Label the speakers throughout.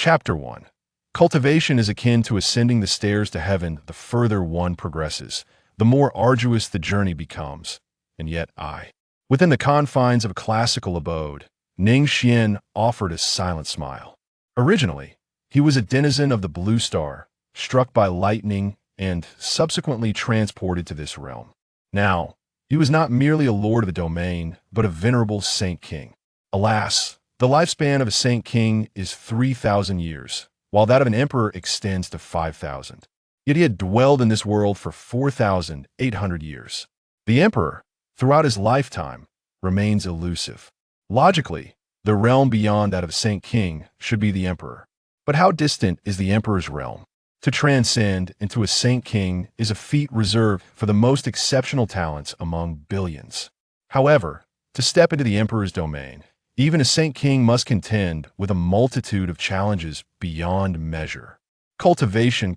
Speaker 1: Chapter 1. Cultivation is akin to ascending the stairs to heaven. The further one progresses, the more arduous the journey becomes. And yet within the confines of a classical abode, Ning Xuan offered a silent smile. Originally, he was a denizen of the Blue Star, struck by lightning and subsequently transported to this realm. Now, he was not merely a lord of the domain, but a venerable saint king. Alas, the lifespan of a saint king is 3,000 years, while that of an emperor extends to 5,000. Yet he had dwelled in this world for 4,800 years. The emperor, throughout his lifetime, remains elusive. Logically, the realm beyond that of a saint king should be the emperor. But how distant is the emperor's realm? To transcend into a saint king is a feat reserved for the most exceptional talents among billions. However, to step into the emperor's domain, even a saint king must contend with a multitude of challenges beyond measure. Cultivation,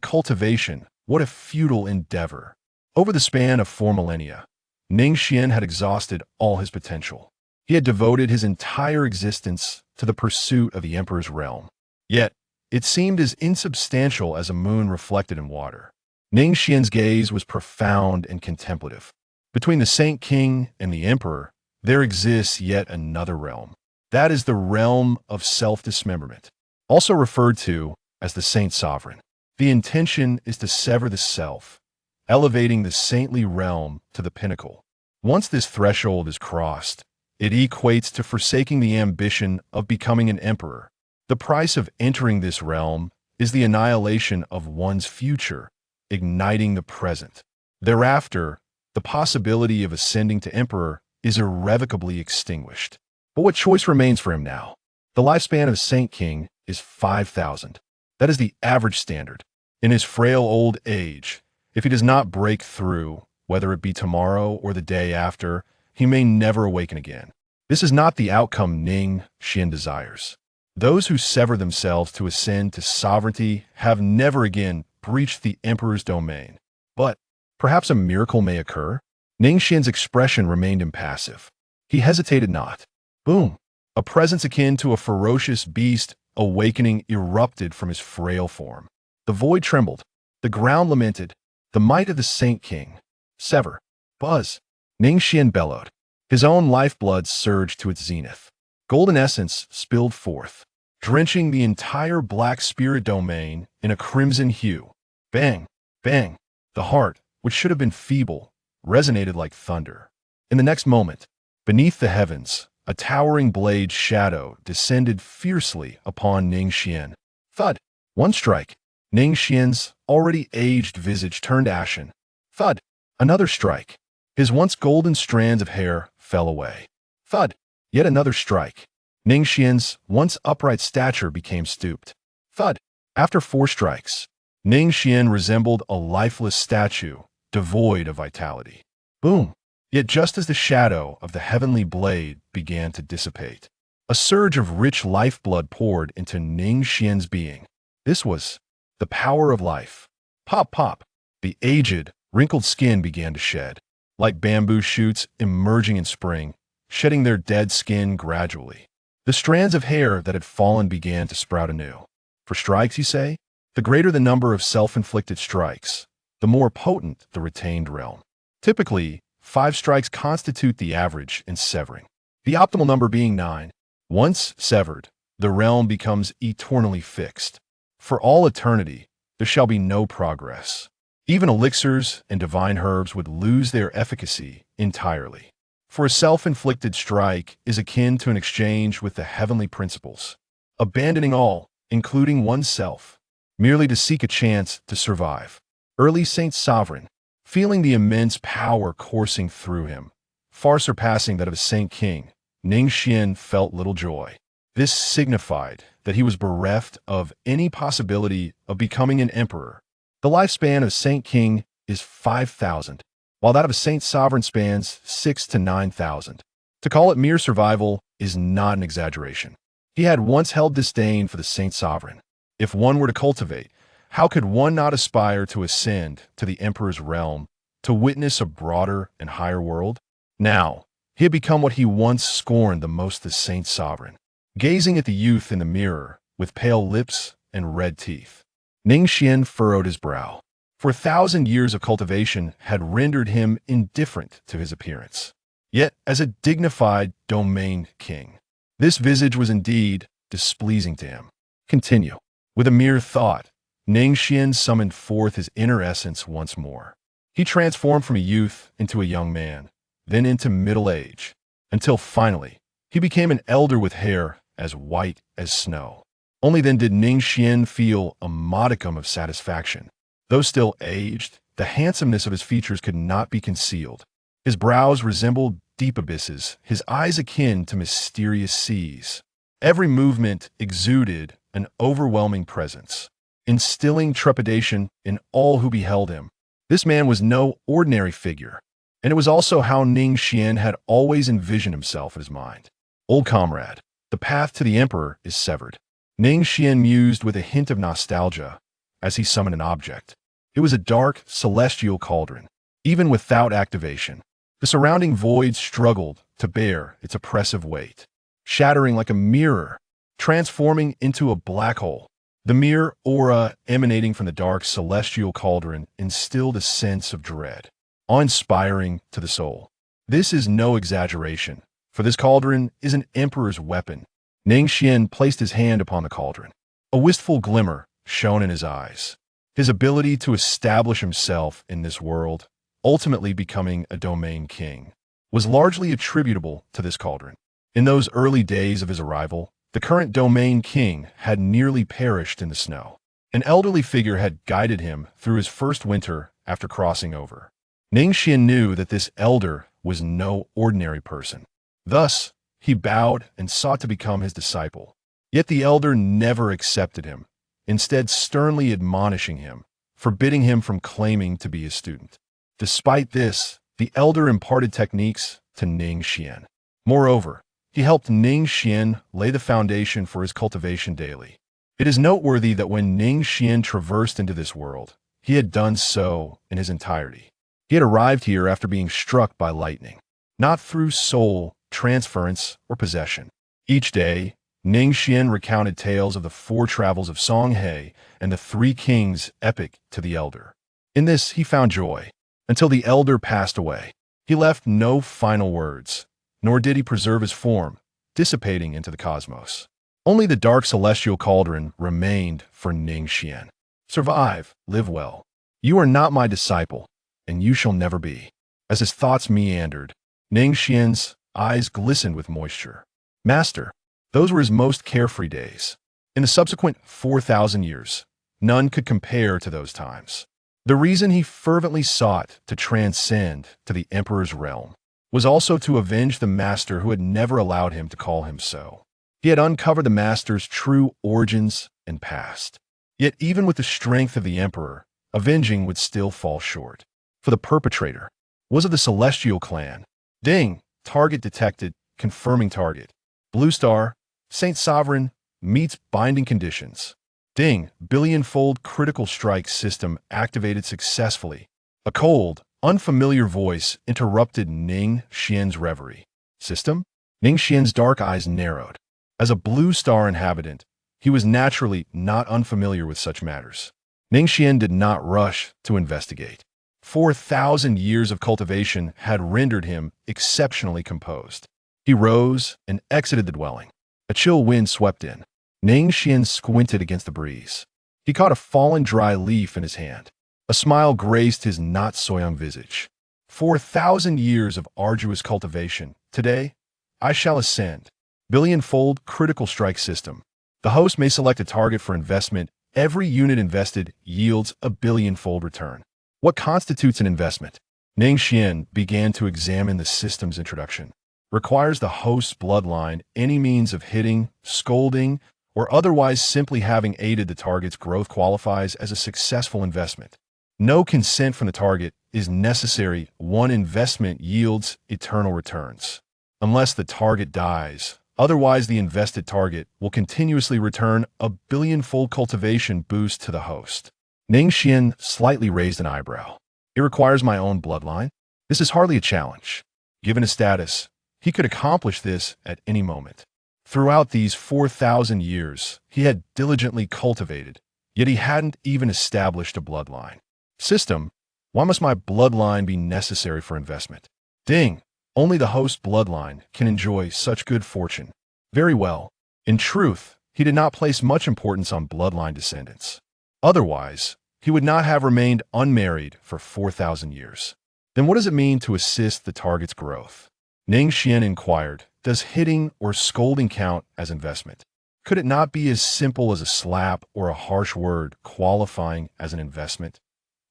Speaker 1: what a futile endeavor. Over the span of 4 millennia, Ning Xuan had exhausted all his potential. He had devoted his entire existence to the pursuit of the emperor's realm. Yet, it seemed as insubstantial as a moon reflected in water. Ning Xuan's gaze was profound and contemplative. Between the saint king and the emperor, there exists yet another realm. That is the realm of self-dismemberment, also referred to as the saint sovereign. The intention is to sever the self, elevating the saintly realm to the pinnacle. Once this threshold is crossed, it equates to forsaking the ambition of becoming an emperor. The price of entering this realm is the annihilation of one's future, igniting the present. Thereafter, the possibility of ascending to emperor is irrevocably extinguished. But what choice remains for him now? The lifespan of a saint king is 5,000. That is the average standard. In his frail old age, if he does not break through, whether it be tomorrow or the day after, he may never awaken again. This is not the outcome Ning Xuan desires. Those who sever themselves to ascend to sovereignty have never again breached the emperor's domain. But perhaps a miracle may occur? Ning Xuan's expression remained impassive. He hesitated not. Boom! A presence akin to a ferocious beast awakening erupted from his frail form. The void trembled. The ground lamented. The might of the Saint King. Sever. Buzz. Ning Xuan bellowed. His own lifeblood surged to its zenith. Golden essence spilled forth, drenching the entire black spirit domain in a crimson hue. Bang! Bang! The heart, which should have been feeble, resonated like thunder. In the next moment, beneath the heavens, a towering blade shadow descended fiercely upon Ning Xuan. Thud! One strike. Ning Xuan's already aged visage turned ashen. Thud! Another strike. His once golden strands of hair fell away. Thud! Yet another strike. Ning Xuan's once upright stature became stooped. Thud! After 4 strikes, Ning Xuan resembled a lifeless statue, devoid of vitality. Boom! Yet just as the shadow of the heavenly blade began to dissipate, a surge of rich lifeblood poured into Ning Xuan's being. This was the power of life. Pop, pop! The aged, wrinkled skin began to shed, like bamboo shoots emerging in spring, shedding their dead skin gradually. The strands of hair that had fallen began to sprout anew. For strikes, you say? The greater the number of self-inflicted strikes, the more potent the retained realm. Typically, 5 strikes constitute the average in severing, the optimal number being 9. Once severed, the realm becomes eternally fixed. For all eternity, there shall be no progress. Even elixirs and divine herbs would lose their efficacy entirely. For a self-inflicted strike is akin to an exchange with the heavenly principles, abandoning all, including oneself, merely to seek a chance to survive. Early Saint Sovereign, feeling the immense power coursing through him, far surpassing that of a Saint King, Ning Xuan felt little joy. This signified that he was bereft of any possibility of becoming an emperor. The lifespan of Saint King is 5,000. While that of a Saint Sovereign spans 6 to 9,000. To call it mere survival is not an exaggeration. He had once held disdain for the Saint Sovereign. If one were to cultivate, how could one not aspire to ascend to the Emperor's realm, to witness a broader and higher world? Now, he had become what he once scorned the most, the Saint Sovereign. Gazing at the youth in the mirror, with pale lips and red teeth. Ning Xuan furrowed his brow. For 1,000 years of cultivation had rendered him indifferent to his appearance. Yet, as a dignified domain king, this visage was indeed displeasing to him. Continue. With a mere thought, Ning Xuan summoned forth his inner essence once more. He transformed from a youth into a young man, then into middle age, until finally, he became an elder with hair as white as snow. Only then did Ning Xuan feel a modicum of satisfaction. Though still aged, the handsomeness of his features could not be concealed. His brows resembled deep abysses, his eyes akin to mysterious seas. Every movement exuded an overwhelming presence, instilling trepidation in all who beheld him. This man was no ordinary figure, and it was also how Ning Xuan had always envisioned himself in his mind. Old comrade, the path to the emperor is severed. Ning Xuan mused with a hint of nostalgia as he summoned an object. It was a dark, celestial cauldron. Even without activation, the surrounding void struggled to bear its oppressive weight, shattering like a mirror, transforming into a black hole. The mere aura emanating from the dark celestial cauldron instilled a sense of dread, awe-inspiring to the soul. This is no exaggeration, for this cauldron is an emperor's weapon. Ning Xuan placed his hand upon the cauldron. A wistful glimmer shone in his eyes. His ability to establish himself in this world, ultimately becoming a domain king, was largely attributable to this cauldron. In those early days of his arrival, the current domain king had nearly perished in the snow. An elderly figure had guided him through his first winter after crossing over. Ning Xuan knew that this elder was no ordinary person. Thus, he bowed and sought to become his disciple. Yet the elder never accepted him, instead sternly admonishing him, forbidding him from claiming to be his student. Despite this, the elder imparted techniques to Ning Xuan. Moreover, he helped Ning Xuan lay the foundation for his cultivation daily. It is noteworthy that when Ning Xuan traversed into this world, he had done so in his entirety. He had arrived here after being struck by lightning, not through soul transference or possession. Each day, Ning Xuan recounted tales of the 4 travels of Songhe and the 3 kings epic to the elder. In this, he found joy, until the elder passed away. He left no final words, nor did he preserve his form, dissipating into the cosmos. Only the dark celestial cauldron remained for Ning Xuan. Survive, live well. You are not my disciple, and you shall never be. As his thoughts meandered, Ning Xuan's eyes glistened with moisture. Master, those were his most carefree days. In the subsequent 4,000 years, none could compare to those times. The reason he fervently sought to transcend to the emperor's realm was also to avenge the master who had never allowed him to call him so. He had uncovered the master's true origins and past. Yet even with the strength of the emperor, avenging would still fall short. For the perpetrator was of the celestial clan. Ding, target detected, confirming target. Blue star, Saint Sovereign, meets binding conditions. Ding, Billionfold critical strike system activated successfully. A cold, unfamiliar voice interrupted Ning Xuan's reverie. System? Ning Xuan's dark eyes narrowed. As a blue star inhabitant, he was naturally not unfamiliar with such matters. Ning Xuan did not rush to investigate. 4,000 years of cultivation had rendered him exceptionally composed. He rose and exited the dwelling. A chill wind swept in. Ning Xuan squinted against the breeze. He caught a fallen dry leaf in his hand. A smile graced his not-so-young visage. 4,000 years of arduous cultivation. Today, I shall ascend. Billionfold critical strike system. The host may select a target for investment. Every unit invested yields a billionfold return. What constitutes an investment? Ning Xuan began to examine the system's introduction. Requires the host's bloodline, any means of hitting, scolding, or otherwise simply having aided the target's growth qualifies as a successful investment. No consent from the target is necessary. One investment yields eternal returns. Unless the target dies, otherwise the invested target will continuously return a billionfold cultivation boost to the host. Ning Xuan slightly raised an eyebrow. It requires my own bloodline? This is hardly a challenge. Given his status, he could accomplish this at any moment. Throughout these 4,000 years, he had diligently cultivated, yet he hadn't even established a bloodline. System, why must my bloodline be necessary for investment? Ding, only the host bloodline can enjoy such good fortune. Very well. In truth, he did not place much importance on bloodline descendants. Otherwise, he would not have remained unmarried for 4,000 years. Then what does it mean to assist the target's growth? Ning Xuan inquired, does hitting or scolding count as investment? Could it not be as simple as a slap or a harsh word qualifying as an investment?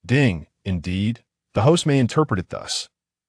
Speaker 1: Ding, indeed, the host may interpret it thus.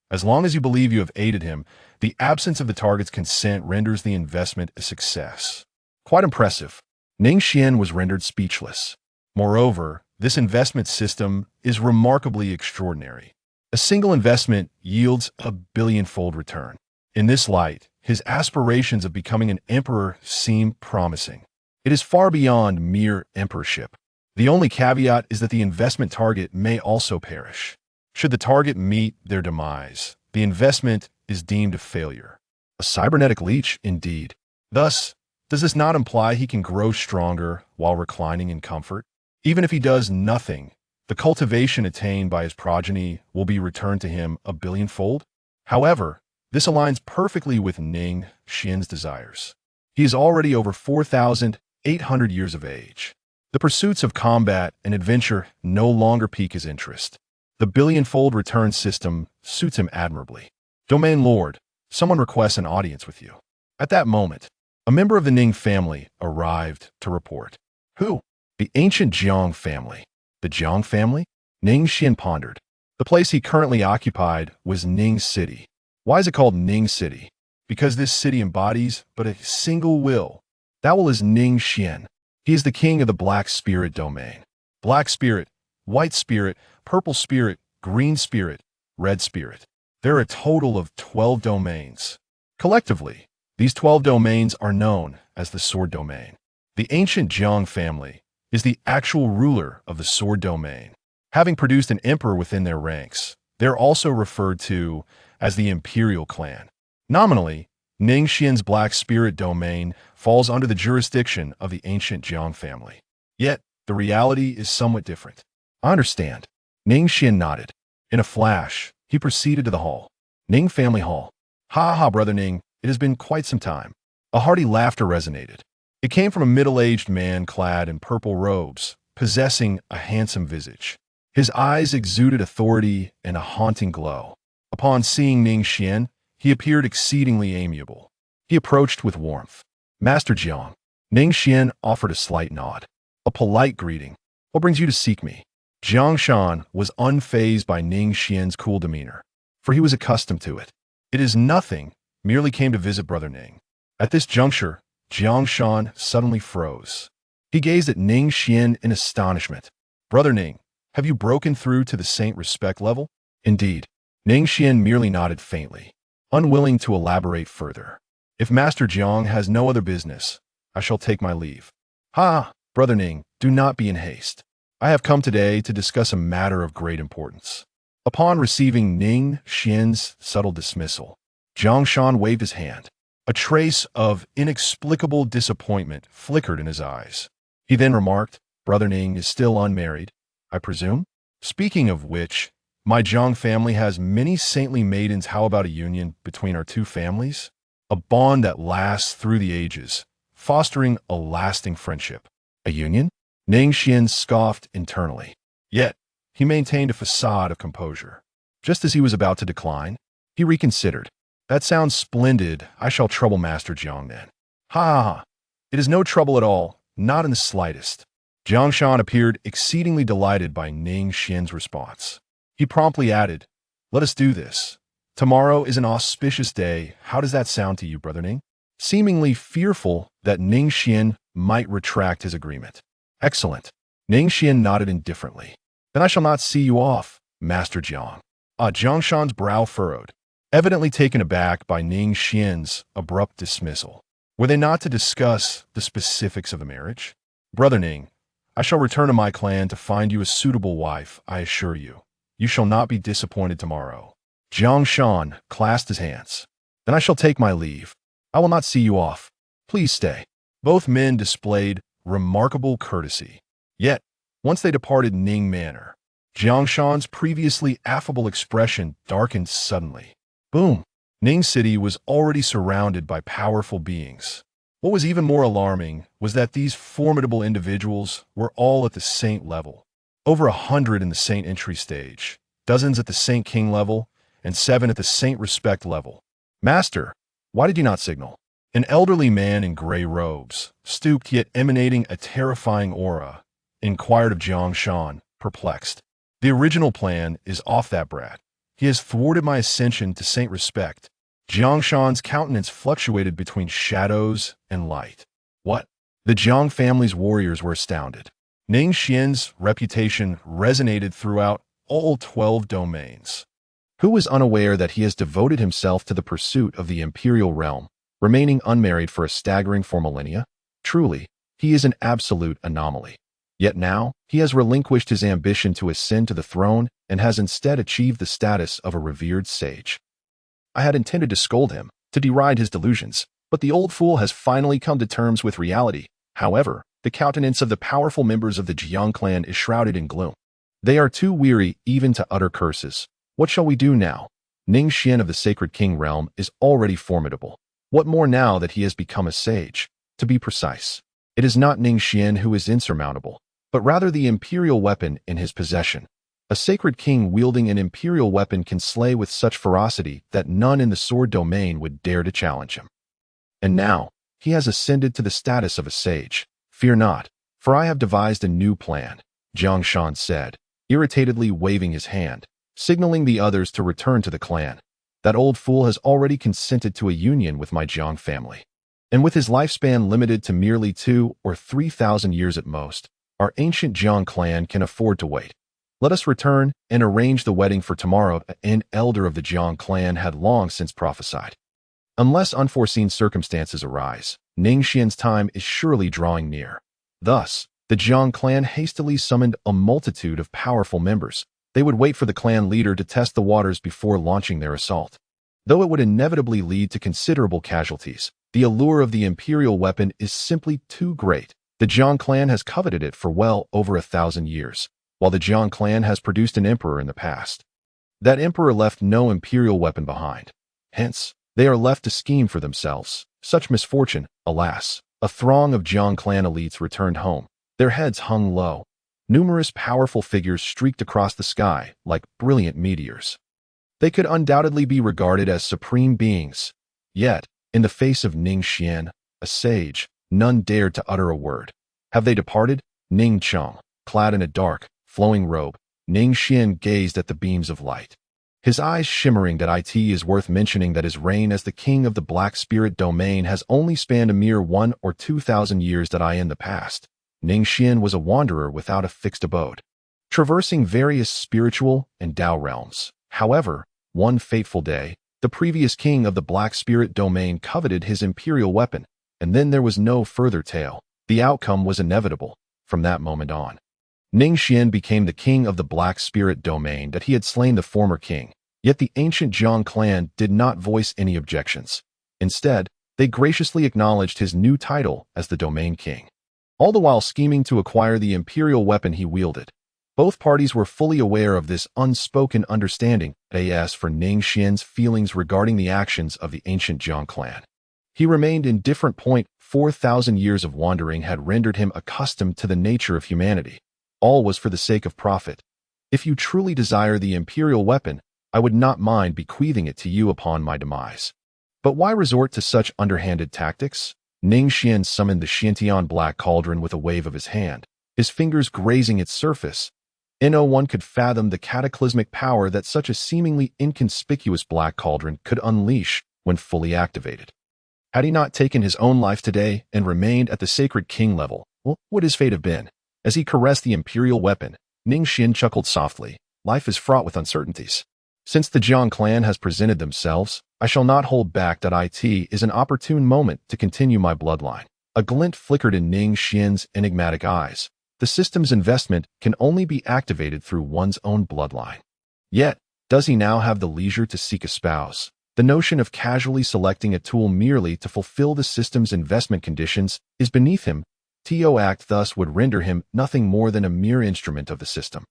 Speaker 1: As long as you believe you have aided him, the absence of the target's consent renders the investment a success. Quite impressive. Ning Xuan was rendered speechless. Moreover, this investment system is remarkably extraordinary. A single investment yields a billionfold return. In this light, his aspirations of becoming an emperor seem promising. It is far beyond mere emperorship. The only caveat is that the investment target may also perish. Should the target meet their demise, the investment is deemed a failure. A cybernetic leech, indeed. Thus, does this not imply he can grow stronger while reclining in comfort? Even if he does nothing, the cultivation attained by his progeny will be returned to him a billionfold? However, this aligns perfectly with Ning Xuan's desires. He is already over 4,800 years of age. The pursuits of combat and adventure no longer pique his interest. The billionfold return system suits him admirably. Domain Lord, someone requests an audience with you. At that moment, a member of the Ning family arrived to report. Who? The ancient Jiang family. The Jiang family? Ning Xuan pondered. The place he currently occupied was Ning City. Why is it called Ning City? Because this city embodies but a single will. That will is Ning Xuan. He is the king of the Black Spirit domain. Black Spirit, White Spirit, Purple Spirit, Green Spirit, Red Spirit. There are a total of 12 domains. Collectively, these 12 domains are known as the Sword Domain. The ancient Jiang family is the actual ruler of the Sword Domain. Having produced an emperor within their ranks, they're also referred to as the Imperial clan. Nominally, Ning Xuan's Black Spirit domain falls under the jurisdiction of the ancient Jiang family. Yet, the reality is somewhat different. I understand. Ning Xuan nodded. In a flash, he proceeded to the hall. Ning family hall. Ha ha, brother Ning, it has been quite some time. A hearty laughter resonated. It came from a middle-aged man clad in purple robes, possessing a handsome visage. His eyes exuded authority and a haunting glow. Upon seeing Ning Xuan, he appeared exceedingly amiable. He approached with warmth. Master Jiang. Ning Xuan offered a slight nod. A polite greeting. What brings you to seek me? Jiang Shan was unfazed by Ning Xuan's cool demeanor, for he was accustomed to it. It is nothing, merely came to visit brother Ning. At this juncture, Jiang Shan suddenly froze. He gazed at Ning Xuan in astonishment. Brother Ning, have you broken through to the saint respect level? Indeed. Ning Xuan merely nodded faintly, unwilling to elaborate further. If Master Jiang has no other business, I shall take my leave. Ha, brother Ning, do not be in haste. I have come today to discuss a matter of great importance. Upon receiving Ning Xuan's subtle dismissal, Jiang Shan waved his hand. A trace of inexplicable disappointment flickered in his eyes. He then remarked, Brother Ning is still unmarried, I presume? Speaking of which, my Jiang family has many saintly maidens. How about a union between our two families? A bond that lasts through the ages, fostering a lasting friendship. A union? Ning Xuan scoffed internally. Yet, he maintained a facade of composure. Just as he was about to decline, he reconsidered. That sounds splendid. I shall trouble Master Jiang then. Ha ha ha. It is no trouble at all, not in the slightest. Jiang Shan appeared exceedingly delighted by Ning Xuan's response. He promptly added, Let us do this. Tomorrow is an auspicious day. How does that sound to you, brother Ning? Seemingly fearful that Ning Xuan might retract his agreement. Excellent. Ning Xuan nodded indifferently. Then I shall not see you off, Master Jiang. Jiang Shan's brow furrowed, evidently taken aback by Ning Xuan's abrupt dismissal. Were they not to discuss the specifics of the marriage? Brother Ning, I shall return to my clan to find you a suitable wife, I assure you. You shall not be disappointed tomorrow. Jiang Shan clasped his hands. Then I shall take my leave. I will not see you off. Please stay." Both men displayed remarkable courtesy. Yet, once they departed Ning Manor, Jiang Shan's previously affable expression darkened suddenly. Boom! Ning City was already surrounded by powerful beings. What was even more alarming was that these formidable individuals were all at the Saint level. Over 100 in the Saint entry stage, dozens at the Saint King level, and 7 at the Saint Respect level. "Master, why did you not signal?" An elderly man in gray robes, stooped yet emanating a terrifying aura, inquired of Jiang Shan, perplexed. "The original plan is off that brat. He has thwarted my ascension to Saint Respect." Jiang Shan's countenance fluctuated between shadows and light. What? The Jiang family's warriors were astounded. Ning Xuan's reputation resonated throughout all 12 domains. Who was unaware that he has devoted himself to the pursuit of the imperial realm, remaining unmarried for a staggering 4 millennia? Truly, he is an absolute anomaly. Yet now, he has relinquished his ambition to ascend to the throne and has instead achieved the status of a revered sage. I had intended to scold him, to deride his delusions, but the old fool has finally come to terms with reality. However, the countenance of the powerful members of the Jiang clan is shrouded in gloom. They are too weary even to utter curses. What shall we do now? Ning Xuan of the Sacred King realm is already formidable. What more now that he has become a sage? To be precise, it is not Ning Xuan who is insurmountable, but rather the imperial weapon in his possession. A sacred king wielding an imperial weapon can slay with such ferocity that none in the sword domain would dare to challenge him. And now, he has ascended to the status of a sage. "Fear not, for I have devised a new plan," Jiang Shan said, irritatedly waving his hand, signaling the others to return to the clan. "That old fool has already consented to a union with my Jiang family. And with his lifespan limited to merely 2,000 or 3,000 years at most, our ancient Jiang clan can afford to wait. Let us return and arrange the wedding for tomorrow," an elder of the Jiang clan had long since prophesied. Unless unforeseen circumstances arise, Ning Xuan's time is surely drawing near. Thus, the Jiang clan hastily summoned a multitude of powerful members. They would wait for the clan leader to test the waters before launching their assault. Though it would inevitably lead to considerable casualties, the allure of the imperial weapon is simply too great. The Jiang clan has coveted it for well over 1,000 years, while the Jiang clan has produced an emperor in the past. That emperor left no imperial weapon behind. Hence, they are left to scheme for themselves. Such misfortune, alas! A throng of Jiang clan elites returned home. Their heads hung low. Numerous powerful figures streaked across the sky like brilliant meteors. They could undoubtedly be regarded as supreme beings. Yet, in the face of Ning Xuan, a sage, none dared to utter a word. Have they departed? Ning Cheng, clad in a dark, flowing robe, Ning Xuan gazed at the beams of light. His eyes shimmering. That it is worth mentioning that his reign as the king of the Black Spirit domain has only spanned a mere 1,000 or 2,000 years. In the past, Ning Xuan was a wanderer without a fixed abode, traversing various spiritual and Tao realms. However, one fateful day, the previous king of the Black Spirit domain coveted his imperial weapon, and then there was no further tale. The outcome was inevitable. From that moment on, Ning Xuan became the king of the Black Spirit domain. That he had slain the former king, yet the ancient Jiang clan did not voice any objections. Instead, they graciously acknowledged his new title as the domain king, all the while scheming to acquire the imperial weapon he wielded. Both parties were fully aware of this unspoken understanding. As for Ning Xuan's feelings regarding the actions of the ancient Jiang clan, he remained indifferent. 4,000 years of wandering had rendered him accustomed to the nature of humanity. All was for the sake of profit. If you truly desire the imperial weapon, I would not mind bequeathing it to you upon my demise. But why resort to such underhanded tactics? Ning Xuan summoned the Shintian black cauldron with a wave of his hand, his fingers grazing its surface. No one could fathom the cataclysmic power that such a seemingly inconspicuous black cauldron could unleash when fully activated. Had he not taken his own life today and remained at the Sacred King level, what would his fate have been? As he caressed the imperial weapon, Ning Xuan chuckled softly. Life is fraught with uncertainties. Since the Jiang clan has presented themselves, I shall not hold back. It is an opportune moment to continue my bloodline. A glint flickered in Ning Xuan's enigmatic eyes. The system's investment can only be activated through one's own bloodline. Yet, does he now have the leisure to seek a spouse? The notion of casually selecting a tool merely to fulfill the system's investment conditions is beneath him. To act thus would render him nothing more than a mere instrument of the system.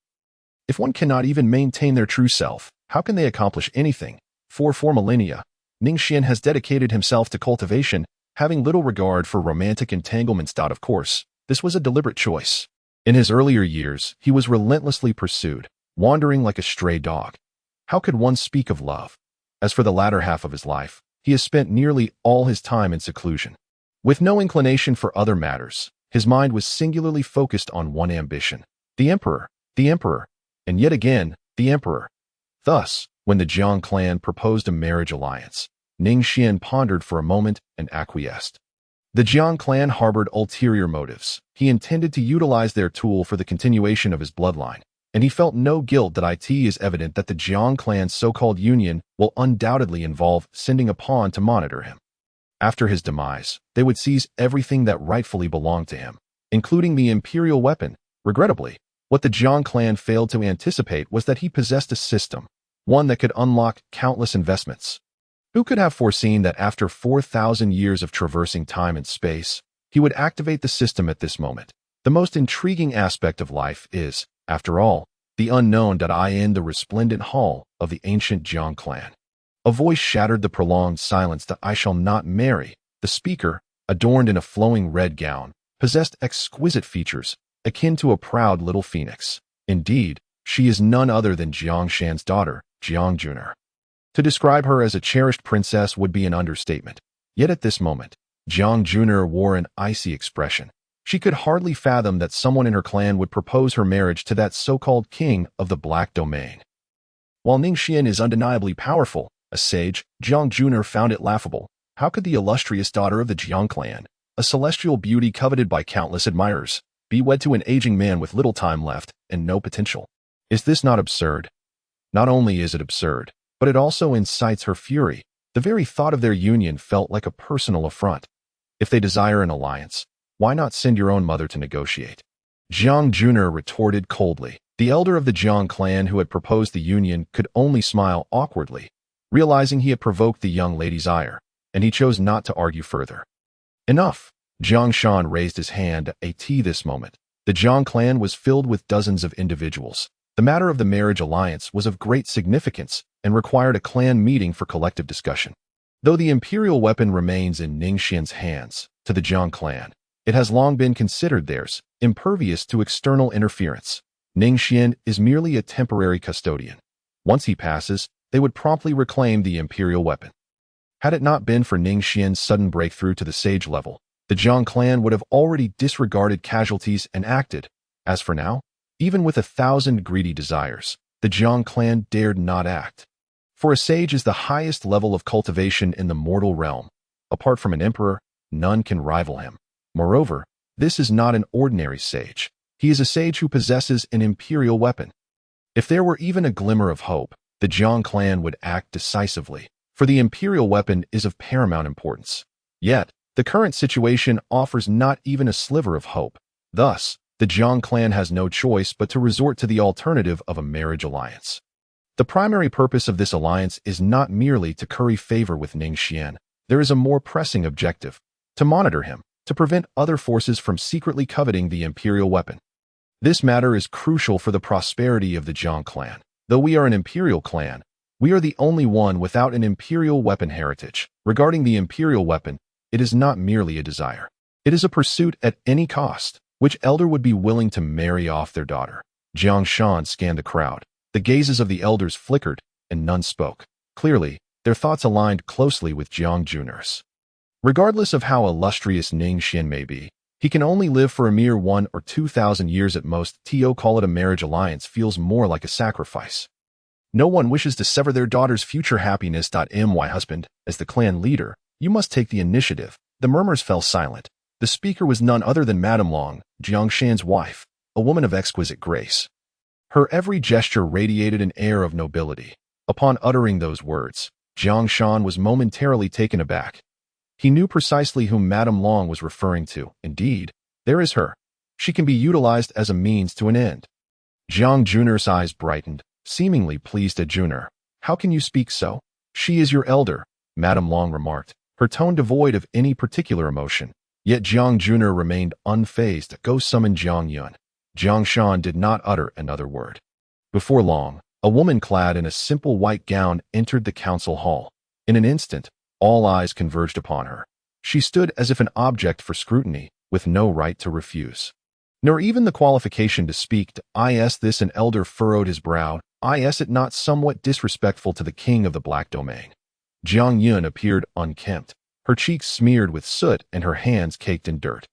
Speaker 1: If one cannot even maintain their true self, how can they accomplish anything? For 4 millennia, Ning Xuan has dedicated himself to cultivation, having little regard for romantic entanglements. Of course, this was a deliberate choice. In his earlier years, he was relentlessly pursued, wandering like a stray dog. How could one speak of love? As for the latter half of his life, he has spent nearly all his time in seclusion. With no inclination for other matters, his mind was singularly focused on one ambition: the emperor, and yet again, the emperor. Thus, when the Jiang clan proposed a marriage alliance, Ning Xuan pondered for a moment and acquiesced. The Jiang clan harbored ulterior motives. He intended to utilize their tool for the continuation of his bloodline, and he felt no guilt that it is evident that the Jiang clan's so-called union will undoubtedly involve sending a pawn to monitor him. After his demise, they would seize everything that rightfully belonged to him, including the imperial weapon. Regrettably, what the Jiang clan failed to anticipate was that he possessed a system, one that could unlock countless investments. Who could have foreseen that after 4,000 years of traversing time and space, he would activate the system at this moment? The most intriguing aspect of life is, after all, the unknown. In the resplendent hall of the ancient Jiang clan, a voice shattered the prolonged silence. I shall not marry. The speaker, adorned in a flowing red gown, possessed exquisite features, akin to a proud little phoenix. Indeed, she is none other than Jiang Shan's daughter, Jiang Yun. To describe her as a cherished princess would be an understatement. Yet at this moment, Jiang Yun wore an icy expression. She could hardly fathom that someone in her clan would propose her marriage to that so-called king of the Black Domain. While Ning Xuan is undeniably powerful, a sage, Jiang Yun found it laughable. How could the illustrious daughter of the Jiang clan, a celestial beauty coveted by countless admirers, be wed to an aging man with little time left and no potential? Is this not absurd? Not only is it absurd, but it also incites her fury. The very thought of their union felt like a personal affront. If they desire an alliance, why not send your own mother to negotiate? Jiang Yun retorted coldly. The elder of the Jiang clan who had proposed the union could only smile awkwardly, realizing he had provoked the young lady's ire, and he chose not to argue further. Enough! Jiang Shan raised his hand at this moment. The Jiang clan was filled with dozens of individuals. The matter of the marriage alliance was of great significance and required a clan meeting for collective discussion. Though the imperial weapon remains in Ning Xuan's hands, to the Jiang clan, it has long been considered theirs, impervious to external interference. Ning Xuan is merely a temporary custodian. Once he passes, they would promptly reclaim the imperial weapon. Had it not been for Ning Xuan's sudden breakthrough to the sage level, the Jiang clan would have already disregarded casualties and acted. As for now, even with 1,000 greedy desires, the Jiang clan dared not act. For a sage is the highest level of cultivation in the mortal realm. Apart from an emperor, none can rival him. Moreover, this is not an ordinary sage. He is a sage who possesses an imperial weapon. If there were even a glimmer of hope, the Jiang clan would act decisively, for the imperial weapon is of paramount importance. Yet, the current situation offers not even a sliver of hope. Thus, the Jiang clan has no choice but to resort to the alternative of a marriage alliance. The primary purpose of this alliance is not merely to curry favor with Ning Xuan. There is a more pressing objective: to monitor him, to prevent other forces from secretly coveting the imperial weapon. This matter is crucial for the prosperity of the Jiang clan. Though we are an imperial clan, we are the only one without an imperial weapon heritage. Regarding the imperial weapon, it is not merely a desire. It is a pursuit at any cost. Which elder would be willing to marry off their daughter? Jiang Shan scanned the crowd. The gazes of the elders flickered, and none spoke. Clearly, their thoughts aligned closely with Jiang Yun's. Regardless of how illustrious Ning Xuan may be, he can only live for a mere 1,000 or 2,000 years at most. To call it a marriage alliance feels more like a sacrifice. No one wishes to sever their daughter's future happiness. My husband, as the clan leader, you must take the initiative. The murmurs fell silent. The speaker was none other than Madame Long, Jiang Shan's wife, a woman of exquisite grace. Her every gesture radiated an air of nobility. Upon uttering those words, Jiang Shan was momentarily taken aback. He knew precisely whom Madame Long was referring to. Indeed, there is her. She can be utilized as a means to an end. Jiang Yun's eyes brightened, seemingly pleased at Yun. How can you speak so? She is your elder, Madame Long remarked, her tone devoid of any particular emotion. Yet Jiang Junior remained unfazed. Go summon Jiang Yun. Jiang Shan did not utter another word. Before long, a woman clad in a simple white gown entered the council hall. In an instant, all eyes converged upon her. She stood as if an object for scrutiny, with no right to refuse, nor even the qualification to speak. Is this an elder? Furrowed his brow. Is it not somewhat disrespectful to the king of the Black Domain? Jiang Yun appeared unkempt, her cheeks smeared with soot and her hands caked in dirt.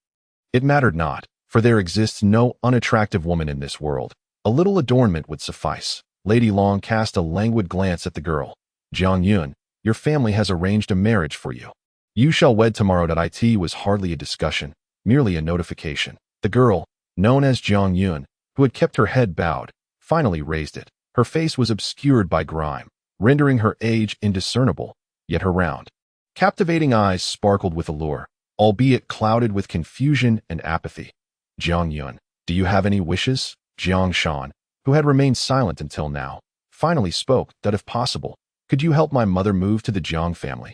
Speaker 1: It mattered not, for there exists no unattractive woman in this world. A little adornment would suffice. Lady Long cast a languid glance at the girl. Jiang Yun, your family has arranged a marriage for you. You shall wed tomorrow. It was hardly a discussion, merely a notification. The girl, known as Jiang Yun, who had kept her head bowed, finally raised it. Her face was obscured by grime, rendering her age indiscernible, yet her round, captivating eyes sparkled with allure, albeit clouded with confusion and apathy. Jiang Yun, do you have any wishes? Jiang Shan, who had remained silent until now, finally spoke. That if possible, could you help my mother move to the Jiang family?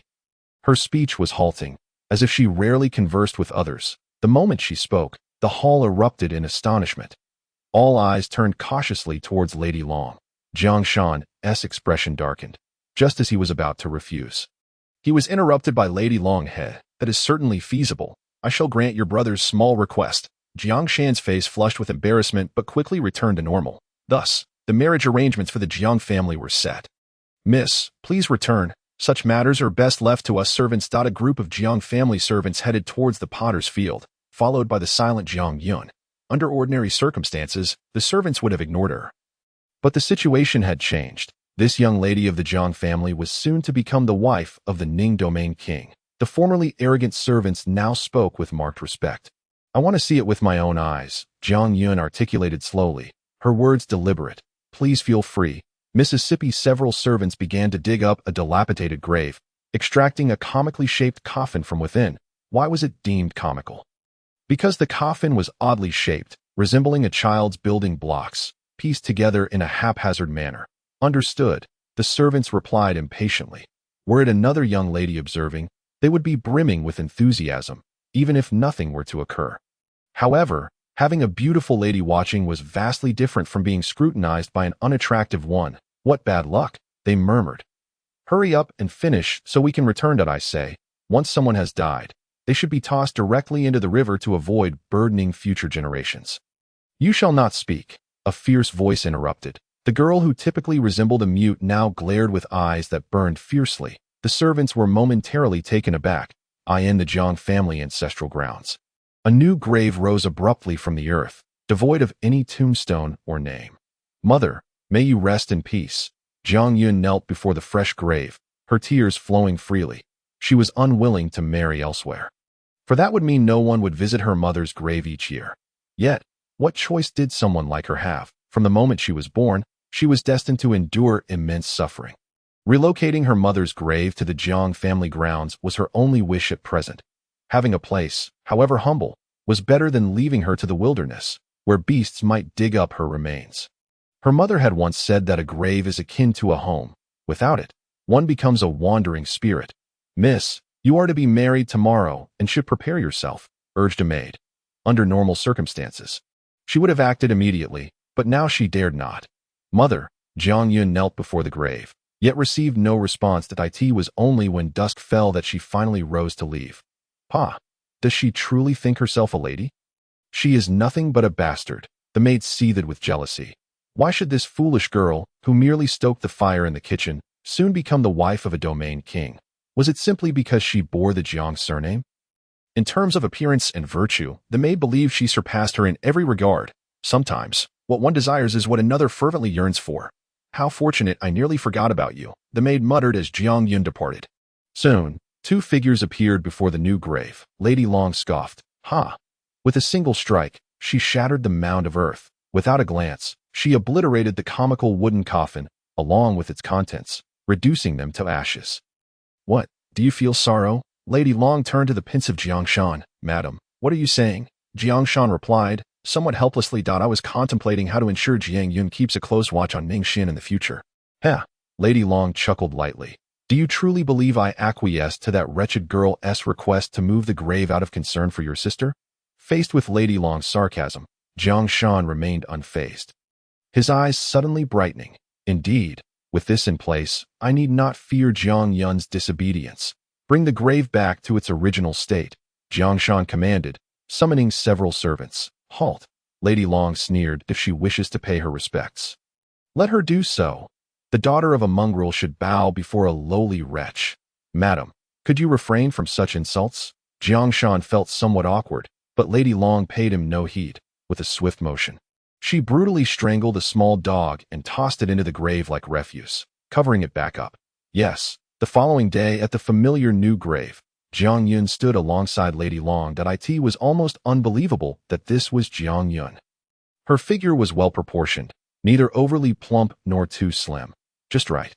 Speaker 1: Her speech was halting, as if she rarely conversed with others. The moment she spoke, the hall erupted in astonishment. All eyes turned cautiously towards Lady Long. Jiang Shan's expression darkened, just as he was about to refuse. He was interrupted by Lady Longhead. That is certainly feasible. I shall grant your brother's small request. Jiang Shan's face flushed with embarrassment but quickly returned to normal. Thus, the marriage arrangements for the Jiang family were set. Miss, please return. Such matters are best left to us servants. A group of Jiang family servants headed towards the potter's field, followed by the silent Jiang Yun. Under ordinary circumstances, the servants would have ignored her. But the situation had changed. This young lady of the Jiang family was soon to become the wife of the Ning domain king. The formerly arrogant servants now spoke with marked respect. I want to see it with my own eyes, Jiang Yun articulated slowly, her words deliberate. Please feel free. Mississippi. Several servants began to dig up a dilapidated grave, extracting a comically shaped coffin from within. Why was it deemed comical? Because the coffin was oddly shaped, resembling a child's building blocks, pieced together in a haphazard manner. Understood, the servants replied impatiently. Were it another young lady observing, they would be brimming with enthusiasm, even if nothing were to occur. However, having a beautiful lady watching was vastly different from being scrutinized by an unattractive one. What bad luck, they murmured. Hurry up and finish so we can return. I say, once someone has died, they should be tossed directly into the river to avoid burdening future generations. You shall not speak, a fierce voice interrupted. The girl who typically resembled a mute now glared with eyes that burned fiercely. The servants were momentarily taken aback. In the Jiang family ancestral grounds, a new grave rose abruptly from the earth, devoid of any tombstone or name. Mother, may you rest in peace. Jiang Yun knelt before the fresh grave, her tears flowing freely. She was unwilling to marry elsewhere, for that would mean no one would visit her mother's grave each year. Yet, what choice did someone like her have? From the moment she was born, she was destined to endure immense suffering. Relocating her mother's grave to the Jiang family grounds was her only wish at present. Having a place, however humble, was better than leaving her to the wilderness, where beasts might dig up her remains. Her mother had once said that a grave is akin to a home. Without it, one becomes a wandering spirit. Miss, you are to be married tomorrow and should prepare yourself, urged a maid. Under normal circumstances, she would have acted immediately, but now she dared not. Mother, Jiang Yun knelt before the grave, yet received no response. It was only when dusk fell that she finally rose to leave. Pa, does she truly think herself a lady? She is nothing but a bastard. The maid seethed with jealousy. Why should this foolish girl, who merely stoked the fire in the kitchen, soon become the wife of a domain king? Was it simply because she bore the Jiang surname? In terms of appearance and virtue, the maid believed she surpassed her in every regard. Sometimes, what one desires is what another fervently yearns for. How fortunate, I nearly forgot about you, the maid muttered as Jiang Yun departed. Soon, two figures appeared before the new grave. Lady Long scoffed. Ha! With a single strike, she shattered the mound of earth. Without a glance, she obliterated the comical wooden coffin, along with its contents, reducing them to ashes. What, do you feel sorrow? Lady Long turned to the pensive Jiang Shan. Madam, what are you saying? Jiang Shan replied, somewhat helplessly. I was contemplating how to ensure Jiang Yun keeps a close watch on Ning Xuan in the future. Lady Long chuckled lightly. Do you truly believe I acquiesced to that wretched girl's request to move the grave out of concern for your sister? Faced with Lady Long's sarcasm, Jiang Yun remained unfazed, his eyes suddenly brightening. Indeed, with this in place, I need not fear Jiang Yun's disobedience. Bring the grave back to its original state, Jiang Yun commanded, summoning several servants. Halt, Lady Long sneered, if she wishes to pay her respects. Let her do so. The daughter of a mongrel should bow before a lowly wretch. Madam, could you refrain from such insults? Jiang Yun felt somewhat awkward, but Lady Long paid him no heed. With a swift motion, she brutally strangled a small dog and tossed it into the grave like refuse, covering it back up. Yes, the following day at the familiar new grave, Jiang Yun stood alongside Lady Long. It was almost unbelievable that this was Jiang Yun. Her figure was well proportioned, neither overly plump nor too slim, just right.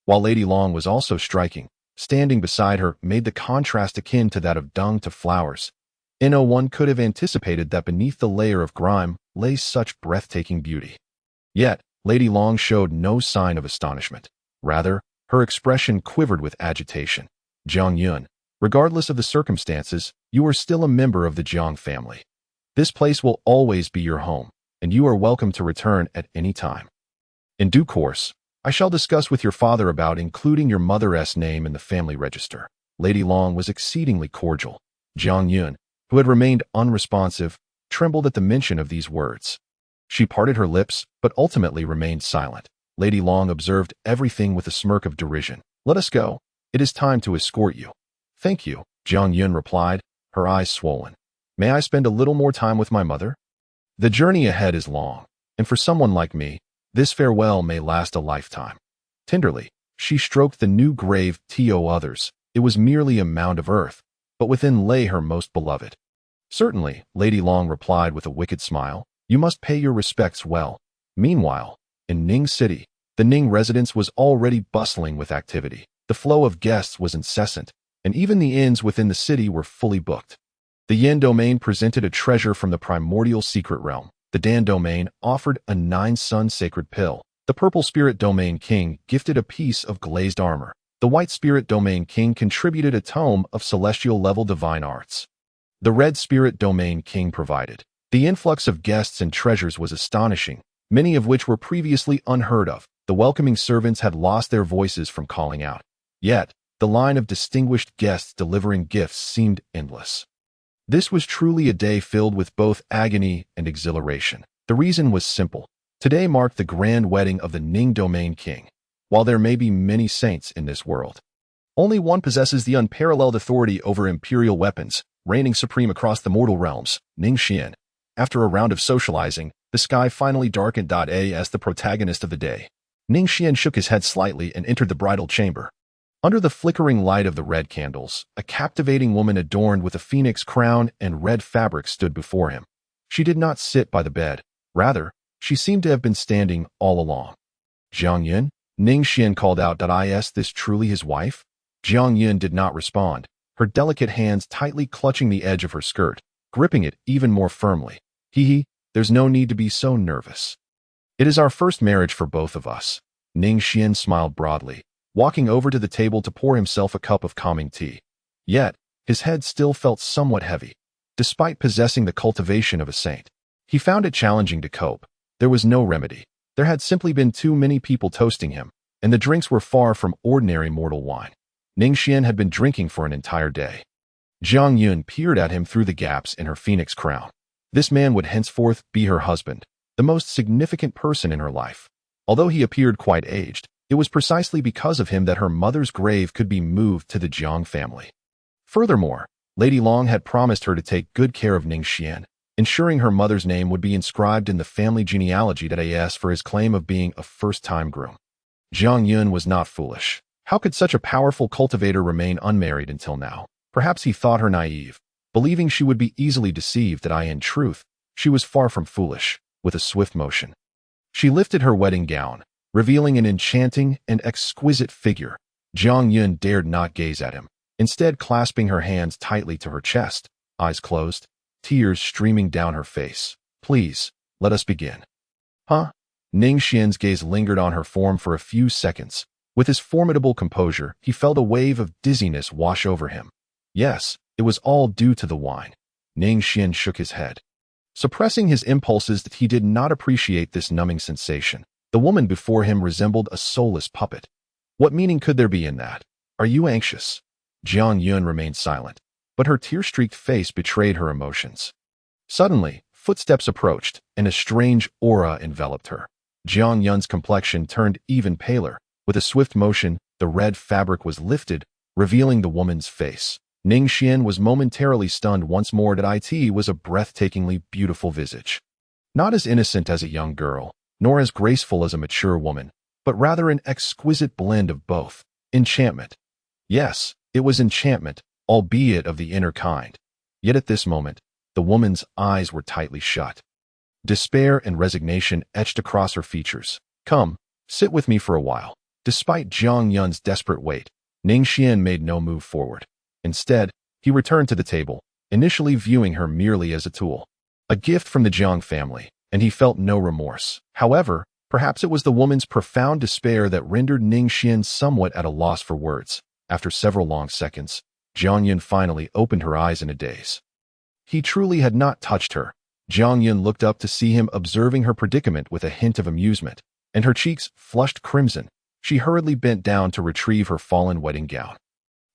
Speaker 1: While Lady Long was also striking, standing beside her made the contrast akin to that of dung to flowers. No one could have anticipated that beneath the layer of grime lay such breathtaking beauty. Yet, Lady Long showed no sign of astonishment. Rather, her expression quivered with agitation. Jiang Yun, regardless of the circumstances, you are still a member of the Jiang family. This place will always be your home, and you are welcome to return at any time. In due course, I shall discuss with your father about including your mother's name in the family register. Lady Long was exceedingly cordial. Jiang Yun, who had remained unresponsive, trembled at the mention of these words. She parted her lips, but ultimately remained silent. Lady Long observed everything with a smirk of derision. Let us go. It is time to escort you. Thank you, Jiang Yun replied, her eyes swollen. May I spend a little more time with my mother? The journey ahead is long, and for someone like me, this farewell may last a lifetime. Tenderly, she stroked the new grave to others. It was merely a mound of earth, but within lay her most beloved. Certainly, Lady Long replied with a wicked smile. You must pay your respects well. Meanwhile, in Ning City, the Ning residence was already bustling with activity. The flow of guests was incessant, and even the inns within the city were fully booked. The Yin domain presented a treasure from the primordial secret realm. The Dan domain offered a 9-sun sacred pill. The purple spirit domain king gifted a piece of glazed armor. The white spirit domain king contributed a tome of celestial level divine arts. The red spirit domain king provided. The influx of guests and treasures was astonishing, many of which were previously unheard of. The welcoming servants had lost their voices from calling out. Yet, the line of distinguished guests delivering gifts seemed endless. This was truly a day filled with both agony and exhilaration. The reason was simple. Today marked the grand wedding of the Ning domain king. While there may be many saints in this world, only one possesses the unparalleled authority over imperial weapons, reigning supreme across the mortal realms, Ning Xuan. After a round of socializing, the sky finally darkened. As the protagonist of the day, Ning Xuan shook his head slightly and entered the bridal chamber. Under the flickering light of the red candles, a captivating woman adorned with a phoenix crown and red fabric stood before him. She did not sit by the bed. Rather, she seemed to have been standing all along. Jiang Yun? Ning Xuan called out. Is this truly his wife? Jiang Yun did not respond, her delicate hands tightly clutching the edge of her skirt, gripping it even more firmly. There's no need to be so nervous. It is our first marriage for both of us. Ning Xuan smiled broadly, walking over to the table to pour himself a cup of calming tea. Yet, his head still felt somewhat heavy. Despite possessing the cultivation of a saint, he found it challenging to cope. There was no remedy. There had simply been too many people toasting him, and the drinks were far from ordinary mortal wine. Ning Xuan had been drinking for an entire day. Jiang Yun peered at him through the gaps in her phoenix crown. This man would henceforth be her husband, the most significant person in her life. Although he appeared quite aged, it was precisely because of him that her mother's grave could be moved to the Jiang family. Furthermore, Lady Long had promised her to take good care of Ning Xuan, ensuring her mother's name would be inscribed in the family genealogy for his claim of being a first-time groom. Jiang Yun was not foolish. How could such a powerful cultivator remain unmarried until now? Perhaps he thought her naive, believing she would be easily deceived. In truth, she was far from foolish. With a swift motion, she lifted her wedding gown, revealing an enchanting and exquisite figure. Jiang Yun dared not gaze at him, instead clasping her hands tightly to her chest, eyes closed, tears streaming down her face. Please, let us begin. Ning Xuan's gaze lingered on her form for a few seconds, With his formidable composure, he felt a wave of dizziness wash over him. Yes, it was all due to the wine. Ning Xuan shook his head. Suppressing his impulses, that he did not appreciate this numbing sensation. The woman before him resembled a soulless puppet. What meaning could there be in that? Are you anxious? Jiang Yun remained silent, but her tear-streaked face betrayed her emotions. Suddenly, footsteps approached, and a strange aura enveloped her. Jiang Yun's complexion turned even paler. With a swift motion, the red fabric was lifted, revealing the woman's face. Ning Xuan was momentarily stunned once more that it was a breathtakingly beautiful visage. Not as innocent as a young girl, nor as graceful as a mature woman, but rather an exquisite blend of both. Enchantment. Yes, it was enchantment, albeit of the inner kind. Yet at this moment, the woman's eyes were tightly shut. Despair and resignation etched across her features. Come, sit with me for a while. Despite Jiang Yun's desperate weight, Ning Xuan made no move forward. Instead, he returned to the table, initially viewing her merely as a tool. A gift from the Jiang family, and he felt no remorse. However, perhaps it was the woman's profound despair that rendered Ning Xuan somewhat at a loss for words. After several long seconds, Jiang Yun finally opened her eyes in a daze. He truly had not touched her. Jiang Yun looked up to see him observing her predicament with a hint of amusement, and her cheeks flushed crimson. She hurriedly bent down to retrieve her fallen wedding gown.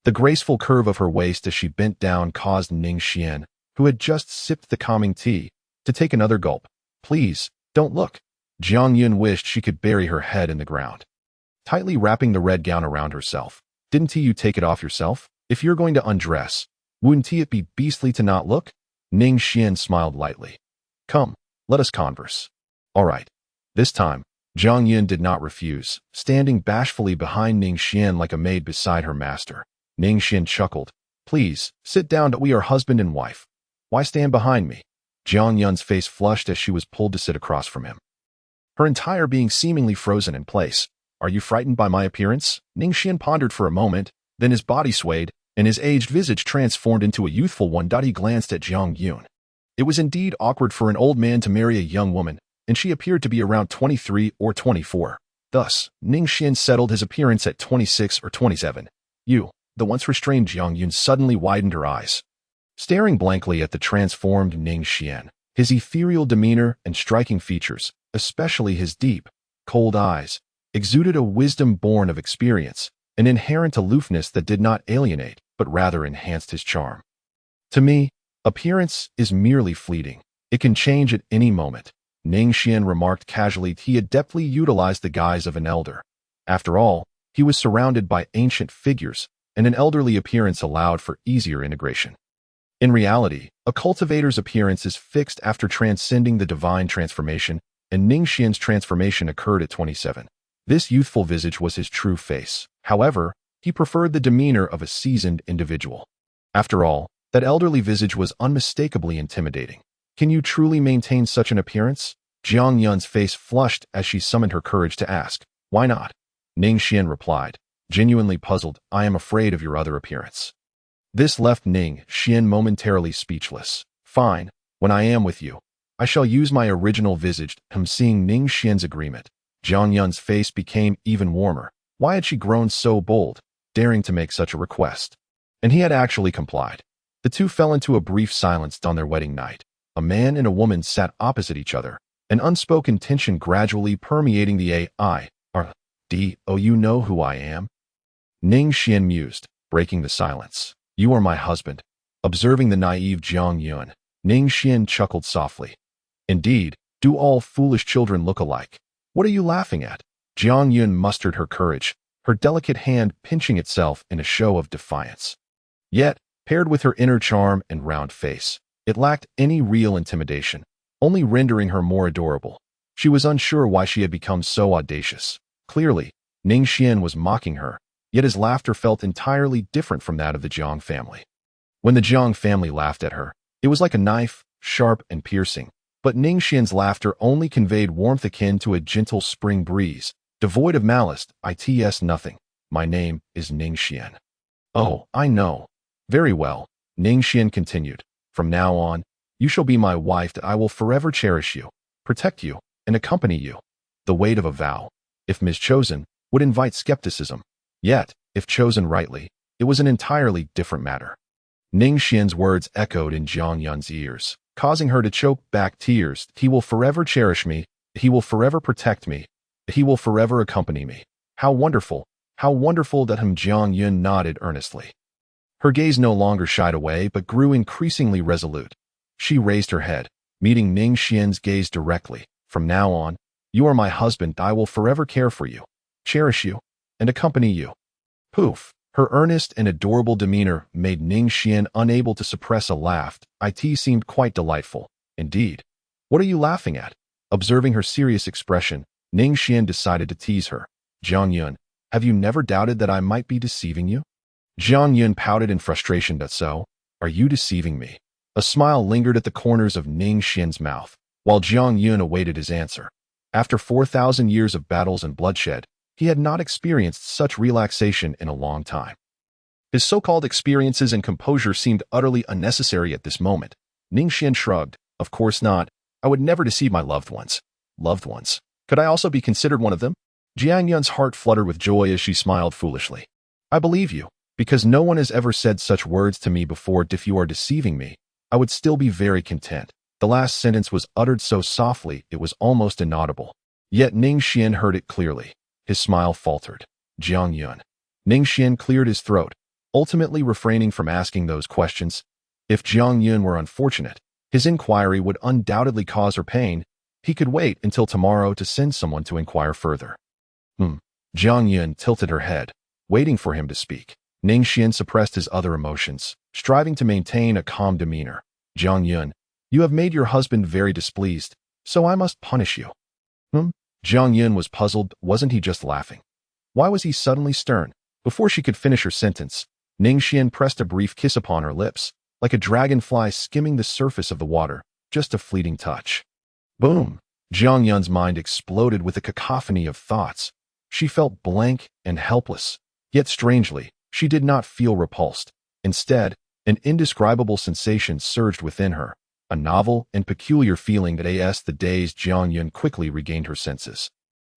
Speaker 1: The graceful curve of her waist as she bent down caused Ning Xuan, who had just sipped the calming tea, to take another gulp. Please, don't look. Jiang Yun wished she could bury her head in the ground. Tightly wrapping the red gown around herself. Didn't you take it off yourself? If you're going to undress, wouldn't it be beastly to not look? Ning Xuan smiled lightly. Come, let us converse. All right. This time, Jiang Yun did not refuse, standing bashfully behind Ning Xuan like a maid beside her master. Ning Xuan chuckled. Please, sit down. We are husband and wife. Why stand behind me? Jiang Yun's face flushed as she was pulled to sit across from him. Her entire being seemingly frozen in place. Are you frightened by my appearance? Ning Xuan pondered for a moment, then his body swayed, and his aged visage transformed into a youthful one. He glanced at Jiang Yun. It was indeed awkward for an old man to marry a young woman, and she appeared to be around 23 or 24. Thus, Ning Xuan settled his appearance at 26 or 27. You. The once restrained Jiang Yun suddenly widened her eyes. Staring blankly at the transformed Ning Xuan, his ethereal demeanor and striking features, especially his deep, cold eyes, exuded a wisdom born of experience, an inherent aloofness that did not alienate, but rather enhanced his charm. To me, appearance is merely fleeting. It can change at any moment. Ning Xuan remarked casually. He adeptly utilized the guise of an elder. After all, he was surrounded by ancient figures, and an elderly appearance allowed for easier integration. In reality, a cultivator's appearance is fixed after transcending the divine transformation, and Ning Xuan's transformation occurred at 27. This youthful visage was his true face. However, he preferred the demeanor of a seasoned individual. After all, that elderly visage was unmistakably intimidating. Can you truly maintain such an appearance? Jiang Yun's face flushed as she summoned her courage to ask. Why not? Ning Xuan replied, genuinely puzzled. I am afraid of your other appearance. This left Ning Xuan momentarily speechless. Fine, when I am with you, I shall use my original visage. Seeing Ning Xuan's agreement, Jiang Yun's face became even warmer. Why had she grown so bold, daring to make such a request? And he had actually complied. The two fell into a brief silence on their wedding night. A man and a woman sat opposite each other, an unspoken tension gradually permeating the Oh, you know who I am? Ning Xuan mused, breaking the silence. You are my husband. Observing the naive Jiang Yun, Ning Xuan chuckled softly. Indeed, do all foolish children look alike? What are you laughing at? Jiang Yun mustered her courage, her delicate hand pinching itself in a show of defiance. Yet, paired with her inner charm and round face, it lacked any real intimidation, only rendering her more adorable. She was unsure why she had become so audacious. Clearly, Ning Xuan was mocking her, yet his laughter felt entirely different from that of the Jiang family. When the Jiang family laughed at her, it was like a knife, sharp and piercing, but Ning Xuan's laughter only conveyed warmth akin to a gentle spring breeze, devoid of malice. It's nothing. My name is Ning Xuan. Oh, I know. Very well, Ning Xuan continued. From now on, you shall be my wife. That I will forever cherish you, protect you, and accompany you. The weight of a vow, if mischosen, would invite skepticism. Yet, if chosen rightly, it was an entirely different matter. Ning Xuan's words echoed in Jiang Yun's ears, causing her to choke back tears. He will forever cherish me. He will forever protect me. He will forever accompany me. How wonderful that Jiang Yun nodded earnestly. Her gaze no longer shied away but grew increasingly resolute. She raised her head, meeting Ning Xuan's gaze directly. From now on, you are my husband. I will forever care for you, cherish you, and accompany you. Poof! Her earnest and adorable demeanor made Ning Xuan unable to suppress a laugh. It seemed quite delightful. Indeed. What are you laughing at? Observing her serious expression, Ning Xuan decided to tease her. Jiang Yun, have you never doubted that I might be deceiving you? Jiang Yun pouted in frustration. That so? Are you deceiving me? A smile lingered at the corners of Ning Xuan's mouth, while Jiang Yun awaited his answer. After 4,000 years of battles and bloodshed, he had not experienced such relaxation in a long time. His so-called experiences and composure seemed utterly unnecessary at this moment. Ning Xuan shrugged. Of course not. I would never deceive my loved ones. Loved ones? Could I also be considered one of them? Jiang Yun's heart fluttered with joy as she smiled foolishly. I believe you, because no one has ever said such words to me before. If you are deceiving me, I would still be very content. The last sentence was uttered so softly it was almost inaudible. Yet Ning Xuan heard it clearly. His smile faltered. Jiang Yun. Ning Xuan cleared his throat, ultimately refraining from asking those questions. If Jiang Yun were unfortunate, his inquiry would undoubtedly cause her pain. He could wait until tomorrow to send someone to inquire further. Jiang Yun tilted her head, waiting for him to speak. Ning Xuan suppressed his other emotions, striving to maintain a calm demeanor. Jiang Yun, you have made your husband very displeased, so I must punish you. Jiang Yun was puzzled. Wasn't he just laughing? Why was he suddenly stern? Before she could finish her sentence, Ning Xuan pressed a brief kiss upon her lips, like a dragonfly skimming the surface of the water, just a fleeting touch. Boom! Jiang Yun's mind exploded with a cacophony of thoughts. She felt blank and helpless, yet strangely, she did not feel repulsed. Instead, an indescribable sensation surged within her, a novel and peculiar feeling that the dazed Jiang Yun quickly regained her senses.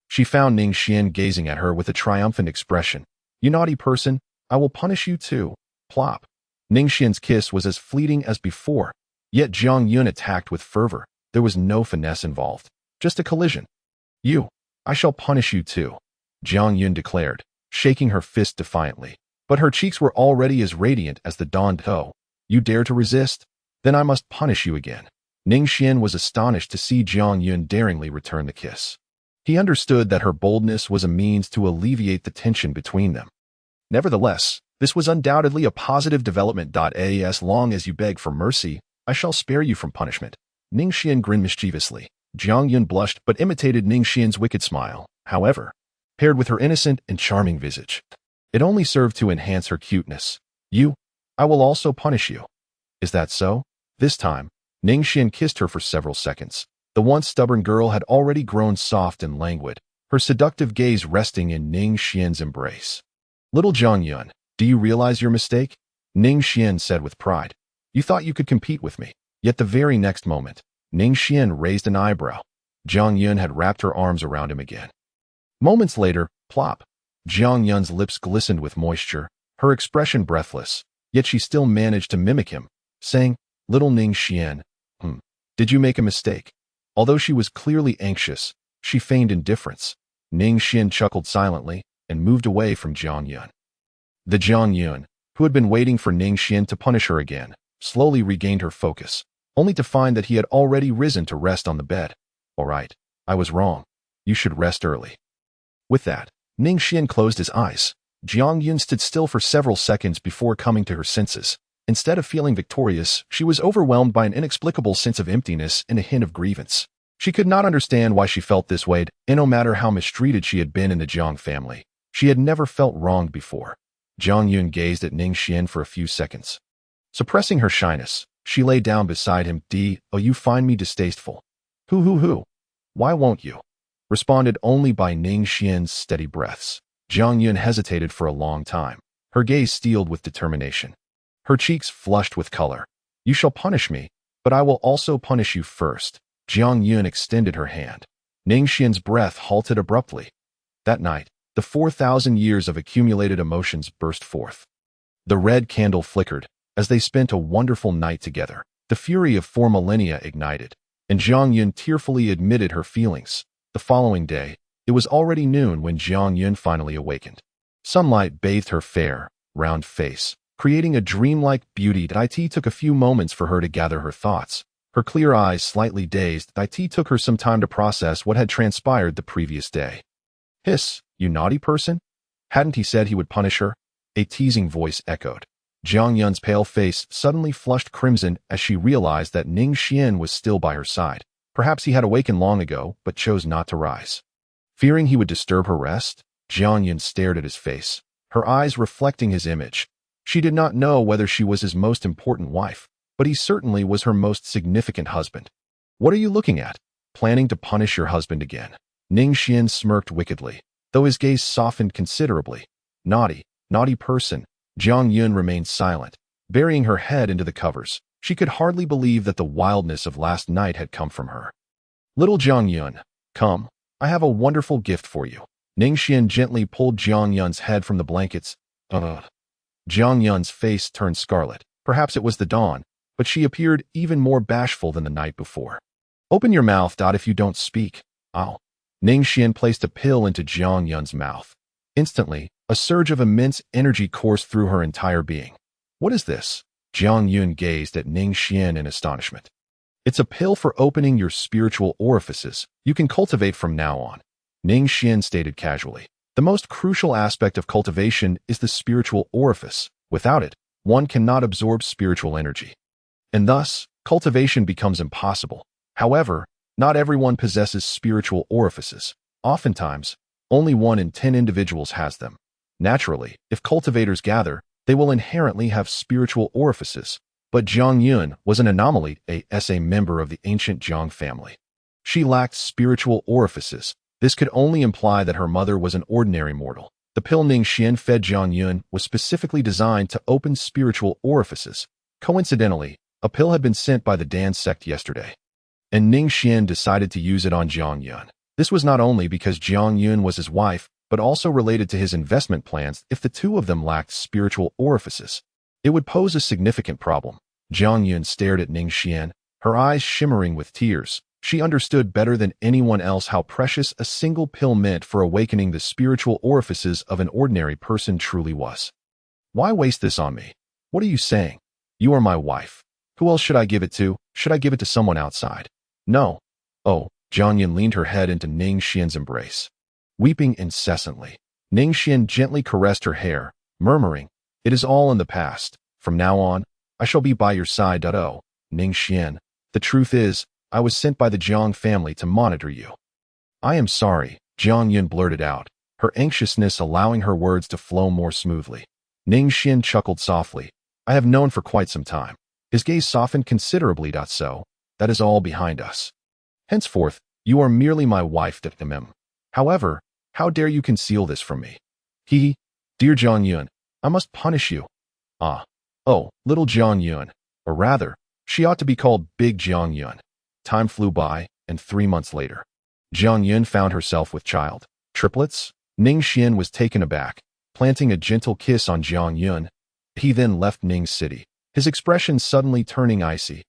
Speaker 1: She found Ning Xuan gazing at her with a triumphant expression. You naughty person, I will punish you too. Plop. Ning Xuan's kiss was as fleeting as before, yet Jiang Yun attacked with fervor. There was no finesse involved, just a collision. I shall punish you too, Jiang Yun declared, shaking her fist defiantly. But her cheeks were already as radiant as the dawn. Oh, you dare to resist? Then I must punish you again. Ning Xuan was astonished to see Jiang Yun daringly return the kiss. He understood that her boldness was a means to alleviate the tension between them. Nevertheless, this was undoubtedly a positive development. As long as you beg for mercy, I shall spare you from punishment. Ning Xuan grinned mischievously. Jiang Yun blushed but imitated Ning Xuan's wicked smile, however, paired with her innocent and charming visage. It only served to enhance her cuteness. I will also punish you. Is that so? This time, Ning Xuan kissed her for several seconds. The once stubborn girl had already grown soft and languid, her seductive gaze resting in Ning Xuan's embrace. Little Jiang Yun, do you realize your mistake? Ning Xuan said with pride. You thought you could compete with me. Yet the very next moment, Ning Xuan raised an eyebrow. Jiang Yun had wrapped her arms around him again. Moments later, plop. Jiang Yun's lips glistened with moisture, her expression breathless, yet she still managed to mimic him, saying, Little Ning Xuan, did you make a mistake? Although she was clearly anxious, she feigned indifference. Ning Xuan chuckled silently and moved away from Jiang Yun. The Jiang Yun, who had been waiting for Ning Xuan to punish her again, slowly regained her focus, only to find that he had already risen to rest on the bed. All right, I was wrong. You should rest early. With that, Ning Xuan closed his eyes. Jiang Yun stood still for several seconds before coming to her senses. Instead of feeling victorious, she was overwhelmed by an inexplicable sense of emptiness and a hint of grievance. She could not understand why she felt this way, and no matter how mistreated she had been in the Jiang family, she had never felt wronged before. Jiang Yun gazed at Ning Xuan for a few seconds. Suppressing her shyness, she lay down beside him. Oh, you find me distasteful. Who? Why won't you? Responded only by Ning Xuan's steady breaths. Jiang Yun hesitated for a long time, her gaze steeled with determination. Her cheeks flushed with color. You shall punish me, but I will also punish you first. Jiang Yun extended her hand. Ning Xuan's breath halted abruptly. That night, the 4,000 years of accumulated emotions burst forth. The red candle flickered as they spent a wonderful night together. The fury of 4 millennia ignited, and Jiang Yun tearfully admitted her feelings. The following day, it was already noon when Jiang Yun finally awakened. Sunlight bathed her fair, round face, creating a dreamlike beauty. It took a few moments for her to gather her thoughts. Her clear eyes slightly dazed. It took her some time to process what had transpired the previous day. "Hiss, you naughty person? Hadn't he said he would punish her?" A teasing voice echoed. Jiang Yun's pale face suddenly flushed crimson as she realized that Ning Xuan was still by her side. Perhaps he had awakened long ago, but chose not to rise. Fearing he would disturb her rest, Jiang Yun stared at his face, her eyes reflecting his image. She did not know whether she was his most important wife, but he certainly was her most significant husband. "What are you looking at? Planning to punish your husband again?" Ning Xuan smirked wickedly, though his gaze softened considerably. "Naughty, naughty person." Jiang Yun remained silent, burying her head into the covers. She could hardly believe that the wildness of last night had come from her. "Little Jiang Yun, come. I have a wonderful gift for you." Ning Xuan gently pulled Jiang Yun's head from the blankets. Jiang Yun's face turned scarlet. Perhaps it was the dawn, but she appeared even more bashful than the night before. "Open your mouth, if you don't speak. Ow." Ning Xuan placed a pill into Jiang Yun's mouth. Instantly, a surge of immense energy coursed through her entire being. "What is this?" Jiang Yun gazed at Ning Xuan in astonishment. "It's a pill for opening your spiritual orifices. You can cultivate from now on," Ning Xuan stated casually. "The most crucial aspect of cultivation is the spiritual orifice. Without it, one cannot absorb spiritual energy, and thus, cultivation becomes impossible. However, not everyone possesses spiritual orifices. Oftentimes, only 1 in 10 individuals has them. Naturally, if cultivators gather, they will inherently have spiritual orifices. But Jiang Yun was an anomaly, as a member of the ancient Jiang family. She lacked spiritual orifices. This could only imply that her mother was an ordinary mortal. The pill Ning Xuan fed Jiang Yun was specifically designed to open spiritual orifices. Coincidentally, a pill had been sent by the Dan sect yesterday, and Ning Xuan decided to use it on Jiang Yun. This was not only because Jiang Yun was his wife, but also related to his investment plans. If the two of them lacked spiritual orifices, it would pose a significant problem. Jiang Yun stared at Ning Xuan, her eyes shimmering with tears. She understood better than anyone else how precious a single pill meant for awakening the spiritual orifices of an ordinary person truly was. "Why waste this on me? What are you saying? You are my wife. Who else should I give it to? Should I give it to someone outside?" "No." "Oh." Jiang Yun leaned her head into Ning Xuan's embrace, weeping incessantly. Ning Xuan gently caressed her hair, murmuring, "It is all in the past. From now on, I shall be by your side." "Oh, Ning Xuan, the truth is, I was sent by the Jiang family to monitor you." "I am sorry," Jiang Yun blurted out, her anxiousness allowing her words to flow more smoothly. Ning Xuan chuckled softly. "I have known for quite some time." His gaze softened considerably. "So, that is all behind us. Henceforth, you are merely my wife. However, how dare you conceal this from me?" "Dear Jiang Yun, I must punish you." "Ah. Oh, little Jiang Yun. Or rather, she ought to be called Big Jiang Yun." Time flew by, and 3 months later, Jiang Yun found herself with child. Triplets? Ning Xuan was taken aback, planting a gentle kiss on Jiang Yun. He then left Ning's city, his expression suddenly turning icy.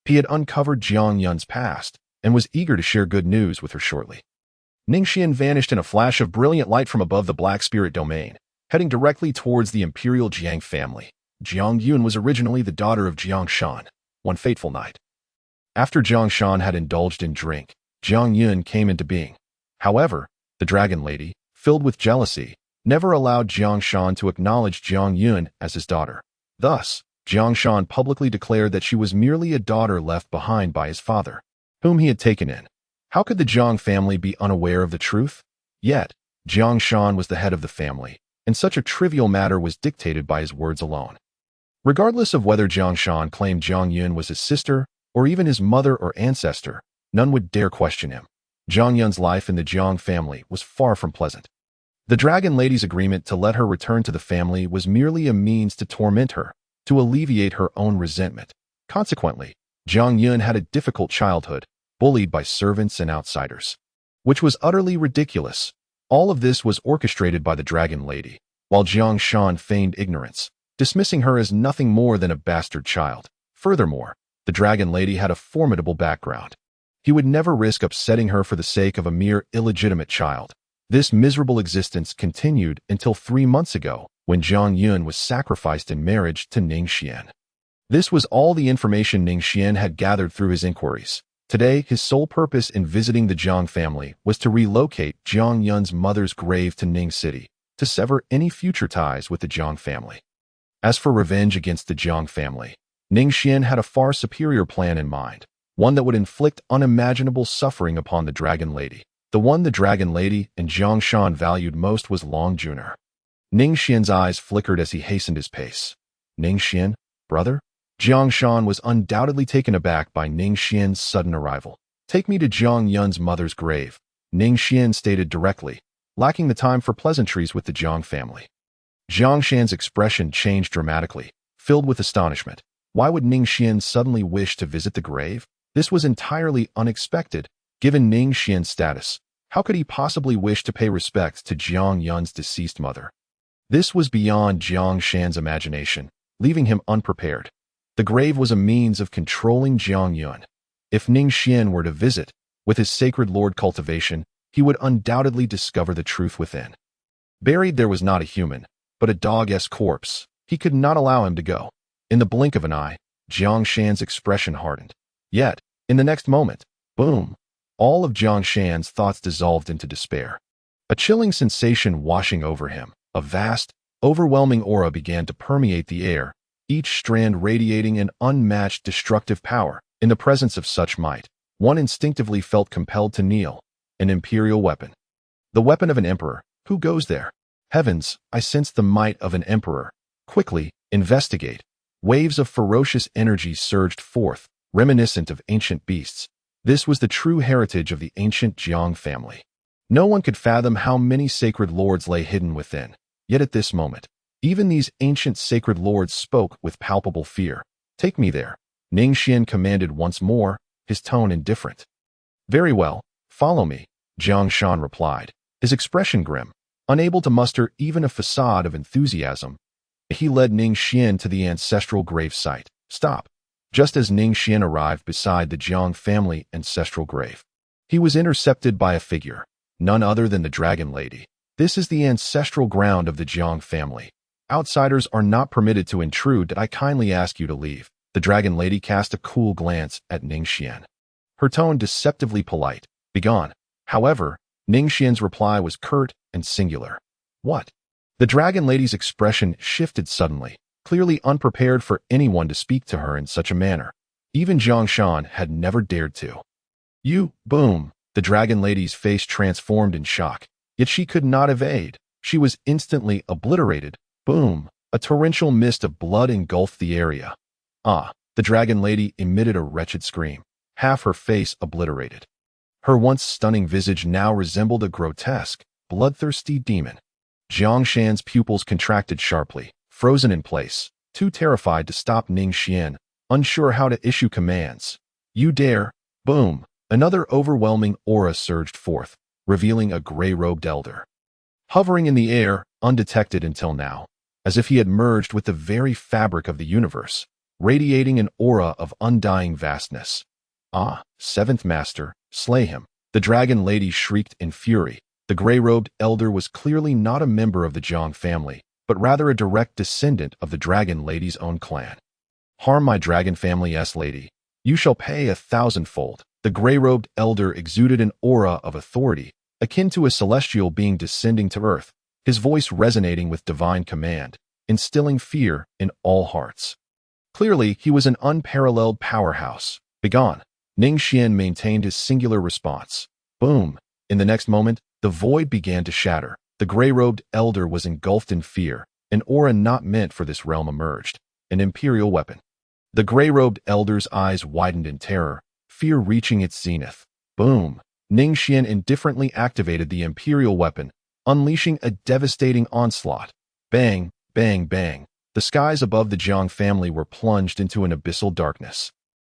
Speaker 1: He had uncovered Jiang Yun's past, and was eager to share good news with her shortly. Ning Xuan vanished in a flash of brilliant light from above the Black Spirit domain, heading directly towards the imperial Jiang family. Jiang Yun was originally the daughter of Jiang Shan. One fateful night, after Jiang Shan had indulged in drink, Jiang Yun came into being. However, the dragon lady, filled with jealousy, never allowed Jiang Shan to acknowledge Jiang Yun as his daughter. Thus, Jiang Shan publicly declared that she was merely a daughter left behind by his father, whom he had taken in. How could the Jiang family be unaware of the truth? Yet, Jiang Shan was the head of the family, and such a trivial matter was dictated by his words alone. Regardless of whether Jiang Shan claimed Jiang Yun was his sister, or even his mother or ancestor, none would dare question him. Jiang Yun's life in the Jiang family was far from pleasant. The dragon lady's agreement to let her return to the family was merely a means to torment her, to alleviate her own resentment. Consequently, Jiang Yun had a difficult childhood, bullied by servants and outsiders, which was utterly ridiculous. All of this was orchestrated by the Dragon Lady, while Jiang Yun feigned ignorance, dismissing her as nothing more than a bastard child. Furthermore, the Dragon Lady had a formidable background. He would never risk upsetting her for the sake of a mere illegitimate child. This miserable existence continued until 3 months ago, when Jiang Yun was sacrificed in marriage to Ning Xuan. This was all the information Ning Xuan had gathered through his inquiries. Today, his sole purpose in visiting the Jiang family was to relocate Jiang Yun's mother's grave to Ning City, to sever any future ties with the Jiang family. As for revenge against the Jiang family, Ning Xuan had a far superior plan in mind, one that would inflict unimaginable suffering upon the Dragon Lady. The one the Dragon Lady and Jiang Yun valued most was Long Juner. Ning Xuan's eyes flickered as he hastened his pace. Ning Xuan, brother? Jiang Yun was undoubtedly taken aback by Ning Xuan's sudden arrival. Take me to Jiang Yun's mother's grave, Ning Xuan stated directly, lacking the time for pleasantries with the Jiang family. Jiang Xuan's expression changed dramatically, filled with astonishment. Why would Ning Xuan suddenly wish to visit the grave? This was entirely unexpected, given Ning Xuan's status. How could he possibly wish to pay respect to Jiang Yun's deceased mother? This was beyond Jiang Xuan's imagination, leaving him unprepared. The grave was a means of controlling Jiang Yun. If Ning Xuan were to visit, with his sacred lord Cultivation, he would undoubtedly discover the truth within. Buried there was not a human, but a dog-esque corpse. He could not allow him to go. In the blink of an eye, Jiang Xuan's expression hardened. Yet, in the next moment, boom, all of Jiang Xuan's thoughts dissolved into despair. A chilling sensation washing over him, a vast, overwhelming aura began to permeate the air, each strand radiating an unmatched destructive power. In the presence of such might, one instinctively felt compelled to kneel. An imperial weapon. The weapon of an emperor. Who goes there? Heavens, I sense the might of an emperor. Quickly, investigate. Waves of ferocious energy surged forth, reminiscent of ancient beasts. This was the true heritage of the ancient Jiang family. No one could fathom how many sacred lords lay hidden within. Yet at this moment, even these ancient sacred lords spoke with palpable fear. Take me there, Ning Xuan commanded once more, his tone indifferent. Very well, follow me, Jiang Yun replied, his expression grim. Unable to muster even a facade of enthusiasm, he led Ning Xuan to the ancestral grave site. Stop. Just as Ning Xuan arrived beside the Jiang family ancestral grave, he was intercepted by a figure, none other than the Dragon Lady. This is the ancestral ground of the Jiang family. Outsiders are not permitted to intrude. I kindly ask you to leave. The Dragon Lady cast a cool glance at Ning Xuan. Her tone deceptively polite. Begone. However, Ning Xuan's reply was curt and singular. What? The Dragon Lady's expression shifted suddenly, clearly unprepared for anyone to speak to her in such a manner. Even Jiang Yun had never dared to. You, boom. The Dragon Lady's face transformed in shock, yet she could not evade. She was instantly obliterated. Boom. A torrential mist of blood engulfed the area. Ah, the Dragon Lady emitted a wretched scream, half her face obliterated. Her once stunning visage now resembled a grotesque, bloodthirsty demon. Jiang Xuan's pupils contracted sharply, frozen in place, too terrified to stop Ning Xuan, unsure how to issue commands. You dare! Boom! Another overwhelming aura surged forth, revealing a gray-robed elder. Hovering in the air, undetected until now, as if he had merged with the very fabric of the universe, radiating an aura of undying vastness. Ah, seventh master, slay him. The Dragon Lady shrieked in fury. The gray-robed elder was clearly not a member of the Jiang family, but rather a direct descendant of the Dragon Lady's own clan. Harm my Dragon family's lady. You shall pay 1,000-fold. The gray-robed elder exuded an aura of authority, akin to a celestial being descending to earth, his voice resonating with divine command, instilling fear in all hearts. Clearly, he was an unparalleled powerhouse. Begone. Ning Xuan maintained his singular response. Boom. In the next moment, the void began to shatter. The gray-robed elder was engulfed in fear. An aura not meant for this realm emerged. An imperial weapon. The gray-robed elder's eyes widened in terror, fear reaching its zenith. Boom. Ning Xuan indifferently activated the imperial weapon, unleashing a devastating onslaught. Bang, bang, bang. The skies above the Jiang family were plunged into an abyssal darkness.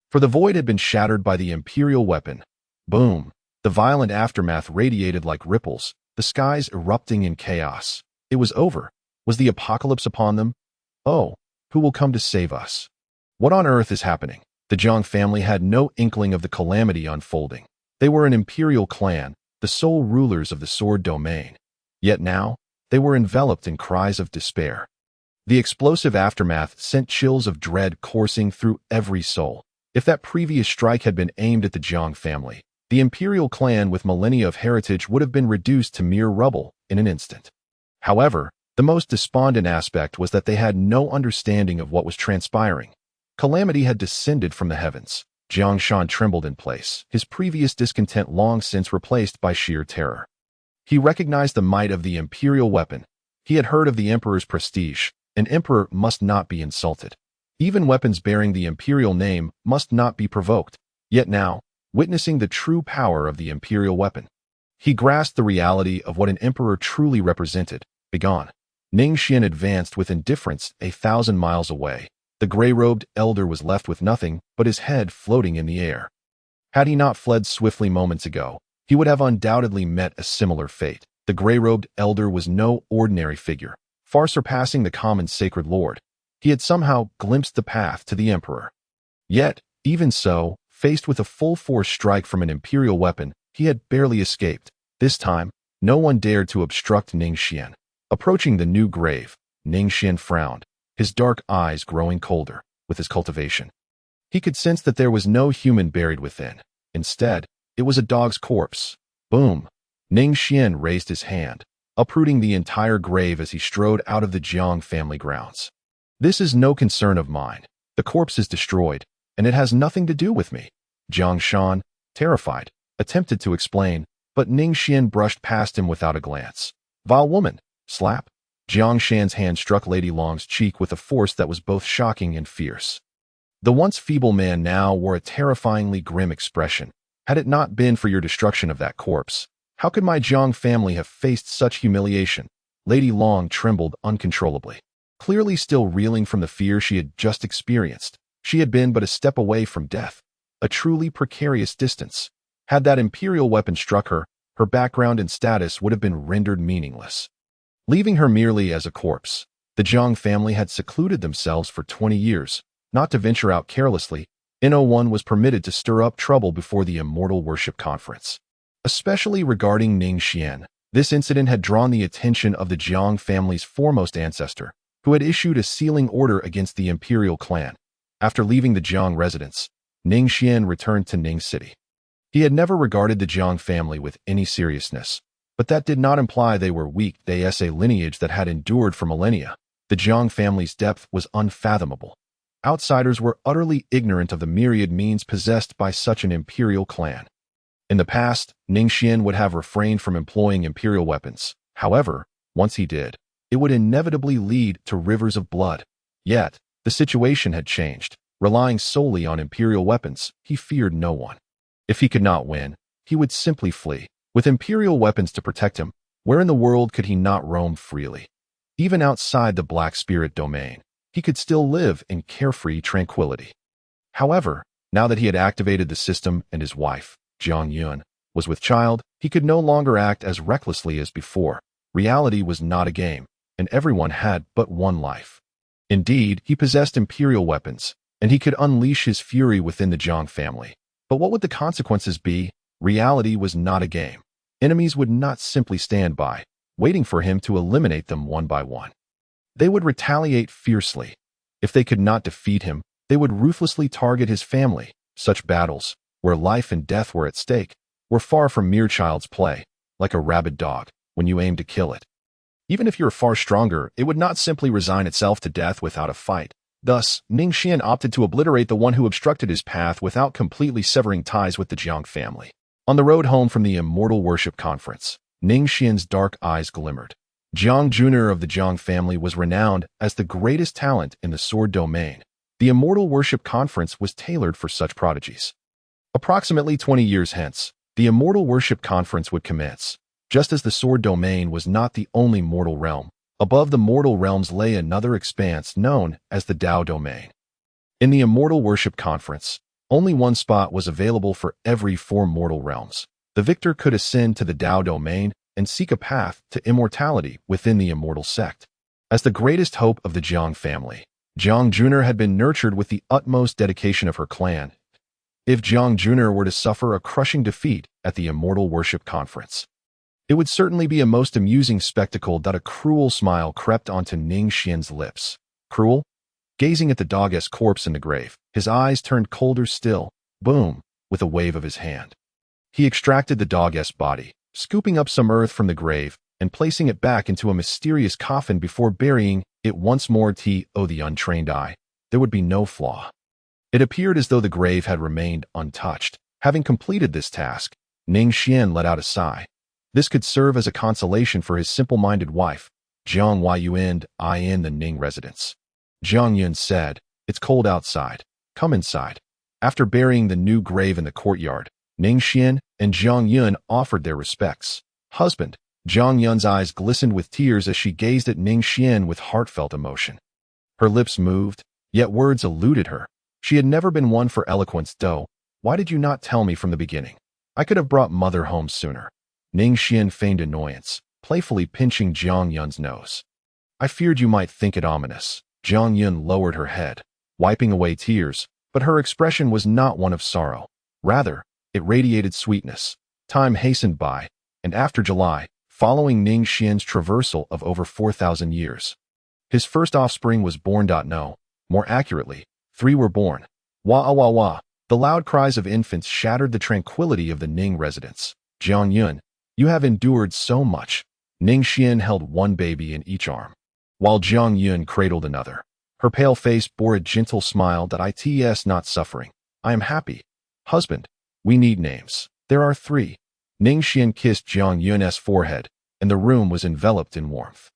Speaker 1: For the void had been shattered by the imperial weapon. Boom. The violent aftermath radiated like ripples, the skies erupting in chaos. It was over. Was the apocalypse upon them? Oh, who will come to save us? What on earth is happening? The Jiang family had no inkling of the calamity unfolding. They were an imperial clan, the sole rulers of the sword domain. Yet now, they were enveloped in cries of despair. The explosive aftermath sent chills of dread coursing through every soul. If that previous strike had been aimed at the Jiang family, the imperial clan with millennia of heritage would have been reduced to mere rubble in an instant. However, the most despondent aspect was that they had no understanding of what was transpiring. Calamity had descended from the heavens. Jiang Xuan trembled in place, his previous discontent long since replaced by sheer terror. He recognized the might of the imperial weapon. He had heard of the emperor's prestige. An emperor must not be insulted. Even weapons bearing the imperial name must not be provoked. Yet now, witnessing the true power of the imperial weapon, he grasped the reality of what an emperor truly represented. Begone. Ning Xuan advanced with indifference 1,000 miles away. The gray-robed elder was left with nothing but his head floating in the air. Had he not fled swiftly moments ago, he would have undoubtedly met a similar fate. The gray-robed elder was no ordinary figure, far surpassing the common sacred lord. He had somehow glimpsed the path to the emperor. Yet, even so, faced with a full-force strike from an imperial weapon, he had barely escaped. This time, no one dared to obstruct Ning Xuan. Approaching the new grave, Ning Xuan frowned, his dark eyes growing colder with his cultivation. He could sense that there was no human buried within. Instead, it was a dog's corpse. Boom! Ning Xuan raised his hand, uprooting the entire grave as he strode out of the Jiang family grounds. This is no concern of mine. The corpse is destroyed, and it has nothing to do with me. Jiang Xuan, terrified, attempted to explain, but Ning Xuan brushed past him without a glance. Vile woman! Slap! Jiang Xuan's hand struck Lady Long's cheek with a force that was both shocking and fierce. The once feeble man now wore a terrifyingly grim expression. Had it not been for your destruction of that corpse, how could my Jiang family have faced such humiliation? Lady Long trembled uncontrollably. Clearly still reeling from the fear she had just experienced, she had been but a step away from death, a truly precarious distance. Had that imperial weapon struck her, her background and status would have been rendered meaningless, leaving her merely as a corpse. The Jiang family had secluded themselves for 20 years, not to venture out carelessly. N01 was permitted to stir up trouble before the Immortal Worship Conference. Especially regarding Ning Xuan, this incident had drawn the attention of the Jiang family's foremost ancestor, who had issued a sealing order against the imperial clan. After leaving the Jiang residence, Ning Xuan returned to Ning City. He had never regarded the Jiang family with any seriousness, but that did not imply they were weak. They a lineage that had endured for millennia. The Jiang family's depth was unfathomable. Outsiders were utterly ignorant of the myriad means possessed by such an imperial clan. In the past, Ning Xuan would have refrained from employing imperial weapons. However, once he did, it would inevitably lead to rivers of blood. Yet, the situation had changed. Relying solely on imperial weapons, he feared no one. If he could not win, he would simply flee. With imperial weapons to protect him, where in the world could he not roam freely? Even outside the Black Spirit domain, he could still live in carefree tranquility. However, now that he had activated the system and his wife, Jiang Yun, was with child, he could no longer act as recklessly as before. Reality was not a game, and everyone had but one life. Indeed, he possessed imperial weapons, and he could unleash his fury within the Jiang family. But what would the consequences be? Reality was not a game. Enemies would not simply stand by, waiting for him to eliminate them one by one. They would retaliate fiercely. If they could not defeat him, they would ruthlessly target his family. Such battles, where life and death were at stake, were far from mere child's play, like a rabid dog, when you aim to kill it. Even if you were far stronger, it would not simply resign itself to death without a fight. Thus, Ning Xuan opted to obliterate the one who obstructed his path without completely severing ties with the Jiang family. On the road home from the Immortal Worship Conference, Ning Xuan's dark eyes glimmered. Jiang Yun of the Jiang family was renowned as the greatest talent in the sword domain. The Immortal Worship Conference was tailored for such prodigies. Approximately 20 years hence, the Immortal Worship Conference would commence. Just as the sword domain was not the only mortal realm, above the mortal realms lay another expanse known as the Dao domain. In the Immortal Worship Conference, only one spot was available for every 4 mortal realms. The victor could ascend to the Dao domain and seek a path to immortality within the immortal sect. As the greatest hope of the Jiang family, Jiang Junior had been nurtured with the utmost dedication of her clan. If Jiang Junior were to suffer a crushing defeat at the Immortal Worship Conference, it would certainly be a most amusing spectacle. A cruel smile crept onto Ning Xuan's lips. Cruel? Gazing at the dog's corpse in the grave, his eyes turned colder still. Boom, with a wave of his hand. He extracted the dog's body, scooping up some earth from the grave and placing it back into a mysterious coffin before burying it once more. The untrained eye, there would be no flaw. It appeared as though the grave had remained untouched. Having completed this task, Ning Xuan let out a sigh. This could serve as a consolation for his simple-minded wife, Jiang Yun, in the Ning residence. Jiang Yun said, "It's cold outside. Come inside." After burying the new grave in the courtyard, Ning Xuan and Jiang Yun offered their respects. Husband, Jiang Yun's eyes glistened with tears as she gazed at Ning Xuan with heartfelt emotion. Her lips moved, yet words eluded her. She had never been one for eloquence. Why did you not tell me from the beginning? I could have brought mother home sooner. Ning Xuan feigned annoyance, playfully pinching Jiang Yun's nose. I feared you might think it ominous. Jiang Yun lowered her head, wiping away tears, but her expression was not one of sorrow. Rather, it radiated sweetness. Time hastened by, and after July, following Ning Xuan's traversal of over 4,000 years, his first offspring was born. No, more accurately, 3 were born. Wah wah wah. The loud cries of infants shattered the tranquility of the Ning residence. Jiang Yun, you have endured so much. Ning Xuan held one baby in each arm, while Jiang Yun cradled another. Her pale face bore a gentle smile. It's not suffering. I am happy. Husband, we need names. There are 3. Ning Xuan kissed Jiang Yun's forehead, and the room was enveloped in warmth.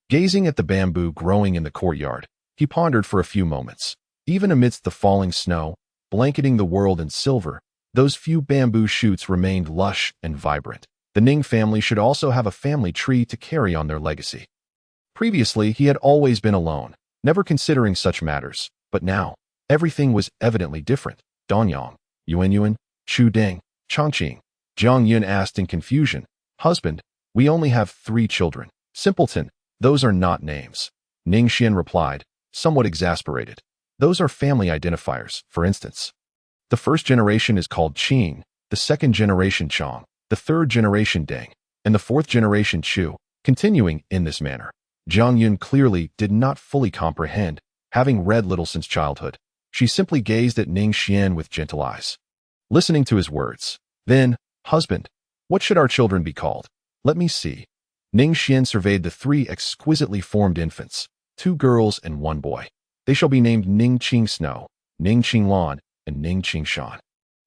Speaker 1: Gazing at the bamboo growing in the courtyard, he pondered for a few moments. Even amidst the falling snow, blanketing the world in silver, those few bamboo shoots remained lush and vibrant. The Ning family should also have a family tree to carry on their legacy. Previously, he had always been alone, never considering such matters, but now, everything was evidently different. Danyang, Yuan, Chu Deng, Chongqing. Jiang Yun asked in confusion, Husband, we only have 3 children. Simpleton, those are not names. Ning Xuan replied, somewhat exasperated. Those are family identifiers, for instance. The first generation is called Qing, the second generation Chong, the third generation Deng, and the fourth generation Chu. Continuing in this manner, Jiang Yun clearly did not fully comprehend, having read little since childhood. She simply gazed at Ning Xuan with gentle eyes, listening to his words. Then, Husband, what should our children be called? Let me see. Ning Xuan surveyed the 3 exquisitely formed infants, 2 girls and 1 boy. They shall be named Ning Qing Snow, Ning Qing Lan, and Ning Qing Shan.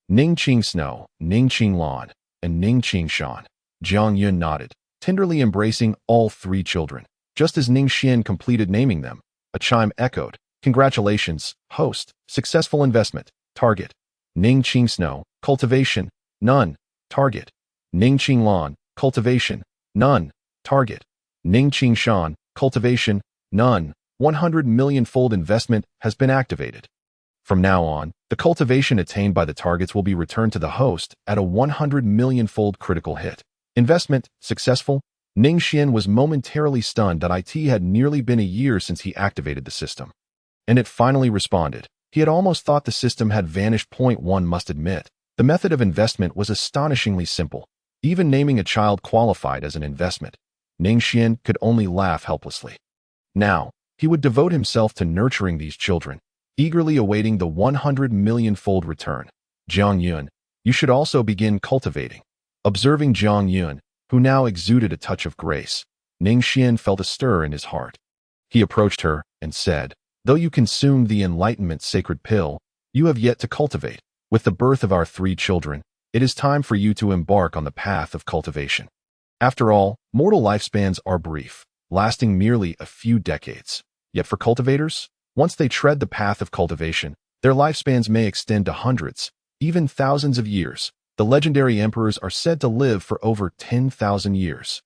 Speaker 1: Ning Qing Snow, Ning Qing Lan, and Ning Qing Shan. Jiang Yun nodded, tenderly embracing all 3 children. Just as Ning Xuan completed naming them, a chime echoed. Congratulations, host. Successful investment. Target. Ning Qing Snow, cultivation. None. Target. Ning Qing Lan, cultivation. None. Target. Ning Qing Shan, cultivation. None. 100 million-fold investment has been activated. From now on, the cultivation attained by the targets will be returned to the host at a 100 million-fold critical hit. Investment successful? Ning Xuan was momentarily stunned that it had nearly been a year since he activated the system. And it finally responded. He had almost thought the system had vanished. One must admit, the method of investment was astonishingly simple. Even naming a child qualified as an investment. Ning Xuan could only laugh helplessly. Now, he would devote himself to nurturing these children, eagerly awaiting the 100 million-fold return. Jiang Yun, you should also begin cultivating. Observing Jiang Yun, who now exuded a touch of grace, Ning Xuan felt a stir in his heart. He approached her and said, though you consumed the enlightenment sacred pill, you have yet to cultivate. With the birth of our 3 children, it is time for you to embark on the path of cultivation. After all, mortal lifespans are brief, lasting merely a few decades. Yet for cultivators, once they tread the path of cultivation, their lifespans may extend to hundreds, even thousands of years. The legendary emperors are said to live for over 10,000 years.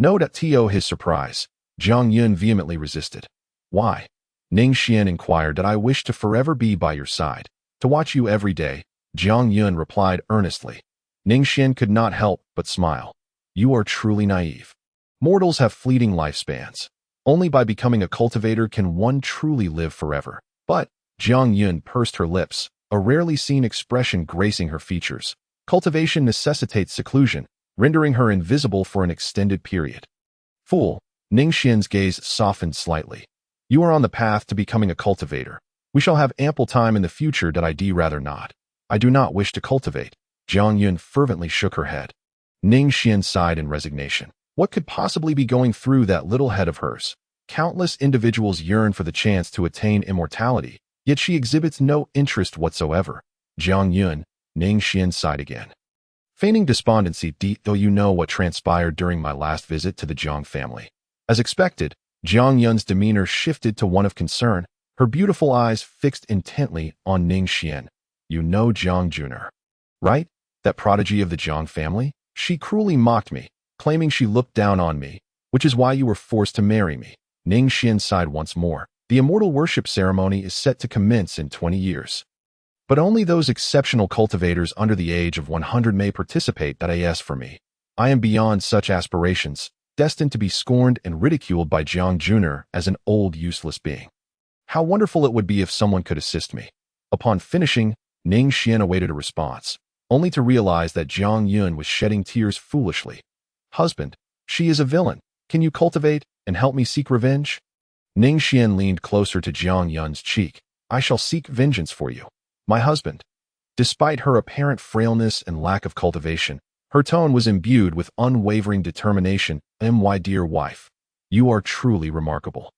Speaker 1: To his surprise, Jiang Yun vehemently resisted. Why? Ning Xuan inquired. I wish to forever be by your side, to watch you every day, Jiang Yun replied earnestly. Ning Xuan could not help but smile. You are truly naive. Mortals have fleeting lifespans. Only by becoming a cultivator can one truly live forever. But Jiang Yun pursed her lips, a rarely seen expression gracing her features. Cultivation necessitates seclusion, rendering her invisible for an extended period. Fool, Ning Xuan's gaze softened slightly. You are on the path to becoming a cultivator. We shall have ample time in the future that I'd rather not. I do not wish to cultivate. Jiang Yun fervently shook her head. Ning Xuan sighed in resignation. What could possibly be going through that little head of hers? Countless individuals yearn for the chance to attain immortality, yet she exhibits no interest whatsoever. Jiang Yun, Ning Xuan sighed again. Feigning despondency, though you know what transpired during my last visit to the Jiang family. As expected, Jiang Yun's demeanor shifted to one of concern, her beautiful eyes fixed intently on Ning Xuan. You know Jiang Junior, right? That prodigy of the Jiang family? She cruelly mocked me, claiming she looked down on me, which is why you were forced to marry me. Ning Xuan sighed once more. The immortal worship ceremony is set to commence in 20 years. But only those exceptional cultivators under the age of 100 may participate. As for me, I am beyond such aspirations, destined to be scorned and ridiculed by Jiang Junior as an old, useless being. How wonderful it would be if someone could assist me. Upon finishing, Ning Xuan awaited a response, only to realize that Jiang Yun was shedding tears foolishly. Husband, she is a villain. Can you cultivate and help me seek revenge? Ning Xuan leaned closer to Jiang Yun's cheek. I shall seek vengeance for you, my husband. Despite her apparent frailness and lack of cultivation, her tone was imbued with unwavering determination. My dear wife, you are truly remarkable.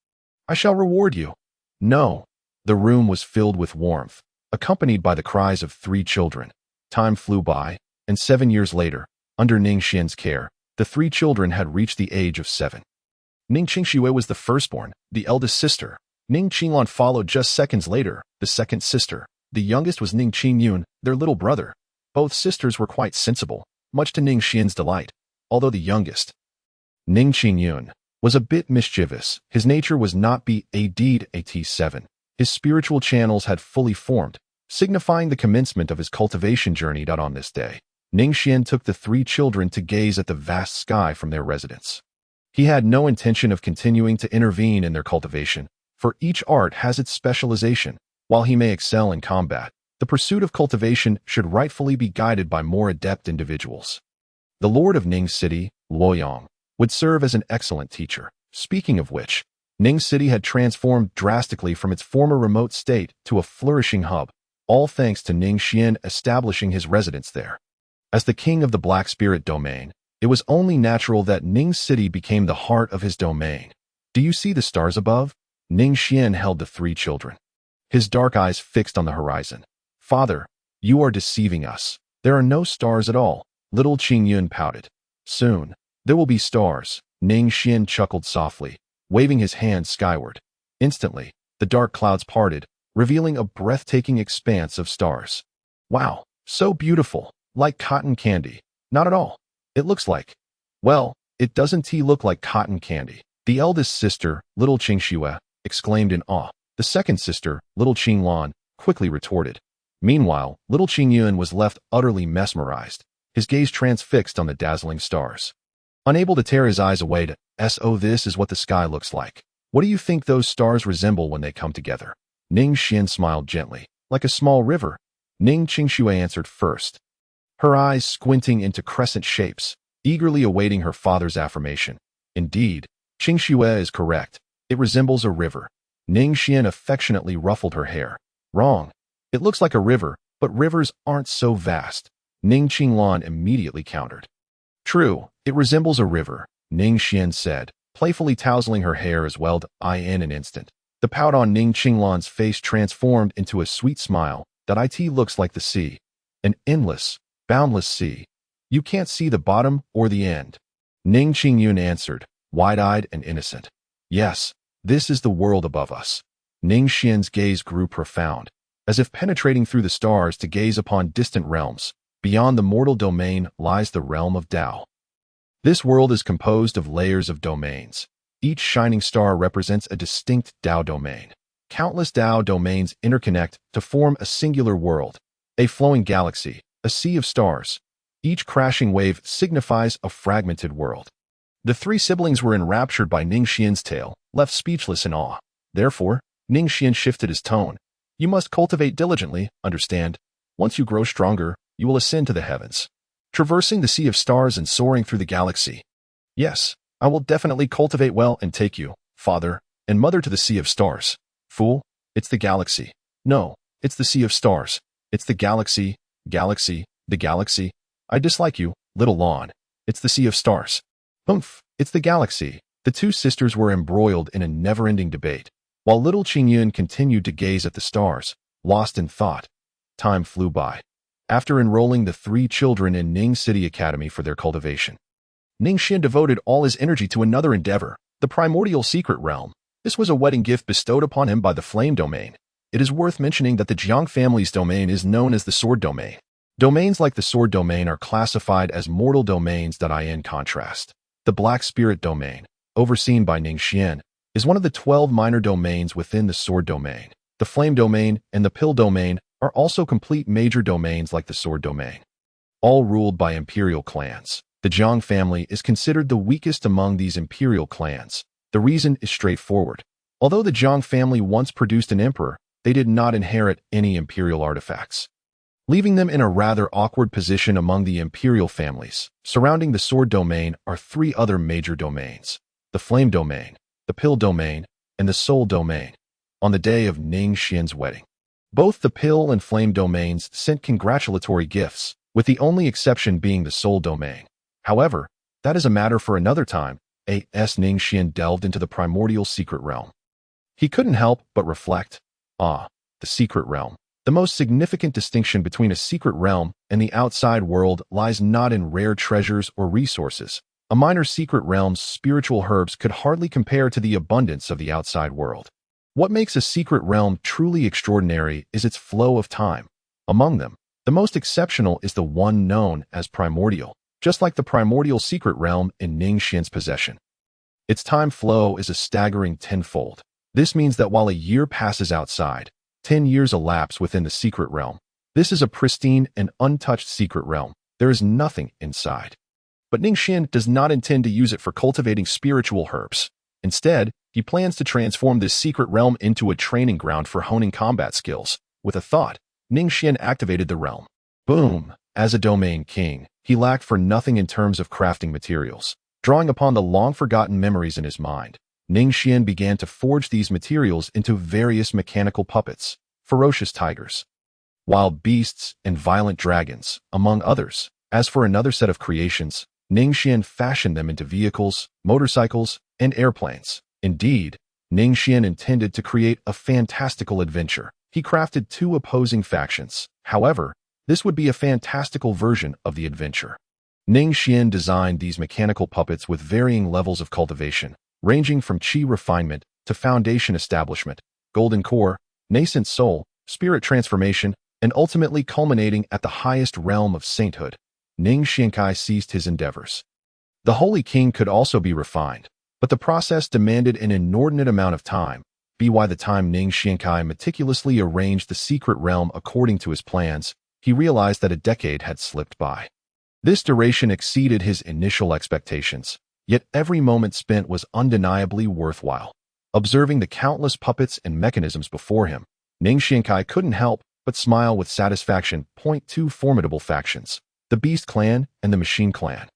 Speaker 1: I shall reward you. No. The room was filled with warmth, accompanied by the cries of 3 children. Time flew by, and 7 years later, under Ning Xuan's care, the 3 children had reached the age of 7. Ning Qingxue was the firstborn, the eldest sister. Ning Qinglan followed just seconds later, the second sister. The youngest was Ning Yun, their little brother. Both sisters were quite sensible, much to Ning Xuan's delight, although the youngest, Ning Yun, was a bit mischievous. His nature was not at7. His spiritual channels had fully formed, signifying the commencement of his cultivation journey. On this day, Ning Xuan took the 3 children to gaze at the vast sky from their residence. He had no intention of continuing to intervene in their cultivation, for each art has its specialization. While he may excel in combat, the pursuit of cultivation should rightfully be guided by more adept individuals. The Lord of Ning City, Luoyang, would serve as an excellent teacher. Speaking of which, Ning City had transformed drastically from its former remote state to a flourishing hub, all thanks to Ning Xuan establishing his residence there. As the king of the Black Spirit domain, it was only natural that Ning City became the heart of his domain. Do you see the stars above? Ning Xuan held the 3 children, his dark eyes fixed on the horizon. Father, you are deceiving us. There are no stars at all. Little Qing Yun pouted. Soon, there will be stars. Ning Xuan chuckled softly, waving his hand skyward. Instantly, the dark clouds parted, revealing a breathtaking expanse of stars. Wow, so beautiful, like cotton candy. Not at all. It looks like. Well, it doesn't look like cotton candy. The eldest sister, little Qingxue, exclaimed in awe. The second sister, little Qinglan, quickly retorted. Meanwhile, little Qing Yun was left utterly mesmerized, his gaze transfixed on the dazzling stars. Unable to tear his eyes away this is what the sky looks like. What do you think those stars resemble when they come together? Ning Xuan smiled gently. Like a small river. Ning Qingxue answered first, her eyes squinting into crescent shapes, eagerly awaiting her father's affirmation. Indeed, Qingxue is correct. It resembles a river. Ning Xuan affectionately ruffled her hair. Wrong. It looks like a river, but rivers aren't so vast. Ning Qinglan immediately countered. True, it resembles a river, Ning Xuan said, playfully tousling her hair as well. In an instant, the pout on Ning Qinglan's face transformed into a sweet smile. It looks like the sea. An endless, boundless sea. You can't see the bottom or the end. Ning Qingyun answered, wide-eyed and innocent. Yes, this is the world above us. Ning Xian's gaze grew profound, as if penetrating through the stars to gaze upon distant realms. Beyond the mortal domain lies the realm of Tao. This world is composed of layers of domains. Each shining star represents a distinct Tao domain. Countless Tao domains interconnect to form a singular world, a flowing galaxy, a sea of stars. Each crashing wave signifies a fragmented world. The three siblings were enraptured by Ning Xuan's tale, left speechless in awe. Therefore, Ning Xuan shifted his tone. You must cultivate diligently, understand? Once you grow stronger, you will ascend to the heavens, traversing the sea of stars and soaring through the galaxy. Yes, I will definitely cultivate well and take you, father and mother, to the sea of stars. Fool, it's the galaxy. No, it's the sea of stars. It's the galaxy, the galaxy. I dislike you, little lawn. It's the sea of stars. Humph, it's the galaxy. The two sisters were embroiled in a never-ending debate, while little Jiang Yun continued to gaze at the stars, lost in thought. Time flew by. After enrolling the three children in Ning City Academy for their cultivation, Ning Xuan devoted all his energy to another endeavor, the Primordial secret realm. This was a wedding gift bestowed upon him by the Flame domain. It is worth mentioning that the Jiang family's domain is known as the Sword domain. Domains like the Sword domain are classified as mortal domains. In contrast, the Black Spirit domain, overseen by Ning Xuan, is one of the 12 minor domains within the Sword domain. The Flame domain and the Pill domain are also complete major domains like the Sword domain. All ruled by imperial clans, the Jiang family is considered the weakest among these imperial clans. The reason is straightforward. Although the Jiang family once produced an emperor, they did not inherit any imperial artifacts, leaving them in a rather awkward position among the imperial families. Surrounding the Sword domain are three other major domains: the Flame domain, the Pill domain, and the Soul domain. On the day of Ning Xuan's wedding, both the Pill and Flame domains sent congratulatory gifts, with the only exception being the Soul domain. However, that is a matter for another time. Ning Xuan delved into the Primordial secret realm. He couldn't help but reflect. The secret realm. The most significant distinction between a secret realm and the outside world lies not in rare treasures or resources. A minor secret realm's spiritual herbs could hardly compare to the abundance of the outside world. What makes a secret realm truly extraordinary is its flow of time. Among them, the most exceptional is the one known as Primordial, just like the Primordial secret realm in Ning Xuan's possession. Its time flow is a staggering tenfold. This means that while a year passes outside, 10 years elapse within the secret realm. This is a pristine and untouched secret realm. There is nothing inside. But Ning Xuan does not intend to use it for cultivating spiritual herbs. Instead, he plans to transform this secret realm into a training ground for honing combat skills. With a thought, Ning Xuan activated the realm. Boom! As a domain king, he lacked for nothing in terms of crafting materials. Drawing upon the long-forgotten memories in his mind, Ning Xuan began to forge these materials into various mechanical puppets, ferocious tigers, wild beasts, and violent dragons, among others. As for another set of creations, Ning Xuan fashioned them into vehicles, motorcycles, and airplanes. Indeed, Ning Xuan intended to create a fantastical adventure. He crafted two opposing factions. However, this would be a fantastical version of the adventure. Ning Xuan designed these mechanical puppets with varying levels of cultivation, ranging from qi refinement to foundation establishment, golden core, nascent soul, spirit transformation, and ultimately culminating at the highest realm of sainthood. Ning Xuan ceased his endeavors. The Holy King could also be refined, but the process demanded an inordinate amount of time. By the time Ning Xuan meticulously arranged the secret realm according to his plans, he realized that a decade had slipped by. This duration exceeded his initial expectations. Yet every moment spent was undeniably worthwhile. Observing the countless puppets and mechanisms before him, Ning Xuan couldn't help but smile with satisfaction. Two formidable factions, the Beast Clan and the Machine Clan.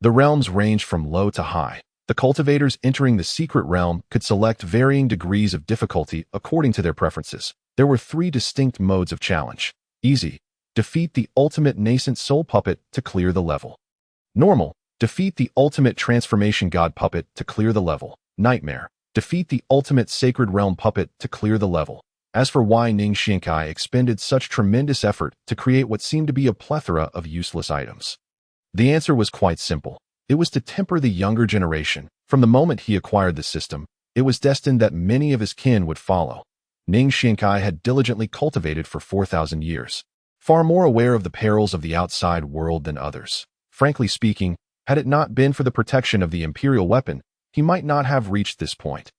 Speaker 1: The realms ranged from low to high. The cultivators entering the secret realm could select varying degrees of difficulty according to their preferences. There were three distinct modes of challenge. Easy: defeat the ultimate nascent soul puppet to clear the level. Normal: defeat the ultimate transformation god puppet to clear the level. Nightmare: defeat the ultimate sacred realm puppet to clear the level. As for why Ning Xuan expended such tremendous effort to create what seemed to be a plethora of useless items, the answer was quite simple. It was to temper the younger generation. From the moment he acquired the system, it was destined that many of his kin would follow. Ning Xuan had diligently cultivated for 4,000 years, far more aware of the perils of the outside world than others. Frankly speaking, had it not been for the protection of the imperial weapon, he might not have reached this point.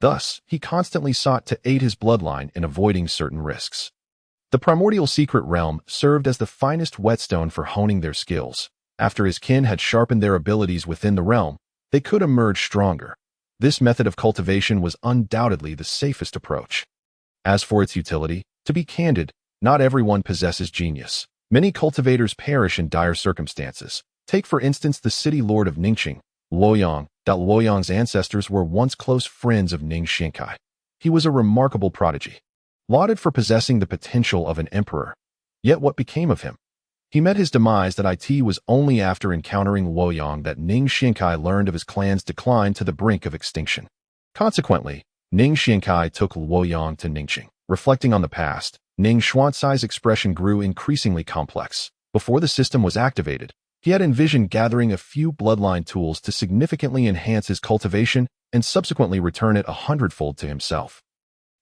Speaker 1: Thus, he constantly sought to aid his bloodline in avoiding certain risks. The primordial secret realm served as the finest whetstone for honing their skills. After his kin had sharpened their abilities within the realm, they could emerge stronger. This method of cultivation was undoubtedly the safest approach. As for its utility, to be candid, not everyone possesses genius. Many cultivators perish in dire circumstances. Take for instance the city lord of Ningxing, Luoyang. Luoyang's ancestors were once close friends of Ning Xuan. He was a remarkable prodigy, lauded for possessing the potential of an emperor. Yet what became of him? He met his demise. It was only after encountering Luoyang that Ning Xuan learned of his clan's decline to the brink of extinction. Consequently, Ning Xuan took Luoyang to Ningxing. Reflecting on the past, Ning Xuan's expression grew increasingly complex. Before the system was activated, he had envisioned gathering a few bloodline tools to significantly enhance his cultivation and subsequently return it 100-fold to himself.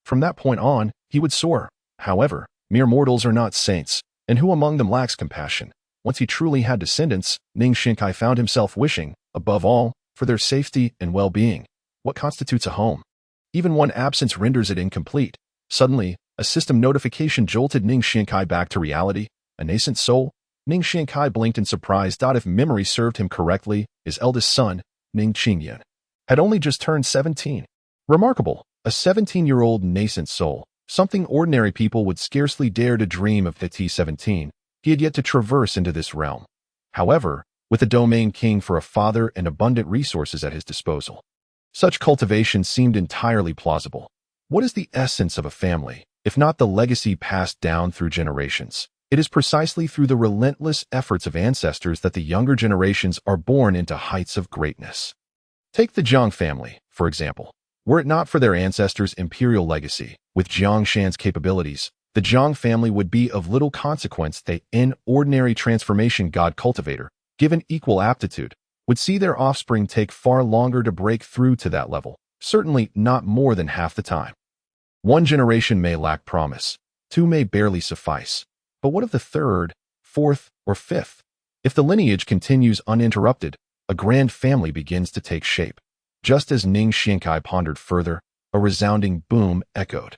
Speaker 1: From that point on, he would soar. However, mere mortals are not saints, and who among them lacks compassion? Once he truly had descendants, Ning Xuan found himself wishing, above all, for their safety and well-being. What constitutes a home? Even one absence renders it incomplete. Suddenly, a system notification jolted Ning Xuan back to reality. A nascent soul? Ning Xuan blinked in surprise. If memory served him correctly, his eldest son, Ning Yun, had only just turned 17. Remarkable, a 17-year-old nascent soul, something ordinary people would scarcely dare to dream of. At 17, he had yet to traverse into this realm. However, with a domain king for a father and abundant resources at his disposal, such cultivation seemed entirely plausible. What is the essence of a family, if not the legacy passed down through generations? It is precisely through the relentless efforts of ancestors that the younger generations are born into heights of greatness. Take the Jiang family, for example. Were it not for their ancestors' imperial legacy, with Jiang Shan's capabilities, the Jiang family would be of little consequence. An ordinary transformation god cultivator, given equal aptitude, would see their offspring take far longer to break through to that level, certainly not more than half the time. One generation may lack promise, two may barely suffice. But what of the third, fourth, or fifth? If the lineage continues uninterrupted, a grand family begins to take shape. Just as Ning Xuan pondered further, a resounding boom echoed.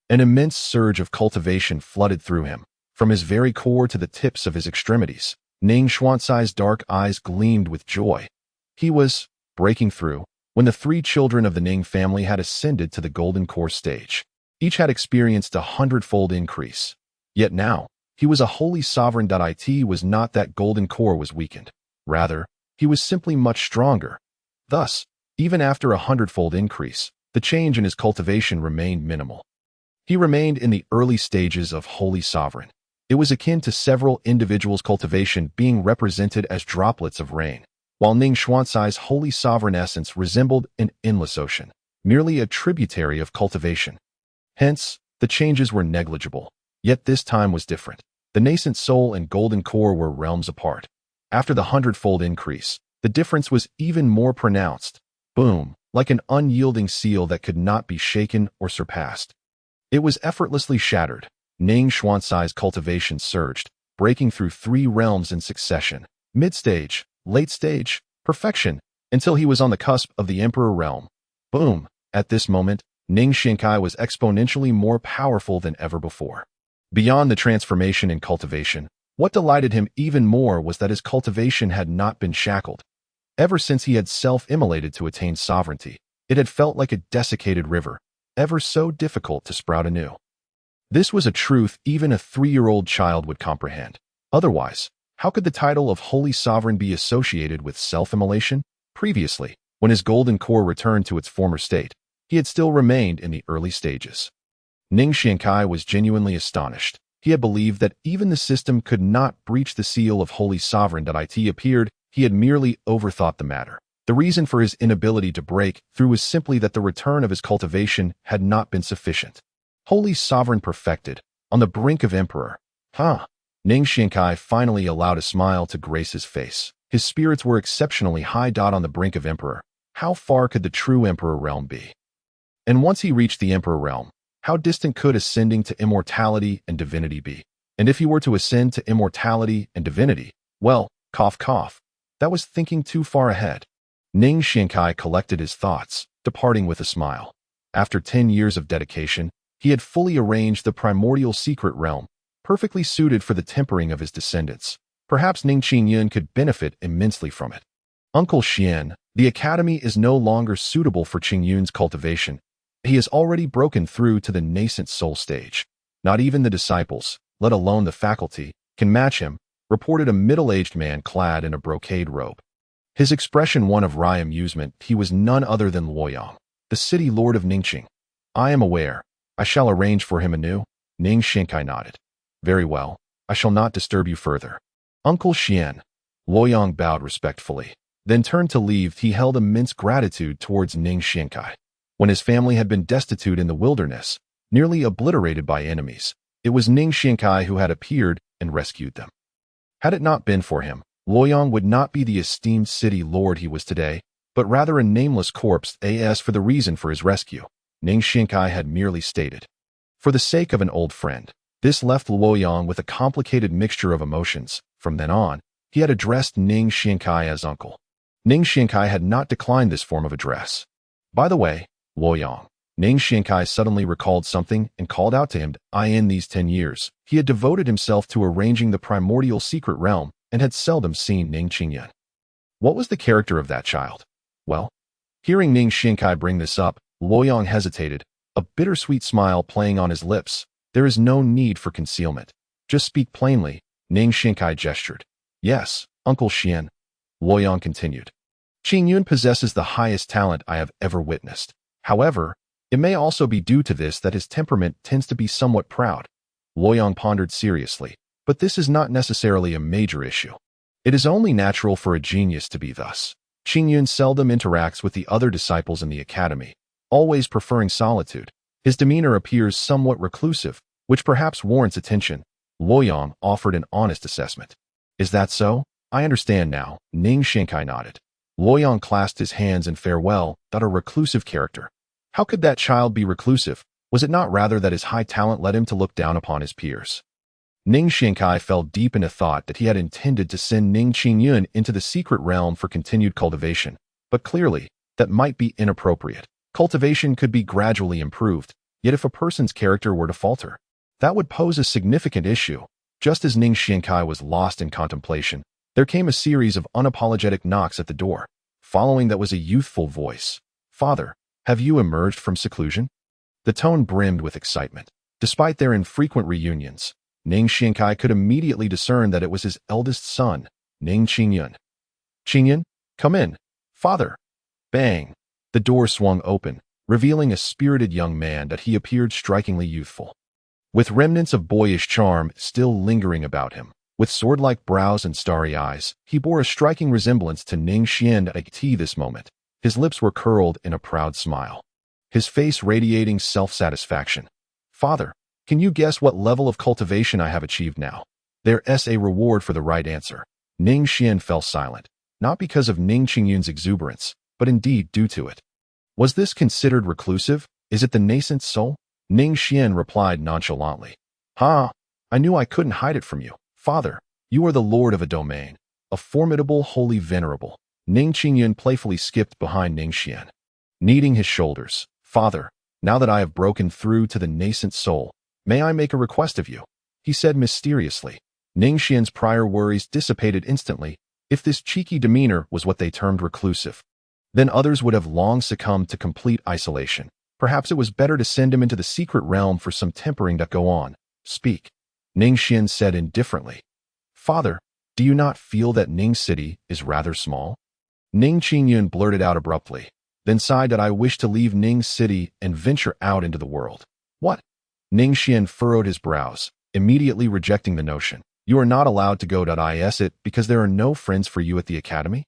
Speaker 1: An immense surge of cultivation flooded through him, from his very core to the tips of his extremities. Ning Xuan's dark eyes gleamed with joy. He was breaking through when the three children of the Ning family had ascended to the golden core stage. Each had experienced a 100-fold increase. Yet now, he was a holy sovereign. It was not that golden core was weakened. Rather, he was simply much stronger. Thus, even after a 100-fold increase, the change in his cultivation remained minimal. He remained in the early stages of holy sovereign. It was akin to several individuals' cultivation being represented as droplets of rain, while Ning Xuan's holy sovereign essence resembled an endless ocean, merely a tributary of cultivation. Hence, the changes were negligible. Yet this time was different. The nascent soul and golden core were realms apart. After the 100-fold increase, the difference was even more pronounced. Boom, like an unyielding seal that could not be shaken or surpassed. It was effortlessly shattered. Ning Xuan's cultivation surged, breaking through 3 realms in succession: mid-stage, late stage, perfection, until he was on the cusp of the emperor realm. Boom! At this moment, Ning Xuan was exponentially more powerful than ever before. Beyond the transformation in cultivation, what delighted him even more was that his cultivation had not been shackled. Ever since he had self-immolated to attain sovereignty, it had felt like a desiccated river, ever so difficult to sprout anew. This was a truth even a 3-year-old child would comprehend. Otherwise, how could the title of Holy Sovereign be associated with self-immolation? Previously, when his golden core returned to its former state, he had still remained in the early stages. Ning Xuan was genuinely astonished. He had believed that even the system could not breach the seal of Holy Sovereign. It appeared he had merely overthought the matter. The reason for his inability to break through was simply that the return of his cultivation had not been sufficient. Holy Sovereign perfected, on the brink of Emperor. Ning Xuan finally allowed a smile to grace his face. His spirits were exceptionally high. On the brink of Emperor, how far could the true Emperor realm be? And once he reached the Emperor realm, how distant could ascending to immortality and divinity be? And if he were to ascend to immortality and divinity, well, cough cough, that was thinking too far ahead. Ning Xuan collected his thoughts, departing with a smile. After 10 years of dedication, He had fully arranged the primordial secret realm, perfectly suited for the tempering of his descendants. Perhaps Ning Yun could benefit immensely from it. Uncle Xian, the academy is no longer suitable for Qing Yun's cultivation. He has already broken through to the nascent soul stage. Not even the disciples, let alone the faculty, can match him, reported a middle-aged man clad in a brocade robe. His expression one of wry amusement. He was none other than Luoyang, the city lord of Ningqing. I am aware. I shall arrange for him anew. Ning Shinkai nodded. Very well. I shall not disturb you further. Uncle Xian. Luoyang bowed respectfully, then turned to leave. He held immense gratitude towards Ning Shinkai. When his family had been destitute in the wilderness, nearly obliterated by enemies, it was Ning Shinkai who had appeared and rescued them. Had it not been for him, Luoyang would not be the esteemed city lord he was today, but rather a nameless corpse. As for the reason for his rescue, Ning Shinkai had merely stated. For the sake of an old friend, this left Luoyang with a complicated mixture of emotions. From then on, he had addressed Ning Shinkai as uncle. Ning Shinkai had not declined this form of address. By the way, Luoyang, Ning Shinkai suddenly recalled something and called out to him. In these 10 years, he had devoted himself to arranging the primordial secret realm and had seldom seen Ning Yun. What was the character of that child? Well, hearing Ning Shinkai bring this up, Luoyang hesitated, a bittersweet smile playing on his lips. There is no need for concealment. Just speak plainly. Ning Shinkai gestured. Yes, Uncle Xian. Luoyang continued. Qing Yun possesses the highest talent I have ever witnessed. However, it may also be due to this that his temperament tends to be somewhat proud. Luoyang pondered seriously, but this is not necessarily a major issue. It is only natural for a genius to be thus. Qing Yun seldom interacts with the other disciples in the academy, always preferring solitude. His demeanor appears somewhat reclusive, which perhaps warrants attention. Luoyang offered an honest assessment. Is that so? I understand now. Ning Shinkai nodded. Luoyang clasped his hands in farewell. That a reclusive character. How could that child be reclusive? Was it not rather that his high talent led him to look down upon his peers? Ning Shinkai fell deep into thought that he had intended to send Ning Yun into the secret realm for continued cultivation, but clearly, that might be inappropriate. Cultivation could be gradually improved, yet if a person's character were to falter, that would pose a significant issue. Just as Ning Shinkai was lost in contemplation, there came a series of unapologetic knocks at the door. Following that was a youthful voice. Father, have you emerged from seclusion? The tone brimmed with excitement. Despite their infrequent reunions, Ning Shinkai could immediately discern that it was his eldest son, Ning Yun. Yun, come in. Father. Bang. The door swung open, revealing a spirited young man that he appeared strikingly youthful. With remnants of boyish charm still lingering about him, with sword-like brows and starry eyes, he bore a striking resemblance to Ning Xian at this moment. His lips were curled in a proud smile, his face radiating self-satisfaction. Father, can you guess what level of cultivation I have achieved now? There's a reward for the right answer. Ning Xian fell silent, not because of Ning Yun's exuberance, but indeed due to it. Was this considered reclusive? Is it the nascent soul? Ning Xian replied nonchalantly. I knew I couldn't hide it from you. Father, you are the lord of a domain, a formidable, holy venerable. Ning Yun playfully skipped behind Ning Xian, kneading his shoulders. Father, now that I have broken through to the nascent soul, may I make a request of you? He said mysteriously. Ning Xian's prior worries dissipated instantly. If this cheeky demeanor was what they termed reclusive, then others would have long succumbed to complete isolation. Perhaps it was better to send him into the secret realm for some tempering. Go on, speak. Ning Xian said indifferently. Father, do you not feel that Ning City is rather small? Ning Yun blurted out abruptly, then sighed that I wish to leave Ning City and venture out into the world. What? Ning Xian furrowed his brows, immediately rejecting the notion. You are not allowed to go. Is it because there are no friends for you at the academy?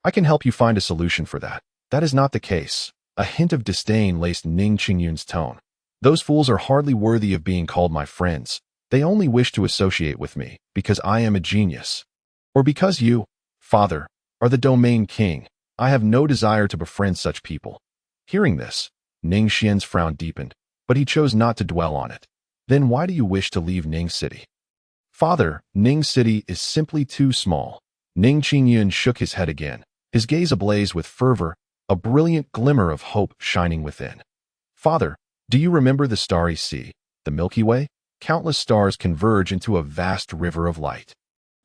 Speaker 1: I can help you find a solution for that. That is not the case. A hint of disdain laced Ning Yun's tone. Those fools are hardly worthy of being called my friends. They only wish to associate with me because I am a genius. Or because you, Father, are the domain king. I have no desire to befriend such people. Hearing this, Ning Xian's frown deepened, but he chose not to dwell on it. Then why do you wish to leave Ning City? Father, Ning City is simply too small. Ning Yun shook his head again, his gaze ablaze with fervor, a brilliant glimmer of hope shining within. Father, Do you remember the starry sea, the Milky Way? Countless stars converge into a vast river of light.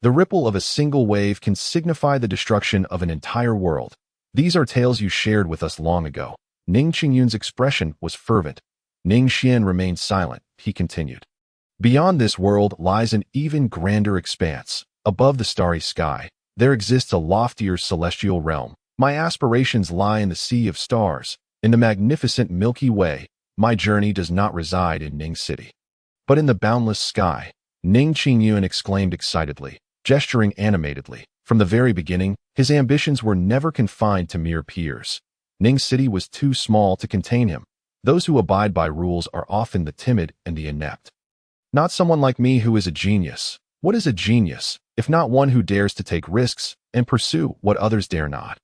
Speaker 1: The ripple of a single wave can signify the destruction of an entire world. These are tales you shared with us long ago. Ning Yun's expression was fervent. Ning Xuan remained silent. He continued. Beyond this world lies an even grander expanse. Above the starry sky, there exists a loftier celestial realm. My aspirations lie in the sea of stars, in the magnificent Milky Way. My journey does not reside in Ning City, but in the boundless sky. Ning Yun exclaimed excitedly, gesturing animatedly. From the very beginning, his ambitions were never confined to mere peers. Ning City was too small to contain him. Those who abide by rules are often the timid and the inept. Not someone like me who is a genius. What is a genius, if not one who dares to take risks and pursue what others dare not?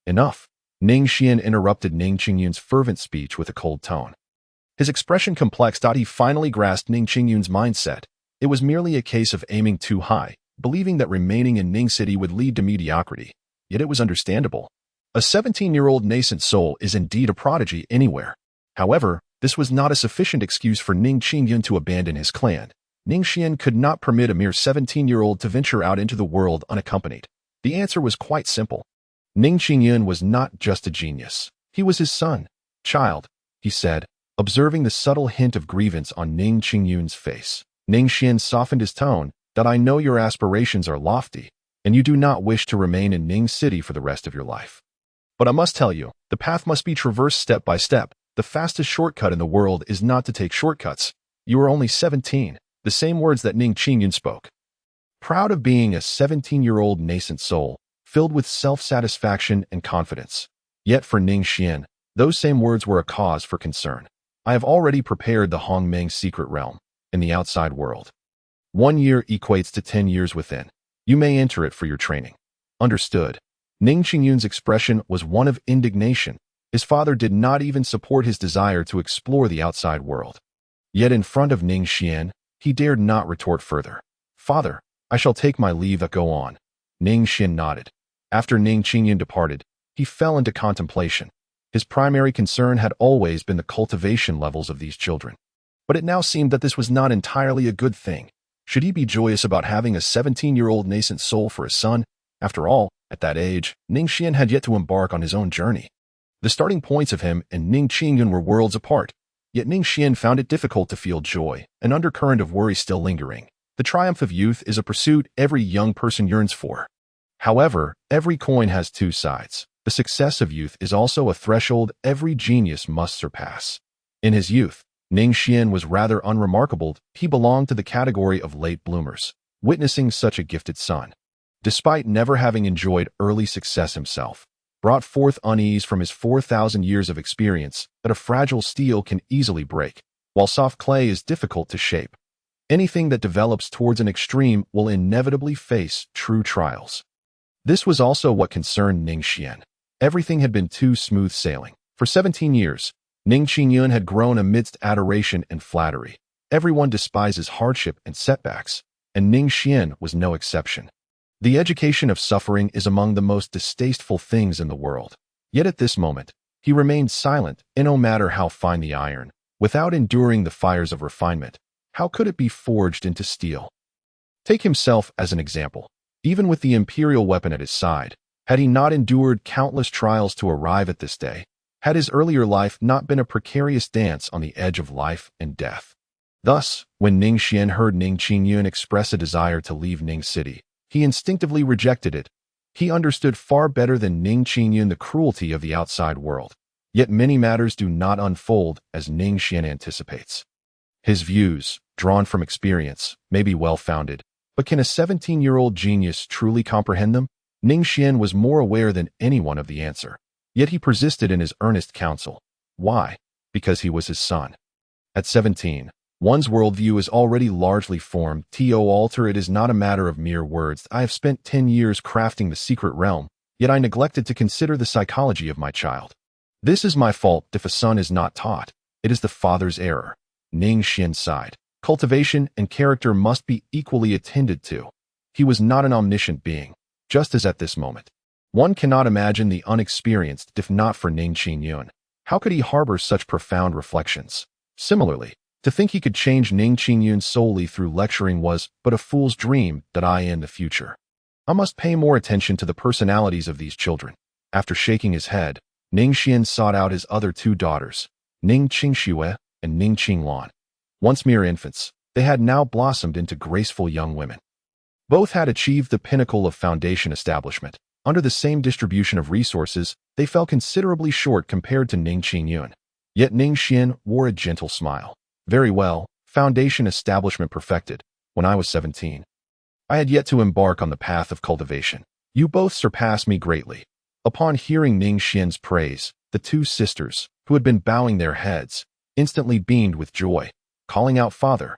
Speaker 1: Enough. Ning Xuan interrupted Ning Yun's fervent speech with a cold tone. His expression complex. He finally grasped Ning Yun's mindset. It was merely a case of aiming too high, believing that remaining in Ning City would lead to mediocrity. Yet it was understandable. A 17-year-old nascent soul is indeed a prodigy anywhere. However, this was not a sufficient excuse for Ning Yun to abandon his clan. Ning Xuan could not permit a mere 17-year-old to venture out into the world unaccompanied. The answer was quite simple. Ning Yun was not just a genius. He was his son. Child, he said, observing the subtle hint of grievance on Ning Yun's face. Ning Xuan softened his tone. That I know your aspirations are lofty, and you do not wish to remain in Ning City for the rest of your life. But I must tell you, the path must be traversed step by step. The fastest shortcut in the world is not to take shortcuts. You are only 17. The same words that Ning Yun spoke. Proud of being a 17-year-old nascent soul, filled with self-satisfaction and confidence. Yet for Ning Xuan, those same words were a cause for concern. I have already prepared the Hongmeng secret realm, in the outside world. 1 year equates to 10 years within. You may enter it for your training. Understood. Ning Yun's expression was one of indignation. His father did not even support his desire to explore the outside world. Yet in front of Ning Xuan, he dared not retort further. Father, I shall take my leave. Go on. Ning Xuan nodded. After Ning Yun departed, he fell into contemplation. His primary concern had always been the cultivation levels of these children. But it now seemed that this was not entirely a good thing. Should he be joyous about having a 17-year-old nascent soul for a son? After all, at that age, Ning Xuan had yet to embark on his own journey. The starting points of him and Ning Yun were worlds apart, yet Ning Xuan found it difficult to feel joy, an undercurrent of worry still lingering. The triumph of youth is a pursuit every young person yearns for. However, every coin has two sides. The success of youth is also a threshold every genius must surpass. In his youth, Ning Xuan was rather unremarkable. He belonged to the category of late bloomers, witnessing such a gifted son, despite never having enjoyed early success himself, brought forth unease from his 4,000 years of experience that a fragile steel can easily break, while soft clay is difficult to shape. Anything that develops towards an extreme will inevitably face true trials. This was also what concerned Ning Xuan. Everything had been too smooth sailing. For 17 years, Ning Yun had grown amidst adoration and flattery. Everyone despises hardship and setbacks, and Ning Xuan was no exception. The education of suffering is among the most distasteful things in the world. Yet at this moment, he remained silent, and no matter how fine the iron, without enduring the fires of refinement, how could it be forged into steel? Take himself as an example. Even with the imperial weapon at his side, had he not endured countless trials to arrive at this day? Had his earlier life not been a precarious dance on the edge of life and death? Thus, when Ning Xuan heard Ning Yun express a desire to leave Ning City, he instinctively rejected it. He understood far better than Ning Yun the cruelty of the outside world. Yet many matters do not unfold as Ning Xuan anticipates. His views, drawn from experience, may be well-founded, but can a 17-year-old genius truly comprehend them? Ning Xuan was more aware than anyone of the answer. Yet he persisted in his earnest counsel. Why? Because he was his son. At 17, one's worldview is already largely formed. Alter, it is not a matter of mere words. I have spent 10 years crafting the secret realm, yet I neglected to consider the psychology of my child. This is my fault if a son is not taught. It is the father's error. Ning Xuan sighed. Cultivation and character must be equally attended to. He was not an omniscient being, just as at this moment. One cannot imagine the unexperienced if not for Ning Yun. How could he harbor such profound reflections? Similarly, to think he could change Ning Xuan solely through lecturing was but a fool's dream that I in the future. I must pay more attention to the personalities of these children. After shaking his head, Ning Xuan sought out his other two daughters, Ning Xue and Ning Lan. Once mere infants, they had now blossomed into graceful young women. Both had achieved the pinnacle of foundation establishment. Under the same distribution of resources, they fell considerably short compared to Ning Xuan. Yet Ning Xuan wore a gentle smile. Very well, foundation establishment perfected. When I was 17, I had yet to embark on the path of cultivation. You both surpass me greatly. Upon hearing Ning Xuan's praise, the two sisters, who had been bowing their heads, instantly beamed with joy, calling out "Father."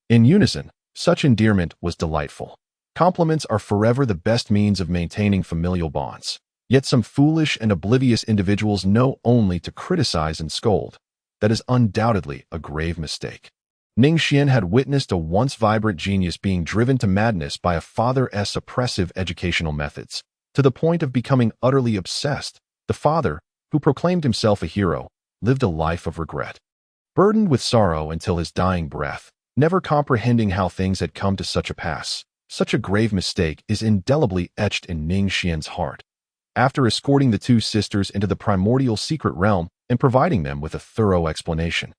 Speaker 1: In unison, such endearment was delightful. Compliments are forever the best means of maintaining familial bonds. Yet some foolish and oblivious individuals know only to criticize and scold. That is undoubtedly a grave mistake. Ning Xuan had witnessed a once vibrant genius being driven to madness by a father's oppressive educational methods, to the point of becoming utterly obsessed. The father, who proclaimed himself a hero, lived a life of regret, burdened with sorrow until his dying breath, never comprehending how things had come to such a pass. Such a grave mistake is indelibly etched in Ning Xuan's heart. After escorting the two sisters into the primordial secret realm and providing them with a thorough explanation,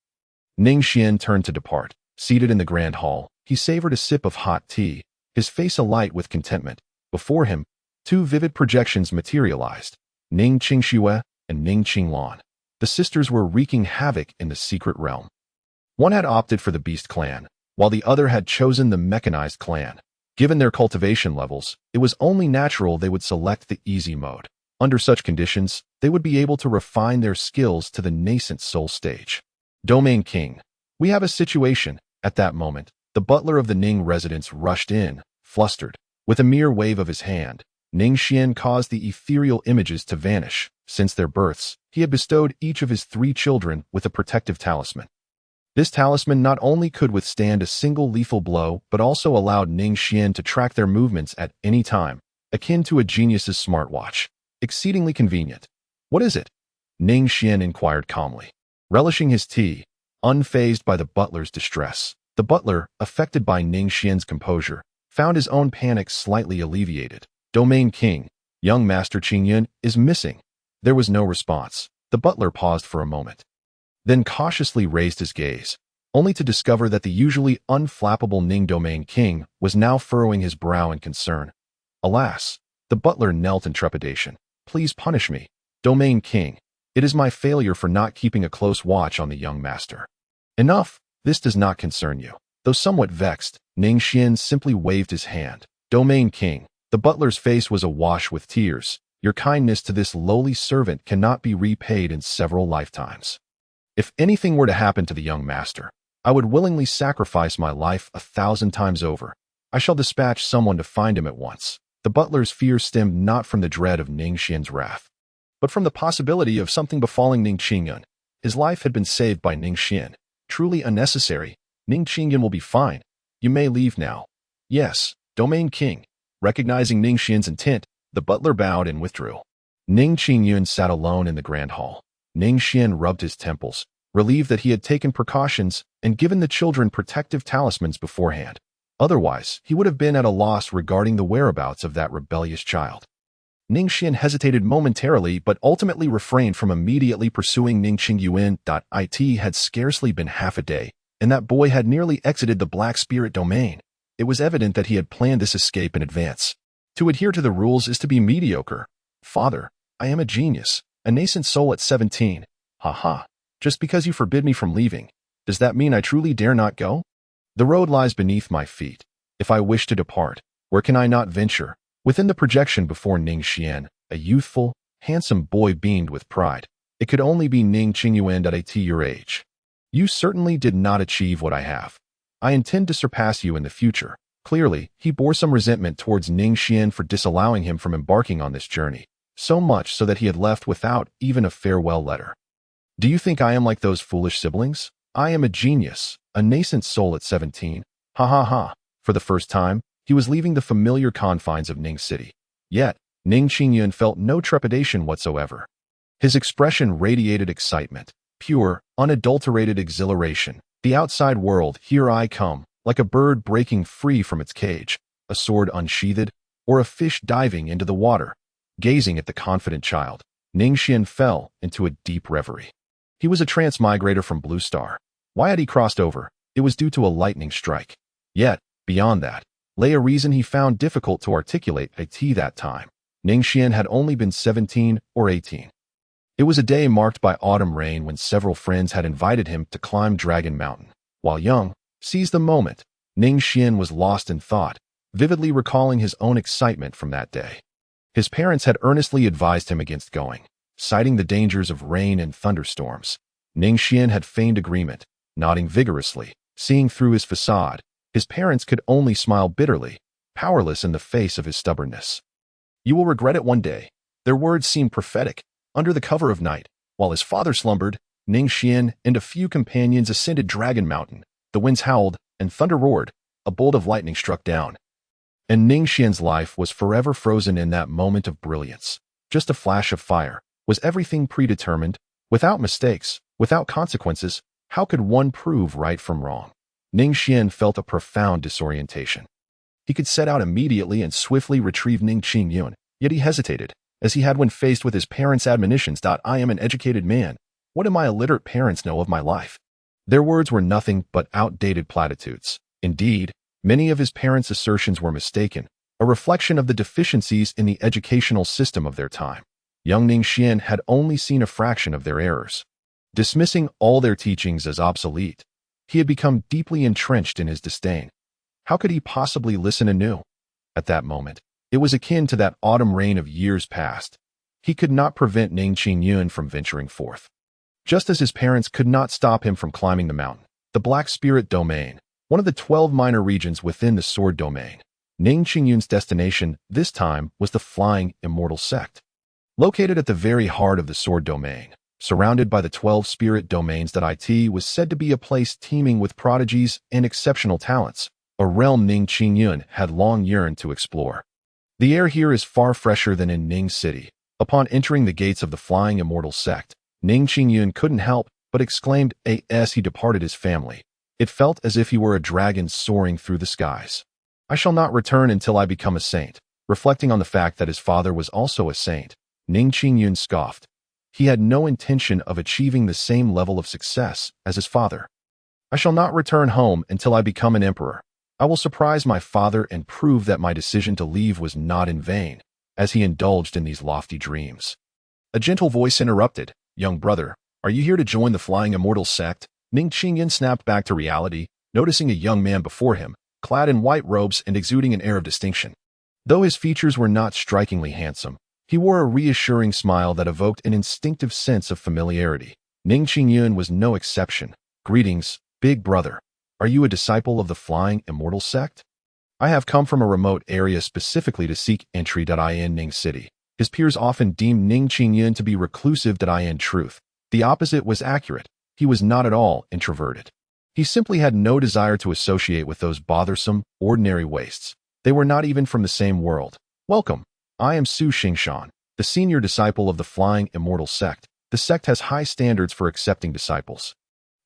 Speaker 1: Ning Xuan turned to depart. Seated in the grand hall, he savored a sip of hot tea, his face alight with contentment. Before him, two vivid projections materialized, Ning Xue and Ning Lan. The sisters were wreaking havoc in the secret realm. One had opted for the beast clan, while the other had chosen the mechanized clan. Given their cultivation levels, it was only natural they would select the easy mode. Under such conditions, they would be able to refine their skills to the nascent soul stage. Domain King. We have a situation. At that moment, the butler of the Ning residence rushed in, flustered. With a mere wave of his hand, Ning Xuan caused the ethereal images to vanish. Since their births, he had bestowed each of his 3 children with a protective talisman. This talisman not only could withstand a single lethal blow, but also allowed Ning Xuan to track their movements at any time, akin to a genius's smartwatch. Exceedingly convenient. What is it? Ning Xuan inquired calmly, relishing his tea, unfazed by the butler's distress. The butler, affected by Ning Xuan's composure, found his own panic slightly alleviated. Domain King, young Master Jiang Yun, is missing. There was no response. The butler paused for a moment, then cautiously raised his gaze, only to discover that the usually unflappable Ning Domain King was now furrowing his brow in concern. Alas, the butler knelt in trepidation. Please punish me, Domain King. It is my failure for not keeping a close watch on the young master. Enough, this does not concern you. Though somewhat vexed, Ning Xuan simply waved his hand. Domain King. The butler's face was awash with tears. Your kindness to this lowly servant cannot be repaid in several lifetimes. If anything were to happen to the young master, I would willingly sacrifice my life 1,000 times over. I shall dispatch someone to find him at once. The butler's fear stemmed not from the dread of Ning Xuan's wrath, but from the possibility of something befalling Ning Xuan. His life had been saved by Ning Xuan. Truly unnecessary. Ning Xuan will be fine. You may leave now. Yes, Domain King. Recognizing Ning Xuan's intent, the butler bowed and withdrew. Ning Xuan sat alone in the grand hall. Ning Xuan rubbed his temples, relieved that he had taken precautions and given the children protective talismans beforehand. Otherwise, he would have been at a loss regarding the whereabouts of that rebellious child. Ning Xuan hesitated momentarily but ultimately refrained from immediately pursuing Ning Xuan. It had scarcely been half a day, and that boy had nearly exited the Black Spirit domain. It was evident that he had planned this escape in advance. To adhere to the rules is to be mediocre. Father, I am a genius, a nascent soul at 17. Ha ha. Just because you forbid me from leaving, does that mean I truly dare not go? The road lies beneath my feet. If I wish to depart, where can I not venture? Within the projection before Ning Xuan, a youthful, handsome boy beamed with pride. It could only be Ning Xuan at your age. You certainly did not achieve what I have. I intend to surpass you in the future. Clearly, he bore some resentment towards Ning Xuan for disallowing him from embarking on this journey, so much so that he had left without even a farewell letter. Do you think I am like those foolish siblings? I am a genius, a nascent soul at 17. Ha ha ha. For the first time, he was leaving the familiar confines of Ning City. Yet, Ning Xuan felt no trepidation whatsoever. His expression radiated excitement, pure, unadulterated exhilaration. The outside world, here I come, like a bird breaking free from its cage, a sword unsheathed, or a fish diving into the water. Gazing at the confident child, Ning Xuan fell into a deep reverie. He was a transmigrator from Blue Star. Why had he crossed over? It was due to a lightning strike. Yet, beyond that, lay a reason he found difficult to articulate at that time. Ning Xuan had only been 17 or 18. It was a day marked by autumn rain when several friends had invited him to climb Dragon Mountain. While young, seized the moment, Ning Xuan was lost in thought, vividly recalling his own excitement from that day. His parents had earnestly advised him against going, citing the dangers of rain and thunderstorms. Ning Xuan had feigned agreement, nodding vigorously, seeing through his facade. His parents could only smile bitterly, powerless in the face of his stubbornness. "You will regret it one day." Their words seemed prophetic. Under the cover of night, while his father slumbered, Ning Xuan and a few companions ascended Dragon Mountain. The winds howled, and thunder roared. A bolt of lightning struck down. And Ning Xuan's life was forever frozen in that moment of brilliance. Just a flash of fire. Was everything predetermined? Without mistakes, without consequences, how could one prove right from wrong? Ning Xuan felt a profound disorientation. He could set out immediately and swiftly retrieve Ning Yun, yet he hesitated, as he had when faced with his parents' admonitions. "I am an educated man. What do my illiterate parents know of my life?" Their words were nothing but outdated platitudes. Indeed, many of his parents' assertions were mistaken, a reflection of the deficiencies in the educational system of their time. Young Ning Xuan had only seen a fraction of their errors. Dismissing all their teachings as obsolete, he had become deeply entrenched in his disdain. How could he possibly listen anew? At that moment, it was akin to that autumn rain of years past. He could not prevent Ning Yun from venturing forth. Just as his parents could not stop him from climbing the mountain, the Black Spirit Domain, one of the 12 minor regions within the Sword Domain. Ning Yun's destination, this time, was the flying Immortal sect. Located at the very heart of the Sword Domain, surrounded by the 12 spirit domains, it was said to be a place teeming with prodigies and exceptional talents, a realm Ning Yun had long yearned to explore. The air here is far fresher than in Ning City. Upon entering the gates of the flying Immortal sect, Ning Yun couldn't help but exclaimed as he departed his family. It felt as if he were a dragon soaring through the skies. "I shall not return until I become a saint." Reflecting on the fact that his father was also a saint, Ning Yun scoffed. He had no intention of achieving the same level of success as his father. "I shall not return home until I become an emperor. I will surprise my father and prove that my decision to leave was not in vain," as he indulged in these lofty dreams. A gentle voice interrupted. "Young brother, are you here to join the Flying Immortal sect?" Ning Yun snapped back to reality, noticing a young man before him, clad in white robes and exuding an air of distinction. Though his features were not strikingly handsome, he wore a reassuring smile that evoked an instinctive sense of familiarity. Ning Yun was no exception. "Greetings, big brother. Are you a disciple of the Flying Immortal sect?" "I have come from a remote area specifically to seek entry in Ning City." His peers often deemed Ning Yun to be reclusive. In truth, the opposite was accurate. He was not at all introverted. He simply had no desire to associate with those bothersome, ordinary wastes. They were not even from the same world. "Welcome. I am Su Xingshan, the senior disciple of the Flying Immortal sect. The sect has high standards for accepting disciples.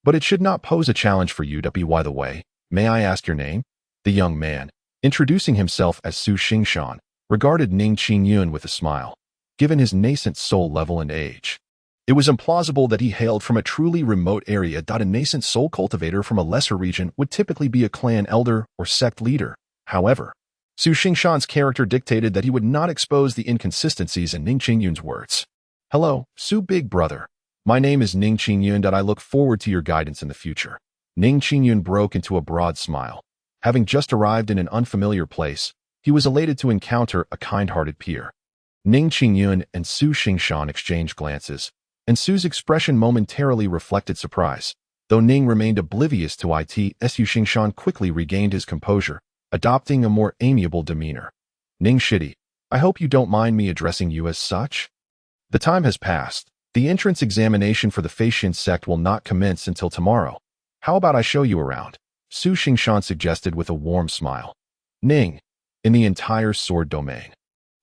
Speaker 1: But it should not pose a challenge for you to be. By the way, may I ask your name?" The young man, introducing himself as Su Xingshan, regarded Ning Yun with a smile. Given his nascent soul level and age, it was implausible that he hailed from a truly remote area. A nascent soul cultivator from a lesser region would typically be a clan elder or sect leader. However, Su Xingshan's character dictated that he would not expose the inconsistencies in Ning Yun's words. "Hello, Su big brother. My name is Ning Yun. I look forward to your guidance in the future." Ning Yun broke into a broad smile. Having just arrived in an unfamiliar place, he was elated to encounter a kind-hearted peer. Ning Yun and Su Xingshan exchanged glances, and Su's expression momentarily reflected surprise. Though Ning remained oblivious to Su Xingshan quickly regained his composure, adopting a more amiable demeanor. "Ning Shitty, I hope you don't mind me addressing you as such. The time has passed. The entrance examination for the Facian sect will not commence until tomorrow. How about I show you around?" Su Xingshan suggested with a warm smile. Ning, in the entire Sword Domain,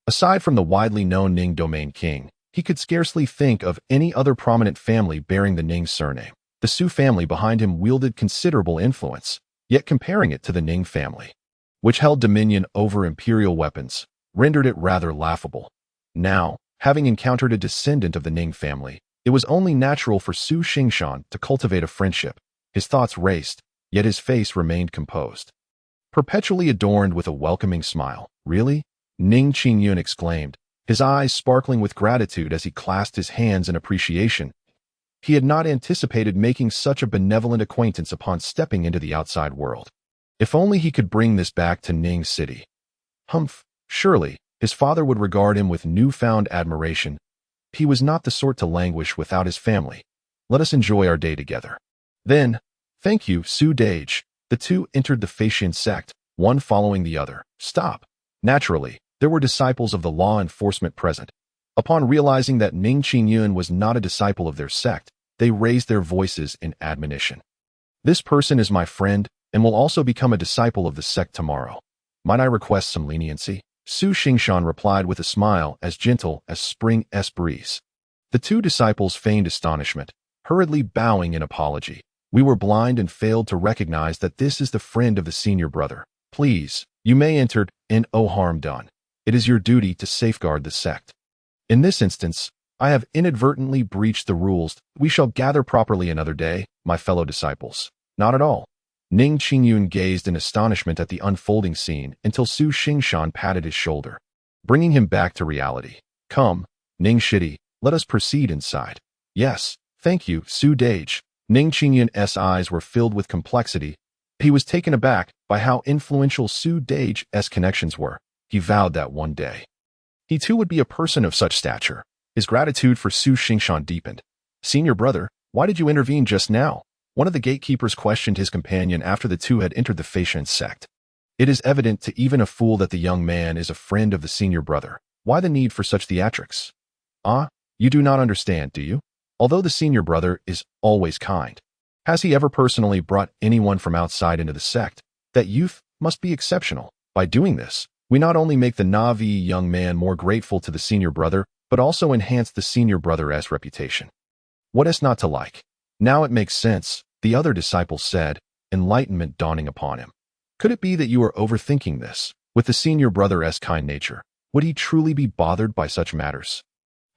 Speaker 1: aside from the widely known Ning Domain King, He could scarcely think of any other prominent family bearing the Ning surname. The Su family behind him wielded considerable influence, yet comparing it to the Ning family, which held dominion over imperial weapons, rendered it rather laughable. Now, having encountered a descendant of the Ning family, it was only natural for Su Xingshan to cultivate a friendship. His thoughts raced, yet his face remained composed, perpetually adorned with a welcoming smile. Really? Ning Yun exclaimed, his eyes sparkling with gratitude as he clasped his hands in appreciation. He had not anticipated making such a benevolent acquaintance upon stepping into the outside world. If only he could bring this back to Ning City. Humph, surely, his father would regard him with newfound admiration. He was not the sort to languish without his family. Let us enjoy our day together. Then, thank you, Su Dage. The two entered the Facian sect, one following the other. Stop. Naturally, there were disciples of the law enforcement present. Upon realizing that Ning Yun was not a disciple of their sect, they raised their voices in admonition. This person is my friend and will also become a disciple of the sect tomorrow. Might I request some leniency? Su Xingshan replied with a smile as gentle as spring's breeze. The two disciples feigned astonishment, hurriedly bowing in apology. We were blind and failed to recognize that this is the friend of the senior brother. Please, you may enter, and no harm done. It is your duty to safeguard the sect. In this instance, I have inadvertently breached the rules. We shall gather properly another day, my fellow disciples. Not at all. Ning Yun gazed in astonishment at the unfolding scene until Su Xingshan patted his shoulder, bringing him back to reality. Come, Ning Shitty, let us proceed inside. Yes, thank you, Su Dage. Ning Yun's eyes were filled with complexity. He was taken aback by how influential Su Dage's connections were. He vowed that one day he too would be a person of such stature. His gratitude for Su Xingshan deepened. Senior brother, why did you intervene just now? One of the gatekeepers questioned his companion after the two had entered the Facian sect. It is evident to even a fool that the young man is a friend of the senior brother. Why the need for such theatrics? Ah, you do not understand, do you? Although the senior brother is always kind, has he ever personally brought anyone from outside into the sect? That youth must be exceptional. By doing this, we not only make the Navi young man more grateful to the senior brother, but also enhance the senior brother's reputation. What is not to like? Now it makes sense, the other disciple said, enlightenment dawning upon him. Could it be that you are overthinking this? With the senior brother's kind nature, would he truly be bothered by such matters?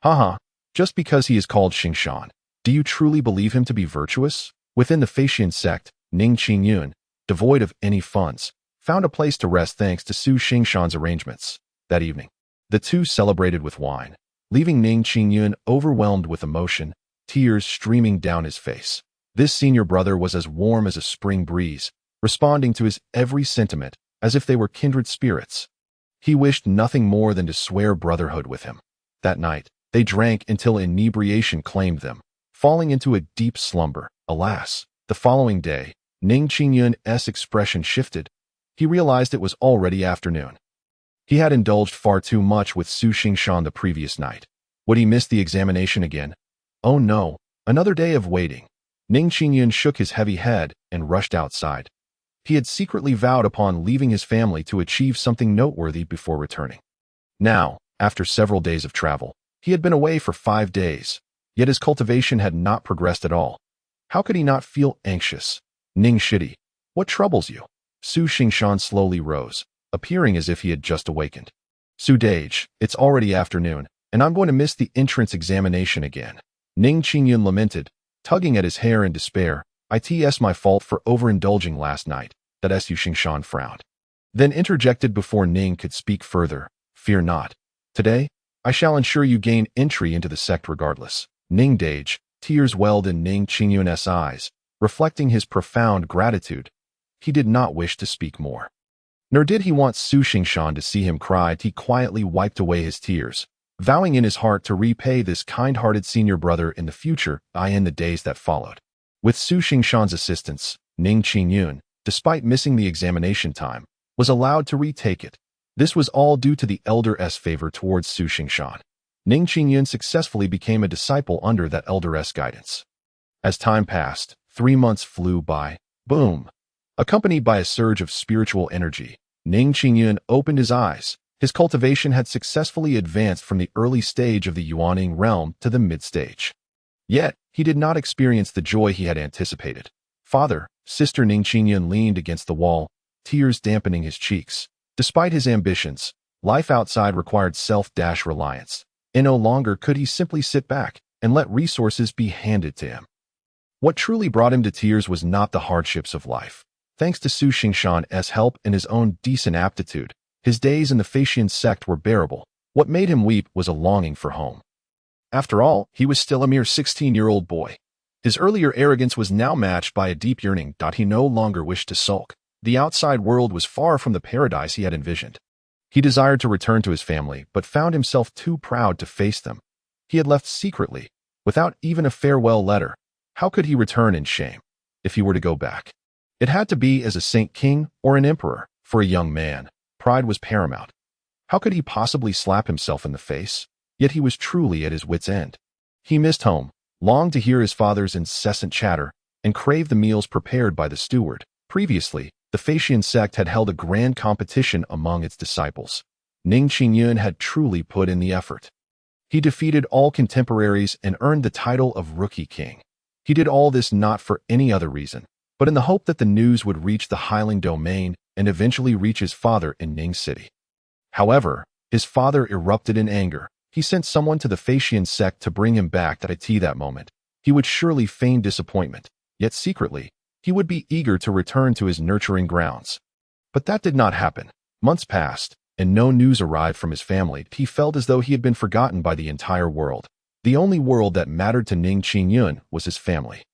Speaker 1: Haha, just because he is called Xingshan, do you truly believe him to be virtuous? Within the Facian sect, Ning Yun, devoid of any funds, found a place to rest thanks to Su Xingshan's arrangements. That evening, the two celebrated with wine, leaving Ning Yun overwhelmed with emotion, tears streaming down his face. This senior brother was as warm as a spring breeze, responding to his every sentiment as if they were kindred spirits. He wished nothing more than to swear brotherhood with him. That night, they drank until inebriation claimed them, falling into a deep slumber. Alas, the following day, Ning Yun's expression shifted. He realized it was already afternoon. He had indulged far too much with Su Xingshan the previous night. Would he miss the examination again? Oh no, another day of waiting. Ning Yun shook his heavy head and rushed outside. He had secretly vowed upon leaving his family to achieve something noteworthy before returning. Now, after several days of travel, he had been away for 5 days, yet his cultivation had not progressed at all. How could he not feel anxious? Ning Shitty, what troubles you? Su Xingshan slowly rose, appearing as if he had just awakened. Su Dage, it's already afternoon, and I'm going to miss the entrance examination again. Ning Yun lamented, tugging at his hair in despair. It's my fault for overindulging last night. That Su Xingshan frowned, then interjected before Ning could speak further. Fear not. Today, I shall ensure you gain entry into the sect regardless. Ning Dage, tears welled in Ning Yun's eyes, reflecting his profound gratitude. He did not wish to speak more. Nor did he want Su Xingshan to see him cry. He quietly wiped away his tears, vowing in his heart to repay this kind-hearted senior brother in the future, in the days that followed. With Su Xingshan's assistance, Ning Yun, despite missing the examination time, was allowed to retake it. This was all due to the elder's favor towards Su Xingshan. Ning Yun successfully became a disciple under that elder's guidance. As time passed, 3 months flew by. Boom! Accompanied by a surge of spiritual energy, Ning Yun opened his eyes. His cultivation had successfully advanced from the early stage of the Yuaning realm to the mid-stage. Yet, he did not experience the joy he had anticipated. Father, Sister Ning Xuan leaned against the wall, tears dampening his cheeks. Despite his ambitions, life outside required self-reliance, and no longer could he simply sit back and let resources be handed to him. What truly brought him to tears was not the hardships of life. Thanks to Su Xingshan's help and his own decent aptitude, his days in the Faxian sect were bearable. What made him weep was a longing for home. After all, he was still a mere 16-year-old boy. His earlier arrogance was now matched by a deep yearning. He no longer wished to sulk. The outside world was far from the paradise he had envisioned. He desired to return to his family, but found himself too proud to face them. He had left secretly, without even a farewell letter. How could he return in shame, if he were to go back? It had to be as a saint king or an emperor. For a young man, pride was paramount. How could he possibly slap himself in the face? Yet he was truly at his wit's end. He missed home, longed to hear his father's incessant chatter, and craved the meals prepared by the steward. Previously, the Faxian sect had held a grand competition among its disciples. Ning Xuan had truly put in the effort. He defeated all contemporaries and earned the title of Rookie King. He did all this not for any other reason, but in the hope that the news would reach the Highling domain and eventually reach his father in Ning City. However, his father erupted in anger. He sent someone to the Faxian sect to bring him back that moment. He would surely feign disappointment, yet secretly, he would be eager to return to his nurturing grounds. But that did not happen. Months passed, and no news arrived from his family. He felt as though he had been forgotten by the entire world. The only world that mattered to Ning Xuan was his family.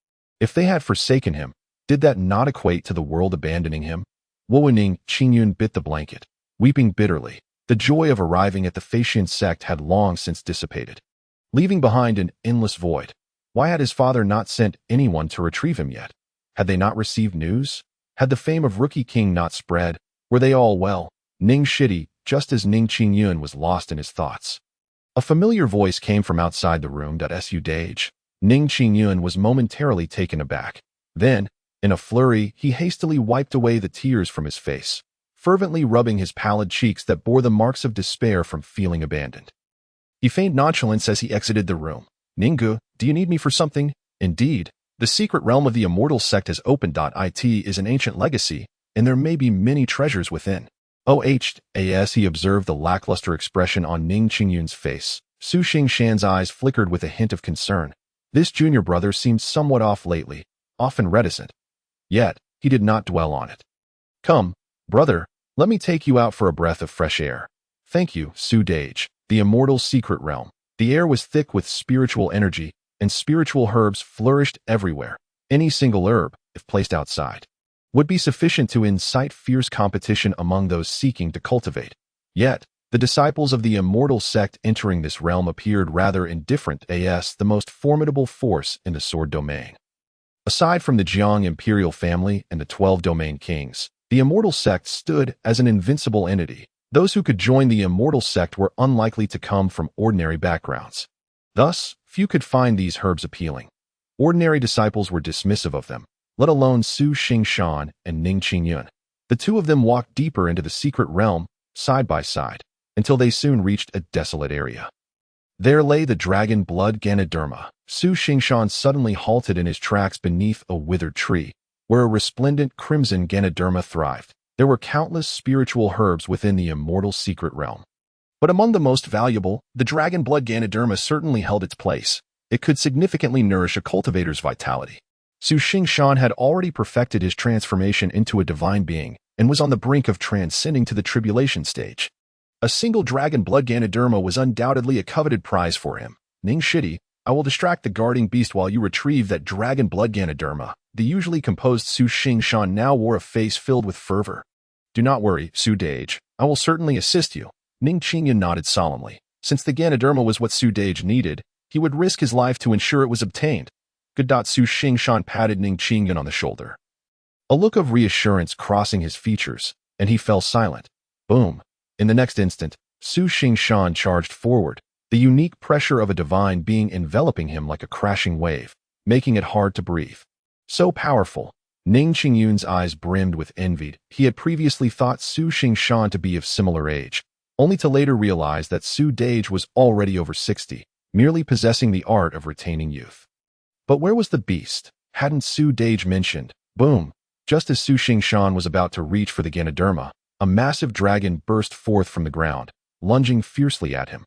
Speaker 1: If they had forsaken him, did that not equate to the world abandoning him? Ning Xuan bit the blanket, weeping bitterly. The joy of arriving at the Faxian sect had long since dissipated, leaving behind an endless void. Why had his father not sent anyone to retrieve him yet? Had they not received news? Had the fame of Rookie King not spread? Were they all well? Ning Shitty, just as Ning Xuan was lost in his thoughts. A familiar voice came from outside the room. Su Dage. Ning Xuan was momentarily taken aback. Then, in a flurry, he hastily wiped away the tears from his face, fervently rubbing his pallid cheeks that bore the marks of despair from feeling abandoned. He feigned nonchalance as he exited the room. Ninggu, do you need me for something? Indeed, the secret realm of the Immortal sect has opened. It is an ancient legacy, and there may be many treasures within. As he observed the lackluster expression on Ning Xuan's face, Su Xingshan's eyes flickered with a hint of concern. This junior brother seemed somewhat off lately, often reticent. Yet, he did not dwell on it. Come, brother, let me take you out for a breath of fresh air. Thank you, Su Dage. The Immortal secret realm. The air was thick with spiritual energy, and spiritual herbs flourished everywhere. Any single herb, if placed outside, would be sufficient to incite fierce competition among those seeking to cultivate. Yet, the disciples of the Immortal sect entering this realm appeared rather indifferent. The most formidable force in the sword domain. Aside from the Jiang imperial family and the 12 domain kings, the Immortal sect stood as an invincible entity. Those who could join the Immortal sect were unlikely to come from ordinary backgrounds. Thus, few could find these herbs appealing. Ordinary disciples were dismissive of them, let alone Su Xingshan and Ning Xuan. The two of them walked deeper into the secret realm, side by side, until they soon reached a desolate area. There lay the dragon blood Ganoderma. Su Xingshan suddenly halted in his tracks beneath a withered tree, where a resplendent crimson Ganoderma thrived. There were countless spiritual herbs within the Immortal secret realm. But among the most valuable, the dragon blood Ganoderma certainly held its place. It could significantly nourish a cultivator's vitality. Su Xingshan had already perfected his transformation into a divine being and was on the brink of transcending to the tribulation stage. A single dragon blood Ganoderma was undoubtedly a coveted prize for him. Ning Shitty, I will distract the guarding beast while you retrieve that dragon blood Ganoderma. The usually composed Su Xingshan now wore a face filled with fervor. Do not worry, Su Dage. I will certainly assist you. Ning Xuan nodded solemnly. Since the Ganoderma was what Su Dage needed, he would risk his life to ensure it was obtained. Good. Su Xingshan patted Ning Xuan on the shoulder, a look of reassurance crossing his features, and he fell silent. Boom. In the next instant, Su Xingshan charged forward, the unique pressure of a divine being enveloping him like a crashing wave, making it hard to breathe. So powerful, Ning Xuan's eyes brimmed with envy. He had previously thought Su Xingshan to be of similar age, only to later realize that Su Dage was already over 60, merely possessing the art of retaining youth. But where was the beast? Hadn't Su Dage mentioned? Boom! Just as Su Xingshan was about to reach for the Ganoderma, a massive dragon burst forth from the ground, lunging fiercely at him.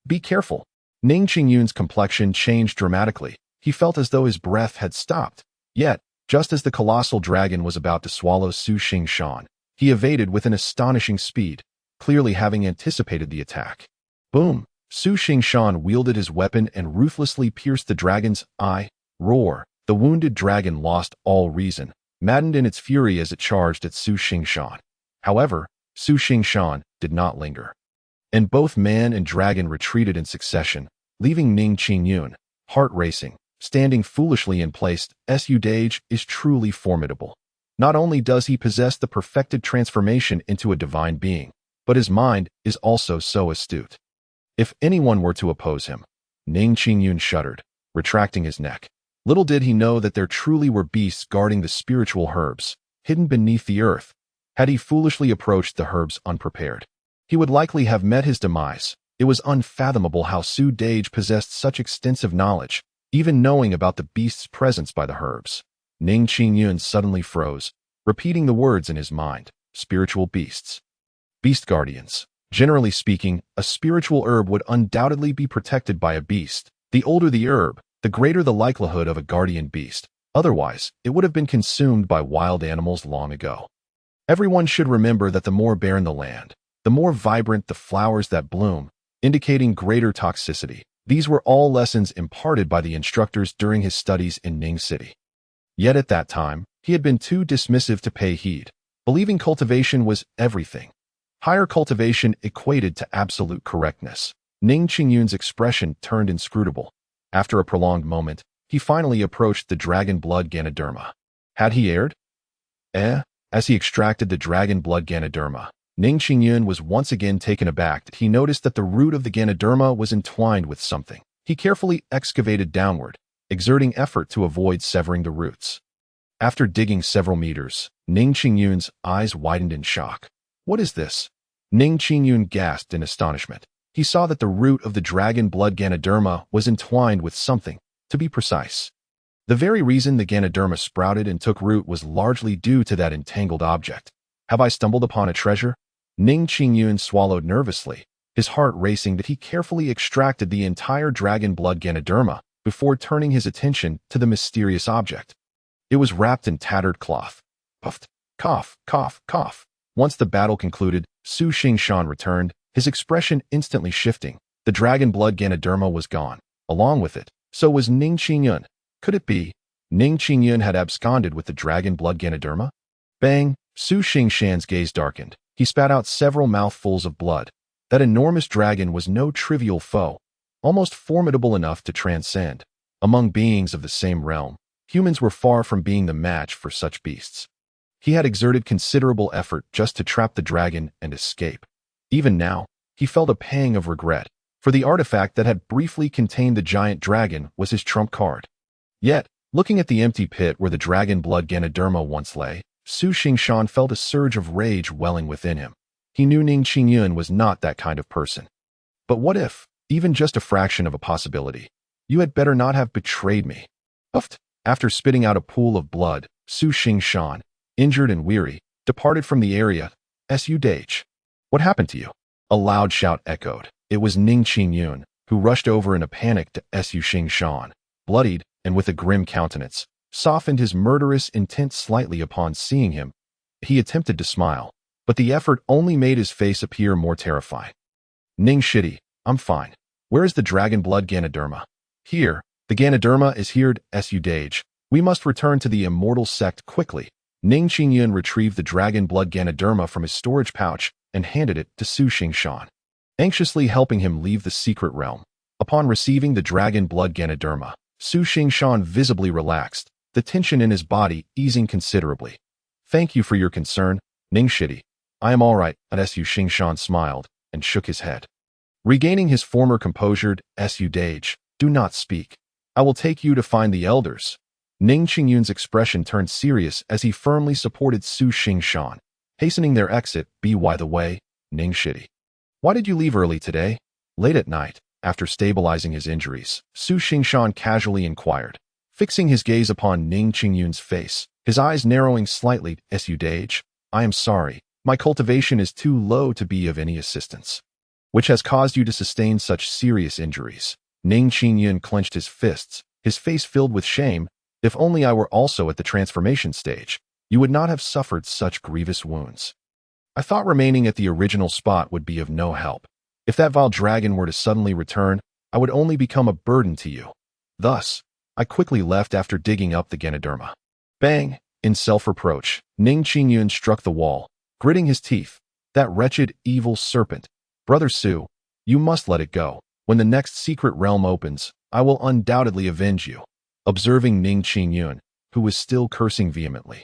Speaker 1: Be careful! Ning Yun's complexion changed dramatically. He felt as though his breath had stopped. Yet, just as the colossal dragon was about to swallow Su Xingshan, he evaded with an astonishing speed, clearly having anticipated the attack. Boom! Su Xingshan wielded his weapon and ruthlessly pierced the dragon's eye. Roar! The wounded dragon lost all reason, maddened in its fury as it charged at Su Xingshan. However, Su Xingshan did not linger, and both man and dragon retreated in succession, leaving Ning Yun, heart racing, standing foolishly in place. Su Dage is truly formidable. Not only does he possess the perfected transformation into a divine being, but his mind is also so astute. If anyone were to oppose him, Ning Yun shuddered, retracting his neck. Little did he know that there truly were beasts guarding the spiritual herbs, hidden beneath the earth. Had he foolishly approached the herbs unprepared, he would likely have met his demise. It was unfathomable how Su Dage possessed such extensive knowledge, even knowing about the beast's presence by the herbs. Ning Yun suddenly froze, repeating the words in his mind. Spiritual beasts. Beast guardians. Generally speaking, a spiritual herb would undoubtedly be protected by a beast. The older the herb, the greater the likelihood of a guardian beast. Otherwise, it would have been consumed by wild animals long ago. Everyone should remember that the more barren the land, the more vibrant the flowers that bloom, indicating greater toxicity. These were all lessons imparted by the instructors during his studies in Ning City. Yet at that time, he had been too dismissive to pay heed, believing cultivation was everything. Higher cultivation equated to absolute correctness. Ning Yun's expression turned inscrutable. After a prolonged moment, he finally approached the dragon blood Ganoderma. Had he erred? As he extracted the dragon blood Ganoderma, Ning Yun was once again taken aback. He noticed that the root of the Ganoderma was entwined with something. He carefully excavated downward, exerting effort to avoid severing the roots. After digging several meters, Ning Yun's eyes widened in shock. What is this? Ning Yun gasped in astonishment. He saw that the root of the dragon blood Ganoderma was entwined with something, to be precise. The very reason the Ganoderma sprouted and took root was largely due to that entangled object. Have I stumbled upon a treasure? Ning Yun swallowed nervously, his heart racing that he carefully extracted the entire dragon blood Ganoderma before turning his attention to the mysterious object. It was wrapped in tattered cloth. Puffed. Cough, cough, cough. Once the battle concluded, Su Xingshan returned, his expression instantly shifting. The dragon blood Ganoderma was gone. Along with it, so was Ning Yun. Could it be? Ning Yun had absconded with the dragon blood Ganoderma? Bang! Su Xingshan's gaze darkened. He spat out several mouthfuls of blood. That enormous dragon was no trivial foe, almost formidable enough to transcend. Among beings of the same realm, humans were far from being the match for such beasts. He had exerted considerable effort just to trap the dragon and escape. Even now, he felt a pang of regret, for the artifact that had briefly contained the giant dragon was his trump card. Yet, looking at the empty pit where the dragon blood Ganoderma once lay, Su Xingshan felt a surge of rage welling within him. He knew Ning Yun was not that kind of person. But what if, even just a fraction of a possibility, you had better not have betrayed me? Puffed. After spitting out a pool of blood, Su Xingshan, injured and weary, departed from the area. Su Dage. What happened to you? A loud shout echoed. It was Ning Yun, who rushed over in a panic to Su Xingshan. Bloodied, and with a grim countenance, softened his murderous intent slightly upon seeing him. He attempted to smile, but the effort only made his face appear more terrifying. Ning Shitty, I'm fine. Where is the dragon blood Ganoderma? Here. The Ganoderma is here. Su Dage. We must return to the Immortal sect quickly. Ning Yun retrieved the dragon blood Ganoderma from his storage pouch and handed it to Su Xingshan, anxiously helping him leave the secret realm. Upon receiving the dragon blood Ganoderma, Su Xingshan visibly relaxed, the tension in his body easing considerably. Thank you for your concern, Ning Shitty. I am all right. Su Xingshan smiled and shook his head. Regaining his former composure, Su Dage, do not speak. I will take you to find the elders. Ning Yun's expression turned serious as he firmly supported Su Xingshan, hastening their exit. By the way, Ning Shitty. Why did you leave early today? Late at night, after stabilizing his injuries, Su Xingshan casually inquired, fixing his gaze upon Ning Yun's face, his eyes narrowing slightly. Su Dage, I am sorry, my cultivation is too low to be of any assistance. Which has caused you to sustain such serious injuries? Ning Yun clenched his fists, his face filled with shame. If only I were also at the transformation stage, you would not have suffered such grievous wounds. I thought remaining at the original spot would be of no help. If that vile dragon were to suddenly return, I would only become a burden to you. Thus, I quickly left after digging up the Ganoderma. Bang! In self-reproach, Ning Yun struck the wall, gritting his teeth. That wretched, evil serpent. Brother Su, you must let it go. When the next secret realm opens, I will undoubtedly avenge you. Observing Ning Yun, who was still cursing vehemently.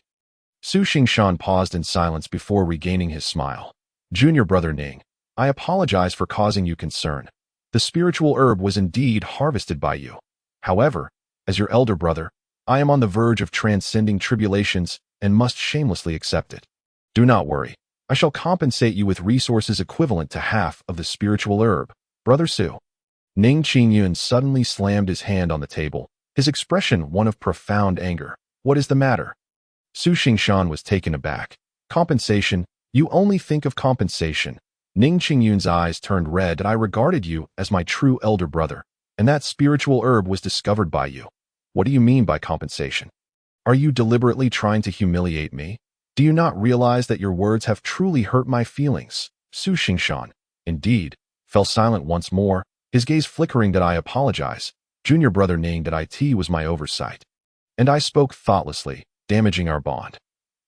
Speaker 1: Su Xingshan paused in silence before regaining his smile. Junior brother Ning, I apologize for causing you concern. The spiritual herb was indeed harvested by you. However, as your elder brother, I am on the verge of transcending tribulations and must shamelessly accept it. Do not worry. I shall compensate you with resources equivalent to half of the spiritual herb. Brother Su. Ning Yun suddenly slammed his hand on the table, his expression one of profound anger. What is the matter? Su Xingshan was taken aback. Compensation? You only think of compensation. Ning Yun's eyes turned red. I regarded you as my true elder brother, and that spiritual herb was discovered by you. What do you mean by compensation? Are you deliberately trying to humiliate me? Do you not realize that your words have truly hurt my feelings? Su Xingshan, indeed, fell silent once more, his gaze flickering. That I apologize. Junior brother Ning, that it was my oversight. And I spoke thoughtlessly, damaging our bond.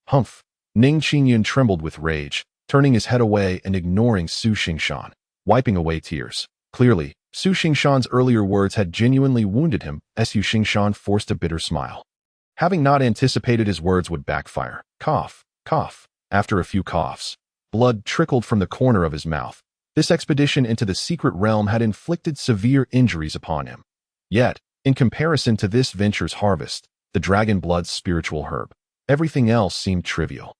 Speaker 1: Humph! Ning Yun trembled with rage, turning his head away and ignoring Su Xingshan, wiping away tears. Clearly, Su Xingshan's earlier words had genuinely wounded him. Su Xingshan forced a bitter smile. Having not anticipated his words would backfire. Cough, cough. After a few coughs, blood trickled from the corner of his mouth. This expedition into the secret realm had inflicted severe injuries upon him. Yet, in comparison to this venture's harvest, the dragon blood's spiritual herb, everything else seemed trivial.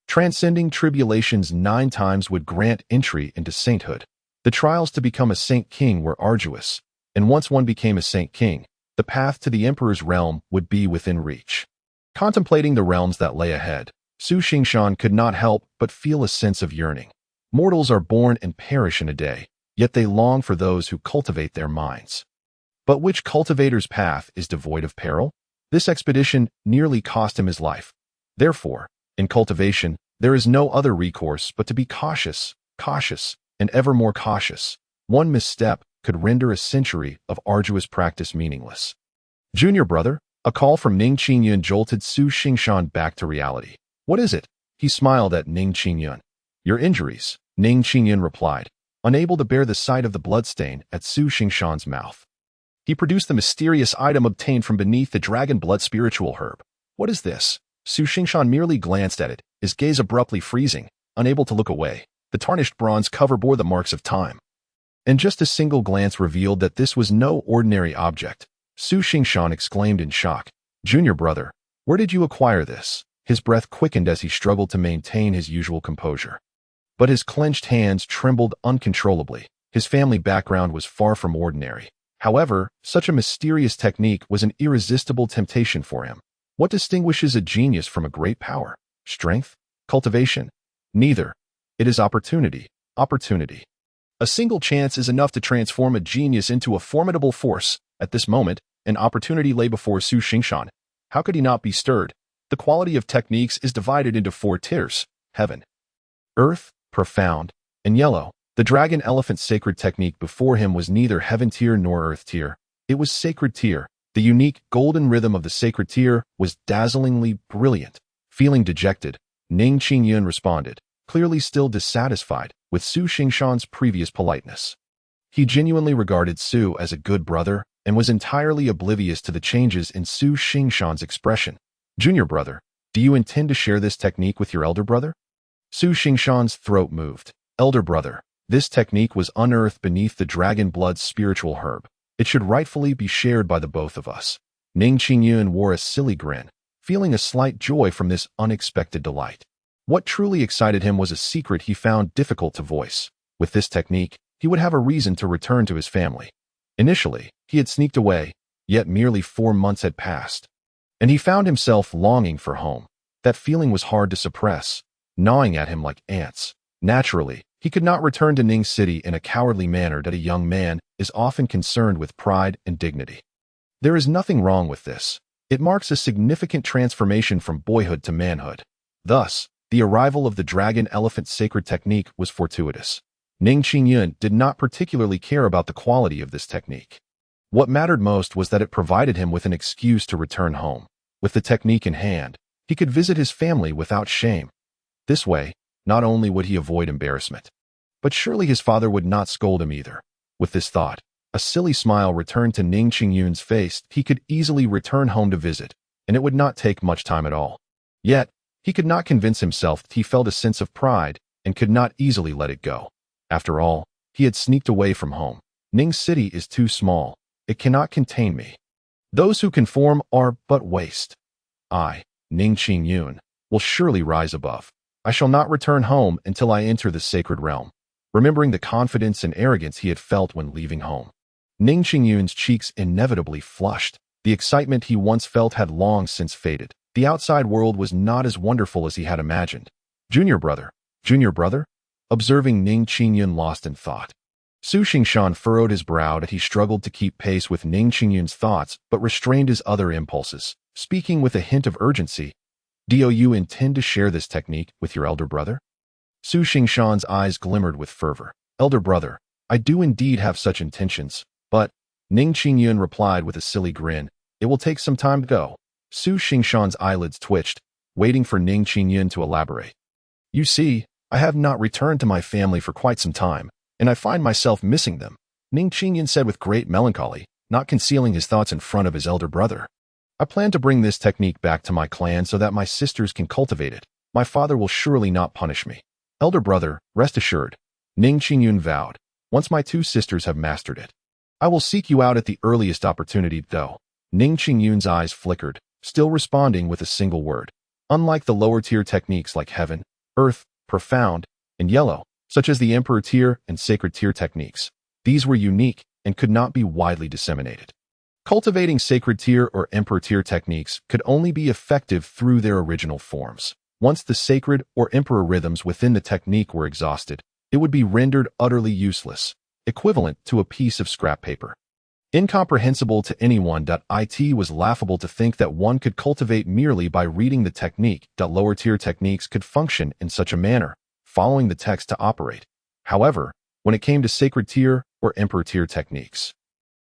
Speaker 1: Transcending tribulations 9 times would grant entry into sainthood. The trials to become a saint king were arduous, and once one became a saint king, the path to the emperor's realm would be within reach. Contemplating the realms that lay ahead, Su Xingshan could not help but feel a sense of yearning. Mortals are born and perish in a day, yet they long for those who cultivate their minds. But which cultivator's path is devoid of peril? This expedition nearly cost him his life. Therefore, in cultivation, there is no other recourse but to be cautious, cautious, and ever more cautious. One misstep could render a century of arduous practice meaningless. Junior brother, a call from Ning Yun jolted Su Xingshan back to reality. What is it? He smiled at Ning Yun. Your injuries, Ning Yun replied, unable to bear the sight of the bloodstain at Su Xingshan's mouth. He produced the mysterious item obtained from beneath the dragon blood spiritual herb. What is this? Su Xingshan merely glanced at it, his gaze abruptly freezing, unable to look away. The tarnished bronze cover bore the marks of time. And just a single glance revealed that this was no ordinary object. Su Xingshan exclaimed in shock. Junior brother, where did you acquire this? His breath quickened as he struggled to maintain his usual composure. But his clenched hands trembled uncontrollably. His family background was far from ordinary. However, such a mysterious technique was an irresistible temptation for him. What distinguishes a genius from a great power? Strength? Cultivation? Neither. It is opportunity. Opportunity. A single chance is enough to transform a genius into a formidable force. At this moment, an opportunity lay before Su Xingshan. How could he not be stirred? The quality of techniques is divided into 4 tiers: heaven, earth, profound, and yellow. The dragon elephant sacred technique before him was neither heaven tier nor earth tier. It was sacred tier. The unique golden rhythm of the sacred tier was dazzlingly brilliant. Feeling dejected, Ning Yun responded, clearly still dissatisfied with Su Xingshan's previous politeness. He genuinely regarded Su as a good brother and was entirely oblivious to the changes in Su Xingshan's expression. Junior brother, do you intend to share this technique with your elder brother? Su Xingshan's throat moved. Elder brother, this technique was unearthed beneath the dragon blood spiritual herb. It should rightfully be shared by the both of us. Ning Yun wore a silly grin, feeling a slight joy from this unexpected delight. What truly excited him was a secret he found difficult to voice. With this technique, he would have a reason to return to his family. Initially, he had sneaked away, yet merely 4 months had passed, and he found himself longing for home. That feeling was hard to suppress, gnawing at him like ants. Naturally, he could not return to Ning City in a cowardly manner that a young man is often concerned with pride and dignity. There is nothing wrong with this. It marks a significant transformation from boyhood to manhood. Thus, the arrival of the dragon elephant sacred technique was fortuitous. Ning Xuan did not particularly care about the quality of this technique. What mattered most was that it provided him with an excuse to return home. With the technique in hand, he could visit his family without shame. This way, not only would he avoid embarrassment, but surely his father would not scold him either. With this thought, a silly smile returned to Ning Xuan's face. He could easily return home to visit, and it would not take much time at all. Yet, he could not convince himself that he felt a sense of pride and could not easily let it go. After all, he had sneaked away from home. Ning City is too small. It cannot contain me. Those who conform are but waste. I, Ning Xuan, will surely rise above. I shall not return home until I enter the sacred realm. Remembering the confidence and arrogance he had felt when leaving home, Ning Xuan's cheeks inevitably flushed. The excitement he once felt had long since faded. The outside world was not as wonderful as he had imagined. Junior brother? Observing Ning Xuan lost in thought, Su Xingshan furrowed his brow as he struggled to keep pace with Ning Xuan's thoughts but restrained his other impulses, speaking with a hint of urgency. Do you intend to share this technique with your elder brother? Su Xingshan's eyes glimmered with fervor. Elder brother, I do indeed have such intentions, but, Ning Xuan replied with a silly grin, it will take some time to go. Su Xingshan's eyelids twitched, waiting for Ning Xuan to elaborate. You see, I have not returned to my family for quite some time, and I find myself missing them, Ning Xuan said with great melancholy, not concealing his thoughts in front of his elder brother. I plan to bring this technique back to my clan so that my sisters can cultivate it. My father will surely not punish me. Elder brother, rest assured, Ning Xuan vowed, once my 2 sisters have mastered it. I will seek you out at the earliest opportunity though. Ning Xuan's eyes flickered, still responding with a single word. Unlike the lower-tier techniques like heaven, earth, profound, and yellow, such as the emperor tier and sacred tier techniques, these were unique and could not be widely disseminated. Cultivating sacred tier or emperor tier techniques could only be effective through their original forms. Once the sacred or emperor rhythms within the technique were exhausted, it would be rendered utterly useless, equivalent to a piece of scrap paper. Incomprehensible to anyone. It was laughable to think that one could cultivate merely by reading the technique. Lower-tier techniques could function in such a manner, following the text to operate. However, when it came to sacred tier or emperor tier techniques,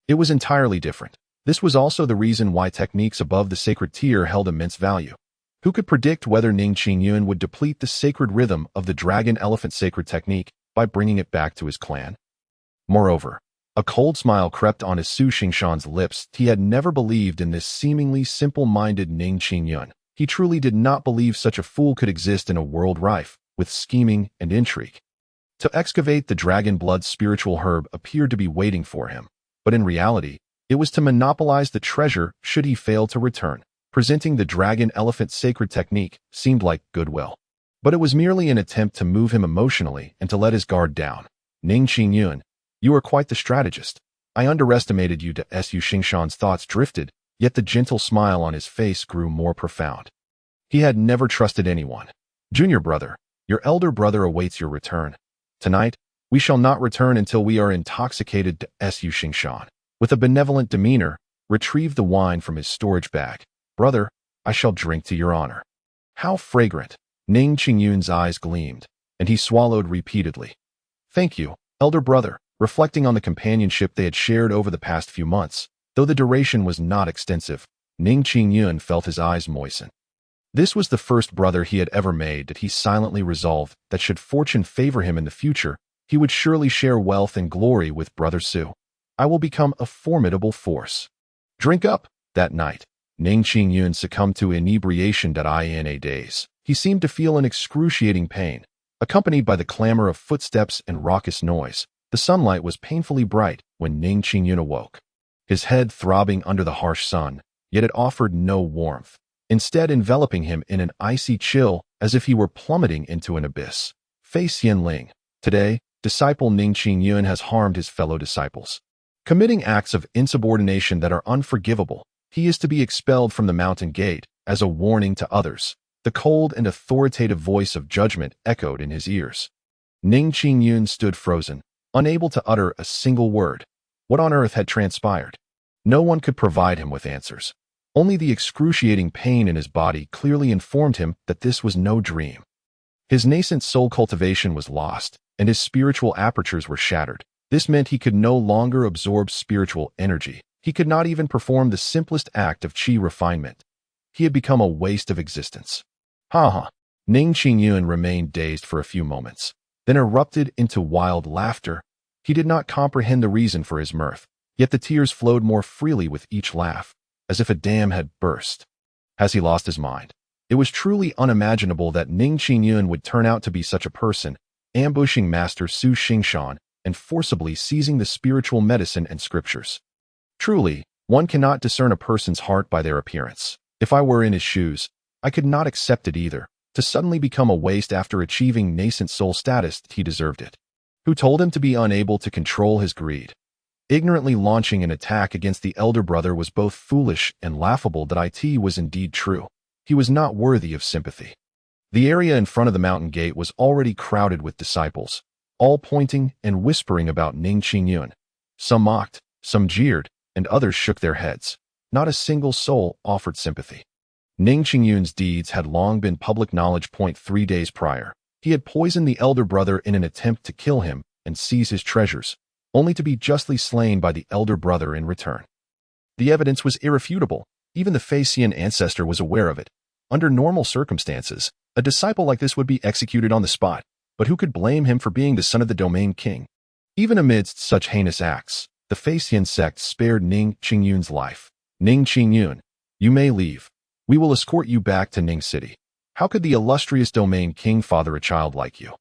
Speaker 1: it was entirely different. This was also the reason why techniques above the sacred tier held immense value. Who could predict whether Ning Xuan would deplete the sacred rhythm of the dragon elephant sacred technique by bringing it back to his clan? Moreover, a cold smile crept on his Su Xingshan's lips. He had never believed in this seemingly simple-minded Ning Xuan. He truly did not believe such a fool could exist in a world rife with scheming and intrigue. To excavate the dragon blood spiritual herb appeared to be waiting for him, but in reality, it was to monopolize the treasure should he fail to return. Presenting the dragon elephant sacred technique seemed like goodwill, but it was merely an attempt to move him emotionally and to let his guard down. Ning Xuan, you are quite the strategist. I underestimated you. Su Xingshan's thoughts drifted, yet the gentle smile on his face grew more profound. He had never trusted anyone. Junior brother, your elder brother awaits your return. Tonight, we shall not return until we are intoxicated. Su Xingshan, with a benevolent demeanor, retrieved the wine from his storage bag. Brother, I shall drink to your honor. How fragrant! Ning Xuan's eyes gleamed, and he swallowed repeatedly. Thank you, elder brother. Reflecting on the companionship they had shared over the past few months, though the duration was not extensive, Ning Xuan felt his eyes moisten. This was the first brother he had ever made that he silently resolved that should fortune favor him in the future, he would surely share wealth and glory with brother Su. I will become a formidable force. Drink up. That night, Ning Xuan succumbed to inebriation. In a daze, he seemed to feel an excruciating pain, accompanied by the clamor of footsteps and raucous noise. The sunlight was painfully bright when Ning Xuan awoke, his head throbbing under the harsh sun, yet it offered no warmth, instead enveloping him in an icy chill as if he were plummeting into an abyss. Face Yin Ling. Today, Disciple Ning Yun has harmed his fellow disciples, committing acts of insubordination that are unforgivable. He is to be expelled from the mountain gate as a warning to others. The cold and authoritative voice of judgment echoed in his ears. Ning Yun stood frozen, unable to utter a single word. What on earth had transpired? No one could provide him with answers. Only the excruciating pain in his body clearly informed him that this was no dream. His nascent soul cultivation was lost, and his spiritual apertures were shattered. This meant he could no longer absorb spiritual energy. He could not even perform the simplest act of chi refinement. He had become a waste of existence. Ha! Ning Yun remained dazed for a few moments, then erupted into wild laughter. He did not comprehend the reason for his mirth, yet the tears flowed more freely with each laugh, as if a dam had burst. Has he lost his mind? It was truly unimaginable that Ning Yun would turn out to be such a person, ambushing Master Su Xingshan and forcibly seizing the spiritual medicine and scriptures. Truly, one cannot discern a person's heart by their appearance. If I were in his shoes, I could not accept it either. To suddenly become a waste after achieving nascent soul status, he deserved it. Who told him to be unable to control his greed? Ignorantly launching an attack against the elder brother was both foolish and laughable. That it was indeed true. He was not worthy of sympathy. The area in front of the mountain gate was already crowded with disciples, all pointing and whispering about Ning Yun. Some mocked, some jeered, and others shook their heads. Not a single soul offered sympathy. Ning Yun's deeds had long been public knowledge. 3 days prior, he had poisoned the elder brother in an attempt to kill him and seize his treasures, only to be justly slain by the elder brother in return. The evidence was irrefutable. Even the Facian ancestor was aware of it. Under normal circumstances, a disciple like this would be executed on the spot, but who could blame him for being the son of the domain king? Even amidst such heinous acts, the Facian sect spared Ning Yun's life. Ning Yun, you may leave. We will escort you back to Ning City. How could the illustrious domain king father a child like you?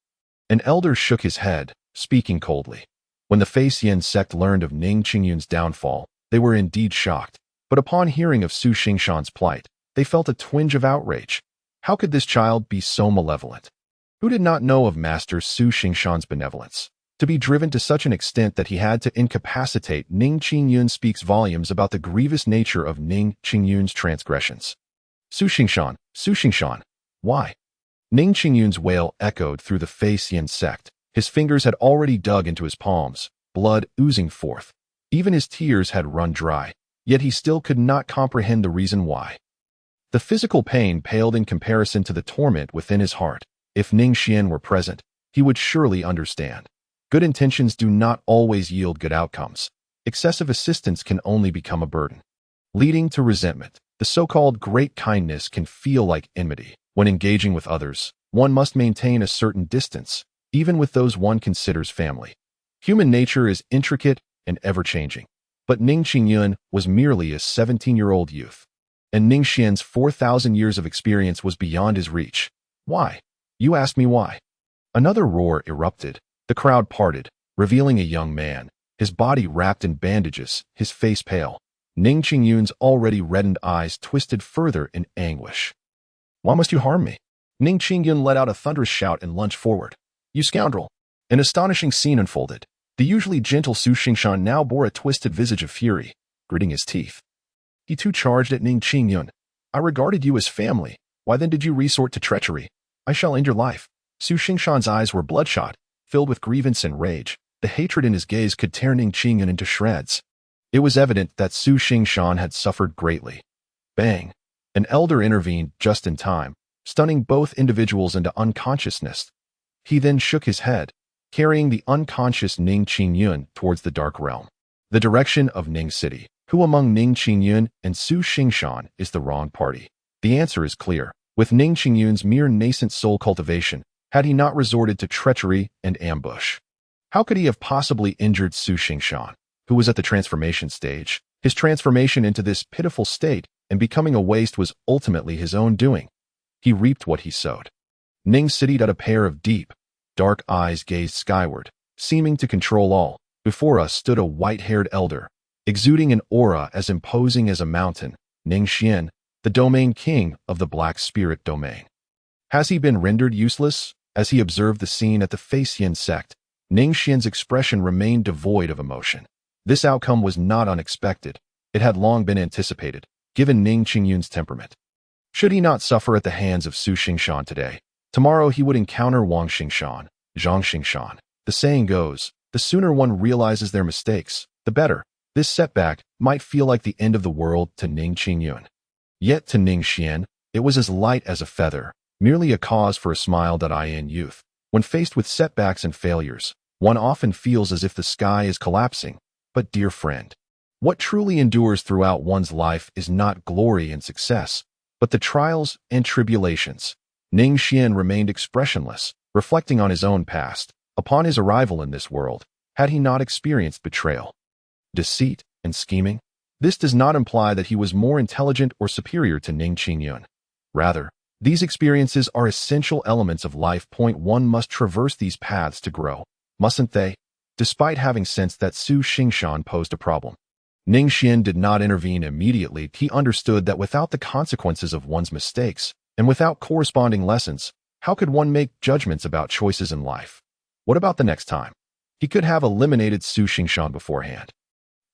Speaker 1: An elder shook his head, speaking coldly. When the Facian sect learned of Ning Yun's downfall, they were indeed shocked. But upon hearing of Su Xingshan's plight, they felt a twinge of outrage. How could this child be so malevolent? Who did not know of Master Su Xingshan's benevolence? To be driven to such an extent that he had to incapacitate Ning Yun speaks volumes about the grievous nature of Ning Yun's transgressions. Su Xingshan, why? Ning Yun's wail echoed through the Facian sect. His fingers had already dug into his palms, blood oozing forth. Even his tears had run dry, yet he still could not comprehend the reason why. The physical pain paled in comparison to the torment within his heart. If Ning Xuan were present, he would surely understand. Good intentions do not always yield good outcomes. Excessive assistance can only become a burden, leading to resentment. The so-called great kindness can feel like enmity. When engaging with others, one must maintain a certain distance, even with those one considers family. Human nature is intricate and ever-changing. But Ning Yun was merely a 17-year-old youth, and Ning Xuan's 4,000 years of experience was beyond his reach. Why? You ask me why. Another roar erupted. The crowd parted, revealing a young man, his body wrapped in bandages, his face pale. Ning Yun's already reddened eyes twisted further in anguish. Why must you harm me? Ning Yun let out a thunderous shout and lunged forward. You scoundrel! An astonishing scene unfolded. The usually gentle Su Xingshan now bore a twisted visage of fury, gritting his teeth. He too charged at Ning Yun. I regarded you as family. Why then did you resort to treachery? I shall end your life. Su Xingshan's eyes were bloodshot, filled with grievance and rage. The hatred in his gaze could tear Ning Yun into shreds. It was evident that Su Xingshan had suffered greatly. Bang! An elder intervened just in time, stunning both individuals into unconsciousness. He then shook his head, carrying the unconscious Ning Yun towards the dark realm, the direction of Ning City. Who among Ning Yun and Su Xingshan is the wrong party? The answer is clear. With Ning Yun's mere nascent soul cultivation, had he not resorted to treachery and ambush, how could he have possibly injured Su Xingshan, who was at the transformation stage? His transformation into this pitiful state and becoming a waste was ultimately his own doing. He reaped what he sowed. Ning sitted at a pair of deep, dark eyes gazed skyward, seeming to control all. Before us stood a white-haired elder, exuding an aura as imposing as a mountain. Ning Xuan, the domain king of the Black Spirit domain. Has he been rendered useless? As he observed the scene at the Facian sect, Ning Xuan's expression remained devoid of emotion. This outcome was not unexpected. It had long been anticipated, given Ning Yun's temperament. Should he not suffer at the hands of Su Xingshan today, tomorrow he would encounter Wang Xingshan, Zhang Xingshan. The saying goes, the sooner one realizes their mistakes, the better. This setback might feel like the end of the world to Ning Yun. Yet to Ning Xuan, it was as light as a feather, merely a cause for a smile. In youth, when faced with setbacks and failures, one often feels as if the sky is collapsing. But dear friend, what truly endures throughout one's life is not glory and success, but the trials and tribulations. Ning Xuan remained expressionless, reflecting on his own past. Upon his arrival in this world, had he not experienced betrayal, deceit, and scheming? This does not imply that he was more intelligent or superior to Ning Yun. Rather, these experiences are essential elements of life. One must traverse these paths to grow, mustn't they? Despite having sensed that Su Xingshan posed a problem, Ning Xuan did not intervene immediately. He understood that without the consequences of one's mistakes, and without corresponding lessons, how could one make judgments about choices in life? What about the next time? He could have eliminated Su Xingshan beforehand.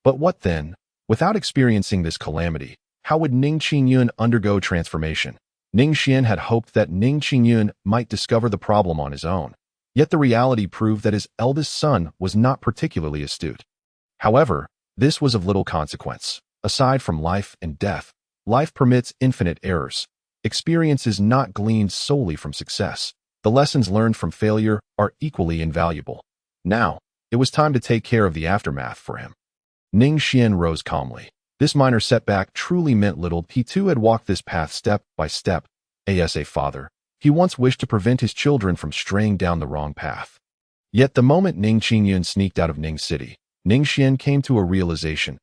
Speaker 1: But what then? Without experiencing this calamity, how would Ning Yun undergo transformation? Ning Xuan had hoped that Ning Yun might discover the problem on his own. Yet the reality proved that his eldest son was not particularly astute. However, this was of little consequence. Aside from life and death, life permits infinite errors. Experience is not gleaned solely from success. The lessons learned from failure are equally invaluable. Now, it was time to take care of the aftermath for him. Ning Xuan rose calmly. This minor setback truly meant little. He too had walked this path step by step. As a father, he once wished to prevent his children from straying down the wrong path. Yet the moment Ning Yun sneaked out of Ning City, Ning Xuan came to a realization.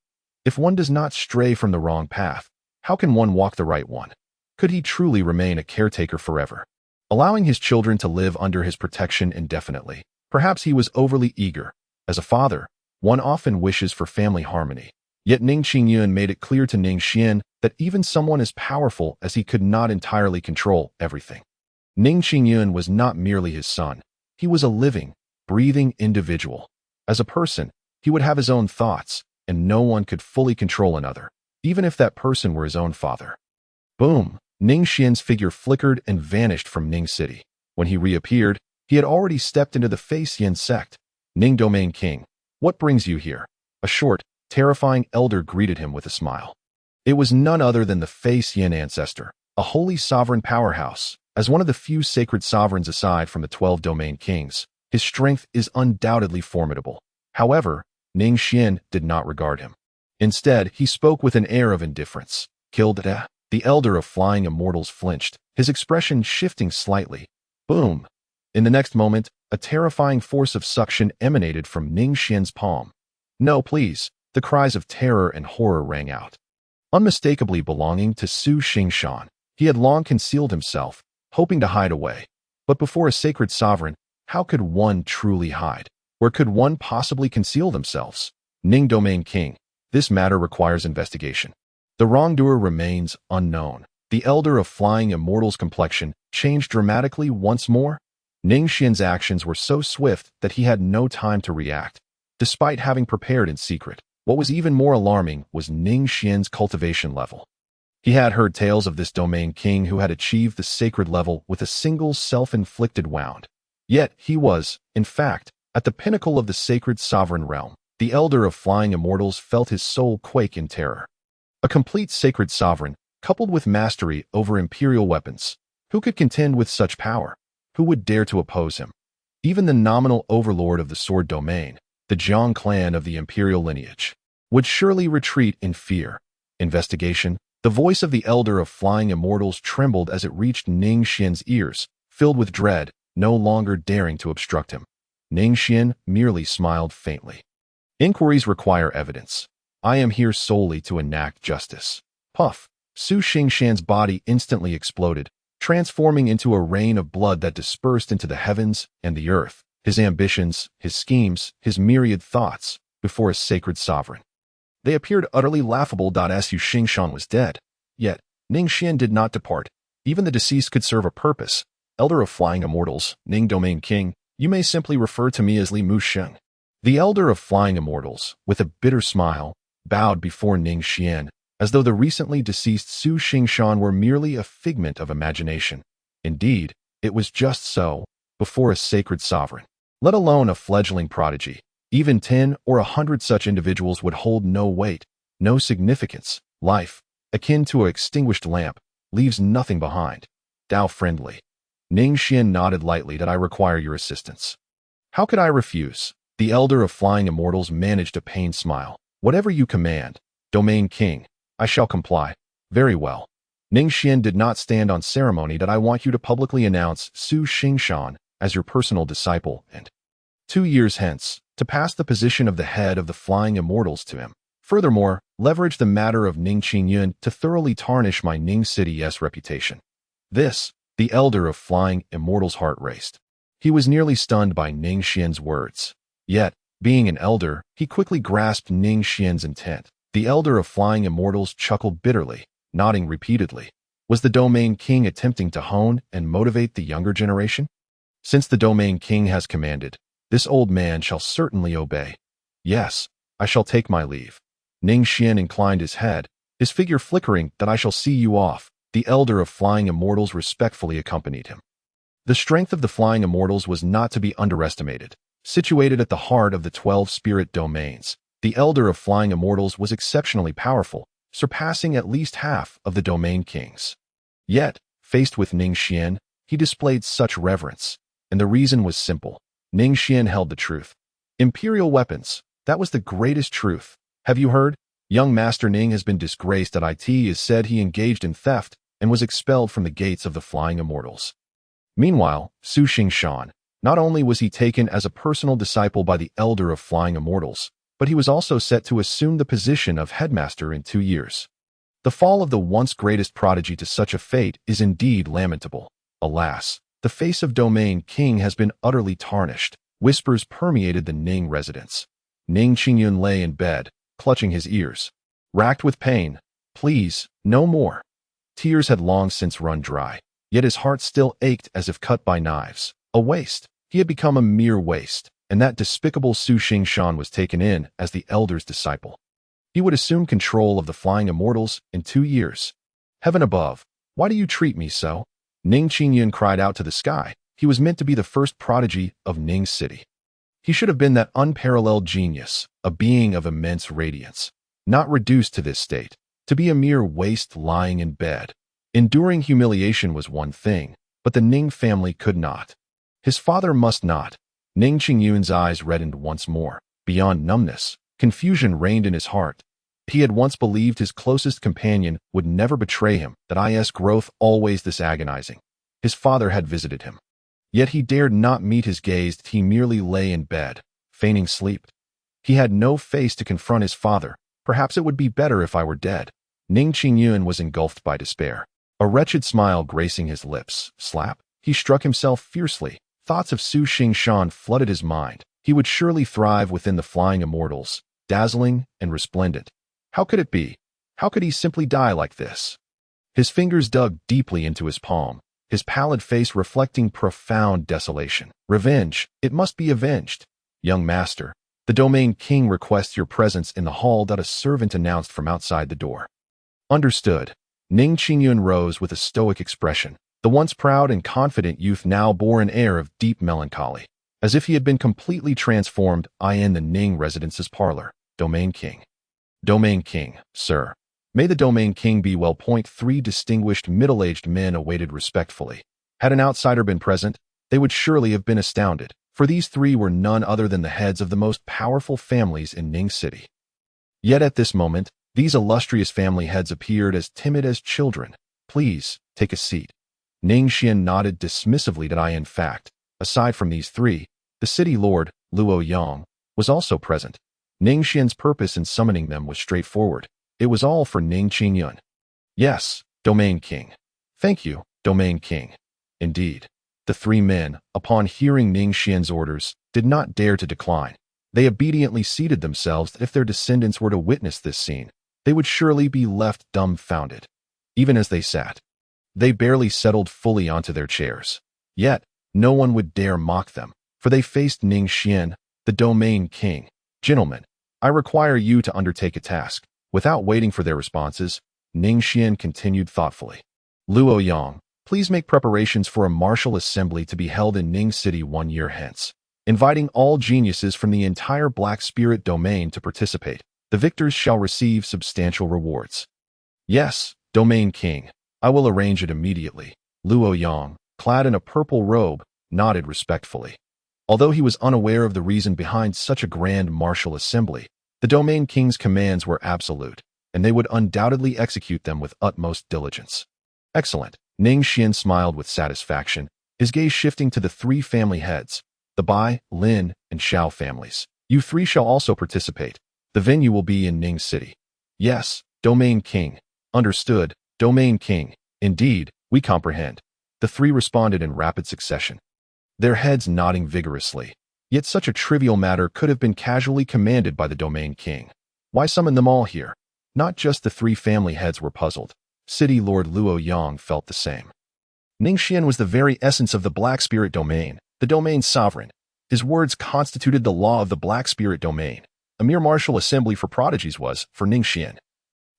Speaker 1: If one does not stray from the wrong path, how can one walk the right one? Could he truly remain a caretaker forever, allowing his children to live under his protection indefinitely? Perhaps he was overly eager. As a father, one often wishes for family harmony. Yet Ning Yun made it clear to Ning Xuan that even someone as powerful as he could not entirely control everything. Ning Yun was not merely his son. He was a living, breathing individual. As a person, he would have his own thoughts, and no one could fully control another, even if that person were his own father. Boom! Ning Xuan's figure flickered and vanished from Ning City. When he reappeared, he had already stepped into the Yin sect. Ning Domain King, what brings you here? A short, terrifying elder greeted him with a smile. It was none other than the Yin ancestor, a holy sovereign powerhouse. As one of the few sacred sovereigns aside from the 12 domain kings, his strength is undoubtedly formidable. However, Ning Xuan did not regard him. Instead, he spoke with an air of indifference. Killed da? The elder of flying immortals flinched, his expression shifting slightly. Boom! In the next moment, a terrifying force of suction emanated from Ning Xuan's palm. No, please! The cries of terror and horror rang out. Unmistakably belonging to Su Xingshan, he had long concealed himself, hoping to hide away. But before a sacred sovereign, how could one truly hide? Where could one possibly conceal themselves? Ning Domain King, this matter requires investigation. The wrongdoer remains unknown. The elder of flying immortal's complexion changed dramatically once more. Ning Xuan's actions were so swift that he had no time to react, despite having prepared in secret. What was even more alarming was Ning Xuan's cultivation level. He had heard tales of this domain king who had achieved the sacred level with a single self-inflicted wound. Yet he was, in fact, at the pinnacle of the sacred sovereign realm. The elder of flying immortals felt his soul quake in terror. A complete sacred sovereign, coupled with mastery over imperial weapons. Who could contend with such power? Who would dare to oppose him? Even the nominal overlord of the sword domain, the Jiang clan of the imperial lineage, would surely retreat in fear. Investigation. The voice of the elder of flying immortals trembled as it reached Ning Xuan's ears, filled with dread, no longer daring to obstruct him. Ning Xuan merely smiled faintly. Inquiries require evidence. I am here solely to enact justice. Puff! Su Xingshan's body instantly exploded, transforming into a rain of blood that dispersed into the heavens and the earth. His ambitions, his schemes, his myriad thoughts, before a sacred sovereign. They appeared utterly laughable. Su Xingshan was dead. Yet, Ning Xuan did not depart. Even the deceased could serve a purpose. Elder of flying immortals, Ning Domain King, You may simply refer to me as Li Musheng. The elder of flying immortals, with a bitter smile, bowed before Ning Xuan, as though the recently deceased Su Xingshan were merely a figment of imagination. Indeed, it was just so, before a sacred sovereign, let alone a fledgling prodigy. Even 10 or 100 such individuals would hold no weight, no significance. Life, akin to an extinguished lamp, leaves nothing behind. Dao friendly. Ning Xuan nodded lightly. That I require your assistance. How could I refuse? The elder of flying immortals managed a pained smile. Whatever you command, Domain King, I shall comply. Very well. Ning Xuan did not stand on ceremony. That I want you to publicly announce Su Xingshan as your personal disciple and 2 years hence, to pass the position of the head of the flying immortals to him. Furthermore, leverage the matter of Ning Yun to thoroughly tarnish my Ning City's reputation. This, the elder of flying immortals' heart raced. He was nearly stunned by Ning Xuan's words. Yet, being an elder, he quickly grasped Ning Xuan's intent. The elder of flying immortals chuckled bitterly, nodding repeatedly. Was the Domain King attempting to hone and motivate the younger generation? Since the Domain King has commanded, this old man shall certainly obey. Yes, I shall take my leave. Ning Xuan inclined his head, his figure flickering. That I shall see you off. The elder of flying immortals respectfully accompanied him. The strength of the flying immortals was not to be underestimated. Situated at the heart of the 12 spirit domains, the elder of flying immortals was exceptionally powerful, surpassing at least half of the domain kings. Yet, faced with Ning Xuan, he displayed such reverence, and the reason was simple. Ning Xuan held the truth. Imperial weapons, that was the greatest truth. Have you heard? Young Master Ning has been disgraced. It is said he engaged in theft and was expelled from the gates of the flying immortals. Meanwhile, Su Xingshan, not only was he taken as a personal disciple by the elder of flying immortals, but he was also set to assume the position of headmaster in 2 years. The fall of the once greatest prodigy to such a fate is indeed lamentable. Alas, the face of Domain King has been utterly tarnished. Whispers permeated the Ning residence. Ning Yun lay in bed, clutching his ears. Racked with pain. Please, no more. Tears had long since run dry, yet his heart still ached as if cut by knives. A waste. He had become a mere waste, and that despicable Su Xingshan was taken in as the elder's disciple. He would assume control of the flying immortals in 2 years. Heaven above, why do you treat me so? Ning Yun cried out to the sky. He was meant to be the first prodigy of Ning City. He should have been that unparalleled genius, a being of immense radiance, not reduced to this state, to be a mere waste lying in bed. Enduring humiliation was one thing, but the Ning family could not. His father must not. Ning Yun's eyes reddened once more. Beyond numbness, confusion reigned in his heart. He had once believed his closest companion would never betray him, that is growth always this agonizing. His father had visited him. Yet he dared not meet his gaze. He merely lay in bed, feigning sleep. He had no face to confront his father. Perhaps it would be better if I were dead. Ning Yun was engulfed by despair. A wretched smile gracing his lips. Slap. He struck himself fiercely. Thoughts of Su Xingshan flooded his mind. He would surely thrive within the flying immortals, dazzling and resplendent. How could it be? How could he simply die like this? His fingers dug deeply into his palm, his pallid face reflecting profound desolation. Revenge. It must be avenged. Young master, the Domain King requests your presence in the hall. A servant announced from outside the door. Understood. Ning Yun rose with a stoic expression. The once proud and confident youth now bore an air of deep melancholy, as if he had been completely transformed. In the Ning residence's parlor. Domain King. Domain King, sir. May the Domain King be well. 3 distinguished middle-aged men awaited respectfully. Had an outsider been present, they would surely have been astounded, for these 3 were none other than the heads of the most powerful families in Ning City. Yet at this moment, these illustrious family heads appeared as timid as children. Please, take a seat. Ning Xuan nodded dismissively. In fact, aside from these 3, the city lord, Luo Yang, was also present. Ning Xuan's purpose in summoning them was straightforward. It was all for Ning Yun. Yes, Domain King. Thank you, Domain King. Indeed. The 3 men, upon hearing Ning Xuan's orders, did not dare to decline. They obediently seated themselves. If their descendants were to witness this scene, they would surely be left dumbfounded. Even as they sat, they barely settled fully onto their chairs. Yet, no one would dare mock them. for they faced Ning Xuan, the domain king. Gentlemen, I require you to undertake a task. Without waiting for their responses, Ning Xuan continued thoughtfully. Luo Yang, please make preparations for a martial assembly to be held in Ning City 1 year hence, inviting all geniuses from the entire Black Spirit domain to participate. The victors shall receive substantial rewards. Yes, Domain King, I will arrange it immediately. Luo Yang, clad in a purple robe, nodded respectfully. Although he was unaware of the reason behind such a grand martial assembly, the Domain King's commands were absolute, and they would undoubtedly execute them with utmost diligence. Excellent. Ning Xuan smiled with satisfaction, his gaze shifting to the 3 family heads, the Bai, Lin, and Xiao families. You 3 shall also participate. The venue will be in Ning City. Yes, Domain King. Understood, Domain King. Indeed, we comprehend. The 3 responded in rapid succession, their heads nodding vigorously. Yet such a trivial matter could have been casually commanded by the Domain King. Why summon them all here? Not just the 3 family heads were puzzled. City Lord Luo Yang felt the same. Ning Xuan was the very essence of the Black Spirit domain, the domain's sovereign. His words constituted the law of the Black Spirit domain. A mere martial assembly for prodigies was, for Ning Xuan,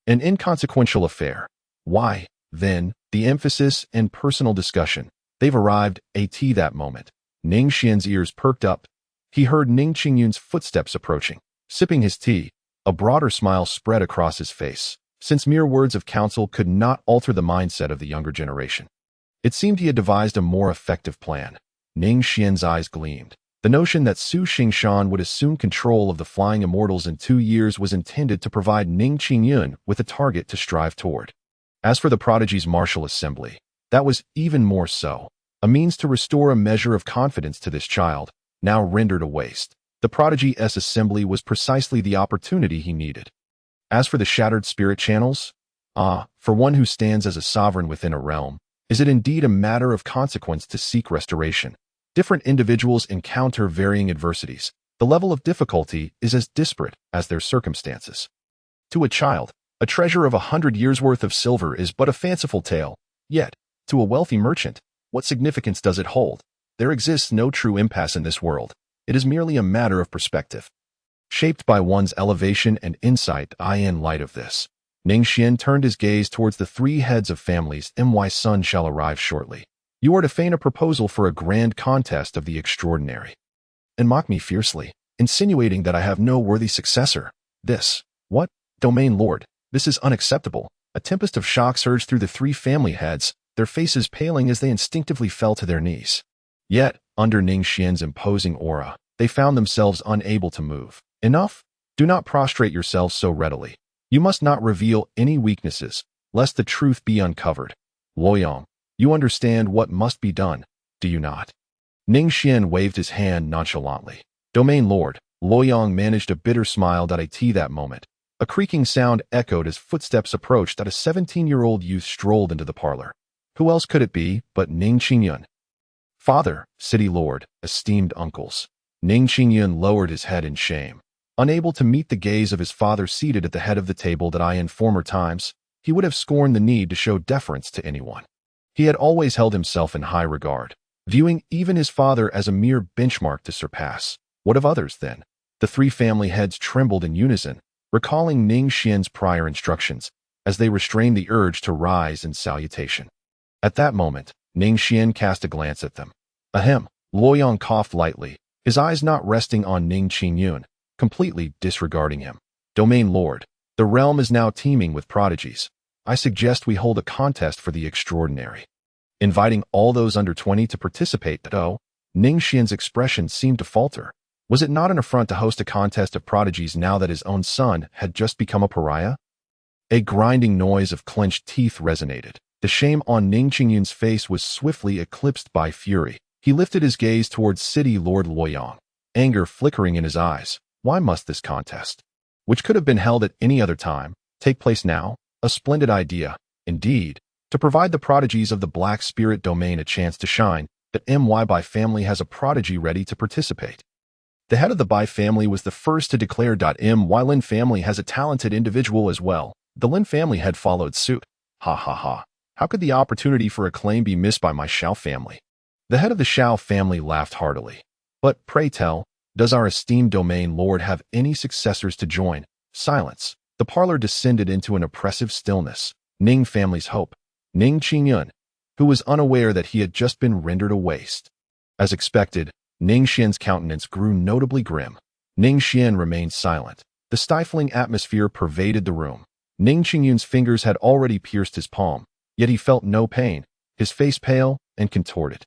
Speaker 1: an inconsequential affair. Why, then, the emphasis and personal discussion? They've arrived, that moment. Ning Xuan's ears perked up. He heard Ning Yun's footsteps approaching. Sipping his tea, a broader smile spread across his face, since mere words of counsel could not alter the mindset of the younger generation. It seemed he had devised a more effective plan. Ning Xuan's eyes gleamed. The notion that Su Xingshan would assume control of the Flying Immortals in 2 years was intended to provide Ning Yun with a target to strive toward. As for the prodigy's martial assembly, that was even more so, a means to restore a measure of confidence to this child, now rendered a waste. The prodigy's assembly was precisely the opportunity he needed. As for the shattered spirit channels, for one who stands as a sovereign within a realm, is it indeed a matter of consequence to seek restoration? Different individuals encounter varying adversities. The level of difficulty is as disparate as their circumstances. To a child, a treasure of 100 years' worth of silver is but a fanciful tale. Yet, to a wealthy merchant, what significance does it hold? There exists no true impasse in this world. It is merely a matter of perspective, shaped by one's elevation and insight. In light of this, Ning Xuan turned his gaze towards the 3 heads of families. My son shall arrive shortly. You are to feign a proposal for a grand contest of the extraordinary, and mock me fiercely, insinuating that I have no worthy successor. This, what? Domain Lord, this is unacceptable. A tempest of shock surged through the 3 family heads, their faces paling as they instinctively fell to their knees. Yet, under Ning Xuan's imposing aura, they found themselves unable to move. Enough? Do not prostrate yourselves so readily. You must not reveal any weaknesses, lest the truth be uncovered. Luoyang, you understand what must be done, do you not? Ning Xuan waved his hand nonchalantly. Domain Lord, Luoyang managed a bitter smile. That moment, a creaking sound echoed as footsteps approached. A 17-year-old youth strolled into the parlor. Who else could it be but Ning Yun? Father, City Lord, esteemed uncles. Ning Yun lowered his head in shame. Unable to meet the gaze of his father seated at the head of the table. In former times, he would have scorned the need to show deference to anyone. He had always held himself in high regard, viewing even his father as a mere benchmark to surpass. What of others, then? The 3 family heads trembled in unison, recalling Ning Xuan's prior instructions, as they restrained the urge to rise in salutation. At that moment, Ning Xuan cast a glance at them. Ahem. Luoyang coughed lightly, his eyes not resting on Ning Yun, completely disregarding him. Domain Lord, the realm is now teeming with prodigies. I suggest we hold a contest for the extraordinary, inviting all those under 20 to participate. Ning Xuan's expression seemed to falter. Was it not an affront to host a contest of prodigies now that his own son had just become a pariah? A grinding noise of clenched teeth resonated. The shame on Ning Yun's face was swiftly eclipsed by fury. He lifted his gaze towards City Lord Luoyang, anger flickering in his eyes. Why must this contest, which could have been held at any other time, take place now? A splendid idea, indeed, to provide the prodigies of the Black Spirit domain a chance to shine. That Bai family has a prodigy ready to participate. The head of the Bai family was the first to declare. Lin family has a talented individual as well. The Lin family had followed suit. Ha ha ha. How could the opportunity for acclaim be missed by my Xiao family? The head of the Xiao family laughed heartily. But pray tell, does our esteemed domain lord have any successors to join? Silence. The parlor descended into an oppressive stillness. Ning family's hope. Ning Yun, who was unaware that he had just been rendered a waste. As expected, Ning Xian's countenance grew notably grim. Ning Xian remained silent. The stifling atmosphere pervaded the room. Ning Yun's fingers had already pierced his palm, yet he felt no pain, his face pale and contorted.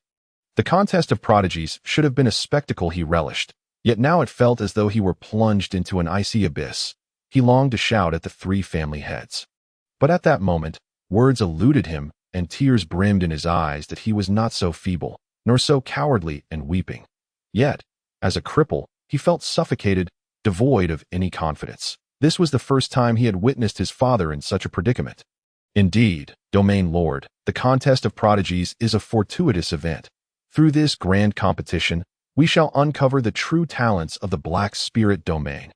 Speaker 1: The contest of prodigies should have been a spectacle he relished, yet now it felt as though he were plunged into an icy abyss. He longed to shout at the three family heads. But at that moment, words eluded him, and tears brimmed in his eyes that he was not so feeble, nor so cowardly and weeping. Yet, as a cripple, he felt suffocated, devoid of any confidence. This was the first time he had witnessed his father in such a predicament. Indeed, Domain Lord, the contest of prodigies is a fortuitous event. Through this grand competition, we shall uncover the true talents of the Black Spirit Domain.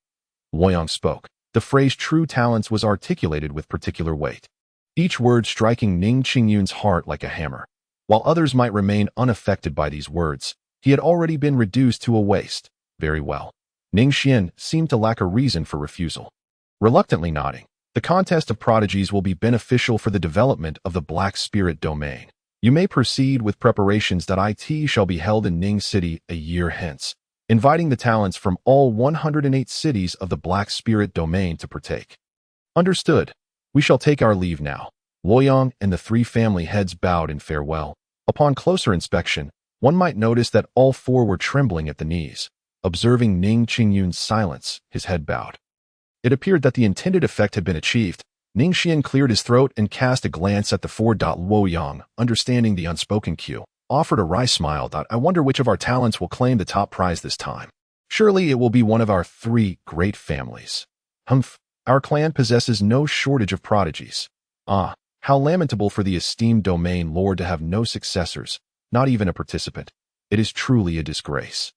Speaker 1: Luoyang spoke. The phrase true talents was articulated with particular weight, each word striking Ning Yun's heart like a hammer. While others might remain unaffected by these words, he had already been reduced to a waste. Very well. Ning Xian seemed to lack a reason for refusal. Reluctantly nodding, the contest of prodigies will be beneficial for the development of the Black Spirit Domain. You may proceed with preparations that it shall be held in Ning City a year hence, inviting the talents from all 108 cities of the Black Spirit Domain to partake. Understood. We shall take our leave now. Luoyang and the three family heads bowed in farewell. Upon closer inspection, one might notice that all four were trembling at the knees. Observing Ning Yun's silence, his head bowed. It appeared that the intended effect had been achieved. Ning Xian cleared his throat and cast a glance at the four. Luoyang, understanding the unspoken cue, offered a wry smile. I wonder which of our talents will claim the top prize this time. Surely it will be one of our three great families. Humph, our clan possesses no shortage of prodigies. Ah, how lamentable for the esteemed domain lord to have no successors, not even a participant. It is truly a disgrace.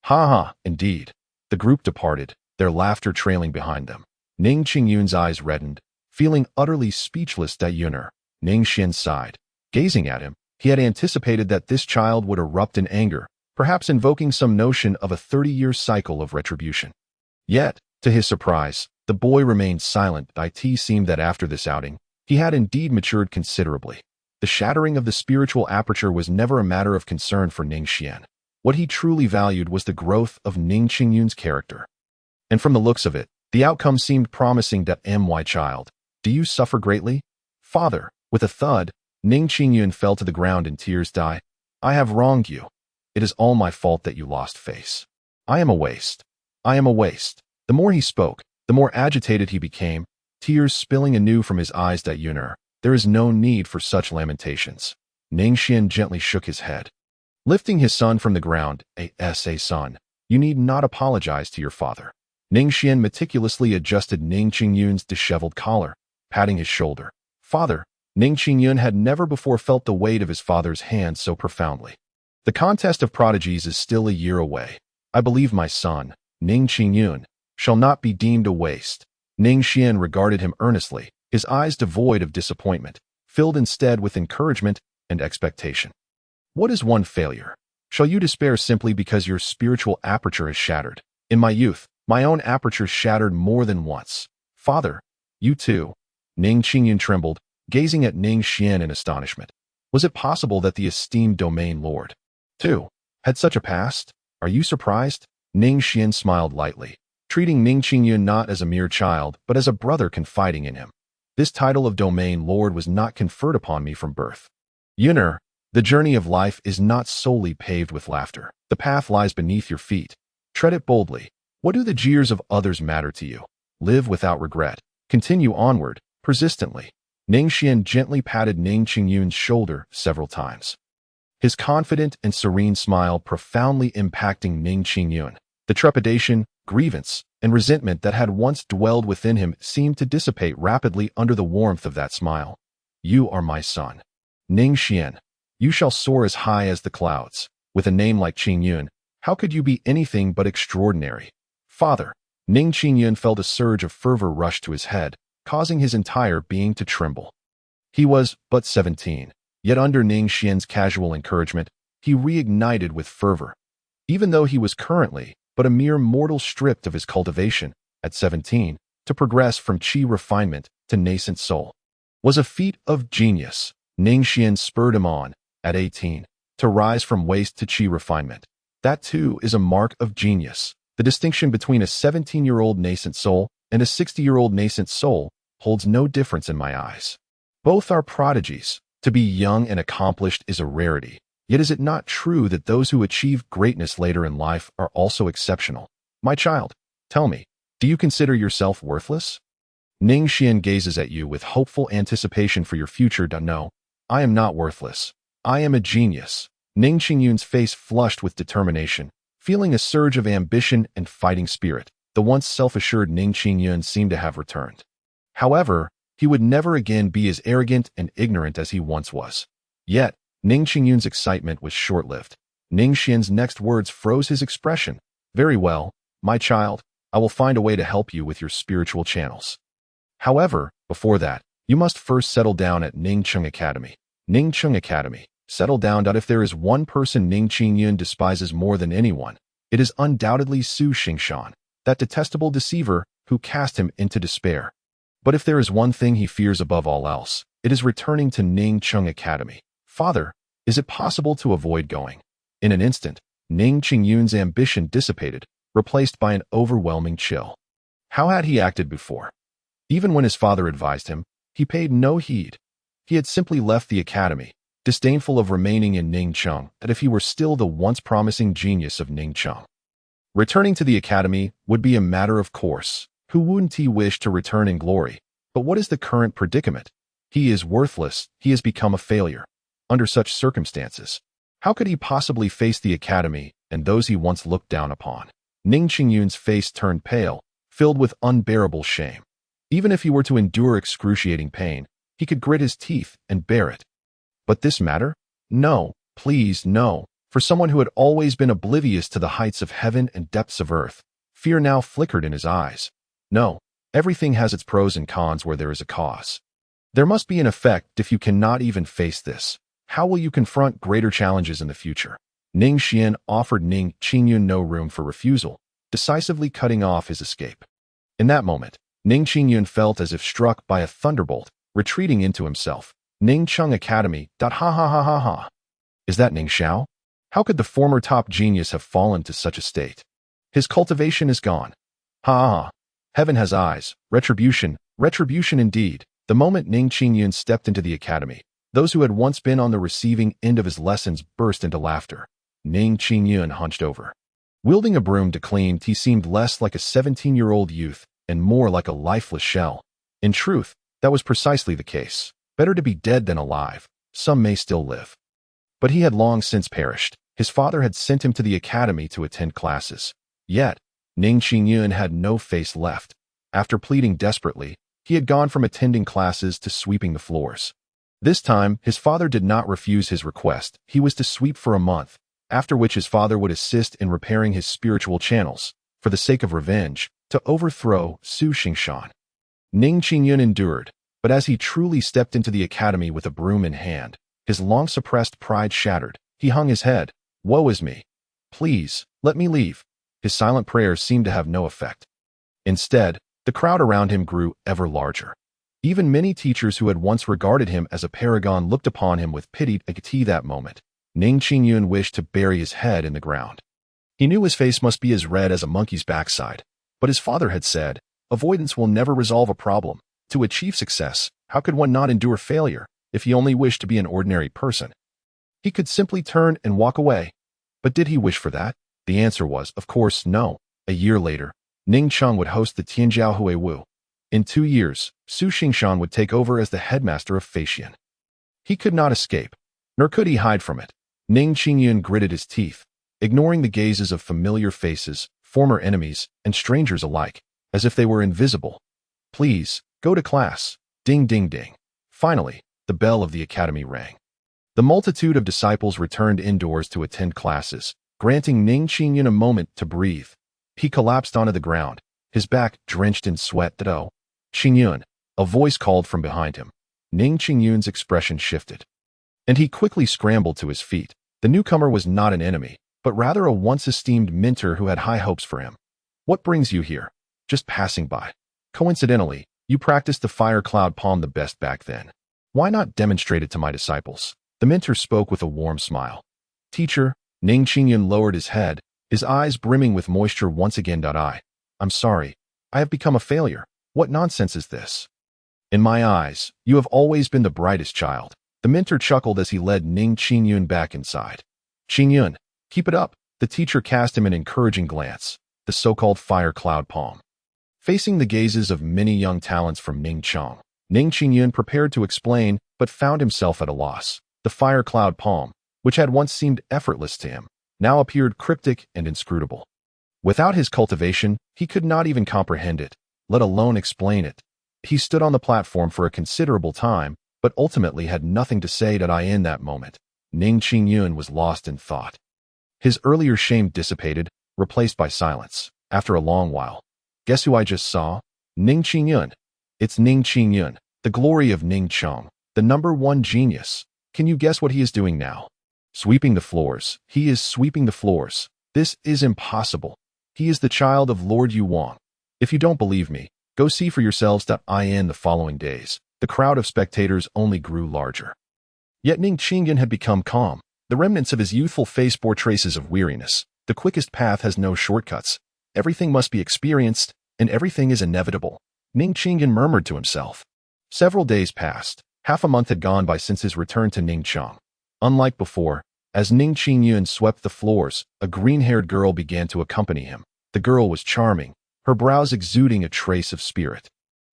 Speaker 1: Ha ha, indeed. The group departed, their laughter trailing behind them. Ning Yun's eyes reddened. Feeling utterly speechless, Ning Xian sighed. Gazing at him, he had anticipated that this child would erupt in anger, perhaps invoking some notion of a 30-year cycle of retribution. Yet, to his surprise, the boy remained silent. It seemed that after this outing, he had indeed matured considerably. The shattering of the spiritual aperture was never a matter of concern for Ning Xian. What he truly valued was the growth of Ning Yun's character. And from the looks of it, the outcome seemed promising. My child, do you suffer greatly? Father, with a thud, Ning Yun fell to the ground in tears. I have wronged you. It is all my fault that you lost face. I am a waste. I am a waste. The more he spoke, the more agitated he became, tears spilling anew from his eyes. There is no need for such lamentations. Ning Xian gently shook his head. Lifting his son from the ground, son, you need not apologize to your father. Ning Xian meticulously adjusted Ning Yun's disheveled collar, patting his shoulder. Father, Ning Yun had never before felt the weight of his father's hand so profoundly. The contest of prodigies is still a year away. I believe my son, Ning Yun, shall not be deemed a waste. Ning Xian regarded him earnestly, his eyes devoid of disappointment, filled instead with encouragement and expectation. What is one failure? Shall you despair simply because your spiritual aperture is shattered? In my youth, my own aperture shattered more than once. Father, you too. Ning Yun trembled, gazing at Ning Xian in astonishment. Was it possible that the esteemed domain lord, too, had such a past? Are you surprised? Ning Xian smiled lightly, treating Ning Yun not as a mere child, but as a brother confiding in him. This title of domain lord was not conferred upon me from birth. Yuner, the journey of life is not solely paved with laughter. The path lies beneath your feet. Tread it boldly. What do the jeers of others matter to you? Live without regret. Continue onward, persistently. Ning Xian gently patted Ning Yun's shoulder several times. His confident and serene smile profoundly impacting Ning Yun. The trepidation, grievance, and resentment that had once dwelled within him seemed to dissipate rapidly under the warmth of that smile. You are my son. Ning Xian, you shall soar as high as the clouds. With a name like Yun, how could you be anything but extraordinary? Father, Ning Yun felt a surge of fervor rush to his head, causing his entire being to tremble. He was but 17, yet under Ning Xian's casual encouragement, he reignited with fervor. even though he was currently but a mere mortal stripped of his cultivation at 17, to progress from chi refinement to nascent soul was a feat of genius. Ning Xuan spurred him on, at 18, to rise from waste to chi refinement. That too is a mark of genius. The distinction between a 17-year-old nascent soul and a 60-year-old nascent soul holds no difference in my eyes. Both are prodigies. To be young and accomplished is a rarity. Yet is it not true that those who achieve greatness later in life are also exceptional? My child, tell me, do you consider yourself worthless? Ning Xuan gazes at you with hopeful anticipation for your future. No, I am not worthless. I am a genius. Ning Yun's face flushed with determination, feeling a surge of ambition and fighting spirit. The once self-assured Ning Yun seemed to have returned. However, he would never again be as arrogant and ignorant as he once was. Yet, Ning Yun's excitement was short-lived. Ning Xuan's next words froze his expression. Very well, my child, I will find a way to help you with your spiritual channels. However, before that, you must first settle down at Ning Academy. Ning Academy. Settle down. If there is one person Ning Yun despises more than anyone, it is undoubtedly Su Xingshan, that detestable deceiver who cast him into despair. But if there is one thing he fears above all else, it is returning to Ning Academy. Father, is it possible to avoid going? In an instant, Ning Yun's ambition dissipated, replaced by an overwhelming chill. How had he acted before? Even when his father advised him, he paid no heed. He had simply left the academy, disdainful of remaining in Ningcheng, that if he were still the once promising genius of Ningcheng. Returning to the academy would be a matter of course. Who wouldn't he wish to return in glory? But what is the current predicament? He is worthless, he has become a failure. Under such circumstances, how could he possibly face the academy and those he once looked down upon? Ning Yun's face turned pale, filled with unbearable shame. Even if he were to endure excruciating pain, he could grit his teeth and bear it. But this matter? No, please, no. For someone who had always been oblivious to the heights of heaven and depths of earth, fear now flickered in his eyes. No, everything has its pros and cons where there is a cause. There must be an effect if you cannot even face this. How will you confront greater challenges in the future? Ning Xuan offered Ning Yun no room for refusal, decisively cutting off his escape. In that moment, Ning Yun felt as if struck by a thunderbolt, retreating into himself. Ning Academy. Ha ha ha ha ha. Is that Ning Xiao? How could the former top genius have fallen to such a state? His cultivation is gone. Ha ha. Heaven has eyes. Retribution. Retribution indeed. The moment Ning Yun stepped into the academy, those who had once been on the receiving end of his lessons burst into laughter. Ning Yun hunched over. Wielding a broom to clean, he seemed less like a 17-year-old youth and more like a lifeless shell. In truth, that was precisely the case. Better to be dead than alive. Some may still live. But he had long since perished. His father had sent him to the academy to attend classes. Yet, Ning Yun had no face left. After pleading desperately, he had gone from attending classes to sweeping the floors. This time, his father did not refuse his request. He was to sweep for a month, after which his father would assist in repairing his spiritual channels, for the sake of revenge, to overthrow Su Xingshan. Ning Yun endured, but as he truly stepped into the academy with a broom in hand, his long-suppressed pride shattered. He hung his head. Woe is me. Please, let me leave. His silent prayers seemed to have no effect. Instead, the crowd around him grew ever larger. Even many teachers who had once regarded him as a paragon looked upon him with pity. At that moment, Ning Yun wished to bury his head in the ground. He knew his face must be as red as a monkey's backside, but his father had said, avoidance will never resolve a problem. To achieve success, how could one not endure failure if he only wished to be an ordinary person? He could simply turn and walk away. But did he wish for that? The answer was, of course, no. A year later, Ningcheng would host the Tianjiao Huiwu. In 2 years, Su Xingshan would take over as the headmaster of Feixian. He could not escape, nor could he hide from it. Ning Yun gritted his teeth, ignoring the gazes of familiar faces, former enemies, and strangers alike, as if they were invisible. Please, go to class. Ding ding ding. Finally, the bell of the academy rang. The multitude of disciples returned indoors to attend classes, granting Ning Yun a moment to breathe. He collapsed onto the ground, his back drenched in sweat. Oh, Yun, a voice called from behind him. Ning Yun's expression shifted, and he quickly scrambled to his feet. The newcomer was not an enemy, but rather a once-esteemed mentor who had high hopes for him. What brings you here? Just passing by. Coincidentally, you practiced the fire cloud palm the best back then. Why not demonstrate it to my disciples? The mentor spoke with a warm smile. Teacher, Ning Xuan lowered his head, his eyes brimming with moisture once again. I'm sorry. I have become a failure. What nonsense is this? In my eyes, you have always been the brightest child. The mentor chuckled as he led Ning Xuan back inside. Yun, keep it up. The teacher cast him an encouraging glance, the so-called fire cloud palm. Facing the gazes of many young talents from Ning Yun prepared to explain, but found himself at a loss. The fire cloud palm, which had once seemed effortless to him, now appeared cryptic and inscrutable. Without his cultivation, he could not even comprehend it, let alone explain it. He stood on the platform for a considerable time, but ultimately had nothing to say in that moment. Ning Yun was lost in thought. His earlier shame dissipated, replaced by silence. After a long while, guess who I just saw? Ning Yun. It's Ning Yun, the glory of Ning Chong, the #1 genius. Can you guess what he is doing now? Sweeping the floors. He is sweeping the floors. This is impossible. He is the child of Lord Yuan. If you don't believe me, go see for yourselves. In the following days, the crowd of spectators only grew larger. Yet Ning Yun had become calm. The remnants of his youthful face bore traces of weariness. The quickest path has no shortcuts. Everything must be experienced, and everything is inevitable. Ning Yun murmured to himself. Several days passed. Half a month had gone by since his return to Ningchong. Unlike before, as Ning Yun swept the floors, a green-haired girl began to accompany him. The girl was charming, her brows exuding a trace of spirit.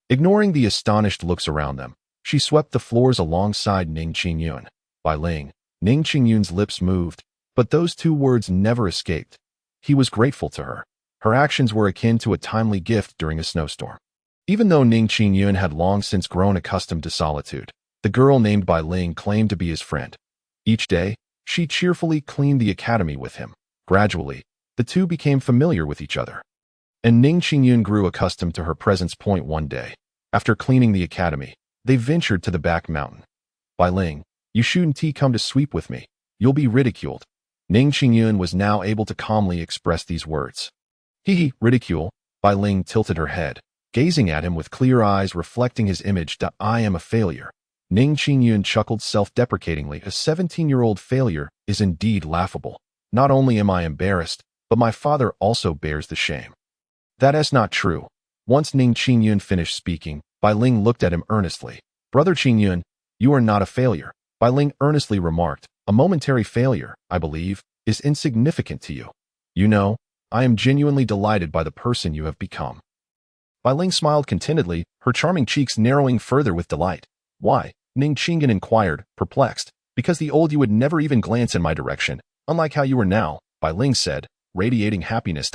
Speaker 1: Ignoring the astonished looks around them, she swept the floors alongside Ning Yun. By Ling, Ning Yun's lips moved, but those two words never escaped. He was grateful to her. Her actions were akin to a timely gift during a snowstorm. Even though Ning Yun had long since grown accustomed to solitude, the girl named Bai Ling claimed to be his friend. Each day, she cheerfully cleaned the academy with him. Gradually, the two became familiar with each other. And Ning Yun grew accustomed to her presence. One day, after cleaning the academy, they ventured to the back mountain. Bai Ling, you shouldn't come to sweep with me. You'll be ridiculed. Ning Yun was now able to calmly express these words. Ridicule. Bai Ling tilted her head, gazing at him with clear eyes reflecting his image. I am a failure. Ning Yun chuckled self-deprecatingly. A 17-year-old failure is indeed laughable. Not only am I embarrassed, but my father also bears the shame. That is not true. Once Ning Yun finished speaking, Bai Ling looked at him earnestly. Brother Yun, you are not a failure. Bai Ling earnestly remarked. A momentary failure, I believe, is insignificant to you. You know, I am genuinely delighted by the person you have become. Bai Ling smiled contentedly, her charming cheeks narrowing further with delight. Why? Ning Yun inquired, perplexed. Because the old you would never even glance in my direction, unlike how you are now, Bai Ling said, radiating happiness.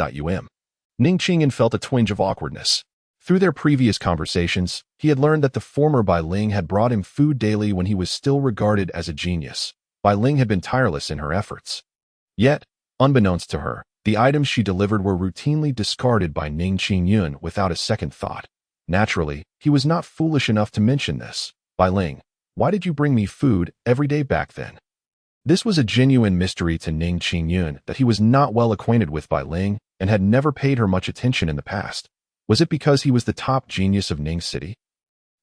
Speaker 1: Ning Yun felt a twinge of awkwardness. Through their previous conversations, he had learned that the former Bai Ling had brought him food daily when he was still regarded as a genius. Bai Ling had been tireless in her efforts. Yet, unbeknownst to her, the items she delivered were routinely discarded by Ning Yun without a second thought. Naturally, he was not foolish enough to mention this. Bai Ling, why did you bring me food every day back then? This was a genuine mystery to Ning Yun that he was not well acquainted with Bai Ling and had never paid her much attention in the past. Was it because he was the top genius of Ning City?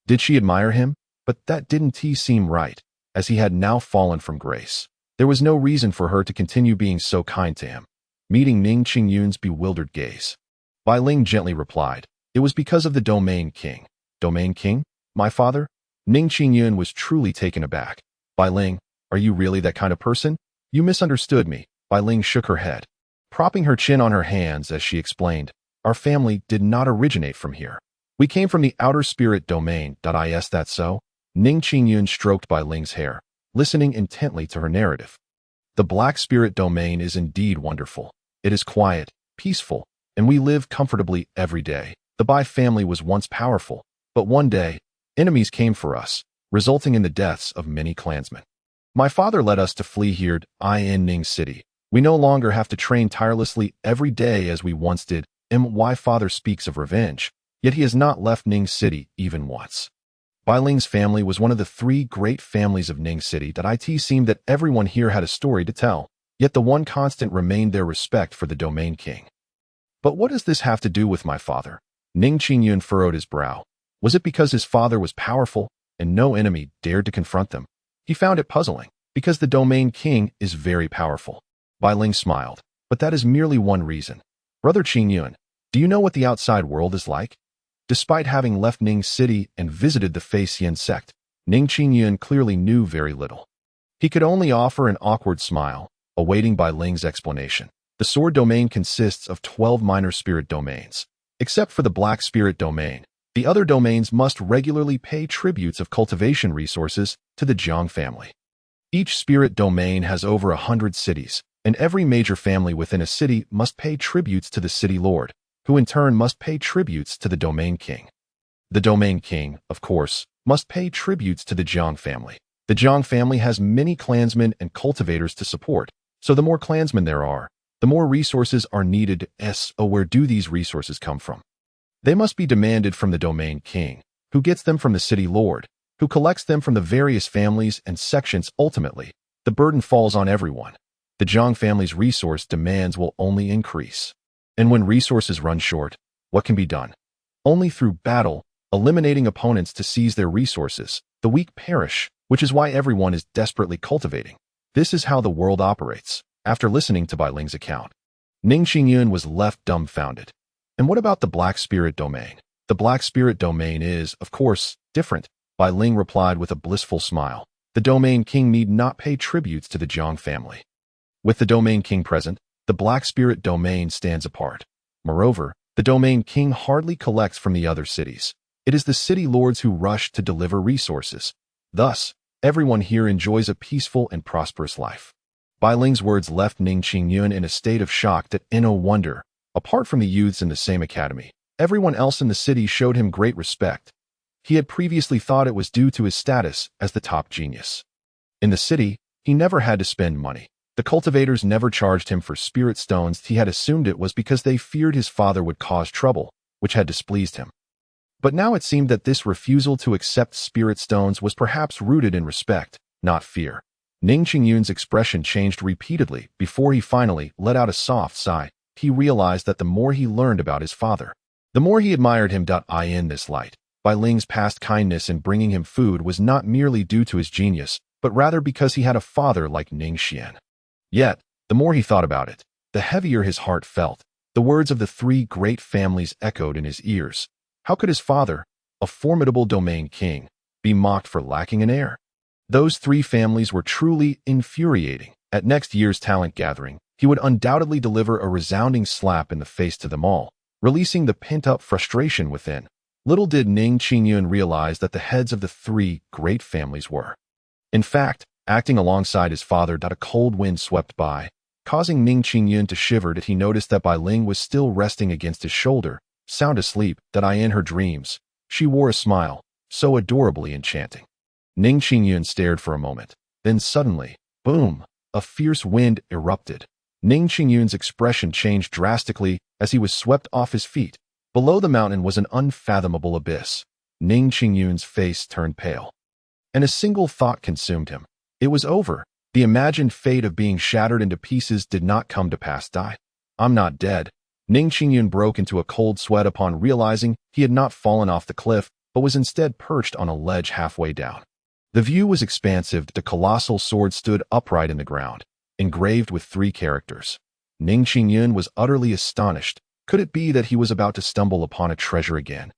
Speaker 1: Did she admire him? But that didn't seem right, as he had now fallen from grace. There was no reason for her to continue being so kind to him. Meeting Ning Yun's bewildered gaze, Bai Ling gently replied, it was because of the Domain King. Domain King? My father? Ning Yun was truly taken aback. Bai Ling, are you really that kind of person? You misunderstood me. Bai Ling shook her head, propping her chin on her hands as she explained, our family did not originate from here. We came from the outer spirit domain. Is that so? Ning Yun stroked Bai Ling's hair, listening intently to her narrative. The black spirit domain is indeed wonderful. It is quiet, peaceful, and we live comfortably every day. The Bai family was once powerful, but one day, enemies came for us, resulting in the deaths of many clansmen. My father led us to flee here in Ning City. We no longer have to train tirelessly every day as we once did. My father speaks of revenge, yet he has not left Ning City even once. Bai Ling's family was one of the three great families of Ning City. It seemed that everyone here had a story to tell. Yet the one constant remained their respect for the domain king. But what does this have to do with my father? Ning Xuan furrowed his brow. Was it because his father was powerful and no enemy dared to confront them? He found it puzzling, because the domain king is very powerful. Bai Ling smiled. But that is merely one reason. Brother Jiang Yun, do you know what the outside world is like? Despite having left Ning City and visited the Xian sect, Ning Xuan clearly knew very little. He could only offer an awkward smile, awaiting Bai Ling's explanation. The sword domain consists of 12 minor spirit domains. Except for the black spirit domain, the other domains must regularly pay tributes of cultivation resources to the Jiang family. Each spirit domain has over 100 cities, and every major family within a city must pay tributes to the city lord, who in turn must pay tributes to the domain king. The domain king, of course, must pay tributes to the Jiang family. The Jiang family has many clansmen and cultivators to support, so the more clansmen there are, the more resources are needed. Where do these resources come from? They must be demanded from the domain king, who gets them from the city lord, who collects them from the various families and sections. Ultimately, the burden falls on everyone. The Jiang family's resource demands will only increase. And when resources run short, what can be done? Only through battle, eliminating opponents to seize their resources. The weak perish, which is why everyone is desperately cultivating. This is how the world operates. After listening to Bai Ling's account, Ning Xuan was left dumbfounded. And what about the black spirit domain? The black spirit domain is, of course, different. Bai Ling replied with a blissful smile. The domain king need not pay tributes to the Jiang family. With the domain king present, the black spirit domain stands apart. Moreover, the domain king hardly collects from the other cities. It is the city lords who rush to deliver resources. Thus, everyone here enjoys a peaceful and prosperous life. Bai Ling's words left Ning Xuan in a state of shock that no wonder. Apart from the youths in the same academy, everyone else in the city showed him great respect. He had previously thought it was due to his status as the top genius. In the city, he never had to spend money. The cultivators never charged him for spirit stones. He had assumed it was because they feared his father would cause trouble, which had displeased him. But now it seemed that this refusal to accept spirit stones was perhaps rooted in respect, not fear. Ning Xuan's expression changed repeatedly before he finally let out a soft sigh. He realized that the more he learned about his father, the more he admired him. In this light, Bai Ling's past kindness in bringing him food was not merely due to his genius, but rather because he had a father like Ning Xuan. Yet, the more he thought about it, the heavier his heart felt. The words of the three great families echoed in his ears. How could his father, a formidable domain king, be mocked for lacking an heir? Those three families were truly infuriating. At next year's talent gathering, he would undoubtedly deliver a resounding slap in the face to them all, releasing the pent-up frustration within. Little did Ning Xuan realize that the heads of the three great families were, in fact, acting alongside his father. A cold wind swept by, causing Ning Xuan to shiver. He noticed that Bai Ling was still resting against his shoulder, sound asleep. In her dreams, she wore a smile, so adorably enchanting. Ning Xuan stared for a moment. Then suddenly, boom, a fierce wind erupted. Ning Xuan's expression changed drastically as he was swept off his feet. Below the mountain was an unfathomable abyss. Ning Xuan's face turned pale, and a single thought consumed him. It was over. The imagined fate of being shattered into pieces did not come to pass. I'm not dead. Ning Xuan broke into a cold sweat upon realizing he had not fallen off the cliff, but was instead perched on a ledge halfway down. The view was expansive. The colossal sword stood upright in the ground, engraved with three characters. Ning Xuan was utterly astonished. Could it be that he was about to stumble upon a treasure again?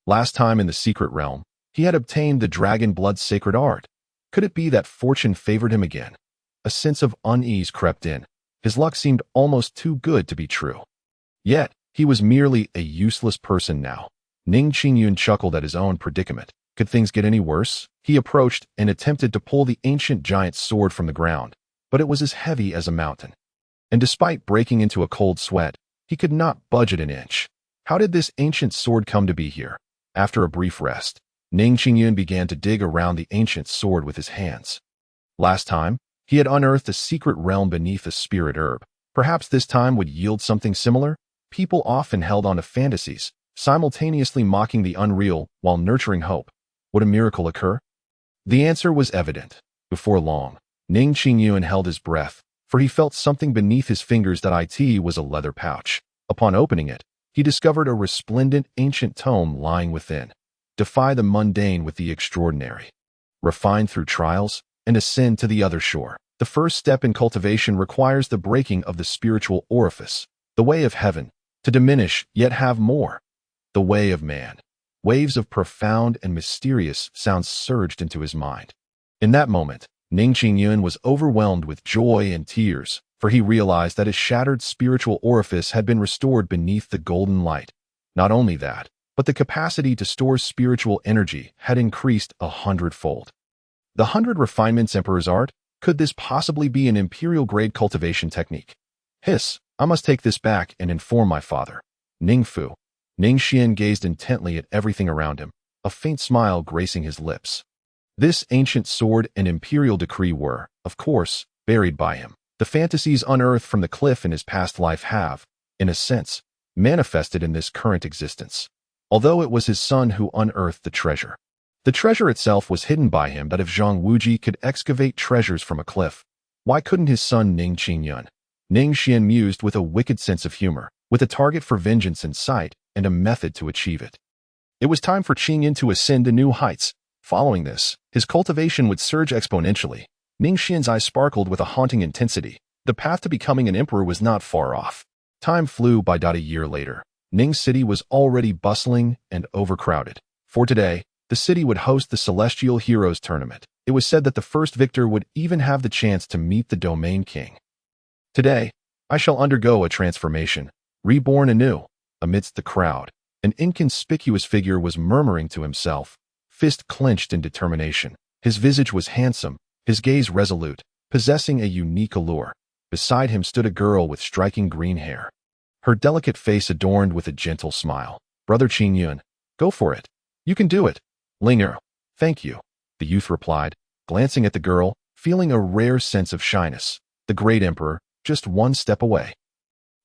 Speaker 1: Last time in the secret realm, he had obtained the dragon blood sacred art. Could it be that fortune favored him again? A sense of unease crept in. His luck seemed almost too good to be true. Yet, he was merely a useless person now. Ning Xuan chuckled at his own predicament. Could things get any worse? He approached and attempted to pull the ancient giant's sword from the ground, but it was as heavy as a mountain. And despite breaking into a cold sweat, he could not budge it an inch. How did this ancient sword come to be here? After a brief rest, Ning Xuan began to dig around the ancient sword with his hands. Last time, he had unearthed a secret realm beneath a spirit herb. Perhaps this time would yield something similar? People often held on to fantasies, simultaneously mocking the unreal while nurturing hope. Would a miracle occur? The answer was evident. Before long, Ning Xuan held his breath, for he felt something beneath his fingers that it was a leather pouch. Upon opening it, he discovered a resplendent ancient tome lying within. Defy the mundane with the extraordinary. Refine through trials, and ascend to the other shore. The first step in cultivation requires the breaking of the spiritual orifice, the way of heaven, to diminish yet have more. The way of man. Waves of profound and mysterious sounds surged into his mind. In that moment, Ning Xuan was overwhelmed with joy and tears, for he realized that his shattered spiritual orifice had been restored beneath the golden light. Not only that, but the capacity to store spiritual energy had increased 100-fold. The 100 refinements Emperor's art? Could this possibly be an imperial-grade cultivation technique? Hiss, I must take this back and inform my father. Ning Xuan gazed intently at everything around him, a faint smile gracing his lips. This ancient sword and imperial decree were, of course, buried by him. The fantasies unearthed from the cliff in his past life have, in a sense, manifested in this current existence. Although it was his son who unearthed the treasure. The treasure itself was hidden by him, that if Zhang Wuji could excavate treasures from a cliff, why couldn't his son Ning Xuan? Ning Xuan mused with a wicked sense of humor, with a target for vengeance in sight and a method to achieve it. It was time for Yun to ascend to new heights. Following this, his cultivation would surge exponentially. Ning Xuan's eyes sparkled with a haunting intensity. The path to becoming an emperor was not far off. Time flew by. A year later, Ning City was already bustling and overcrowded. For today, the city would host the Celestial Heroes Tournament. It was said that the first victor would even have the chance to meet the Domain King. Today, I shall undergo a transformation, reborn anew. Amidst the crowd, an inconspicuous figure was murmuring to himself, fist clenched in determination. His visage was handsome, his gaze resolute, possessing a unique allure. Beside him stood a girl with striking green hair. Her delicate face adorned with a gentle smile. Brother Yun, go for it. You can do it. Linger. Thank you, the youth replied, glancing at the girl, feeling a rare sense of shyness. The great emperor, just one step away.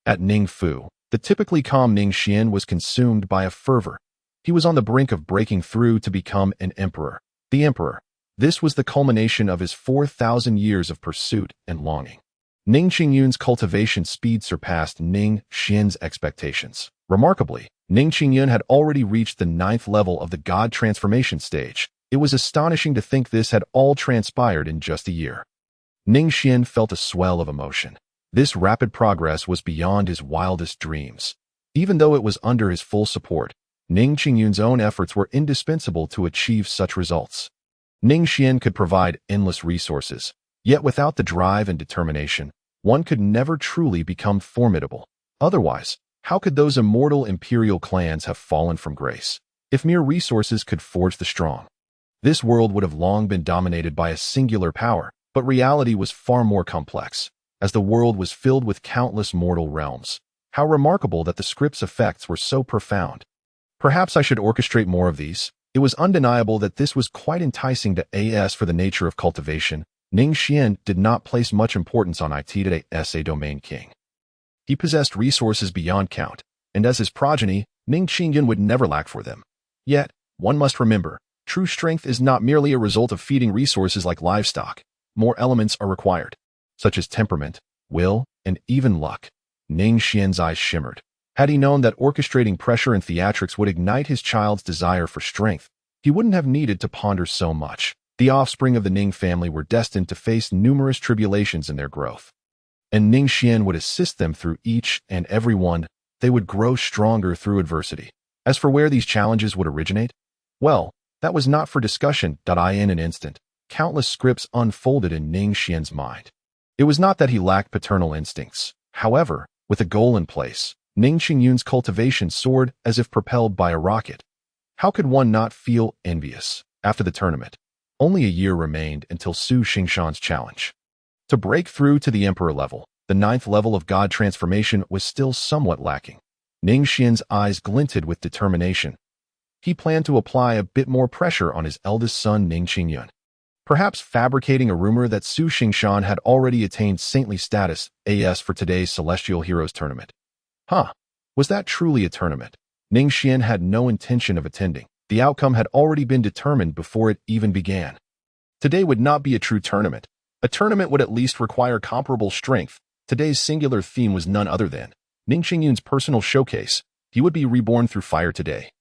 Speaker 1: At Ningfu, the typically calm Ning Xuan was consumed by a fervor. He was on the brink of breaking through to become an emperor. The emperor. This was the culmination of his 4,000 years of pursuit and longing. Ning Xuan's cultivation speed surpassed Ning Xuan's expectations. Remarkably, Ning Xuan had already reached the 9th level of the God transformation stage. It was astonishing to think this had all transpired in just a year. Ning Xuan felt a swell of emotion. This rapid progress was beyond his wildest dreams. Even though it was under his full support, Ning Xuan's own efforts were indispensable to achieve such results. Ning Xuan could provide endless resources, yet without the drive and determination, one could never truly become formidable. Otherwise, how could those immortal imperial clans have fallen from grace? If mere resources could forge the strong, this world would have long been dominated by a singular power, but reality was far more complex, as the world was filled with countless mortal realms. How remarkable that the script's effects were so profound. Perhaps I should orchestrate more of these. It was undeniable that this was quite enticing to AS for the nature of cultivation. Ning Xuan did not place much importance on it today as a domain king. He possessed resources beyond count, and as his progeny, Ning Xuan would never lack for them. Yet, one must remember, true strength is not merely a result of feeding resources like livestock. More elements are required, such as temperament, will, and even luck. Ning Xuan's eyes shimmered. Had he known that orchestrating pressure and theatrics would ignite his child's desire for strength, he wouldn't have needed to ponder so much. The offspring of the Ning family were destined to face numerous tribulations in their growth, and Ning Xuan would assist them through each and every one. They would grow stronger through adversity. As for where these challenges would originate, well, that was not for discussion. In an instant, countless scripts unfolded in Ning Xuan's mind. It was not that he lacked paternal instincts. However, with a goal in place, Ning Xuan's cultivation soared as if propelled by a rocket. How could one not feel envious? After the tournament, only a year remained until Su Xingshan's challenge. To break through to the emperor level, the 9th level of God transformation was still somewhat lacking. Ning Xuan's eyes glinted with determination. He planned to apply a bit more pressure on his eldest son Ning Xuan. Perhaps fabricating a rumor that Su Xingshan had already attained saintly status as for today's Celestial Heroes Tournament. Was that truly a tournament? Ning Xuan had no intention of attending. The outcome had already been determined before it even began. Today would not be a true tournament. A tournament would at least require comparable strength. Today's singular theme was none other than Ning Yun's personal showcase. He would be reborn through fire today.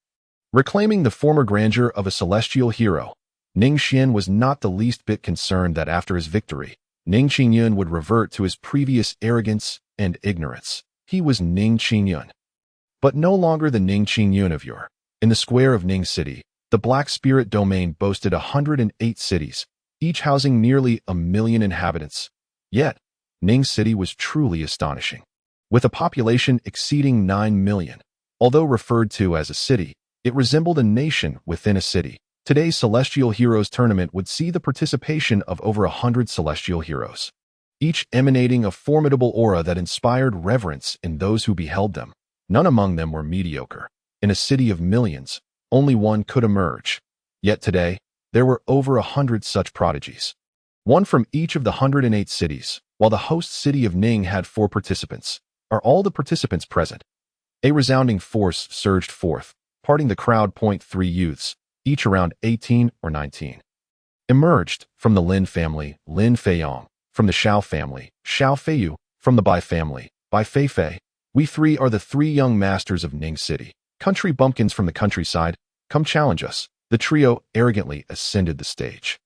Speaker 1: Reclaiming the former grandeur of a celestial hero, Ning Xuan was not the least bit concerned that after his victory, Ning Yun would revert to his previous arrogance and ignorance. He was Ning Yun, but no longer the Ning Yun of yore. In the square of Ning City, the Black Spirit domain boasted 108 cities, each housing nearly 1 million inhabitants. Yet, Ning City was truly astonishing. With a population exceeding 9 million, although referred to as a city, it resembled a nation within a city. Today's Celestial Heroes tournament would see the participation of over 100 celestial heroes, each emanating a formidable aura that inspired reverence in those who beheld them. None among them were mediocre. In a city of millions, only one could emerge. Yet today, there were over 100 such prodigies, one from each of the 108 cities. While the host city of Ning had 4 participants, are all the participants present? A resounding force surged forth, parting the crowd. 3 youths, each around 18 or 19, emerged from the Lin family, Lin Feiyong, from the Xiao family, Xiao Feiyu, from the Bai family, Bai Feifei. We 3 are the 3 young masters of Ning City. Country bumpkins from the countryside, come challenge us. The trio arrogantly ascended the stage.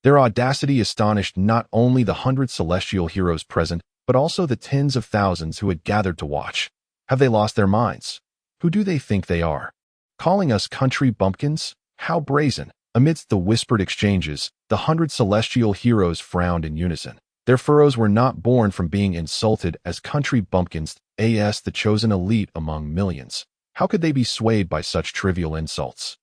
Speaker 1: Their audacity astonished not only the 100 celestial heroes present, but also the tens of thousands who had gathered to watch. Have they lost their minds? Who do they think they are? Calling us country bumpkins? How brazen! Amidst the whispered exchanges, the 100 celestial heroes frowned in unison. Their furrows were not born from being insulted as country bumpkins, as the chosen elite among millions. How could they be swayed by such trivial insults?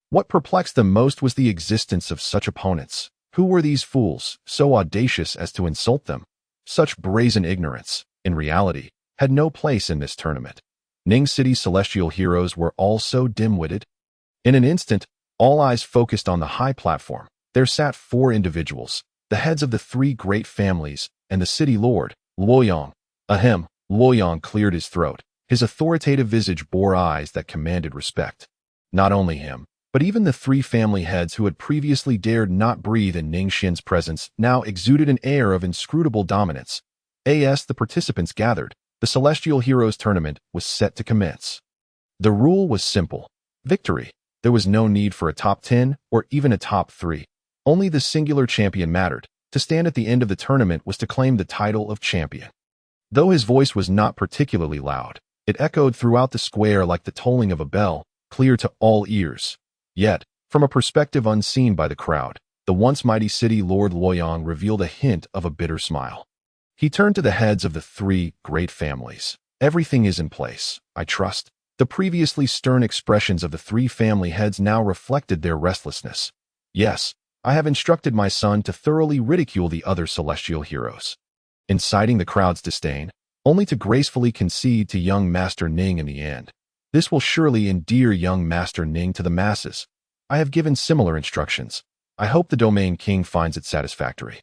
Speaker 1: What perplexed them most was the existence of such opponents. Who were these fools, so audacious as to insult them? Such brazen ignorance, in reality, had no place in this tournament. Ning City's celestial heroes were all so dim-witted. In an instant, all eyes focused on the high platform. There sat 4 individuals, the heads of the 3 great families, and the city lord, Luoyang. Ahem, Luoyang cleared his throat. His authoritative visage bore eyes that commanded respect. Not only him, but even the 3 family heads who had previously dared not breathe in Ning Xuan's presence now exuded an air of inscrutable dominance. As the participants gathered, the Celestial Heroes tournament was set to commence. The rule was simple. Victory. There was no need for a top 10 or even a top 3. Only the singular champion mattered. To stand at the end of the tournament was to claim the title of champion. Though his voice was not particularly loud, it echoed throughout the square like the tolling of a bell, clear to all ears. Yet, from a perspective unseen by the crowd, the once mighty city lord Luoyang revealed a hint of a bitter smile. He turned to the heads of the 3 great families. Everything is in place, I trust. The previously stern expressions of the 3 family heads now reflected their restlessness. Yes, I have instructed my son to thoroughly ridicule the other celestial heroes, inciting the crowd's disdain, only to gracefully concede to young Master Ning in the end. This will surely endear young Master Ning to the masses. I have given similar instructions. I hope the Domain King finds it satisfactory.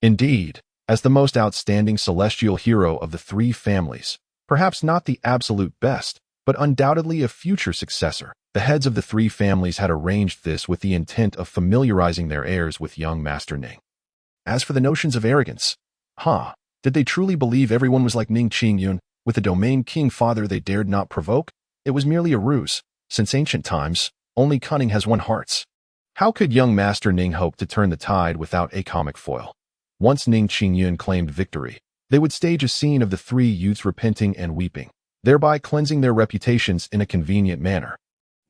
Speaker 1: Indeed, as the most outstanding celestial hero of the 3 families, perhaps not the absolute best, but undoubtedly a future successor, the heads of the 3 families had arranged this with the intent of familiarizing their heirs with young Master Ning. As for the notions of arrogance, did they truly believe everyone was like Ning Yun, with the Domain King father they dared not provoke? It was merely a ruse. Since ancient times, only cunning has won hearts. How could young Master Ning hope to turn the tide without a comic foil? Once Ning Yun claimed victory, they would stage a scene of the 3 youths repenting and weeping, thereby cleansing their reputations in a convenient manner.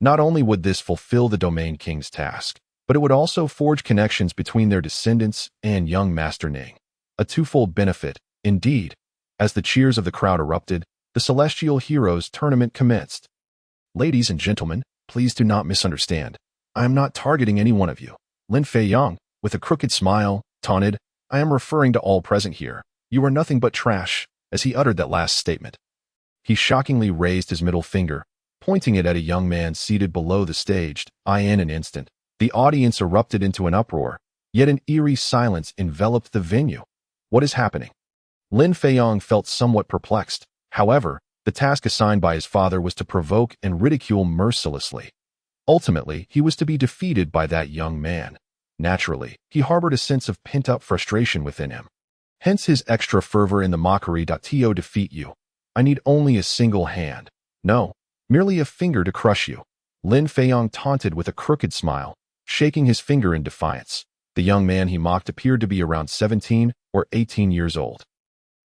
Speaker 1: Not only would this fulfill the Domain King's task, but it would also forge connections between their descendants and young Master Ning. A twofold benefit, indeed. As the cheers of the crowd erupted, the Celestial Heroes tournament commenced. Ladies and gentlemen, please do not misunderstand. I am not targeting any one of you. Lin Feiyong, with a crooked smile, taunted, I am referring to all present here. You are nothing but trash, as he uttered that last statement. He shockingly raised his middle finger, pointing it at a young man seated below the stage. In an instant, the audience erupted into an uproar, yet an eerie silence enveloped the venue. What is happening? Lin Feiyong felt somewhat perplexed. However, the task assigned by his father was to provoke and ridicule mercilessly. Ultimately, he was to be defeated by that young man. Naturally, he harbored a sense of pent-up frustration within him. Hence his extra fervor in the mockery. To defeat you, I need only a single hand. No, merely a finger to crush you. Lin Feiyong taunted with a crooked smile, shaking his finger in defiance. The young man he mocked appeared to be around 17 or 18 years old.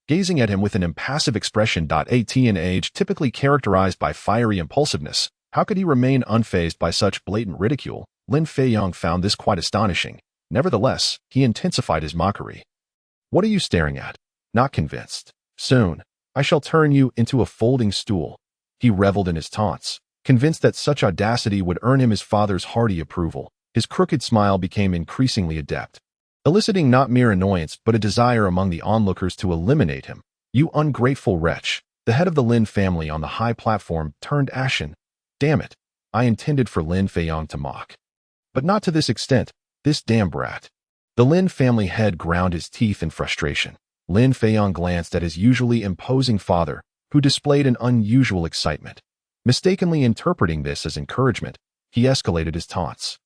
Speaker 1: Gazing at him with an impassive expression. At an age typically characterized by fiery impulsiveness, how could he remain unfazed by such blatant ridicule? Lin Feiyong found this quite astonishing. Nevertheless, he intensified his mockery. What are you staring at? Not convinced? Soon, I shall turn you into a folding stool. He reveled in his taunts, convinced that such audacity would earn him his father's hearty approval. His crooked smile became increasingly adept, eliciting not mere annoyance but a desire among the onlookers to eliminate him. You ungrateful wretch! The head of the Lin family on the high platform turned ashen. Damn it! I intended for Lin Feiyong to mock. But not to this extent, this damn brat. The Lin family head ground his teeth in frustration. Lin Feiyong glanced at his usually imposing father, who displayed an unusual excitement. Mistakenly interpreting this as encouragement, he escalated his taunts.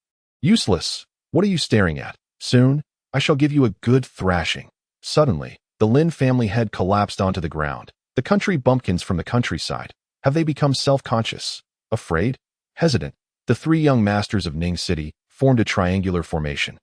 Speaker 1: Useless! What are you staring at? Soon, I shall give you a good thrashing. Suddenly, the Lin family head collapsed onto the ground. The country bumpkins from the countryside. Have they become self-conscious? Afraid? Hesitant? The three young masters of Ning City formed a triangular formation,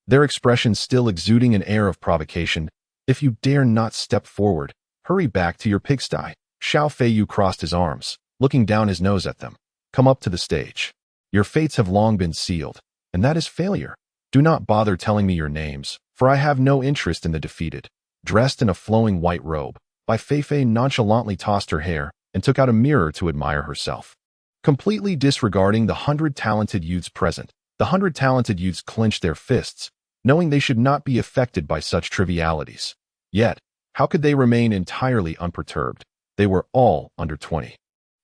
Speaker 1: their expressions still exuding an air of provocation. If you dare not step forward, hurry back to your pigsty. Xiao Feiyu crossed his arms, looking down his nose at them. Come up to the stage. Your fates have long been sealed, and that is failure. Do not bother telling me your names, for I have no interest in the defeated. Dressed in a flowing white robe, Bai Feifei nonchalantly tossed her hair and took out a mirror to admire herself. Completely disregarding the 100 talented youths present, the 100 talented youths clenched their fists, knowing they should not be affected by such trivialities. Yet, how could they remain entirely unperturbed? They were all under 20.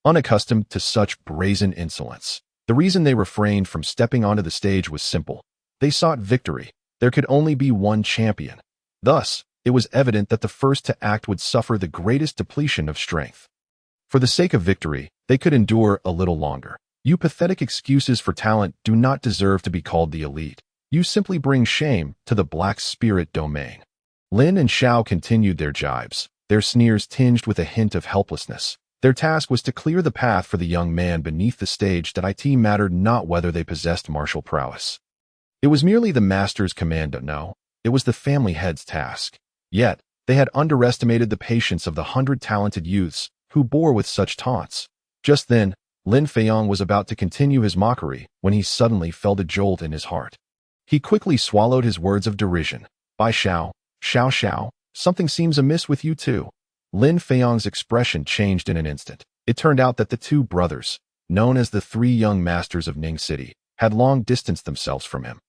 Speaker 1: Unaccustomed to such brazen insolence. The reason they refrained from stepping onto the stage was simple. They sought victory. There could only be one champion. Thus, it was evident that the first to act would suffer the greatest depletion of strength. For the sake of victory, they could endure a little longer. You pathetic excuses for talent do not deserve to be called the elite. You simply bring shame to the Black Spirit domain. Lin and Xiao continued their jibes, their sneers tinged with a hint of helplessness. Their task was to clear the path for the young man beneath the stage. That it mattered not whether they possessed martial prowess. It was merely the master's command. No, it was the family head's task. Yet, they had underestimated the patience of the 100 talented youths who bore with such taunts. Just then, Lin Feiyong was about to continue his mockery when he suddenly felt a jolt in his heart. He quickly swallowed his words of derision. Bai Xiao, something seems amiss with you too. Lin Feiyong's expression changed in an instant. It turned out that the two brothers, known as the three young masters of Ning City, had long distanced themselves from him,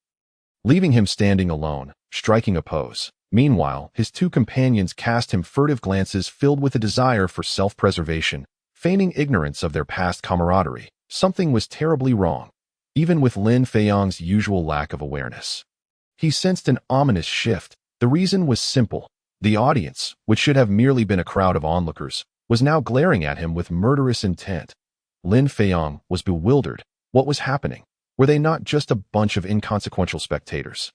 Speaker 1: leaving him standing alone, striking a pose. Meanwhile, his two companions cast him furtive glances filled with a desire for self-preservation, feigning ignorance of their past camaraderie. Something was terribly wrong, even with Lin Feiyong's usual lack of awareness. He sensed an ominous shift. The reason was simple. The audience, which should have merely been a crowd of onlookers, was now glaring at him with murderous intent. Lin Feiyong was bewildered. What was happening? Were they not just a bunch of inconsequential spectators?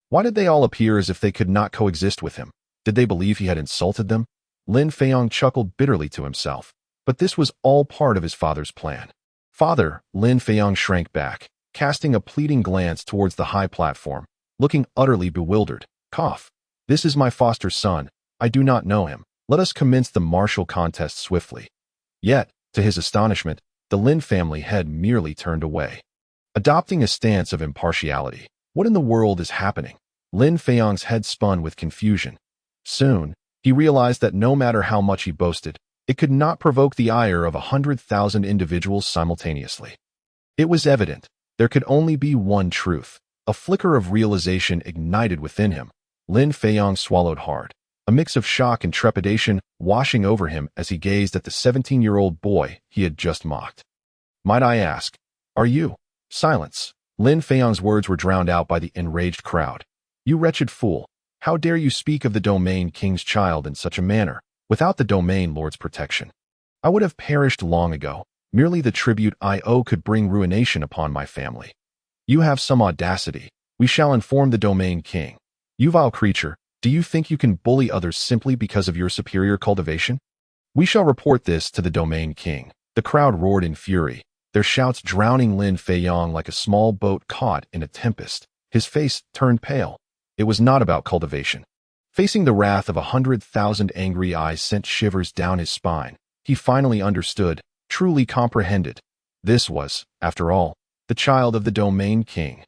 Speaker 1: Why did they all appear as if they could not coexist with him? Did they believe he had insulted them? Lin Feiyong chuckled bitterly to himself. But this was all part of his father's plan. Father, Lin Feiyong shrank back, casting a pleading glance towards the high platform, looking utterly bewildered. Cough. This is my foster son. I do not know him. Let us commence the martial contest swiftly. Yet, to his astonishment, the Lin family head merely turned away, adopting a stance of impartiality. What in the world is happening? Lin Feiyong's head spun with confusion. Soon, he realized that no matter how much he boasted, it could not provoke the ire of 100,000 individuals simultaneously. It was evident. There could only be one truth. A flicker of realization ignited within him. Lin Feiyong swallowed hard, a mix of shock and trepidation washing over him as he gazed at the 17-year-old boy he had just mocked. Might I ask, are you? Silence. Lin Feiyong's words were drowned out by the enraged crowd. You wretched fool. How dare you speak of the domain king's child in such a manner, without the domain lord's protection? I would have perished long ago. Merely the tribute I owe could bring ruination upon my family. You have some audacity. We shall inform the domain king. You vile creature, do you think you can bully others simply because of your superior cultivation? We shall report this to the domain king. The crowd roared in fury, their shouts drowning Lin Feiyong like a small boat caught in a tempest. His face turned pale. It was not about cultivation. Facing the wrath of 100,000 angry eyes sent shivers down his spine. He finally understood, truly comprehended. This was, after all, the child of the domain king.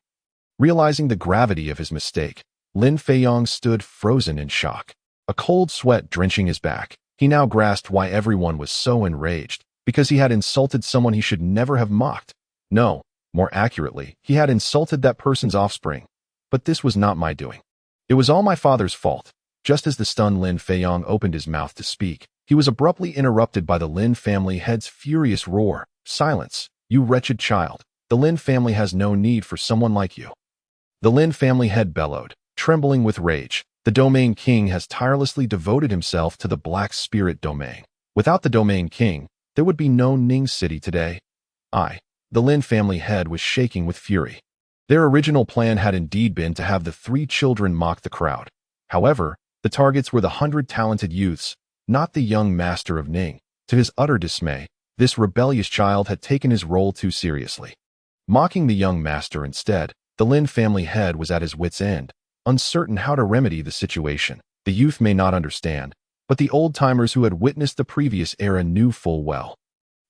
Speaker 1: Realizing the gravity of his mistake, Lin Feiyong stood frozen in shock. A cold sweat drenching his back, he now grasped why everyone was so enraged. Because he had insulted someone he should never have mocked. No, more accurately, he had insulted that person's offspring. But this was not my doing. It was all my father's fault. Just as the stunned Lin Feiyong opened his mouth to speak, he was abruptly interrupted by the Lin family head's furious roar. Silence, you wretched child. The Lin family has no need for someone like you. The Lin family head bellowed, trembling with rage. The domain king has tirelessly devoted himself to the Black Spirit domain. Without the domain king, there would be no Ning City today. The Lin family head was shaking with fury. Their original plan had indeed been to have the 3 children mock the crowd. However, the targets were the 100 talented youths, not the young master of Ning. To his utter dismay, this rebellious child had taken his role too seriously. Mocking the young master instead, the Lin family head was at his wit's end, uncertain how to remedy the situation. The youth may not understand, but the old-timers who had witnessed the previous era knew full well.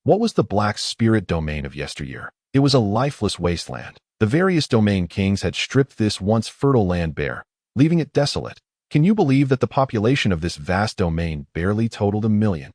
Speaker 1: What was the Black Spirit domain of yesteryear? It was a lifeless wasteland. The various domain kings had stripped this once fertile land bare, leaving it desolate. Can you believe that the population of this vast domain barely totaled 1 million?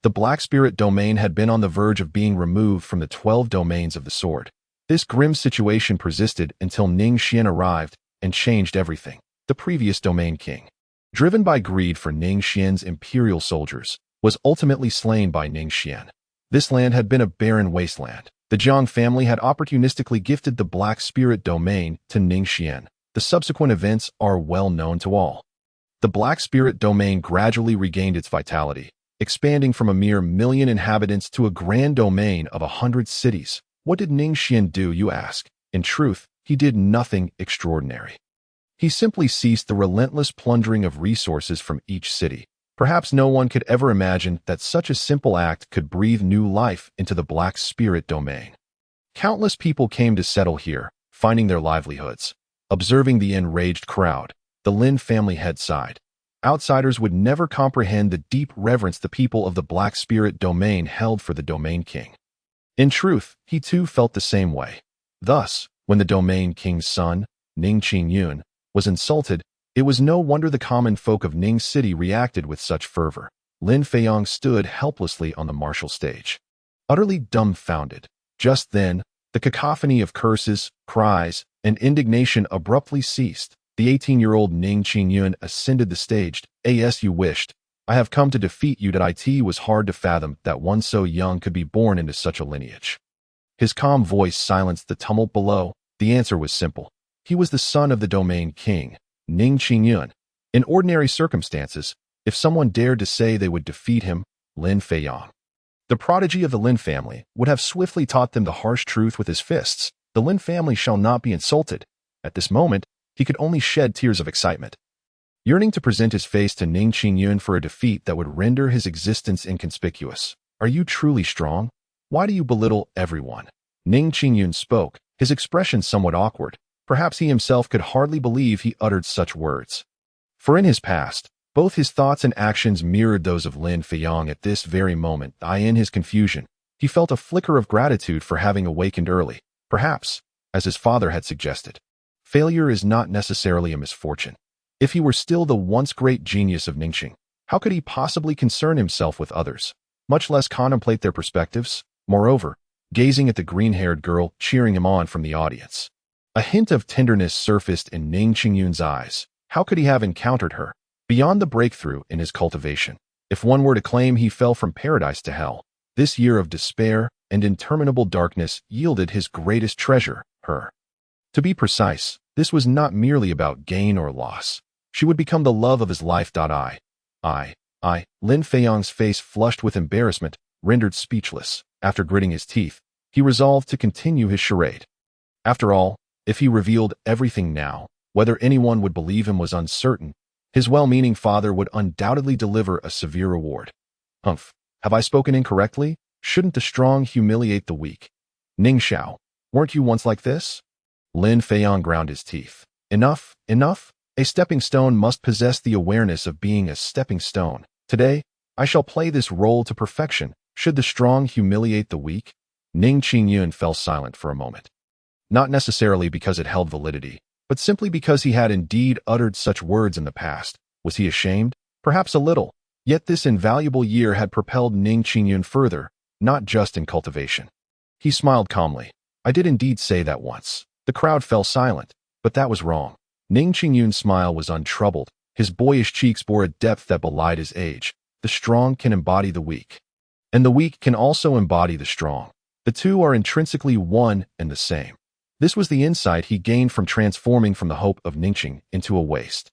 Speaker 1: The Black Spirit domain had been on the verge of being removed from the 12 domains of the sword. This grim situation persisted until Ning Xuan arrived and changed everything. The previous domain king, driven by greed for Ning Xuan's imperial soldiers, was ultimately slain by Ning Xuan. This land had been a barren wasteland. The Jiang family had opportunistically gifted the Black Spirit domain to Ning Xuan. The subsequent events are well known to all. The Black Spirit domain gradually regained its vitality, expanding from a mere 1 million inhabitants to a grand domain of 100 cities. What did Ning Xuan do, you ask? In truth, he did nothing extraordinary. He simply ceased the relentless plundering of resources from each city. Perhaps no one could ever imagine that such a simple act could breathe new life into the Black Spirit domain. Countless people came to settle here, finding their livelihoods. Observing the enraged crowd, the Lin family head sighed. Outsiders would never comprehend the deep reverence the people of the Black Spirit domain held for the domain king. In truth, he too felt the same way. Thus, when the domain king's son, Ning Yun, was insulted, it was no wonder the common folk of Ning City reacted with such fervor. Lin Feiyong stood helplessly on the martial stage, utterly dumbfounded. Just then, the cacophony of curses, cries, and indignation abruptly ceased. The 18-year-old Ning Yun ascended the stage. As you wished, I have come to defeat you. It was hard to fathom that one so young could be born into such a lineage. His calm voice silenced the tumult below. The answer was simple. He was the son of the domain king, Ning Yun. In ordinary circumstances, if someone dared to say they would defeat him, Lin Feiyong, the prodigy of the Lin family, would have swiftly taught them the harsh truth with his fists. The Lin family shall not be insulted. At this moment, he could only shed tears of excitement, yearning to present his face to Ning Yun for a defeat that would render his existence inconspicuous. Are you truly strong? Why do you belittle everyone? Ning Yun spoke, his expression somewhat awkward. Perhaps he himself could hardly believe he uttered such words. For in his past, both his thoughts and actions mirrored those of Lin Feiyong at this very moment. In his confusion, he felt a flicker of gratitude for having awakened early. Perhaps, as his father had suggested, failure is not necessarily a misfortune. If he were still the once great genius of Ningxing, how could he possibly concern himself with others, much less contemplate their perspectives? Moreover, gazing at the green-haired girl cheering him on from the audience, a hint of tenderness surfaced in Ning Yun's eyes. How could he have encountered her? Beyond the breakthrough in his cultivation, if one were to claim he fell from paradise to hell, this year of despair and interminable darkness yielded his greatest treasure, her. To be precise, this was not merely about gain or loss. She would become the love of his life. Lin Feiyong's face flushed with embarrassment, rendered speechless. After gritting his teeth, he resolved to continue his charade. After all, If he revealed everything now, whether anyone would believe him was uncertain. His well-meaning father would undoubtedly deliver a severe reward. Humph, have I spoken incorrectly? Shouldn't the strong humiliate the weak? Ning Xiao, weren't you once like this? Lin Feiyong ground his teeth. Enough, enough. A stepping stone must possess the awareness of being a stepping stone. Today, I shall play this role to perfection. Should the strong humiliate the weak? Ning Yun fell silent for a moment. Not necessarily because it held validity, but simply because he had indeed uttered such words in the past. Was he ashamed? Perhaps a little. Yet this invaluable year had propelled Ning Yun further, not just in cultivation. He smiled calmly. I did indeed say that once. The crowd fell silent, but that was wrong. Ning Yun's smile was untroubled. His boyish cheeks bore a depth that belied his age. The strong can embody the weak, and the weak can also embody the strong. The two are intrinsically one and the same. This was the insight he gained from transforming from the hope of Ningxing into a waste,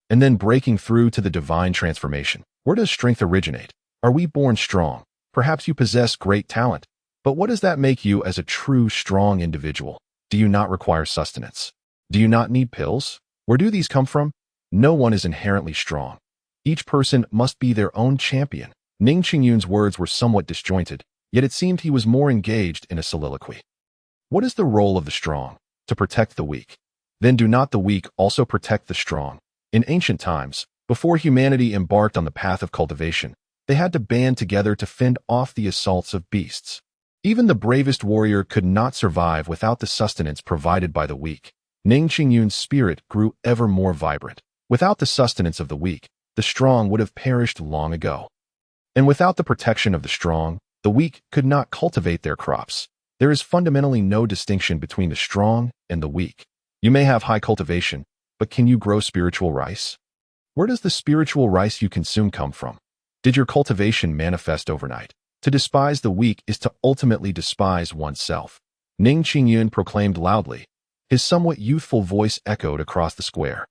Speaker 1: and then breaking through to the divine transformation. Where does strength originate? Are we born strong? Perhaps you possess great talent, but what does that make you as a true strong individual? Do you not require sustenance? Do you not need pills? Where do these come from? No one is inherently strong. Each person must be their own champion. Ning Yun's words were somewhat disjointed, yet it seemed he was more engaged in a soliloquy. What is the role of the strong? To protect the weak. Then do not the weak also protect the strong? In ancient times, before humanity embarked on the path of cultivation, they had to band together to fend off the assaults of beasts. Even the bravest warrior could not survive without the sustenance provided by the weak. Ning Yun's spirit grew ever more vibrant. Without the sustenance of the weak, the strong would have perished long ago. And without the protection of the strong, the weak could not cultivate their crops. There is fundamentally no distinction between the strong and the weak. You may have high cultivation, but can you grow spiritual rice? Where does the spiritual rice you consume come from? Did your cultivation manifest overnight? To despise the weak is to ultimately despise oneself. Ning Yun proclaimed loudly. His somewhat youthful voice echoed across the square.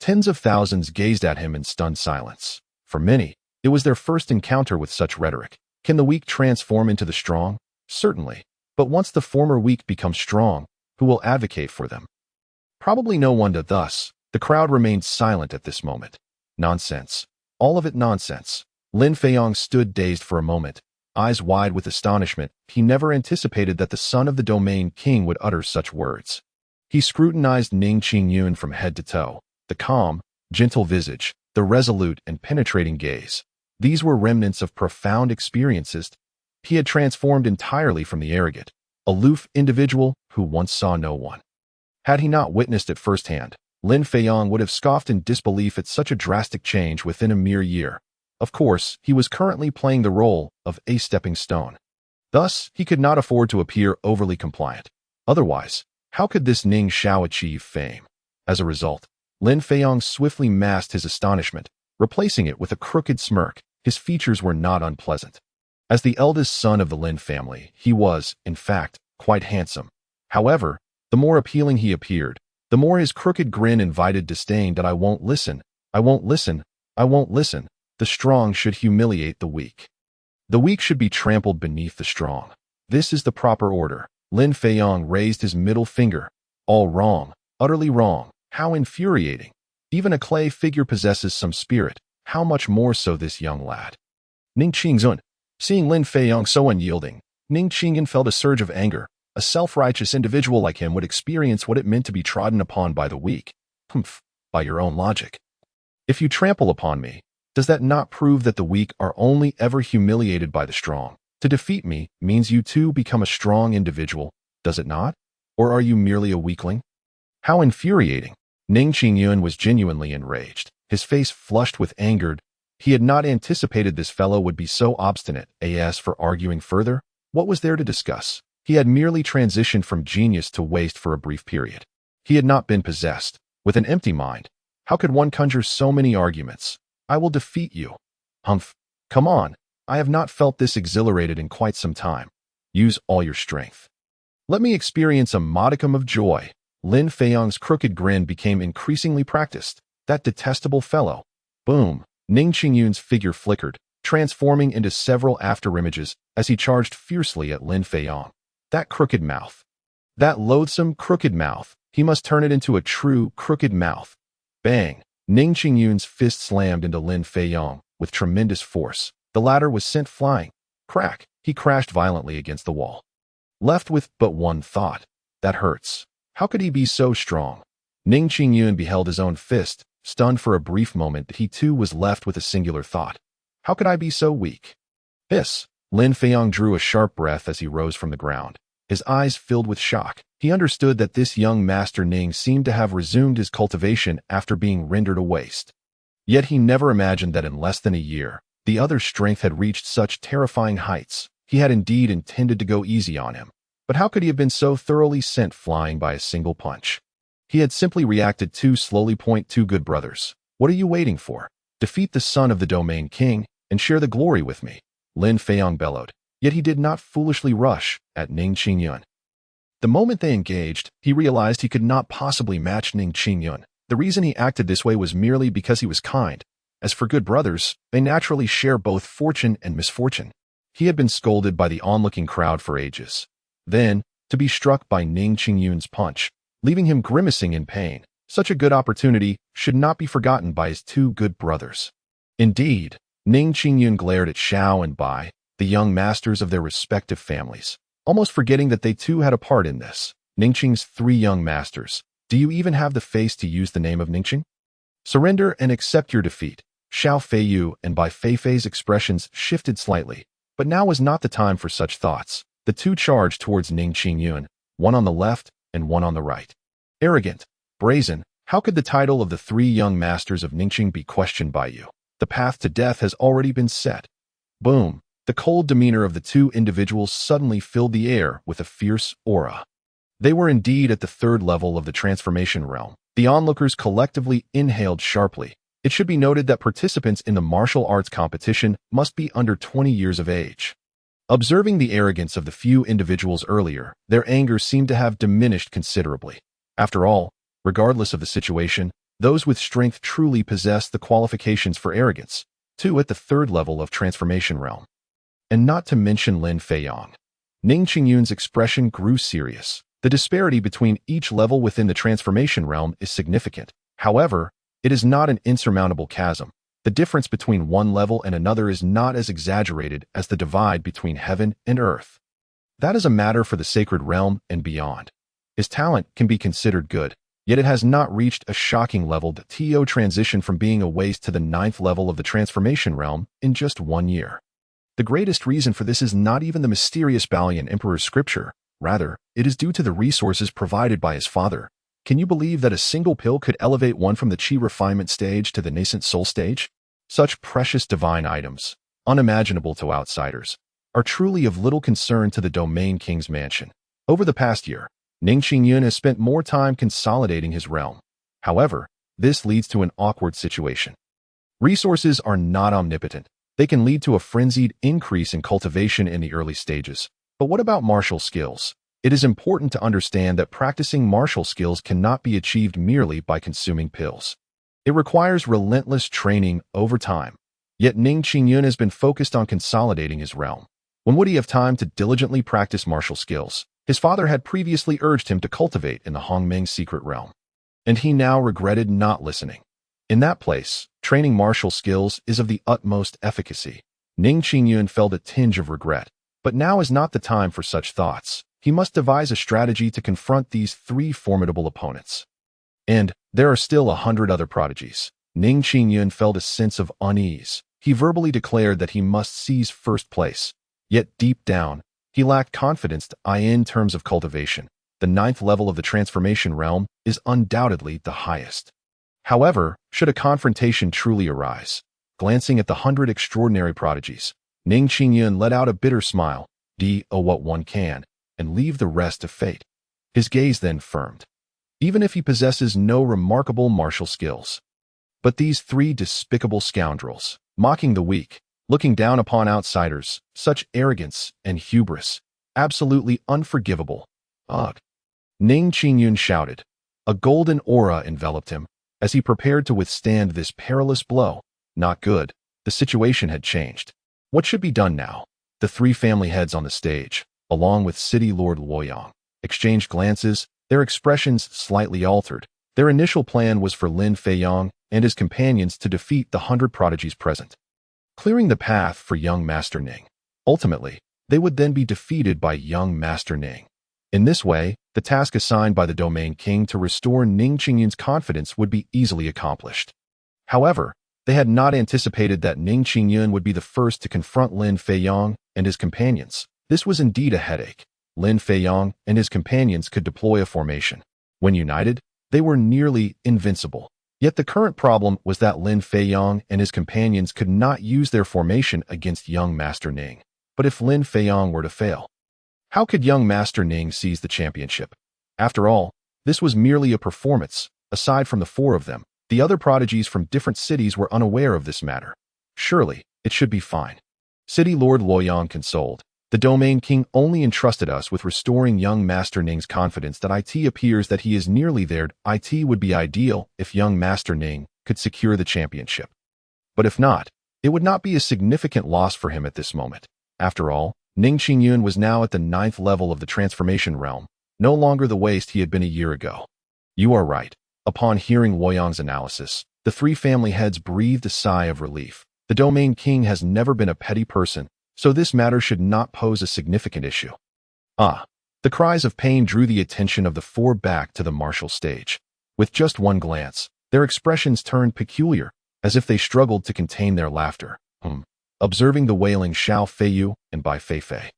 Speaker 1: Tens of thousands gazed at him in stunned silence. For many, it was their first encounter with such rhetoric. Can the weak transform into the strong? Certainly. But once the former weak becomes strong, who will advocate for them? Probably no one. Thus, the crowd remained silent at this moment. Nonsense. All of it nonsense. Lin Feiyong stood dazed for a moment, eyes wide with astonishment. He never anticipated that the son of the domain king would utter such words. He scrutinized Ning Yun from head to toe. The calm, gentle visage, the resolute and penetrating gaze. These were remnants of profound experiences. He had transformed entirely from the arrogant, aloof individual who once saw no one. Had he not witnessed it firsthand, Lin Feiyong would have scoffed in disbelief at such a drastic change within a mere year. Of course, he was currently playing the role of a stepping stone. Thus, he could not afford to appear overly compliant. Otherwise, how could this Ning Xiao achieve fame? As a result, Lin Feiyong swiftly masked his astonishment, replacing it with a crooked smirk. His features were not unpleasant. As the eldest son of the Lin family, he was, in fact, quite handsome. However, the more appealing he appeared, the more his crooked grin invited disdain. That I won't listen, I won't listen, I won't listen. The strong should humiliate the weak. The weak should be trampled beneath the strong. This is the proper order. Lin Feiyong raised his middle finger. All wrong, utterly wrong. How infuriating. Even a clay figure possesses some spirit. How much more so this young lad? Ning Xuan. Seeing Lin Feiyong so unyielding, Ning Yun felt a surge of anger. A self-righteous individual like him would experience what it meant to be trodden upon by the weak. Humph, by your own logic. If you trample upon me, does that not prove that the weak are only ever humiliated by the strong? To defeat me means you too become a strong individual, does it not? Or are you merely a weakling? How infuriating. Ning Yun was genuinely enraged. His face flushed with anger. He had not anticipated this fellow would be so obstinate. As for arguing further, what was there to discuss? He had merely transitioned from genius to waste for a brief period. He had not been possessed. With an empty mind, how could one conjure so many arguments? I will defeat you. Humph. Come on. I have not felt this exhilarated in quite some time. Use all your strength. Let me experience a modicum of joy. Lin Feiyong's crooked grin became increasingly practiced. That detestable fellow. Boom. Ning Yun's figure flickered, transforming into several afterimages as he charged fiercely at Lin Feiyong. That crooked mouth. That loathsome crooked mouth. He must turn it into a true, crooked mouth. Bang! Ning Yun's fist slammed into Lin Feiyong with tremendous force. The latter was sent flying. Crack! He crashed violently against the wall. Left with but one thought. That hurts. How could he be so strong? Ning Yun beheld his own fist, stunned for a brief moment. He too was left with a singular thought. How could I be so weak? Hiss! Lin Feiyong drew a sharp breath as he rose from the ground. His eyes filled with shock. He understood that this young master Ning seemed to have resumed his cultivation after being rendered a waste. Yet he never imagined that in less than a year, the other's strength had reached such terrifying heights. He had indeed intended to go easy on him. But how could he have been so thoroughly sent flying by a single punch? He had simply reacted too slowly. Two good brothers. What are you waiting for? Defeat the son of the domain king and share the glory with me, Lin Feiyong bellowed. Yet he did not foolishly rush at Ning Yun. The moment they engaged, he realized he could not possibly match Ning Yun. The reason he acted this way was merely because he was kind. As for good brothers, they naturally share both fortune and misfortune. He had been scolded by the onlooking crowd for ages. Then, to be struck by Ning Yun's punch, leaving him grimacing in pain, such a good opportunity should not be forgotten by his two good brothers. Indeed, Ning Yun glared at Xiao and Bai, the young masters of their respective families, almost forgetting that they too had a part in this. Ningqing's three young masters. Do you even have the face to use the name of Ningqing? Surrender and accept your defeat. Xiao Feiyu and Bai Feifei's expressions shifted slightly, but now was not the time for such thoughts. The two charged towards Ning Yun, one on the left and one on the right. Arrogant, brazen, how could the title of the three young masters of Ningqing be questioned by you? The path to death has already been set. Boom! The cold demeanor of the two individuals suddenly filled the air with a fierce aura. They were indeed at the third level of the transformation realm. The onlookers collectively inhaled sharply. It should be noted that participants in the martial arts competition must be under 20 years of age. Observing the arrogance of the few individuals earlier, their anger seemed to have diminished considerably. After all, regardless of the situation, those with strength truly possessed the qualifications for arrogance, too at the third level of transformation realm. And not to mention Lin Feiyong. Ning Yun's expression grew serious. The disparity between each level within the transformation realm is significant. However, it is not an insurmountable chasm. The difference between one level and another is not as exaggerated as the divide between heaven and earth. That is a matter for the sacred realm and beyond. His talent can be considered good, yet it has not reached a shocking level to transition from being a waste to the 9th level of the transformation realm in just 1 year. The greatest reason for this is not even the mysterious Balian Emperor's scripture. Rather, it is due to the resources provided by his father. Can you believe that a single pill could elevate one from the chi refinement stage to the nascent soul stage? Such precious divine items, unimaginable to outsiders, are truly of little concern to the domain king's mansion. Over the past year, Ning Yun has spent more time consolidating his realm. However, this leads to an awkward situation. Resources are not omnipotent. They can lead to a frenzied increase in cultivation in the early stages. But what about martial skills? It is important to understand that practicing martial skills cannot be achieved merely by consuming pills. It requires relentless training over time. Yet Ning Yun has been focused on consolidating his realm. When would he have time to diligently practice martial skills? His father had previously urged him to cultivate in the Hongmeng secret realm, and he now regretted not listening. In that place, training martial skills is of the utmost efficacy. Ning Yun felt a tinge of regret, but now is not the time for such thoughts. He must devise a strategy to confront these three formidable opponents. And there are still 100 other prodigies. Ning Yun felt a sense of unease. He verbally declared that he must seize first place. Yet deep down, he lacked confidence in terms of cultivation. The 9th level of the transformation realm is undoubtedly the highest. However, should a confrontation truly arise, glancing at the 100 extraordinary prodigies, Ning Yun let out a bitter smile. Do what one can, and leave the rest to fate. His gaze then firmed. Even if he possesses no remarkable martial skills. But these three despicable scoundrels, mocking the weak, looking down upon outsiders, such arrogance and hubris, absolutely unforgivable. Ugh! Ning Yun shouted. A golden aura enveloped him as he prepared to withstand this perilous blow. Not good. The situation had changed. What should be done now? The three family heads on the stage, along with City Lord Luoyang, exchanged glances their expressions slightly altered. Their initial plan was for Lin Feiyong and his companions to defeat the 100 prodigies present, clearing the path for young Master Ning. Ultimately, they would then be defeated by young Master Ning. In this way, the task assigned by the Domain King to restore Ning Qingyun's confidence would be easily accomplished. However, they had not anticipated that Ning Qingyun would be the first to confront Lin Feiyong and his companions. This was indeed a headache. Lin Feiyong and his companions could deploy a formation. When united, they were nearly invincible. Yet the current problem was that Lin Feiyong and his companions could not use their formation against young Master Ning. But if Lin Feiyong were to fail, how could young Master Ning seize the championship? After all, this was merely a performance. Aside from the four of them, the other prodigies from different cities were unaware of this matter. Surely, it should be fine. City Lord Luoyang consoled. The Domain King only entrusted us with restoring young Master Ning's confidence that it appears that he is nearly there. It would be ideal if young Master Ning could secure the championship. But if not, it would not be a significant loss for him at this moment. After all, Ning Qingyun was now at the 9th level of the transformation realm, no longer the waste he had been a year ago. You are right. Upon hearing Luoyang's analysis, the three family heads breathed a sigh of relief. The Domain King has never been a petty person, so this matter should not pose a significant issue. The cries of pain drew the attention of the four back to the martial stage. With just one glance, their expressions turned peculiar, as if they struggled to contain their laughter. Observing the wailing Xiao Feiyu and Bai Feifei,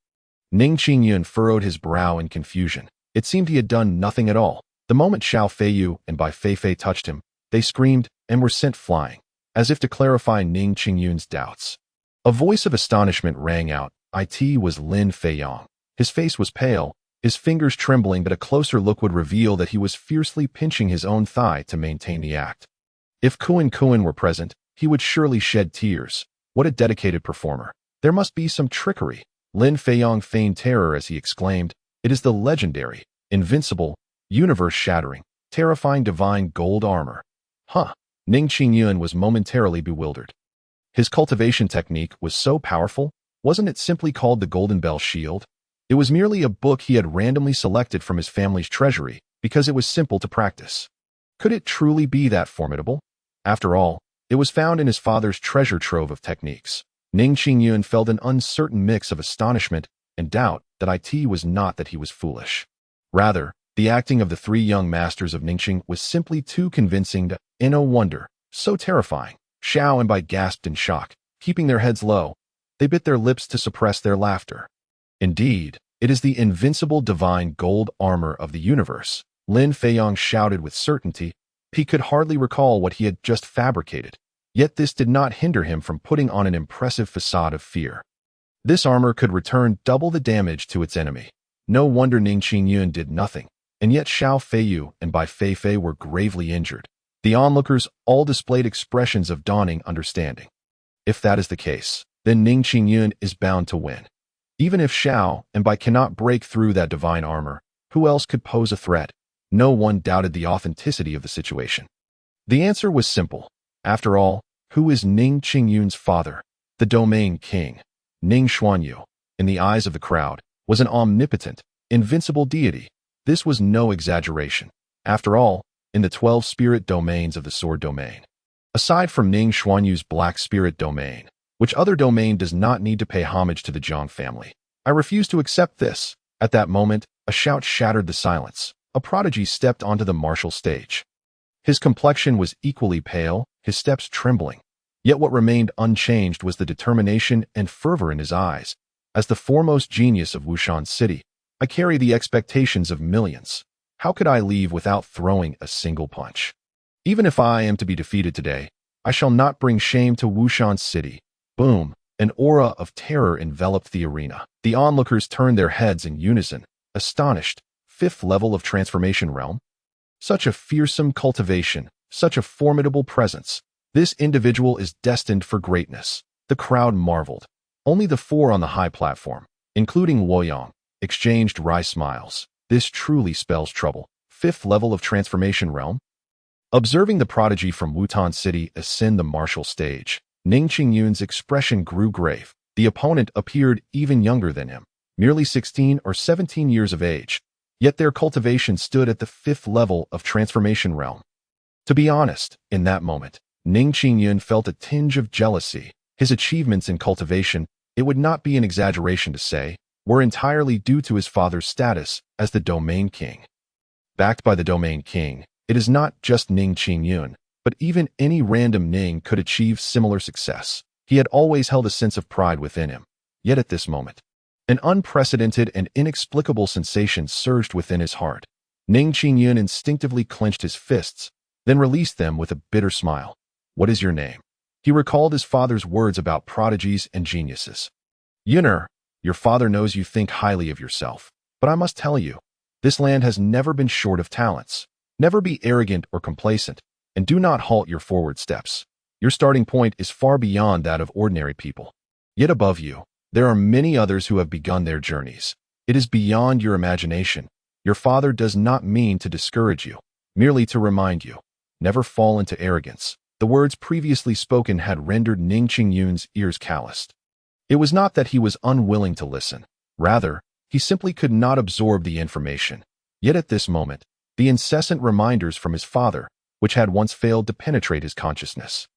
Speaker 1: Ning Qingyun furrowed his brow in confusion. It seemed he had done nothing at all. The moment Xiao Feiyu and Bai Feifei touched him, they screamed and were sent flying, as if to clarify Ning Qingyun's doubts. A voice of astonishment rang out. It was Lin Feiyong. His face was pale, his fingers trembling, but a closer look would reveal that he was fiercely pinching his own thigh to maintain the act. If Kuan were present, he would surely shed tears. What a dedicated performer. There must be some trickery. Lin Feiyong feigned terror as he exclaimed, "It is the legendary, invincible, universe-shattering, terrifying divine gold armor." Ning Qingyun was momentarily bewildered. His cultivation technique was so powerful, wasn't it simply called the Golden Bell Shield? It was merely a book he had randomly selected from his family's treasury because it was simple to practice. Could it truly be that formidable? After all, it was found in his father's treasure trove of techniques. Ning Qingyun felt an uncertain mix of astonishment and doubt that it was not that he was foolish. Rather, the acting of the three young masters of Ningxing was simply too convincing to, no wonder, so terrifying. Xiao and Bai gasped in shock, keeping their heads low. They bit their lips to suppress their laughter. Indeed, it is the invincible divine gold armor of the universe, Lin Feiyong shouted with certainty. He could hardly recall what he had just fabricated, yet this did not hinder him from putting on an impressive facade of fear. This armor could return double the damage to its enemy. No wonder Ning Qingyun did nothing, and yet Xiao Feiyu and Bai Feifei were gravely injured. The onlookers all displayed expressions of dawning understanding. If that is the case, then Ning Qingyun is bound to win. Even if Xiao and Bai cannot break through that divine armor, who else could pose a threat? No one doubted the authenticity of the situation. The answer was simple. After all, who is Ning Qingyun's father? The Domain King. Ning Xuan, in the eyes of the crowd, was an omnipotent, invincible deity. This was no exaggeration. After all, in the 12 spirit domains of the Sword Domain, aside from Ning Xuanyu's Black Spirit Domain, which other domain does not need to pay homage to the Jiang family? I refuse to accept this. At that moment, a shout shattered the silence. A prodigy stepped onto the martial stage. His complexion was equally pale, his steps trembling. Yet what remained unchanged was the determination and fervor in his eyes. As the foremost genius of Wushan City, I carry the expectations of millions. How could I leave without throwing a single punch? Even if I am to be defeated today, I shall not bring shame to Wushan City. Boom! An aura of terror enveloped the arena. The onlookers turned their heads in unison, astonished. 5th level of transformation realm? Such a fearsome cultivation, such a formidable presence. This individual is destined for greatness. The crowd marveled. Only the four on the high platform, including Luoyang, exchanged wry smiles. This truly spells trouble. 5th level of transformation realm? Observing the prodigy from Wutan City ascend the martial stage, Ning Qingyun's expression grew grave. The opponent appeared even younger than him, merely 16 or 17 years of age. Yet their cultivation stood at the 5th level of transformation realm. To be honest, in that moment, Ning Xuan felt a tinge of jealousy. His achievements in cultivation, it would not be an exaggeration to say, were entirely due to his father's status as the domain king. Backed by the domain king, it is not just Ning Xuan, but even any random Ning could achieve similar success. He had always held a sense of pride within him. Yet at this moment, an unprecedented and inexplicable sensation surged within his heart. Ning Xuan instinctively clenched his fists, then released them with a bitter smile. "What is your name?" He recalled his father's words about prodigies and geniuses. "Yuner, your father knows you think highly of yourself, but I must tell you, this land has never been short of talents. Never be arrogant or complacent, and do not halt your forward steps. Your starting point is far beyond that of ordinary people. Yet above you, there are many others who have begun their journeys. It is beyond your imagination. Your father does not mean to discourage you, merely to remind you. Never fall into arrogance." The words previously spoken had rendered Ning Xuan's ears calloused. It was not that he was unwilling to listen. Rather, he simply could not absorb the information. Yet at this moment, the incessant reminders from his father, which had once failed to penetrate his consciousness,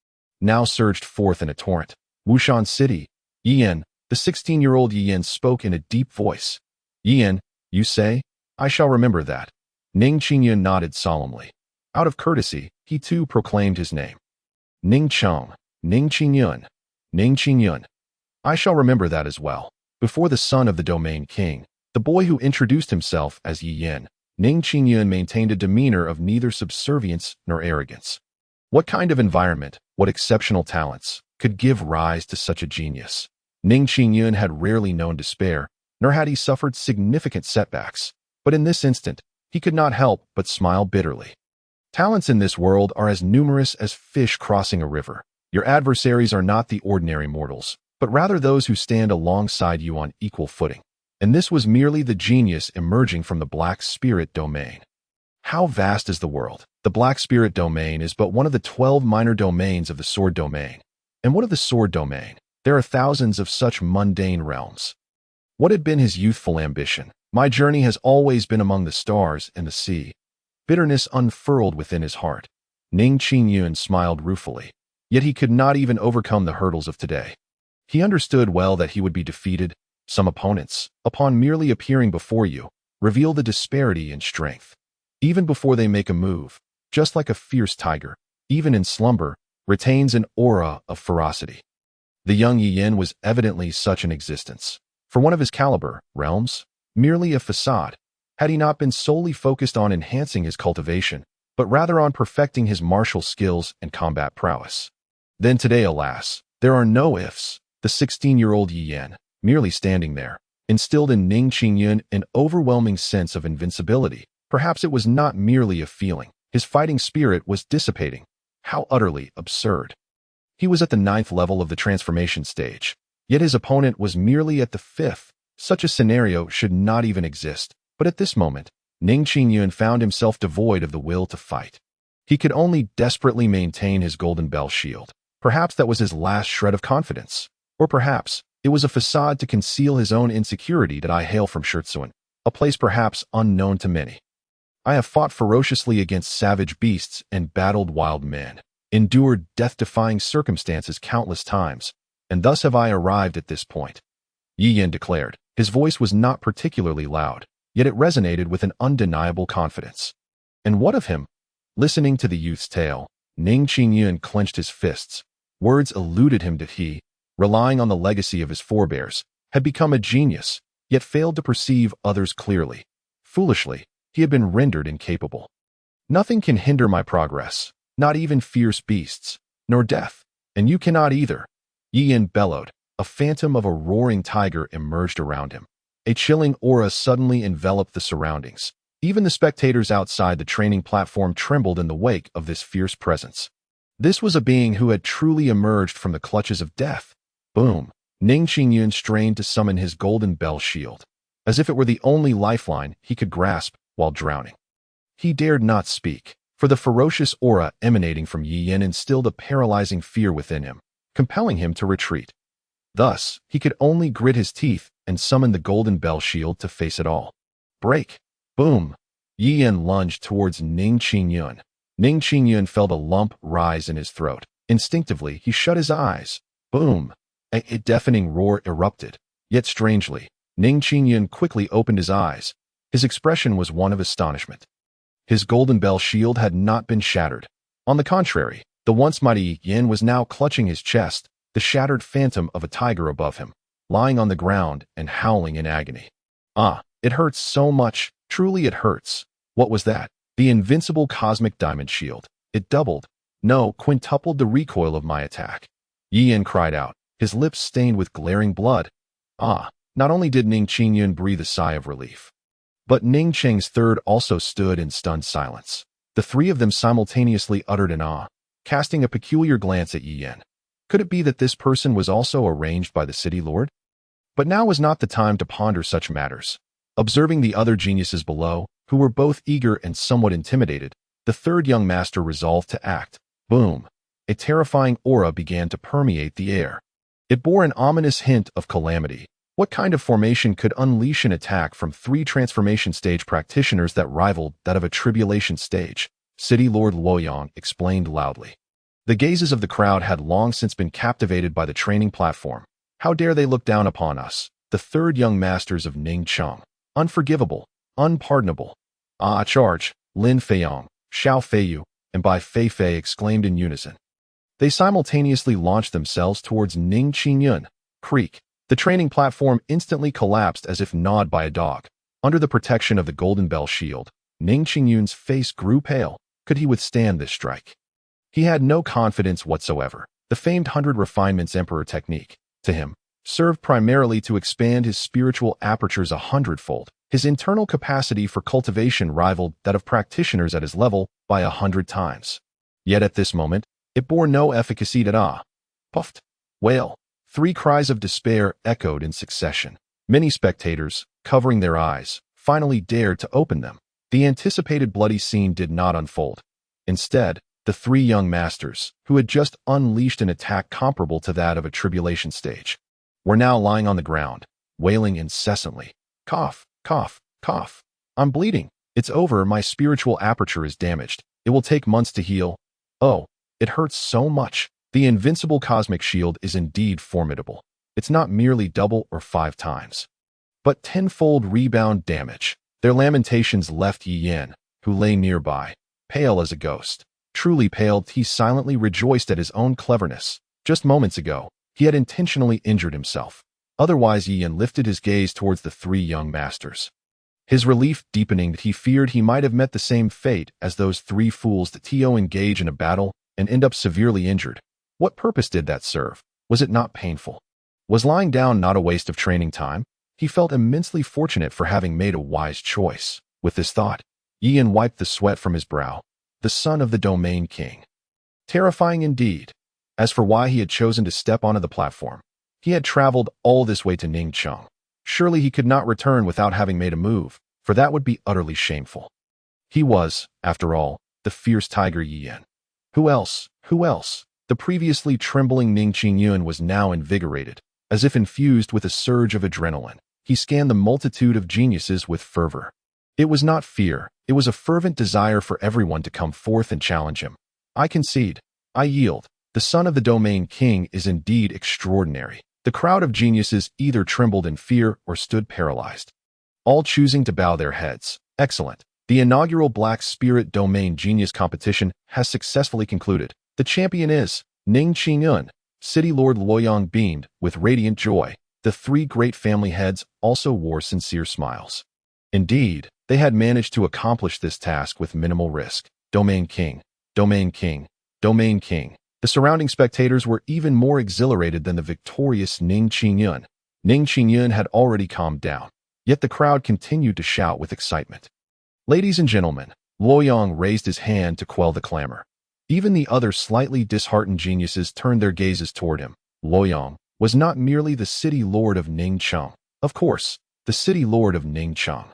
Speaker 1: now surged forth in a torrent. "Wushan City, Yiyan," the 16-year-old Yiyan spoke in a deep voice. "Yiyan, you say? I shall remember that." Ning Xuan nodded solemnly. Out of courtesy, he too proclaimed his name. "Ning Chong, Ning Xuan, Ning Xuan. I shall remember that as well." Before the son of the domain king, the boy who introduced himself as Yiyan, Ning Xuan maintained a demeanor of neither subservience nor arrogance. What kind of environment, what exceptional talents, could give rise to such a genius? Ning Xuan had rarely known despair, nor had he suffered significant setbacks, but in this instant, he could not help but smile bitterly. Talents in this world are as numerous as fish crossing a river. Your adversaries are not the ordinary mortals, but rather those who stand alongside you on equal footing. And this was merely the genius emerging from the Black Spirit domain. How vast is the world? The Black Spirit domain is but one of the 12 minor domains of the Sword domain. And what of the Sword domain? There are thousands of such mundane realms. What had been his youthful ambition? "My journey has always been among the stars and the sea." Bitterness unfurled within his heart. Ning Xuan smiled ruefully. Yet he could not even overcome the hurdles of today. He understood well that he would be defeated. Some opponents, upon merely appearing before you, reveal the disparity in strength. Even before they make a move, just like a fierce tiger, even in slumber, retains an aura of ferocity. The young Yiyan was evidently such an existence. For one of his caliber, realms, merely a facade, had he not been solely focused on enhancing his cultivation, but rather on perfecting his martial skills and combat prowess. Then today, alas, there are no ifs. The 16-year-old Yiyan, merely standing there, instilled in Ning Xuan an overwhelming sense of invincibility. Perhaps it was not merely a feeling. His fighting spirit was dissipating. How utterly absurd. He was at the 9th level of the transformation stage, yet his opponent was merely at the 5th. Such a scenario should not even exist. But at this moment, Ning Xuan found himself devoid of the will to fight. He could only desperately maintain his golden bell shield. Perhaps that was his last shred of confidence. Or perhaps it was a facade to conceal his own insecurity that I hail from Shurtsuan, a place perhaps unknown to many. I have fought ferociously against savage beasts and battled wild men, endured death-defying circumstances countless times, and thus have I arrived at this point. Yiyan declared. His voice was not particularly loud, yet it resonated with an undeniable confidence. And what of him? Listening to the youth's tale, Ning Xuan clenched his fists. Words eluded him that he, relying on the legacy of his forebears, had become a genius, yet failed to perceive others clearly. Foolishly, he had been rendered incapable. "Nothing can hinder my progress, not even fierce beasts, nor death, and you cannot either," Yiyan bellowed. A phantom of a roaring tiger emerged around him. A chilling aura suddenly enveloped the surroundings. Even the spectators outside the training platform trembled in the wake of this fierce presence. This was a being who had truly emerged from the clutches of death. Boom! Ning Xuan strained to summon his golden bell shield, as if it were the only lifeline he could grasp while drowning. He dared not speak, for the ferocious aura emanating from Yiyan instilled a paralyzing fear within him, compelling him to retreat. Thus, he could only grit his teeth and summon the golden bell shield to face it all. Break! Boom! Yi Yan lunged towards Ning Xuan. Ning Xuan felt a lump rise in his throat. Instinctively, he shut his eyes. Boom! A deafening roar erupted. Yet strangely, Ning Xuan quickly opened his eyes. His expression was one of astonishment. His golden bell shield had not been shattered. On the contrary, the once mighty Yin was now clutching his chest, the shattered phantom of a tiger above him, lying on the ground and howling in agony. Ah, it hurts so much. Truly it hurts. What was that? The invincible cosmic diamond shield. It doubled, no, quintupled the recoil of my attack. Yi Yan cried out, his lips stained with glaring blood. Ah, not only did Ning Xuan breathe a sigh of relief, but Ning Cheng's third also stood in stunned silence. The three of them simultaneously uttered an ah, casting a peculiar glance at Yi Yan. Could it be that this person was also arranged by the city lord? But now was not the time to ponder such matters. Observing the other geniuses below, who were both eager and somewhat intimidated, the third young master resolved to act. Boom! A terrifying aura began to permeate the air. It bore an ominous hint of calamity. What kind of formation could unleash an attack from three transformation stage practitioners that rivaled that of a tribulation stage? City Lord Luoyang explained loudly. The gazes of the crowd had long since been captivated by the training platform. How dare they look down upon us, the third young masters of Ning Cheng? Unforgivable, unpardonable. Ah, charge! Lin Feiyong, Xiao Feiyu, and Bai Feifei exclaimed in unison. They simultaneously launched themselves towards Ning Xuan. Creak! The training platform instantly collapsed as if gnawed by a dog. Under the protection of the golden bell shield, Ning Xuan's face grew pale. Could he withstand this strike? He had no confidence whatsoever. The famed 100 refinements emperor technique, to him, served primarily to expand his spiritual apertures 100-fold. His internal capacity for cultivation rivaled that of practitioners at his level by 100 times. Yet at this moment, it bore no efficacy at all. Puffed. Wail. 3 cries of despair echoed in succession. Many spectators, covering their eyes, finally dared to open them. The anticipated bloody scene did not unfold. Instead, the 3 young masters, who had just unleashed an attack comparable to that of a tribulation stage, were now lying on the ground, wailing incessantly. Cough, cough, cough. I'm bleeding. It's over. My spiritual aperture is damaged. It will take months to heal. Oh, it hurts so much. The invincible cosmic shield is indeed formidable. It's not merely double or 5 times, but 10-fold rebound damage. Their lamentations left Yi Yan, who lay nearby, pale as a ghost. Truly pale, he silently rejoiced at his own cleverness. Just moments ago, he had intentionally injured himself. Otherwise, Yi Yan lifted his gaze towards the 3 young masters. His relief deepening that he feared he might have met the same fate as those 3 fools that engage in a battle and end up severely injured. What purpose did that serve? Was it not painful? Was lying down not a waste of training time? He felt immensely fortunate for having made a wise choice. With this thought, Yi Yan wiped the sweat from his brow. The son of the domain king. Terrifying indeed. As for why he had chosen to step onto the platform, he had traveled all this way to Ning Cheng. Surely he could not return without having made a move, for that would be utterly shameful. He was, after all, the fierce tiger Yi Yan. Who else? Who else? The previously trembling Ning Xuan was now invigorated, as if infused with a surge of adrenaline. He scanned the multitude of geniuses with fervor. It was not fear, it was a fervent desire for everyone to come forth and challenge him. I concede. I yield. The son of the domain king is indeed extraordinary. The crowd of geniuses either trembled in fear or stood paralyzed, all choosing to bow their heads. Excellent. The inaugural Black Spirit Domain Genius Competition has successfully concluded. The champion is Ning Xuan. City Lord Luoyang beamed with radiant joy. The 3 great family heads also wore sincere smiles. Indeed, they had managed to accomplish this task with minimal risk. Domain King, Domain King, Domain King. The surrounding spectators were even more exhilarated than the victorious Ning Xuan. Ning Xuan had already calmed down, yet the crowd continued to shout with excitement. Ladies and gentlemen, Luoyang raised his hand to quell the clamor. Even the other slightly disheartened geniuses turned their gazes toward him. Luoyang was not merely the city lord of Ning Cheng. Of course, the city lord of Ning Cheng,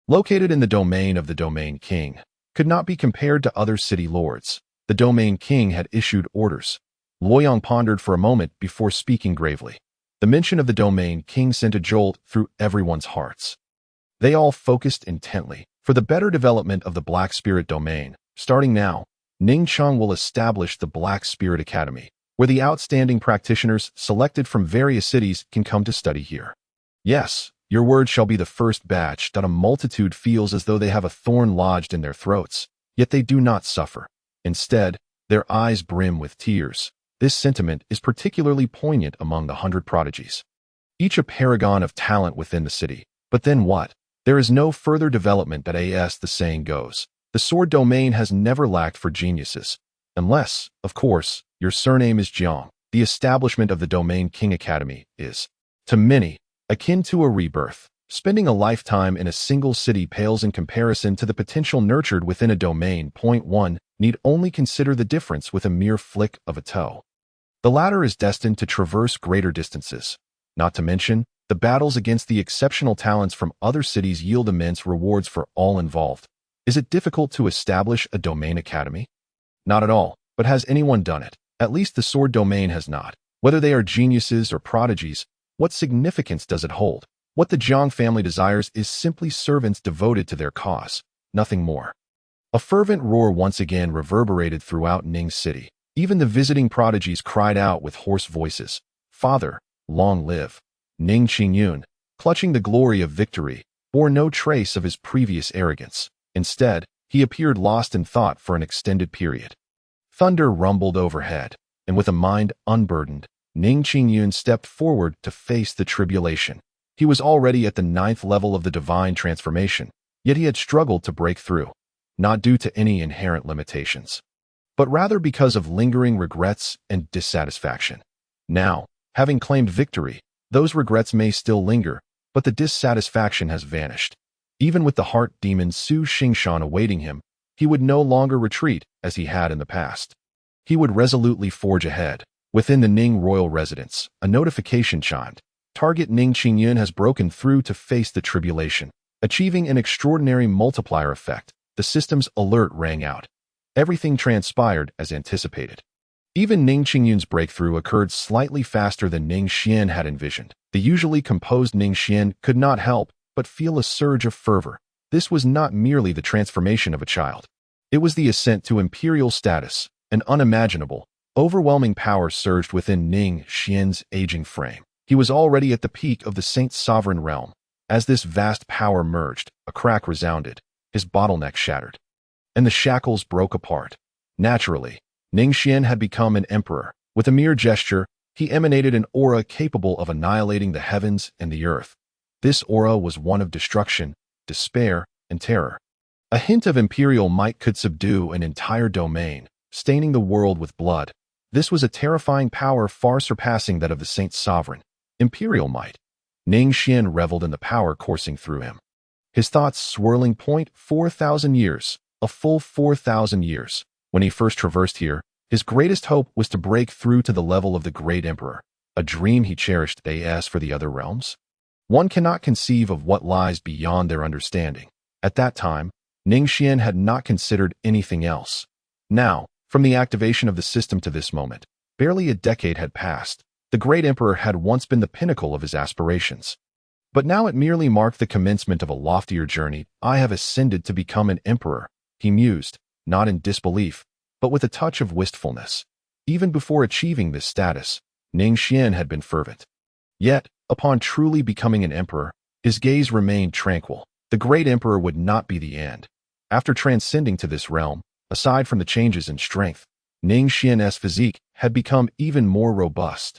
Speaker 1: located in the domain of the Domain King, could not be compared to other city lords. The Domain King had issued orders. Luoyang pondered for a moment before speaking gravely. The mention of the Domain King sent a jolt through everyone's hearts. They all focused intently, For the better development of the Black Spirit domain, starting now, Ning Xuan will establish the Black Spirit Academy, where the outstanding practitioners selected from various cities can come to study here. Yes, your word shall be the first batch that a multitude feels as though they have a thorn lodged in their throats, yet they do not suffer. Instead, their eyes brim with tears. This sentiment is particularly poignant among the 100 prodigies. Each a paragon of talent within the city. But then what? There is no further development that as the saying goes. The sword domain has never lacked for geniuses. Unless, of course, your surname is Jiang. The establishment of the Domain King Academy is, to many, akin to a rebirth. Spending a lifetime in a single city pales in comparison to the potential nurtured within a domain. Point 1 need only consider the difference with a mere flick of a toe. The latter is destined to traverse greater distances. Not to mention, the battles against the exceptional talents from other cities yield immense rewards for all involved. Is it difficult to establish a domain academy? Not at all, but has anyone done it? At least the sword domain has not. Whether they are geniuses or prodigies, what significance does it hold? What the Jiang family desires is simply servants devoted to their cause, nothing more. A fervent roar once again reverberated throughout Ning City. Even the visiting prodigies cried out with hoarse voices, "Father, long live!" Ning Yun, clutching the glory of victory, bore no trace of his previous arrogance. Instead, he appeared lost in thought for an extended period. Thunder rumbled overhead, and with a mind unburdened, Ning Yun stepped forward to face the tribulation. He was already at the 9th level of the divine transformation, yet he had struggled to break through, not due to any inherent limitations, but rather because of lingering regrets and dissatisfaction. Now, having claimed victory, those regrets may still linger, but the dissatisfaction has vanished. Even with the heart demon Su Xingshan awaiting him, he would no longer retreat as he had in the past. He would resolutely forge ahead. Within the Ning royal residence, a notification chimed. Target Ning Yun has broken through to face the tribulation, achieving an extraordinary multiplier effect. The system's alert rang out. Everything transpired as anticipated. Even Ning Yun's breakthrough occurred slightly faster than Ning Xuan had envisioned. The usually composed Ning Xuan could not help but feel a surge of fervor. This was not merely the transformation of a child. It was the ascent to imperial status. An unimaginable, overwhelming power surged within Ning Xuan's aging frame. He was already at the peak of the Saint's sovereign realm. As this vast power merged, a crack resounded, his bottleneck shattered, and the shackles broke apart. Naturally, Ning Xuan had become an emperor. With a mere gesture, he emanated an aura capable of annihilating the heavens and the earth. This aura was one of destruction, despair, and terror. A hint of imperial might could subdue an entire domain, staining the world with blood. This was a terrifying power far surpassing that of the Saint's sovereign, imperial might. Ning Xuan reveled in the power coursing through him. His thoughts swirling. 4,000 years, a full 4,000 years. When he first traversed here, his greatest hope was to break through to the level of the great emperor, a dream he cherished as for the other realms. One cannot conceive of what lies beyond their understanding. At that time, Ning Xuan had not considered anything else. Now, from the activation of the system to this moment, barely a decade had passed. The great emperor had once been the pinnacle of his aspirations. But now it merely marked the commencement of a loftier journey. I have ascended to become an emperor, he mused, not in disbelief, but with a touch of wistfulness. Even before achieving this status, Ning Xuan had been fervent. Yet, upon truly becoming an emperor, his gaze remained tranquil. The great emperor would not be the end. After transcending to this realm, aside from the changes in strength, Ning Xuan's physique had become even more robust.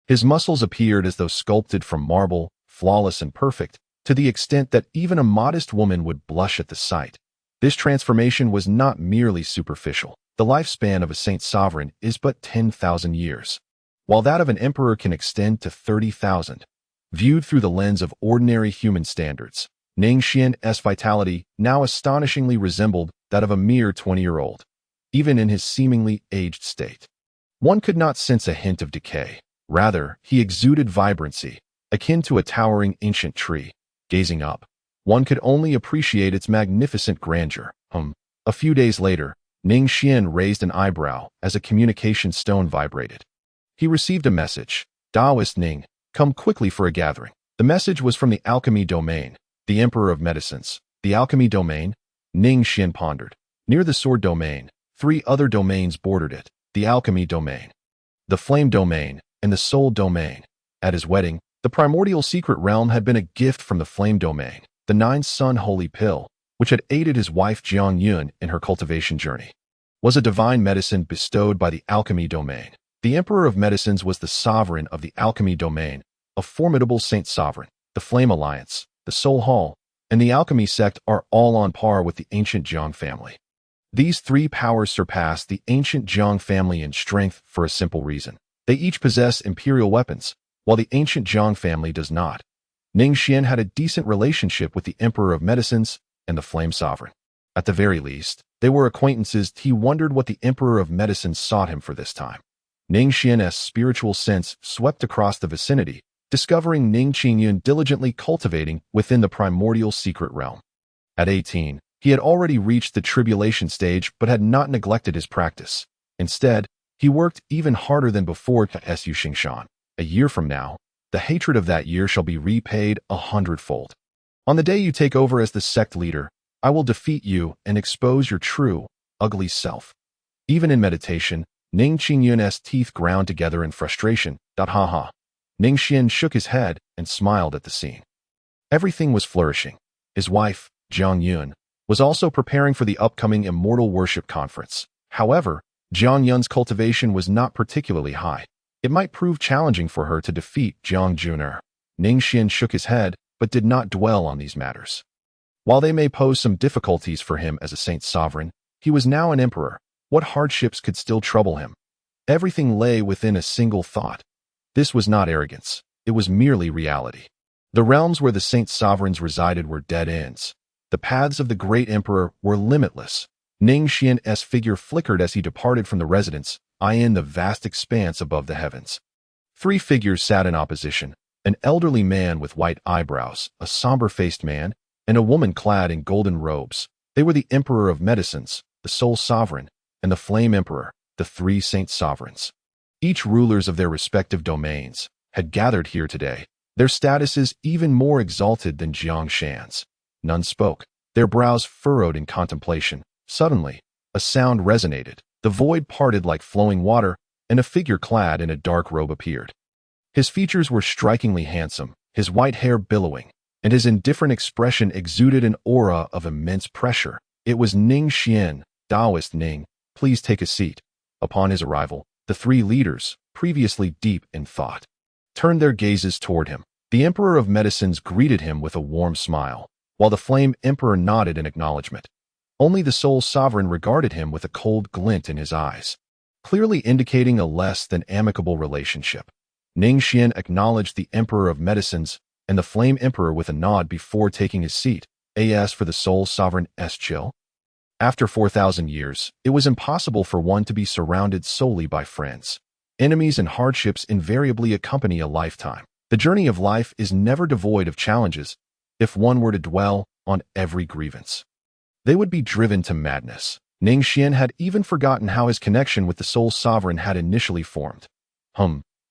Speaker 1: His muscles appeared as though sculpted from marble, flawless and perfect, to the extent that even a modest woman would blush at the sight. This transformation was not merely superficial. The lifespan of a Saint sovereign is but 10,000 years, while that of an emperor can extend to 30,000. Viewed through the lens of ordinary human standards, Ning Xuan's vitality now astonishingly resembled that of a mere 20-year-old, even in his seemingly aged state. One could not sense a hint of decay. Rather, he exuded vibrancy, akin to a towering ancient tree. Gazing up, one could only appreciate its magnificent grandeur. A few days later, Ning Xuan raised an eyebrow as a communication stone vibrated. He received a message. Taoist Ning, come quickly for a gathering. The message was from the alchemy domain, the Emperor of Medicines, The alchemy domain? Ning Xuan pondered. Near the sword domain, 3 other domains bordered it: the alchemy domain, the flame domain, and the soul domain. At his wedding, the primordial secret realm had been a gift from the flame domain, the 9-sun holy pill, which had aided his wife Jiang Yun in her cultivation journey, was a divine medicine bestowed by the alchemy domain. The Emperor of Medicines was the sovereign of the alchemy domain, a formidable saint sovereign. The Flame Alliance, the Soul Hall, and the Alchemy Sect are all on par with the ancient Jiang family. These 3 powers surpass the ancient Jiang family in strength for a simple reason. They each possess imperial weapons, while the ancient Jiang family does not. Ning Xuan had a decent relationship with the Emperor of Medicines and the Flame Sovereign. At the very least, they were acquaintances. He wondered what the Emperor of Medicines sought him for this time. Ning Xuan's spiritual sense swept across the vicinity, discovering Ning Yun diligently cultivating within the primordial secret realm. At 18, he had already reached the tribulation stage but had not neglected his practice. Instead, he worked even harder than before to Su Xingshan. A year from now, the hatred of that year shall be repaid 100-fold. On the day you take over as the sect leader, I will defeat you and expose your true, ugly self. Even in meditation, Ning Yun's teeth ground together in frustration. Ha. Ning Xuan shook his head and smiled at the scene. Everything was flourishing. His wife, Jiang Yun, was also preparing for the upcoming Immortal Worship Conference. However, Jiang Yun's cultivation was not particularly high. It might prove challenging for her to defeat Jiang Jun. Ning Xuan shook his head, but did not dwell on these matters. While they may pose some difficulties for him as a saint sovereign, he was now an emperor. What hardships could still trouble him? Everything lay within a single thought. This was not arrogance. It was merely reality. The realms where the saint sovereigns resided were dead ends. The paths of the great emperor were limitless. Ning Xuan's figure flickered as he departed from the residence, eyeing the vast expanse above the heavens. 3 figures sat in opposition: an elderly man with white eyebrows, a somber-faced man, and a woman clad in golden robes. They were the Emperor of Medicines, the Soul Sovereign, and the Flame Emperor, the 3 saint sovereigns. Each rulers of their respective domains had gathered here today, their statuses even more exalted than Jiang Shan's. None spoke, their brows furrowed in contemplation. Suddenly, a sound resonated, the void parted like flowing water, and a figure clad in a dark robe appeared. His features were strikingly handsome, his white hair billowing, and his indifferent expression exuded an aura of immense pressure. It was Ning Xuan. Taoist Ning, please take a seat. Upon his arrival, the 3 leaders, previously deep in thought, turned their gazes toward him. The Emperor of Medicines greeted him with a warm smile, while the Flame Emperor nodded in acknowledgement. Only the Soul Sovereign regarded him with a cold glint in his eyes, clearly indicating a less than amicable relationship. Ning Xuan acknowledged the Emperor of Medicines and the Flame Emperor with a nod before taking his seat. As for the Soul Sovereign's chill. After 4,000 years, it was impossible for one to be surrounded solely by friends. Enemies and hardships invariably accompany a lifetime. The journey of life is never devoid of challenges. If one were to dwell on every grievance, they would be driven to madness. Ning Xuan had even forgotten how his connection with the Soul Sovereign had initially formed.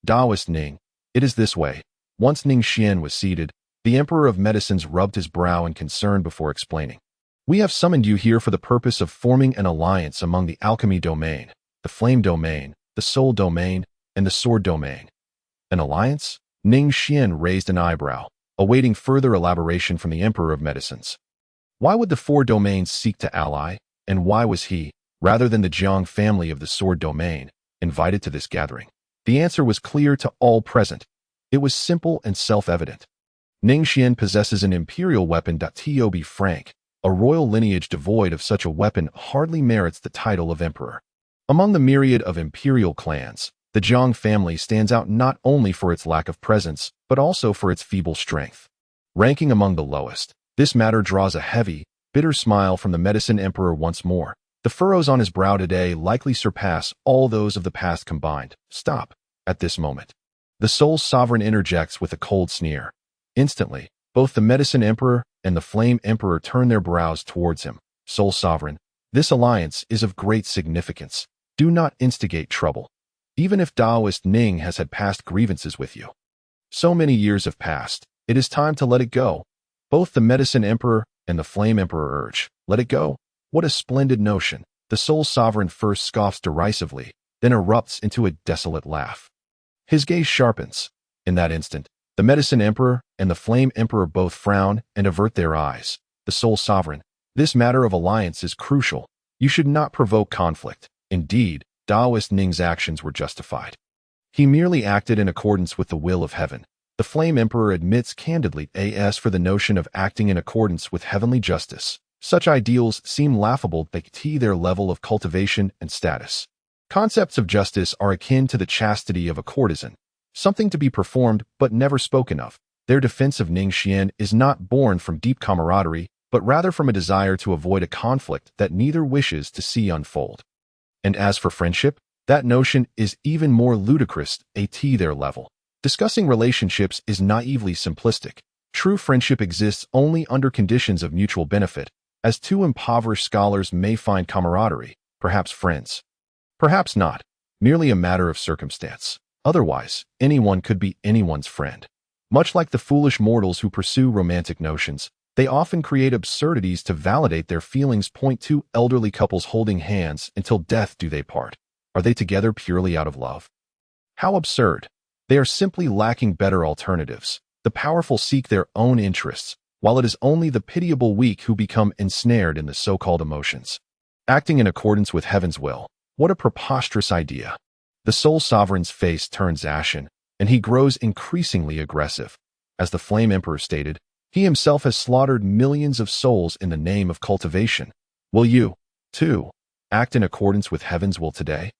Speaker 1: Taoist Ning, it is this way. Once Ning Xuan was seated, the Emperor of Medicines rubbed his brow in concern before explaining. We have summoned you here for the purpose of forming an alliance among the alchemy domain, the flame domain, the soul domain, and the sword domain. An alliance? Ning Xuan raised an eyebrow, awaiting further elaboration from the Emperor of Medicines. Why would the 4 domains seek to ally, and why was he, rather than the Jiang family of the sword domain, invited to this gathering? The answer was clear to all present. It was simple and self-evident. Ning Xuan possesses an imperial weapon. To be frank, a royal lineage devoid of such a weapon hardly merits the title of emperor. Among the myriad of imperial clans, the Jiang family stands out not only for its lack of presence, but also for its feeble strength. Ranking among the lowest, this matter draws a heavy, bitter smile from the Medicine Emperor once more. The furrows on his brow today likely surpass all those of the past combined. Stop. At this moment, the Soul Sovereign interjects with a cold sneer. Instantly, both the Medicine Emperor and the Flame Emperor turn their brows towards him. Soul Sovereign, this alliance is of great significance. Do not instigate trouble. Even if Taoist Ning has had past grievances with you. So many years have passed, it is time to let it go. Both the Medicine Emperor and the Flame Emperor urge, "Let it go." What a splendid notion. The Soul Sovereign first scoffs derisively, then erupts into a desolate laugh. His gaze sharpens. In that instant, the Medicine Emperor and the Flame Emperor both frown and avert their eyes. The Soul Sovereign, "This matter of alliance is crucial. You should not provoke conflict." Indeed, Taoist Ning's actions were justified. He merely acted in accordance with the will of heaven. The Flame Emperor admits candidly as for the notion of acting in accordance with heavenly justice. Such ideals seem laughable to their level of cultivation and status. Concepts of justice are akin to the chastity of a courtesan, something to be performed but never spoken of. Their defense of Ning Xuan is not born from deep camaraderie, but rather from a desire to avoid a conflict that neither wishes to see unfold. And as for friendship, that notion is even more ludicrous at their level. Discussing relationships is naively simplistic. True friendship exists only under conditions of mutual benefit, as two impoverished scholars may find camaraderie, perhaps friends. Perhaps not, merely a matter of circumstance. Otherwise, anyone could be anyone's friend. Much like the foolish mortals who pursue romantic notions, they often create absurdities to validate their feelings. Point to elderly couples holding hands until death do they part. Are they together purely out of love? How absurd. They are simply lacking better alternatives. The powerful seek their own interests, while it is only the pitiable weak who become ensnared in the so-called emotions. Acting in accordance with heaven's will. What a preposterous idea. The Soul Sovereign's face turns ashen, and he grows increasingly aggressive. As the Flame Emperor stated, he himself has slaughtered millions of souls in the name of cultivation. Will you, too, act in accordance with heaven's will today?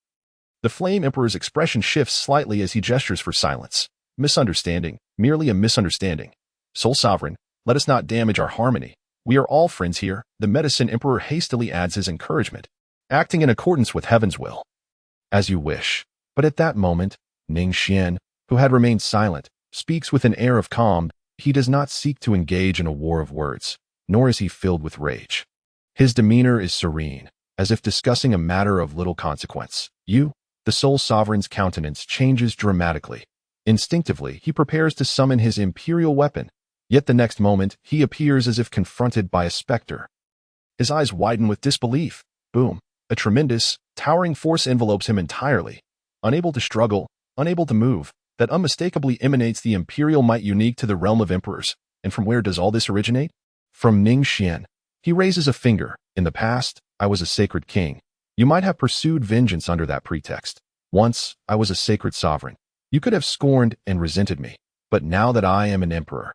Speaker 1: The Flame Emperor's expression shifts slightly as he gestures for silence. Misunderstanding, merely a misunderstanding. Soul Sovereign, let us not damage our harmony. We are all friends here. The Medicine Emperor hastily adds his encouragement. Acting in accordance with heaven's will. As you wish. But at that moment, Ning Xuan, who had remained silent, speaks with an air of calm. He does not seek to engage in a war of words, nor is he filled with rage. His demeanor is serene, as if discussing a matter of little consequence. The Soul Sovereign's countenance changes dramatically. Instinctively, he prepares to summon his imperial weapon, yet the next moment, he appears as if confronted by a specter. His eyes widen with disbelief. Boom. A tremendous, towering force envelopes him entirely. Unable to struggle, unable to move, that unmistakably emanates the imperial might unique to the realm of emperors. And from where does all this originate? From Ning Xuan. He raises a finger. In the past, I was a sacred king. You might have pursued vengeance under that pretext. Once, I was a sacred sovereign. You could have scorned and resented me. But now that I am an emperor,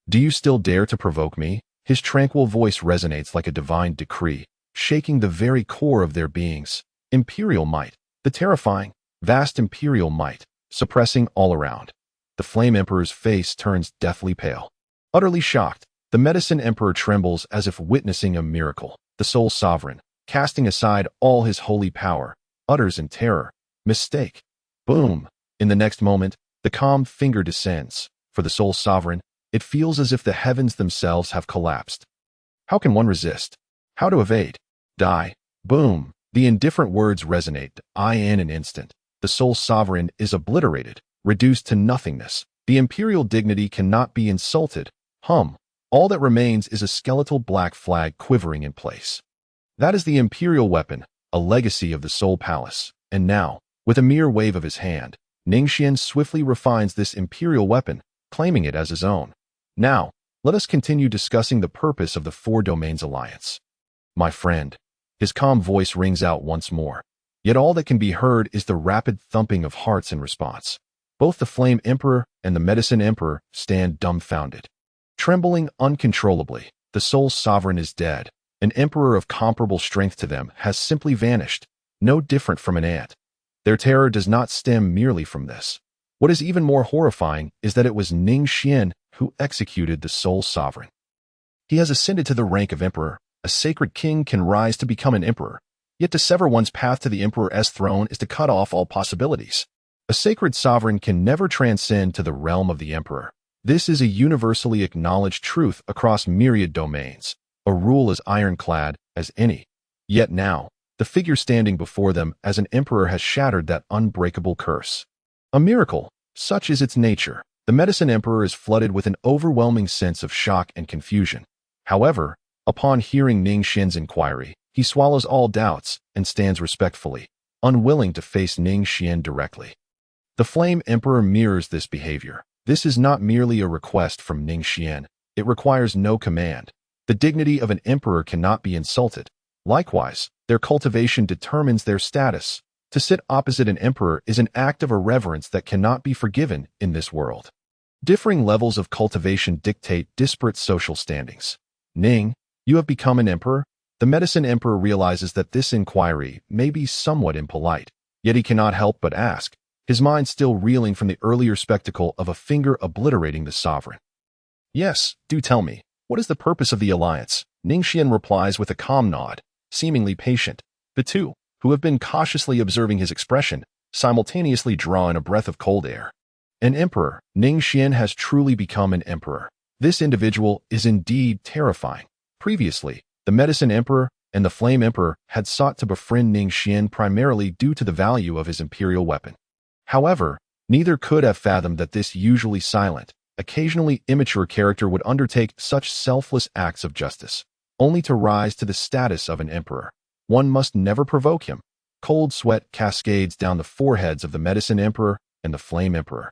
Speaker 1: do you still dare to provoke me? His tranquil voice resonates like a divine decree, shaking the very core of their beings. Imperial might. The terrifying, vast imperial might, suppressing all around. The Flame Emperor's face turns deathly pale. Utterly shocked, the Medicine Emperor trembles as if witnessing a miracle. The Soul Sovereign, casting aside all his holy power, utters in terror, "Mistake." Boom. In the next moment, the calm finger descends. For the Soul Sovereign, it feels as if the heavens themselves have collapsed. How can one resist? How to evade? Die. Boom. The indifferent words resonate. In an instant, the Soul Sovereign is obliterated, reduced to nothingness. The imperial dignity cannot be insulted. All that remains is a skeletal black flag quivering in place. That is the imperial weapon, a legacy of the Soul Palace. And now, with a mere wave of his hand, Ning Xuan swiftly refines this imperial weapon, claiming it as his own. Now, let us continue discussing the purpose of the Four Domains Alliance. My friend. His calm voice rings out once more. Yet all that can be heard is the rapid thumping of hearts in response. Both the Flame Emperor and the Medicine Emperor stand dumbfounded. Trembling uncontrollably, the Soul Sovereign is dead. An emperor of comparable strength to them has simply vanished, no different from an ant. Their terror does not stem merely from this. What is even more horrifying is that it was Ning Xuan who executed the Soul Sovereign. He has ascended to the rank of emperor. A sacred king can rise to become an emperor, yet to sever one's path to the emperor's throne is to cut off all possibilities. A sacred sovereign can never transcend to the realm of the emperor. This is a universally acknowledged truth across myriad domains, a rule as ironclad as any. Yet now, the figure standing before them as an emperor has shattered that unbreakable curse. A miracle, such is its nature. The Medicine Emperor is flooded with an overwhelming sense of shock and confusion. However, Upon hearing Ning Xuan's inquiry, he swallows all doubts and stands respectfully, unwilling to face Ning Xuan directly. The Flame Emperor mirrors this behavior. This is not merely a request from Ning Xuan. It requires no command. The dignity of an emperor cannot be insulted. Likewise, their cultivation determines their status. To sit opposite an emperor is an act of irreverence that cannot be forgiven in this world. Differing levels of cultivation dictate disparate social standings. Ning, you have become an emperor? The medicine emperor realizes that this inquiry may be somewhat impolite, yet he cannot help but ask, his mind still reeling from the earlier spectacle of a finger obliterating the sovereign. Yes, do tell me, what is the purpose of the alliance? Ning Xuan replies with a calm nod, seemingly patient. The two, who have been cautiously observing his expression, simultaneously draw in a breath of cold air. An emperor, Ning Xuan has truly become an emperor. This individual is indeed terrifying. Previously, the Medicine Emperor and the Flame Emperor had sought to befriend Ning Xuan primarily due to the value of his imperial weapon. However, neither could have fathomed that this usually silent, occasionally immature character would undertake such selfless acts of justice, only to rise to the status of an emperor. One must never provoke him. Cold sweat cascades down the foreheads of the Medicine Emperor and the Flame Emperor.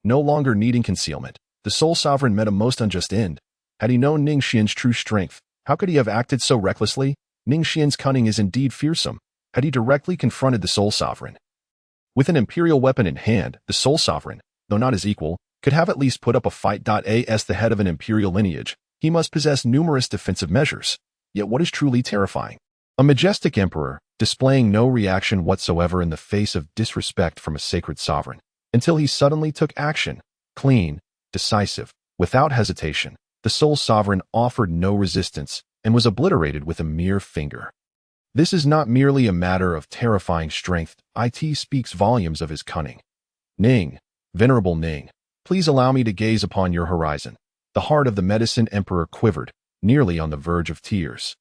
Speaker 1: No longer needing concealment, the Soul Sovereign met a most unjust end. Had he known Ning Xuan's true strength, how could he have acted so recklessly? Ning Xuan's cunning is indeed fearsome. Had he directly confronted the Soul Sovereign? With an imperial weapon in hand, the Soul Sovereign, though not his equal, could have at least put up a fight. As the head of an imperial lineage, he must possess numerous defensive measures. Yet what is truly terrifying? A majestic emperor, displaying no reaction whatsoever in the face of disrespect from a sacred sovereign, until he suddenly took action, clean, decisive, without hesitation. The Soul Sovereign offered no resistance and was obliterated with a mere finger. This is not merely a matter of terrifying strength. It speaks volumes of his cunning. Ning, venerable Ning, please allow me to gaze upon your horizon. The heart of the Medicine Emperor quivered, nearly on the verge of tears.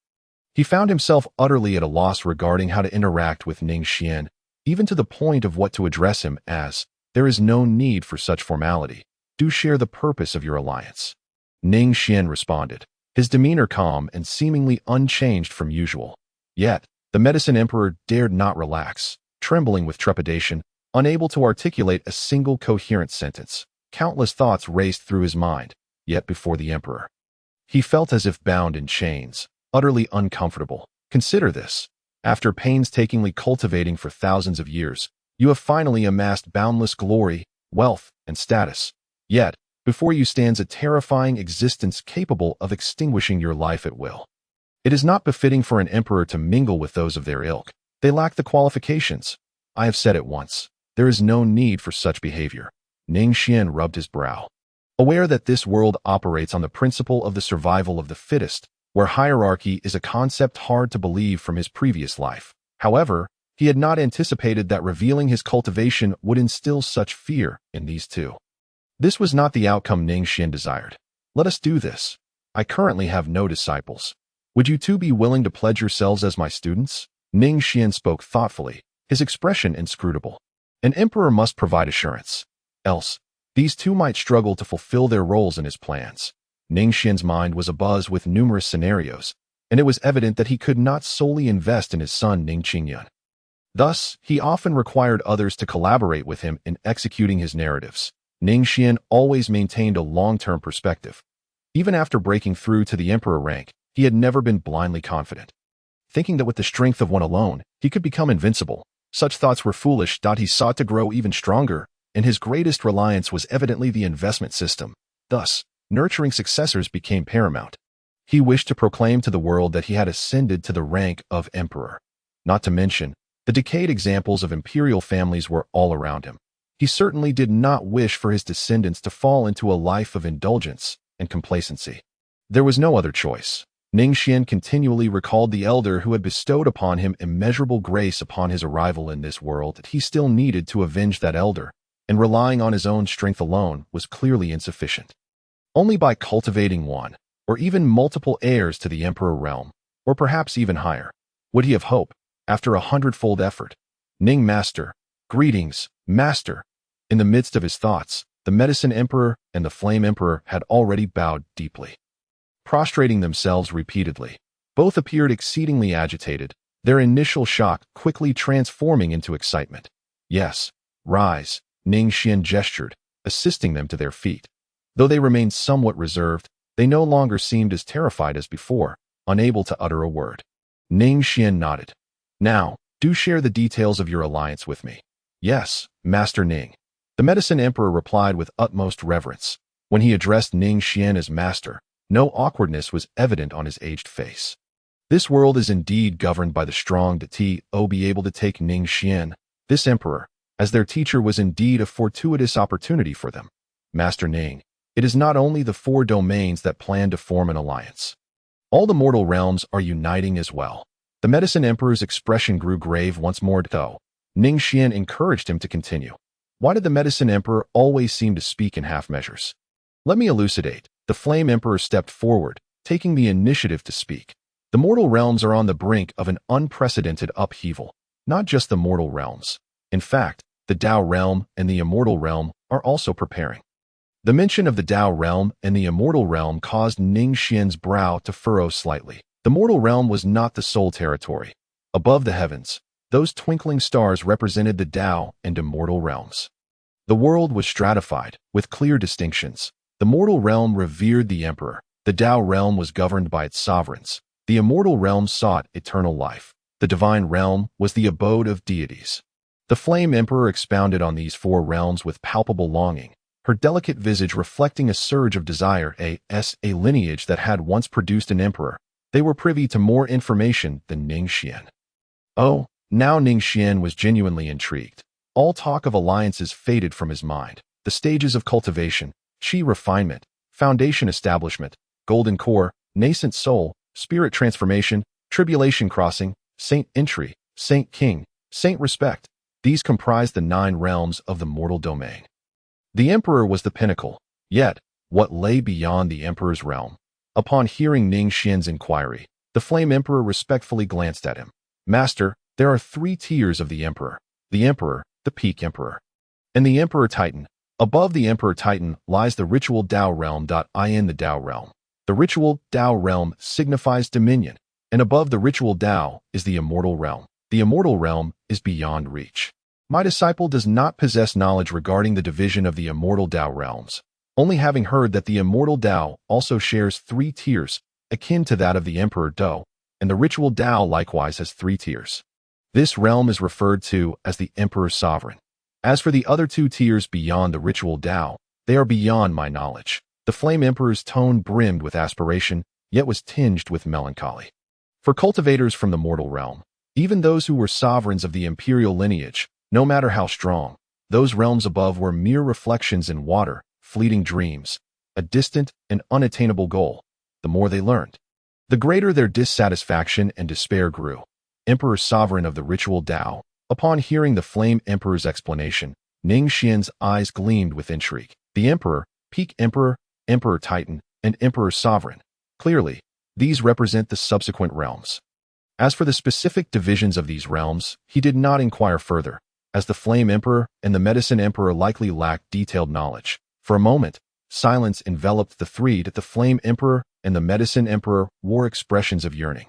Speaker 1: He found himself utterly at a loss regarding how to interact with Ning Xuan, even to the point of what to address him as. There is no need for such formality. Do share the purpose of your alliance. Ning Xuan responded, his demeanor calm and seemingly unchanged from usual. Yet, the Medicine Emperor dared not relax, trembling with trepidation, unable to articulate a single coherent sentence. Countless thoughts raced through his mind, yet before the Emperor. He felt as if bound in chains, utterly uncomfortable. Consider this. After painstakingly cultivating for thousands of years, you have finally amassed boundless glory, wealth, and status. Yet, before you stands a terrifying existence capable of extinguishing your life at will. It is not befitting for an emperor to mingle with those of their ilk. They lack the qualifications. I have said it once. There is no need for such behavior. Ning Xuan rubbed his brow. Aware that this world operates on the principle of the survival of the fittest, where hierarchy is a concept hard to believe from his previous life. However, he had not anticipated that revealing his cultivation would instill such fear in these two. This was not the outcome Ning Xuan desired. Let us do this. I currently have no disciples. Would you two be willing to pledge yourselves as my students? Ning Xuan spoke thoughtfully, his expression inscrutable. An emperor must provide assurance. Else, these two might struggle to fulfill their roles in his plans. Ning Xuan's mind was abuzz with numerous scenarios, and it was evident that he could not solely invest in his son Ning Xuan. Thus, he often required others to collaborate with him in executing his narratives. Ning Xuan always maintained a long-term perspective. Even after breaking through to the emperor rank, he had never been blindly confident. Thinking that with the strength of one alone, he could become invincible. Such thoughts were foolish. He sought to grow even stronger, and his greatest reliance was evidently the investment system. Thus, nurturing successors became paramount. He wished to proclaim to the world that he had ascended to the rank of emperor. Not to mention, the decayed examples of imperial families were all around him. He certainly did not wish for his descendants to fall into a life of indulgence and complacency. There was no other choice. Ning Xuan continually recalled the elder who had bestowed upon him immeasurable grace upon his arrival in this world. That he still needed to avenge that elder, and relying on his own strength alone was clearly insufficient. Only by cultivating one, or even multiple heirs to the emperor realm, or perhaps even higher, would he have hope, after 100-fold effort. Ning Master, greetings, Master. In the midst of his thoughts, the Medicine Emperor and the Flame Emperor had already bowed deeply. prostrating themselves repeatedly. Both appeared exceedingly agitated, their initial shock quickly transforming into excitement. "Yes, rise," Ning Xuan gestured, assisting them to their feet. Though they remained somewhat reserved, they no longer seemed as terrified as before, unable to utter a word. Ning Xuan nodded. "Now, do share the details of your alliance with me." "Yes, Master Ning." The Medicine Emperor replied with utmost reverence. When he addressed Ning Xuan as master, no awkwardness was evident on his aged face. This world is indeed governed by the strong to be able to take Ning Xuan, this emperor, as their teacher was indeed a fortuitous opportunity for them. "Master Ning, it is not only the 4 domains that plan to form an alliance. All the mortal realms are uniting as well." The Medicine Emperor's expression grew grave once more, though Ning Xuan encouraged him to continue. Why did the Medicine Emperor always seem to speak in half measures? "Let me elucidate." The Flame Emperor stepped forward, taking the initiative to speak. "The mortal realms are on the brink of an unprecedented upheaval. Not just the mortal realms. In fact, the Tao realm and the Immortal realm are also preparing." The mention of the Tao realm and the Immortal realm caused Ning Xuan's brow to furrow slightly. The mortal realm was not the sole territory. Above the heavens, those twinkling stars represented the Tao and Immortal realms. The world was stratified, with clear distinctions. The mortal realm revered the emperor. The Tao realm was governed by its sovereigns. The Immortal realm sought eternal life. The divine realm was the abode of deities. The Flame Emperor expounded on these 4 realms with palpable longing, her delicate visage reflecting a surge of desire, a lineage that had once produced an emperor. They were privy to more information than Ning Xuan. Oh, now Ning Xuan was genuinely intrigued. All talk of alliances faded from his mind. The stages of cultivation, chi refinement, foundation establishment, golden core, nascent soul, spirit transformation, tribulation crossing, saint entry, saint king, saint respect. These comprised the 9 realms of the mortal domain. The emperor was the pinnacle, yet what lay beyond the emperor's realm? Upon hearing Ning Xuan's inquiry, the Flame Emperor respectfully glanced at him. "Master, there are 3 tiers of the emperor. The emperor, the peak emperor, and the emperor titan. Above the emperor titan lies the ritual Tao realm. In the Tao realm. The ritual Tao realm signifies dominion, and above the ritual Tao is the Immortal realm. The Immortal realm is beyond reach. My disciple does not possess knowledge regarding the division of the Immortal Tao realms, only having heard that the Immortal Tao also shares 3 tiers, akin to that of the Emperor Do, and the ritual Tao likewise has 3 tiers. This realm is referred to as the Emperor's Sovereign. As for the other 2 tiers beyond the ritual Tao, they are beyond my knowledge." The Flame Emperor's tone brimmed with aspiration, yet was tinged with melancholy. For cultivators from the mortal realm, even those who were sovereigns of the imperial lineage, no matter how strong, those realms above were mere reflections in water, fleeting dreams, a distant and unattainable goal. The more they learned, the greater their dissatisfaction and despair grew. Emperor Sovereign of the ritual Tao. Upon hearing the Flame Emperor's explanation, Ning Xuan's eyes gleamed with intrigue. The Emperor, Peak Emperor, Emperor Titan, and Emperor Sovereign. Clearly, these represent the subsequent realms. As for the specific divisions of these realms, he did not inquire further, as the Flame Emperor and the Medicine Emperor likely lacked detailed knowledge. For a moment, silence enveloped the 3. The Flame Emperor and the Medicine Emperor wore expressions of yearning.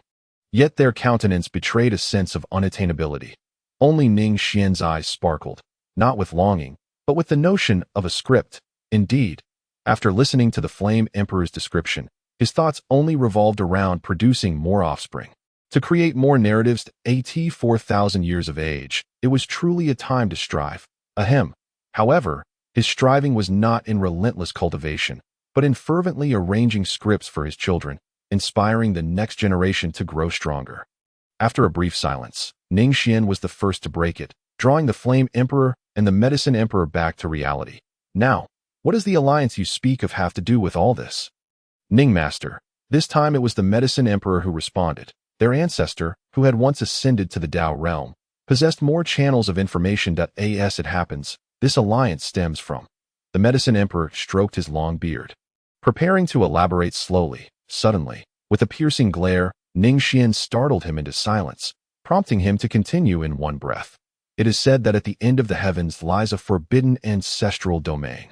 Speaker 1: Yet their countenance betrayed a sense of unattainability. Only Ning Xuan's eyes sparkled, not with longing, but with the notion of a script. Indeed, after listening to the Flame Emperor's description, his thoughts only revolved around producing more offspring. To create more narratives at 4,000 years of age, it was truly a time to strive. Ahem. However, his striving was not in relentless cultivation, but in fervently arranging scripts for his children, inspiring the next generation to grow stronger. After a brief silence, Ning Xuan was the first to break it, drawing the Flame Emperor and the Medicine Emperor back to reality. "Now, what does the alliance you speak of have to do with all this?" "Ning Master." This time it was the Medicine Emperor who responded. Their ancestor, who had once ascended to the Tao realm, possessed more channels of information. As it happens, this alliance stems from. The Medicine Emperor stroked his long beard, preparing to elaborate slowly. Suddenly, with a piercing glare, Ning Xuan startled him into silence, prompting him to continue in one breath. "It is said that at the end of the heavens lies a forbidden ancestral domain.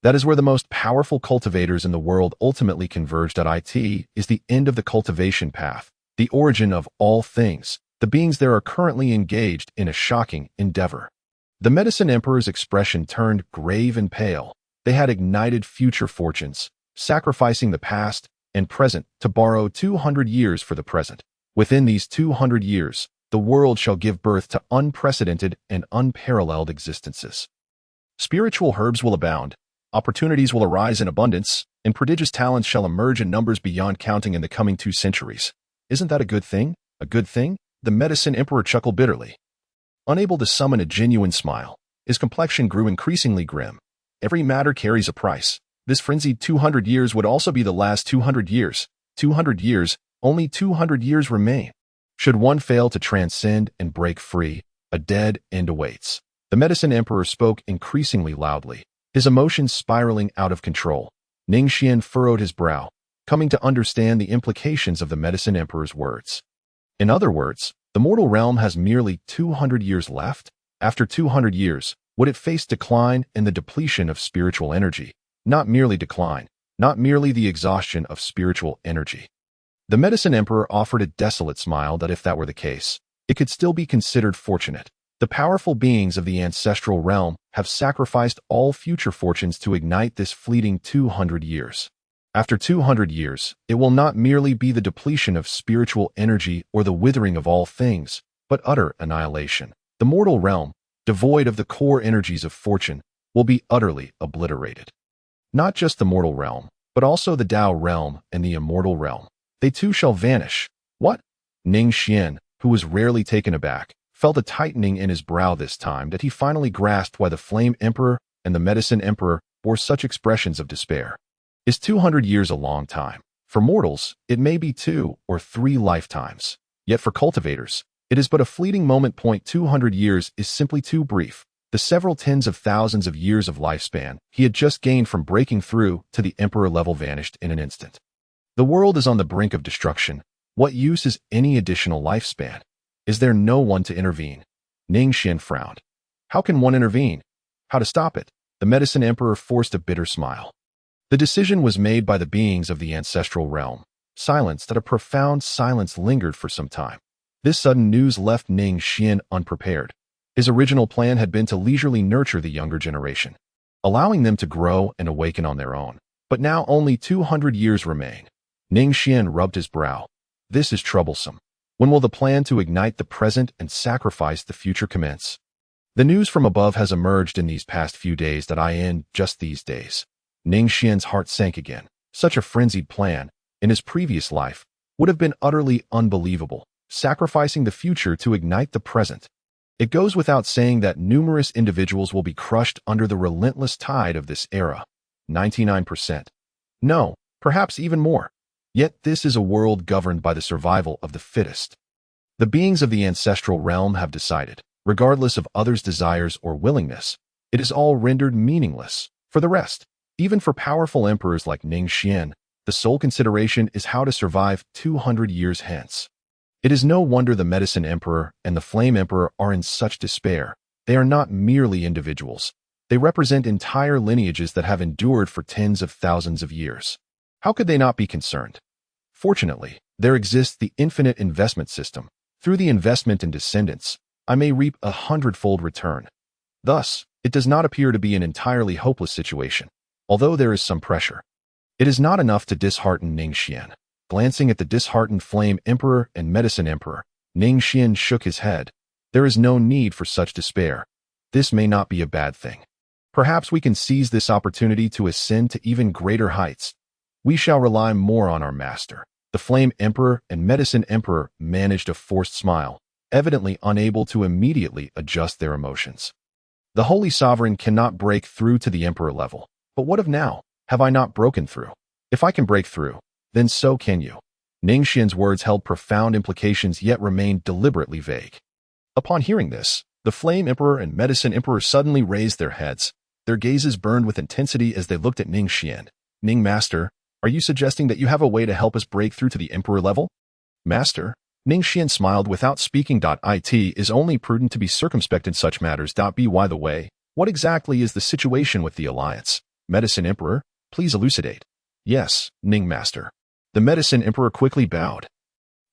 Speaker 1: That is where the most powerful cultivators in the world ultimately converge. It is the end of the cultivation path, the origin of all things. The beings there are currently engaged in a shocking endeavor. The Medicine Emperor's expression turned grave and pale. They had ignited future fortunes, sacrificing the past and present to borrow 200 years for the present. Within these 200 years, the world shall give birth to unprecedented and unparalleled existences. Spiritual herbs will abound, opportunities will arise in abundance, and prodigious talents shall emerge in numbers beyond counting in the coming 2 centuries. Isn't that a good thing? A good thing? The Medicine Emperor chuckled bitterly. Unable to summon a genuine smile, his complexion grew increasingly grim. Every matter carries a price. This frenzied 200 years would also be the last 200 years. 200 years, only 200 years remain. Should one fail to transcend and break free, a dead end awaits. The Medicine Emperor spoke increasingly loudly, his emotions spiraling out of control. Ning Xuan furrowed his brow, coming to understand the implications of the Medicine Emperor's words. In other words, the mortal realm has merely 200 years left. After 200 years, would it face decline and the depletion of spiritual energy? Not merely decline, not merely the exhaustion of spiritual energy. The Medicine Emperor offered a desolate smile that if that were the case, it could still be considered fortunate. The powerful beings of the ancestral realm have sacrificed all future fortunes to ignite this fleeting 200 years. After 200 years, it will not merely be the depletion of spiritual energy or the withering of all things, but utter annihilation. The mortal realm, devoid of the core energies of fortune, will be utterly obliterated. Not just the mortal realm, but also the Tao realm and the immortal realm. They too shall vanish. What? Ning Xuan, who was rarely taken aback, felt a tightening in his brow this time that he finally grasped why the Flame Emperor and the Medicine Emperor bore such expressions of despair. Is 200 years a long time? For mortals, it may be 2 or 3 lifetimes. Yet for cultivators, it is but a fleeting moment. 200 years is simply too brief. The several tens of thousands of years of lifespan he had just gained from breaking through to the Emperor level vanished in an instant. The world is on the brink of destruction. What use is any additional lifespan? Is there no one to intervene? Ning Xuan frowned. How can one intervene? How to stop it? The Medicine Emperor forced a bitter smile. The decision was made by the beings of the ancestral realm. Silence, that a profound silence lingered for some time. This sudden news left Ning Xuan unprepared. His original plan had been to leisurely nurture the younger generation, allowing them to grow and awaken on their own. But now only 200 years remain. Ning Xuan rubbed his brow. This is troublesome. When will the plan to ignite the present and sacrifice the future commence? The news from above has emerged in these past few days that just these days. Ning Xuan's heart sank again. Such a frenzied plan, in his previous life, would have been utterly unbelievable, sacrificing the future to ignite the present. It goes without saying that numerous individuals will be crushed under the relentless tide of this era. 99%. No, perhaps even more. Yet this is a world governed by the survival of the fittest. The beings of the ancestral realm have decided, regardless of others' desires or willingness, it is all rendered meaningless. For the rest, even for powerful emperors like Ning Xuan, the sole consideration is how to survive 200 years hence. It is no wonder the Medicine Emperor and the Flame Emperor are in such despair. They are not merely individuals. They represent entire lineages that have endured for tens of thousands of years. How could they not be concerned? Fortunately, there exists the infinite investment system. Through the investment in descendants, I may reap 100-fold return. Thus, it does not appear to be an entirely hopeless situation, although there is some pressure. It is not enough to dishearten Ning Xuan. Glancing at the disheartened Flame Emperor and Medicine Emperor, Ning Xuan shook his head. There is no need for such despair. This may not be a bad thing. Perhaps we can seize this opportunity to ascend to even greater heights. We shall rely more on our master. The Flame Emperor and Medicine Emperor managed a forced smile, evidently unable to immediately adjust their emotions. The Holy Sovereign cannot break through to the Emperor level. But what of now? Have I not broken through? If I can break through, then so can you. Ning Xuan's words held profound implications yet remained deliberately vague. Upon hearing this, the Flame Emperor and Medicine Emperor suddenly raised their heads. Their gazes burned with intensity as they looked at Ning Xuan. Ning Master, are you suggesting that you have a way to help us break through to the Emperor level? Master, Ning Xuan smiled without speaking. It is only prudent to be circumspect in such matters. By the way, what exactly is the situation with the alliance? Medicine Emperor, please elucidate. Yes, Ning Master. The Medicine Emperor quickly bowed,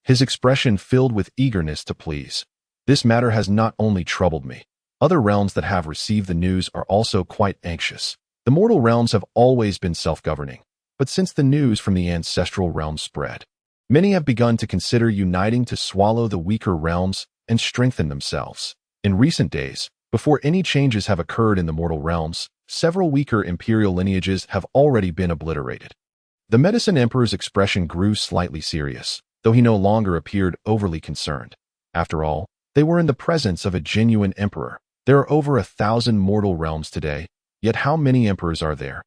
Speaker 1: his expression filled with eagerness to please. This matter has not only troubled me. Other realms that have received the news are also quite anxious. The mortal realms have always been self-governing, but since the news from the ancestral realm spread, many have begun to consider uniting to swallow the weaker realms and strengthen themselves. In recent days, before any changes have occurred in the mortal realms, several weaker imperial lineages have already been obliterated. The Medicine Emperor's expression grew slightly serious, though he no longer appeared overly concerned. After all, they were in the presence of a genuine emperor. There are over 1,000 mortal realms today, yet how many emperors are there?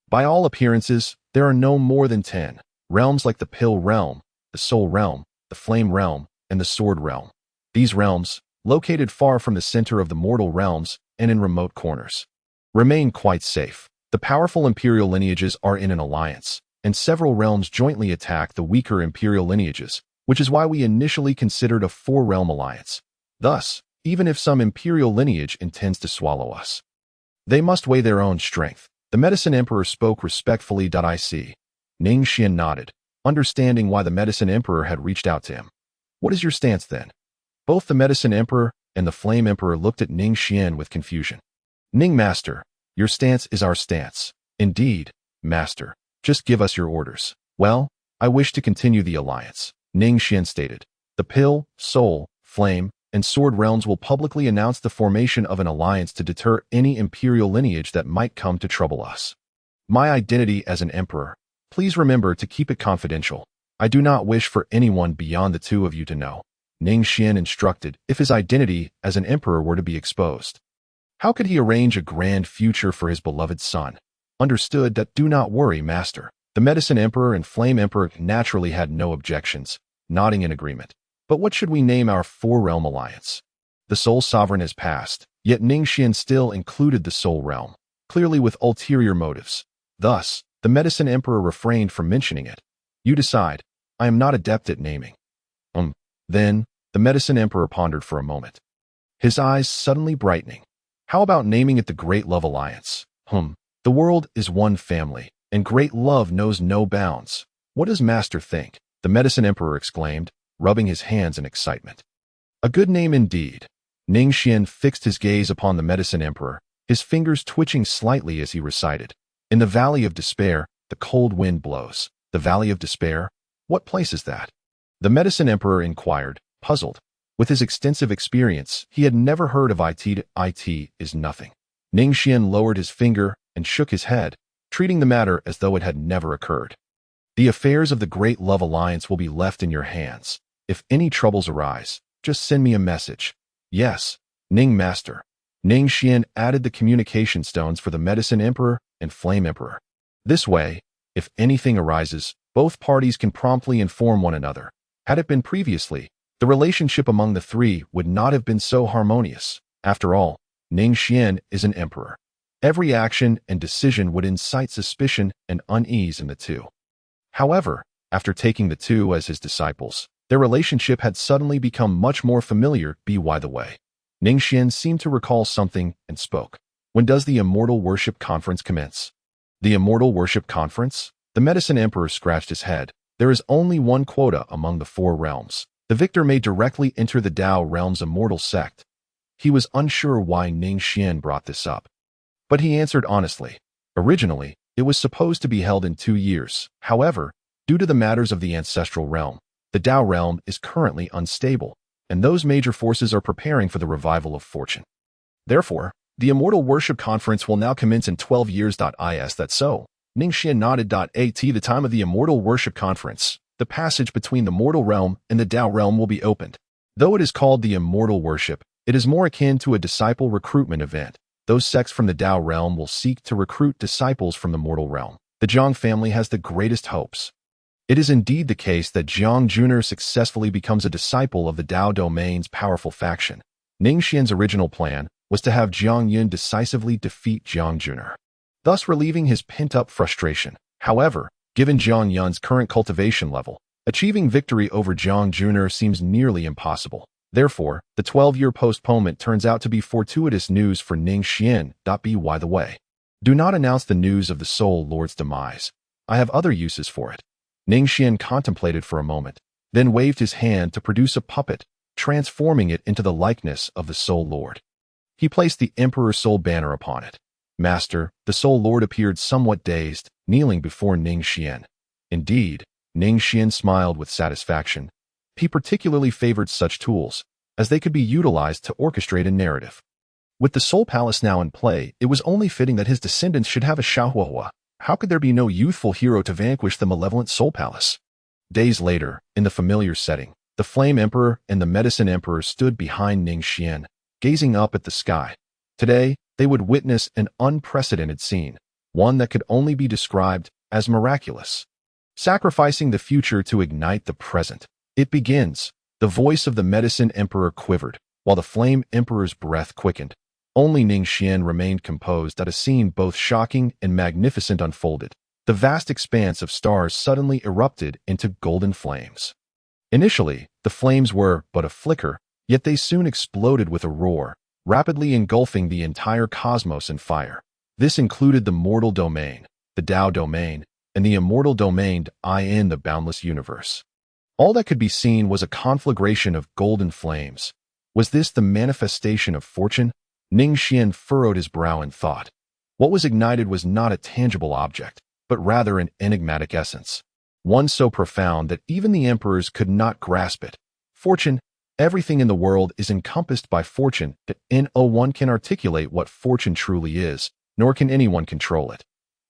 Speaker 1: By all appearances, there are no more than 10. Realms like the Pill Realm, the Soul Realm, the Flame Realm, and the Sword Realm. These realms, located far from the center of the mortal realms and in remote corners, remain quite safe. The powerful imperial lineages are in an alliance, and several realms jointly attack the weaker imperial lineages, which is why we initially considered a 4-realm alliance. Thus, even if some imperial lineage intends to swallow us, they must weigh their own strength. The Medicine Emperor spoke respectfully. I see. Ning Xuan nodded, understanding why the Medicine Emperor had reached out to him. What is your stance then? Both the Medicine Emperor and the Flame Emperor looked at Ning Xuan with confusion. Ning Master, your stance is our stance. Indeed, Master. Just give us your orders. Well, I wish to continue the alliance, Ning Xuan stated. The Pill, Soul, Flame, and Sword realms will publicly announce the formation of an alliance to deter any imperial lineage that might come to trouble us. My identity as an emperor, please remember to keep it confidential. I do not wish for anyone beyond the two of you to know. Ning Xuan instructed if his identity as an emperor were to be exposed. How could he arrange a grand future for his beloved son? Understood. That do not worry, Master. The Medicine Emperor and Flame Emperor naturally had no objections, nodding in agreement. But what should we name our 4-realm alliance? The Soul Sovereign has passed, yet Ning Xuan still included the Soul Realm, clearly with ulterior motives. Thus, the Medicine Emperor refrained from mentioning it. You decide. I am not adept at naming. Then, the Medicine Emperor pondered for a moment, his eyes suddenly brightening. How about naming it the Great Love Alliance? The world is one family, and great love knows no bounds. What does Master think? The Medicine Emperor exclaimed, rubbing his hands in excitement. A good name indeed. Ning Xuan fixed his gaze upon the Medicine Emperor, his fingers twitching slightly as he recited. In the Valley of Despair, the cold wind blows. The Valley of Despair? What place is that? The Medicine Emperor inquired, puzzled. With his extensive experience, he had never heard of it. It is nothing. Ning Xuan lowered his finger and shook his head, treating the matter as though it had never occurred. The affairs of the Great Love Alliance will be left in your hands. If any troubles arise, just send me a message. Yes, Ning Master. Ning Xuan added the communication stones for the Medicine Emperor and Flame Emperor. This way, if anything arises, both parties can promptly inform one another. Had it been previously, the relationship among the three would not have been so harmonious. After all, Ning Xuan is an emperor. Every action and decision would incite suspicion and unease in the two. However, after taking the two as his disciples, their relationship had suddenly become much more familiar. By the way, Ning Xuan seemed to recall something and spoke. When does the Immortal Worship Conference commence? The Immortal Worship Conference? The Medicine Emperor scratched his head. There is only one quota among the 4 realms. The victor may directly enter the Tao realm's immortal sect. He was unsure why Ning Xuan brought this up, but he answered honestly. Originally, it was supposed to be held in 2 years. However, due to the matters of the ancestral realm, the Tao realm is currently unstable, and those major forces are preparing for the revival of fortune. Therefore, the Immortal Worship Conference will now commence in 12 years. Is that so? Ning Xuan nodded. At the time of the Immortal Worship Conference, the passage between the mortal realm and the Tao realm will be opened. Though it is called the Immortal Worship, it is more akin to a disciple recruitment event. Those sects from the Tao realm will seek to recruit disciples from the mortal realm. The Jiang family has the greatest hopes. It is indeed the case that Jiang Yun successfully becomes a disciple of the Tao domain's powerful faction. Ning Xuan's original plan was to have Jiang Yun decisively defeat Jiang Yun, thus relieving his pent-up frustration. However, given Jiang Yun's current cultivation level, achieving victory over Jiang Yun seems nearly impossible. Therefore, the 12-year postponement turns out to be fortuitous news for Ning Xuan. By the way, Do not announce the news of the Soul Lord's demise. I have other uses for it. Ning Xuan contemplated for a moment, then waved his hand to produce a puppet, transforming it into the likeness of the Soul Lord. He placed the Emperor's Soul banner upon it. Master, the Soul Lord appeared somewhat dazed, kneeling before Ning Xuan. Indeed, Ning Xuan smiled with satisfaction. He particularly favored such tools, as they could be utilized to orchestrate a narrative. With the Soul Palace now in play, it was only fitting that his descendants should have a Xiaohuahua. How could there be no youthful hero to vanquish the malevolent Soul Palace? Days later, in the familiar setting, the Flame Emperor and the Medicine Emperor stood behind Ning Xuan, gazing up at the sky. Today, they would witness an unprecedented scene, one that could only be described as miraculous. Sacrificing the future to ignite the present. It begins. The voice of the Medicine Emperor quivered, while the Flame Emperor's breath quickened. Only Ning Xuan remained composed at a scene both shocking and magnificent unfolded. The vast expanse of stars suddenly erupted into golden flames. Initially, the flames were but a flicker, yet they soon exploded with a roar, rapidly engulfing the entire cosmos in fire. This included the mortal domain, the Tao domain, and the immortal domain in the boundless universe. All that could be seen was a conflagration of golden flames. Was this the manifestation of fortune? Ning Xuan furrowed his brow in thought. What was ignited was not a tangible object, but rather an enigmatic essence, one so profound that even the emperors could not grasp it. Fortune. Everything in the world is encompassed by fortune, but no one can articulate what fortune truly is, nor can anyone control it.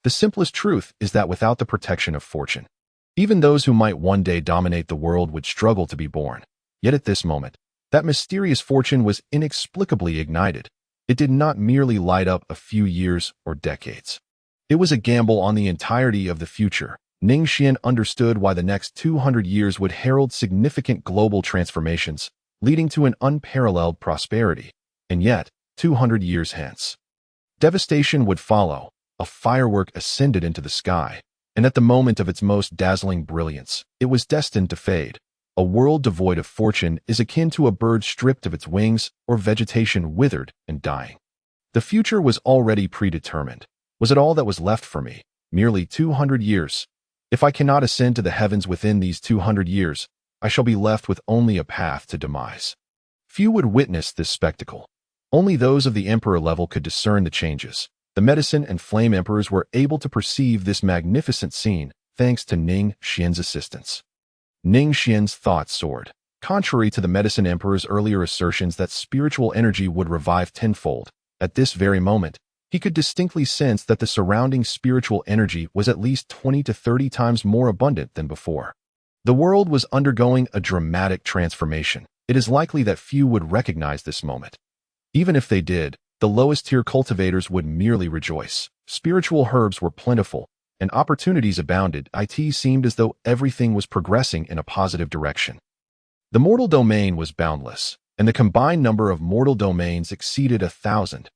Speaker 1: The simplest truth is that without the protection of fortune, even those who might one day dominate the world would struggle to be born. Yet at this moment, that mysterious fortune was inexplicably ignited. It did not merely light up a few years or decades. It was a gamble on the entirety of the future. Ning Xuan understood why the next 200 years would herald significant global transformations, leading to an unparalleled prosperity. And yet, 200 years hence, devastation would follow. A firework ascended into the sky, and at the moment of its most dazzling brilliance, it was destined to fade. A world devoid of fortune is akin to a bird stripped of its wings or vegetation withered and dying. The future was already predetermined. Was it all that was left for me? Merely 200 years. If I cannot ascend to the heavens within these 200 years, I shall be left with only a path to demise. Few would witness this spectacle. Only those of the emperor level could discern the changes. The Medicine and Flame Emperors were able to perceive this magnificent scene thanks to Ning Xuan's assistance. Ning Xuan's thoughts soared. Contrary to the Medicine Emperor's earlier assertions that spiritual energy would revive tenfold, at this very moment, he could distinctly sense that the surrounding spiritual energy was at least 20 to 30 times more abundant than before. The world was undergoing a dramatic transformation. It is likely that few would recognize this moment. Even if they did, the lowest-tier cultivators would merely rejoice. Spiritual herbs were plentiful, and opportunities abounded. It seemed as though everything was progressing in a positive direction. The mortal domain was boundless, and the combined number of mortal domains exceeded 1,000.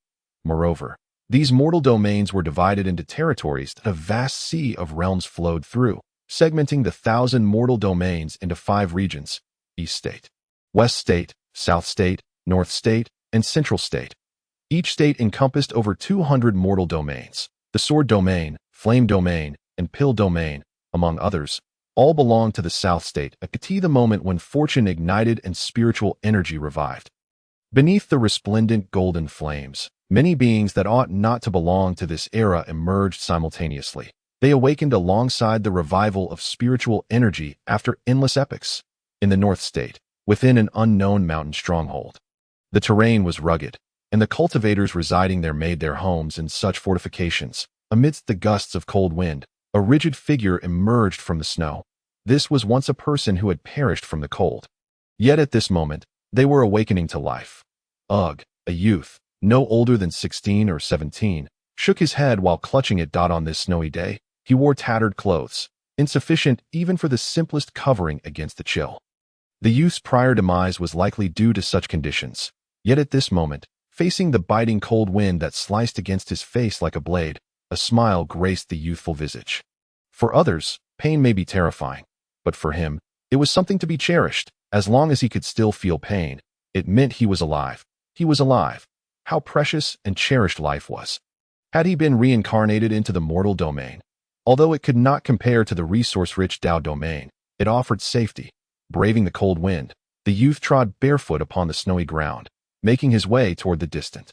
Speaker 1: Moreover, these mortal domains were divided into territories that a vast sea of realms flowed through, segmenting the 1,000 mortal domains into 5 regions: East State, West State, South State, North State, and Central State. Each state encompassed over 200 mortal domains. The Sword Domain, Flame Domain, and Pill Domain, among others, all belonged to the South State, the moment when fortune ignited and spiritual energy revived. Beneath the resplendent golden flames, many beings that ought not to belong to this era emerged simultaneously. They awakened alongside the revival of spiritual energy after endless epochs. In the North State, within an unknown mountain stronghold, the terrain was rugged, and the cultivators residing there made their homes in such fortifications. Amidst the gusts of cold wind, a rigid figure emerged from the snow. This was once a person who had perished from the cold. Yet at this moment, they were awakening to life. Ugh, a youth, no older than 16 or 17, shook his head while clutching it. On this snowy day, he wore tattered clothes, insufficient even for the simplest covering against the chill. The youth's prior demise was likely due to such conditions. Yet at this moment, facing the biting cold wind that sliced against his face like a blade, a smile graced the youthful visage. For others, pain may be terrifying, but for him, it was something to be cherished. As long as he could still feel pain, it meant he was alive. He was alive. How precious and cherished life was. Had he been reincarnated into the mortal domain, although it could not compare to the resource-rich Tao domain, it offered safety. Braving the cold wind, the youth trod barefoot upon the snowy ground, making his way toward the distant,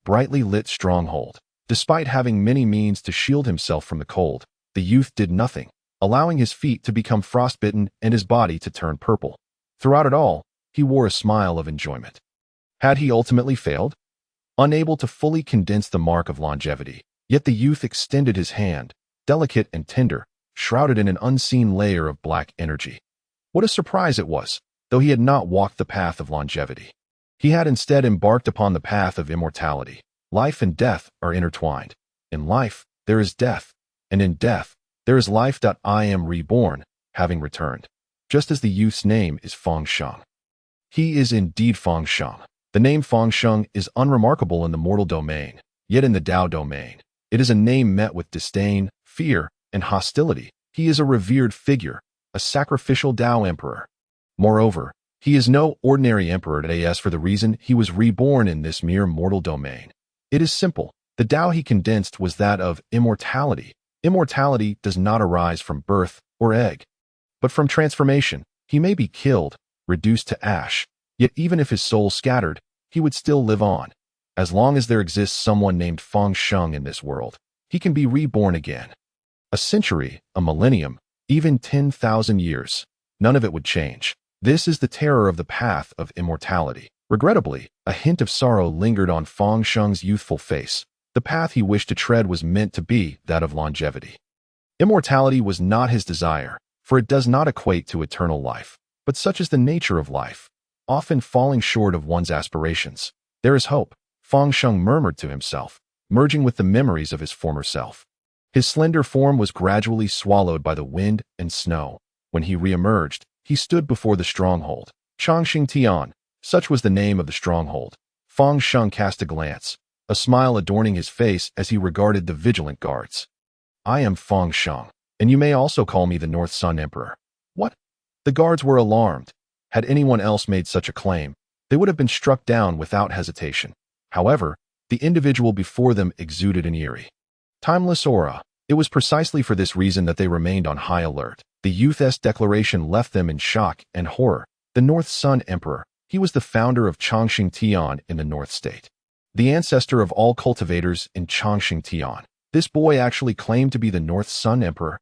Speaker 1: brightly lit stronghold. Despite having many means to shield himself from the cold, the youth did nothing, allowing his feet to become frostbitten and his body to turn purple. Throughout it all, he wore a smile of enjoyment. Had he ultimately failed? Unable to fully condense the mark of longevity, yet the youth extended his hand, delicate and tender, shrouded in an unseen layer of black energy. What a surprise it was, though he had not walked the path of longevity. He had instead embarked upon the path of immortality. Life and death are intertwined. In life, there is death, and in death, there is life. I am reborn, having returned. Just as the youth's name is Feng Sheng. He is indeed Feng Sheng. The name Feng Sheng is unremarkable in the mortal domain, yet in the Tao domain, it is a name met with disdain, fear, and hostility. He is a revered figure, a sacrificial Tao emperor. Moreover, he is no ordinary emperor as for the reason he was reborn in this mere mortal domain. It is simple. The Tao he condensed was that of immortality. Immortality does not arise from birth or egg, but from transformation. He may be killed, reduced to ash, yet even if his soul scattered, he would still live on. As long as there exists someone named Feng Sheng in this world, he can be reborn again. A century, a millennium, even 10,000 years, none of it would change. This is the terror of the path of immortality. Regrettably, a hint of sorrow lingered on Feng Sheng's youthful face. The path he wished to tread was meant to be that of longevity. Immortality was not his desire, for it does not equate to eternal life. But such is the nature of life, often falling short of one's aspirations. There is hope, Feng Sheng murmured to himself, merging with the memories of his former self. His slender form was gradually swallowed by the wind and snow. When he re-emerged, he stood before the stronghold. Changxing Tian, such was the name of the stronghold. Feng Sheng cast a glance, a smile adorning his face as he regarded the vigilant guards. I am Feng Sheng, and you may also call me the North Sun Emperor. What? The guards were alarmed. Had anyone else made such a claim, they would have been struck down without hesitation. However, the individual before them exuded an eerie, timeless aura. It was precisely for this reason that they remained on high alert. The youth's declaration left them in shock and horror. The North Sun Emperor. He was the founder of Changxing Tian in the North State, the ancestor of all cultivators in Changxing Tian. This boy actually claimed to be the North Sun Emperor.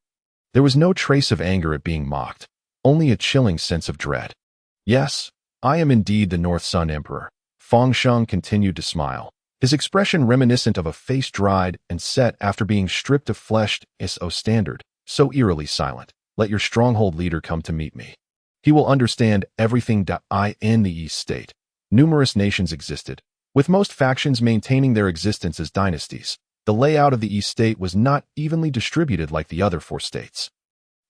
Speaker 1: There was no trace of anger at being mocked, only a chilling sense of dread. Yes, I am indeed the North Sun Emperor. Feng Sheng continued to smile, his expression reminiscent of a face dried and set after being stripped of flesh. So standard, so eerily silent. Let your stronghold leader come to meet me. He will understand everything. In the East State, numerous nations existed, with most factions maintaining their existence as dynasties. The layout of the East State was not evenly distributed like the other four states.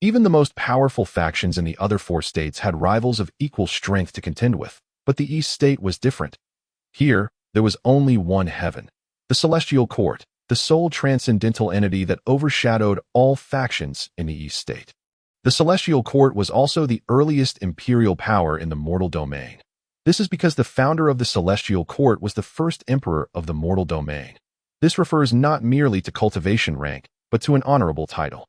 Speaker 1: Even the most powerful factions in the other four states had rivals of equal strength to contend with, but the East State was different. Here, there was only one heaven, the Celestial Court, the sole transcendental entity that overshadowed all factions in the East State. The Celestial Court was also the earliest imperial power in the mortal domain. This is because the founder of the Celestial Court was the first emperor of the mortal domain. This refers not merely to cultivation rank, but to an honorable title.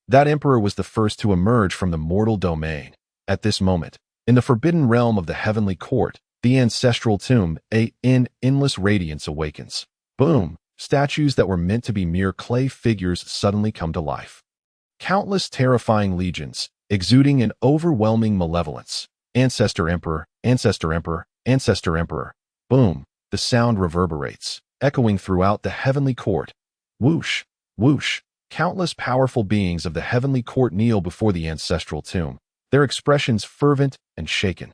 Speaker 1: That emperor was the first to emerge from the mortal domain. At this moment, in the forbidden realm of the heavenly court, the ancestral tomb, in endless radiance awakens. Boom! Statues that were meant to be mere clay figures suddenly come to life. Countless terrifying legions, exuding an overwhelming malevolence. Ancestor Emperor, Ancestor Emperor, Ancestor Emperor. Boom! The sound reverberates, echoing throughout the heavenly court. Whoosh! Whoosh! Countless powerful beings of the heavenly court kneel before the ancestral tomb, their expressions fervent and shaken.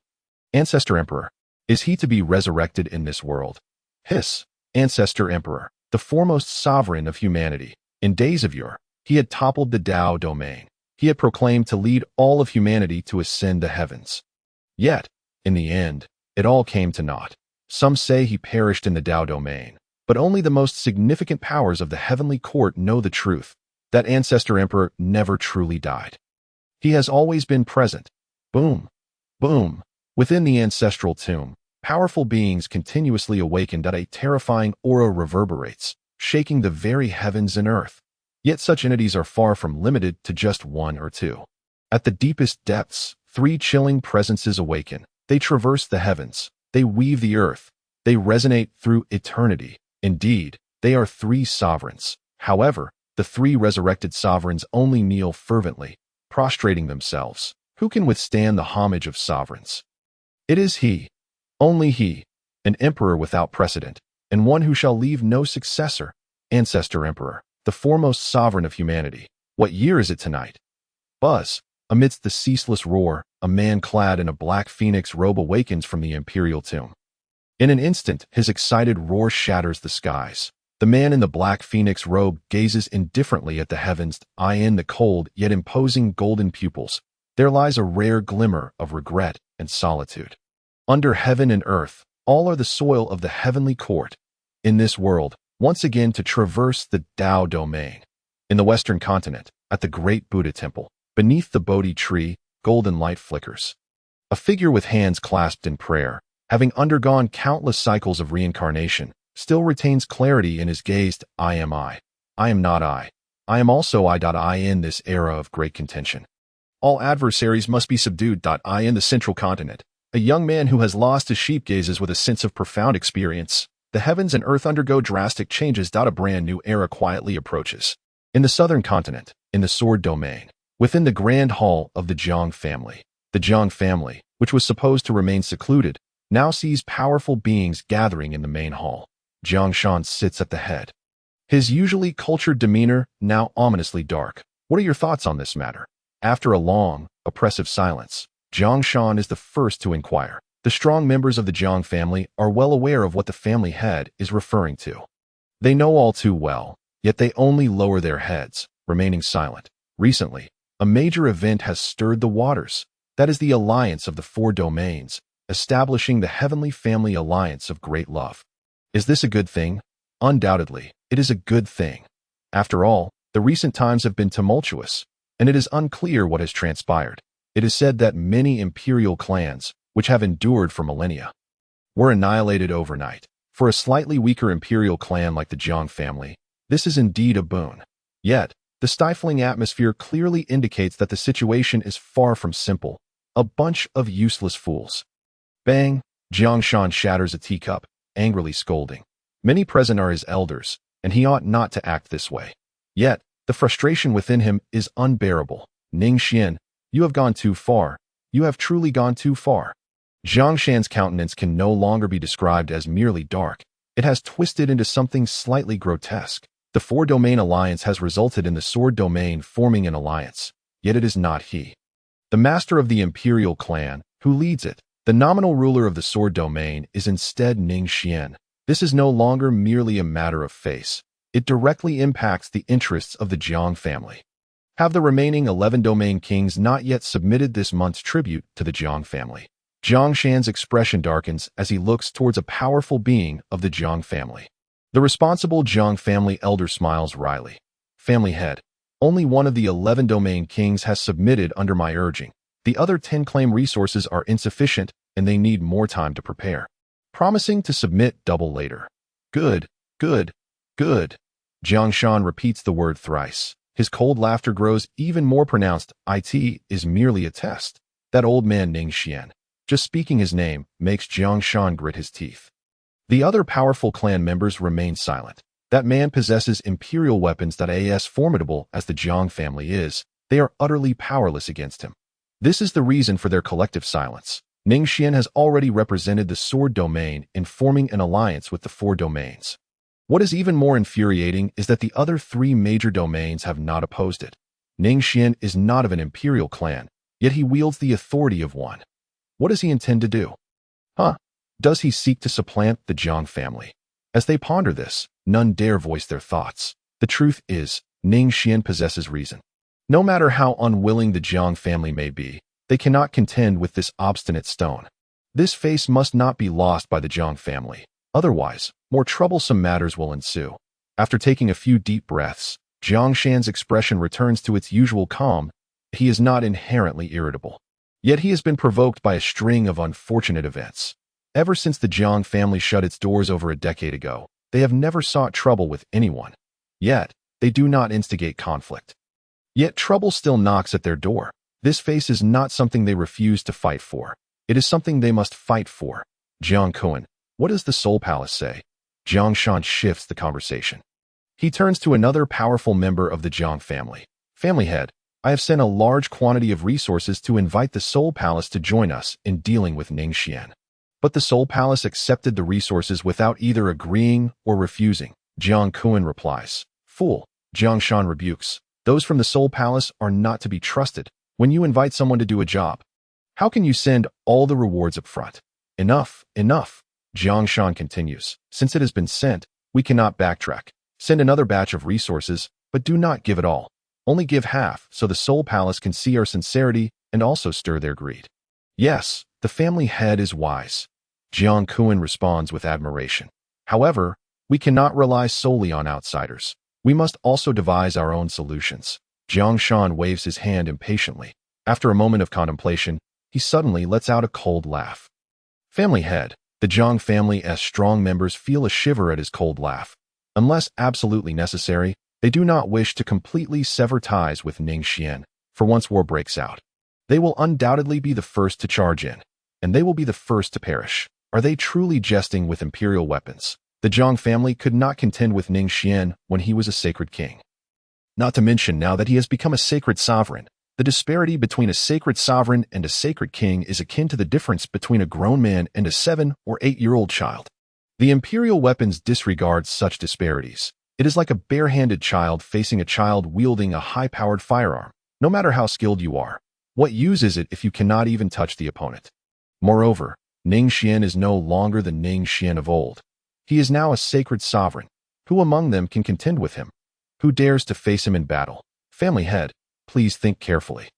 Speaker 1: Ancestor Emperor. Is he to be resurrected in this world? Hiss! Ancestor Emperor, the foremost sovereign of humanity. In days of yore, he had toppled the Tao domain. He had proclaimed to lead all of humanity to ascend the heavens. Yet, in the end, it all came to naught. Some say he perished in the Tao domain, but only the most significant powers of the heavenly court know the truth. That Ancestor Emperor never truly died. He has always been present. Boom! Boom! Within the ancestral tomb, powerful beings continuously awakened. A terrifying aura reverberates, shaking the very heavens and earth. Yet such entities are far from limited to just one or two. At the deepest depths, three chilling presences awaken. They traverse the heavens. They weave the earth. They resonate through eternity. Indeed, they are three sovereigns. However, the three resurrected sovereigns only kneel fervently, prostrating themselves. Who can withstand the homage of sovereigns? It is he, only he, an emperor without precedent, and one who shall leave no successor, ancestor emperor, the foremost sovereign of humanity. What year is it tonight? Buzz. Amidst the ceaseless roar, a man clad in a black phoenix robe awakens from the imperial tomb. In an instant, his excited roar shatters the skies. The man in the black phoenix robe gazes indifferently at the heavens, eyeing the cold yet imposing golden pupils. There lies a rare glimmer of regret and solitude. Under heaven and earth, all are the soil of the heavenly court. In this world, once again to traverse the Tao domain. In the western continent, at the great Buddha temple, beneath the Bodhi tree, golden light flickers. A figure with hands clasped in prayer, having undergone countless cycles of reincarnation, still retains clarity in his gaze. I am I. I am not I. I am also I. In this era of great contention, all adversaries must be subdued. I in the central continent, a young man who has lost his sheep gazes with a sense of profound experience. The heavens and earth undergo drastic changes. A brand new era quietly approaches. In the southern continent, in the sword domain, within the grand hall of the Jiang family. The Jiang family, which was supposed to remain secluded, now sees powerful beings gathering in the main hall. Jiang Xuan sits at the head. His usually cultured demeanor now ominously dark. What are your thoughts on this matter? After a long, oppressive silence, Jiang Xuan is the first to inquire. The strong members of the Jiang family are well aware of what the family head is referring to. They know all too well, yet they only lower their heads, remaining silent. Recently, a major event has stirred the waters. That is the alliance of the four domains, establishing the Heavenly Family Alliance of Great Love. Is this a good thing? Undoubtedly, it is a good thing. After all, the recent times have been tumultuous, and it is unclear what has transpired. It is said that many imperial clans, which have endured for millennia, were annihilated overnight. For a slightly weaker imperial clan like the Jiang family, this is indeed a boon. Yet, the stifling atmosphere clearly indicates that the situation is far from simple. A bunch of useless fools. Bang! Jiang Xuan shatters a teacup, angrily scolding. Many present are his elders, and he ought not to act this way. Yet, the frustration within him is unbearable. Ning Xuan, you have gone too far. You have truly gone too far. Jiang Xuan's countenance can no longer be described as merely dark. It has twisted into something slightly grotesque. The four-domain alliance has resulted in the sword domain forming an alliance, yet it is not he. The master of the imperial clan, who leads it, the nominal ruler of the sword domain, is instead Ning Xuan. This is no longer merely a matter of face. It directly impacts the interests of the Jiang family. Have the remaining 11 domain kings not yet submitted this month's tribute to the Jiang family? Jiang Xuan's expression darkens as he looks towards a powerful being of the Jiang family. The responsible Jiang family elder smiles wryly. Family head, only one of the 11 domain kings has submitted under my urging. The other 10 claim resources are insufficient and they need more time to prepare. Promising to submit double later. Good, good, good. Jiang Xuan repeats the word thrice. His cold laughter grows even more pronounced. It is merely a test. That old man Ning Xuan, just speaking his name, makes Jiang Xuan grit his teeth. The other powerful clan members remain silent. That man possesses imperial weapons that as formidable as the Jiang family is, they are utterly powerless against him. This is the reason for their collective silence. Ning Xuan has already represented the sword domain in forming an alliance with the four domains. What is even more infuriating is that the other three major domains have not opposed it. Ning Xuan is not of an imperial clan, yet he wields the authority of one. What does he intend to do? Does he seek to supplant the Jiang family? As they ponder this, none dare voice their thoughts. The truth is, Ning Xuan possesses reason. No matter how unwilling the Jiang family may be, they cannot contend with this obstinate stone. This face must not be lost by the Jiang family. Otherwise, more troublesome matters will ensue. After taking a few deep breaths, Jiang Xuan's expression returns to its usual calm. He is not inherently irritable. Yet he has been provoked by a string of unfortunate events. Ever since the Jiang family shut its doors over a decade ago, They have never sought trouble with anyone. Yet, they do not instigate conflict. Yet trouble still knocks at their door. This face is not something they refuse to fight for. It is something they must fight for. Jiang Yun, what does the Soul Palace say? Jiang Shan shifts the conversation. He turns to another powerful member of the Jiang family. Family head, I have sent a large quantity of resources to invite the Soul Palace to join us in dealing with Ning Xuan. But the Soul Palace accepted the resources without either agreeing or refusing. Jiang Yun replies, Fool, Jiang Shan rebukes. Those from the Soul Palace are not to be trusted. When you invite someone to do a job, how can you send all the rewards up front? Enough, enough. Jiang Shan continues. Since it has been sent, we cannot backtrack. Send another batch of resources, but do not give it all. Only give half so the Soul Palace can see our sincerity and also stir their greed. Yes, the family head is wise. Jiang Yun responds with admiration. However, we cannot rely solely on outsiders. We must also devise our own solutions. Jiang Shan waves his hand impatiently. After a moment of contemplation, he suddenly lets out a cold laugh. Family head, the Jiang family as strong members feel a shiver at his cold laugh. Unless absolutely necessary, they do not wish to completely sever ties with Ning Xuan, for once war breaks out. They will undoubtedly be the first to charge in, and they will be the first to perish. Are they truly jesting with imperial weapons? The Jiang family could not contend with Ning Xuan when he was a sacred king. Not to mention now that he has become a sacred sovereign. The disparity between a sacred sovereign and a sacred king is akin to the difference between a grown man and a 7- or 8-year-old child. The imperial weapons disregard such disparities. It is like a bare-handed child facing a child wielding a high-powered firearm. No matter how skilled you are, what use is it if you cannot even touch the opponent? Moreover, Ning Xuan is no longer the Ning Xuan of old. He is now a sacred sovereign. Who among them can contend with him? Who dares to face him in battle? Family head, please think carefully.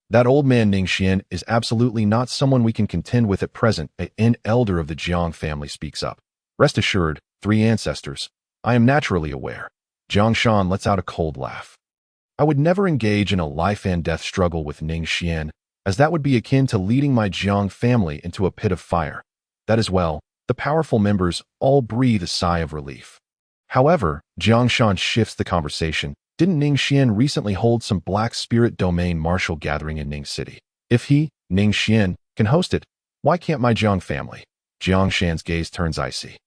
Speaker 1: That old man Ning Xuan is absolutely not someone we can contend with at present. An elder of the Jiang family speaks up. Rest assured, 3 ancestors. I am naturally aware. Jiang Shan lets out a cold laugh. I would never engage in a life and death struggle with Ning Xuan, as that would be akin to leading my Jiang family into a pit of fire. That as well, the powerful members all breathe a sigh of relief. However, Jiang Shan shifts the conversation. Didn't Ning Xuan recently hold some Black Spirit Domain martial gathering in Ning City? If he, Ning Xuan, can host it, why can't my Jiang family? Jiang Shan's gaze turns icy.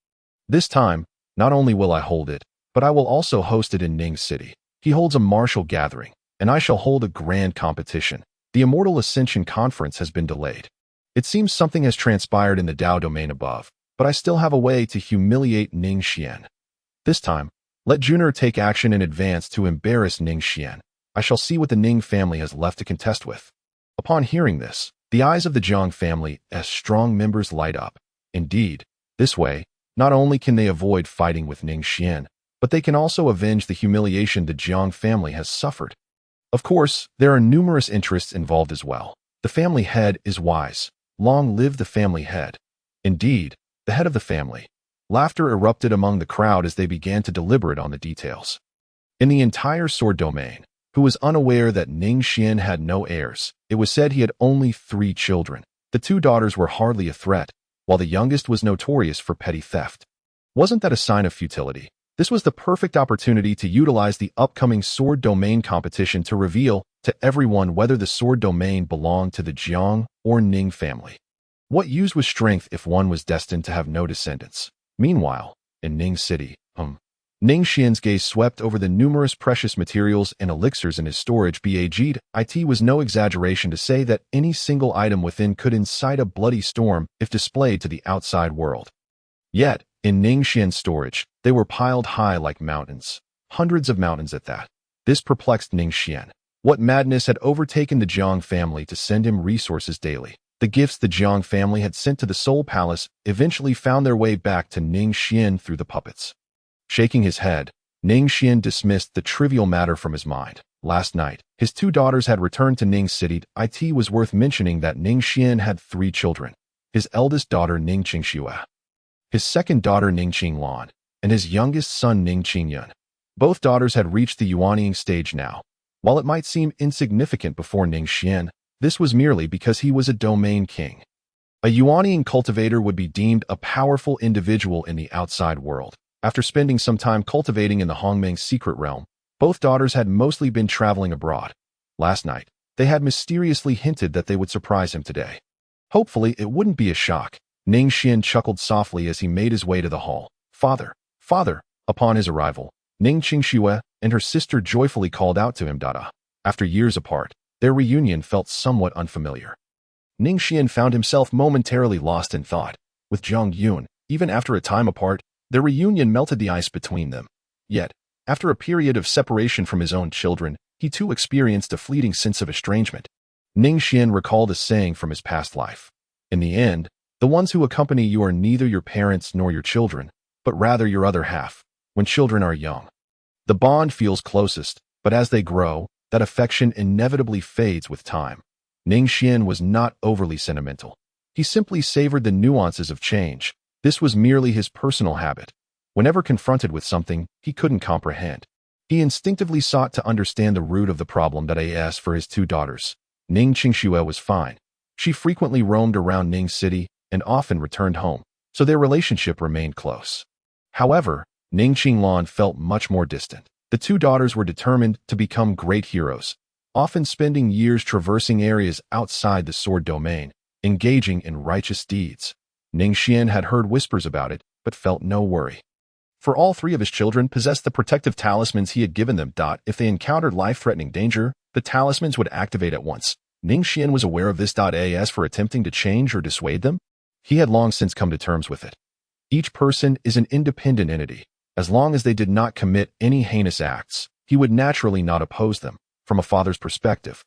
Speaker 1: This time, not only will I hold it, but I will also host it in Ning City. He holds a martial gathering, and I shall hold a grand competition. The Immortal Ascension conference has been delayed. It seems something has transpired in the Dao domain above, but I still have a way to humiliate Ning Xuan. This time, let Juner take action in advance to embarrass Ning Xuan. I shall see what the Ning family has left to contest with. Upon hearing this, the eyes of the Jiang family as strong members light up. Indeed, this way, not only can they avoid fighting with Ning Xuan, but they can also avenge the humiliation the Jiang family has suffered. Of course, there are numerous interests involved as well. The family head is wise. Long live the family head. Indeed, the head of the family. Laughter erupted among the crowd as they began to deliberate on the details. In the entire sword domain, who was unaware that Ning Xuan had no heirs, it was said he had only 3 children. The 2 daughters were hardly a threat, while the youngest was notorious for petty theft. Wasn't that a sign of futility? This was the perfect opportunity to utilize the upcoming sword domain competition to reveal to everyone whether the sword domain belonged to the Jiang or Ning family. What use was strength if one was destined to have no descendants? Meanwhile, in Ning City, Ning Xuan's gaze swept over the numerous precious materials and elixirs in his storage bag. It was no exaggeration to say that any single item within could incite a bloody storm if displayed to the outside world. Yet, in Ning Xuan's storage, they were piled high like mountains. Hundreds of mountains at that. This perplexed Ning Xuan. What madness had overtaken the Jiang family to send him resources daily? The gifts the Jiang family had sent to the Soul Palace eventually found their way back to Ning Xuan through the puppets. Shaking his head, Ning Xuan dismissed the trivial matter from his mind. Last night, his 2 daughters had returned to Ning City. It was worth mentioning that Ning Xuan had 3 children. His eldest daughter Ning Qingxue, his second daughter Ning Qinglan, and his youngest son Ning Qingyun. Both daughters had reached the yuanying stage now. While it might seem insignificant before Ning Xuan, this was merely because he was a domain king. A yuanying cultivator would be deemed a powerful individual in the outside world. After spending some time cultivating in the Hongmeng's secret realm, both daughters had mostly been traveling abroad. Last night, they had mysteriously hinted that they would surprise him today. Hopefully, it wouldn't be a shock. Ning Xuan chuckled softly as he made his way to the hall. Father, father! Upon his arrival, Ning Xue and her sister joyfully called out to him. After years apart, their reunion felt somewhat unfamiliar. Ning Xuan found himself momentarily lost in thought. With Jiang Yun, even after a time apart, their reunion melted the ice between them. Yet, after a period of separation from his own children, he too experienced a fleeting sense of estrangement. Ning Xuan recalled a saying from his past life. In the end, the ones who accompany you are neither your parents nor your children, but rather your other half, when children are young. The bond feels closest, but as they grow, that affection inevitably fades with time. Ning Xuan was not overly sentimental. He simply savored the nuances of change. This was merely his personal habit. Whenever confronted with something he couldn't comprehend, he instinctively sought to understand the root of the problem. As for his two daughters, Ning Xue was fine. She frequently roamed around Ning City and often returned home, so their relationship remained close. However, Ning Qinglan felt much more distant. The two daughters were determined to become great heroes, often spending years traversing areas outside the sword domain, engaging in righteous deeds. Ning Xuan had heard whispers about it, but felt no worry. For all three of his children possessed the protective talismans he had given them. If they encountered life-threatening danger, the talismans would activate at once. Ning Xuan was aware of this. As for attempting to change or dissuade them, he had long since come to terms with it. Each person is an independent entity. As long as they did not commit any heinous acts, he would naturally not oppose them. From a father's perspective,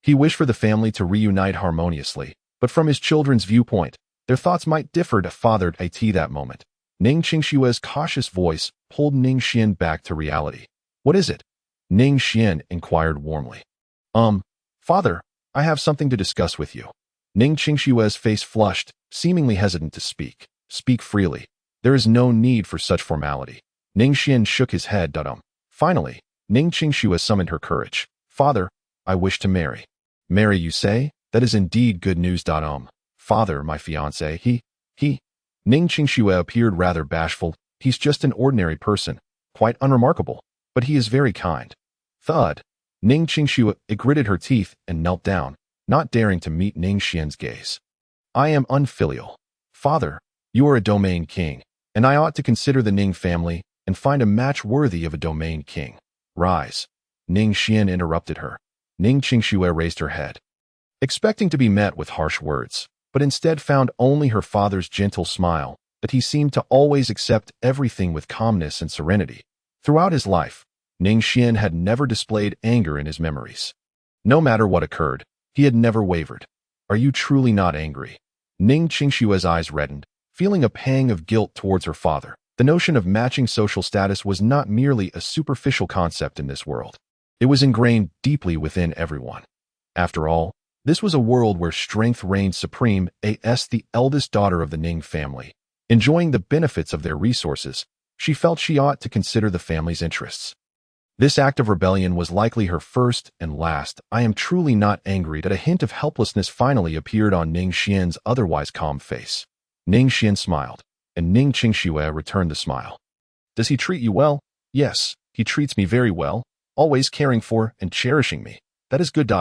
Speaker 1: he wished for the family to reunite harmoniously, but from his children's viewpoint, their thoughts might differ. Father, at that moment, Ning Xue's cautious voice pulled Ning Xuan back to reality. What is it? Ning Xuan inquired warmly. Father, I have something to discuss with you. Ning Xue's face flushed, seemingly hesitant to speak. Speak freely. There is no need for such formality. Ning Xuan shook his head. Finally, Ning Xue summoned her courage. Father, I wish to marry. Marry, you say? That is indeed good news. Father, my fiancé, he. Ning Xue appeared rather bashful. He's just an ordinary person, quite unremarkable, but he is very kind. Thud. Ning Xue gritted her teeth and knelt down, not daring to meet Ning Xuan's gaze. I am unfilial. Father, you are a domain king, and I ought to consider the Ning family and find a match worthy of a domain king. Rise. Ning Xuan interrupted her. Ning Xue raised her head, expecting to be met with harsh words, but instead found only her father's gentle smile, that he seemed to always accept everything with calmness and serenity. Throughout his life, Ning Xuan had never displayed anger in his memories. No matter what occurred, he had never wavered. Are you truly not angry? Ning Xue's eyes reddened, feeling a pang of guilt towards her father. The notion of matching social status was not merely a superficial concept in this world. It was ingrained deeply within everyone. After all, this was a world where strength reigned supreme. The eldest daughter of the Ning family, enjoying the benefits of their resources, she felt she ought to consider the family's interests. This act of rebellion was likely her first and last. I am truly not angry. That a hint of helplessness finally appeared on Ning Xuan's otherwise calm face. Ning Xuan smiled, and Ning Xue returned the smile. Does he treat you well? Yes, he treats me very well, always caring for and cherishing me. That is good.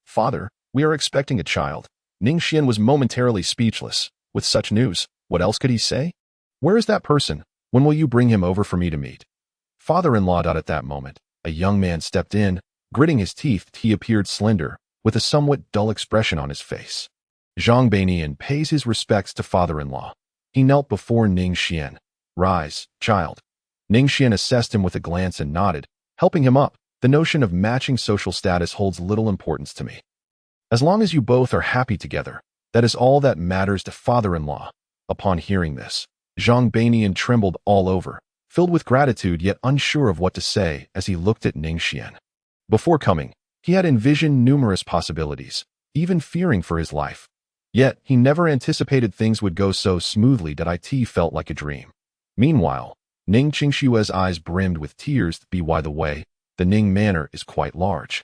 Speaker 1: Father, we are expecting a child. Ning Xuan was momentarily speechless. With such news, what else could he say? Where is that person? When will you bring him over for me to meet? Father-in-law. At that moment, a young man stepped in, gritting his teeth. He appeared slender, with a somewhat dull expression on his face. Zhang Beinian pays his respects to father-in-law. He knelt before Ning Xuan. Rise, child. Ning Xuan assessed him with a glance and nodded, helping him up. The notion of matching social status holds little importance to me. As long as you both are happy together, that is all that matters to father-in-law. Upon hearing this, Zhang Beinian trembled all over, filled with gratitude yet unsure of what to say as he looked at Ning Xuan. Before coming, he had envisioned numerous possibilities, even fearing for his life. Yet, he never anticipated things would go so smoothly that it felt like a dream. Meanwhile, Ning Xue's eyes brimmed with tears. By the way, the Ning Manor is quite large.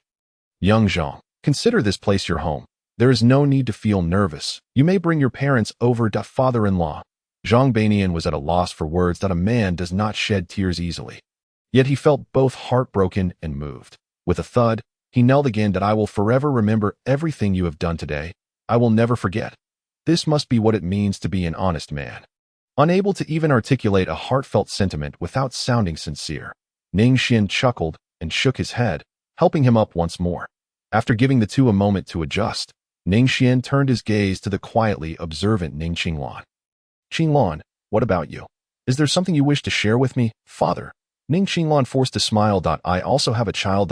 Speaker 1: Young Zhang, consider this place your home. There is no need to feel nervous. You may bring your parents over. Father-in-law. Zhang Banian was at a loss for words that a man does not shed tears easily. Yet he felt both heartbroken and moved. With a thud, he knelt again. That I will forever remember everything you have done today. I will never forget. This must be what it means to be an honest man. Unable to even articulate a heartfelt sentiment without sounding sincere, Ning Xuan chuckled and shook his head, helping him up once more. After giving the two a moment to adjust, Ning Xuan turned his gaze to the quietly observant Ning Xuan. Xuan, what about you? Is there something you wish to share with me, father? Ning Xuan forced a smile. I also have a child.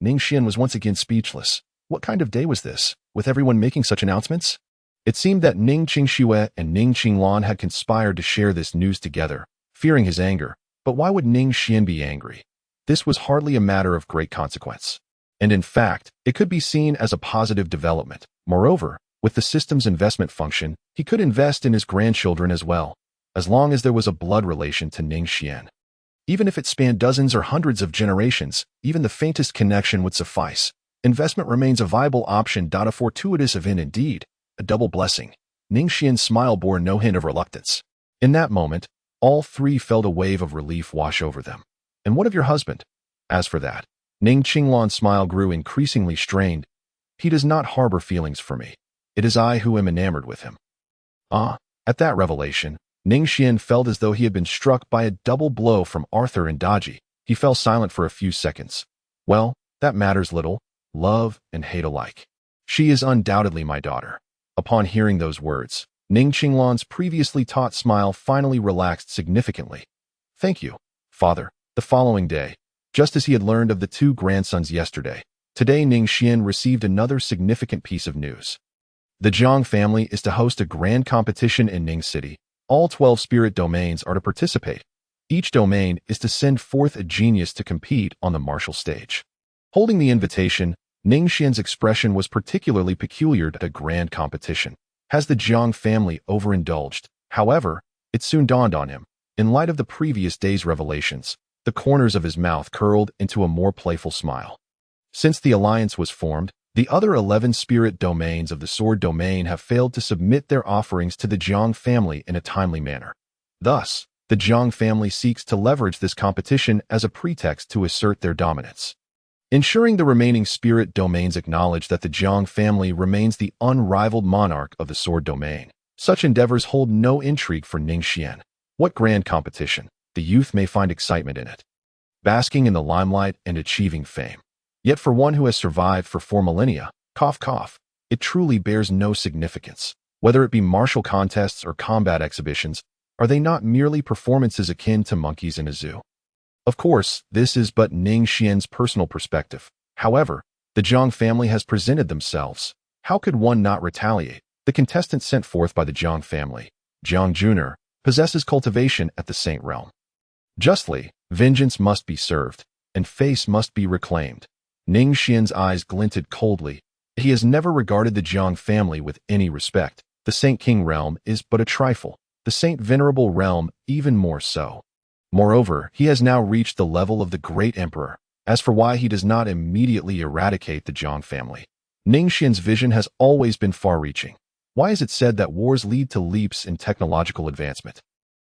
Speaker 1: Ning Xuan was once again speechless. What kind of day was this, with everyone making such announcements? It seemed that Ning Xue and Ning Xuan had conspired to share this news together, fearing his anger. But why would Ning Xuan be angry? This was hardly a matter of great consequence. And in fact, it could be seen as a positive development. Moreover, with the system's investment function, he could invest in his grandchildren as well, as long as there was a blood relation to Ning Xuan. Even if it spanned dozens or hundreds of generations, even the faintest connection would suffice. Investment remains a viable option. A fortuitous event indeed, a double blessing. Ning Xuan's smile bore no hint of reluctance. In that moment, all three felt a wave of relief wash over them. And what of your husband? As for that, Ning Xuan's smile grew increasingly strained. He does not harbor feelings for me. It is I who am enamored with him. At that revelation, Ning Xuan felt as though he had been struck by a double blow from Arthur and Daji. He fell silent for a few seconds. Well, that matters little. Love and hate alike. She is undoubtedly my daughter. Upon hearing those words, Ning Xuan's previously taut smile finally relaxed significantly. Thank you, father. The following day, just as he had learned of the two grandsons yesterday, today Ning Xuan received another significant piece of news. The Jiang family is to host a grand competition in Ning City. All 12 spirit domains are to participate. Each domain is to send forth a genius to compete on the martial stage. Holding the invitation, Ning Xuan's expression was particularly peculiar at a grand competition. Has the Jiang family overindulged? However, it soon dawned on him. In light of the previous day's revelations, the corners of his mouth curled into a more playful smile. Since the alliance was formed, the other 11 spirit domains of the sword domain have failed to submit their offerings to the Jiang family in a timely manner. Thus, the Jiang family seeks to leverage this competition as a pretext to assert their dominance. Ensuring the remaining spirit domains acknowledge that the Jiang family remains the unrivaled monarch of the sword domain. Such endeavors hold no intrigue for Ning Xuan. What grand competition! The youth may find excitement in it, basking in the limelight and achieving fame. Yet for one who has survived for 4 millennia, it truly bears no significance. Whether it be martial contests or combat exhibitions, are they not merely performances akin to monkeys in a zoo? Of course, this is but Ning Xuan's personal perspective. However, the Jiang family has presented themselves. How could one not retaliate? The contestant sent forth by the Jiang family, Jiang Yun, possesses cultivation at the Saint Realm. Justly, vengeance must be served, and face must be reclaimed. Ning Xuan's eyes glinted coldly. He has never regarded the Jiang family with any respect. The Saint King realm is but a trifle, the Saint Venerable realm even more so. Moreover, he has now reached the level of the great emperor. As for why he does not immediately eradicate the Jiang family, Ning Xuan's vision has always been far-reaching. Why is it said that wars lead to leaps in technological advancement?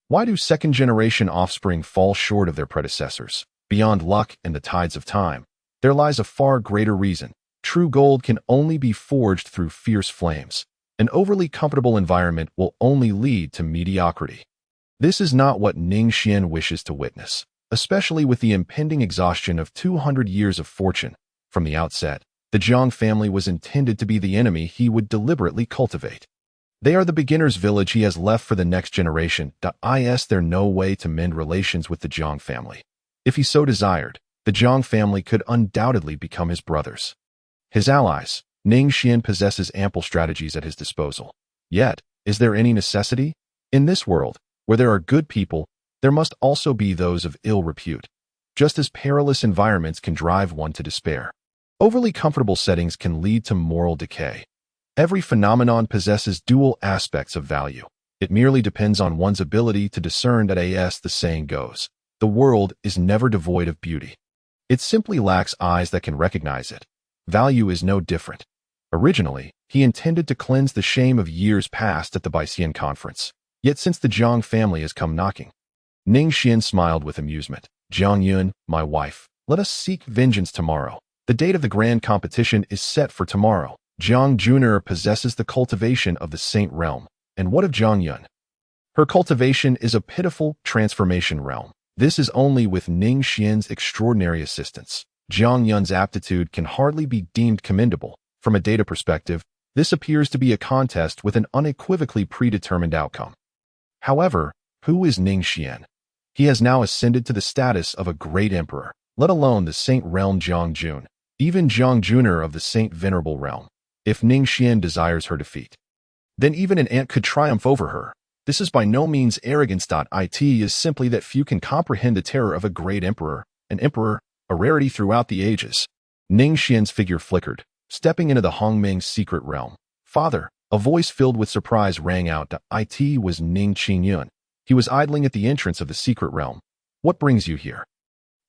Speaker 1: Why do second-generation offspring fall short of their predecessors? Beyond luck and the tides of time, there lies a far greater reason. True gold can only be forged through fierce flames. An overly comfortable environment will only lead to mediocrity. This is not what Ning Xuan wishes to witness, especially with the impending exhaustion of 200 years of fortune. From the outset, the Jiang family was intended to be the enemy he would deliberately cultivate. They are the beginner's village he has left for the next generation. There no way to mend relations with the Jiang family. If he so desired, the Jiang family could undoubtedly become his brothers. His allies, Ning Xuan possesses ample strategies at his disposal. Yet, is there any necessity? In this world, where there are good people, there must also be those of ill repute. Just as perilous environments can drive one to despair, overly comfortable settings can lead to moral decay. Every phenomenon possesses dual aspects of value. It merely depends on one's ability to discern that, as the saying goes, the world is never devoid of beauty. It simply lacks eyes that can recognize it. Value is no different. Originally, he intended to cleanse the shame of years past at the Baixian conference. Yet since the Jiang family has come knocking. Ning Xuan smiled with amusement. Jiang Yun, my wife, let us seek vengeance tomorrow. The date of the grand competition is set for tomorrow. Jiang Jr. possesses the cultivation of the Saint realm. And what of Jiang Yun? Her cultivation is a pitiful transformation realm. This is only with Ning Xuan's extraordinary assistance. Jiang Yun's aptitude can hardly be deemed commendable. From a data perspective, this appears to be a contest with an unequivocally predetermined outcome. However, who is Ning Xuan? He has now ascended to the status of a great emperor, let alone the Saint realm Jiang Yun, even Jiang Jr. of the Saint Venerable realm. If Ning Xuan desires her defeat, then even an ant could triumph over her. This is by no means arrogance. It is simply that few can comprehend the terror of a great emperor, a rarity throughout the ages. Ning Xuan's figure flickered, stepping into the Hongmeng's secret realm. Father, a voice filled with surprise rang out. It was Ning Yun. He was idling at the entrance of the secret realm. What brings you here?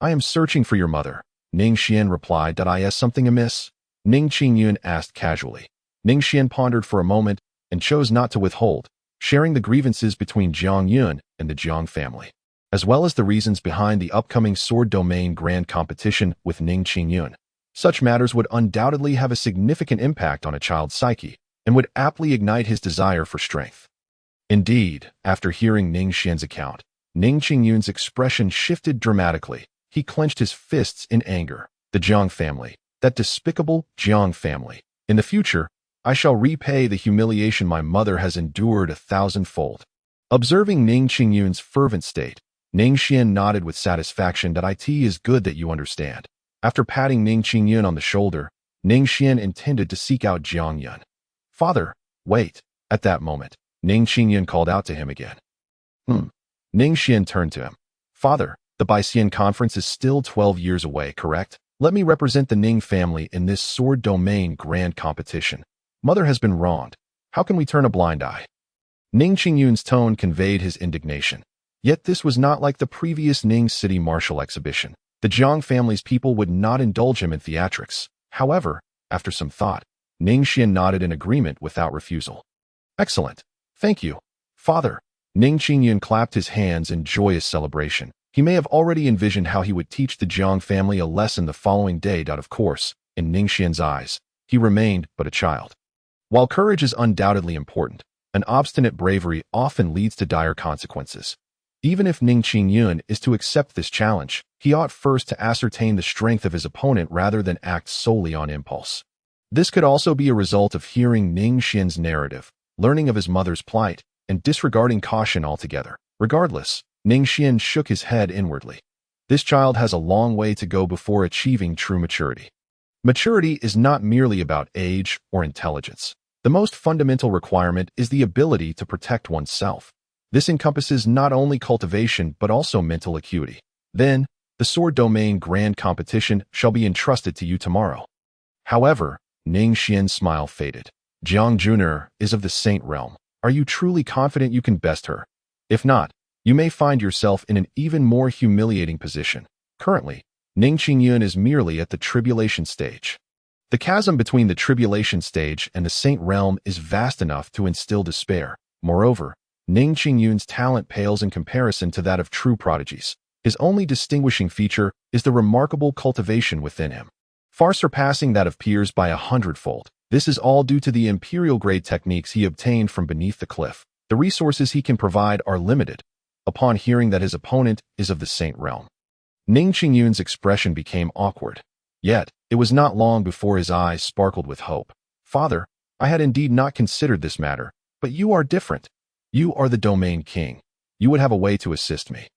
Speaker 1: I am searching for your mother. Ning Xuan replied. Is something amiss? Ning Yun asked casually. Ning Xuan pondered for a moment and chose not to withhold, sharing the grievances between Jiang Yun and the Jiang family, as well as the reasons behind the upcoming sword domain grand competition with Ning Yun. Such matters would undoubtedly have a significant impact on a child's psyche and would aptly ignite his desire for strength. Indeed, after hearing Ning Xuan's account, Ning Yun's expression shifted dramatically. He clenched his fists in anger. The Jiang family, that despicable Jiang family. In the future, I shall repay the humiliation my mother has endured 1,000-fold. Observing Ning Yun's fervent state, Ning Xuan nodded with satisfaction. It is good that you understand. After patting Ning Yun on the shoulder, Ning Xuan intended to seek out Jiang Yun. Father, wait. At that moment, Ning Yun called out to him again. Ning Xuan turned to him. Father, the Baixian conference is still 12 years away, correct? Let me represent the Ning family in this sword domain grand competition. Mother has been wronged. How can we turn a blind eye? Ning Yun's tone conveyed his indignation. Yet this was not like the previous Ning City martial exhibition. The Jiang family's people would not indulge him in theatrics. However, after some thought, Ning Xuan nodded in agreement without refusal. Excellent. Thank you, Father. Ning Yun clapped his hands in joyous celebration. He may have already envisioned how he would teach the Jiang family a lesson the following day. Of course, in Ning Xuan's eyes, he remained but a child. While courage is undoubtedly important, an obstinate bravery often leads to dire consequences. Even if Ning Yun is to accept this challenge, he ought first to ascertain the strength of his opponent rather than act solely on impulse. This could also be a result of hearing Ning Xuan's narrative, learning of his mother's plight, and disregarding caution altogether. Regardless, Ning Xuan shook his head inwardly. This child has a long way to go before achieving true maturity. Maturity is not merely about age or intelligence. The most fundamental requirement is the ability to protect oneself. This encompasses not only cultivation but also mental acuity. Then, the sword domain grand competition shall be entrusted to you tomorrow. However, Ning Xuan's smile faded. Jiang Jr. is of the Saint realm. Are you truly confident you can best her? If not, you may find yourself in an even more humiliating position. Currently, Ning Yun is merely at the tribulation stage. The chasm between the tribulation stage and the Saint realm is vast enough to instill despair. Moreover, Ning Yun's talent pales in comparison to that of true prodigies. His only distinguishing feature is the remarkable cultivation within him, far surpassing that of peers by 100-fold. This is all due to the imperial-grade techniques he obtained from beneath the cliff. The resources he can provide are limited. Upon hearing that his opponent is of the Saint realm, Ning Yun's expression became awkward. Yet, it was not long before his eyes sparkled with hope. Father, I had indeed not considered this matter, but you are different. You are the domain king. You would have a way to assist me.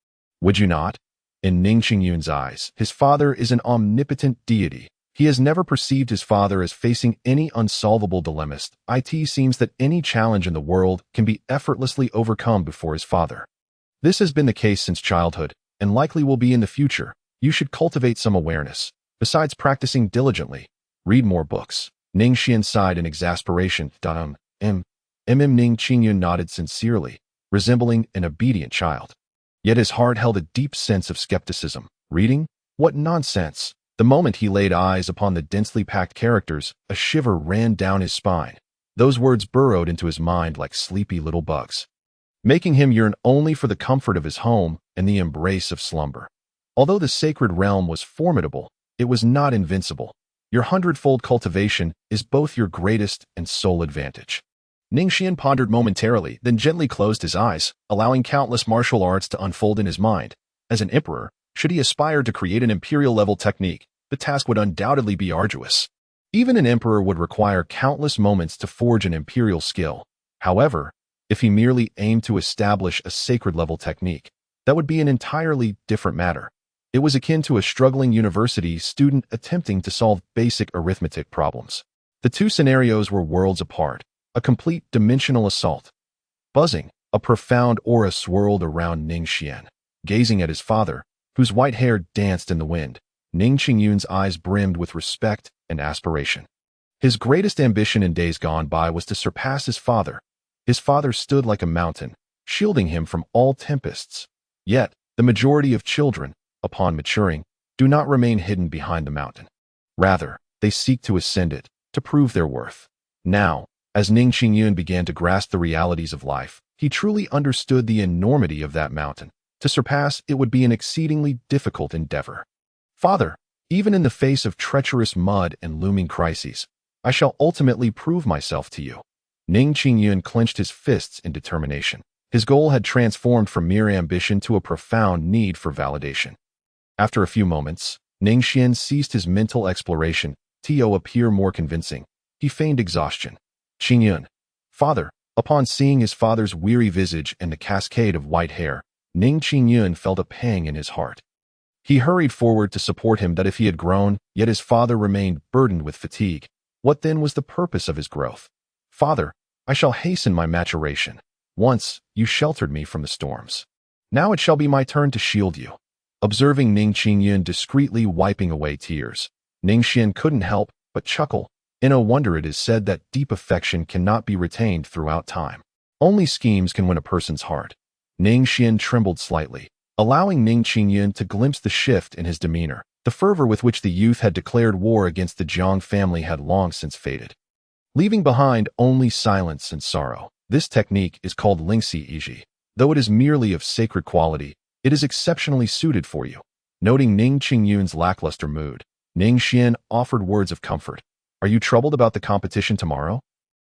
Speaker 1: Would you not? In Ning Yun's eyes, his father is an omnipotent deity. He has never perceived his father as facing any unsolvable dilemmas. It seems that any challenge in the world can be effortlessly overcome before his father. This has been the case since childhood, and likely will be in the future. You should cultivate some awareness. Besides practicing diligently, read more books. Ning Xuan sighed in exasperation. Ning Yun nodded sincerely, resembling an obedient child. Yet his heart held a deep sense of skepticism. Reading? What nonsense! The moment he laid eyes upon the densely packed characters, a shiver ran down his spine. Those words burrowed into his mind like sleepy little bugs. making him yearn only for the comfort of his home and the embrace of slumber. Although the sacred realm was formidable, it was not invincible. Your hundredfold cultivation is both your greatest and sole advantage. Ning Xuan pondered momentarily, then gently closed his eyes, allowing countless martial arts to unfold in his mind. As an emperor, should he aspire to create an imperial-level technique, the task would undoubtedly be arduous. Even an emperor would require countless moments to forge an imperial skill. However, if he merely aimed to establish a sacred-level technique, that would be an entirely different matter. It was akin to a struggling university student attempting to solve basic arithmetic problems. The two scenarios were worlds apart, a complete dimensional assault. Buzzing, a profound aura swirled around Ning Xuan. Gazing at his father, whose white hair danced in the wind, Ning Yun's eyes brimmed with respect and aspiration. His greatest ambition in days gone by was to surpass his father. His father stood like a mountain, shielding him from all tempests. Yet, the majority of children, upon maturing, do not remain hidden behind the mountain. Rather, they seek to ascend it, to prove their worth. Now, as Ning Yun began to grasp the realities of life, he truly understood the enormity of that mountain. To surpass it would be an exceedingly difficult endeavor. Father, even in the face of treacherous mud and looming crises, I shall ultimately prove myself to you. Ning Yun clenched his fists in determination. His goal had transformed from mere ambition to a profound need for validation. After a few moments, Ning Xuan ceased his mental exploration to appear more convincing. He feigned exhaustion. Yun, father, upon seeing his father's weary visage and the cascade of white hair, Ning Yun felt a pang in his heart. He hurried forward to support him that if he had grown, yet his father remained burdened with fatigue. What then was the purpose of his growth? Father, I shall hasten my maturation. Once, you sheltered me from the storms. Now it shall be my turn to shield you. Observing Ning Yun discreetly wiping away tears, Ning Xuan couldn't help but chuckle. In a wonder it is said that deep affection cannot be retained throughout time. Only schemes can win a person's heart. Ning Xuan trembled slightly, allowing Ning Yun to glimpse the shift in his demeanor. The fervor with which the youth had declared war against the Jiang family had long since faded, leaving behind only silence and sorrow. This technique is called Lingxi. Though it is merely of sacred quality, it is exceptionally suited for you. Noting Ning Yun's lackluster mood, Ning Xuan offered words of comfort. Are you troubled about the competition tomorrow?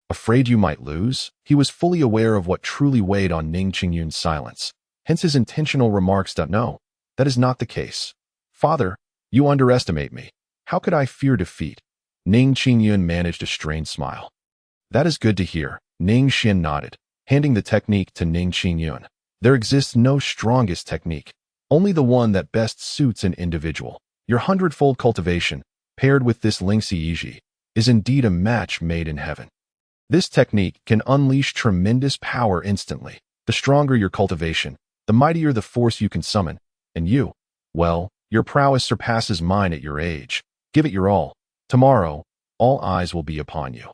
Speaker 1: Afraid you might lose? He was fully aware of what truly weighed on Ning Yun's silence. Hence his intentional remarks. No, that is not the case. Father, you underestimate me. How could I fear defeat? Ning Yun managed a strained smile. That is good to hear. Ning Xuan nodded, handing the technique to Ning Yun. There exists no strongest technique, only the one that best suits an individual. Your hundredfold cultivation, paired with this Lingxi, is indeed a match made in heaven. This technique can unleash tremendous power instantly. The stronger your cultivation, the mightier the force you can summon. And you, well, your prowess surpasses mine at your age. Give it your all. Tomorrow, all eyes will be upon you.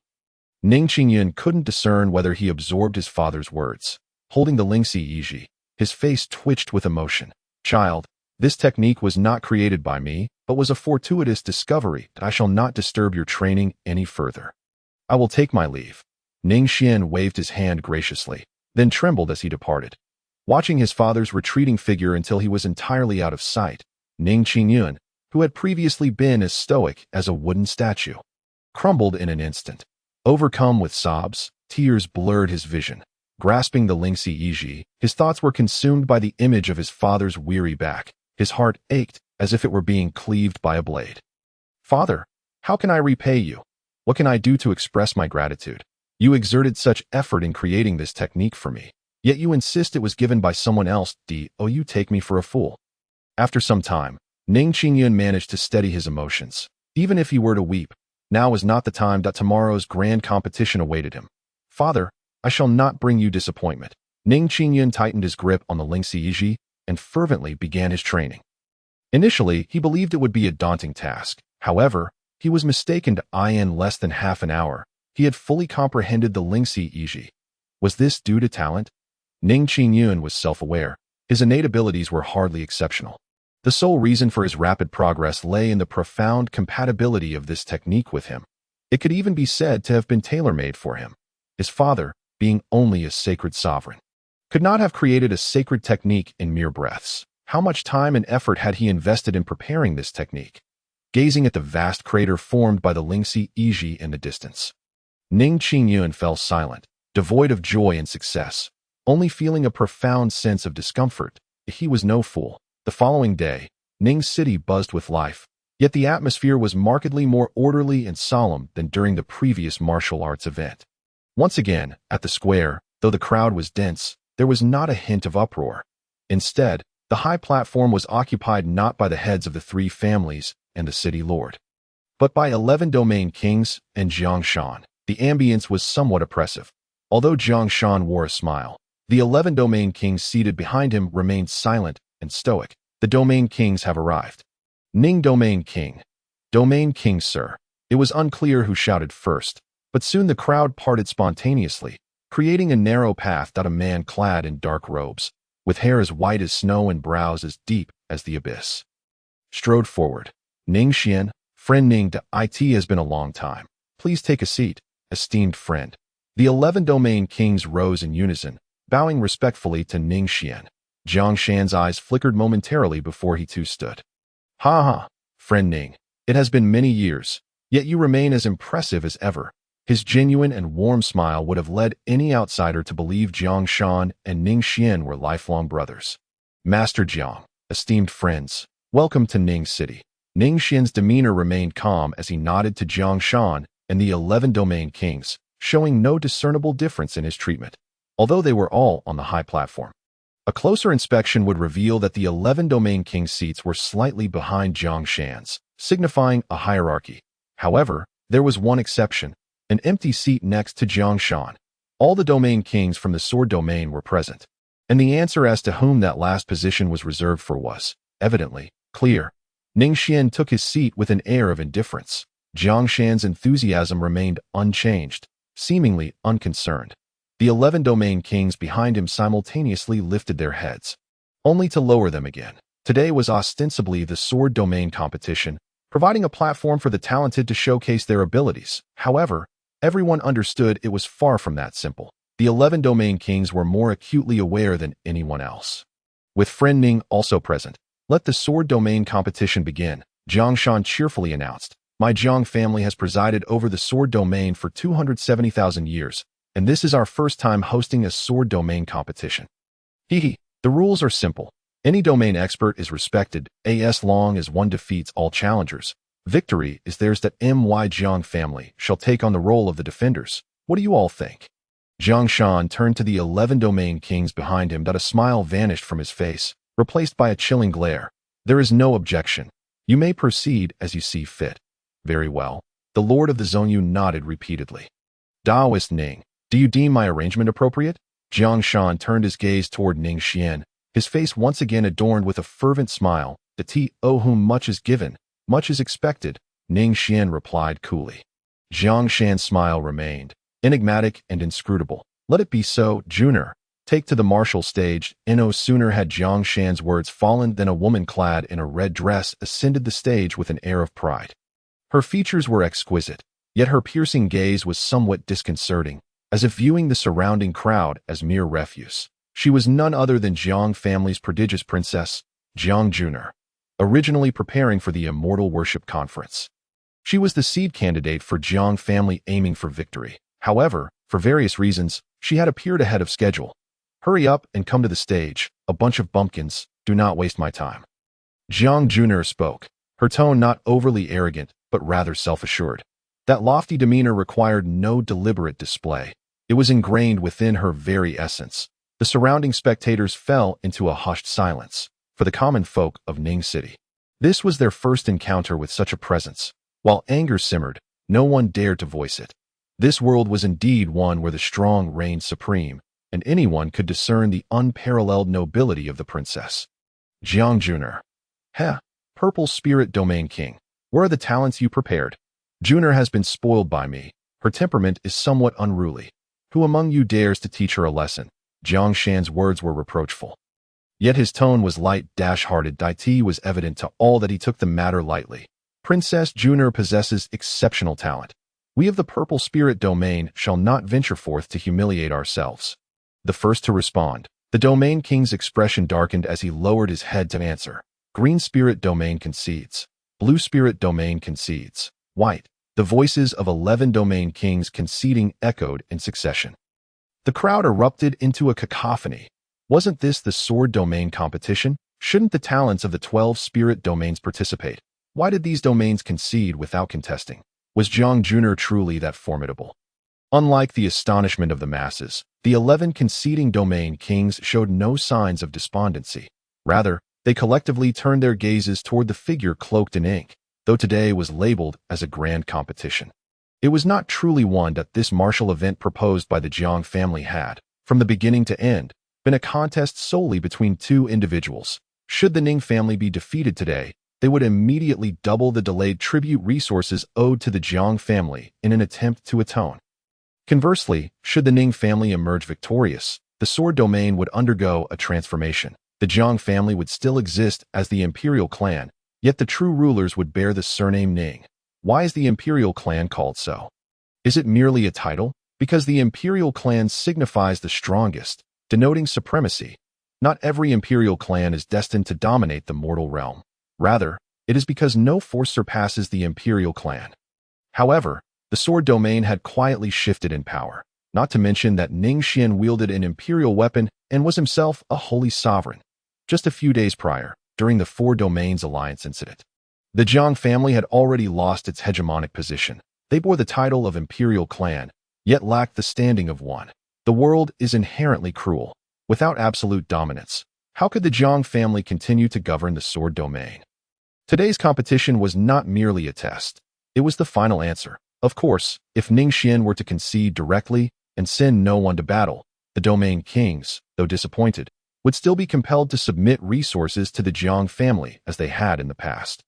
Speaker 1: Ning Yun couldn't discern whether he absorbed his father's words. Holding the Lingxi, his face twitched with emotion. Child, this technique was not created by me, but was a fortuitous discovery that I shall not disturb your training any further. I will take my leave. Ning Xuan waved his hand graciously, then trembled as he departed. Watching his father's retreating figure until he was entirely out of sight, Ning Yun, who had previously been as stoic as a wooden statue, crumbled in an instant. Overcome with sobs, tears blurred his vision. Grasping the Lingxi, his thoughts were consumed by the image of his father's weary back. His heart ached as if it were being cleaved by a blade. Father, how can I repay you? What can I do to express my gratitude? You exerted such effort in creating this technique for me, yet you insist it was given by someone else. You take me for a fool. After some time, Ning Yun managed to steady his emotions. Even if he were to weep, now was not the time that tomorrow's grand competition awaited him. Father, I shall not bring you disappointment. Ning Yun tightened his grip on the Lingxi and fervently began his training. Initially, he believed it would be a daunting task. However, he was mistaken. In less than half an hour, he had fully comprehended the Lingxi. Was this due to talent? Ning Yun was self-aware. His innate abilities were hardly exceptional. The sole reason for his rapid progress lay in the profound compatibility of this technique with him. It could even be said to have been tailor-made for him, his father being only a sacred sovereign. could not have created a sacred technique in mere breaths. How much time and effort had he invested in preparing this technique? Gazing at the vast crater formed by the Lingxi Yiji in the distance, Ning Xuan fell silent, devoid of joy and success, only feeling a profound sense of discomfort. He was no fool. The following day, Ning's city buzzed with life, yet the atmosphere was markedly more orderly and solemn than during the previous martial arts event. Once again, at the square, though the crowd was dense, there was not a hint of uproar. Instead, the high platform was occupied not by the heads of the three families and the city lord, but by 11 domain kings and Jiang Yun. The ambience was somewhat oppressive. Although Jiang Yun wore a smile, the 11 domain kings seated behind him remained silent and stoic. The domain kings have arrived. Ning Domain King. Domain King, sir. It was unclear who shouted first, but soon the crowd parted spontaneously, creating a narrow path that a man clad in dark robes, with hair as white as snow and brows as deep as the abyss, strode forward. Ning Xuan, friend Ning, it has been a long time. Please take a seat, esteemed friend. The 11 domain kings rose in unison, bowing respectfully to Ning Xuan. Jiang Shan's eyes flickered momentarily before he too stood. Ha ha, friend Ning. It has been many years, yet you remain as impressive as ever. His genuine and warm smile would have led any outsider to believe Jiang Shan and Ning Xuan were lifelong brothers. Master Jiang, esteemed friends, welcome to Ning City. Ning Xuan's demeanor remained calm as he nodded to Jiang Shan and the 11 domain kings, showing no discernible difference in his treatment, although they were all on the high platform. A closer inspection would reveal that the 11 domain king seats were slightly behind Jiang Shan's, signifying a hierarchy. However, there was one exception, an empty seat next to Jiang Shan. All the domain kings from the sword domain were present, and the answer as to whom that last position was reserved for was, evidently, clear. Ning Xuan took his seat with an air of indifference. Jiang Shan's enthusiasm remained unchanged, seemingly unconcerned. The 11 domain kings behind him simultaneously lifted their heads, only to lower them again. Today was ostensibly the sword domain competition, providing a platform for the talented to showcase their abilities. However, everyone understood it was far from that simple. The 11 domain kings were more acutely aware than anyone else. With friend Ning also present, let the sword domain competition begin, Jiang Shan cheerfully announced. My Jiang family has presided over the sword domain for 270,000 years, and this is our first time hosting a sword domain competition. The rules are simple. Any domain expert is respected, as long as one defeats all challengers. Victory is theirs. That my Jiang family shall take on the role of the defenders. What do you all think? Jiang Shan turned to the 11 domain kings behind him. That a smile vanished from his face, replaced by a chilling glare. There is no objection. You may proceed as you see fit. Very well. The Lord of the Zonyu nodded repeatedly. Daoist Ning, do you deem my arrangement appropriate? Jiang Shan turned his gaze toward Ning Xuan, his face once again adorned with a fervent smile. The whom much is given, much is expected, Ning Xuan replied coolly. Jiang Shan's smile remained, enigmatic and inscrutable. Let it be so, Junior. Take to the martial stage. No sooner had Jiang Shan's words fallen than a woman clad in a red dress ascended the stage with an air of pride. Her features were exquisite, yet her piercing gaze was somewhat disconcerting, as if viewing the surrounding crowd as mere refuse. She was none other than Jiang family's prodigious princess, Jiang Junior, originally preparing for the Immortal Worship Conference. She was the seed candidate for Jiang family aiming for victory. However, for various reasons, she had appeared ahead of schedule. Hurry up and come to the stage, a bunch of bumpkins, do not waste my time. Jiang Junior spoke, her tone not overly arrogant, but rather self-assured. That lofty demeanor required no deliberate display. It was ingrained within her very essence. The surrounding spectators fell into a hushed silence. For the common folk of Ning City, this was their first encounter with such a presence. While anger simmered, no one dared to voice it. This world was indeed one where the strong reigned supreme, and anyone could discern the unparalleled nobility of the princess. Jiang Junior. Purple Spirit Domain King. Where are the talents you prepared? Junior has been spoiled by me. Her temperament is somewhat unruly. Who among you dares to teach her a lesson? Jiang Shan's words were reproachful. Yet his tone was light-hearted. It was evident to all that he took the matter lightly. Princess Junior possesses exceptional talent. We of the Purple Spirit Domain shall not venture forth to humiliate ourselves. The first to respond, The Domain King's expression darkened as he lowered his head to answer. Green Spirit Domain concedes. Blue Spirit Domain concedes. White. The voices of 11 Domain Kings conceding echoed in succession. The crowd erupted into a cacophony. Wasn't this the sword domain competition? Shouldn't the talents of the 12 spirit domains participate? Why did these domains concede without contesting? Was Jiang Yun truly that formidable? Unlike the astonishment of the masses, the 11 conceding domain kings showed no signs of despondency. Rather, they collectively turned their gazes toward the figure cloaked in ink, though today was labeled as a grand competition. It was not truly one that this martial event proposed by the Jiang family had, from the beginning to end, been a contest solely between two individuals. Should the Ning family be defeated today, they would immediately double the delayed tribute resources owed to the Jiang family in an attempt to atone. Conversely, should the Ning family emerge victorious, the sword domain would undergo a transformation. The Jiang family would still exist as the imperial clan, yet the true rulers would bear the surname Ning. Why is the imperial clan called so? Is it merely a title? Because the imperial clan signifies the strongest, denoting supremacy. Not every imperial clan is destined to dominate the mortal realm. Rather, it is because no force surpasses the imperial clan. However, the sword domain had quietly shifted in power, not to mention that Ning Xuan wielded an imperial weapon and was himself a holy sovereign. Just a few days prior, during the Four Domains Alliance incident, the Jiang family had already lost its hegemonic position. They bore the title of imperial clan, yet lacked the standing of one. The world is inherently cruel. Without absolute dominance, how could the Jiang family continue to govern the sword domain? Today's competition was not merely a test. It was the final answer. Of course, if Ning Xuan were to concede directly and send no one to battle, the domain kings, though disappointed, would still be compelled to submit resources to the Jiang family as they had in the past.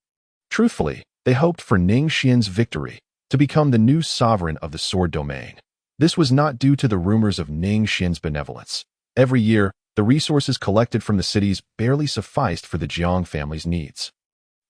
Speaker 1: Truthfully, they hoped for Ning Xuan's victory, to become the new sovereign of the sword domain. This was not due to the rumors of Ning Xuan's benevolence. Every year, the resources collected from the cities barely sufficed for the Jiang family's needs.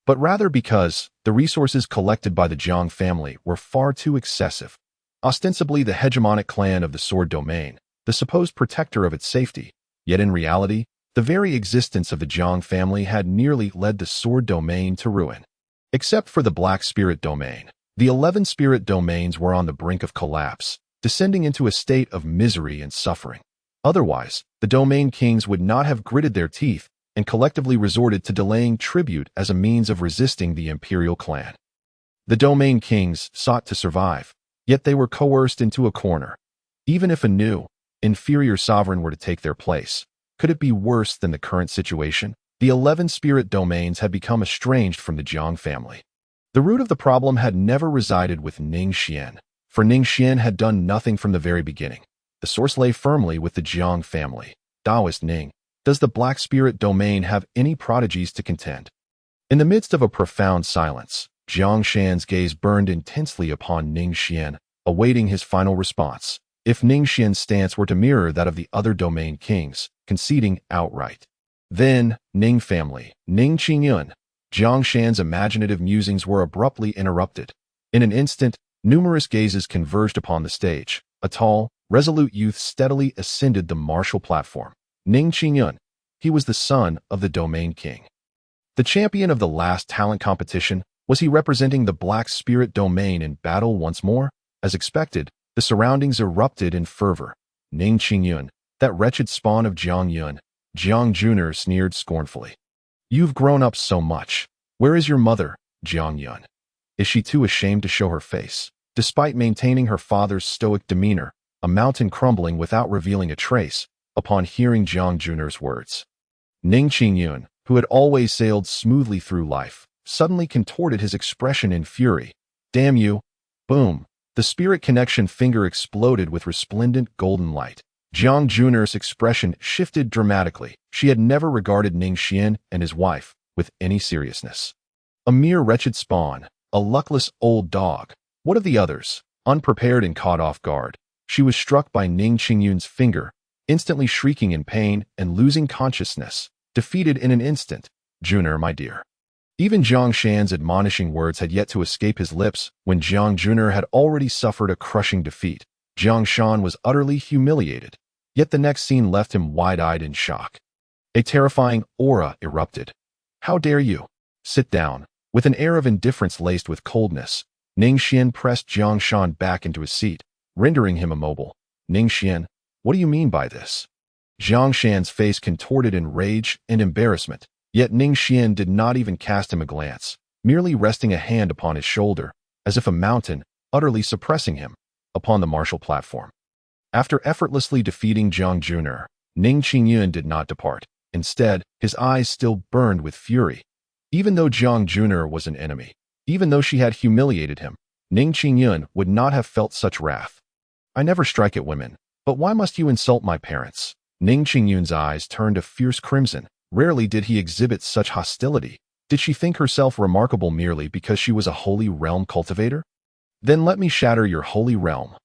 Speaker 1: But rather because the resources collected by the Jiang family were far too excessive. Ostensibly the hegemonic clan of the sword domain, the supposed protector of its safety, yet in reality, the very existence of the Jiang family had nearly led the sword domain to ruin. Except for the Black Spirit domain, the 11 spirit domains were on the brink of collapse, descending into a state of misery and suffering. Otherwise, the domain kings would not have gritted their teeth and collectively resorted to delaying tribute as a means of resisting the imperial clan. The domain kings sought to survive, yet they were coerced into a corner. Even if a new, inferior sovereign were to take their place, could it be worse than the current situation? The 11 spirit domains had become estranged from the Jiang family. The root of the problem had never resided with Ning Xuan, for Ning Xuan had done nothing from the very beginning. The source lay firmly with the Jiang family. Taoist Ning, does the Black Spirit domain have any prodigies to contend? In the midst of a profound silence, Jiang Shan's gaze burned intensely upon Ning Xuan, awaiting his final response. If Ning Xuan's stance were to mirror that of the other domain kings, conceding outright, then, Ning family, Ning Yun, Jiang Shan's imaginative musings were abruptly interrupted. In an instant, numerous gazes converged upon the stage. A tall, resolute youth steadily ascended the martial platform. Ning Yun. He was the son of the domain king. The champion of the last talent competition, was he representing the Black Spirit domain in battle once more? As expected, the surroundings erupted in fervor. Ning Yun, that wretched spawn of Jiang Yun. Jiang Yun sneered scornfully. You've grown up so much. Where is your mother, Jiang Yun? Is she too ashamed to show her face? Despite maintaining her father's stoic demeanor, a mountain crumbling without revealing a trace, upon hearing Jiang Yun's words. Ning Yun, who had always sailed smoothly through life, suddenly contorted his expression in fury. Damn you! Boom! The spirit connection finger exploded with resplendent golden light. Jiang Yun's expression shifted dramatically. She had never regarded Ning Xuan and his wife with any seriousness. A mere wretched spawn, a luckless old dog. What of the others? Unprepared and caught off guard, she was struck by Ning Yun's finger, instantly shrieking in pain and losing consciousness, defeated in an instant. Juner, my dear. Even Jiang Shan's admonishing words had yet to escape his lips when Jiang Yun had already suffered a crushing defeat. Jiang Shan was utterly humiliated. Yet the next scene left him wide-eyed in shock. A terrifying aura erupted. "How dare you? Sit down." With an air of indifference laced with coldness, Ning Xuan pressed Jiang Yun back into his seat, rendering him immobile. "Ning Xuan, what do you mean by this?" Jiang Yun's face contorted in rage and embarrassment, yet Ning Xuan did not even cast him a glance, merely resting a hand upon his shoulder, as if a mountain, utterly suppressing him, upon the martial platform. After effortlessly defeating Jiang Yun, Ning Xuan did not depart. Instead, his eyes still burned with fury. Even though Jiang Yun was an enemy, even though she had humiliated him, Ning Xuan would not have felt such wrath. "I never strike at women, but why must you insult my parents?" Ning Yuan's eyes turned a fierce crimson. Rarely did he exhibit such hostility. Did she think herself remarkable merely because she was a holy realm cultivator? "Then let me shatter your holy realm."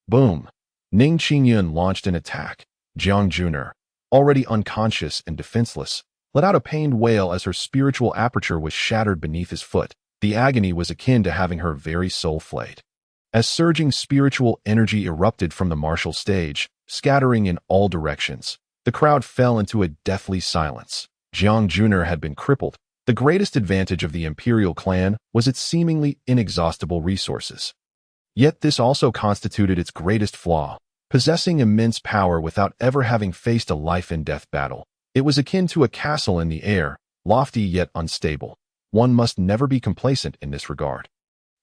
Speaker 1: Boom! Ning Yuan launched an attack. Jiang Yun, already unconscious and defenseless, let out a pained wail as her spiritual aperture was shattered beneath his foot. The agony was akin to having her very soul flayed. As surging spiritual energy erupted from the martial stage, scattering in all directions, the crowd fell into a deathly silence. Jiang Yun had been crippled. The greatest advantage of the imperial clan was its seemingly inexhaustible resources. Yet this also constituted its greatest flaw. Possessing immense power without ever having faced a life-and-death battle, it was akin to a castle in the air, lofty yet unstable. One must never be complacent in this regard.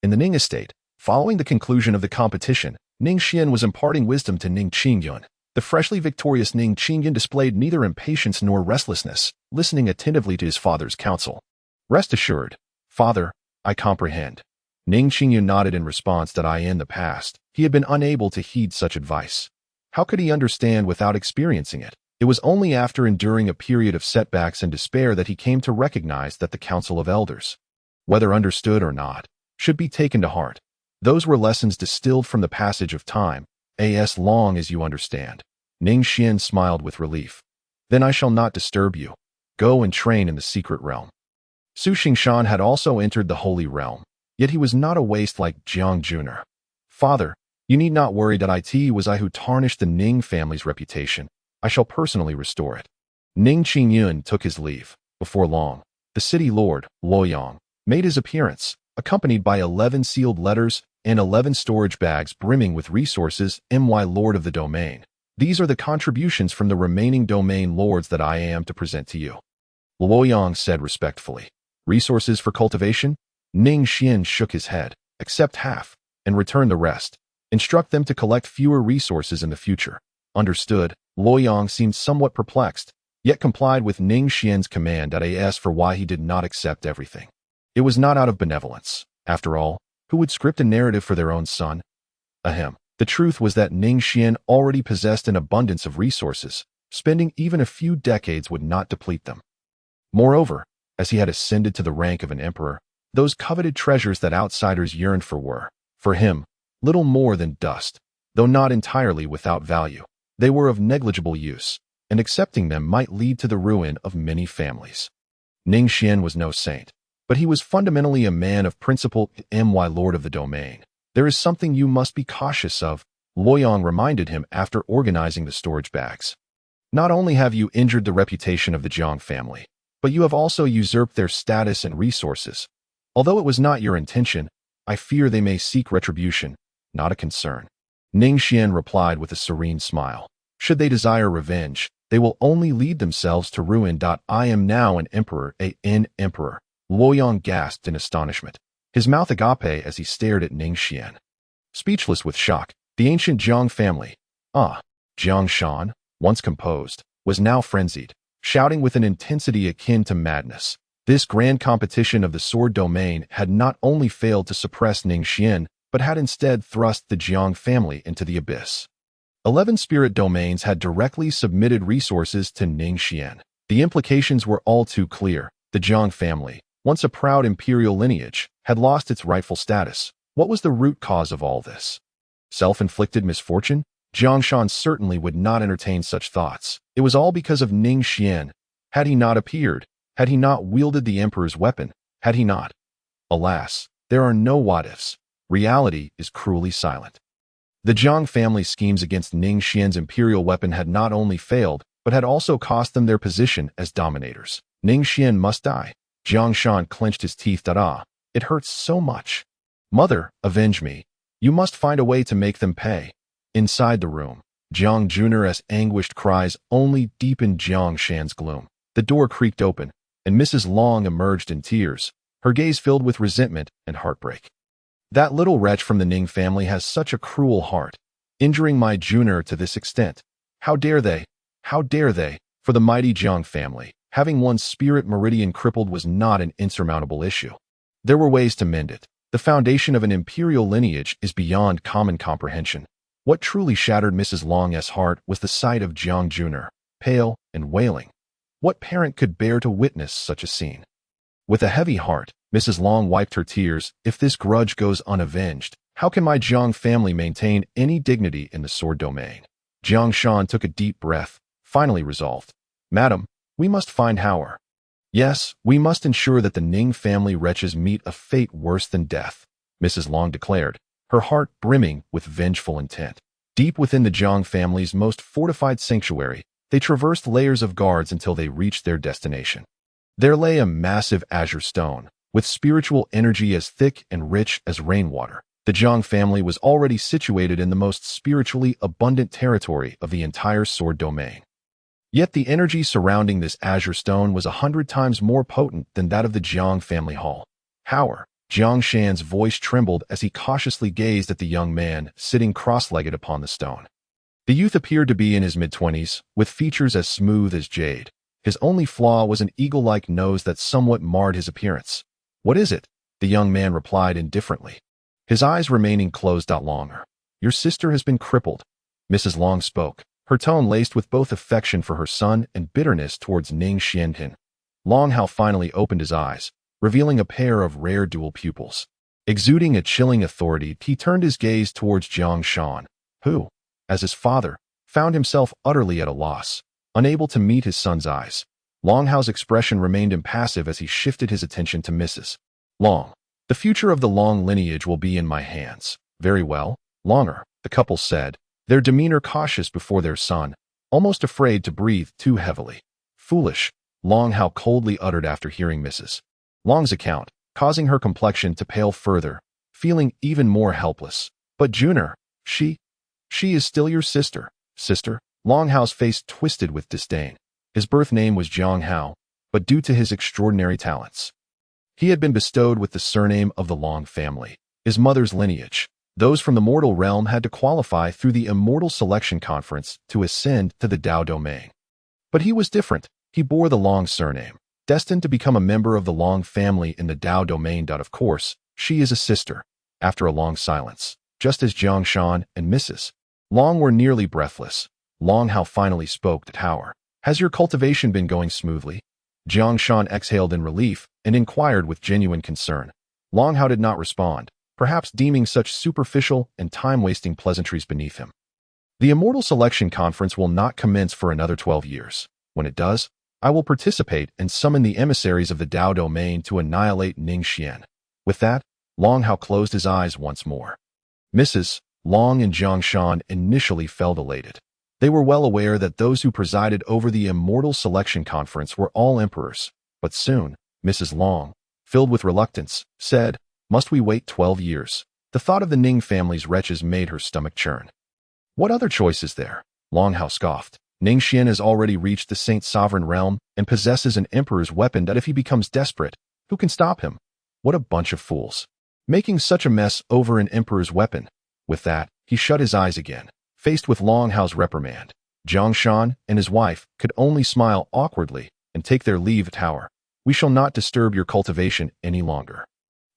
Speaker 1: In the Ning estate, following the conclusion of the competition, Ning Xuan was imparting wisdom to Ning Yun. The freshly victorious Ning Yun displayed neither impatience nor restlessness, listening attentively to his father's counsel. "Rest assured, father, I comprehend." Ning Yun nodded in response that in the past, he had been unable to heed such advice. How could he understand without experiencing it? It was only after enduring a period of setbacks and despair that he came to recognize that the Council of Elders, whether understood or not, should be taken to heart. Those were lessons distilled from the passage of time, as long as you understand. Ning Xuan smiled with relief. "Then I shall not disturb you. Go and train in the secret realm." Su Xingshan had also entered the holy realm, yet he was not a waste like Jiang Yun. "Father, you need not worry that it was I who tarnished the Ning family's reputation. I shall personally restore it." Ning Yun took his leave. Before long, the city lord, Luoyang, made his appearance, accompanied by 11 sealed letters and 11 storage bags brimming with resources. "My lord of the domain, these are the contributions from the remaining domain lords that I am to present to you," Luoyang said respectfully. "Resources for cultivation?" Ning Xuan shook his head. "Accept half, and return the rest. Instruct them to collect fewer resources in the future." "Understood." Luoyang seemed somewhat perplexed, yet complied with Ning Xuan's command as for why he did not accept everything. It was not out of benevolence. After all, who would script a narrative for their own son? Ahem. The truth was that Ning Xuan already possessed an abundance of resources. Spending even a few decades would not deplete them. Moreover, as he had ascended to the rank of an emperor, those coveted treasures that outsiders yearned for were, for him, little more than dust. Though not entirely without value, they were of negligible use, and accepting them might lead to the ruin of many families. Ning Xuan was no saint, but he was fundamentally a man of principle. "My lord of the domain, there is something you must be cautious of," Luoyang reminded him after organizing the storage bags. "Not only have you injured the reputation of the Jiang family, but you have also usurped their status and resources. Although it was not your intention, I fear they may seek retribution, not a concern." Ning Xuan replied with a serene smile. "Should they desire revenge, they will only lead themselves to ruin. I am now an emperor, an emperor." Luoyang gasped in astonishment, his mouth agape as he stared at Ning Xuan. Speechless with shock, the ancient Jiang family, Jiang Shan, once composed, was now frenzied, shouting with an intensity akin to madness. This grand competition of the sword domain had not only failed to suppress Ning Xuan, but had instead thrust the Jiang family into the abyss. 11 spirit domains had directly submitted resources to Ning Xuan. The implications were all too clear. The Jiang family, once a proud imperial lineage, had lost its rightful status. What was the root cause of all this? Self-inflicted misfortune? Jiang Shan certainly would not entertain such thoughts. It was all because of Ning Xuan. Had he not appeared? Had he not wielded the emperor's weapon? Had he not? Alas, there are no what-ifs. Reality is cruelly silent. The Jiang family's schemes against Ning Xuan's imperial weapon had not only failed, but had also cost them their position as dominators. Ning Xuan must die. Jiang Shan clenched his teeth. It hurts so much. Mother, avenge me. You must find a way to make them pay. Inside the room, Jiang Jun's anguished cries only deepened Jiang Shan's gloom. The door creaked open, and Mrs. Long emerged in tears, her gaze filled with resentment and heartbreak. That little wretch from the Ning family has such a cruel heart, injuring my Jun'er to this extent. How dare they? How dare they? For the mighty Jiang family, having one's spirit meridian crippled was not an insurmountable issue. There were ways to mend it. The foundation of an imperial lineage is beyond common comprehension. What truly shattered Mrs. Long's heart was the sight of Jiang Jun'er, pale and wailing. What parent could bear to witness such a scene? With a heavy heart, Mrs. Long wiped her tears. If this grudge goes unavenged, how can my Jiang family maintain any dignity in the sword domain? Jiang Shan took a deep breath, finally resolved. Madam, we must find Howard. Yes, we must ensure that the Ning family wretches meet a fate worse than death, Mrs. Long declared, her heart brimming with vengeful intent. Deep within the Jiang family's most fortified sanctuary, they traversed layers of guards until they reached their destination. There lay a massive azure stone, with spiritual energy as thick and rich as rainwater. The Jiang family was already situated in the most spiritually abundant territory of the entire sword domain. Yet the energy surrounding this azure stone was 100 times more potent than that of the Jiang family hall. Howard, Jiang Shan's voice trembled as he cautiously gazed at the young man sitting cross-legged upon the stone. The youth appeared to be in his mid-20s, with features as smooth as jade. His only flaw was an eagle-like nose that somewhat marred his appearance. What is it? The young man replied indifferently, his eyes remaining closed. Longer. Your sister has been crippled. Mrs. Long spoke, her tone laced with both affection for her son and bitterness towards Ning Xuan. Long Hao finally opened his eyes, revealing a pair of rare dual pupils. Exuding a chilling authority, he turned his gaze towards Jiang Shan, who, as his father, found himself utterly at a loss, unable to meet his son's eyes. Long Hao's expression remained impassive as he shifted his attention to Mrs. Long. The future of the Long lineage will be in my hands. Very well, Longer, the couple said, their demeanor cautious before their son, almost afraid to breathe too heavily. Foolish, Long Hao coldly uttered after hearing Mrs. Long's account, causing her complexion to pale further, feeling even more helpless. But Jun'er, she is still your sister. Sister? Long Hao's face twisted with disdain. His birth name was Jiang Hao, but due to his extraordinary talents, he had been bestowed with the surname of the Long family, his mother's lineage. Those from the mortal realm had to qualify through the Immortal Selection Conference to ascend to the Dao domain. But he was different. He bore the Long surname, destined to become a member of the Long family in the Dao domain. Of course, she is a sister. After a long silence, just as Jiang Shan and Mrs. Long were nearly breathless, Long Hao finally spoke to Howard. Has your cultivation been going smoothly? Jiang Shan exhaled in relief and inquired with genuine concern. Long Hao did not respond, perhaps deeming such superficial and time-wasting pleasantries beneath him. The Immortal Selection Conference will not commence for another 12 years. When it does, I will participate and summon the emissaries of the Dao domain to annihilate Ning Xuan. With that, Long Hao closed his eyes once more. Mrs. Long and Jiang Shan initially felt elated. They were well aware that those who presided over the Immortal Selection Conference were all emperors, but soon, Mrs. Long, filled with reluctance, said, must we wait 12 years? The thought of the Ning family's wretches made her stomach churn. What other choice is there? Long Hao scoffed. Ning Xuan has already reached the Saint Sovereign realm and possesses an emperor's weapon that if he becomes desperate, who can stop him? What a bunch of fools. Making such a mess over an emperor's weapon. With that, he shut his eyes again. Faced with Long Hao's reprimand, Jiang Shan and his wife could only smile awkwardly and take their leave at Howard. We shall not disturb your cultivation any longer.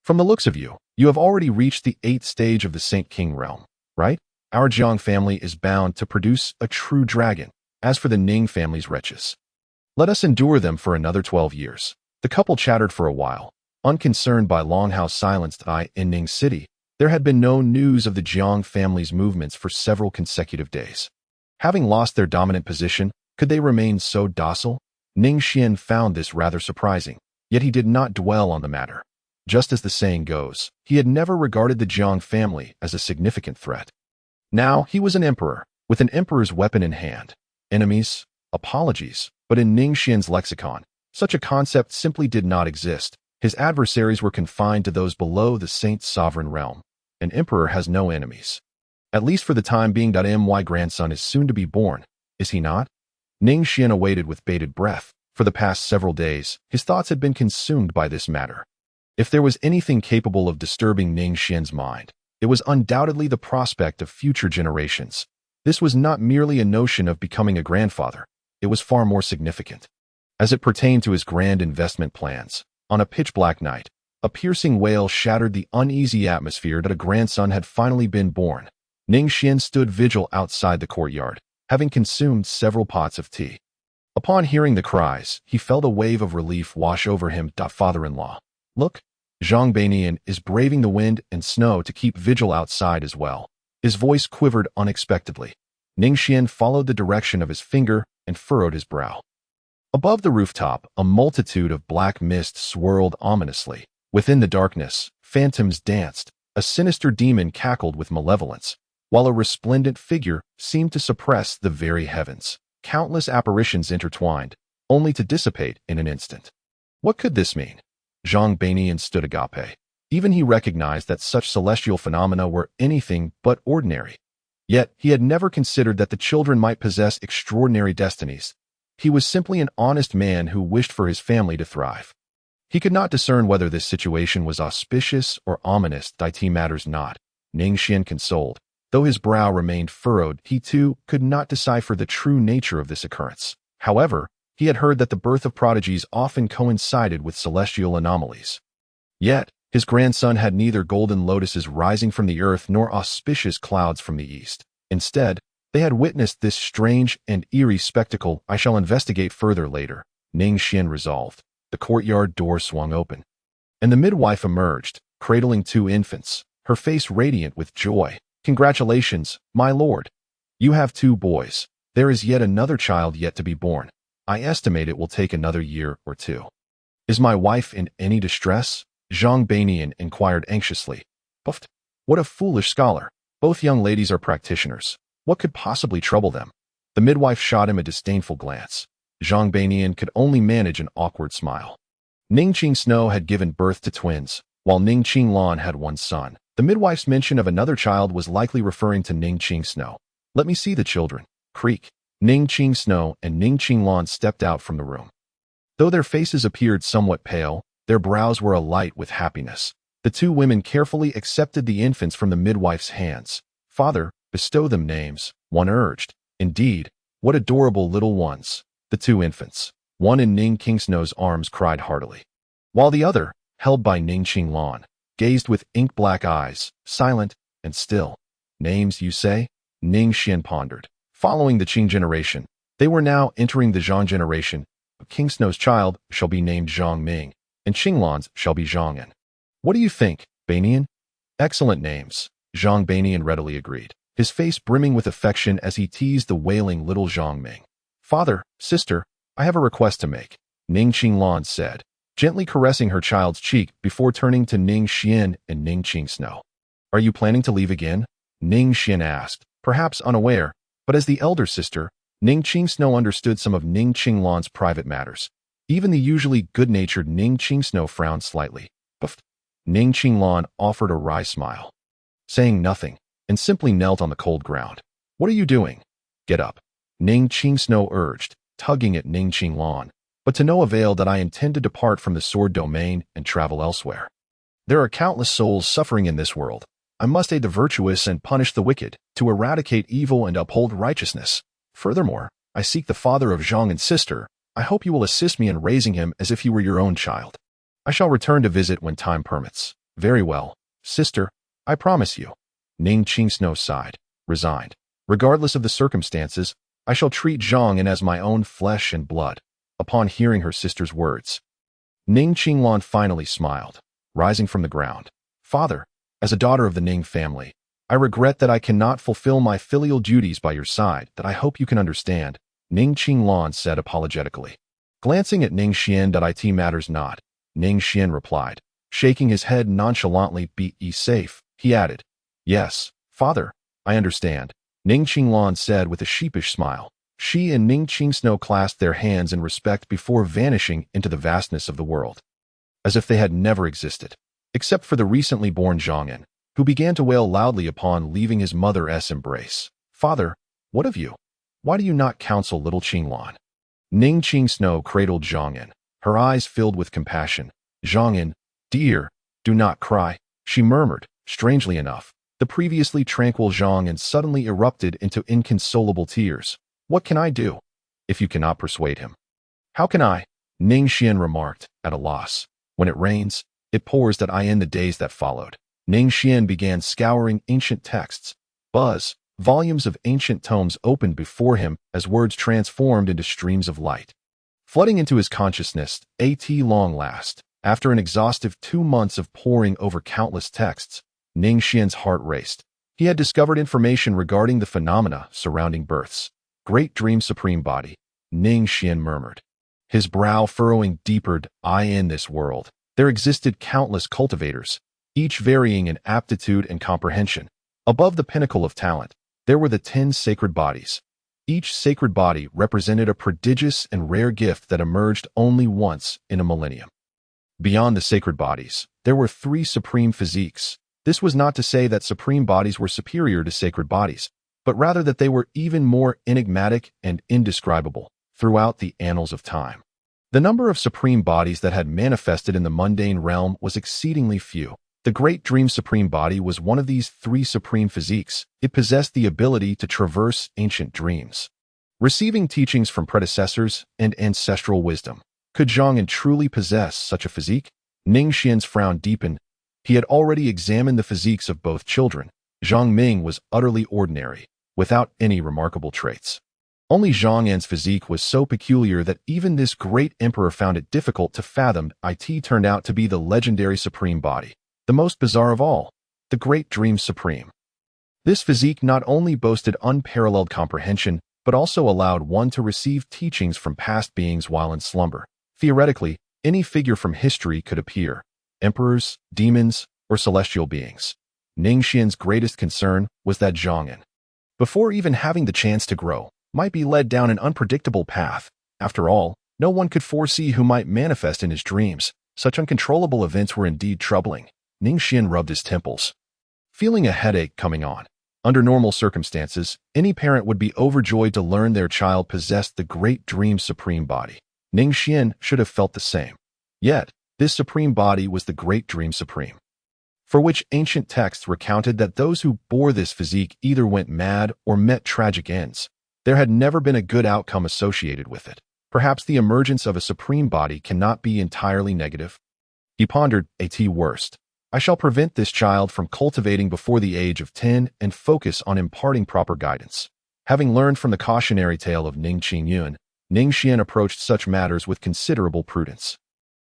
Speaker 1: From the looks of you, you have already reached the 8th stage of the Saint King realm, right? Our Jiang family is bound to produce a true dragon. As for the Ning family's wretches, let us endure them for another 12 years. The couple chattered for a while, unconcerned by Long Hao's silence. In Ning City, there had been no news of the Jiang family's movements for several consecutive days. Having lost their dominant position, could they remain so docile? Ning Xuan found this rather surprising, yet he did not dwell on the matter. Just as the saying goes, he had never regarded the Jiang family as a significant threat. Now he was an emperor, with an emperor's weapon in hand. Enemies? Apologies. But in Ning Xuan's lexicon, such a concept simply did not exist. His adversaries were confined to those below the saint's sovereign realm. An emperor has no enemies. At least for the time being. My grandson is soon to be born, is he not? Ning Xuan awaited with bated breath. For the past several days, his thoughts had been consumed by this matter. If there was anything capable of disturbing Ning Xuan's mind, it was undoubtedly the prospect of future generations. This was not merely a notion of becoming a grandfather. It was far more significant. As it pertained to his grand investment plans, on a pitch-black night, a piercing wail shattered the uneasy atmosphere that a grandson had finally been born. Ning Xuan stood vigil outside the courtyard, having consumed several pots of tea. Upon hearing the cries, he felt a wave of relief wash over him. Father-in-law, look, Jiang Yun is braving the wind and snow to keep vigil outside as well. His voice quivered unexpectedly. Ning Xuan followed the direction of his finger and furrowed his brow. Above the rooftop, a multitude of black mist swirled ominously. Within the darkness, phantoms danced. A sinister demon cackled with malevolence, while a resplendent figure seemed to suppress the very heavens. Countless apparitions intertwined, only to dissipate in an instant. What could this mean? Jiang Yun stood agape. Even he recognized that such celestial phenomena were anything but ordinary. Yet he had never considered that the children might possess extraordinary destinies. He was simply an honest man who wished for his family to thrive. He could not discern whether this situation was auspicious or ominous. It matters not, Ning Xuan consoled. Though his brow remained furrowed, he too could not decipher the true nature of this occurrence. However, he had heard that the birth of prodigies often coincided with celestial anomalies. Yet, his grandson had neither golden lotuses rising from the earth nor auspicious clouds from the east. Instead, they had witnessed this strange and eerie spectacle. I shall investigate further later, Ning Xuan resolved. The courtyard door swung open, and the midwife emerged, cradling 2 infants, her face radiant with joy. Congratulations, my lord. You have 2 boys. There is yet another child yet to be born. I estimate it will take another year or 2. Is my wife in any distress? Jiang Yun inquired anxiously. Puffed. What a foolish scholar. Both young ladies are practitioners. What could possibly trouble them? The midwife shot him a disdainful glance. Jiang Yun could only manage an awkward smile. Ning Snow had given birth to twins, while Ning Lan had 1 son. The midwife's mention of another child was likely referring to Ning Snow. Let me see the children. Creak. Ning Snow and Ning Lan stepped out from the room. Though their faces appeared somewhat pale, their brows were alight with happiness. The 2 women carefully accepted the infants from the midwife's hands. Father, bestow them names, one urged. Indeed, what adorable little ones. The 2 infants, one in Ning Snow's arms, cried heartily, while the other, held by Ning Lan, gazed with ink-black eyes, silent and still. Names, you say? Ning Xuan pondered. Following the Qing generation, they were now entering the Zhang generation. King Snow's child shall be named Zhang Ming, and Qinglan's shall be Zhang'an. What do you think, Banian? Excellent names, Zhang Banian readily agreed, his face brimming with affection as he teased the wailing little Zhang Ming. Father, sister, I have a request to make, Ning Lan said, gently caressing her child's cheek before turning to Ning Xuan and Ning Snow. Are you planning to leave again? Ning Xuan asked, perhaps unaware, but as the elder sister, Ning Snow understood some of Ning Lan's private matters. Even the usually good-natured Ning Snow frowned slightly. Puffed. Ning Lan offered a wry smile, saying nothing, and simply knelt on the cold ground. What are you doing? Get up, Ning Snow urged, tugging at Ning Lan, but to no avail. That I intend to depart from the sword domain and travel elsewhere. There are countless souls suffering in this world. I must aid the virtuous and punish the wicked, to eradicate evil and uphold righteousness. Furthermore, I seek the father of Zhang and sister. I hope you will assist me in raising him as if he were your own child. I shall return to visit when time permits. Very well, sister, I promise you. Ning Snow sighed, resigned. Regardless of the circumstances, I shall treat Zhang as my own flesh and blood. Upon hearing her sister's words, Ning Lan finally smiled, rising from the ground. Father, as a daughter of the Ning family, I regret that I cannot fulfill my filial duties by your side. That I hope you can understand, Ning Lan said apologetically. Glancing at Ning Xuan, it matters not, Ning Xuan replied, shaking his head nonchalantly. Be ye safe, he added. Yes, father, I understand, Ning Xuan said with a sheepish smile. She and Ning Snow clasped their hands in respect before vanishing into the vastness of the world, as if they had never existed, except for the recently born Jiang Yun, who began to wail loudly upon leaving his mother's embrace. Father, what of you? Why do you not counsel little Qinglan? Ning Snow cradled Jiang Yun, her eyes filled with compassion. Jiang Yun, dear, do not cry, she murmured. Strangely enough, the previously tranquil Jiang Yun suddenly erupted into inconsolable tears. What can I do, if you cannot persuade him? How can I? Ning Xuan remarked, at a loss. When it rains, it pours. That I in the days that followed. Ning Xuan began scouring ancient texts. Buzz, volumes of ancient tomes opened before him as words transformed into streams of light, flooding into his consciousness. At long last, after an exhaustive 2 months of poring over countless texts, Ning Xuan's heart raced. He had discovered information regarding the phenomena surrounding births. Great Dream Supreme Body, Ning Xuan murmured, his brow furrowing deeper. In this world, there existed countless cultivators, each varying in aptitude and comprehension. Above the pinnacle of talent, there were the 10 sacred bodies. Each sacred body represented a prodigious and rare gift that emerged only once in a millennium. Beyond the sacred bodies, there were 3 supreme physiques. This was not to say that supreme bodies were superior to sacred bodies, but rather that they were even more enigmatic and indescribable throughout the annals of time. The number of supreme bodies that had manifested in the mundane realm was exceedingly few. The Great Dream Supreme Body was one of these 3 supreme physiques. It possessed the ability to traverse ancient dreams, receiving teachings from predecessors and ancestral wisdom. Could Jiang Yun truly possess such a physique? Ning Xuan's frown deepened. He had already examined the physiques of both children. Jiang Ming was utterly ordinary, without any remarkable traits. Only Jiang Yun's physique was so peculiar that even this great emperor found it difficult to fathom. It turned out to be the legendary Supreme Body, the most bizarre of all, the Great Dream Supreme. This physique not only boasted unparalleled comprehension, but also allowed one to receive teachings from past beings while in slumber. Theoretically, any figure from history could appear: emperors, demons, or celestial beings. Ning Xuan's greatest concern was that Jiang Yun, before even having the chance to grow, might be led down an unpredictable path. After all, no one could foresee who might manifest in his dreams. Such uncontrollable events were indeed troubling. Ning Xuan rubbed his temples, feeling a headache coming on. Under normal circumstances, any parent would be overjoyed to learn their child possessed the Great Dream Supreme Body. Ning Xuan should have felt the same. Yet, this Supreme Body was the Great Dream Supreme, for which ancient texts recounted that those who bore this physique either went mad or met tragic ends. There had never been a good outcome associated with it. Perhaps the emergence of a Supreme Body cannot be entirely negative. He pondered. At worst, I shall prevent this child from cultivating before the age of 10 and focus on imparting proper guidance. Having learned from the cautionary tale of Ning Yun, Ning Xuan approached such matters with considerable prudence.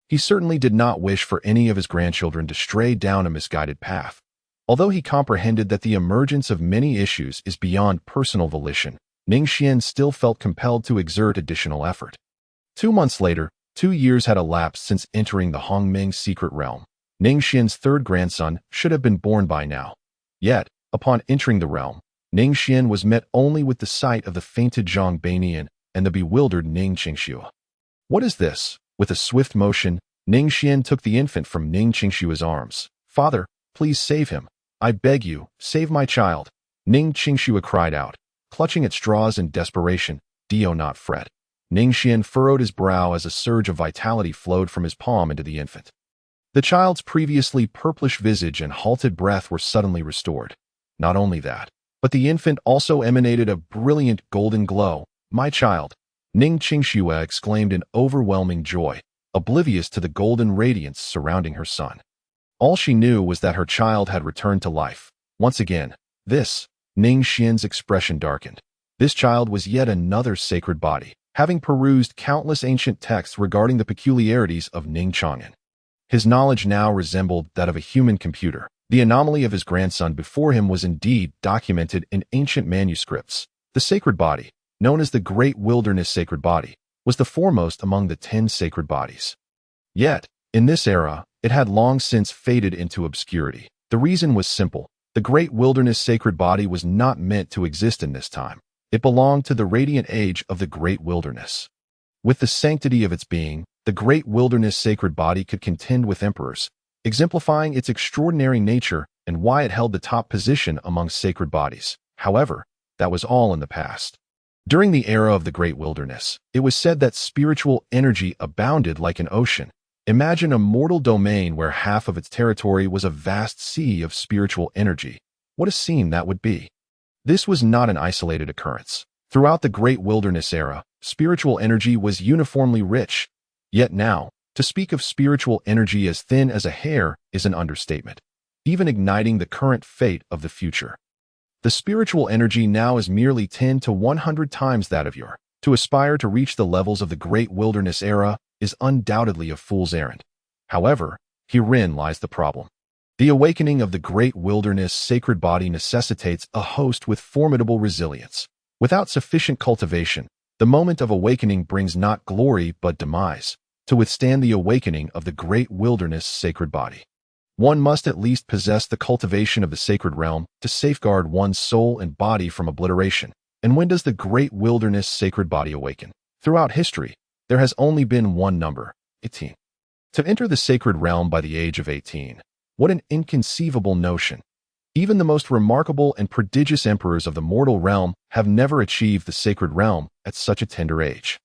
Speaker 1: He certainly did not wish for any of his grandchildren to stray down a misguided path. Although he comprehended that the emergence of many issues is beyond personal volition, Ning Xuan still felt compelled to exert additional effort. 2 months later, 2 years had elapsed since entering the Hongming secret realm. Ning Xuan's 3rd grandson should have been born by now. Yet, upon entering the realm, Ning Xuan was met only with the sight of the fainted Zhang Beinian and the bewildered Ning Qingxue. What is this? With a swift motion, Ning Xuan took the infant from Ning Qingxue's arms. Father, please save him. I beg you, save my child. Ning Qingxue cried out, clutching at straws in desperation. Do not fret. Ning Xuan furrowed his brow as a surge of vitality flowed from his palm into the infant. The child's previously purplish visage and halted breath were suddenly restored. Not only that, but the infant also emanated a brilliant golden glow. My child, Ning Qingxue exclaimed in overwhelming joy, oblivious to the golden radiance surrounding her son. All she knew was that her child had returned to life. Once again, Ning Xuan's expression darkened. This child was yet another sacred body, having perused countless ancient texts regarding the peculiarities of Ning Chang'an. His knowledge now resembled that of a human computer. The anomaly of his grandson before him was indeed documented in ancient manuscripts. The sacred body, known as the Great Wilderness Sacred Body, was the foremost among the 10 sacred bodies. Yet, in this era, it had long since faded into obscurity. The reason was simple. The great wilderness sacred body was not meant to exist in this time. It belonged to the radiant age of the great wilderness. With the sanctity of its being, the great wilderness sacred body could contend with emperors, exemplifying its extraordinary nature and why it held the top position among sacred bodies. However, that was all in the past. During the era of the great wilderness, it was said that spiritual energy abounded like an ocean. Imagine a mortal domain where half of its territory was a vast sea of spiritual energy. What a scene that would be. This was not an isolated occurrence. Throughout the great wilderness era, spiritual energy was uniformly rich. Yet now, to speak of spiritual energy as thin as a hair is an understatement, even igniting the current fate of the future. The spiritual energy now is merely 10 to 100 times that of yore. To aspire to reach the levels of the great wilderness era is undoubtedly a fool's errand. However, herein lies the problem. The awakening of the great wilderness sacred body necessitates a host with formidable resilience. Without sufficient cultivation, the moment of awakening brings not glory but demise. To withstand the awakening of the great wilderness sacred body, one must at least possess the cultivation of the sacred realm to safeguard one's soul and body from obliteration. And when does the great wilderness sacred body awaken? Throughout history, there has only been one number, 18. To enter the sacred realm by the age of 18. What an inconceivable notion. Even the most remarkable and prodigious emperors of the mortal realm have never achieved the sacred realm at such a tender age.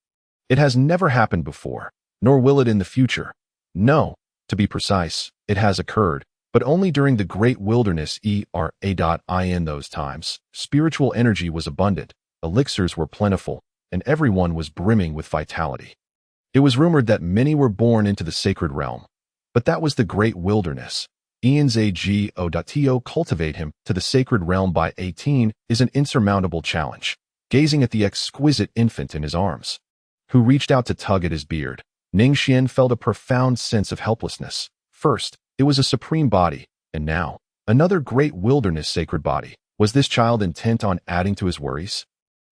Speaker 1: It has never happened before, nor will it in the future. No, to be precise, it has occurred, but only during the great wilderness era. In those times, spiritual energy was abundant, elixirs were plentiful, and everyone was brimming with vitality. It was rumored that many were born into the sacred realm, but that was the great wilderness. To cultivate him to the sacred realm by 18 is an insurmountable challenge. Gazing at the exquisite infant in his arms, who reached out to tug at his beard, Ning Xuan felt a profound sense of helplessness. First, it was a supreme body, and now, another great wilderness sacred body. Was this child intent on adding to his worries?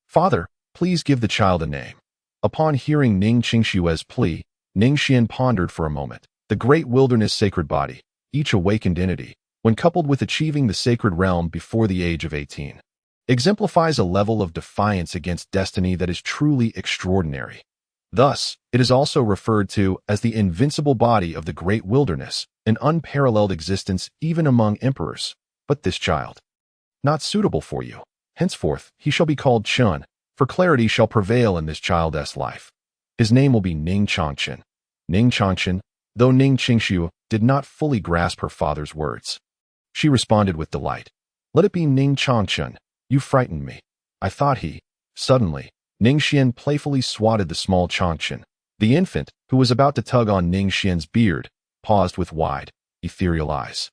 Speaker 1: Father, please give the child a name. Upon hearing Ning Xuan's plea, Ning Xuan pondered for a moment. The great wilderness sacred body, each awakened entity, when coupled with achieving the sacred realm before the age of 18, exemplifies a level of defiance against destiny that is truly extraordinary. Thus, it is also referred to as the invincible body of the great wilderness, an unparalleled existence even among emperors. But this child, not suitable for you. Henceforth, he shall be called Chun, for clarity shall prevail in this child's life. His name will be Ning Xuan. Ning Xuan, though Ning Xuan did not fully grasp her father's words. She responded with delight. Let it be Ning Xuan. You frightened me. I thought he. Suddenly, Ning Xuan playfully swatted the small Changchen. The infant, who was about to tug on Ning Xuan's beard, paused with wide, ethereal eyes.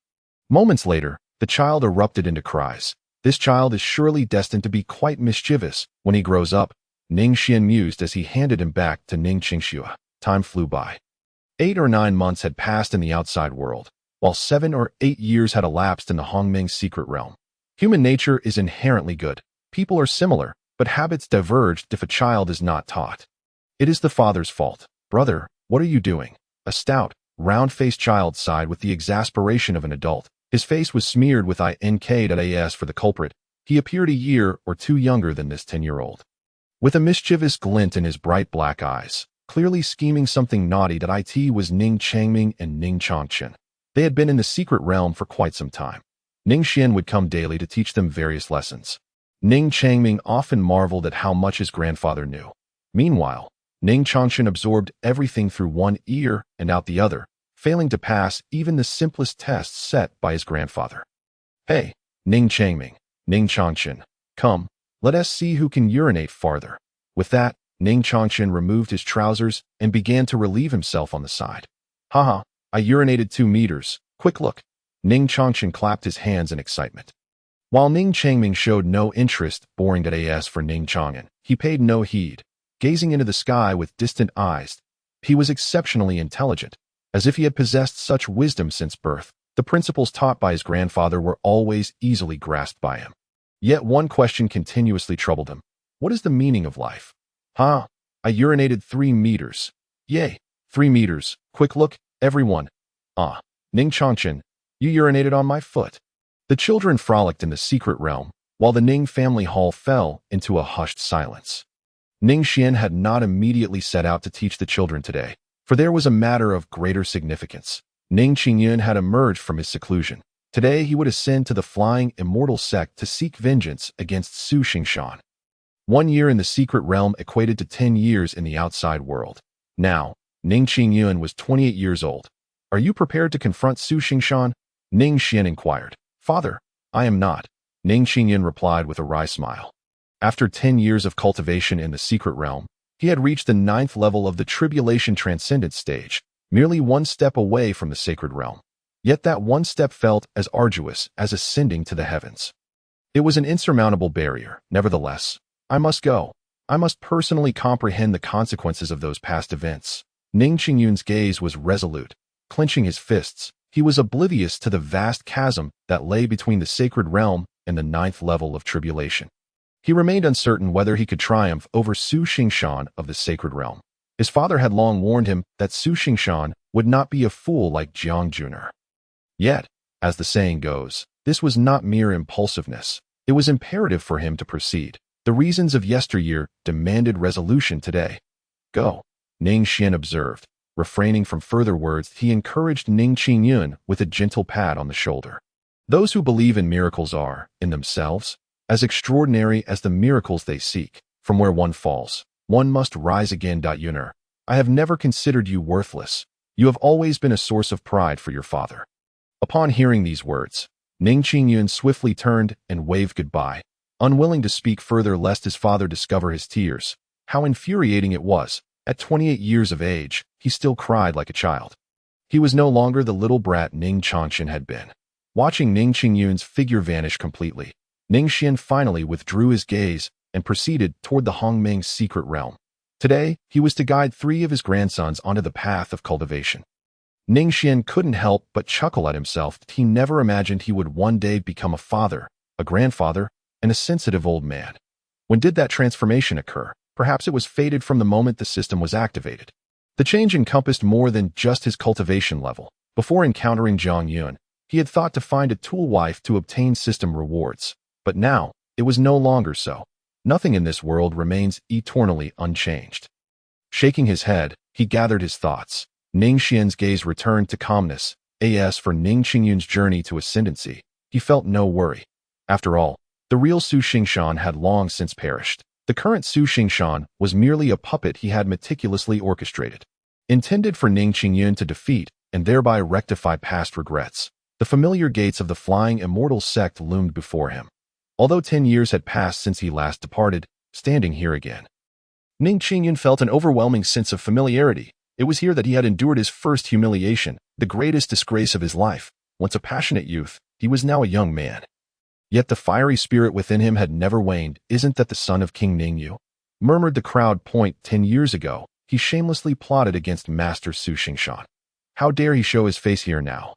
Speaker 1: Moments later, the child erupted into cries. This child is surely destined to be quite mischievous when he grows up, Ning Xuan mused as he handed him back to Ning Xuan. Time flew by. 8 or 9 months had passed in the outside world, while 7 or 8 years had elapsed in the Hongming secret realm. Human nature is inherently good. People are similar, but habits diverge if a child is not taught. It is the father's fault. Brother, what are you doing? A stout, round-faced child sighed with the exasperation of an adult. His face was smeared with ink.as for the culprit. He appeared a year or two younger than this 10-year-old. With a mischievous glint in his bright black eyes, clearly scheming something naughty, it was Ning Changming and Ning Changchen. They had been in the secret realm for quite some time. Ning Xuan would come daily to teach them various lessons. Ning Changming often marveled at how much his grandfather knew. Meanwhile, Ning Changchen absorbed everything through one ear and out the other, failing to pass even the simplest tests set by his grandfather. Hey, Ning Changming, Ning Changchen, come, let us see who can urinate farther. With that, Ning Changchen removed his trousers and began to relieve himself on the side. Haha, I urinated 2 meters, quick look. Ning Changchen clapped his hands in excitement. While Ning Changming showed no interest boring.as for Ning Chang'an, he paid no heed, gazing into the sky with distant eyes. He was exceptionally intelligent, as if he had possessed such wisdom since birth. The principles taught by his grandfather were always easily grasped by him. Yet one question continuously troubled him. What is the meaning of life? I urinated 3 meters. Yay, 3 meters. Quick look, everyone. Ning Changchen, you urinated on my foot. The children frolicked in the secret realm, while the Ning family hall fell into a hushed silence. Ning Xuan had not immediately set out to teach the children today, for there was a matter of greater significance. Ning Yun had emerged from his seclusion. Today he would ascend to the flying immortal sect to seek vengeance against Su Xingshan. 1 year in the secret realm equated to 10 years in the outside world. Now, Ning Yun was 28 years old. "Are you prepared to confront Su Xingshan?" Ning Xuan inquired. "Father, I am not," Ning Yun replied with a wry smile. After 10 years of cultivation in the secret realm, he had reached the 9th level of the Tribulation Transcendence stage, merely one step away from the sacred realm. Yet that one step felt as arduous as ascending to the heavens. It was an insurmountable barrier. Nevertheless, "I must go. I must personally comprehend the consequences of those past events." Ning Yun's gaze was resolute. Clenching his fists, he was oblivious to the vast chasm that lay between the sacred realm and the 9th level of tribulation. He remained uncertain whether he could triumph over Su Xingshan of the sacred realm. His father had long warned him that Su Xingshan would not be a fool like Jiang Yun. Yet, as the saying goes, this was not mere impulsiveness. It was imperative for him to proceed. The reasons of yesteryear demanded resolution today. "Go," Ning Xuan observed. Refraining from further words, he encouraged Ning Yun with a gentle pat on the shoulder. Those who believe in miracles are, in themselves, as extraordinary as the miracles they seek. From where one falls, one must rise again. Yuner, I have never considered you worthless. You have always been a source of pride for your father. Upon hearing these words, Ning Yun swiftly turned and waved goodbye, unwilling to speak further lest his father discover his tears. How infuriating it was. At 28 years of age, he still cried like a child. He was no longer the little brat Ning Changshan had been. Watching Ning Yun's figure vanish completely, Ning Xuan finally withdrew his gaze and proceeded toward the Hongmeng's secret realm. Today, he was to guide 3 of his grandsons onto the path of cultivation. Ning Xuan couldn't help but chuckle at himself. He never imagined he would one day become a father, a grandfather, and a sensitive old man. When did that transformation occur? Perhaps it was fated from the moment the system was activated. The change encompassed more than just his cultivation level. Before encountering Jiang Yun, he had thought to find a tool wife to obtain system rewards. But now, it was no longer so. Nothing in this world remains eternally unchanged. Shaking his head, he gathered his thoughts. Ning Xuan's gaze returned to calmness. As for Ning Yun's journey to ascendancy, he felt no worry. After all, the real Su Xingshan had long since perished. The current Su Xingshan was merely a puppet he had meticulously orchestrated, intended for Ning Yun to defeat and thereby rectify past regrets. The familiar gates of the flying immortal sect loomed before him. Although 10 years had passed since he last departed, standing here again, Ning Yun felt an overwhelming sense of familiarity. It was here that he had endured his first humiliation, the greatest disgrace of his life. Once a passionate youth, he was now a young man. Yet the fiery spirit within him had never waned. "Isn't that the son of King Ning?" murmured the crowd. 10 years ago, he shamelessly plotted against Master Su Xingshan. How dare he show his face here now?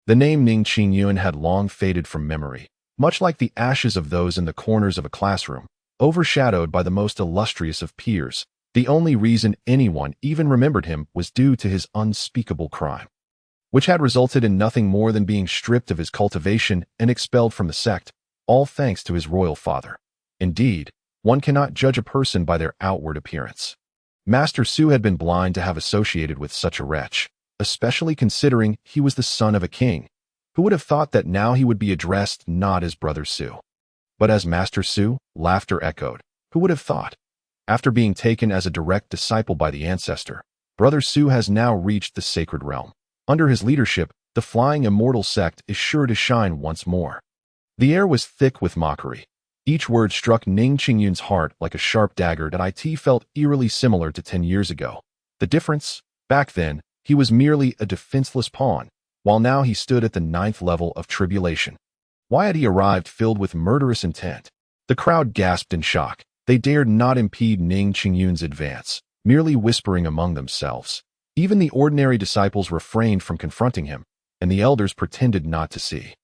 Speaker 1: The name Ning Yun had long faded from memory, much like the ashes of those in the corners of a classroom, overshadowed by the most illustrious of peers. The only reason anyone even remembered him was due to his unspeakable crime, which had resulted in nothing more than being stripped of his cultivation and expelled from the sect, all thanks to his royal father. Indeed, one cannot judge a person by their outward appearance. Master Su had been blind to have associated with such a wretch, especially considering he was the son of a king. Who would have thought that now he would be addressed not as Brother Su, but as Master Su? Laughter echoed. Who would have thought? After being taken as a direct disciple by the ancestor, Brother Su has now reached the sacred realm. Under his leadership, the flying immortal sect is sure to shine once more. The air was thick with mockery. Each word struck Ning Yun's heart like a sharp dagger that it felt eerily similar to 10 years ago. The difference? Back then, he was merely a defenseless pawn, while now he stood at the 9th level of tribulation. Why had he arrived filled with murderous intent? The crowd gasped in shock. They dared not impede Ning Yun's advance, merely whispering among themselves. Even the ordinary disciples refrained from confronting him, and the elders pretended not to see.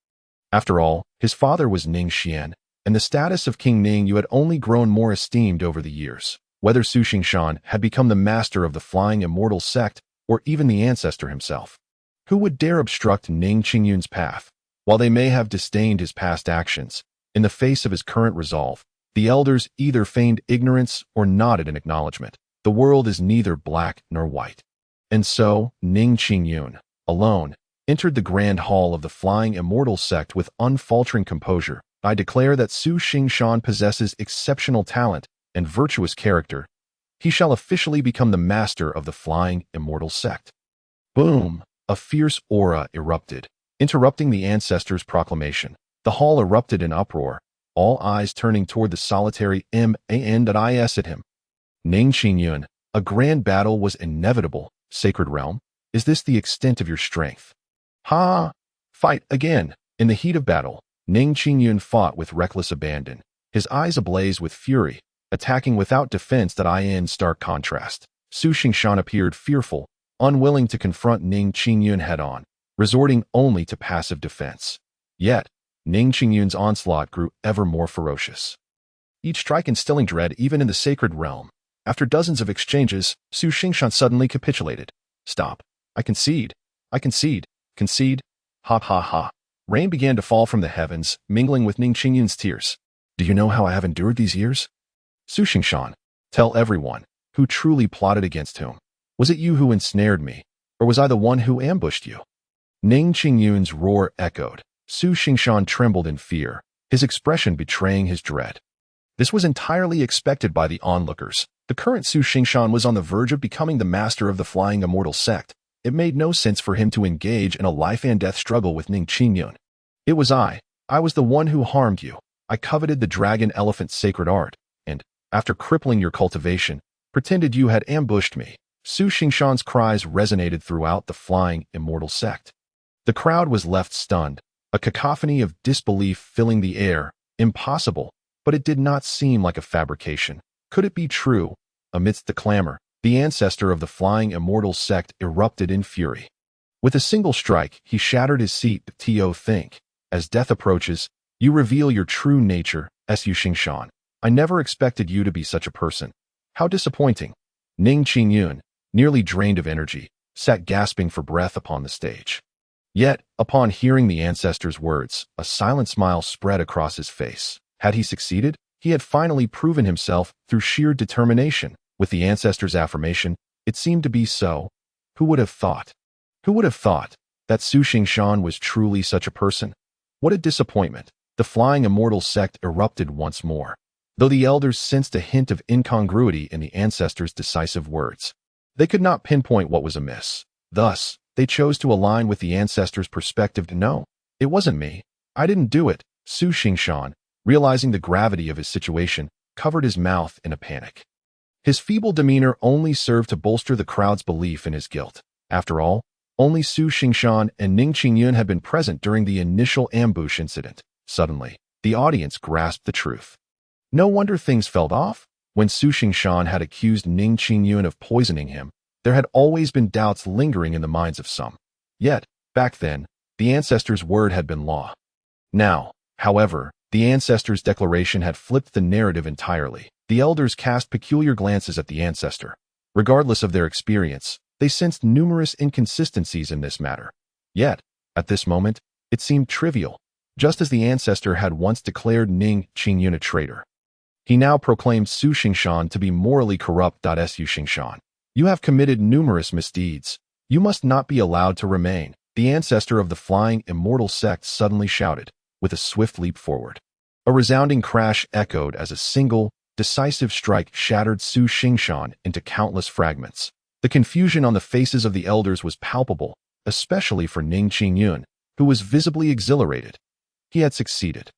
Speaker 1: After all, his father was Ning Xuan, and the status of King Ning Yu had only grown more esteemed over the years. Whether Su Xingshan had become the master of the flying immortal sect, or even the ancestor himself, who would dare obstruct Ning Yun's path? While they may have disdained his past actions, in the face of his current resolve, the elders either feigned ignorance or nodded in acknowledgement. The world is neither black nor white. And so, Ning Xuan, alone, entered the grand hall of the Flying Immortal sect with unfaltering composure. I declare that Su Xingshan possesses exceptional talent and virtuous character. He shall officially become the master of the Flying Immortal sect. Boom! A fierce aura erupted, interrupting the ancestors' proclamation. The hall erupted in uproar, all eyes turning toward the solitary MAN.IS at him. Ning Xuan, a grand battle was inevitable. Sacred realm, is this the extent of your strength? Ha! Fight again! In the heat of battle, Ning Xuan fought with reckless abandon, his eyes ablaze with fury, attacking without defense. That in stark contrast, Su Xingshan appeared fearful, unwilling to confront Ning Xuan head-on, resorting only to passive defense. Yet, Ning Xuan's onslaught grew ever more ferocious, each strike instilling dread even in the sacred realm. After dozens of exchanges, Su Xingshan suddenly capitulated. Stop. I concede. I concede. Concede. Ha ha ha. Rain began to fall from the heavens, mingling with Ning Xuan's tears. Do you know how I have endured these years? Su Xingshan, tell everyone, who truly plotted against whom? Was it you who ensnared me, or was I the one who ambushed you? Ning Xuan's roar echoed. Su Xingshan trembled in fear, his expression betraying his dread. This was entirely expected by the onlookers. The current Su Xingshan was on the verge of becoming the master of the Flying Immortal sect. It made no sense for him to engage in a life-and-death struggle with Ning Xuan. It was I was the one who harmed you. I coveted the dragon elephant's sacred art, and, after crippling your cultivation, pretended you had ambushed me. Su Xingshan's cries resonated throughout the Flying Immortal sect. The crowd was left stunned, a cacophony of disbelief filling the air. Impossible, but it did not seem like a fabrication. Could it be true? Amidst the clamor, the ancestor of the Flying Immortal sect erupted in fury. With a single strike, he shattered his seat. To think, as death approaches, you reveal your true nature, Su Xingshan. I never expected you to be such a person. How disappointing. Ning Xuan, nearly drained of energy, sat gasping for breath upon the stage. Yet, upon hearing the ancestor's words, a silent smile spread across his face. Had he succeeded? He had finally proven himself through sheer determination. With the ancestor's affirmation, it seemed to be so. Who would have thought? Who would have thought that Su Xingshan was truly such a person? What a disappointment. The Flying Immortal sect erupted once more, though the elders sensed a hint of incongruity in the ancestor's decisive words. They could not pinpoint what was amiss. Thus, they chose to align with the ancestor's perspective. No, it wasn't me. I didn't do it. Su Xingshan, realizing the gravity of his situation, covered his mouth in a panic. His feeble demeanor only served to bolster the crowd's belief in his guilt. After all, only Su Xingshan and Ning Xuan had been present during the initial ambush incident. Suddenly, the audience grasped the truth. No wonder things fell off. When Su Xingshan had accused Ning Xuan of poisoning him, there had always been doubts lingering in the minds of some. Yet, back then, the ancestor's word had been law. Now, however, the ancestor's declaration had flipped the narrative entirely. The elders cast peculiar glances at the ancestor. Regardless of their experience, they sensed numerous inconsistencies in this matter. Yet, at this moment, it seemed trivial, just as the ancestor had once declared Ning Xuan a traitor. He now proclaimed Su Xingshan to be morally corrupt. Su Xingshan, you have committed numerous misdeeds. You must not be allowed to remain. The ancestor of the Flying Immortal sect suddenly shouted, with a swift leap forward. A resounding crash echoed as a single, decisive strike shattered Su Xingshan into countless fragments. The confusion on the faces of the elders was palpable, especially for Ning Xuan, who was visibly exhilarated. He had succeeded.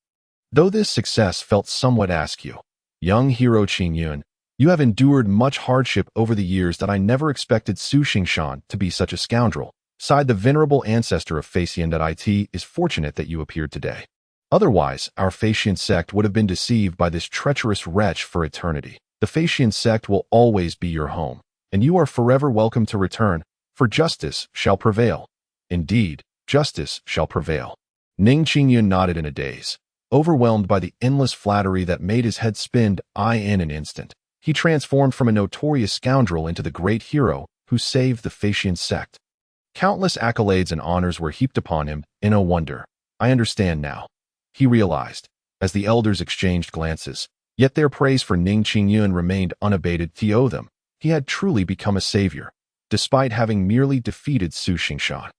Speaker 1: Though this success felt somewhat askew. Young hero Xuan, you have endured much hardship over the years. That I never expected Su Xingshan to be such a scoundrel. Sighed the venerable ancestor of Facian. It is fortunate that you appeared today. Otherwise, our Facian sect would have been deceived by this treacherous wretch for eternity. The Facian sect will always be your home, and you are forever welcome to return, for justice shall prevail. Indeed, justice shall prevail. Ning Xuan nodded in a daze, overwhelmed by the endless flattery that made his head spin. In an instant, he transformed from a notorious scoundrel into the great hero who saved the Facian sect. Countless accolades and honors were heaped upon him. No wonder. I understand now. He realized, as the elders exchanged glances, yet their praise for Ning Xuan remained unabated. To owe them, he had truly become a savior, despite having merely defeated Su Xingshan.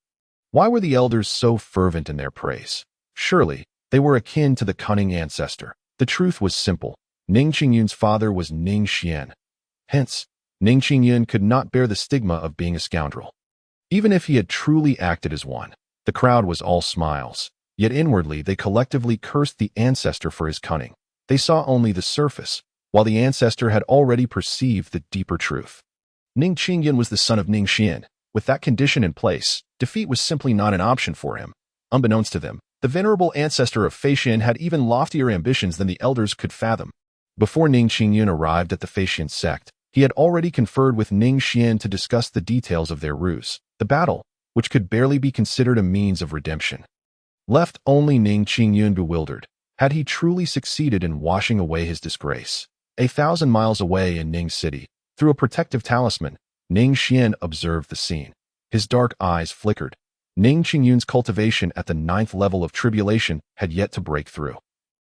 Speaker 1: Why were the elders so fervent in their praise? Surely, they were akin to the cunning ancestor. The truth was simple. Ning Xuan's father was Ning Xuan. Hence, Ning Xuan could not bear the stigma of being a scoundrel. Even if he had truly acted as one, the crowd was all smiles. Yet inwardly they collectively cursed the ancestor for his cunning. They saw only the surface, while the ancestor had already perceived the deeper truth. Ning Xuan was the son of Ning Xuan. With that condition in place, defeat was simply not an option for him. Unbeknownst to them, the venerable ancestor of Feishan had even loftier ambitions than the elders could fathom. Before Ning Xuan arrived at the Feishan sect, he had already conferred with Ning Xuan to discuss the details of their ruse, the battle, which could barely be considered a means of redemption. Left only Ning Xuan bewildered. Had he truly succeeded in washing away his disgrace? 1,000 miles away in Ning City, through a protective talisman, Ning Xuan observed the scene. His dark eyes flickered. Ning Xuan's cultivation at the 9th level of tribulation had yet to break through.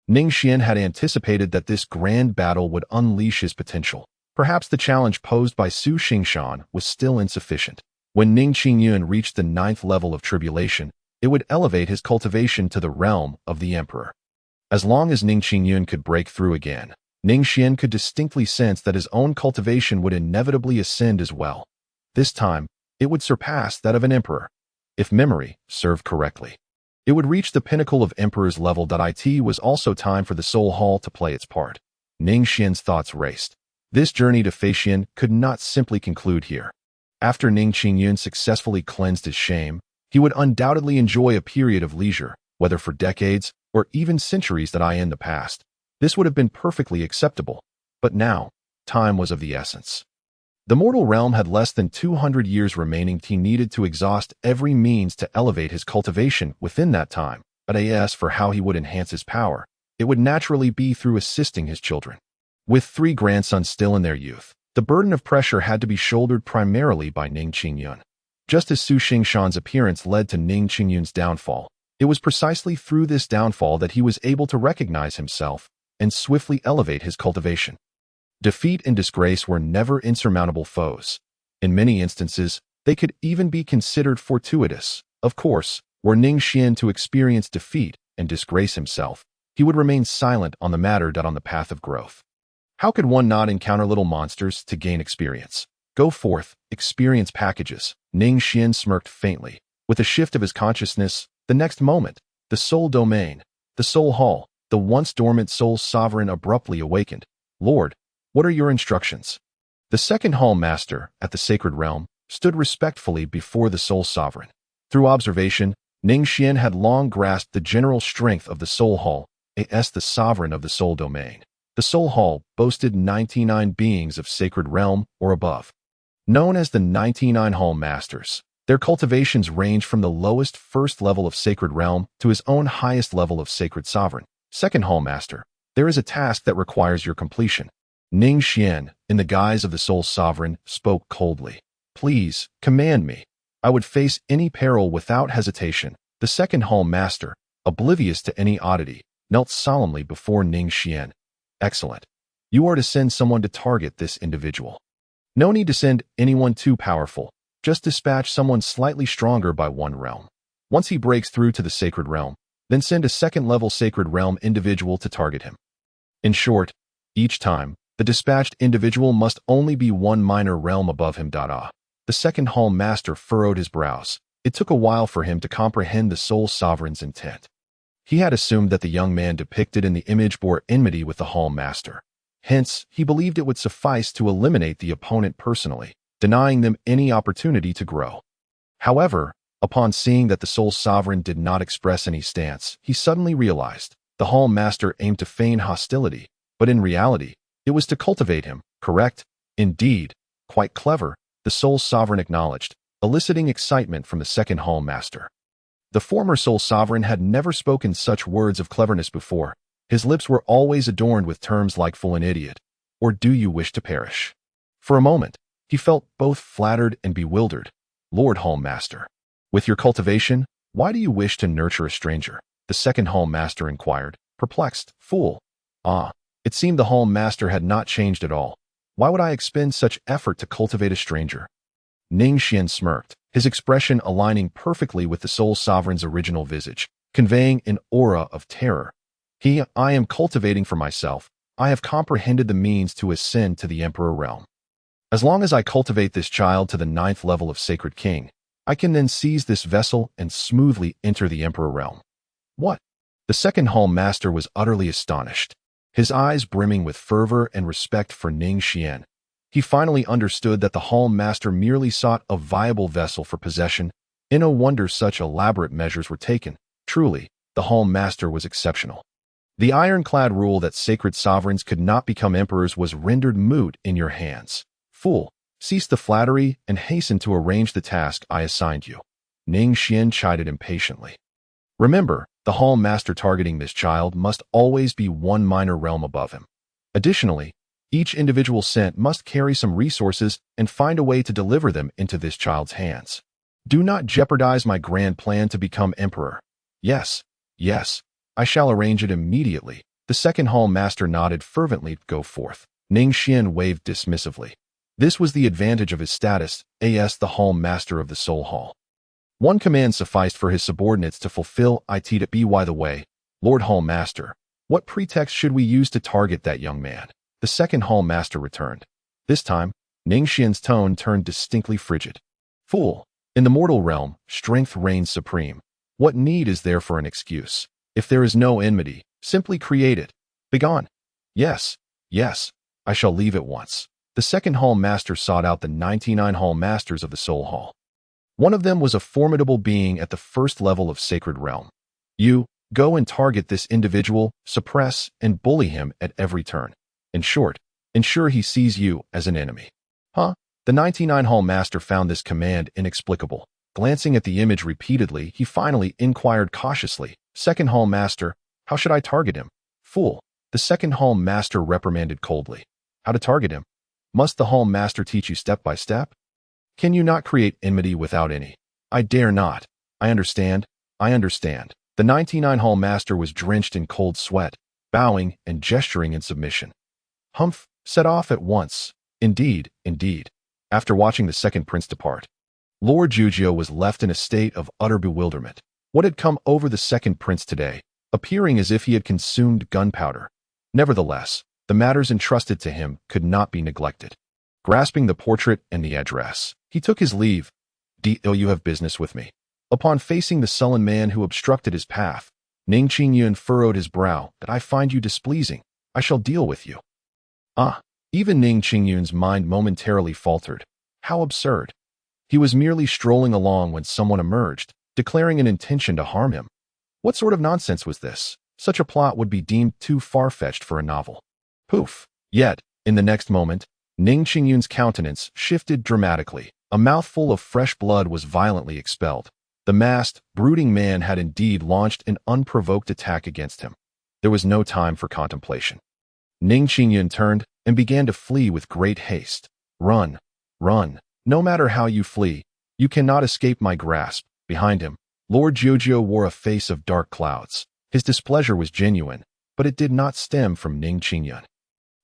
Speaker 1: Ning Xuan had anticipated that this grand battle would unleash his potential. Perhaps the challenge posed by Su Xingshan was still insufficient. When Ning Xuan reached the 9th level of tribulation, it would elevate his cultivation to the realm of the emperor. As long as Ning Xuan could break through again, Ning Xuan could distinctly sense that his own cultivation would inevitably ascend as well. This time, it would surpass that of an emperor. If memory served correctly, it would reach the pinnacle of emperor's level. It was also time for the Soul Hall to play its part. Ning Xuan's thoughts raced. This journey to Feishan could not simply conclude here. After Ning Xuan successfully cleansed his shame, he would undoubtedly enjoy a period of leisure, whether for decades or even centuries in the past. This would have been perfectly acceptable. But now, time was of the essence. The mortal realm had less than 200 years remaining. He needed to exhaust every means to elevate his cultivation within that time. But as for how he would enhance his power, it would naturally be through assisting his children. With 3 grandsons still in their youth, the burden of pressure had to be shouldered primarily by Ning Xuan. Just as Su Xingshan's appearance led to Ning Xuan's downfall, it was precisely through this downfall that he was able to recognize himself and swiftly elevate his cultivation. Defeat and disgrace were never insurmountable foes. In many instances, they could even be considered fortuitous. Of course, were Ning Xuan to experience defeat and disgrace himself, he would remain silent on the matter. On the path of growth, how could one not encounter little monsters to gain experience? Go forth, experience packages. Ning Xuan smirked faintly. With a shift of his consciousness, the next moment, the soul domain, the soul hall, the once dormant soul sovereign abruptly awakened. Lord, what are your instructions? The second hall master, at the sacred realm, stood respectfully before the soul sovereign. Through observation, Ning Xuan had long grasped the general strength of the soul hall, as the sovereign of the soul domain. The soul hall boasted 99 beings of sacred realm or above. Known as the 99 hall masters, their cultivations range from the lowest first level of sacred realm to his own highest level of sacred sovereign. Second hall master, there is a task that requires your completion. Ning Xuan, in the guise of the soul sovereign, spoke coldly. Please, command me. I would face any peril without hesitation. The second hall master, oblivious to any oddity, knelt solemnly before Ning Xuan. Excellent. You are to send someone to target this individual. No need to send anyone too powerful. Just dispatch someone slightly stronger by 1 realm. Once he breaks through to the sacred realm, then send a second-level sacred realm individual to target him. In short, each time, the dispatched individual must only be 1 minor realm above him. The second hall master furrowed his brows. It took a while for him to comprehend the soul sovereign's intent. He had assumed that the young man depicted in the image bore enmity with the hall master. Hence, he believed it would suffice to eliminate the opponent personally, denying them any opportunity to grow. However, upon seeing that the soul sovereign did not express any stance, he suddenly realized the hall master aimed to feign hostility, but in reality, it was to cultivate him. Correct? Indeed, quite clever, the soul sovereign acknowledged, eliciting excitement from the second hall master. The former soul sovereign had never spoken such words of cleverness before. His lips were always adorned with terms like fool and idiot, or do you wish to perish? For a moment, he felt both flattered and bewildered. Lord Hall Master, with your cultivation, why do you wish to nurture a stranger? the second hall master inquired, perplexed. Fool. Ah, it seemed the hall master had not changed at all. Why would I expend such effort to cultivate a stranger? Ning Xuan smirked, his expression aligning perfectly with the Soul Sovereign's original visage, conveying an aura of terror. I am cultivating for myself. I have comprehended the means to ascend to the Emperor realm. As long as I cultivate this child to the 9th level of Sacred King, I can then seize this vessel and smoothly enter the Emperor realm. What? The second hall master was utterly astonished, his eyes brimming with fervor and respect for Ning Xuan. He finally understood that the hall master merely sought a viable vessel for possession, and no wonder such elaborate measures were taken. Truly, the hall master was exceptional. The ironclad rule that sacred sovereigns could not become emperors was rendered moot in your hands. Fool, cease the flattery and hasten to arrange the task I assigned you. Ning Xuan chided impatiently. Remember, the hall master targeting this child must always be one minor realm above him. Additionally, each individual sent must carry some resources and find a way to deliver them into this child's hands. Do not jeopardize my grand plan to become emperor. Yes, I shall arrange it immediately. The second hall master nodded fervently. Go forth. Ning Xuan waved dismissively. This was the advantage of his status as the hall master of the Soul Hall. One command sufficed for his subordinates to fulfill it. By the way, Lord Hall Master, what pretext should we use to target that young man? The second hall master returned. This time, Ning Xuan's tone turned distinctly frigid. Fool, in the mortal realm, strength reigns supreme. What need is there for an excuse? If there is no enmity, simply create it. Begone. Yes, I shall leave at once. The second hall master sought out the 99 hall masters of the Soul Hall. One of them was a formidable being at the 1st level of Sacred Realm. You, go and target this individual, suppress and bully him at every turn. In short, ensure he sees you as an enemy. Huh? The 99 hall master found this command inexplicable. Glancing at the image repeatedly, he finally inquired cautiously, Second hall master, how should I target him? Fool, the second hall master reprimanded coldly. How to target him? Must the hall master teach you step by step? Can you not create enmity without any? I dare not. I understand. The 99 hall master was drenched in cold sweat, bowing and gesturing in submission. Humph, set off at once. Indeed. After watching the second prince depart, Lord Jujio was left in a state of utter bewilderment. What had come over the second prince today, appearing as if he had consumed gunpowder? Nevertheless, the matters entrusted to him could not be neglected. Grasping the portrait and the address, he took his leave. You have business with me. Upon facing the sullen man who obstructed his path, Ning Yun furrowed his brow. That I find you displeasing. I shall deal with you. Even Ning Yun's mind momentarily faltered. How absurd. He was merely strolling along when someone emerged, declaring an intention to harm him. What sort of nonsense was this? Such a plot would be deemed too far-fetched for a novel. Poof! Yet, in the next moment, Ning Yun's countenance shifted dramatically. A mouthful of fresh blood was violently expelled. The masked, brooding man had indeed launched an unprovoked attack against him. There was no time for contemplation. Ning Yun turned and began to flee with great haste. Run! No matter how you flee, you cannot escape my grasp. Behind him, Lord Jujio wore a face of dark clouds. His displeasure was genuine, but it did not stem from Ning Yun.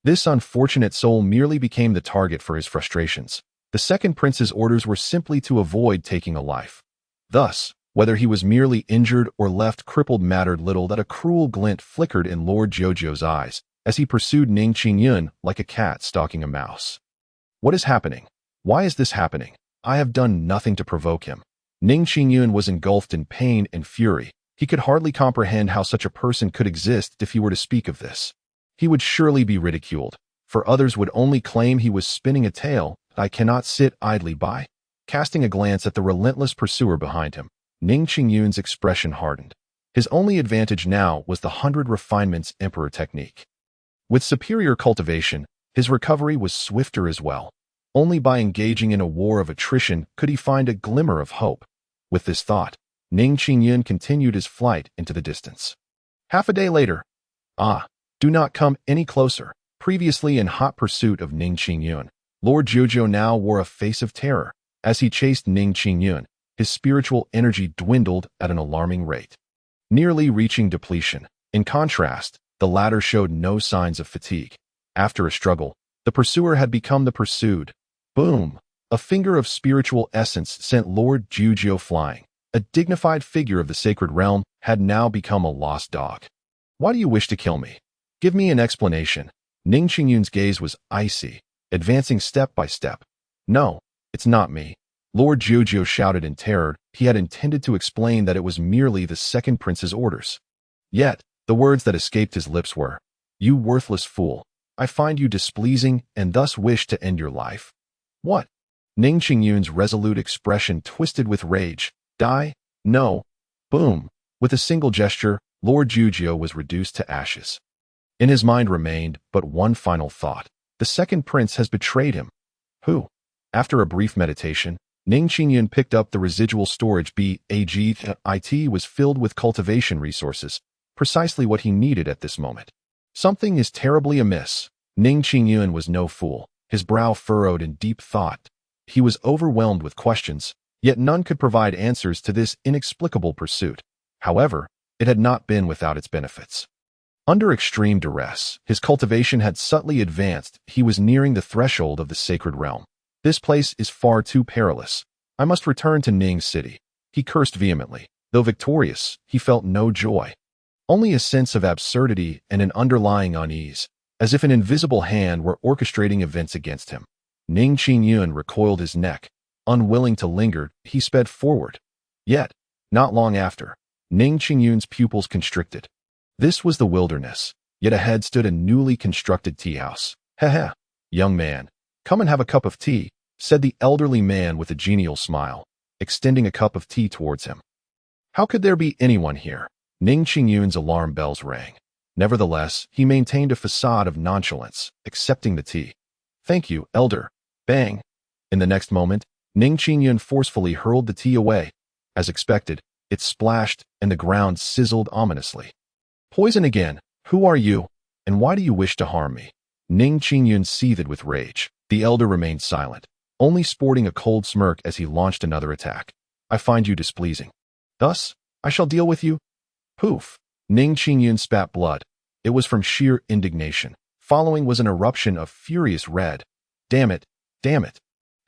Speaker 1: This unfortunate soul merely became the target for his frustrations. The second prince's orders were simply to avoid taking a life. Thus, whether he was merely injured or left crippled mattered little. That a cruel glint flickered in Lord Jujio's eyes as he pursued Ning Yun like a cat stalking a mouse. What is happening? Why is this happening? I have done nothing to provoke him. Ning Yun was engulfed in pain and fury. He could hardly comprehend how such a person could exist. If he were to speak of this, he would surely be ridiculed, for others would only claim he was spinning a tale. I cannot sit idly by. Casting a glance at the relentless pursuer behind him, Ning Yun's expression hardened. His only advantage now was the 100 refinements emperor technique. With superior cultivation, his recovery was swifter as well. Only by engaging in a war of attrition could he find a glimmer of hope. With this thought, Ning Yun continued his flight into the distance. Half a day later. Do not come any closer. Previously in hot pursuit of Ning Yun, Lord Jujio now wore a face of terror. As he chased Ning Yun, his spiritual energy dwindled at an alarming rate. nearly reaching depletion. In contrast, the latter showed no signs of fatigue. After a struggle, the pursuer had become the pursued. Boom! A finger of spiritual essence sent Lord Jiu flying. A dignified figure of the sacred realm had now become a lost dog. Why do you wish to kill me? Give me an explanation. Ning Yun's gaze was icy, advancing step by step. No, it's not me. Lord Jiu shouted in terror. He had intended to explain that it was merely the second prince's orders. Yet, the words that escaped his lips were, "You worthless fool. I find you displeasing and thus wish to end your life." What? Ning Yun's resolute expression twisted with rage. Die? No. Boom. With a single gesture, Lord Jiu was reduced to ashes. In his mind remained but one final thought. The second prince has betrayed him. Who? After a brief meditation, Ning Yun picked up the residual storage bag. It was filled with cultivation resources, precisely what he needed at this moment. Something is terribly amiss. Ning Yun was no fool, his brow furrowed in deep thought. He was overwhelmed with questions, yet none could provide answers to this inexplicable pursuit. However, it had not been without its benefits. Under extreme duress, his cultivation had subtly advanced. He was nearing the threshold of the sacred realm. This place is far too perilous. I must return to Ning City. He cursed vehemently. Though victorious, he felt no joy. Only a sense of absurdity and an underlying unease, as if an invisible hand were orchestrating events against him. Ning Yun recoiled his neck. Unwilling to linger, he sped forward. Yet, not long after, Ning Yun's pupils constricted. This was the wilderness, yet ahead stood a newly constructed tea house. Heh, young man, come and have a cup of tea, said the elderly man with a genial smile, extending a cup of tea towards him. How could there be anyone here? Ning Yun's alarm bells rang. Nevertheless, he maintained a facade of nonchalance, accepting the tea. Thank you, elder. Bang! In the next moment, Ning Yun forcefully hurled the tea away. As expected, it splashed and the ground sizzled ominously. Poison again. Who are you? And why do you wish to harm me? Ning Yun seethed with rage. The elder remained silent, only sporting a cold smirk as he launched another attack. I find you displeasing. Thus, I shall deal with you. Poof! Ning Yun spat blood. It was from sheer indignation. Following was an eruption of furious red. Damn it! Damn it!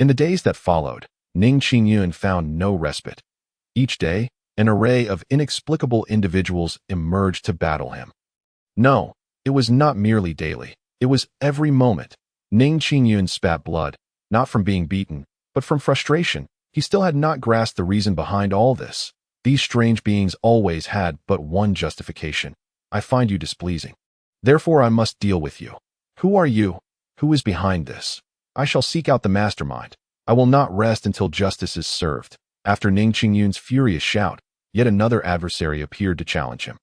Speaker 1: In the days that followed, Ning Yun found no respite. Each day, an array of inexplicable individuals emerged to battle him. No, it was not merely daily. It was every moment. Ning Yun spat blood, not from being beaten, but from frustration. He still had not grasped the reason behind all this. These strange beings always had but one justification. I find you displeasing. Therefore I must deal with you. Who are you? Who is behind this? I shall seek out the mastermind. I will not rest until justice is served. After Ning Yun's furious shout, yet another adversary appeared to challenge him.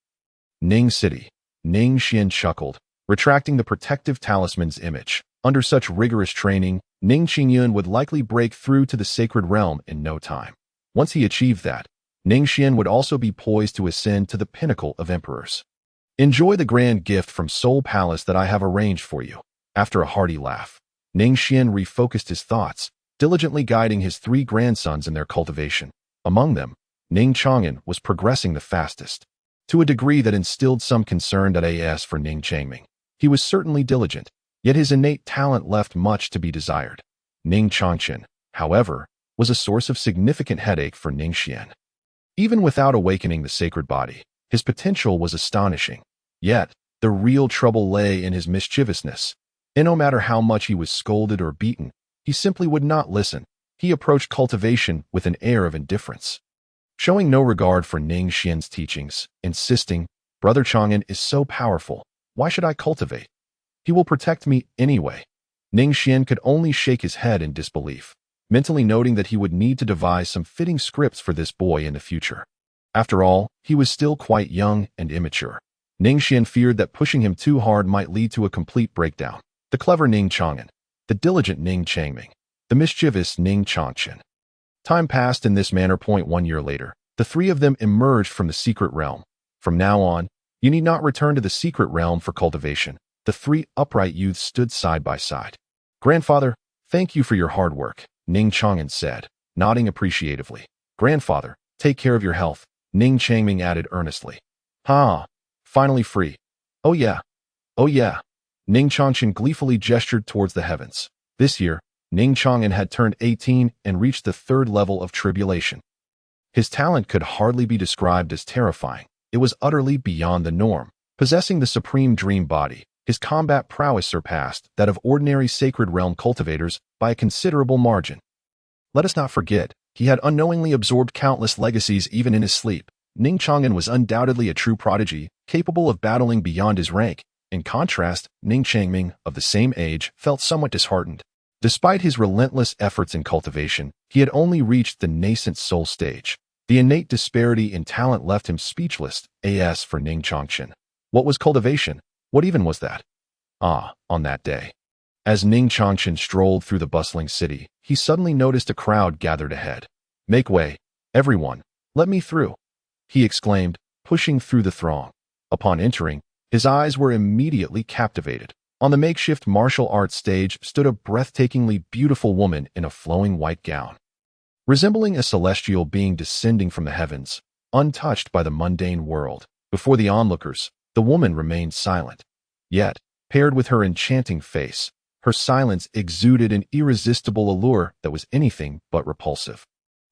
Speaker 1: Ning City. Ning Xuan chuckled, retracting the protective talisman's image. Under such rigorous training, Ning Yun would likely break through to the sacred realm in no time. Once he achieved that, Ning Xuan would also be poised to ascend to the pinnacle of emperors. Enjoy the grand gift from Soul Palace that I have arranged for you. After a hearty laugh, Ning Xuan refocused his thoughts, diligently guiding his 3 grandsons in their cultivation. Among them, Ning Chang'an was progressing the fastest, to a degree that instilled some concern as for Ning Changming. He was certainly diligent, yet his innate talent left much to be desired. Ning Changchen, however, was a source of significant headache for Ning Xuan. Even without awakening the sacred body, his potential was astonishing. Yet, the real trouble lay in his mischievousness. And no matter how much he was scolded or beaten, he simply would not listen. He approached cultivation with an air of indifference, showing no regard for Ning Xuan's teachings, insisting, Brother Chang'an is so powerful, why should I cultivate? He will protect me anyway. Ning Xuan could only shake his head in disbelief, mentally noting that he would need to devise some fitting scripts for this boy in the future. After all, he was still quite young and immature. Ning Xuan feared that pushing him too hard might lead to a complete breakdown. The clever Ning Chang'an, the diligent Ning Changming, the mischievous Ning Changchen. Time passed in this manner. 1 year later, the 3 of them emerged from the secret realm. From now on, you need not return to the secret realm for cultivation. The 3 upright youths stood side by side. Grandfather, thank you for your hard work, Ning Chang'an said, nodding appreciatively. Grandfather, take care of your health. Ning Changming added earnestly. Ha! Finally free. Oh yeah. Oh yeah. Ning Changchen gleefully gestured towards the heavens. This year, Ning Chang'an had turned 18 and reached the third level of tribulation. His talent could hardly be described as terrifying. It was utterly beyond the norm. Possessing the supreme dream body, his combat prowess surpassed that of ordinary sacred realm cultivators by a considerable margin. Let us not forget, he had unknowingly absorbed countless legacies even in his sleep. Ning Chang'an was undoubtedly a true prodigy, capable of battling beyond his rank. In contrast, Ning Changming, of the same age, felt somewhat disheartened. Despite his relentless efforts in cultivation, he had only reached the nascent soul stage. The innate disparity in talent left him speechless. As for Ning Changchen, what was cultivation? What even was that? On that day, as Ning Changchen strolled through the bustling city, he suddenly noticed a crowd gathered ahead. "Make way, everyone, let me through," he exclaimed, pushing through the throng. Upon entering, his eyes were immediately captivated. On the makeshift martial arts stage stood a breathtakingly beautiful woman in a flowing white gown. Resembling a celestial being descending from the heavens, untouched by the mundane world, before the onlookers, the woman remained silent. Yet, paired with her enchanting face, her silence exuded an irresistible allure that was anything but repulsive.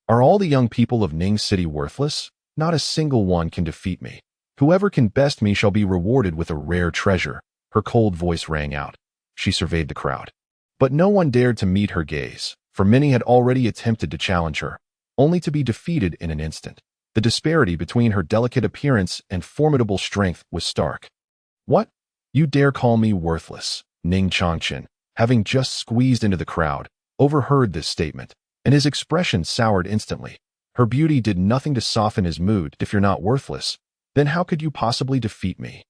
Speaker 1: "Are all the young people of Ning City worthless? Not a single one can defeat me. Whoever can best me shall be rewarded with a rare treasure," her cold voice rang out. She surveyed the crowd. But no one dared to meet her gaze, for many had already attempted to challenge her, only to be defeated in an instant. The disparity between her delicate appearance and formidable strength was stark. "What? You dare call me worthless?" Ning Changchen, having just squeezed into the crowd, overheard this statement, and his expression soured instantly. Her beauty did nothing to soften his mood. "If you're not worthless, then how could you possibly defeat me?"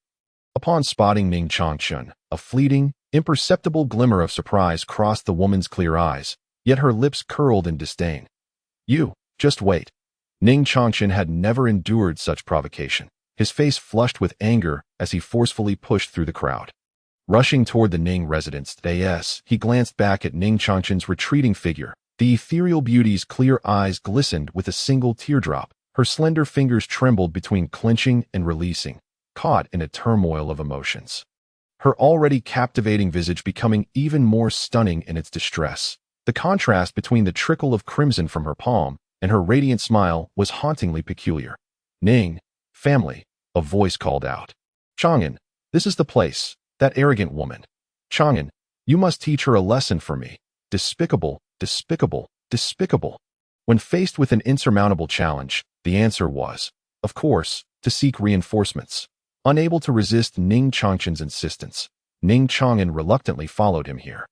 Speaker 1: Upon spotting Ning Changchen, a fleeting, imperceptible glimmer of surprise crossed the woman's clear eyes, yet her lips curled in disdain. "You, just wait." Ning Changchen had never endured such provocation. His face flushed with anger as he forcefully pushed through the crowd. Rushing toward the Ning residence, he glanced back at Ning Changchen's retreating figure. The ethereal beauty's clear eyes glistened with a single teardrop. Her slender fingers trembled between clenching and releasing, caught in a turmoil of emotions. Her already captivating visage becoming even more stunning in its distress. The contrast between the trickle of crimson from her palm and her radiant smile was hauntingly peculiar. "Ning, family," a voice called out. "Chang'an, this is the place. That arrogant woman. Chang'an, you must teach her a lesson for me. Despicable, despicable, despicable." When faced with an insurmountable challenge, the answer was, of course, to seek reinforcements. Unable to resist Ning Changchen's insistence, Ning Chang'an reluctantly followed him here.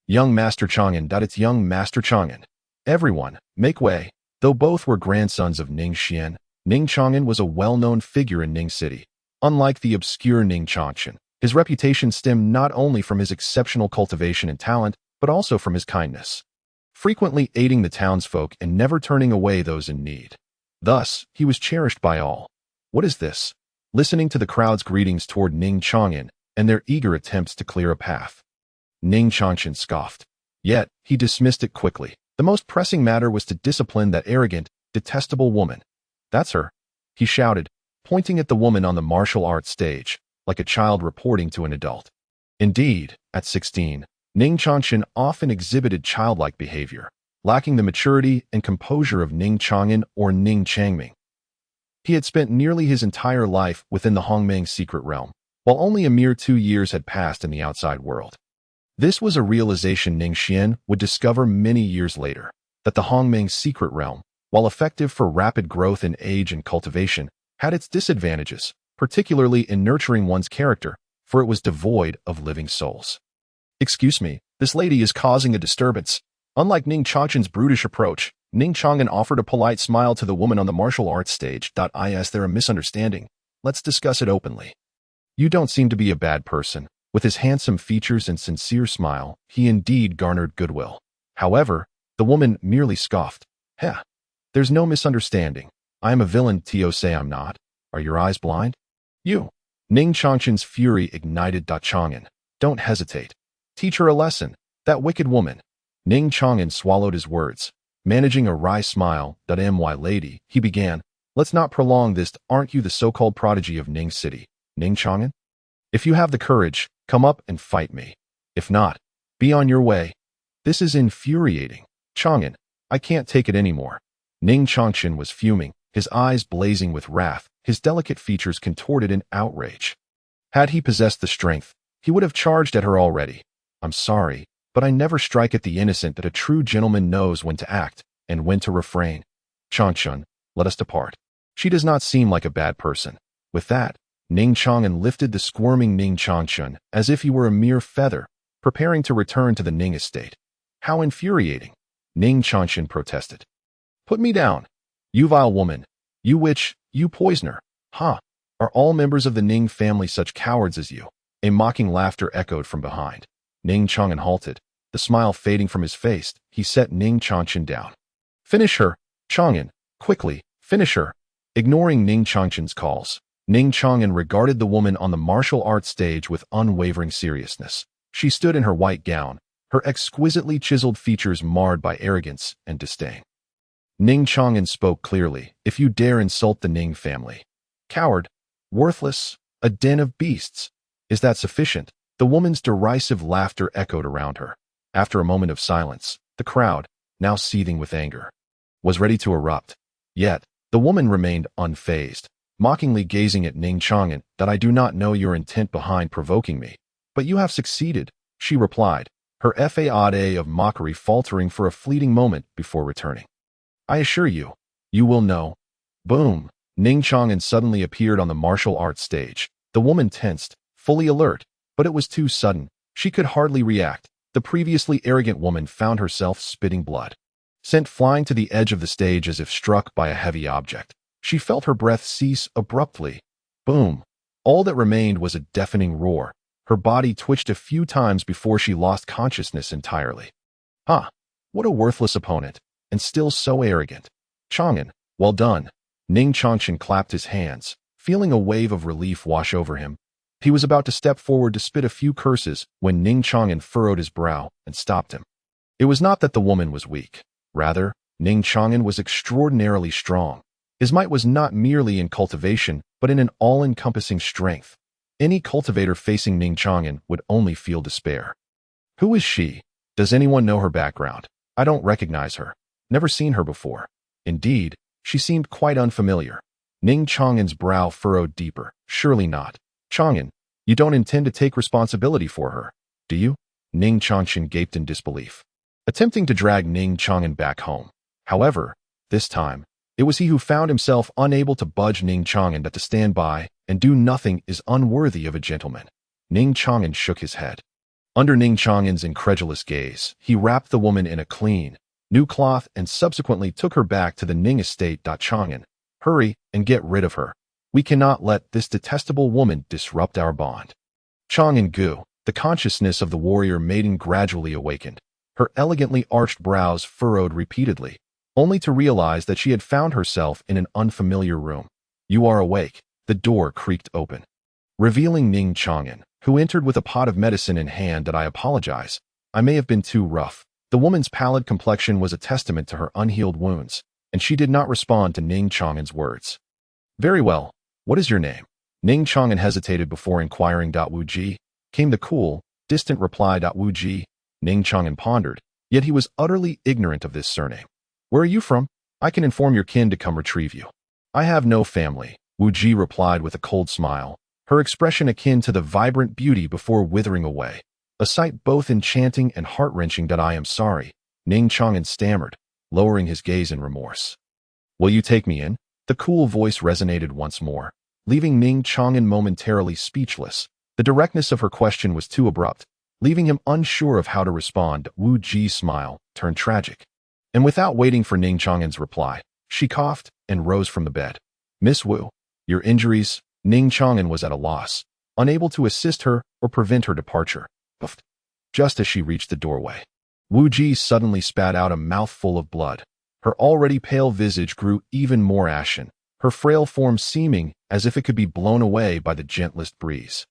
Speaker 1: "Young Master Chang'an, it's young Master Chang'an. Everyone, make way." Though both were grandsons of Ning Xuan, Ning Chang'an was a well-known figure in Ning City. Unlike the obscure Ning Changchen, his reputation stemmed not only from his exceptional cultivation and talent, but also from his kindness, frequently aiding the townsfolk and never turning away those in need. Thus, he was cherished by all. "What is this?" Listening to the crowd's greetings toward Ning Chang'an and their eager attempts to clear a path, Ning Changchen scoffed. Yet, he dismissed it quickly. The most pressing matter was to discipline that arrogant, detestable woman. "That's her," he shouted, pointing at the woman on the martial arts stage, like a child reporting to an adult. Indeed, at 16, Ning Changchen often exhibited childlike behavior, lacking the maturity and composure of Ning Chang'an or Ning Changming. He had spent nearly his entire life within the Hongmeng secret realm, while only a mere 2 years had passed in the outside world. This was a realization Ning Xuan would discover many years later, that the Hongmeng secret realm, while effective for rapid growth in age and cultivation, had its disadvantages, particularly in nurturing one's character, for it was devoid of living souls. "Excuse me, this lady is causing a disturbance." Unlike Ning Changchen's brutish approach, Ning Chang'an offered a polite smile to the woman on the martial arts stage. "Is there a misunderstanding? Let's discuss it openly. You don't seem to be a bad person." With his handsome features and sincere smile, he indeed garnered goodwill. However, the woman merely scoffed. "Heh, there's no misunderstanding. I am a villain. To say I'm not. Are your eyes blind? You." Ning Changchen's fury ignited. "Chang'an, don't hesitate. Teach her a lesson. That wicked woman." Ning Chang'an swallowed his words. Managing a wry smile. "My lady," he began, Let's not prolong this. Aren't you the so-called prodigy of Ning City, Ning Xuan? If you have the courage, come up and fight me. If not, be on your way. This is infuriating. Chang'an, I can't take it anymore. Ning Xuan was fuming, his eyes blazing with wrath, his delicate features contorted in outrage. Had he possessed the strength, he would have charged at her already. I'm sorry, but I never strike at the innocent. That a true gentleman knows when to act and when to refrain. Chang'an, let us depart. She does not seem like a bad person. With that, Ning Xuan lifted the squirming Ning Xuan as if he were a mere feather, preparing to return to the Ning estate. How infuriating! Ning Xuan protested. Put me down. You vile woman. You witch, you poisoner. Ha! Are all members of the Ning family such cowards as you? A mocking laughter echoed from behind. Ning Xuan halted. The smile fading from his face, he set Ning Xuan down. Finish her, Chang'an, quickly, finish her. Ignoring Ning Xuan's calls, Ning Xuan regarded the woman on the martial arts stage with unwavering seriousness. She stood in her white gown, her exquisitely chiseled features marred by arrogance and disdain. Ning Xuan spoke clearly. If you dare insult the Ning family. Coward, worthless, a den of beasts. Is that sufficient? The woman's derisive laughter echoed around her. After a moment of silence, the crowd, now seething with anger, was ready to erupt. Yet, the woman remained unfazed, mockingly gazing at Ning Xuan. That I do not know your intent behind provoking me, but you have succeeded, she replied, her facade of mockery faltering for a fleeting moment before returning. I assure you, you will know. Boom! Ning Xuan suddenly appeared on the martial arts stage. The woman tensed, fully alert, but it was too sudden. She could hardly react. The previously arrogant woman found herself spitting blood. Sent flying to the edge of the stage as if struck by a heavy object. She felt her breath cease abruptly. Boom! All that remained was a deafening roar. Her body twitched a few times before she lost consciousness entirely. Ah! What a worthless opponent, and still so arrogant. Chang'an, well done. Ning Xuan clapped his hands, feeling a wave of relief wash over him. He was about to step forward to spit a few curses when Ning Xuan furrowed his brow and stopped him. It was not that the woman was weak. Rather, Ning Xuan was extraordinarily strong. His might was not merely in cultivation, but in an all-encompassing strength. Any cultivator facing Ning Xuan would only feel despair. Who is she? Does anyone know her background? I don't recognize her. Never seen her before. Indeed, she seemed quite unfamiliar. Ning Xuan's brow furrowed deeper. Surely not. Chang'an, you don't intend to take responsibility for her, do you? Ning Xuan gaped in disbelief, attempting to drag Ning Xuan back home. However, this time, it was he who found himself unable to budge Ning Xuan. That to stand by and do nothing is unworthy of a gentleman. Ning Xuan shook his head. Under Ning Xuan's incredulous gaze, he wrapped the woman in a clean, new cloth and subsequently took her back to the Ning estate. Chang'an, hurry and get rid of her. We cannot let this detestable woman disrupt our bond. Chang'an Gu, the consciousness of the warrior maiden gradually awakened. Her elegantly arched brows furrowed repeatedly, only to realize that she had found herself in an unfamiliar room. You are awake. The door creaked open, revealing Ning Xuan, who entered with a pot of medicine in hand. That I apologize. I may have been too rough. The woman's pallid complexion was a testament to her unhealed wounds, and she did not respond to Ning Xuan's words. Very well. What is your name? Ning Xuan hesitated before inquiring. Wu Ji, came the cool, distant reply. Wu Ji, Ning Xuan pondered, yet he was utterly ignorant of this surname. Where are you from? I can inform your kin to come retrieve you. I have no family, Wu Ji replied with a cold smile, her expression akin to the vibrant beauty before withering away. A sight both enchanting and heart-wrenching. I am sorry, Ning Xuan stammered, lowering his gaze in remorse. Will you take me in? The cool voice resonated once more, leaving Ning Xuan momentarily speechless. The directness of her question was too abrupt, leaving him unsure of how to respond. Wu Ji's smile turned tragic, and without waiting for Ning Xuan's reply, she coughed and rose from the bed. Miss Wu, your injuries? Ning Xuan was at a loss, unable to assist her or prevent her departure. Puffed. Just as she reached the doorway, Wu Ji suddenly spat out a mouthful of blood. Her already pale visage grew even more ashen, her frail form seeming as if it could be blown away by the gentlest breeze.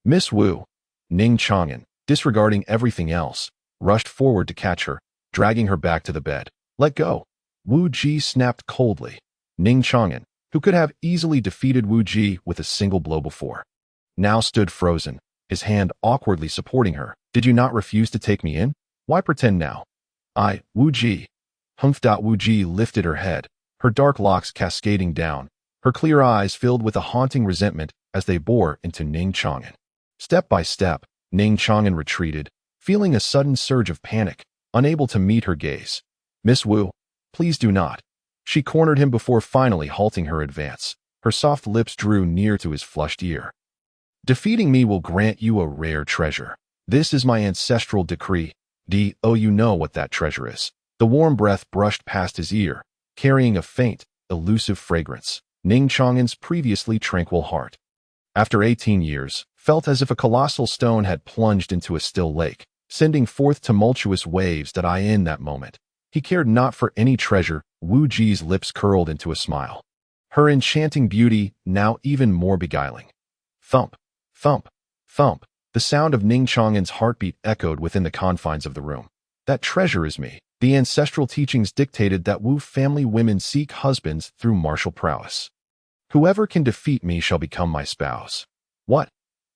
Speaker 1: Miss Wu, Ning Xuan, disregarding everything else, rushed forward to catch her, dragging her back to the bed. Let go. Wu Ji snapped coldly. Ning Xuan, who could have easily defeated Wu Ji with a single blow before, now stood frozen, his hand awkwardly supporting her. Did you not refuse to take me in? Why pretend now? Wu Ji. Humph. Wu Ji lifted her head, her dark locks cascading down, her clear eyes filled with a haunting resentment as they bore into Ning Xuan. Step by step, Ning Xuan retreated, feeling a sudden surge of panic, unable to meet her gaze. Miss Wu, please do not. She cornered him before finally halting her advance. Her soft lips drew near to his flushed ear. Defeating me will grant you a rare treasure. This is my ancestral decree. You know what that treasure is. The warm breath brushed past his ear, carrying a faint, elusive fragrance. Ning Xuan's previously tranquil heart, after 18 years, felt as if a colossal stone had plunged into a still lake, sending forth tumultuous waves. In that moment, he cared not for any treasure. Wu Ji's lips curled into a smile, her enchanting beauty now even more beguiling. Thump, thump, thump. The sound of Ning Xuan's heartbeat echoed within the confines of the room. That treasure is me. The ancestral teachings dictated that Wu family women seek husbands through martial prowess. Whoever can defeat me shall become my spouse. What?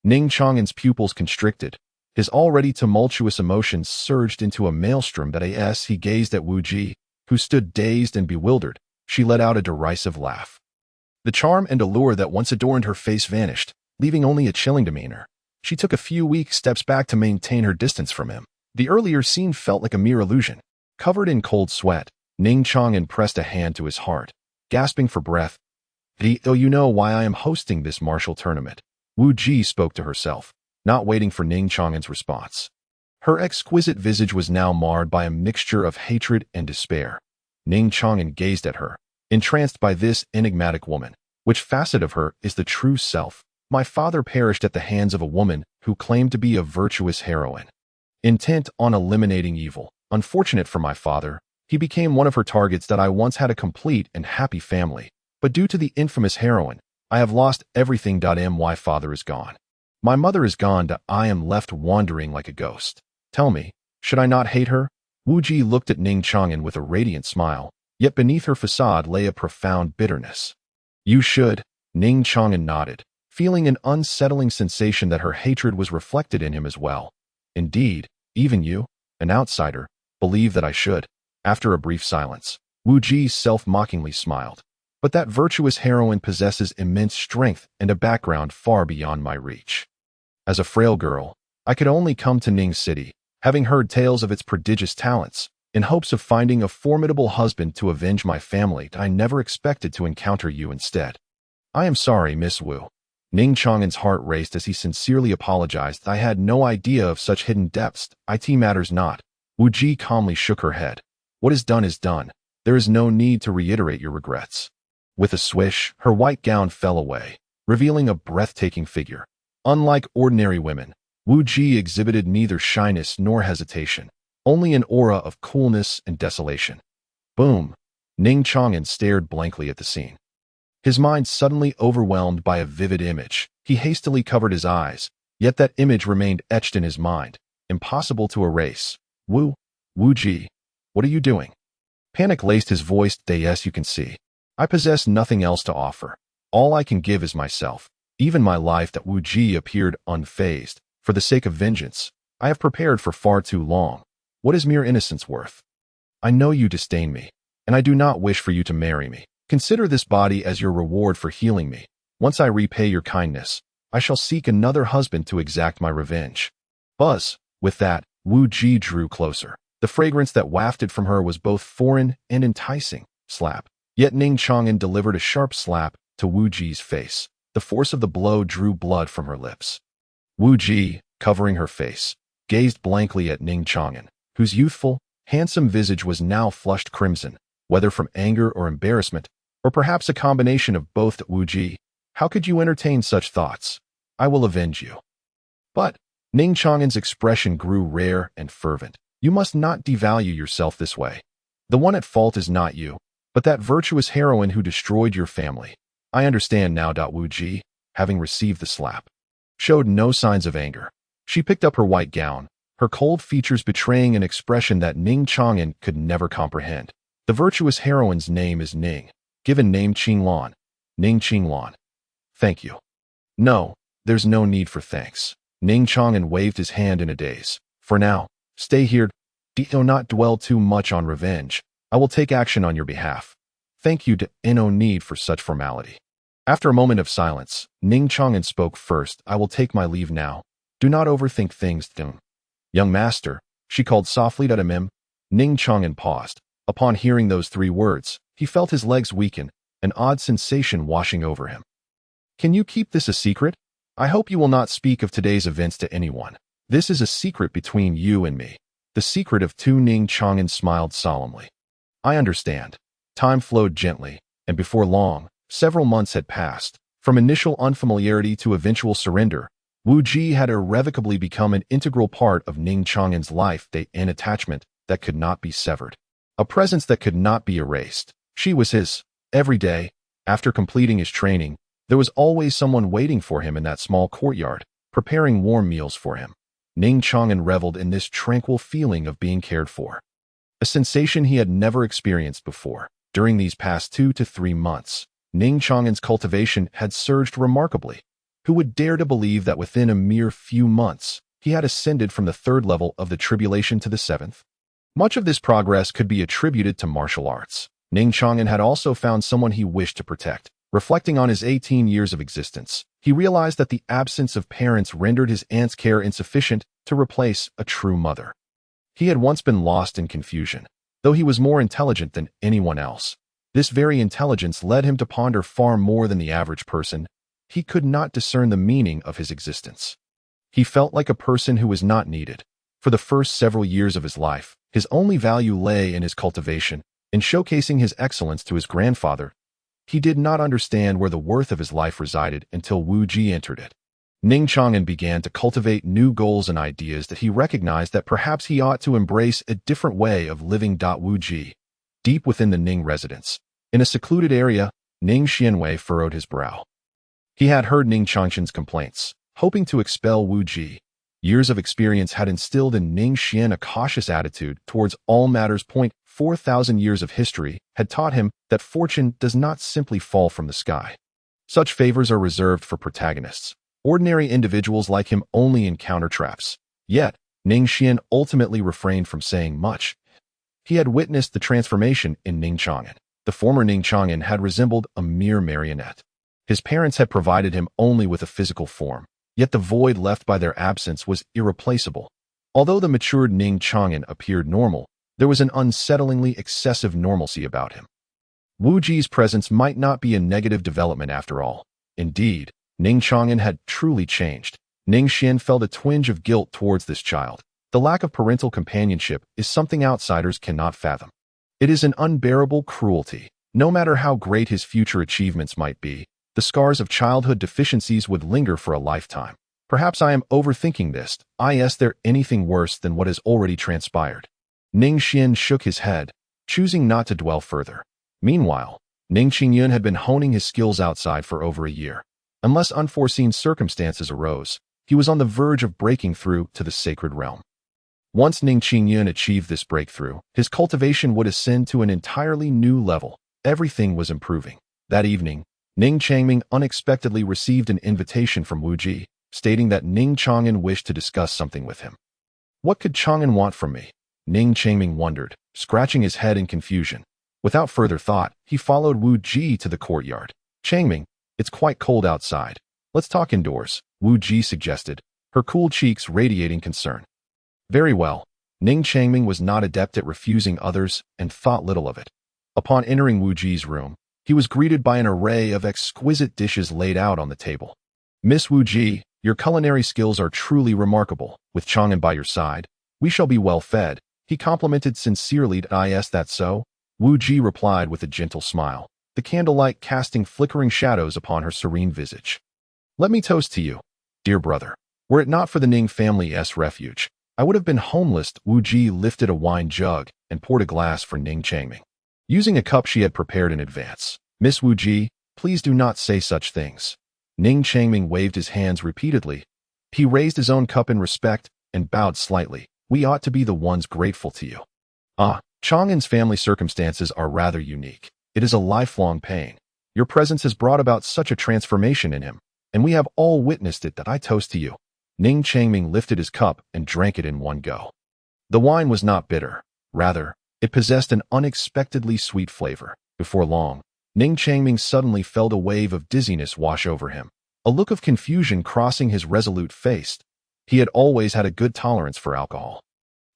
Speaker 1: Ning Xuan's pupils constricted. His already tumultuous emotions surged into a maelstrom. As he gazed at Wu Ji, who stood dazed and bewildered, she let out a derisive laugh. The charm and allure that once adorned her face vanished, leaving only a chilling demeanor. She took a few weak steps back to maintain her distance from him. The earlier scene felt like a mere illusion. Covered in cold sweat, Ning Xuan pressed a hand to his heart, gasping for breath. You know why I am hosting this martial tournament? Wu Ji spoke to herself, not waiting for Ning Xuan's response. Her exquisite visage was now marred by a mixture of hatred and despair. Ning Xuan gazed at her, entranced by this enigmatic woman. Which facet of her is the true self? My father perished at the hands of a woman who claimed to be a virtuous heroine, intent on eliminating evil. Unfortunate for my father, he became one of her targets. I once had a complete and happy family, but due to the infamous heroine, I have lost everything. My father is gone. My mother is gone. I am left wandering like a ghost. Tell me, should I not hate her? Wu Ji looked at Ning Xuan with a radiant smile, yet beneath her facade lay a profound bitterness. You should. Ning Xuan nodded, feeling an unsettling sensation that her hatred was reflected in him as well. Indeed, even you, an outsider, believe that I should. After a brief silence, Wu Ji self-mockingly smiled. But that virtuous heroine possesses immense strength and a background far beyond my reach. As a frail girl, I could only come to Ning City, having heard tales of its prodigious talents, in hopes of finding a formidable husband to avenge my family. I never expected to encounter you instead. I am sorry, Miss Wu. Ning Xuan's heart raced as he sincerely apologized. I had no idea of such hidden depths. It matters not. Wu Ji calmly shook her head. What is done is done. There is no need to reiterate your regrets. With a swish, her white gown fell away, revealing a breathtaking figure. Unlike ordinary women, Wu Ji exhibited neither shyness nor hesitation, only an aura of coolness and desolation. Boom! Ning Xuan stared blankly at the scene. His mind suddenly overwhelmed by a vivid image. He hastily covered his eyes, yet that image remained etched in his mind, impossible to erase. Wu Ji, what are you doing? Panic laced his voice. Yes, you can see. I possess nothing else to offer. All I can give is myself, even my life. That Wu Ji appeared unfazed. For the sake of vengeance, I have prepared for far too long. What is mere innocence worth? I know you disdain me, and I do not wish for you to marry me. Consider this body as your reward for healing me. Once I repay your kindness, I shall seek another husband to exact my revenge. Buzz. With that, Wu Ji drew closer. The fragrance that wafted from her was both foreign and enticing. Slap. Yet Ning Xuan delivered a sharp slap to Wu Ji's face. The force of the blow drew blood from her lips. Wu Ji, covering her face, gazed blankly at Ning Xuan, whose youthful, handsome visage was now flushed crimson, whether from anger or embarrassment, or perhaps a combination of both. Wu Ji, how could you entertain such thoughts? I will avenge you. But Ning Xuan's expression grew rare and fervent. You must not devalue yourself this way. The one at fault is not you, but that virtuous heroine who destroyed your family. I understand now. Wu Ji, having received the slap, showed no signs of anger. She picked up her white gown, her cold features betraying an expression that Ning Xuan could never comprehend. The virtuous heroine's name is Ning, given name Qinglan. Ning Xuan. Thank you. No, there's no need for thanks. Ning Xuan waved his hand in a daze. For now, stay here. Do not dwell too much on revenge. I will take action on your behalf. Thank you. No need for such formality. After a moment of silence, Ning Xuan spoke first. I will take my leave now. Do not overthink things. Young master, she called softly at him. Ning Xuan paused. Upon hearing those 3 words, he felt his legs weaken, an odd sensation washing over him. Can you keep this a secret? I hope you will not speak of today's events to anyone. This is a secret between you and me. The secret of two. Ning Xuan smiled solemnly. I understand. Time flowed gently, and before long, several months had passed. From initial unfamiliarity to eventual surrender, Wu Ji had irrevocably become an integral part of Ning Xuan's life, an attachment that could not be severed, a presence that could not be erased. She was his. Every day, after completing his training, there was always someone waiting for him in that small courtyard, preparing warm meals for him. Ning Xuan reveled in this tranquil feeling of being cared for, a sensation he had never experienced before. During these past 2 to 3 months, Ning Xuan's cultivation had surged remarkably. Who would dare to believe that within a mere few months, he had ascended from the 3rd level of the tribulation to the 7th? Much of this progress could be attributed to martial arts. Ning Xuan had also found someone he wished to protect. Reflecting on his 18 years of existence, he realized that the absence of parents rendered his aunt's care insufficient to replace a true mother. He had once been lost in confusion, though he was more intelligent than anyone else. This very intelligence led him to ponder far more than the average person. He could not discern the meaning of his existence. He felt like a person who was not needed. For the first several years of his life, his only value lay in his cultivation, in showcasing his excellence to his grandfather. He did not understand where the worth of his life resided until Wu Ji entered it. Ning Xuan began to cultivate new goals and ideas that he recognized that perhaps he ought to embrace a different way of living. Wu Ji, deep within the Ning residence, in a secluded area, Ning Xuan furrowed his brow. He had heard Ning Xuan's complaints, hoping to expel Wu Ji. Years of experience had instilled in Ning Xuan a cautious attitude towards all matters. 4,000 years of history had taught him that fortune does not simply fall from the sky. Such favors are reserved for protagonists. Ordinary individuals like him only encounter traps. Yet, Ning Xuan ultimately refrained from saying much. He had witnessed the transformation in Ning Xuan. The former Ning Xuan had resembled a mere marionette. His parents had provided him only with a physical form, yet the void left by their absence was irreplaceable. Although the matured Ning Xuan appeared normal, there was an unsettlingly excessive normalcy about him. Wu Ji's presence might not be a negative development after all. Indeed, Ning Xuan had truly changed. Ning Xuan felt a twinge of guilt towards this child. The lack of parental companionship is something outsiders cannot fathom. It is an unbearable cruelty. No matter how great his future achievements might be, the scars of childhood deficiencies would linger for a lifetime. Perhaps I am overthinking this. Is there anything worse than what has already transpired? Ning Xuan shook his head, choosing not to dwell further. Meanwhile, Ning Yun had been honing his skills outside for over a year. Unless unforeseen circumstances arose, he was on the verge of breaking through to the sacred realm. Once Ning Yun achieved this breakthrough, his cultivation would ascend to an entirely new level. Everything was improving. That evening, Ning Changming unexpectedly received an invitation from Wu Ji, stating that Ning Xuan wished to discuss something with him. What could Chang'an want from me? Ning Changming wondered, scratching his head in confusion. Without further thought, he followed Wu Ji to the courtyard. Changming, it's quite cold outside. Let's talk indoors, Wu Ji suggested, her cool cheeks radiating concern. Very well. Ning Changming was not adept at refusing others and thought little of it. Upon entering Wu Ji's room, he was greeted by an array of exquisite dishes laid out on the table. Miss Wu Ji, your culinary skills are truly remarkable. With Chang'an by your side, we shall be well fed. He complimented sincerely. Is that so? Wu Ji replied with a gentle smile, the candlelight casting flickering shadows upon her serene visage. Let me toast to you, dear brother. Were it not for the Ning family's refuge, I would have been homeless. Wu Ji lifted a wine jug and poured a glass for Ning Changming, using a cup she had prepared in advance. Miss Wu Ji, please do not say such things. Ning Changming waved his hands repeatedly. He raised his own cup in respect and bowed slightly. We ought to be the ones grateful to you. Chang'an's family circumstances are rather unique. It is a lifelong pain. Your presence has brought about such a transformation in him, and we have all witnessed it that I toast to you." Ning Changming lifted his cup and drank it in one go. The wine was not bitter. Rather, it possessed an unexpectedly sweet flavor. Before long, Ning Changming suddenly felt a wave of dizziness wash over him, a look of confusion crossing his resolute face. He had always had a good tolerance for alcohol.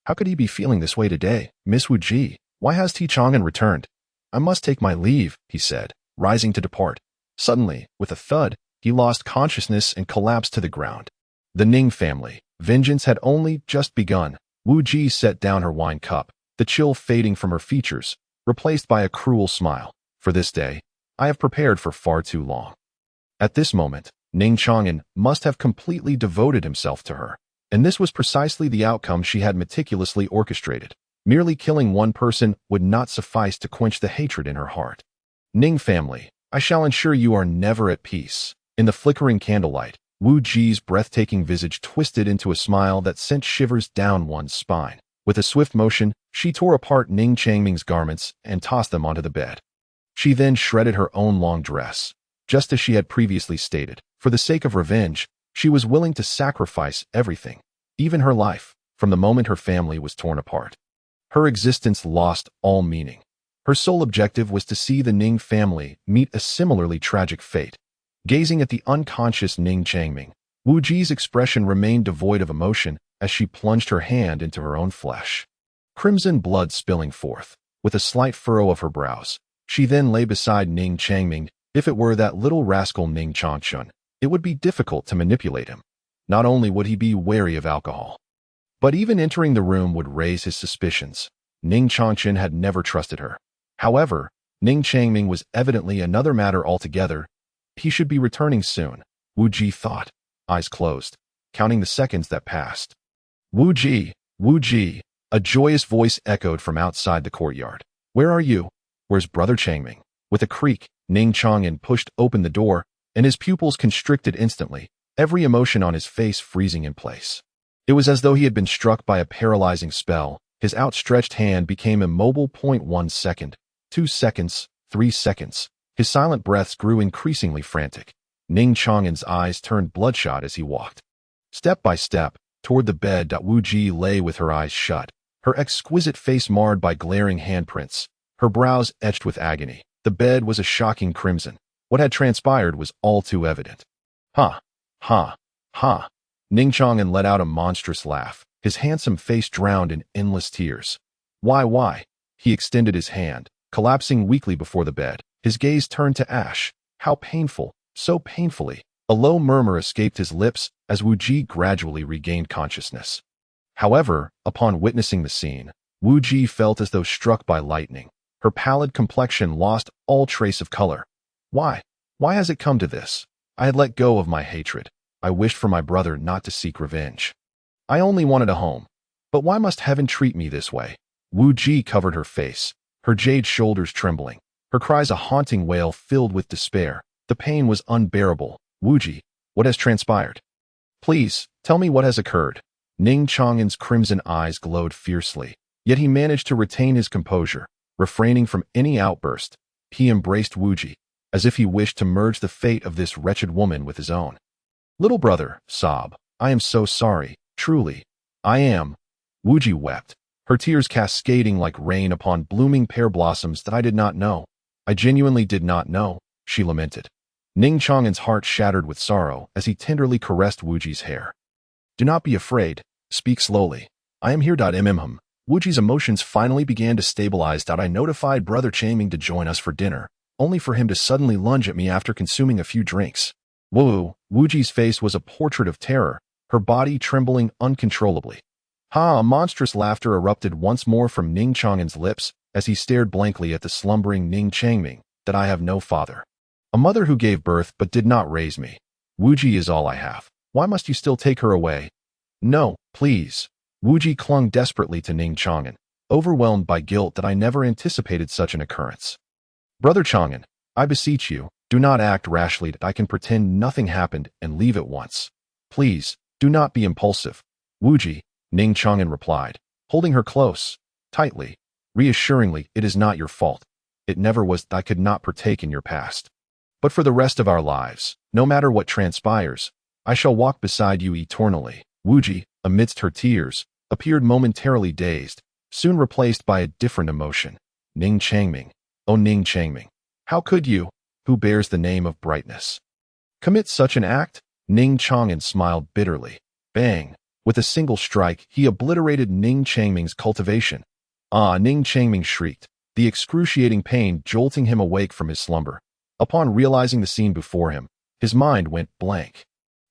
Speaker 1: How could he be feeling this way today? "Miss Wu Ji, why has Ti Chang'an returned? I must take my leave," he said, rising to depart. Suddenly, with a thud, he lost consciousness and collapsed to the ground. The Ning family. Vengeance had only just begun. Wu Ji set down her wine cup, the chill fading from her features, replaced by a cruel smile. "For this day, I have prepared for far too long." At this moment, Ning Chang'an must have completely devoted himself to her, and this was precisely the outcome she had meticulously orchestrated. Merely killing one person would not suffice to quench the hatred in her heart. "Ning family, I shall ensure you are never at peace." In the flickering candlelight, Wu Ji's breathtaking visage twisted into a smile that sent shivers down one's spine. With a swift motion, she tore apart Ning Changming's garments and tossed them onto the bed. She then shredded her own long dress. Just as she had previously stated, for the sake of revenge, she was willing to sacrifice everything, even her life, from the moment her family was torn apart. Her existence lost all meaning. Her sole objective was to see the Ning family meet a similarly tragic fate. Gazing at the unconscious Ning Changming, Wu Ji's expression remained devoid of emotion as she plunged her hand into her own flesh. Crimson blood spilling forth, with a slight furrow of her brows, she then lay beside Ning Changming. If it were that little rascal Ning Changchun, it would be difficult to manipulate him. Not only would he be wary of alcohol, but even entering the room would raise his suspicions. Ning Changchun had never trusted her. However, Ning Changming was evidently another matter altogether. He should be returning soon, Wu Ji thought, eyes closed, counting the seconds that passed. Wu Ji, a joyous voice echoed from outside the courtyard. "Where are you? Where's Brother Changming?" With a creak, Ning Chang'an pushed open the door, and his pupils constricted instantly, every emotion on his face freezing in place. It was as though he had been struck by a paralyzing spell. His outstretched hand became immobile. 1 second, 2 seconds, 3 seconds. His silent breaths grew increasingly frantic. Ning Chang'an's eyes turned bloodshot as he walked, step by step, toward the bed. Wu Ji lay with her eyes shut, her exquisite face marred by glaring handprints, her brows etched with agony. The bed was a shocking crimson. What had transpired was all too evident. Ha! Ha! Ha! Ning Chang'an let out a monstrous laugh, his handsome face drowned in endless tears. Why? He extended his hand, collapsing weakly before the bed. His gaze turned to ash. How painful, so painfully. A low murmur escaped his lips as Wu Ji gradually regained consciousness. However, upon witnessing the scene, Wu Ji felt as though struck by lightning. Her pallid complexion lost all trace of color. Why? Why has it come to this? I had let go of my hatred. I wished for my brother not to seek revenge. I only wanted a home. But why must heaven treat me this way? Wu Ji covered her face, her jade shoulders trembling, her cries a haunting wail filled with despair. The pain was unbearable. Wu Ji, what has transpired? Please, tell me what has occurred. Ning Chang'an's crimson eyes glowed fiercely, yet he managed to retain his composure, refraining from any outburst. He embraced Wu Ji, as if he wished to merge the fate of this wretched woman with his own. Little brother, sob, I am so sorry, truly. I am. Wu Ji wept, her tears cascading like rain upon blooming pear blossoms that I did not know. I genuinely did not know, she lamented. Ning Chang'an's heart shattered with sorrow as he tenderly caressed Wu Ji's hair. Do not be afraid. Speak slowly. I am here. Wu Ji's emotions finally began to stabilize. I notified Brother Changming to join us for dinner, only for him to suddenly lunge at me after consuming a few drinks. Wu Ji's face was a portrait of terror, her body trembling uncontrollably. Ha! A monstrous laughter erupted once more from Ning Chang'an's lips as he stared blankly at the slumbering Ning Changming. That I have no father. A mother who gave birth but did not raise me. Wu Ji is all I have. Why must you still take her away? No, please. Wu Ji clung desperately to Ning Chang'an, overwhelmed by guilt that I never anticipated such an occurrence. Brother Chang'an, I beseech you, do not act rashly. That I can pretend nothing happened and leave at once. Please, do not be impulsive. Wu Ji, Ning Chang'an replied, holding her close, tightly, reassuringly. It is not your fault. It never was. I could not partake in your past. But for the rest of our lives, no matter what transpires, I shall walk beside you eternally. Wuji, amidst her tears, appeared momentarily dazed, soon replaced by a different emotion. Ning Changming. Oh, Ning Changming. How could you, who bears the name of brightness, commit such an act? Ning Chang'an smiled bitterly. Bang! With a single strike, he obliterated Ning Changming's cultivation. Ah! Ning Changming shrieked, the excruciating pain jolting him awake from his slumber. Upon realizing the scene before him, his mind went blank.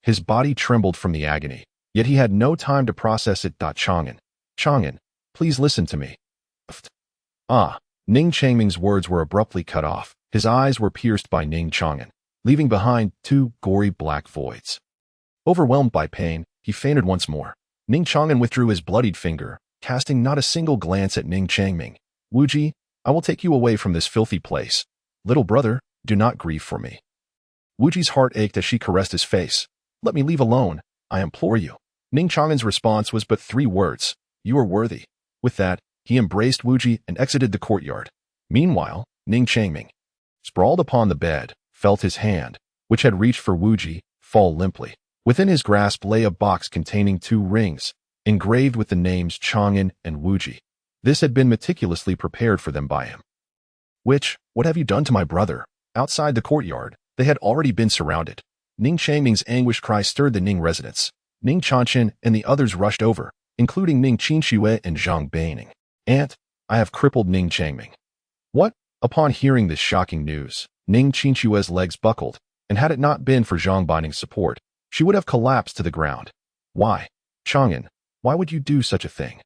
Speaker 1: His body trembled from the agony, yet he had no time to process it. Chang'an, please listen to me. Ah! Ning Changming's words were abruptly cut off. His eyes were pierced by Ning Chang'an, leaving behind two gory black voids. Overwhelmed by pain, he fainted once more. Ning Chang'an withdrew his bloodied finger, casting not a single glance at Ning Changming. Wuji, I will take you away from this filthy place. Little brother, do not grieve for me. Wuji's heart ached as she caressed his face. Let me leave alone, I implore you. Ning Chang'an's response was but 3 words. You are worthy. With that, he embraced Wuji and exited the courtyard. Meanwhile, Ning Changming, sprawled upon the bed, felt his hand, which had reached for Wuji, fall limply. Within his grasp lay a box containing 2 rings, engraved with the names Chang'an and Wuji. This had been meticulously prepared for them by him. What have you done to my brother? Outside the courtyard, they had already been surrounded. Ning Changming's anguished cry stirred the Ning residents. Ning Changchen and the others rushed over, including Ning Qinxue and Zhang Beining. Aunt, I have crippled Ning Changming. What? Upon hearing this shocking news, Ning Qinxue's legs buckled, and had it not been for Zhang Beining's support, she would have collapsed to the ground. Why? Chang'an, why would you do such a thing?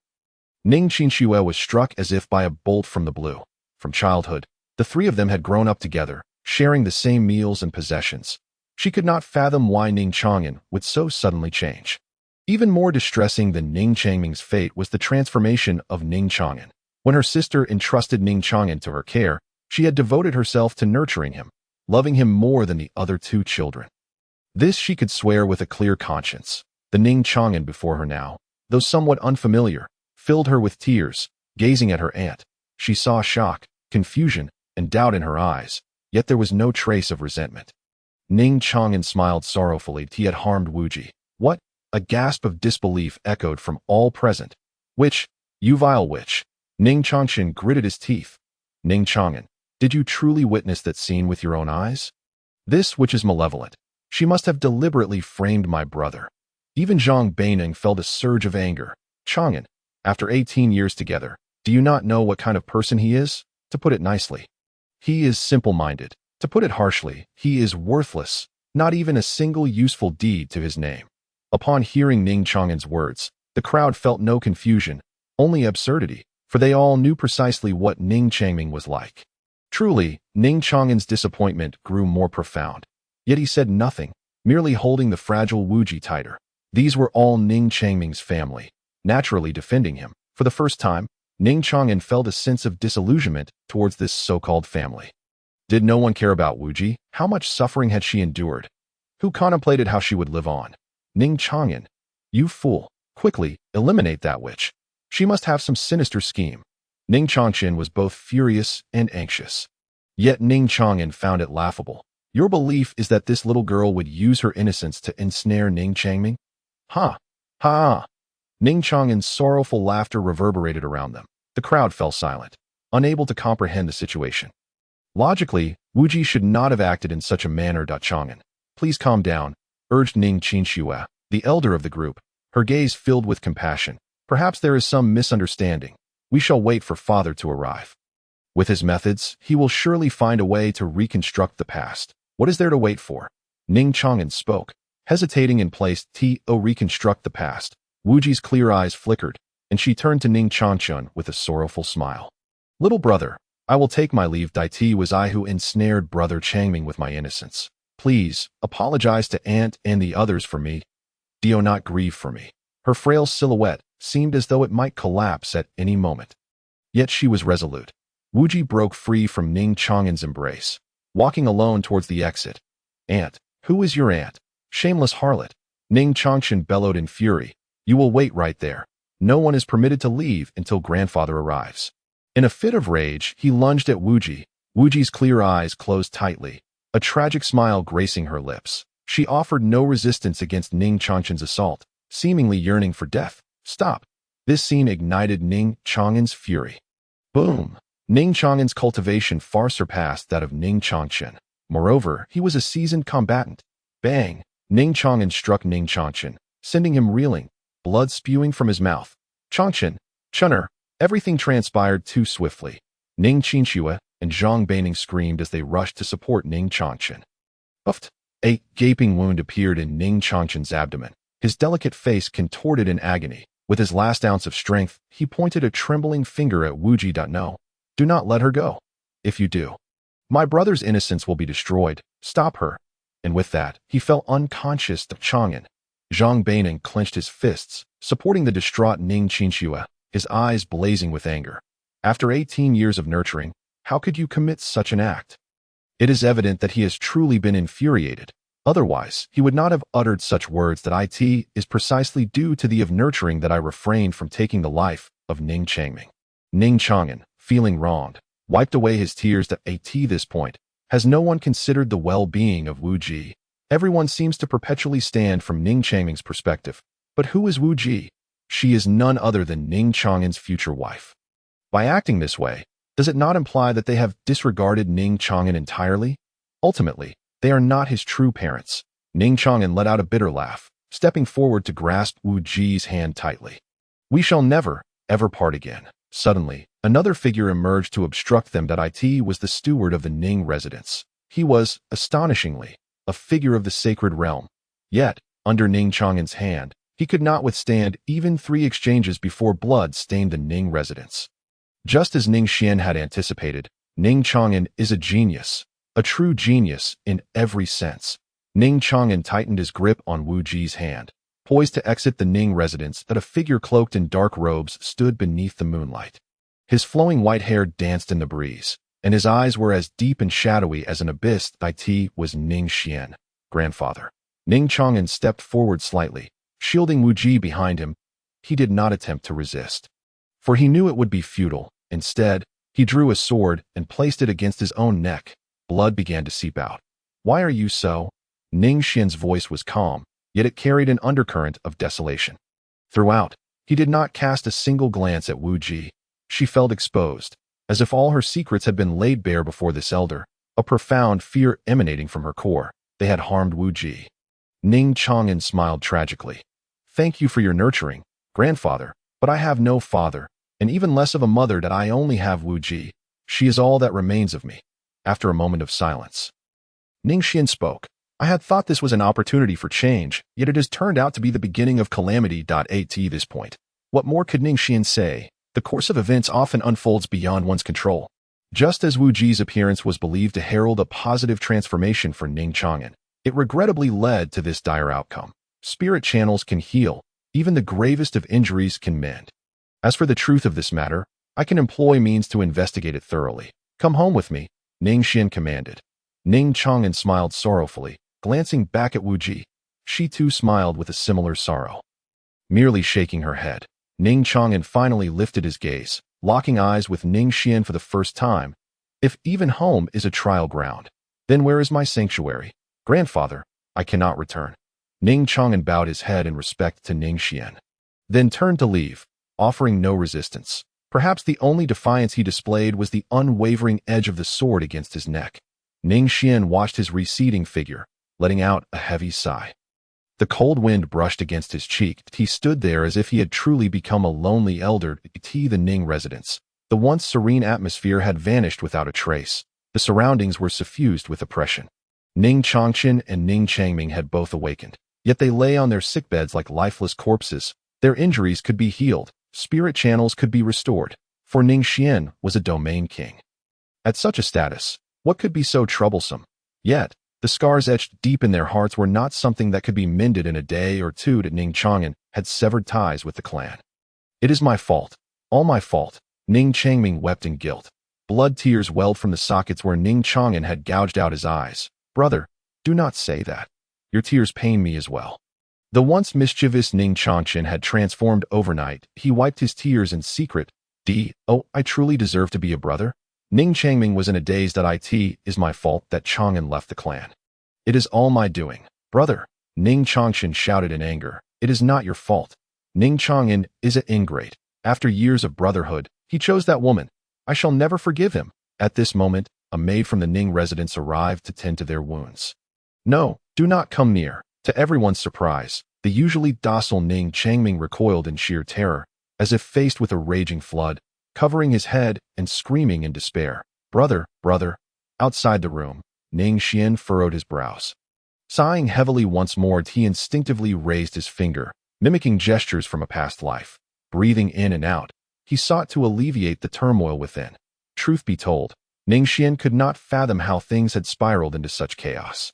Speaker 1: Ning Qinxue was struck as if by a bolt from the blue. From childhood, the 3 of them had grown up together, sharing the same meals and possessions. She could not fathom why Ning Chang'an would so suddenly change. Even more distressing than Ning Changming's fate was the transformation of Ning Chang'an. When her sister entrusted Ning Chang'an to her care, she had devoted herself to nurturing him, loving him more than the other 2 children. This she could swear with a clear conscience. The Ning Chang'an before her now, though somewhat unfamiliar, filled her with tears. Gazing at her aunt, she saw shock, confusion, and doubt in her eyes, yet there was no trace of resentment. Ning Chang'an smiled sorrowfully. He had harmed Wuji. What? A gasp of disbelief echoed from all present. Witch, you vile witch. Ning Changchen gritted his teeth. Ning Chang'an, did you truly witness that scene with your own eyes? This witch is malevolent. She must have deliberately framed my brother. Even Zhang Beining felt a surge of anger. Chang'an, after 18 years together, do you not know what kind of person he is? To put it nicely, he is simple-minded. To put it harshly, he is worthless, not even a single useful deed to his name. Upon hearing Ning Chang'an's words, the crowd felt no confusion, only absurdity, for they all knew precisely what Ning Changming was like. Truly, Ning Chang'an's disappointment grew more profound. Yet he said nothing, merely holding the fragile Wuji tighter. These were all Ning Changming's family, naturally defending him. For the first time, Ning Chang'an felt a sense of disillusionment towards this so-called family. Did no one care about Wuji? How much suffering had she endured? Who contemplated how she would live on? Ning Chang'an, you fool, quickly, eliminate that witch. She must have some sinister scheme. Ning Changchen was both furious and anxious. Yet Ning Chang'an found it laughable. Your belief is that this little girl would use her innocence to ensnare Ning Changming? Ha! Ha! Ning Chang'an's sorrowful laughter reverberated around them. The crowd fell silent, unable to comprehend the situation. Logically, Wuji should not have acted in such a manner. Chang'an, please calm down, urged Ning Qinxue, the elder of the group, her gaze filled with compassion. Perhaps there is some misunderstanding. We shall wait for father to arrive. With his methods, he will surely find a way to reconstruct the past. What is there to wait for? Ning Chang'an spoke, hesitating in place. Reconstruct the past. Wuji's clear eyes flickered, and she turned to Ning Changchun with a sorrowful smile. Little brother, I will take my leave. It was I who ensnared brother Changming with my innocence. Please, apologize to aunt and the others for me. Do not grieve for me. Her frail silhouette seemed as though it might collapse at any moment. Yet she was resolute. Wuji broke free from Ning Chang'an's embrace, walking alone towards the exit. Aunt, who is your aunt? Shameless harlot. Ning Changchen bellowed in fury. You will wait right there. No one is permitted to leave until grandfather arrives. In a fit of rage, he lunged at Wuji. Wuji's clear eyes closed tightly, a tragic smile gracing her lips. She offered no resistance against Ning Changchen's assault, seemingly yearning for death. Stop. This scene ignited Ning Changchen's fury. Boom! Ning Changchen's cultivation far surpassed that of Ning Changchen. Moreover, he was a seasoned combatant. Bang! Ning Changchen struck Ning Changchen, sending him reeling, blood spewing from his mouth. Changchen, Chunner, everything transpired too swiftly. Ning Qinxue and Zhang Beining screamed as they rushed to support Ning Changchen. Uffed! A gaping wound appeared in Ning Changchen's abdomen. His delicate face contorted in agony. With his last ounce of strength, he pointed a trembling finger at Wu Ji. No. Do not let her go. If you do, my brother's innocence will be destroyed. Stop her. And with that, he fell unconscious to Chang'an. Zhang Beining clenched his fists, supporting the distraught Ning Qinxue, his eyes blazing with anger. After 18 years of nurturing, how could you commit such an act? It is evident that he has truly been infuriated. Otherwise, he would not have uttered such words. That it is precisely due to the of nurturing that I refrained from taking the life of Ning Changming. Ning Chang'an, feeling wronged, wiped away his tears. At this point, has no one considered the well-being of Wu Ji? Everyone seems to perpetually stand from Ning Changming's perspective. But who is Wu Ji? She is none other than Ning Chang'an's future wife. By acting this way, does it not imply that they have disregarded Ning Chang'an entirely? Ultimately, they are not his true parents. Ning Chang'an let out a bitter laugh, stepping forward to grasp Wu Ji's hand tightly. We shall never, ever part again. Suddenly, another figure emerged to obstruct them. It was the steward of the Ning residence. He was, astonishingly, a figure of the sacred realm. Yet, under Ning Chang'an's hand, he could not withstand even 3 exchanges before blood stained the Ning residence. Just as Ning Xuan had anticipated, Ning Chang'an is a genius, a true genius in every sense. Ning Chang'an tightened his grip on Wu Ji's hand, poised to exit the Ning residence. A figure cloaked in dark robes stood beneath the moonlight. His flowing white hair danced in the breeze, and his eyes were as deep and shadowy as an abyss. It was Ning Xuan, grandfather. Ning Chang'an stepped forward slightly, shielding Wu Ji behind him. He did not attempt to resist, for he knew it would be futile. Instead, he drew a sword and placed it against his own neck. Blood began to seep out. Why are you so? Ning Xuan's voice was calm, yet it carried an undercurrent of desolation. Throughout, he did not cast a single glance at Wu Ji. She felt exposed, as if all her secrets had been laid bare before this elder, a profound fear emanating from her core. They had harmed Wu Ji. Ning Chang'an smiled tragically. Thank you for your nurturing, grandfather, but I have no father, and even less of a mother. I only have Wu Ji. She is all that remains of me. After a moment of silence, Ning Xuan spoke. I had thought this was an opportunity for change, yet it has turned out to be the beginning of calamity. At this point, what more could Ning Xuan say? The course of events often unfolds beyond one's control. Just as Wu Ji's appearance was believed to herald a positive transformation for Ning Chang'an, it regrettably led to this dire outcome. Spirit channels can heal, even the gravest of injuries can mend. As for the truth of this matter, I can employ means to investigate it thoroughly. Come home with me, Ning Xuan commanded. Ning Chang'an smiled sorrowfully, glancing back at Wu Ji. She too smiled with a similar sorrow. Merely shaking her head, Ning Chang'an finally lifted his gaze, locking eyes with Ning Xuan for the first time. If even home is a trial ground, then where is my sanctuary? Grandfather, I cannot return. Ning Chang'an bowed his head in respect to Ning Xuan, then turned to leave, offering no resistance. Perhaps the only defiance he displayed was the unwavering edge of the sword against his neck. Ning Xuan watched his receding figure, letting out a heavy sigh. The cold wind brushed against his cheek. He stood there as if he had truly become a lonely elder. The Ning residence. The once serene atmosphere had vanished without a trace. The surroundings were suffused with oppression. Ning Changchen and Ning Changming had both awakened, yet they lay on their sickbeds like lifeless corpses. Their injuries could be healed, spirit channels could be restored, for Ning Xuan was a domain king. At such a status, what could be so troublesome? Yet, the scars etched deep in their hearts were not something that could be mended in a day or two. Ning Chang'an had severed ties with the clan. It is my fault, all my fault. Ning Changming wept in guilt. Blood tears welled from the sockets where Ning Chang'an had gouged out his eyes. Brother, do not say that. Your tears pain me as well. The once mischievous Ning Changchen had transformed overnight. He wiped his tears in secret. Oh, I truly deserve to be a brother? Ning Changming was in a daze that it is my fault that Chang'an left the clan. It is all my doing. Brother, Ning Changshan shouted in anger. It is not your fault. Ning Chang'an is an ingrate. After years of brotherhood, he chose that woman. I shall never forgive him. At this moment, a maid from the Ning residence arrived to tend to their wounds. No, do not come near. To everyone's surprise, the usually docile Ning Changming recoiled in sheer terror, as if faced with a raging flood, covering his head and screaming in despair. Brother, brother. Outside the room, Ning Xuan furrowed his brows. Sighing heavily once more, he instinctively raised his finger, mimicking gestures from a past life. Breathing in and out, he sought to alleviate the turmoil within. Truth be told, Ning Xuan could not fathom how things had spiraled into such chaos.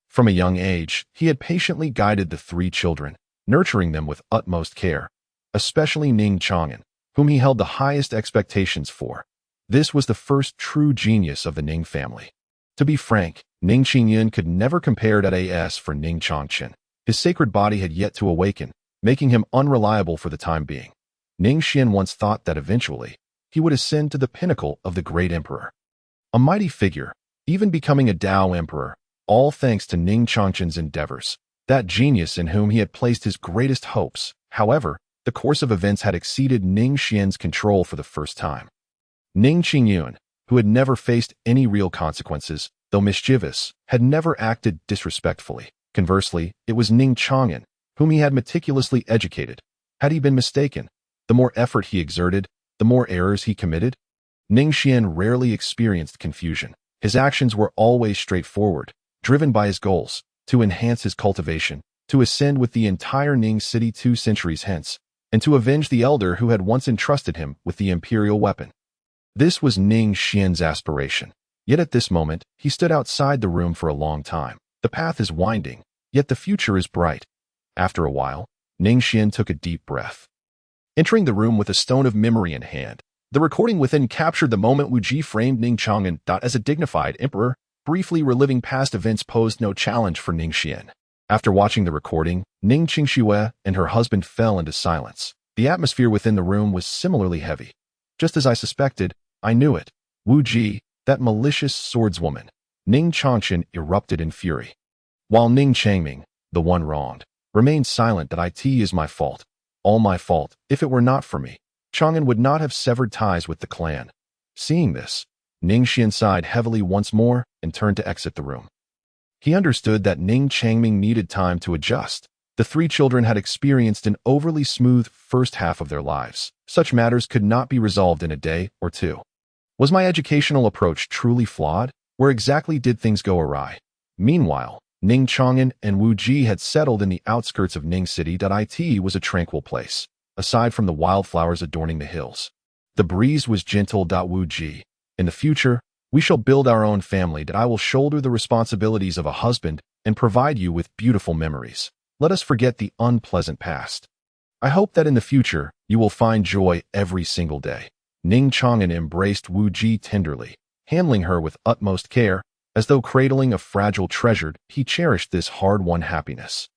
Speaker 1: From a young age, he had patiently guided the three children, nurturing them with utmost care, especially Ning Chang'an, whom he held the highest expectations for. This was the first true genius of the Ning family. To be frank, Ning Yun could never compare to as for Ning Changshan. His sacred body had yet to awaken, making him unreliable for the time being. Ning Xuan once thought that eventually, he would ascend to the pinnacle of the great emperor. A mighty figure, even becoming a Tao emperor, all thanks to Ning Changshan's endeavors, that genius in whom he had placed his greatest hopes. However, the course of events had exceeded Ning Xuan's control for the first time. Ning Yun, who had never faced any real consequences, though mischievous, had never acted disrespectfully. Conversely, it was Ning Chang'an, whom he had meticulously educated. Had he been mistaken? The more effort he exerted, the more errors he committed. Ning Xuan rarely experienced confusion. His actions were always straightforward, driven by his goals, to enhance his cultivation, to ascend with the entire Ning city 2 centuries hence, and to avenge the elder who had once entrusted him with the imperial weapon. This was Ning Xuan's aspiration. Yet at this moment, he stood outside the room for a long time. The path is winding, yet the future is bright. After a while, Ning Xuan took a deep breath. Entering the room with a stone of memory in hand, the recording within captured the moment Wu Ji framed Ning Chang'an as a dignified emperor. Briefly reliving past events posed no challenge for Ning Xuan. After watching the recording, Ning Qingxue and her husband fell into silence. The atmosphere within the room was similarly heavy. Just as I suspected, I knew it. Wu Ji, that malicious swordswoman. Ning Changshan erupted in fury. While Ning Changming, the one wronged, remained silent that it is my fault. All my fault. If it were not for me, Chang'an would not have severed ties with the clan. Seeing this, Ning Xuan sighed heavily once more and turned to exit the room. He understood that Ning Changming needed time to adjust. The three children had experienced an overly smooth first half of their lives. Such matters could not be resolved in a day or two. Was my educational approach truly flawed? Where exactly did things go awry? Meanwhile, Ning Chang'an and Wu Ji had settled in the outskirts of Ning City. It was a tranquil place, aside from the wildflowers adorning the hills. The breeze was gentle. Wu Ji. In the future, we shall build our own family. I will shoulder the responsibilities of a husband and provide you with beautiful memories. Let us forget the unpleasant past. I hope that in the future, you will find joy every single day. Ning Chang'an embraced Wu Ji tenderly, handling her with utmost care, as though cradling a fragile treasure. He cherished this hard-won happiness.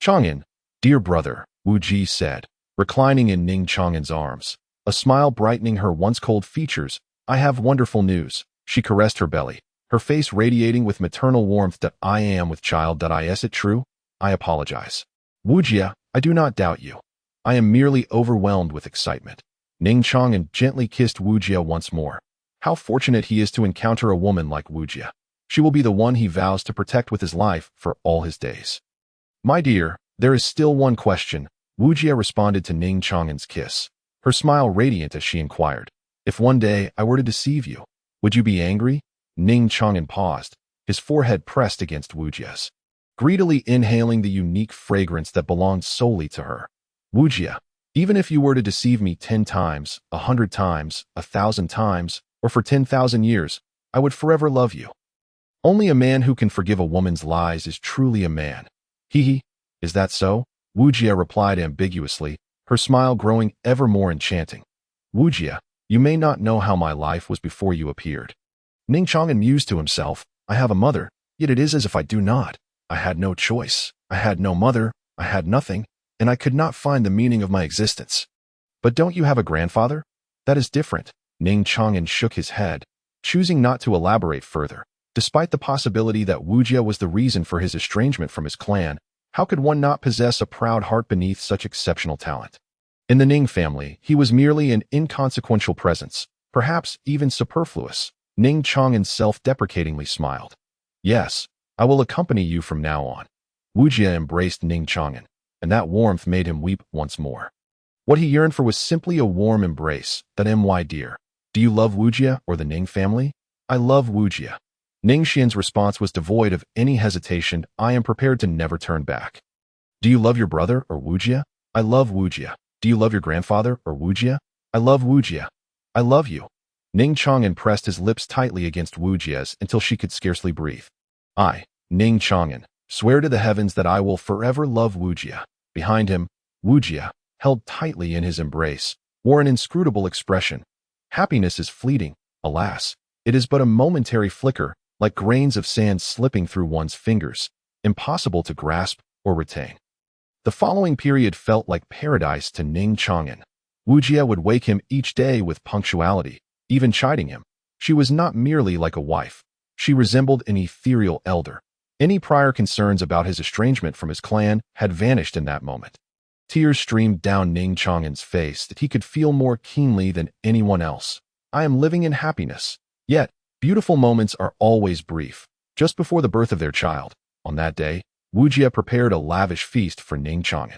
Speaker 1: Chang'an, dear brother, Wu Ji said, reclining in Ning Chang'an's arms, a smile brightening her once cold features. I have wonderful news. She caressed her belly, her face radiating with maternal warmth. I am with child. Is it true? I apologize. Wu Jia, I do not doubt you. I am merely overwhelmed with excitement. Ning Chang'an gently kissed Wu Jia once more. How fortunate he is to encounter a woman like Wu Jia. She will be the one he vows to protect with his life for all his days. My dear, there is still one question. Wu Jia responded to Ning Chang'an's kiss, her smile radiant as she inquired. If one day I were to deceive you, would you be angry? Ning Chang'an paused, his forehead pressed against Wu Jia's, greedily inhaling the unique fragrance that belonged solely to her. Wu Jia, even if you were to deceive me 10 times, 100 times, 1,000 times, or for 10,000 years, I would forever love you. Only a man who can forgive a woman's lies is truly a man. Hee, is that so? Wu Jia replied ambiguously, her smile growing ever more enchanting. Wu Jia, you may not know how my life was before you appeared. Ning Chang'an mused to himself, I have a mother, yet it is as if I do not. I had no choice. I had no mother. I had nothing, and I could not find the meaning of my existence. But don't you have a grandfather? That is different. Ning Chang'an shook his head. choosing not to elaborate further. Despite the possibility that Wujia was the reason for his estrangement from his clan, how could one not possess a proud heart beneath such exceptional talent? In the Ning family, he was merely an inconsequential presence, perhaps even superfluous. Ning Chang'an self-deprecatingly smiled. Yes, I will accompany you from now on. Wujia embraced Ning Chang'an, and that warmth made him weep once more. What he yearned for was simply a warm embrace, that my dear. Do you love Wujia or the Ning family? I love Wujia. Ning Xian's response was devoid of any hesitation. I am prepared to never turn back. Do you love your brother or Wujia? I love Wujia. Do you love your grandfather or Wujia? I love Wujia. I love you. Ning Chang'an pressed his lips tightly against Wujia's until she could scarcely breathe. I, Ning Chang'an, swear to the heavens that I will forever love Wujia. Behind him, Wujia, held tightly in his embrace, wore an inscrutable expression. Happiness is fleeting, alas. It is but a momentary flicker, like grains of sand slipping through one's fingers, impossible to grasp or retain. The following period felt like paradise to Ning Chang'an. Wujia would wake him each day with punctuality, even chiding him. She was not merely like a wife. She resembled an ethereal elder. Any prior concerns about his estrangement from his clan had vanished in that moment. Tears streamed down Ning Chang'an's face that he could feel more keenly than anyone else. I am living in happiness. Yet, beautiful moments are always brief. Just before the birth of their child, on that day, Wujia prepared a lavish feast for Ning Chang'an.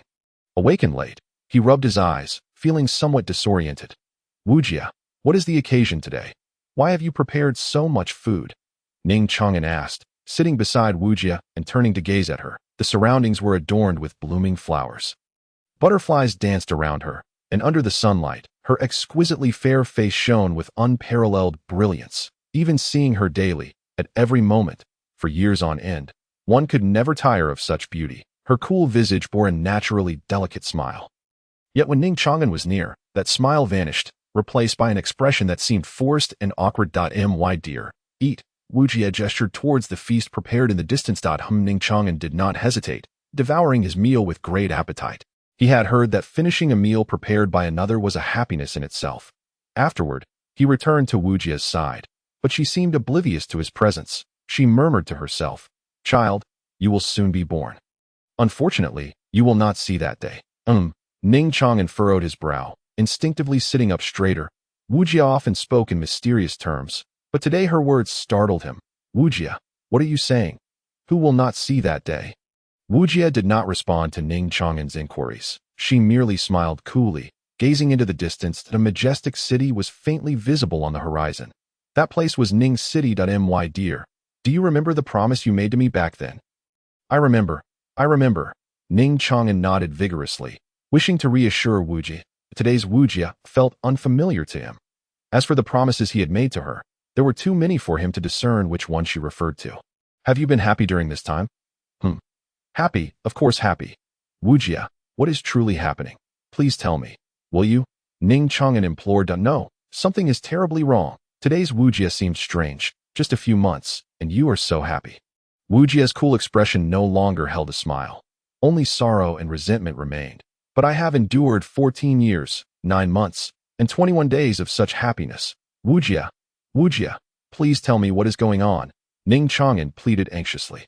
Speaker 1: Awakened late, he rubbed his eyes, feeling somewhat disoriented. Wujia, what is the occasion today? Why have you prepared so much food? Ning Chang'an asked, sitting beside Wujia and turning to gaze at her. The surroundings were adorned with blooming flowers. Butterflies danced around her, and under the sunlight, her exquisitely fair face shone with unparalleled brilliance. Even seeing her daily, at every moment, for years on end, one could never tire of such beauty. Her cool visage bore a naturally delicate smile. Yet when Ning Chang'an was near, that smile vanished, replaced by an expression that seemed forced and awkward. My dear, eat. Wujia gestured towards the feast prepared in the distance. Ning Chang'an did not hesitate, devouring his meal with great appetite. He had heard that finishing a meal prepared by another was a happiness in itself. Afterward, he returned to Wujia's side, but she seemed oblivious to his presence. She murmured to herself, "Child, you will soon be born. Unfortunately, you will not see that day." Ning Chang'an furrowed his brow, instinctively sitting up straighter. Wujia often spoke in mysterious terms, but today her words startled him. "Wujia, what are you saying? Who will not see that day?" Wujia did not respond to Ning Chang'an's inquiries. She merely smiled coolly, gazing into the distance that a majestic city was faintly visible on the horizon. That place was Ning City. My dear, do you remember the promise you made to me back then? I remember. Ning Chang'an nodded vigorously, wishing to reassure Wujia. Today's Wujia felt unfamiliar to him. As for the promises he had made to her, there were too many for him to discern which one she referred to. Have you been happy during this time? Happy, of course happy. Wujia, what is truly happening? Please tell me. Will you? Ning Chang'an implored. No, something is terribly wrong. Today's Wujia seemed strange. Just a few months, and you are so happy. Wujia's cool expression no longer held a smile. Only sorrow and resentment remained. But I have endured 14 years, 9 months, and 21 days of such happiness. Wujia, please tell me what is going on. Ning Chang'an pleaded anxiously.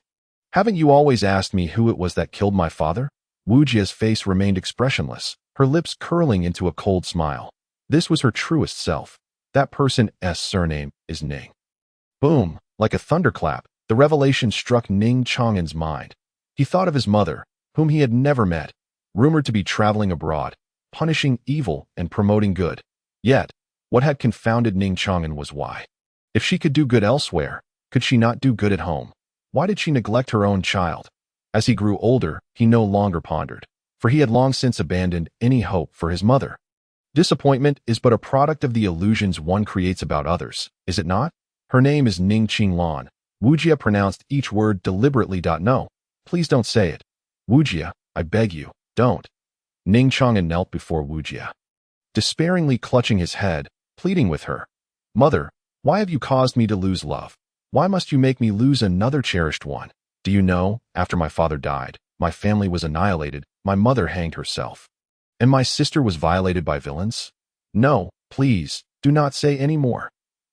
Speaker 1: Haven't you always asked me who it was that killed my father? Wujia's face remained expressionless, her lips curling into a cold smile. This was her truest self. That person's surname is Ning. Boom, like a thunderclap, the revelation struck Ning Chang'an's mind. He thought of his mother, whom he had never met, rumored to be traveling abroad, punishing evil and promoting good. Yet, what had confounded Ning Chang'an was why. If she could do good elsewhere, could she not do good at home? Why did she neglect her own child? As he grew older, he no longer pondered, for he had long since abandoned any hope for his mother. Disappointment is but a product of the illusions one creates about others, is it not? Her name is Ning Qinglan. Wujia pronounced each word deliberately. No, please don't say it. Wujia, I beg you, don't. Ning Chang'an knelt before Wujia, despairingly clutching his head, pleading with her. Mother, why have you caused me to lose love? Why must you make me lose another cherished one? Do you know, after my father died, my family was annihilated, my mother hanged herself. And my sister was violated by villains? No, please, do not say any more.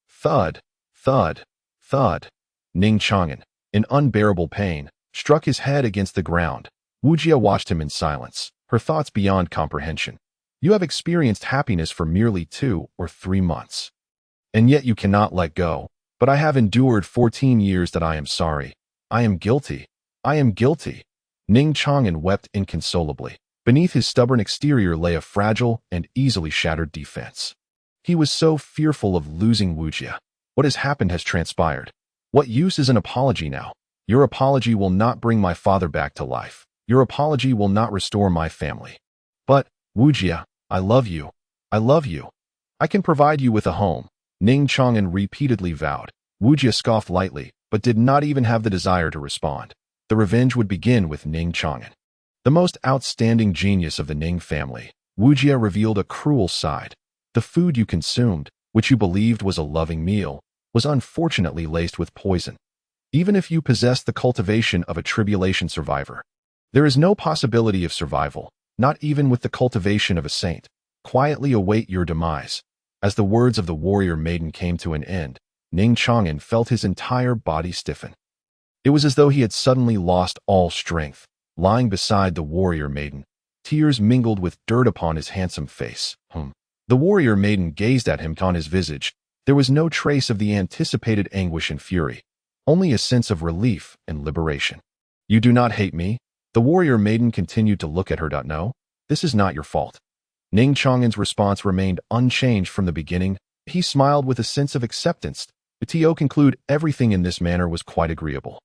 Speaker 1: Thud, Thud, thud. Ning Xuan, in unbearable pain, struck his head against the ground. Wujia watched him in silence, her thoughts beyond comprehension. You have experienced happiness for merely 2 or 3 months. And yet you cannot let go. But I have endured 14 years that I am sorry. I am guilty. I am guilty. Ning Xuan wept inconsolably. Beneath his stubborn exterior lay a fragile and easily shattered defense. He was so fearful of losing Wujia. What has happened has transpired. What use is an apology now? Your apology will not bring my father back to life. Your apology will not restore my family. But, Wujia, I love you. I love you. I can provide you with a home. Ning Xuan repeatedly vowed. Wujia scoffed lightly, but did not even have the desire to respond. The revenge would begin with Ning Xuan. The most outstanding genius of the Ning family, Wujia revealed a cruel side. The food you consumed, which you believed was a loving meal, was unfortunately laced with poison. Even if you possess the cultivation of a tribulation survivor, there is no possibility of survival, not even with the cultivation of a saint. Quietly await your demise. As the words of the warrior maiden came to an end, Ning Xuan felt his entire body stiffen. It was as though he had suddenly lost all strength. Lying beside the warrior maiden, tears mingled with dirt upon his handsome face. The warrior maiden gazed at him on his visage. There was no trace of the anticipated anguish and fury, only a sense of relief and liberation. You do not hate me? The warrior maiden continued to look at her. No, this is not your fault. Ning Xuan's response remained unchanged from the beginning. He smiled with a sense of acceptance. To conclude everything in this manner was quite agreeable.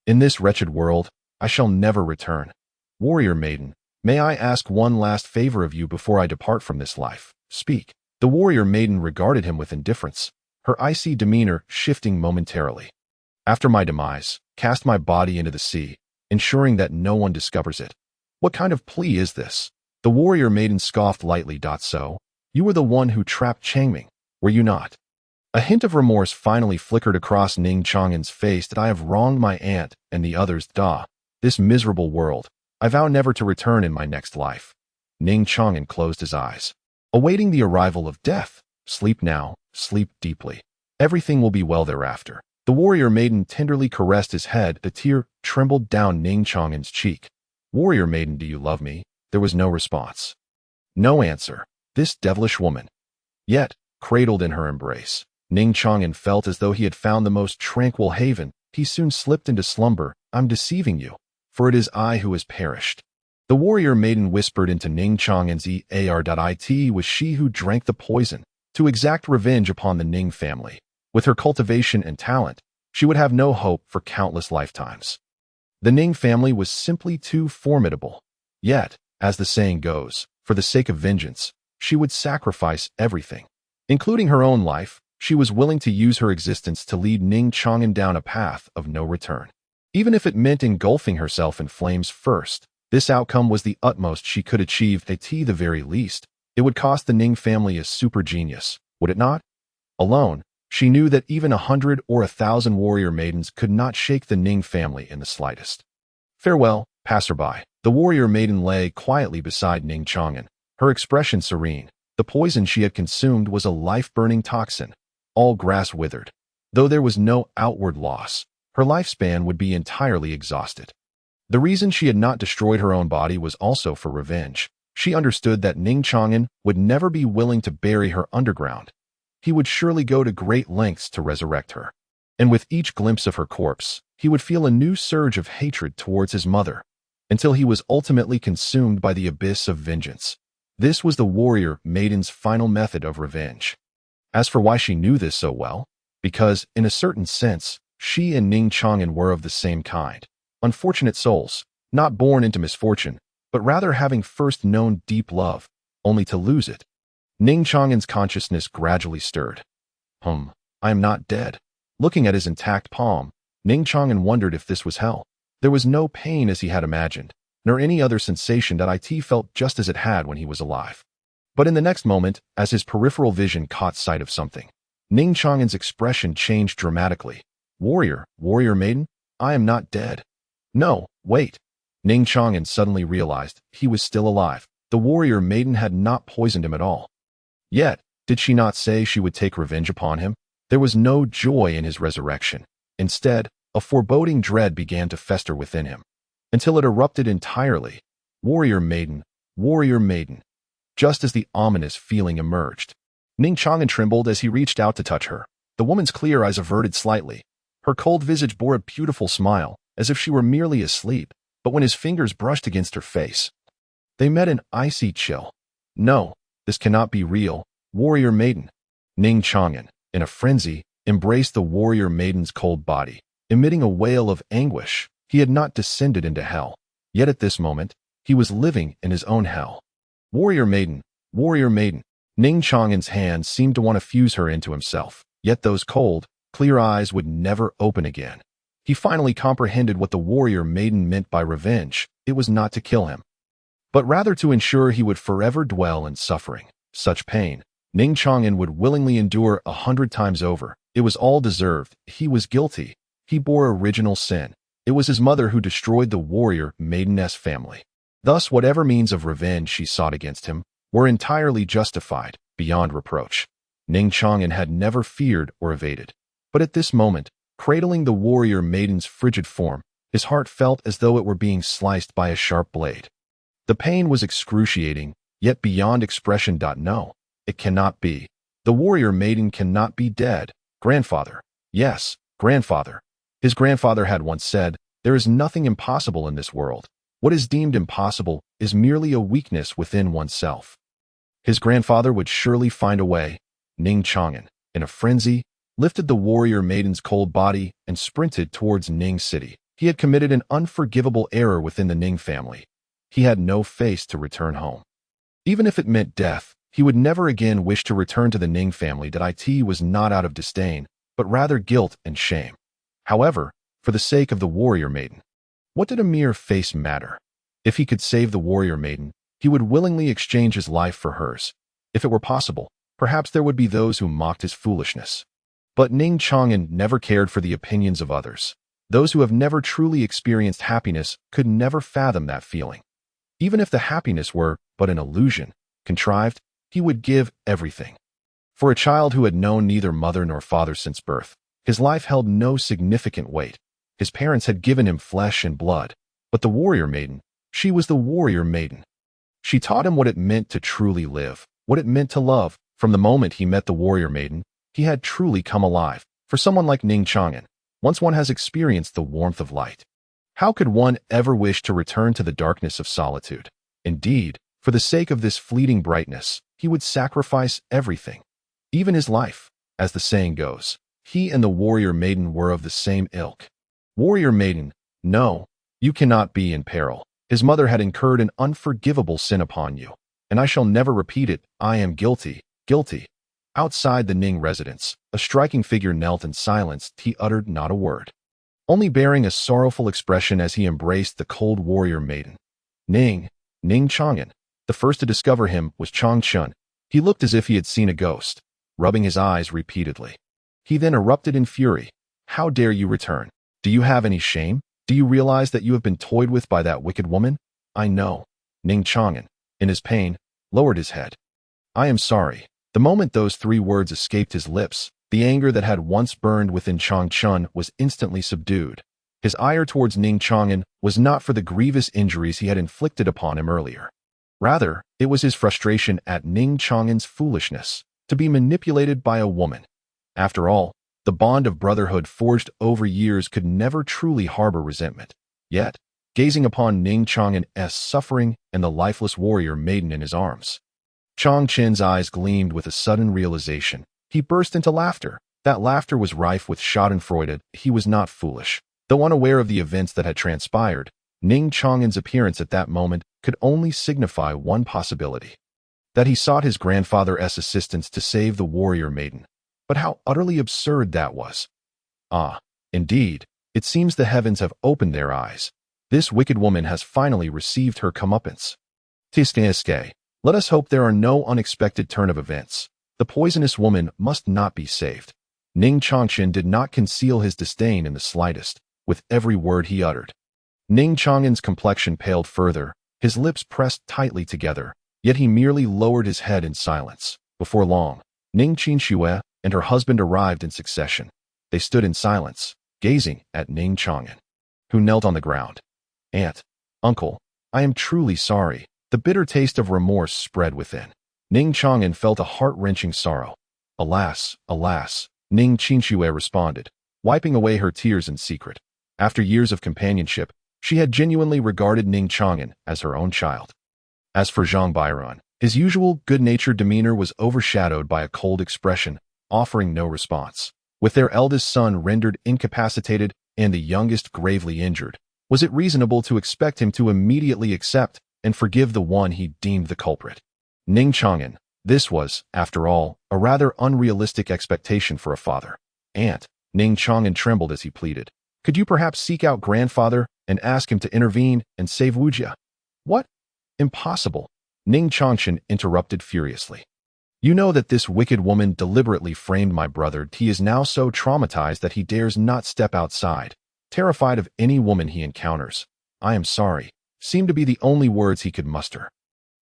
Speaker 1: In this wretched world, I shall never return. Warrior maiden, may I ask one last favor of you before I depart from this life? Speak. The warrior maiden regarded him with indifference, her icy demeanor shifting momentarily. After my demise, cast my body into the sea, ensuring that no one discovers it. What kind of plea is this? The warrior maiden scoffed lightly. So, you were the one who trapped Changming, were you not? A hint of remorse finally flickered across Ning Xuan's face. That I have wronged my aunt and the others. This miserable world. I vow never to return in my next life. Ning Xuan closed his eyes, awaiting the arrival of death. Sleep now, sleep deeply. Everything will be well thereafter. The warrior maiden tenderly caressed his head. A tear trembled down Ning Xuan's cheek. Warrior maiden, do you love me? There was no response. No answer. This devilish woman. Yet, cradled in her embrace, Ning Xuan felt as though he had found the most tranquil haven. He soon slipped into slumber. I'm deceiving you, for it is I who has perished. The warrior maiden whispered into Ning Xuan's ear. It was she who drank the poison to exact revenge upon the Ning family. With her cultivation and talent, she would have no hope for countless lifetimes. The Ning family was simply too formidable. Yet, as the saying goes, for the sake of vengeance, she would sacrifice everything. Including her own life, she was willing to use her existence to lead Ning Xuan down a path of no return. Even if it meant engulfing herself in flames first, this outcome was the utmost she could achieve. At the very least, it would cost the Ning family a super genius, would it not? Alone, she knew that even 100 or 1,000 warrior maidens could not shake the Ning family in the slightest. Farewell, passerby. The warrior maiden lay quietly beside Ning Xuan, her expression serene. The poison she had consumed was a life-burning toxin. All grass withered. Though there was no outward loss, her lifespan would be entirely exhausted. The reason she had not destroyed her own body was also for revenge. She understood that Ning Xuan would never be willing to bury her underground. He would surely go to great lengths to resurrect her. And with each glimpse of her corpse, he would feel a new surge of hatred towards his mother, until he was ultimately consumed by the abyss of vengeance. This was the warrior maiden's final method of revenge. As for why she knew this so well, because, in a certain sense, she and Ning Xuan were of the same kind. Unfortunate souls, not born into misfortune, but rather having first known deep love, only to lose it. Ning Xuan's consciousness gradually stirred. I am not dead. Looking at his intact palm, Ning Xuan wondered if this was hell. There was no pain as he had imagined, nor any other sensation that it felt just as it had when he was alive. But in the next moment, as his peripheral vision caught sight of something, Ning Xuan's expression changed dramatically. Warrior maiden, I am not dead. No, wait. Ning Xuan suddenly realized he was still alive. The warrior maiden had not poisoned him at all. Yet, did she not say she would take revenge upon him? There was no joy in his resurrection. Instead, a foreboding dread began to fester within him, until it erupted entirely. Warrior maiden, warrior maiden. Just as the ominous feeling emerged, Ning Xuan trembled as he reached out to touch her. The woman's clear eyes averted slightly. Her cold visage bore a beautiful smile, as if she were merely asleep, but when his fingers brushed against her face, they met an icy chill. No, this cannot be real, warrior maiden. Ning Xuan, in a frenzy, embraced the warrior maiden's cold body, emitting a wail of anguish. He had not descended into hell, yet at this moment, he was living in his own hell. Warrior maiden, warrior maiden. Ning Xuan's hands seemed to want to fuse her into himself, yet those cold, clear eyes would never open again. He finally comprehended what the warrior maiden meant by revenge. It was not to kill him, but rather to ensure he would forever dwell in suffering. Such pain, Ning Xuan would willingly endure 100 times over. It was all deserved. He was guilty. He bore original sin. It was his mother who destroyed the warrior maiden's family. Thus, whatever means of revenge she sought against him were entirely justified, beyond reproach. Ning Xuan had never feared or evaded. But at this moment, cradling the warrior maiden's frigid form, his heart felt as though it were being sliced by a sharp blade. The pain was excruciating, yet beyond expression. No, it cannot be. The warrior maiden cannot be dead. Grandfather. Yes, grandfather. His grandfather had once said, "There is nothing impossible in this world. What is deemed impossible is merely a weakness within oneself." His grandfather would surely find a way. Ning Xuan, in a frenzy, lifted the warrior maiden's cold body and sprinted towards Ning City. He had committed an unforgivable error within the Ning family. He had no face to return home. Even if it meant death, he would never again wish to return to the Ning family. It was not out of disdain, but rather guilt and shame. However, for the sake of the warrior maiden, what did a mere face matter? If he could save the warrior maiden, he would willingly exchange his life for hers. If it were possible, perhaps there would be those who mocked his foolishness. But Ning Xuan never cared for the opinions of others. Those who have never truly experienced happiness could never fathom that feeling. Even if the happiness were but an illusion, contrived, he would give everything. For a child who had known neither mother nor father since birth, his life held no significant weight. His parents had given him flesh and blood, but the warrior maiden, she was the warrior maiden. She taught him what it meant to truly live, what it meant to love. From the moment he met the warrior maiden, he had truly come alive. For someone like Ning Xuan, once one has experienced the warmth of light, how could one ever wish to return to the darkness of solitude? Indeed, for the sake of this fleeting brightness, he would sacrifice everything, even his life. As the saying goes, he and the warrior maiden were of the same ilk. Warrior maiden, no, you cannot be in peril. His mother had incurred an unforgivable sin upon you, and I shall never repeat it. I am guilty, guilty. Outside the Ning residence, a striking figure knelt in silence. He uttered not a word, only bearing a sorrowful expression as he embraced the cold warrior maiden. Ning Xuan. The first to discover him was Chang Chun. He looked as if he had seen a ghost, rubbing his eyes repeatedly. He then erupted in fury. How dare you return? Do you have any shame? Do you realize that you have been toyed with by that wicked woman? I know. Ning Xuan, in his pain, lowered his head. I am sorry. The moment those 3 words escaped his lips, the anger that had once burned within Chang Chun was instantly subdued. His ire towards Ning Xuan was not for the grievous injuries he had inflicted upon him earlier. Rather, it was his frustration at Ning Xuan's foolishness to be manipulated by a woman. After all, the bond of brotherhood forged over years could never truly harbor resentment. Yet, gazing upon Ning Xuan's suffering and the lifeless warrior maiden in his arms, Chang Chen's eyes gleamed with a sudden realization. He burst into laughter. That laughter was rife with schadenfreude. He was not foolish. Though unaware of the events that had transpired, Ning Xuan's appearance at that moment could only signify one possibility: that he sought his grandfather's assistance to save the warrior maiden. But how utterly absurd that was. Ah, indeed, it seems the heavens have opened their eyes. This wicked woman has finally received her comeuppance. Tiske. Let us hope there are no unexpected turn of events. The poisonous woman must not be saved. Ning Xuan did not conceal his disdain in the slightest, with every word he uttered. Ning Xuan's complexion paled further, his lips pressed tightly together, yet he merely lowered his head in silence. Before long, Ning Xuan, and her husband arrived in succession. They stood in silence, gazing at Ning Xuan, who knelt on the ground. Aunt, uncle, I am truly sorry. The bitter taste of remorse spread within. Ning Xuan felt a heart-wrenching sorrow. Alas, alas, Ning Xuan responded, wiping away her tears in secret. After years of companionship, she had genuinely regarded Ning Xuan as her own child. As for Zhang Bairan, his usual good-natured demeanor was overshadowed by a cold expression, offering no response. With their eldest son rendered incapacitated and the youngest gravely injured, was it reasonable to expect him to immediately accept and forgive the one he deemed the culprit? Ning Xuan, this was, after all, a rather unrealistic expectation for a father. Aunt, Ning Xuan trembled as he pleaded. Could you perhaps seek out grandfather and ask him to intervene and save Wujia? What? Impossible. Ning Xuan interrupted furiously. You know that this wicked woman deliberately framed my brother. He is now so traumatized that he dares not step outside, terrified of any woman he encounters. I am sorry, seemed to be the only words he could muster.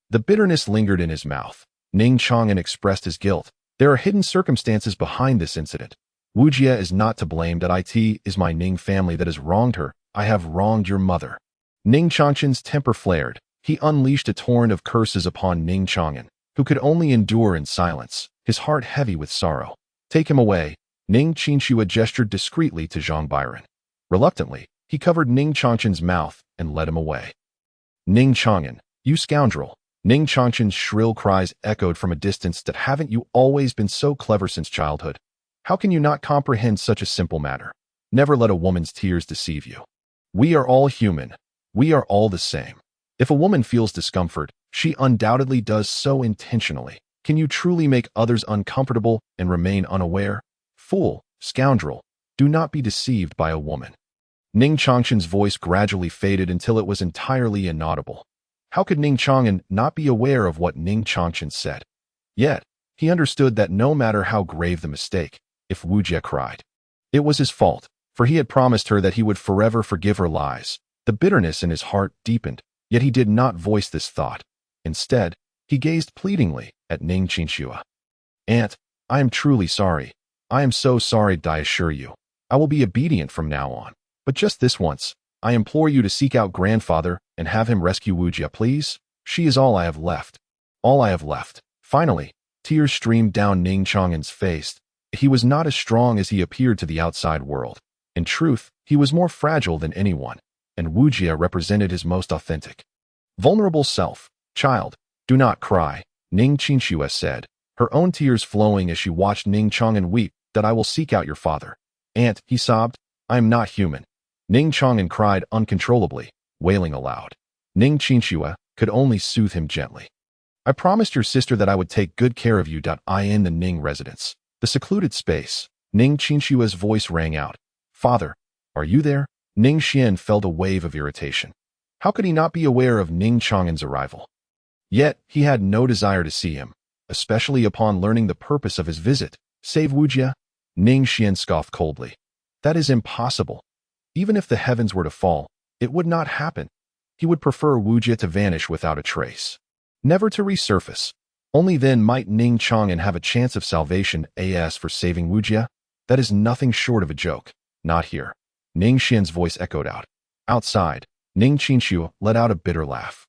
Speaker 1: The bitterness lingered in his mouth. Ning Xuan expressed his guilt. There are hidden circumstances behind this incident. Wujia is not to blame. It is my Ning family that has wronged her. I have wronged your mother. Ning Xuan's temper flared. He unleashed a torrent of curses upon Ning Xuan, who could only endure in silence, his heart heavy with sorrow. Take him away. Ning Xuan gestured discreetly to Zhang Bairan. Reluctantly, he covered Ning Xuan's mouth and led him away. Ning Xuan, you scoundrel. Ning Xuan's shrill cries echoed from a distance. That haven't you always been so clever since childhood? How can you not comprehend such a simple matter? Never let a woman's tears deceive you. We are all human. We are all the same. If a woman feels discomfort, she undoubtedly does so intentionally. Can you truly make others uncomfortable and remain unaware? Fool, scoundrel, do not be deceived by a woman. Ning Xuan's voice gradually faded until it was entirely inaudible. How could Ning Xuan not be aware of what Ning Xuan said? Yet, he understood that no matter how grave the mistake, if Wujia cried, it was his fault, for he had promised her that he would forever forgive her lies. The bitterness in his heart deepened, yet he did not voice this thought. Instead, he gazed pleadingly at Ning Xuan. Aunt, I am truly sorry. I am so sorry, I assure you. I will be obedient from now on. But just this once, I implore you to seek out grandfather and have him rescue Wujia, please. She is all I have left. All I have left. Finally, tears streamed down Ning Xuan's face. He was not as strong as he appeared to the outside world. In truth, he was more fragile than anyone, and Wujia represented his most authentic, vulnerable self. Child, do not cry, Ning Xuan said, her own tears flowing as she watched Ning Xuan weep. That I will seek out your father. Aunt, he sobbed, I am not human. Ning Xuan cried uncontrollably, wailing aloud. Ning Xuan could only soothe him gently. I promised your sister that I would take good care of you. In the Ning residence, the secluded space, Ning Xuan's voice rang out. Father, are you there? Ning Xuan felt a wave of irritation. How could he not be aware of Ning Xuan's arrival? Yet, he had no desire to see him, especially upon learning the purpose of his visit. Save Wujia? Ning Xuan scoffed coldly. That is impossible. Even if the heavens were to fall, it would not happen. He would prefer Wujia to vanish without a trace, never to resurface. Only then might Ning Xuan have a chance of salvation. As for saving Wujia, that is nothing short of a joke. Not here. Ning Xuan's voice echoed out. Outside, Ning Xuan let out a bitter laugh.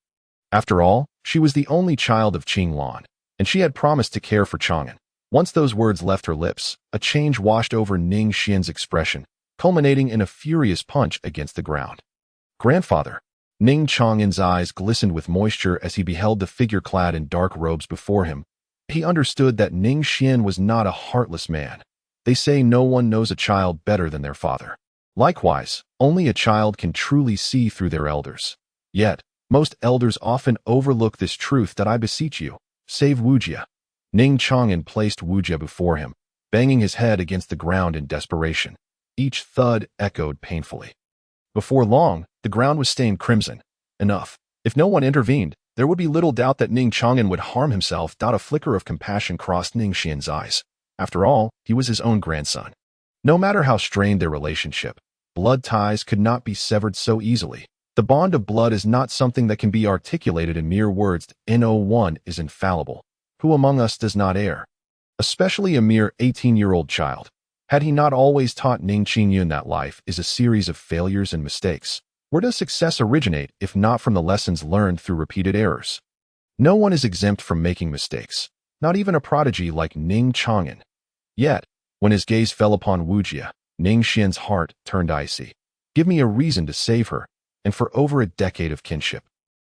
Speaker 1: After all, she was the only child of Qinglan, and she had promised to care for Chang'an. Once those words left her lips, a change washed over Ning Xuan's expression, culminating in a furious punch against the ground. Grandfather! Ning Chang'an's eyes glistened with moisture as he beheld the figure clad in dark robes before him. He understood that Ning Xuan was not a heartless man. They say no one knows a child better than their father. Likewise, only a child can truly see through their elders. Yet, most elders often overlook this truth. That I beseech you, save Wujia. Ning Xuan placed Wujia before him, banging his head against the ground in desperation. Each thud echoed painfully. Before long, the ground was stained crimson. Enough. If no one intervened, there would be little doubt that Ning Xuan would harm himself. A flicker of compassion crossed Ning Xuan's eyes. After all, he was his own grandson. No matter how strained their relationship, blood ties could not be severed so easily. The bond of blood is not something that can be articulated in mere words. No one is infallible. Who among us does not err? especially a mere 18-year-old child. Had he not always taught Ning Xuan that life is a series of failures and mistakes? Where does success originate if not from the lessons learned through repeated errors? No one is exempt from making mistakes, not even a prodigy like Ning Xuan. Yet, when his gaze fell upon Wujia, Ning Xuan's heart turned icy. Give me a reason to save her, and for over a decade of kinship.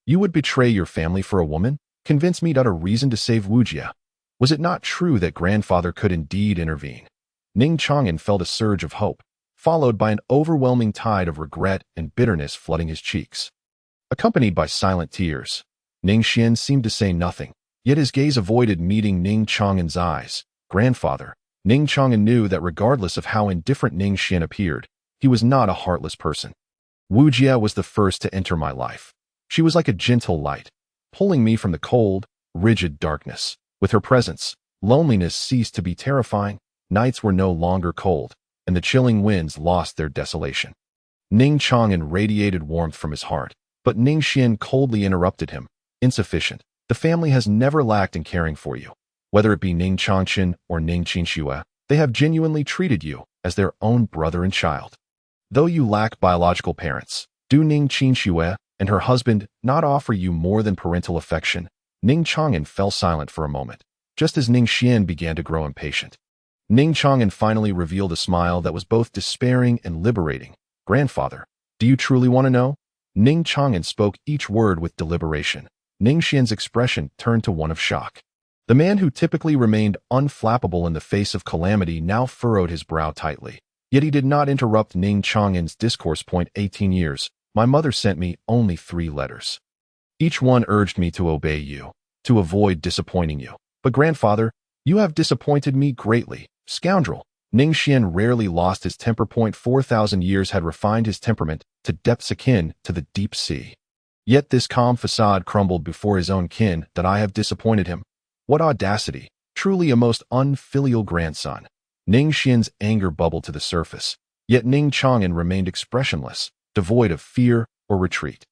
Speaker 1: You would betray your family for a woman? Convince me that a reason to save Wujia. Was it not true that grandfather could indeed intervene? Ning Xuan felt a surge of hope, followed by an overwhelming tide of regret and bitterness flooding his cheeks. Accompanied by silent tears, Ning Xuan seemed to say nothing, yet his gaze avoided meeting Ning Xuan's eyes. Grandfather. Ning Xuan knew that regardless of how indifferent Ning Xuan appeared, he was not a heartless person. Wujia was the first to enter my life. She was like a gentle light, pulling me from the cold, rigid darkness. With her presence, loneliness ceased to be terrifying, nights were no longer cold, and the chilling winds lost their desolation. Ning Xuan radiated warmth from his heart, but Ning Xuan coldly interrupted him. Insufficient. The family has never lacked in caring for you. Whether it be Ning Xuan or Ning Xuan, they have genuinely treated you as their own brother and child. Though you lack biological parents, do Ning Xuan and her husband not offer you more than parental affection? Ning Xuan fell silent for a moment, just as Ning Xuan began to grow impatient. Ning Xuan finally revealed a smile that was both despairing and liberating. Grandfather, do you truly want to know? Ning Xuan spoke each word with deliberation. Ning Xuan's expression turned to one of shock. The man who typically remained unflappable in the face of calamity now furrowed his brow tightly. Yet he did not interrupt Ning Xuan's discourse. 18 years. My mother sent me only 3 letters. Each one urged me to obey you, to avoid disappointing you. But grandfather, you have disappointed me greatly. Scoundrel. Ning Xuan rarely lost his temper. 4,000 years had refined his temperament to depths akin to the deep sea. Yet this calm facade crumbled before his own kin. That I have disappointed him. What audacity! Truly a most unfilial grandson. Ning Xuan's anger bubbled to the surface, yet Ning Xuan remained expressionless, devoid of fear or retreat.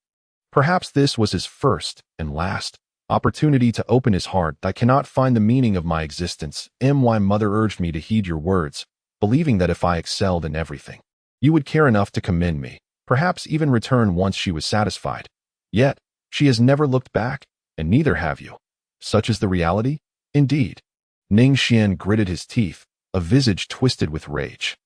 Speaker 1: Perhaps this was his first and last opportunity to open his heart. I cannot find the meaning of my existence. My mother urged me to heed your words, believing that if I excelled in everything, you would care enough to commend me, perhaps even return once she was satisfied. Yet, she has never looked back, and neither have you. Such is the reality? Indeed. Ning Xuan gritted his teeth, a visage twisted with rage.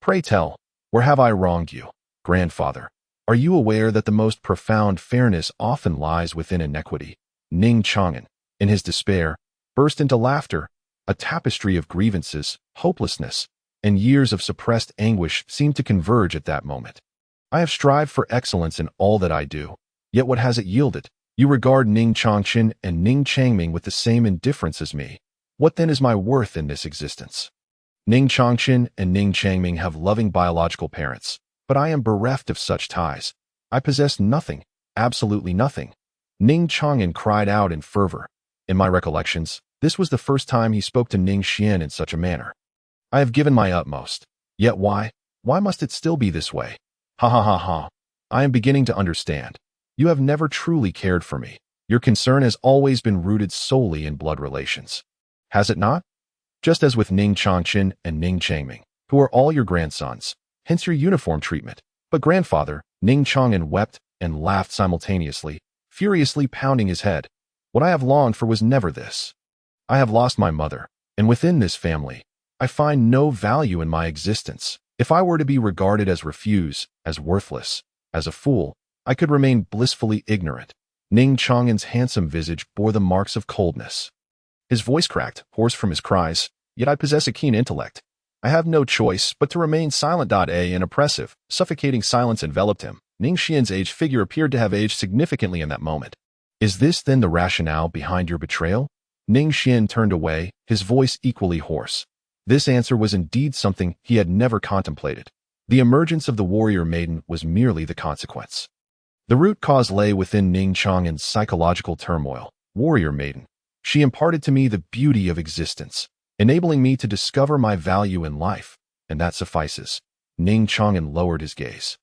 Speaker 1: Pray tell, where have I wronged you? Grandfather, are you aware that the most profound fairness often lies within inequity? Ning Xuan, in his despair, burst into laughter. A tapestry of grievances, hopelessness, and years of suppressed anguish seemed to converge at that moment. I have strived for excellence in all that I do, yet what has it yielded? You regard Ning Xuan and Ning Changming with the same indifference as me. What then is my worth in this existence? Ning Xuan and Ning Changming have loving biological parents, but I am bereft of such ties. I possess nothing, absolutely nothing. Ning Xuan cried out in fervor. In my recollections, this was the first time he spoke to Ning Xuan in such a manner. I have given my utmost. Yet why? Why must it still be this way? Ha ha ha ha. I am beginning to understand. You have never truly cared for me. Your concern has always been rooted solely in blood relations. Has it not? Just as with Ning Xuan and Ning Changming, who are all your grandsons, hence your uniform treatment. But grandfather, Ning Xuan wept and laughed simultaneously, furiously pounding his head. What I have longed for was never this. I have lost my mother, and within this family, I find no value in my existence. If I were to be regarded as refuse, as worthless, as a fool, I could remain blissfully ignorant. Ning Xuan's handsome visage bore the marks of coldness. His voice cracked, hoarse from his cries, yet I possess a keen intellect. I have no choice but to remain silent. An oppressive, suffocating silence enveloped him. Ning Xuan's aged figure appeared to have aged significantly in that moment. Is this then the rationale behind your betrayal? Ning Xuan turned away, his voice equally hoarse. This answer was indeed something he had never contemplated. The emergence of the warrior maiden was merely the consequence. The root cause lay within Ning Xuan's psychological turmoil. Warrior maiden. She imparted to me the beauty of existence, enabling me to discover my value in life, and that suffices. Ning Xuan lowered his gaze,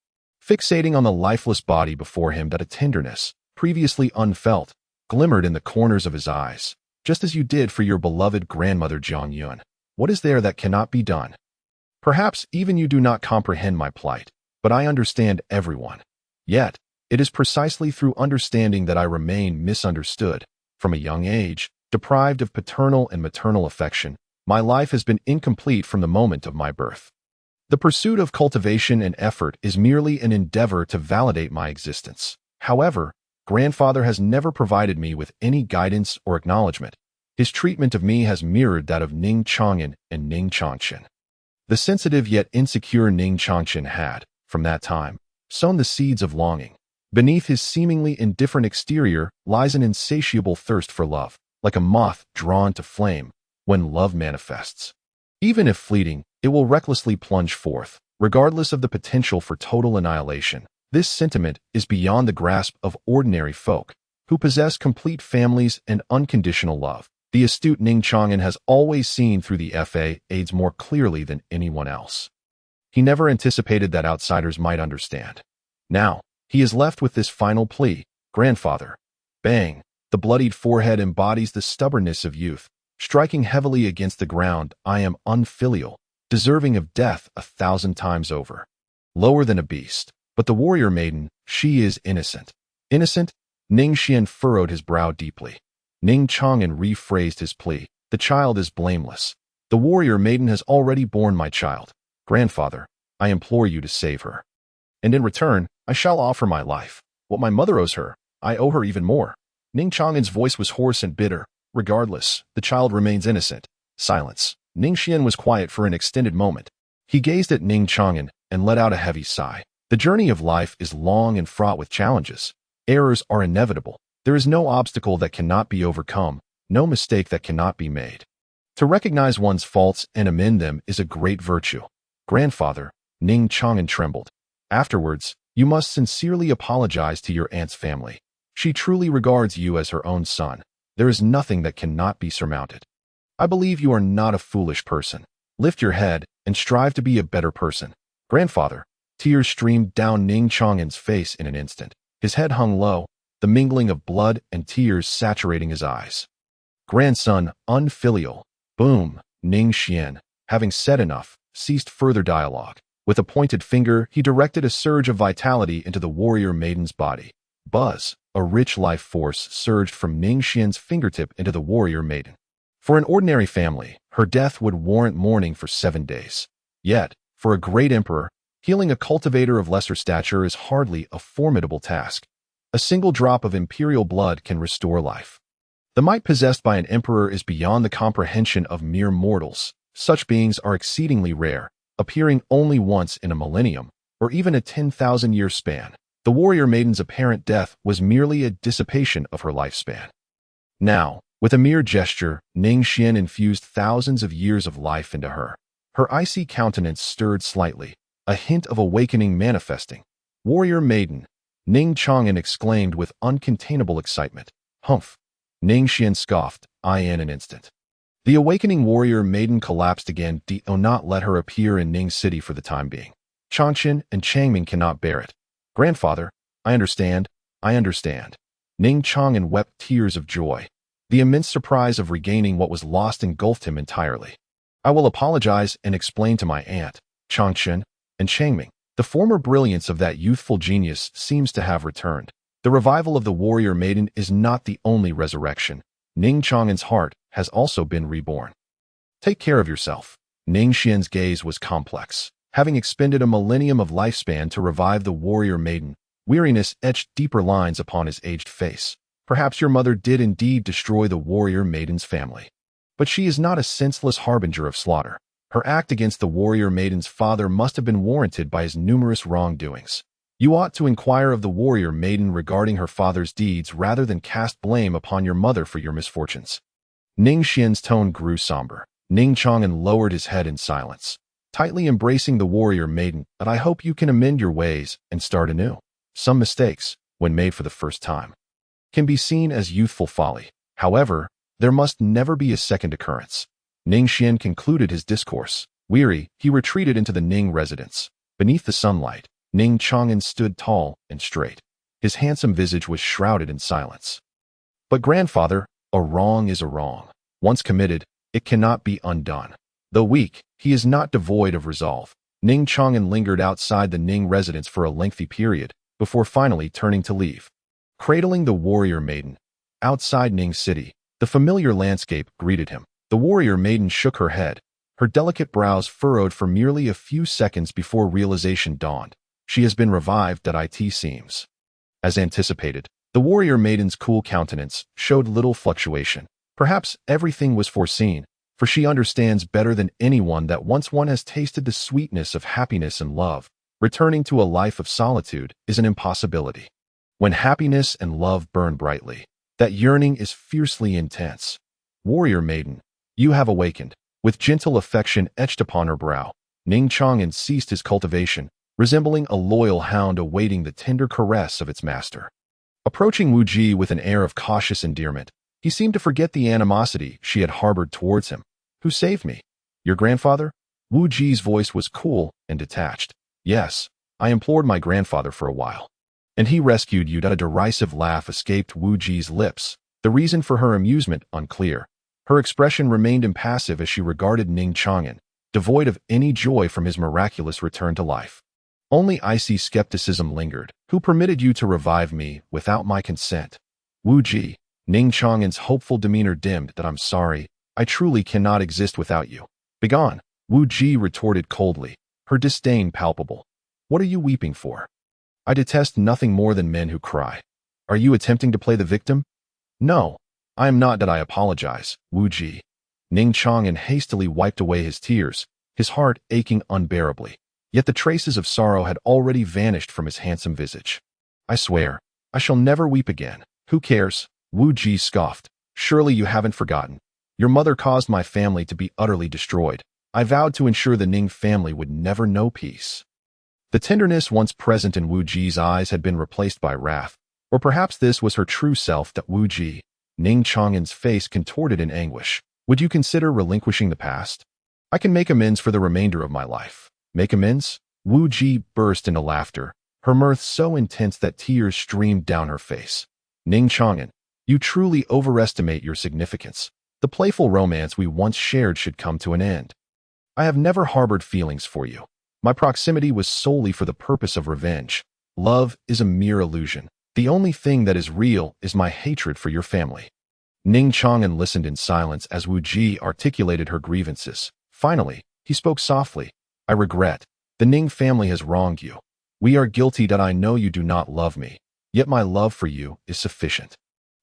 Speaker 1: fixating on the lifeless body before him. That a tenderness, previously unfelt, glimmered in the corners of his eyes. just as you did for your beloved grandmother Jiang Yun. What is there that cannot be done? Perhaps even you do not comprehend my plight, but I understand everyone. Yet, it is precisely through understanding that I remain misunderstood. From a young age, deprived of paternal and maternal affection, my life has been incomplete from the moment of my birth. The pursuit of cultivation and effort is merely an endeavor to validate my existence. However, grandfather has never provided me with any guidance or acknowledgement. His treatment of me has mirrored that of Ning Xuan and Ning Xuan. The sensitive yet insecure Ning Xuan had, from that time, sown the seeds of longing. Beneath his seemingly indifferent exterior lies an insatiable thirst for love, like a moth drawn to flame. When love manifests, even if fleeting, it will recklessly plunge forth, regardless of the potential for total annihilation. This sentiment is beyond the grasp of ordinary folk, who possess complete families and unconditional love. The astute Ning Xuan has always seen through the facades more clearly than anyone else. He never anticipated that outsiders might understand. Now, he is left with this final plea. Grandfather. Bang! The bloodied forehead embodies the stubbornness of youth. Striking heavily against the ground, I am unfilial, deserving of death 1,000 times over. Lower than a beast. But the warrior maiden, she is innocent. Innocent? Ning Xuan furrowed his brow deeply. Ning Xuan rephrased his plea. The child is blameless. The warrior maiden has already borne my child. Grandfather, I implore you to save her. And in return, I shall offer my life. What my mother owes her, I owe her even more. Ning Xuan's voice was hoarse and bitter. Regardless, the child remains innocent. Silence. Ning Xuan was quiet for an extended moment. He gazed at Ning Xuan and let out a heavy sigh. The journey of life is long and fraught with challenges. Errors are inevitable. There is no obstacle that cannot be overcome, no mistake that cannot be made. To recognize one's faults and amend them is a great virtue. Grandfather, Ning Xuan trembled. Afterwards, you must sincerely apologize to your aunt's family. She truly regards you as her own son. There is nothing that cannot be surmounted. I believe you are not a foolish person. Lift your head and strive to be a better person. Grandfather. Tears streamed down Ning Xuan's face in an instant. His head hung low, the mingling of blood and tears saturating his eyes. Grandson, unfilial. Boom. Ning Xuan, having said enough, ceased further dialogue. With a pointed finger, he directed a surge of vitality into the warrior maiden's body. Buzz. A rich life force surged from Ning Xuan's fingertip into the warrior maiden. For an ordinary family, her death would warrant mourning for 7 days. Yet, for a great emperor, healing a cultivator of lesser stature is hardly a formidable task. A single drop of imperial blood can restore life. The might possessed by an emperor is beyond the comprehension of mere mortals. Such beings are exceedingly rare, appearing only once in a millennium, or even a 10,000-year span. The warrior maiden's apparent death was merely a dissipation of her lifespan. Now, with a mere gesture, Ning Xuan infused thousands of years of life into her. Her icy countenance stirred slightly, a hint of awakening manifesting. Warrior maiden, Ning Xuan exclaimed with uncontainable excitement. Humph. Ning Xuan scoffed, in an instant. The awakening warrior maiden collapsed again. Do not let her appear in Ning City for the time being. Changqin and Changming cannot bear it. Grandfather, I understand. Ning Xuan wept tears of joy. The immense surprise of regaining what was lost engulfed him entirely. I will apologize and explain to my aunt, Changqin, and Changming. The former brilliance of that youthful genius seems to have returned. The revival of the warrior maiden is not the only resurrection. Ning Xuan's heart has also been reborn. Take care of yourself. Ning Xuan's gaze was complex. Having expended a millennium of lifespan to revive the warrior maiden, weariness etched deeper lines upon his aged face. Perhaps your mother did indeed destroy the warrior maiden's family. But she is not a senseless harbinger of slaughter. Her act against the warrior maiden's father must have been warranted by his numerous wrongdoings. You ought to inquire of the warrior maiden regarding her father's deeds rather than cast blame upon your mother for your misfortunes. Ning Xuan's tone grew somber. Ning Xuan lowered his head in silence, tightly embracing the warrior maiden. But I hope you can amend your ways and start anew. Some mistakes, when made for the first time, can be seen as youthful folly. However, there must never be a second occurrence. Ning Xuan concluded his discourse. Weary, he retreated into the Ning residence. Beneath the sunlight, Ning Xuan stood tall and straight. His handsome visage was shrouded in silence. But grandfather, A wrong is a wrong. Once committed, it cannot be undone. Though weak, he is not devoid of resolve. Ning Xuan lingered outside the Ning residence for a lengthy period, before finally turning to leave. Cradling the warrior maiden. Outside Ning City, the familiar landscape greeted him. The warrior maiden shook her head, her delicate brows furrowed for merely a few seconds before realization dawned. She has been revived, it seems. As anticipated, the warrior maiden's cool countenance showed little fluctuation. Perhaps everything was foreseen, for she understands better than anyone that once one has tasted the sweetness of happiness and love, returning to a life of solitude is an impossibility. When happiness and love burn brightly, that yearning is fiercely intense. Warrior maiden, you have awakened. With gentle affection etched upon her brow, Ning Xuan ceased his cultivation, resembling a loyal hound awaiting the tender caress of its master. Approaching Wu Ji with an air of cautious endearment, he seemed to forget the animosity she had harbored towards him. Who saved me? Your grandfather? Wu Ji's voice was cool and detached. Yes, I implored my grandfather for a while. And he rescued you. A derisive laugh escaped Wu Ji's lips, the reason for her amusement unclear. Her expression remained impassive as she regarded Ning Xuan, devoid of any joy from his miraculous return to life. Only icy skepticism lingered. Who permitted you to revive me without my consent? Wu Ji. Ning Xuan's hopeful demeanor dimmed. I'm sorry, I truly cannot exist without you. Begone, Wu Ji retorted coldly, her disdain palpable. What are you weeping for? I detest nothing more than men who cry. Are you attempting to play the victim? No, I am not. I apologize, Wu Ji. Ning Xuan hastily wiped away his tears, his heart aching unbearably. Yet the traces of sorrow had already vanished from his handsome visage. I swear, I shall never weep again. Who cares? Wu Ji scoffed. Surely you haven't forgotten. Your mother caused my family to be utterly destroyed. I vowed to ensure the Ning family would never know peace. The tenderness once present in Wu Ji's eyes had been replaced by wrath, or perhaps this was her true self. That Wu Ji. Ning Xuan's face contorted in anguish. Would you consider relinquishing the past? I can make amends for the remainder of my life. Make amends? Wu Ji burst into laughter, her mirth so intense that tears streamed down her face. Ning Xuan, you truly overestimate your significance. The playful romance we once shared should come to an end. I have never harbored feelings for you. My proximity was solely for the purpose of revenge. Love is a mere illusion. The only thing that is real is my hatred for your family. Ning Xuan listened in silence as Wu Ji articulated her grievances. Finally, he spoke softly. I regret. The Ning family has wronged you. We are guilty. I know you do not love me, yet my love for you is sufficient.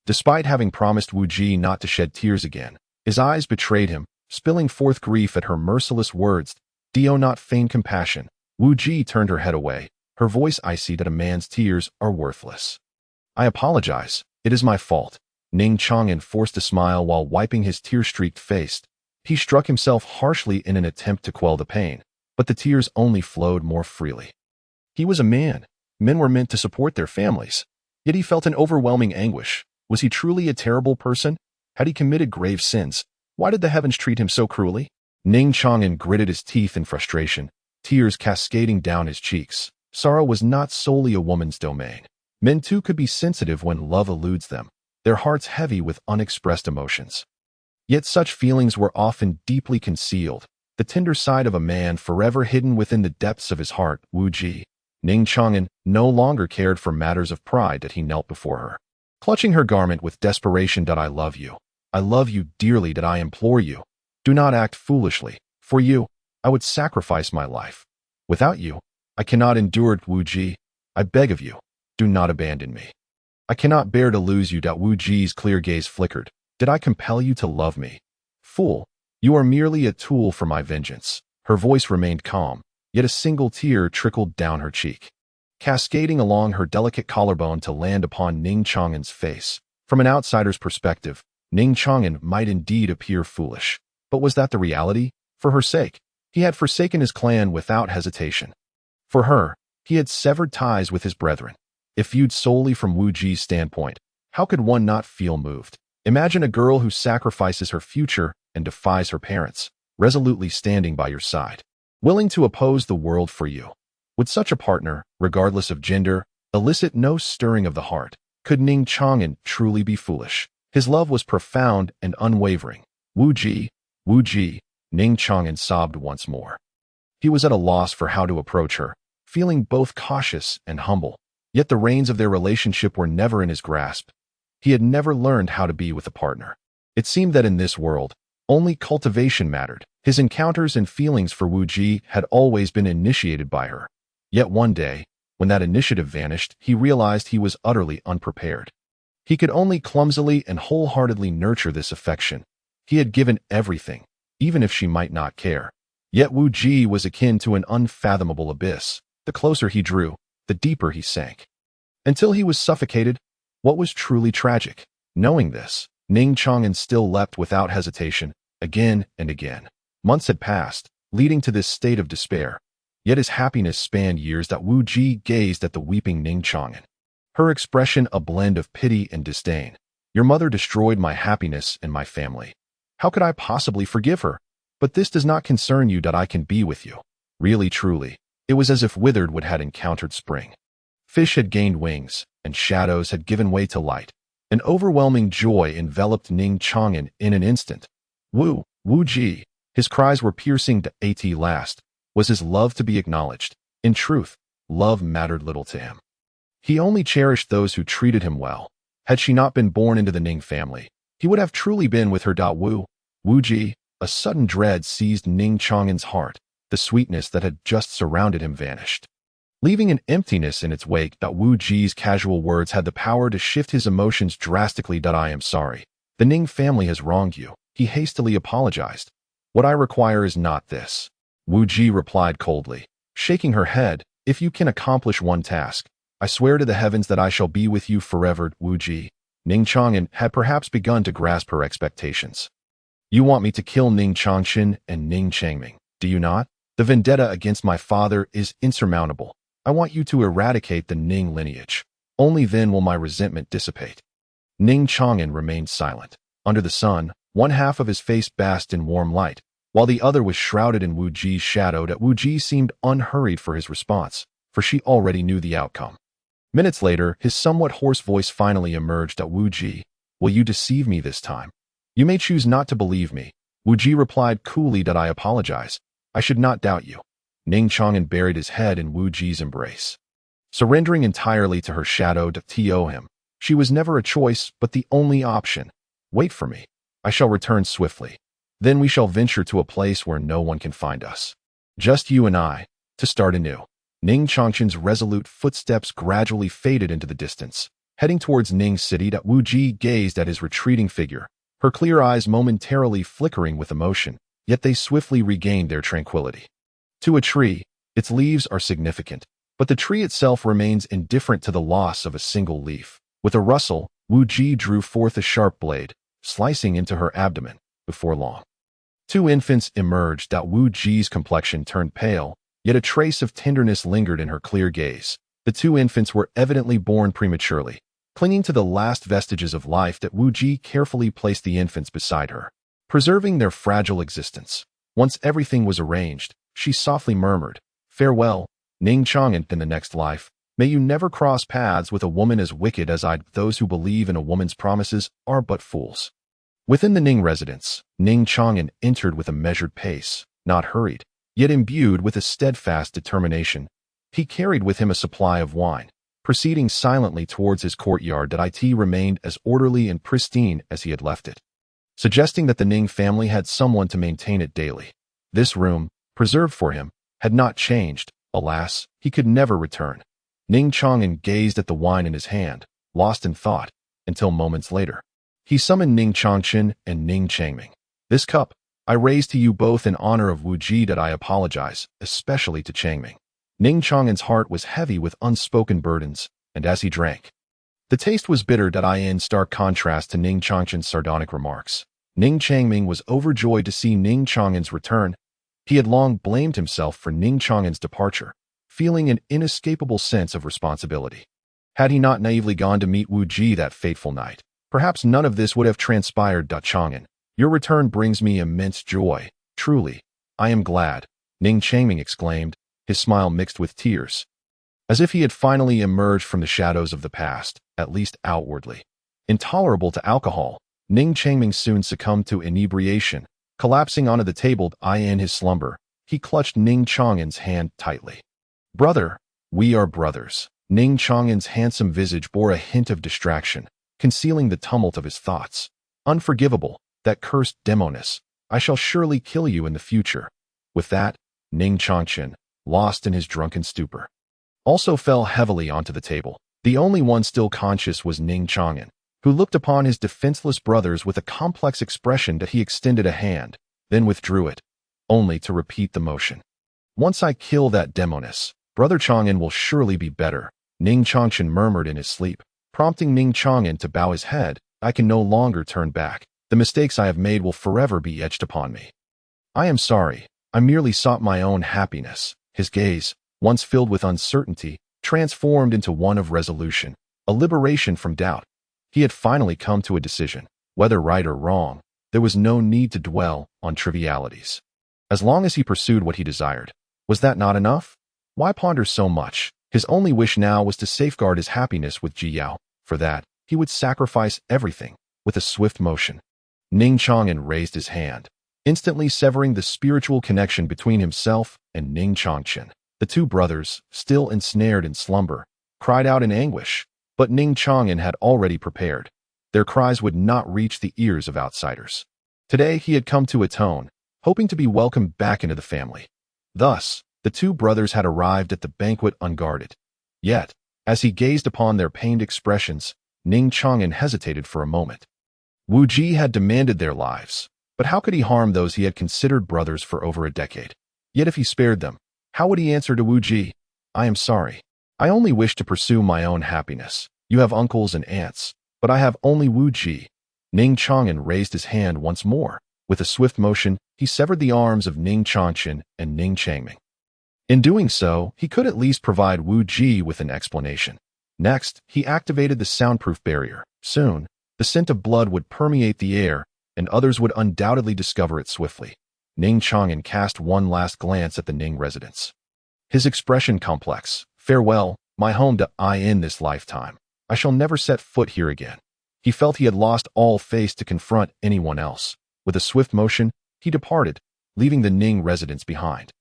Speaker 1: Despite having promised Wu Ji not to shed tears again, his eyes betrayed him, spilling forth grief at her merciless words. Do not feign compassion. Wu Ji turned her head away, her voice icy. That a man's tears are worthless. I apologize. It is my fault. Ning Xuan forced a smile while wiping his tear-streaked face. He struck himself harshly in an attempt to quell the pain, but the tears only flowed more freely. He was a man. Men were meant to support their families. Yet he felt an overwhelming anguish. Was he truly a terrible person? Had he committed grave sins? Why did the heavens treat him so cruelly? Ning Xuan gritted his teeth in frustration, tears cascading down his cheeks. Sorrow was not solely a woman's domain. Men too could be sensitive when love eludes them, their hearts heavy with unexpressed emotions. Yet such feelings were often deeply concealed, the tender side of a man forever hidden within the depths of his heart. Wu Ji. Ning Xuan no longer cared for matters of pride that he knelt before her, clutching her garment with desperation. I love you. I love you dearly. I implore you. Do not act foolishly. For you, I would sacrifice my life. Without you, I cannot endure it. Wu Ji. I beg of you, do not abandon me. I cannot bear to lose you. Wu Ji's clear gaze flickered. Did I compel you to love me? Fool, you are merely a tool for my vengeance. Her voice remained calm, yet a single tear trickled down her cheek, cascading along her delicate collarbone to land upon Ning Xuan's face. From an outsider's perspective, Ning Xuan might indeed appear foolish. But was that the reality? For her sake, he had forsaken his clan without hesitation. For her, he had severed ties with his brethren. If viewed solely from Wu Ji's standpoint, how could one not feel moved? Imagine a girl who sacrifices her future and defies her parents, resolutely standing by your side, willing to oppose the world for you. Would such a partner, regardless of gender, elicit no stirring of the heart? Could Ning Xuan truly be foolish? His love was profound and unwavering. Wu Ji, Ning Chang'an sobbed once more. He was at a loss for how to approach her, feeling both cautious and humble. Yet the reins of their relationship were never in his grasp. He had never learned how to be with a partner. It seemed that in this world, only cultivation mattered. His encounters and feelings for Wu Ji had always been initiated by her. Yet one day, when that initiative vanished, he realized he was utterly unprepared. He could only clumsily and wholeheartedly nurture this affection. He had given everything, even if she might not care. Yet Wu Ji was akin to an unfathomable abyss. The closer he drew, the deeper he sank. Until he was suffocated. What was truly tragic? Knowing this, Ning Chang'an still leapt without hesitation, again and again. Months had passed, leading to this state of despair. Yet his happiness spanned years. That Wu Ji gazed at the weeping Ning Chang'an, her expression a blend of pity and disdain. Your mother destroyed my happiness and my family. How could I possibly forgive her? But this does not concern you. That I can be with you. Really, truly. It was as if withered wood had encountered spring. Fish had gained wings, and shadows had given way to light. An overwhelming joy enveloped Ning Chang'an in an instant. Wu Ji. His cries were piercing. At last, was his love to be acknowledged? In truth, love mattered little to him. He only cherished those who treated him well. Had she not been born into the Ning family, he would have truly been with her. Wu Ji. A sudden dread seized Ning Chang'an's heart. The sweetness that had just surrounded him vanished, leaving an emptiness in its wake. Wu Ji's casual words had the power to shift his emotions drastically. I am sorry. The Ning family has wronged you. He hastily apologized. What I require is not this. Wu Ji replied coldly, shaking her head. If you can accomplish one task, I swear to the heavens that I shall be with you forever. Wu Ji. Ning Chang'an had perhaps begun to grasp her expectations. You want me to kill Ning Chang'an and Ning Changming, do you not? The vendetta against my father is insurmountable. I want you to eradicate the Ning lineage. Only then will my resentment dissipate. Ning Chang'an remained silent. Under the sun, one half of his face basked in warm light, while the other was shrouded in Wu Ji's shadow. Wu Ji seemed unhurried for his response, for she already knew the outcome. Minutes later, his somewhat hoarse voice finally emerged. Wu Ji, will you deceive me this time? You may choose not to believe me. Wu Ji replied coolly. I apologize. I should not doubt you. Ning Chang'an buried his head in Wu Ji's embrace, surrendering entirely to her shadow. To him, she was never a choice, but the only option. Wait for me. I shall return swiftly. Then we shall venture to a place where no one can find us. Just you and I, to start anew. Ning Chang'an's resolute footsteps gradually faded into the distance, heading towards Ning's city. Wu Ji gazed at his retreating figure, her clear eyes momentarily flickering with emotion, yet they swiftly regained their tranquility. To a tree, its leaves are significant, but the tree itself remains indifferent to the loss of a single leaf. With a rustle, Wu Ji drew forth a sharp blade, slicing into her abdomen. Before long, two infants emerged. Wu Ji's complexion turned pale, yet a trace of tenderness lingered in her clear gaze. The two infants were evidently born prematurely. Clinging to the last vestiges of life, Wu Ji carefully placed the infants beside her, preserving their fragile existence. Once everything was arranged, she softly murmured, "Farewell, Ning Chang'an, in the next life. May you never cross paths with a woman as wicked as I. Those who believe in a woman's promises are but fools." Within the Ning residence, Ning Chang'an entered with a measured pace, not hurried, yet imbued with a steadfast determination. He carried with him a supply of wine, proceeding silently towards his courtyard. It remained as orderly and pristine as he had left it, suggesting that the Ning family had someone to maintain it daily. This room, preserved for him, had not changed. Alas, he could never return. Ning Chang'an gazed at the wine in his hand, lost in thought, until moments later, he summoned Ning Chang'an and Ning Changming. This cup, I raise to you both in honor of Wu Ji. I apologize, especially to Changming. Ning Chang'an's heart was heavy with unspoken burdens, and as he drank, the taste was bitter. In stark contrast to Ning Chang'an's sardonic remarks, Ning Changming was overjoyed to see Ning Chang'an's return. He had long blamed himself for Ning Chang'an's departure, feeling an inescapable sense of responsibility. Had he not naively gone to meet Wu Ji that fateful night, perhaps none of this would have transpired. Chang'an, your return brings me immense joy. Truly, I am glad, Ning Changming exclaimed, his smile mixed with tears, as if he had finally emerged from the shadows of the past, at least outwardly. Intolerable to alcohol, Ning Changming soon succumbed to inebriation. Collapsing onto the table in his slumber, he clutched Ning Chang'an's hand tightly. "Brother, we are brothers." Ning Chang'an's handsome visage bore a hint of distraction, concealing the tumult of his thoughts. "Unforgivable, that cursed demoness. I shall surely kill you in the future." With that, Ning Chang'an, lost in his drunken stupor, also fell heavily onto the table. The only one still conscious was Ning Chang'an, who looked upon his defenseless brothers with a complex expression that he extended a hand, then withdrew it, only to repeat the motion. "Once I kill that demoness, Brother Chang'an will surely be better," Ning Chang'an murmured in his sleep, prompting Ning Chang'an to bow his head. "I can no longer turn back. The mistakes I have made will forever be etched upon me. I am sorry. I merely sought my own happiness." His gaze, once filled with uncertainty, transformed into one of resolution, a liberation from doubt. He had finally come to a decision. Whether right or wrong, there was no need to dwell on trivialities. As long as he pursued what he desired, was that not enough? Why ponder so much? His only wish now was to safeguard his happiness with Ji Yao. For that, he would sacrifice everything. With a swift motion, Ning Chang'an raised his hand, instantly severing the spiritual connection between himself and Ning Chang'an. The two brothers, still ensnared in slumber, cried out in anguish, but Ning Chang'an had already prepared. Their cries would not reach the ears of outsiders. Today he had come to atone, hoping to be welcomed back into the family. Thus, the two brothers had arrived at the banquet unguarded. Yet, as he gazed upon their pained expressions, Ning Chang'an hesitated for a moment. Wu Ji had demanded their lives, but how could he harm those he had considered brothers for over a decade? Yet if he spared them, how would he answer to Wu Ji? "I am sorry. I only wish to pursue my own happiness. You have uncles and aunts, but I have only Wu Ji." Ning Chang'an raised his hand once more. With a swift motion, he severed the arms of Ning Chang'an and Ning Changming. In doing so, he could at least provide Wu Ji with an explanation. Next, he activated the soundproof barrier. Soon, the scent of blood would permeate the air, and others would undoubtedly discover it swiftly. Ning Chang'an cast one last glance at the Ning residence. His expression complex. "Farewell, my home to in this lifetime. I shall never set foot here again." He felt he had lost all face to confront anyone else. With a swift motion, he departed, leaving the Ning residence behind,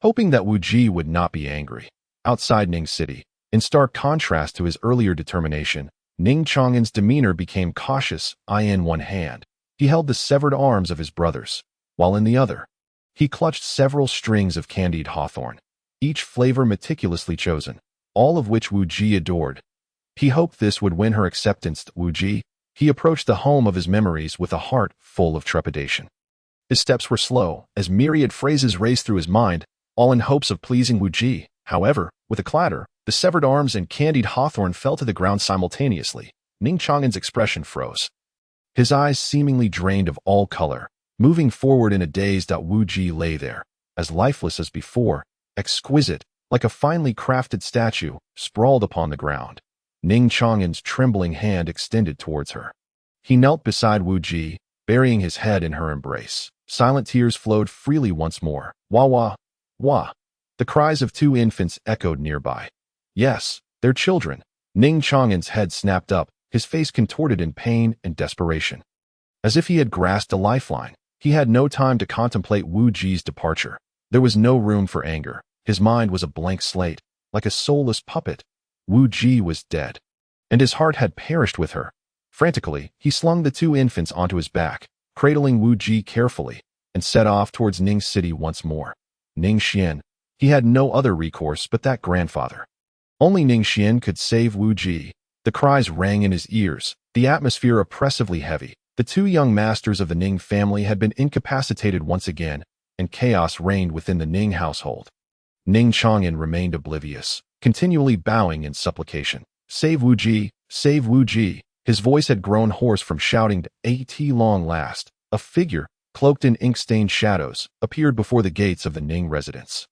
Speaker 1: hoping that Wu Ji would not be angry. Outside Ning City, in stark contrast to his earlier determination, Ning Chang'an's demeanor became cautious. In one hand, he held the severed arms of his brothers, while in the other, he clutched several strings of candied hawthorn, each flavor meticulously chosen, all of which Wu Ji adored. He hoped this would win her acceptance. Wu Ji, he approached the home of his memories with a heart full of trepidation. His steps were slow, as myriad phrases raced through his mind, all in hopes of pleasing Wu Ji. However, with a clatter, the severed arms and candied hawthorn fell to the ground simultaneously. Ning Chang'an's expression froze. His eyes seemingly drained of all color. Moving forward in a daze, Wu Ji lay there, as lifeless as before, exquisite, like a finely crafted statue, sprawled upon the ground. Ning Chang'an's trembling hand extended towards her. He knelt beside Wu Ji, burying his head in her embrace. Silent tears flowed freely once more. "Wah wah, wah." The cries of two infants echoed nearby. Yes, their children. Ning Chang'an's head snapped up, his face contorted in pain and desperation. As if he had grasped a lifeline, he had no time to contemplate Wu Ji's departure. There was no room for anger. His mind was a blank slate, like a soulless puppet. Wu Ji was dead, and his heart had perished with her. Frantically, he slung the two infants onto his back, cradling Wu Ji carefully, and set off towards Ning City once more. Ning Xuan, he had no other recourse but that grandfather. Only Ning Xuan could save Wu Ji. The cries rang in his ears, the atmosphere oppressively heavy. The two young masters of the Ning family had been incapacitated once again, and chaos reigned within the Ning household. Ning Chang'an remained oblivious, continually bowing in supplication. "Save Wu Ji, save Wu Ji." His voice had grown hoarse from shouting at long last. A figure, cloaked in ink-stained shadows, appeared before the gates of the Ning residence.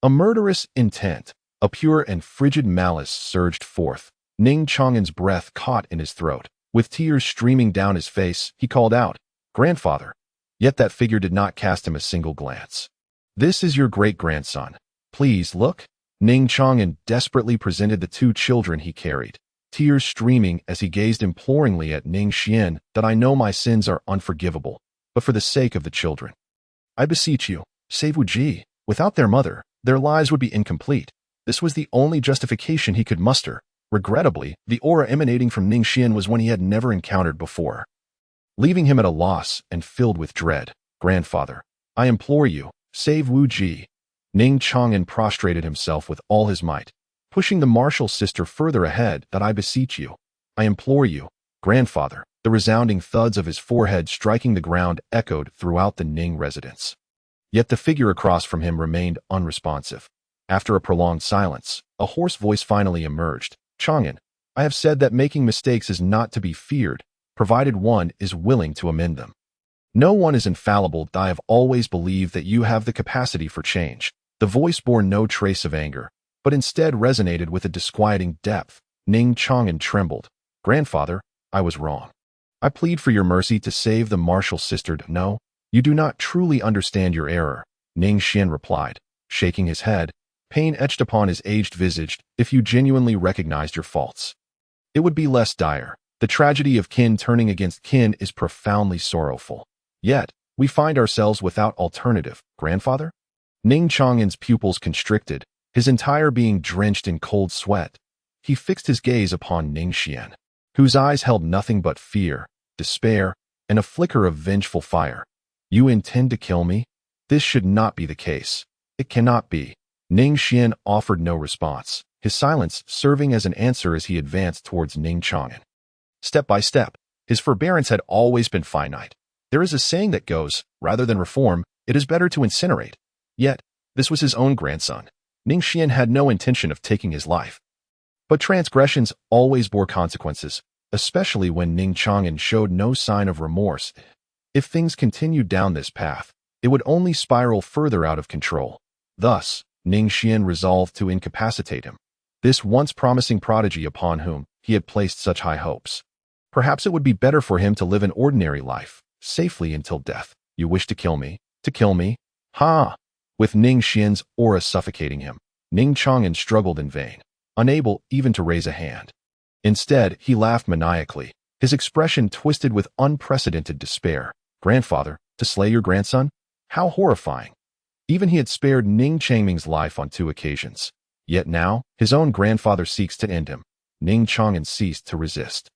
Speaker 1: A murderous intent, a pure and frigid malice surged forth. Ning Chang'an's breath caught in his throat. With tears streaming down his face, he called out, "Grandfather." Yet that figure did not cast him a single glance. "This is your great-grandson. Please look." Ning Chang'an desperately presented the two children he carried. tears streaming as he gazed imploringly at Ning Xuan, that I know my sins are unforgivable, but for the sake of the children, I beseech you, save Wu Ji. Without their mother, their lives would be incomplete. This was the only justification he could muster. Regrettably, the aura emanating from Ning Xuan was one he had never encountered before, leaving him at a loss and filled with dread. Grandfather, I implore you, save Wu Ji. Ning Chang'an prostrated himself with all his might, pushing the martial sister further ahead. That I beseech you, I implore you, grandfather. The resounding thuds of his forehead striking the ground echoed throughout the Ning residence. Yet the figure across from him remained unresponsive. After a prolonged silence, a hoarse voice finally emerged. Chang'an, I have said that making mistakes is not to be feared, provided one is willing to amend them. No one is infallible. I have always believed that you have the capacity for change. The voice bore no trace of anger, but instead resonated with a disquieting depth. Ning Chang'an trembled. Grandfather, I was wrong. I plead for your mercy to save the martial sister. No, you do not truly understand your error, Ning Xuan replied, shaking his head, pain etched upon his aged visage. If you genuinely recognized your faults, it would be less dire. The tragedy of kin turning against kin is profoundly sorrowful. Yet, we find ourselves without alternative. Grandfather? Ning Chang'an's pupils constricted, his entire being drenched in cold sweat. He fixed his gaze upon Ning Xuan, whose eyes held nothing but fear, despair, and a flicker of vengeful fire. You intend to kill me? This should not be the case. It cannot be. Ning Xuan offered no response, his silence serving as an answer as he advanced towards Ning Chang'an. Step by step, his forbearance had always been finite. There is a saying that goes, rather than reform, it is better to incinerate. Yet, this was his own grandson. Ning Xuan had no intention of taking his life. But transgressions always bore consequences, especially when Ning Chang'an showed no sign of remorse. If things continued down this path, it would only spiral further out of control. Thus, Ning Xuan resolved to incapacitate him, this once promising prodigy upon whom he had placed such high hopes. Perhaps it would be better for him to live an ordinary life, safely until death. You wish to kill me? To kill me? Ha! With Ning Xuan's aura suffocating him, Ning Chang'an struggled in vain, unable even to raise a hand. Instead, he laughed maniacally, his expression twisted with unprecedented despair. Grandfather, to slay your grandson? How horrifying! Even he had spared Ning Changming's life on 2 occasions. Yet now, his own grandfather seeks to end him. Ning Chang'an ceased to resist.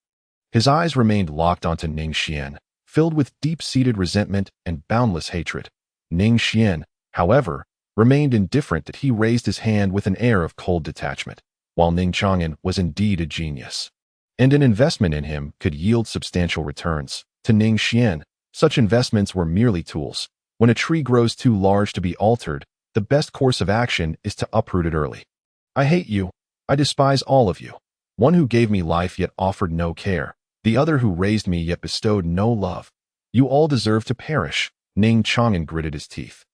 Speaker 1: His eyes remained locked onto Ning Xuan, filled with deep-seated resentment and boundless hatred. Ning Xuan, however, remained indifferent. That he raised his hand with an air of cold detachment. While Ning Chang'an was indeed a genius, and an investment in him could yield substantial returns, to Ning Xuan, such investments were merely tools. When a tree grows too large to be altered, the best course of action is to uproot it early. I hate you. I despise all of you. One who gave me life yet offered no care. The other who raised me yet bestowed no love. You all deserve to perish. Ning Chang'an gritted his teeth,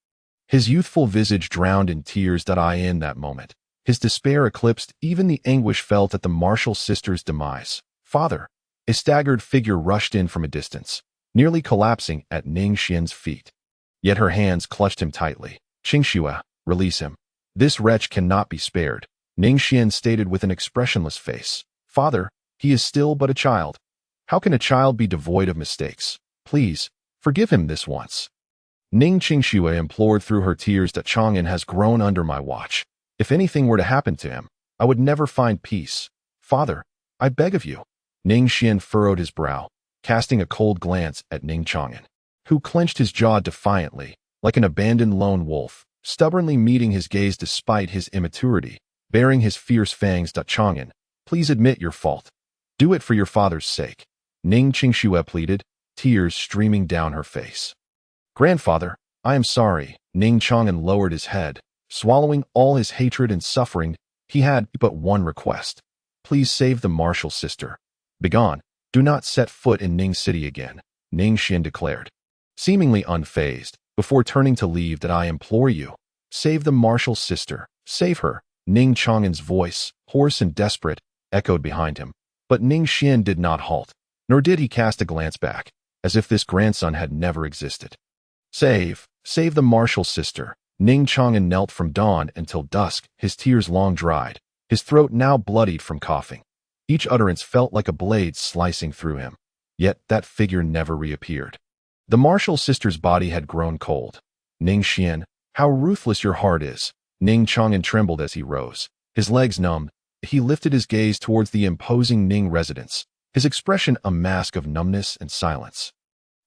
Speaker 1: his youthful visage drowned in tears. In that moment, his despair eclipsed even the anguish felt at the martial sister's demise. Father! A staggered figure rushed in from a distance, nearly collapsing at Ning Xuan's feet. Yet her hands clutched him tightly. Qingxue, release him. This wretch cannot be spared, Ning Xuan stated with an expressionless face. Father, he is still but a child. How can a child be devoid of mistakes? Please, forgive him this once. Ning Qingxue implored through her tears. That Chang'an has grown under my watch. If anything were to happen to him, I would never find peace. Father, I beg of you. Ning Xuan furrowed his brow, casting a cold glance at Ning Chang'an, who clenched his jaw defiantly, like an abandoned lone wolf, stubbornly meeting his gaze despite his immaturity, baring his fierce fangs. Chang'an, please admit your fault. Do it for your father's sake. Ning Qingxue pleaded, tears streaming down her face. Grandfather, I am sorry. Ning Chang'an lowered his head, swallowing all his hatred and suffering. He had but one request. Please save the martial sister. Begone. Do not set foot in Ning City again, Ning Xuan declared, seemingly unfazed, before turning to leave. I implore you, save the martial sister. Save her. Ning Chang'an's voice, hoarse and desperate, echoed behind him. But Ning Xuan did not halt, nor did he cast a glance back, as if this grandson had never existed. Save the martial sister. Ning Chang'an knelt from dawn until dusk, his tears long dried, his throat now bloodied from coughing. Each utterance felt like a blade slicing through him. Yet that figure never reappeared. The martial sister's body had grown cold. Ning Xuan, how ruthless your heart is. Ning Chang'an trembled as he rose. His legs numbed, he lifted his gaze towards the imposing Ning residence, his expression a mask of numbness and silence.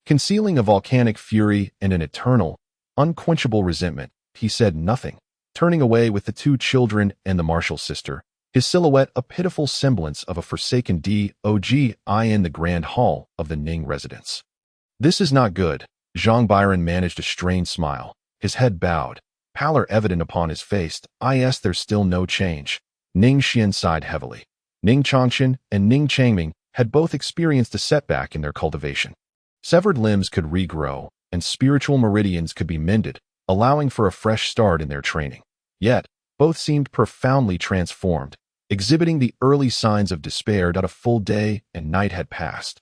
Speaker 1: Concealing a volcanic fury and an eternal, unquenchable resentment, he said nothing, turning away with the two children and the martial sister, his silhouette a pitiful semblance of a forsaken dog in the grand hall of the Ning residence. This is not good. Zhang Byron managed a strained smile, his head bowed, pallor evident upon his face. There's still no change. Ning Xuan sighed heavily. Ning Changchen and Ning Changming had both experienced a setback in their cultivation. Severed limbs could regrow, and spiritual meridians could be mended, allowing for a fresh start in their training. Yet, both seemed profoundly transformed, exhibiting the early signs of despair. A full day and night had passed,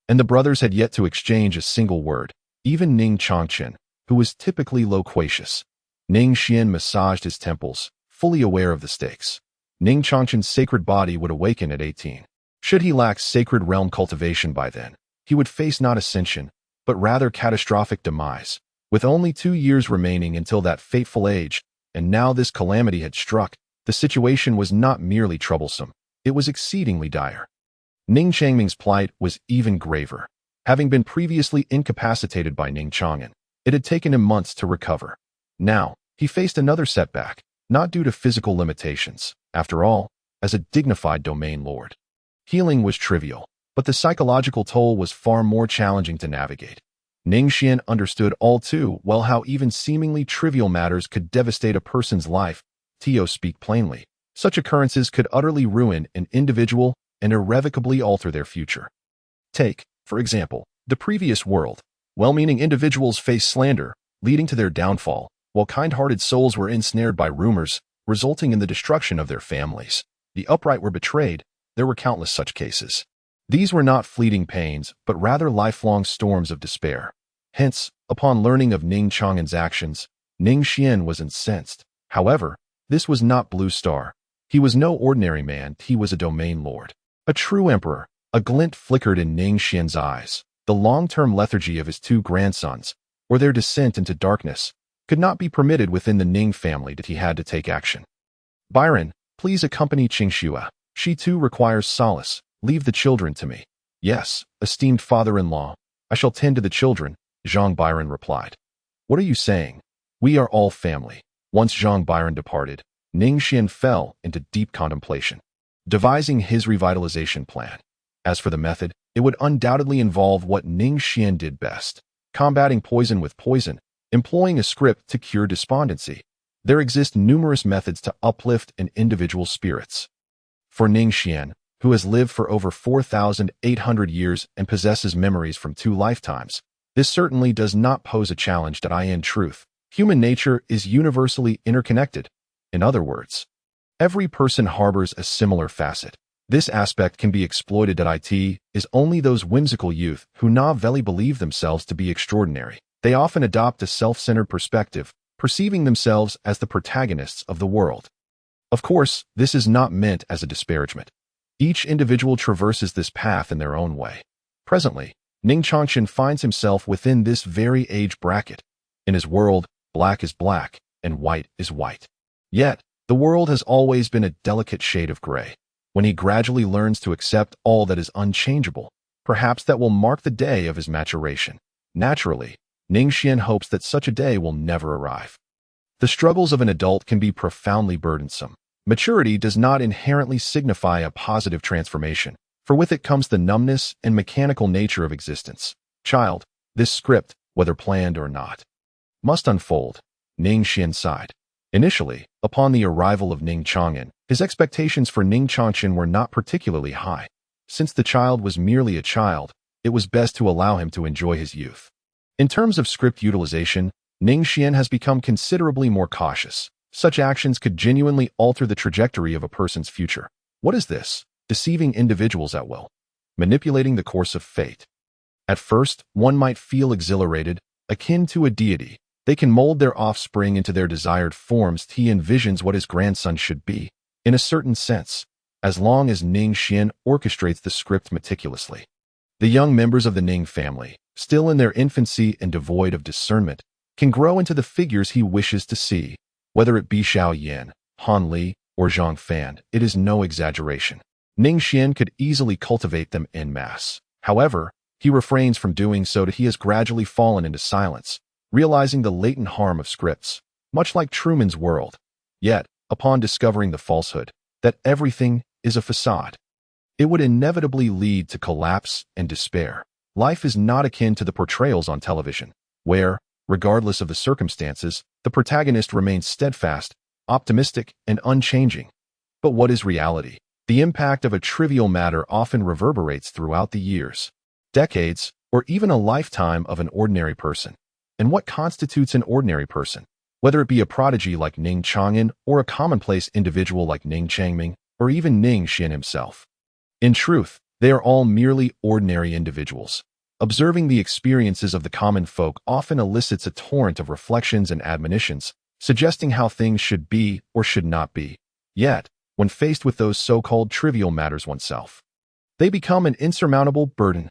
Speaker 1: and the brothers had yet to exchange a single word. Even Ning Changchen, who was typically loquacious. Ning Xuan massaged his temples, fully aware of the stakes. Ning Changchen's sacred body would awaken at 18. Should he lack sacred realm cultivation by then, he would face not ascension, but rather catastrophic demise. With only 2 years remaining until that fateful age, and now this calamity had struck, the situation was not merely troublesome, it was exceedingly dire. Ning Changming's plight was even graver. Having been previously incapacitated by Ning Chang'an, it had taken him months to recover. Now, he faced another setback, not due to physical limitations. After all, as a dignified domain lord, healing was trivial, but the psychological toll was far more challenging to navigate. Ning Xuan understood all too well how even seemingly trivial matters could devastate a person's life. To speak plainly, such occurrences could utterly ruin an individual and irrevocably alter their future. Take, for example, the previous world. Well-meaning individuals faced slander, leading to their downfall, while kind-hearted souls were ensnared by rumors, resulting in the destruction of their families. The upright were betrayed. There were countless such cases. These were not fleeting pains, but rather lifelong storms of despair. Hence, upon learning of Ning Chang'an's actions, Ning Xuan was incensed. However, this was not Blue Star. He was no ordinary man, he was a domain lord. A true emperor. A glint flickered in Ning Xuan's eyes. The long-term lethargy of his two grandsons, or their descent into darkness, could not be permitted within the Ning family. That he had to take action. Byron, please accompany Qingxua. She too requires solace. Leave the children to me. Yes, esteemed father-in-law, I shall tend to the children, Zhang Byron replied. What are you saying? We are all family. Once Zhang Byron departed, Ning Xuan fell into deep contemplation, devising his revitalization plan. As for the method, it would undoubtedly involve what Ning Xuan did best, combating poison with poison, employing a script to cure despondency. There exist numerous methods to uplift an individual's spirits. For Ning Xuan, who has lived for over 4,800 years and possesses memories from 2 lifetimes, this certainly does not pose a challenge. In truth, human nature is universally interconnected. In other words, every person harbors a similar facet. This aspect can be exploited. It is only those whimsical youth who novelly believe themselves to be extraordinary. They often adopt a self-centered perspective, perceiving themselves as the protagonists of the world. Of course, this is not meant as a disparagement. Each individual traverses this path in their own way. Presently, Ning Changchen finds himself within this very age bracket. In his world, black is black, and white is white. Yet, the world has always been a delicate shade of gray. When he gradually learns to accept all that is unchangeable, perhaps that will mark the day of his maturation. Naturally, Ning Xuan hopes that such a day will never arrive. The struggles of an adult can be profoundly burdensome. Maturity does not inherently signify a positive transformation, for with it comes the numbness and mechanical nature of existence. Child, this script, whether planned or not, must unfold. Ning Xuan sighed. Initially, upon the arrival of Ning Chang'an, his expectations for Ning Changchen were not particularly high. Since the child was merely a child, it was best to allow him to enjoy his youth. In terms of script utilization, Ning Xuan has become considerably more cautious. Such actions could genuinely alter the trajectory of a person's future. What is this? Deceiving individuals at will. Manipulating the course of fate. At first, one might feel exhilarated, akin to a deity. They can mold their offspring into their desired forms. He envisions what his grandson should be. In a certain sense, as long as Ning Xuan orchestrates the script meticulously. The young members of the Ning family, still in their infancy and devoid of discernment, can grow into the figures he wishes to see, whether it be Xiao Yan, Han Li, or Zhang Fan. It is no exaggeration. Ning Xuan could easily cultivate them en masse. However, he refrains from doing so till he has gradually fallen into silence, realizing the latent harm of scripts, much like Truman's world. Yet, upon discovering the falsehood, that everything is a facade, it would inevitably lead to collapse and despair. Life is not akin to the portrayals on television, where, regardless of the circumstances, the protagonist remains steadfast, optimistic, and unchanging. But what is reality? The impact of a trivial matter often reverberates throughout the years, decades, or even a lifetime of an ordinary person. And what constitutes an ordinary person? Whether it be a prodigy like Ning Chang'an or a commonplace individual like Ning Changming, or even Ning Xuan himself. In truth, they are all merely ordinary individuals. Observing the experiences of the common folk often elicits a torrent of reflections and admonitions, suggesting how things should be or should not be. Yet, when faced with those so-called trivial matters oneself, they become an insurmountable burden.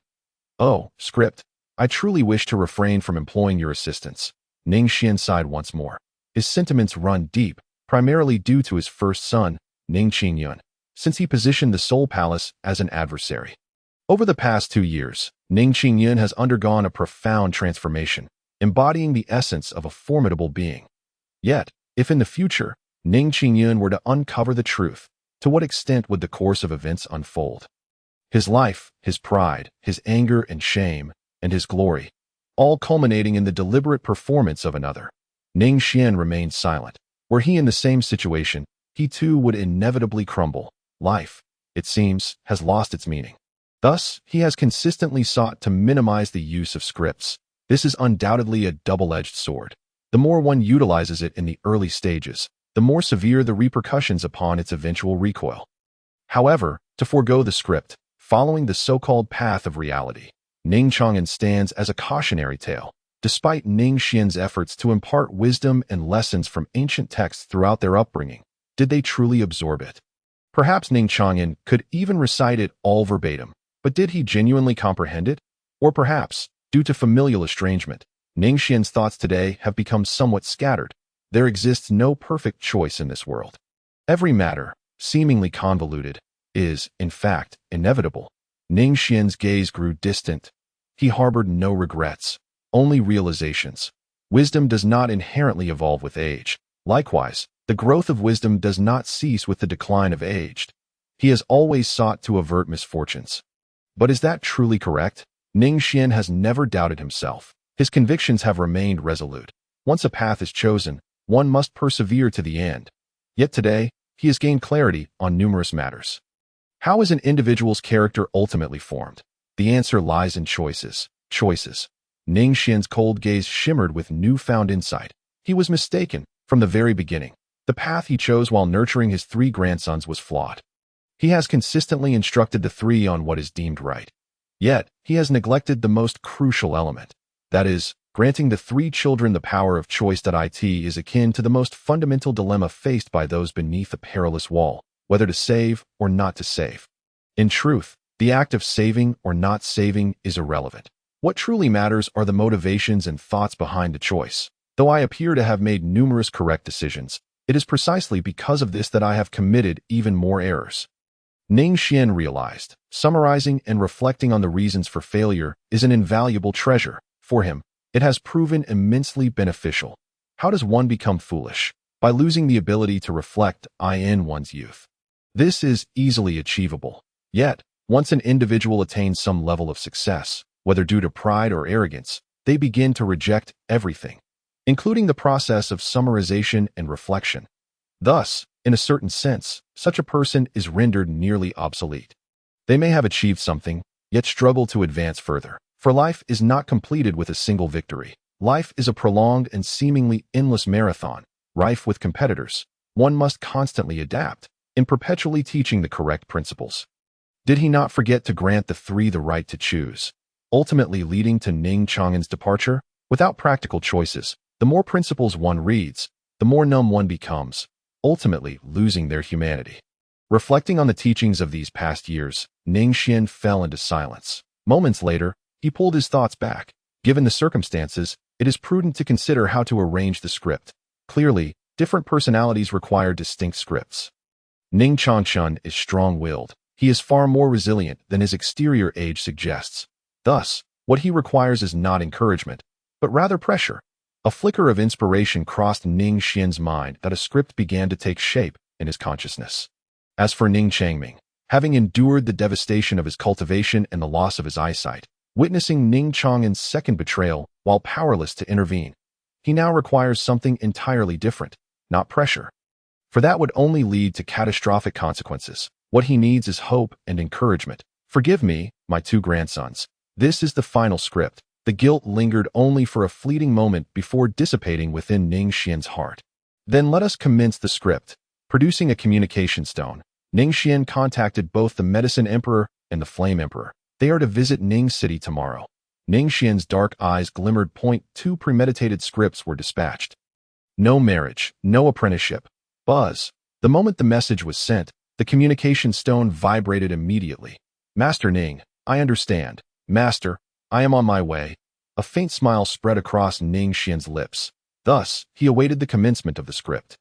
Speaker 1: Oh, script, I truly wish to refrain from employing your assistance. Ning Xuan sighed once more. His sentiments run deep, primarily due to his first son, Ning Yun, since he positioned the Soul Palace as an adversary. Over the past 2 years, Ning Yun has undergone a profound transformation, embodying the essence of a formidable being. Yet, if in the future, Ning Yun were to uncover the truth, to what extent would the course of events unfold? His life, his pride, his anger and shame, and his glory, all culminating in the deliberate performance of another. Ning Xuan remained silent. Were he in the same situation, he too would inevitably crumble. Life, it seems, has lost its meaning. Thus, he has consistently sought to minimize the use of scripts. This is undoubtedly a double-edged sword. The more one utilizes it in the early stages, the more severe the repercussions upon its eventual recoil. However, to forego the script, following the so-called path of reality, Ning Chang'an stands as a cautionary tale. Despite Ning Xuan's efforts to impart wisdom and lessons from ancient texts throughout their upbringing, did they truly absorb it? Perhaps Ning Chang'an could even recite it all verbatim, but did he genuinely comprehend it? Or perhaps, due to familial estrangement, Ning Xuan's thoughts today have become somewhat scattered. There exists no perfect choice in this world. Every matter, seemingly convoluted, is, in fact, inevitable. Ning Xuan's gaze grew distant. He harbored no regrets, only realizations. Wisdom does not inherently evolve with age. Likewise, the growth of wisdom does not cease with the decline of age. He has always sought to avert misfortunes. But is that truly correct? Ning Xuan has never doubted himself. His convictions have remained resolute. Once a path is chosen, one must persevere to the end. Yet today, he has gained clarity on numerous matters. How is an individual's character ultimately formed? The answer lies in choices. Choices. Ning Xuan's cold gaze shimmered with newfound insight. He was mistaken from the very beginning. The path he chose while nurturing his 3 grandsons was flawed. He has consistently instructed the 3 on what is deemed right. Yet, he has neglected the most crucial element. That is, granting the 3 children the power of choice. It is akin to the most fundamental dilemma faced by those beneath a perilous wall, whether to save or not to save. In truth, the act of saving or not saving is irrelevant. What truly matters are the motivations and thoughts behind the choice. Though I appear to have made numerous correct decisions, it is precisely because of this that I have committed even more errors. Ning Xuan realized, summarizing and reflecting on the reasons for failure is an invaluable treasure. For him, it has proven immensely beneficial. How does one become foolish? By losing the ability to reflect in one's youth. This is easily achievable. Yet, once an individual attains some level of success, whether due to pride or arrogance, they begin to reject everything, including the process of summarization and reflection. Thus, in a certain sense, such a person is rendered nearly obsolete. They may have achieved something, yet struggle to advance further. For life is not completed with a single victory. Life is a prolonged and seemingly endless marathon, rife with competitors. One must constantly adapt, in perpetually teaching the correct principles. Did he not forget to grant the 3 the right to choose, ultimately leading to Ning Chang'an's departure? Without practical choices, the more principles one reads, the more numb one becomes, ultimately losing their humanity. Reflecting on the teachings of these past years, Ning Xuan fell into silence. Moments later, he pulled his thoughts back. Given the circumstances, it is prudent to consider how to arrange the script. Clearly, different personalities require distinct scripts. Ning Xuan is strong-willed. He is far more resilient than his exterior age suggests. Thus, what he requires is not encouragement, but rather pressure. A flicker of inspiration crossed Ning Xuan's mind that a script began to take shape in his consciousness. As for Ning Changming, having endured the devastation of his cultivation and the loss of his eyesight, witnessing Ning Chang'an's second betrayal while powerless to intervene, he now requires something entirely different, not pressure. For that would only lead to catastrophic consequences. What he needs is hope and encouragement. Forgive me, my two grandsons. This is the final script. The guilt lingered only for a fleeting moment before dissipating within Ning Xuan's heart. Then let us commence the script. Producing a communication stone, Ning Xuan contacted both the Medicine Emperor and the Flame Emperor. They are to visit Ning City tomorrow. Ning Xuan's dark eyes glimmered. Two premeditated scripts were dispatched. No marriage, no apprenticeship. Buzz. The moment the message was sent, the communication stone vibrated immediately. Master Ning, I understand. Master, I am on my way. A faint smile spread across Ning Xuan's lips. Thus, he awaited the commencement of the script.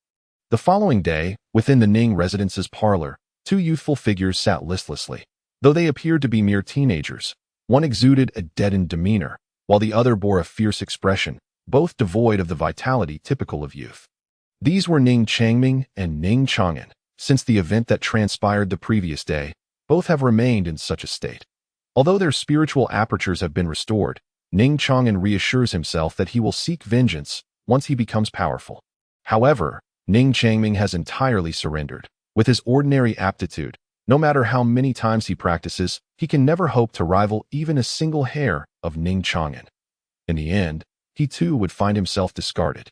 Speaker 1: The following day, within the Ning residence's parlor, two youthful figures sat listlessly. Though they appeared to be mere teenagers, one exuded a deadened demeanor, while the other bore a fierce expression, both devoid of the vitality typical of youth. These were Ning Changming and Ning Chang'an. Since the event that transpired the previous day, both have remained in such a state. Although their spiritual apertures have been restored, Ning Chang'an reassures himself that he will seek vengeance once he becomes powerful. However, Ning Changming has entirely surrendered. With his ordinary aptitude, no matter how many times he practices, he can never hope to rival even a single hair of Ning Chang'an. In the end, he too would find himself discarded.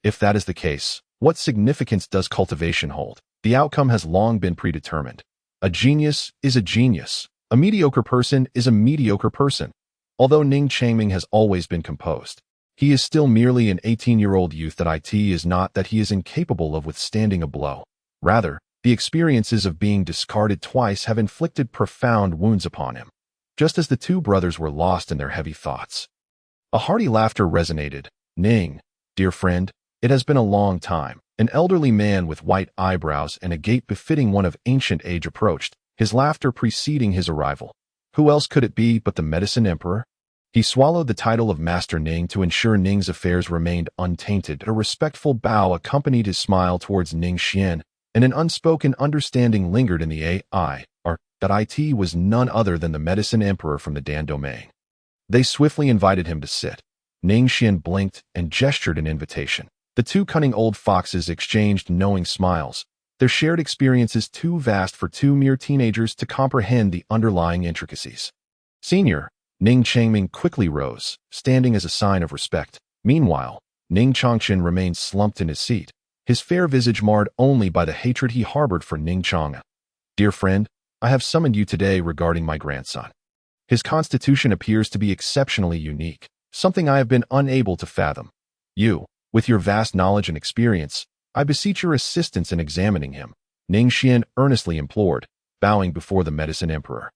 Speaker 1: If that is the case, what significance does cultivation hold? The outcome has long been predetermined. A genius is a genius. A mediocre person is a mediocre person. Although Ning Changming has always been composed, he is still merely an 18-year-old youth. That it is not that he is incapable of withstanding a blow. Rather, the experiences of being discarded twice have inflicted profound wounds upon him, just as the two brothers were lost in their heavy thoughts. A hearty laughter resonated. Ning, dear friend, it has been a long time. An elderly man with white eyebrows and a gait befitting one of ancient age approached, his laughter preceding his arrival. Who else could it be but the Medicine Emperor? He swallowed the title of Master Ning to ensure Ning's affairs remained untainted. A respectful bow accompanied his smile towards Ning Xuan, and an unspoken understanding lingered in the that it was none other than the Medicine Emperor from the Dan domain. They swiftly invited him to sit. Ning Xuan blinked and gestured an invitation. The two cunning old foxes exchanged knowing smiles, their shared experiences too vast for two mere teenagers to comprehend the underlying intricacies. Senior, Ning Changming quickly rose, standing as a sign of respect. Meanwhile, Ning Changchen remained slumped in his seat, his fair visage marred only by the hatred he harbored for Ning Chang'an. Dear friend, I have summoned you today regarding my grandson. His constitution appears to be exceptionally unique, something I have been unable to fathom. You, with your vast knowledge and experience, I beseech your assistance in examining him, Ning Xuan earnestly implored, bowing before the Medicine Emperor.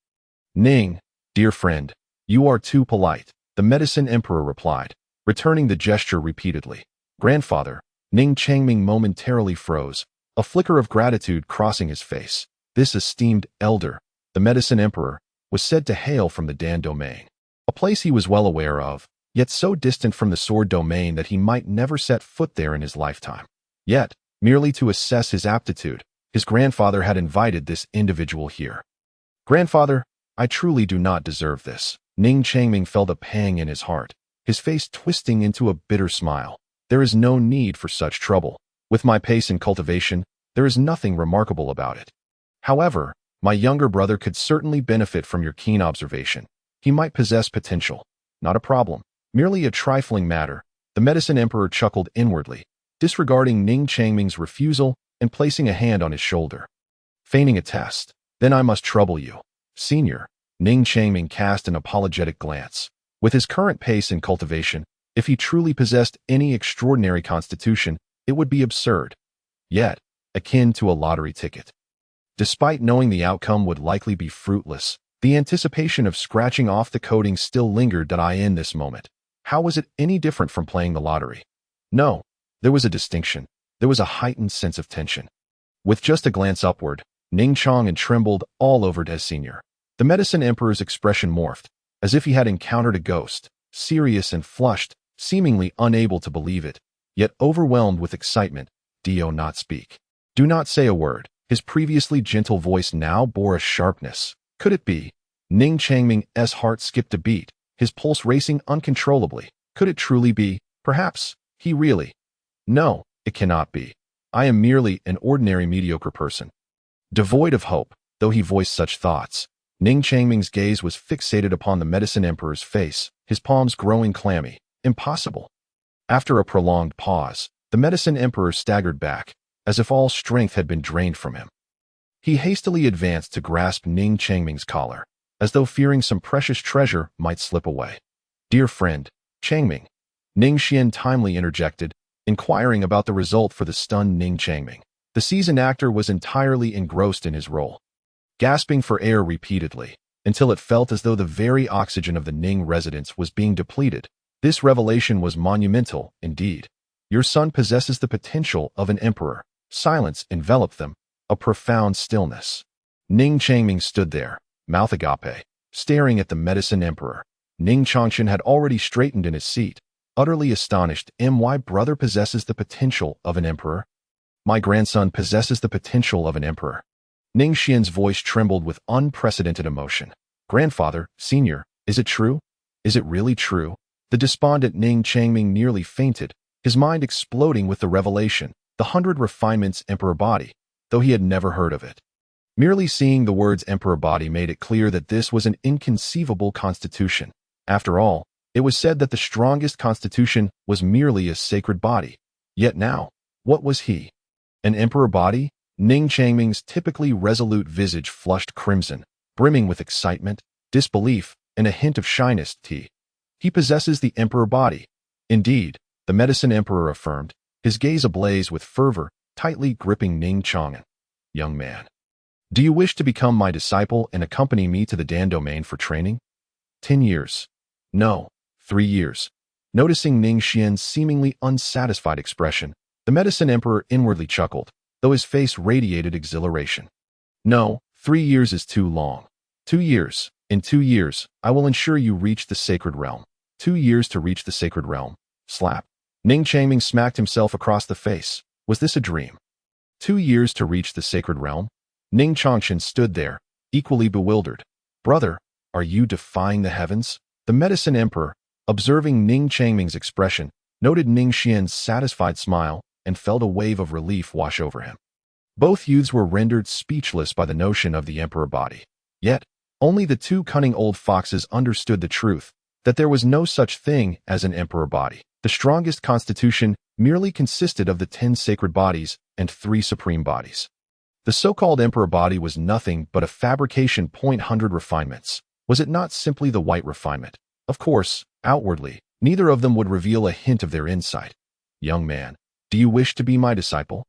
Speaker 1: Ning, dear friend, you are too polite, the Medicine Emperor replied, returning the gesture repeatedly. Grandfather, Ning Changming momentarily froze, a flicker of gratitude crossing his face. This esteemed elder, the Medicine Emperor, was said to hail from the Dan domain, a place he was well aware of, yet so distant from the Sword domain that he might never set foot there in his lifetime. Yet, merely to assess his aptitude, his grandfather had invited this individual here. Grandfather, I truly do not deserve this. Ning Changming felt a pang in his heart, his face twisting into a bitter smile. There is no need for such trouble. With my pace in cultivation, there is nothing remarkable about it. However, my younger brother could certainly benefit from your keen observation. He might possess potential. Not a problem. Merely a trifling matter. The Medicine Emperor chuckled inwardly, disregarding Ning Changming's refusal and placing a hand on his shoulder. Feigning a test. Then I must trouble you. Senior, Ning Changming cast an apologetic glance. With his current pace in cultivation, if he truly possessed any extraordinary constitution, it would be absurd, yet akin to a lottery ticket. Despite knowing the outcome would likely be fruitless, the anticipation of scratching off the coating still lingered in this moment. How was it any different from playing the lottery? No, there was a distinction. There was a heightened sense of tension. With just a glance upward, Ning Xuan trembled all over as Senior. The Medicine Emperor's expression morphed, as if he had encountered a ghost, serious and flushed, seemingly unable to believe it, yet overwhelmed with excitement. Do not speak. Do not say a word. His previously gentle voice now bore a sharpness. Could it be? Ning Changming's heart skipped a beat, his pulse racing uncontrollably. Could it truly be? Perhaps. He really. No, it cannot be. I am merely an ordinary mediocre person. Devoid of hope, though he voiced such thoughts, Ning Changming's gaze was fixated upon the Medicine Emperor's face, his palms growing clammy. Impossible. After a prolonged pause, the Medicine Emperor staggered back, as if all strength had been drained from him. He hastily advanced to grasp Ning Changming's collar, as though fearing some precious treasure might slip away. Dear friend, Changming, Ning Xuan timely interjected, inquiring about the result for the stunned Ning Changming. The seasoned actor was entirely engrossed in his role, gasping for air repeatedly, until it felt as though the very oxygen of the Ning residence was being depleted. This revelation was monumental, indeed. Your son possesses the potential of an emperor. Silence enveloped them, a profound stillness. Ning Changming stood there, mouth agape, staring at the Medicine Emperor. Ning Changchen had already straightened in his seat, utterly astonished. My brother possesses the potential of an emperor? My grandson possesses the potential of an emperor. Ning Xuan's voice trembled with unprecedented emotion. Grandfather, Senior, is it true? Is it really true? The despondent Ning Changming nearly fainted, his mind exploding with the revelation, the 100 refinements emperor body, though he had never heard of it. Merely seeing the words emperor body made it clear that this was an inconceivable constitution. After all, it was said that the strongest constitution was merely a sacred body. Yet now, what was he? An emperor body? Ning Changming's typically resolute visage flushed crimson, brimming with excitement, disbelief, and a hint of shyness. He possesses the emperor body. Indeed, the Medicine Emperor affirmed, his gaze ablaze with fervor, tightly gripping Ning Chang'an. Young man, do you wish to become my disciple and accompany me to the Dan domain for training? 10 years. No, 3 years. Noticing Ning Xuan's seemingly unsatisfied expression, the Medicine Emperor inwardly chuckled, though his face radiated exhilaration. No, 3 years is too long. 2 years. In 2 years, I will ensure you reach the sacred realm. 2 years to reach the sacred realm. Slap. Ning Changming smacked himself across the face. Was this a dream? 2 years to reach the sacred realm? Ning Changchen stood there, equally bewildered. Brother, are you defying the heavens? The Medicine Emperor, observing Ning Changming's expression, noted Ning Xuan's satisfied smile and felt a wave of relief wash over him. Both youths were rendered speechless by the notion of the emperor body. Yet, only the two cunning old foxes understood the truth, that there was no such thing as an emperor body. The strongest constitution merely consisted of the 10 sacred bodies and 3 supreme bodies. The so-called emperor body was nothing but a fabrication. 100 refinements. Was it not simply the white refinement? Of course, outwardly, neither of them would reveal a hint of their insight. Young man, do you wish to be my disciple?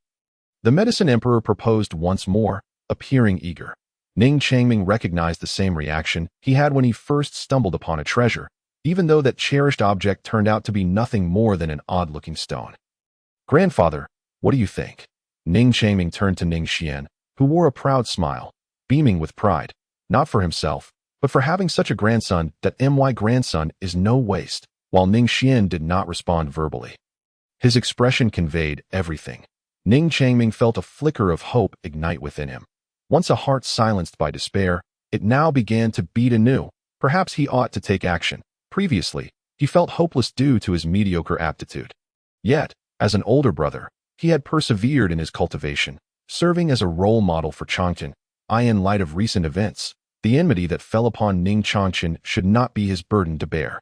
Speaker 1: The Medicine Emperor proposed once more, appearing eager. Ning Changming recognized the same reaction he had when he first stumbled upon a treasure, even though that cherished object turned out to be nothing more than an odd-looking stone. Grandfather, what do you think? Ning Changming turned to Ning Xuan, who wore a proud smile, beaming with pride, not for himself, but for having such a grandson. That my grandson is no waste, while Ning Xuan did not respond verbally. His expression conveyed everything. Ning Changming felt a flicker of hope ignite within him. Once a heart silenced by despair, it now began to beat anew. Perhaps he ought to take action. Previously, he felt hopeless due to his mediocre aptitude. Yet, as an older brother, he had persevered in his cultivation, serving as a role model for Changchen. In light of recent events, the enmity that fell upon Ning Changchen should not be his burden to bear.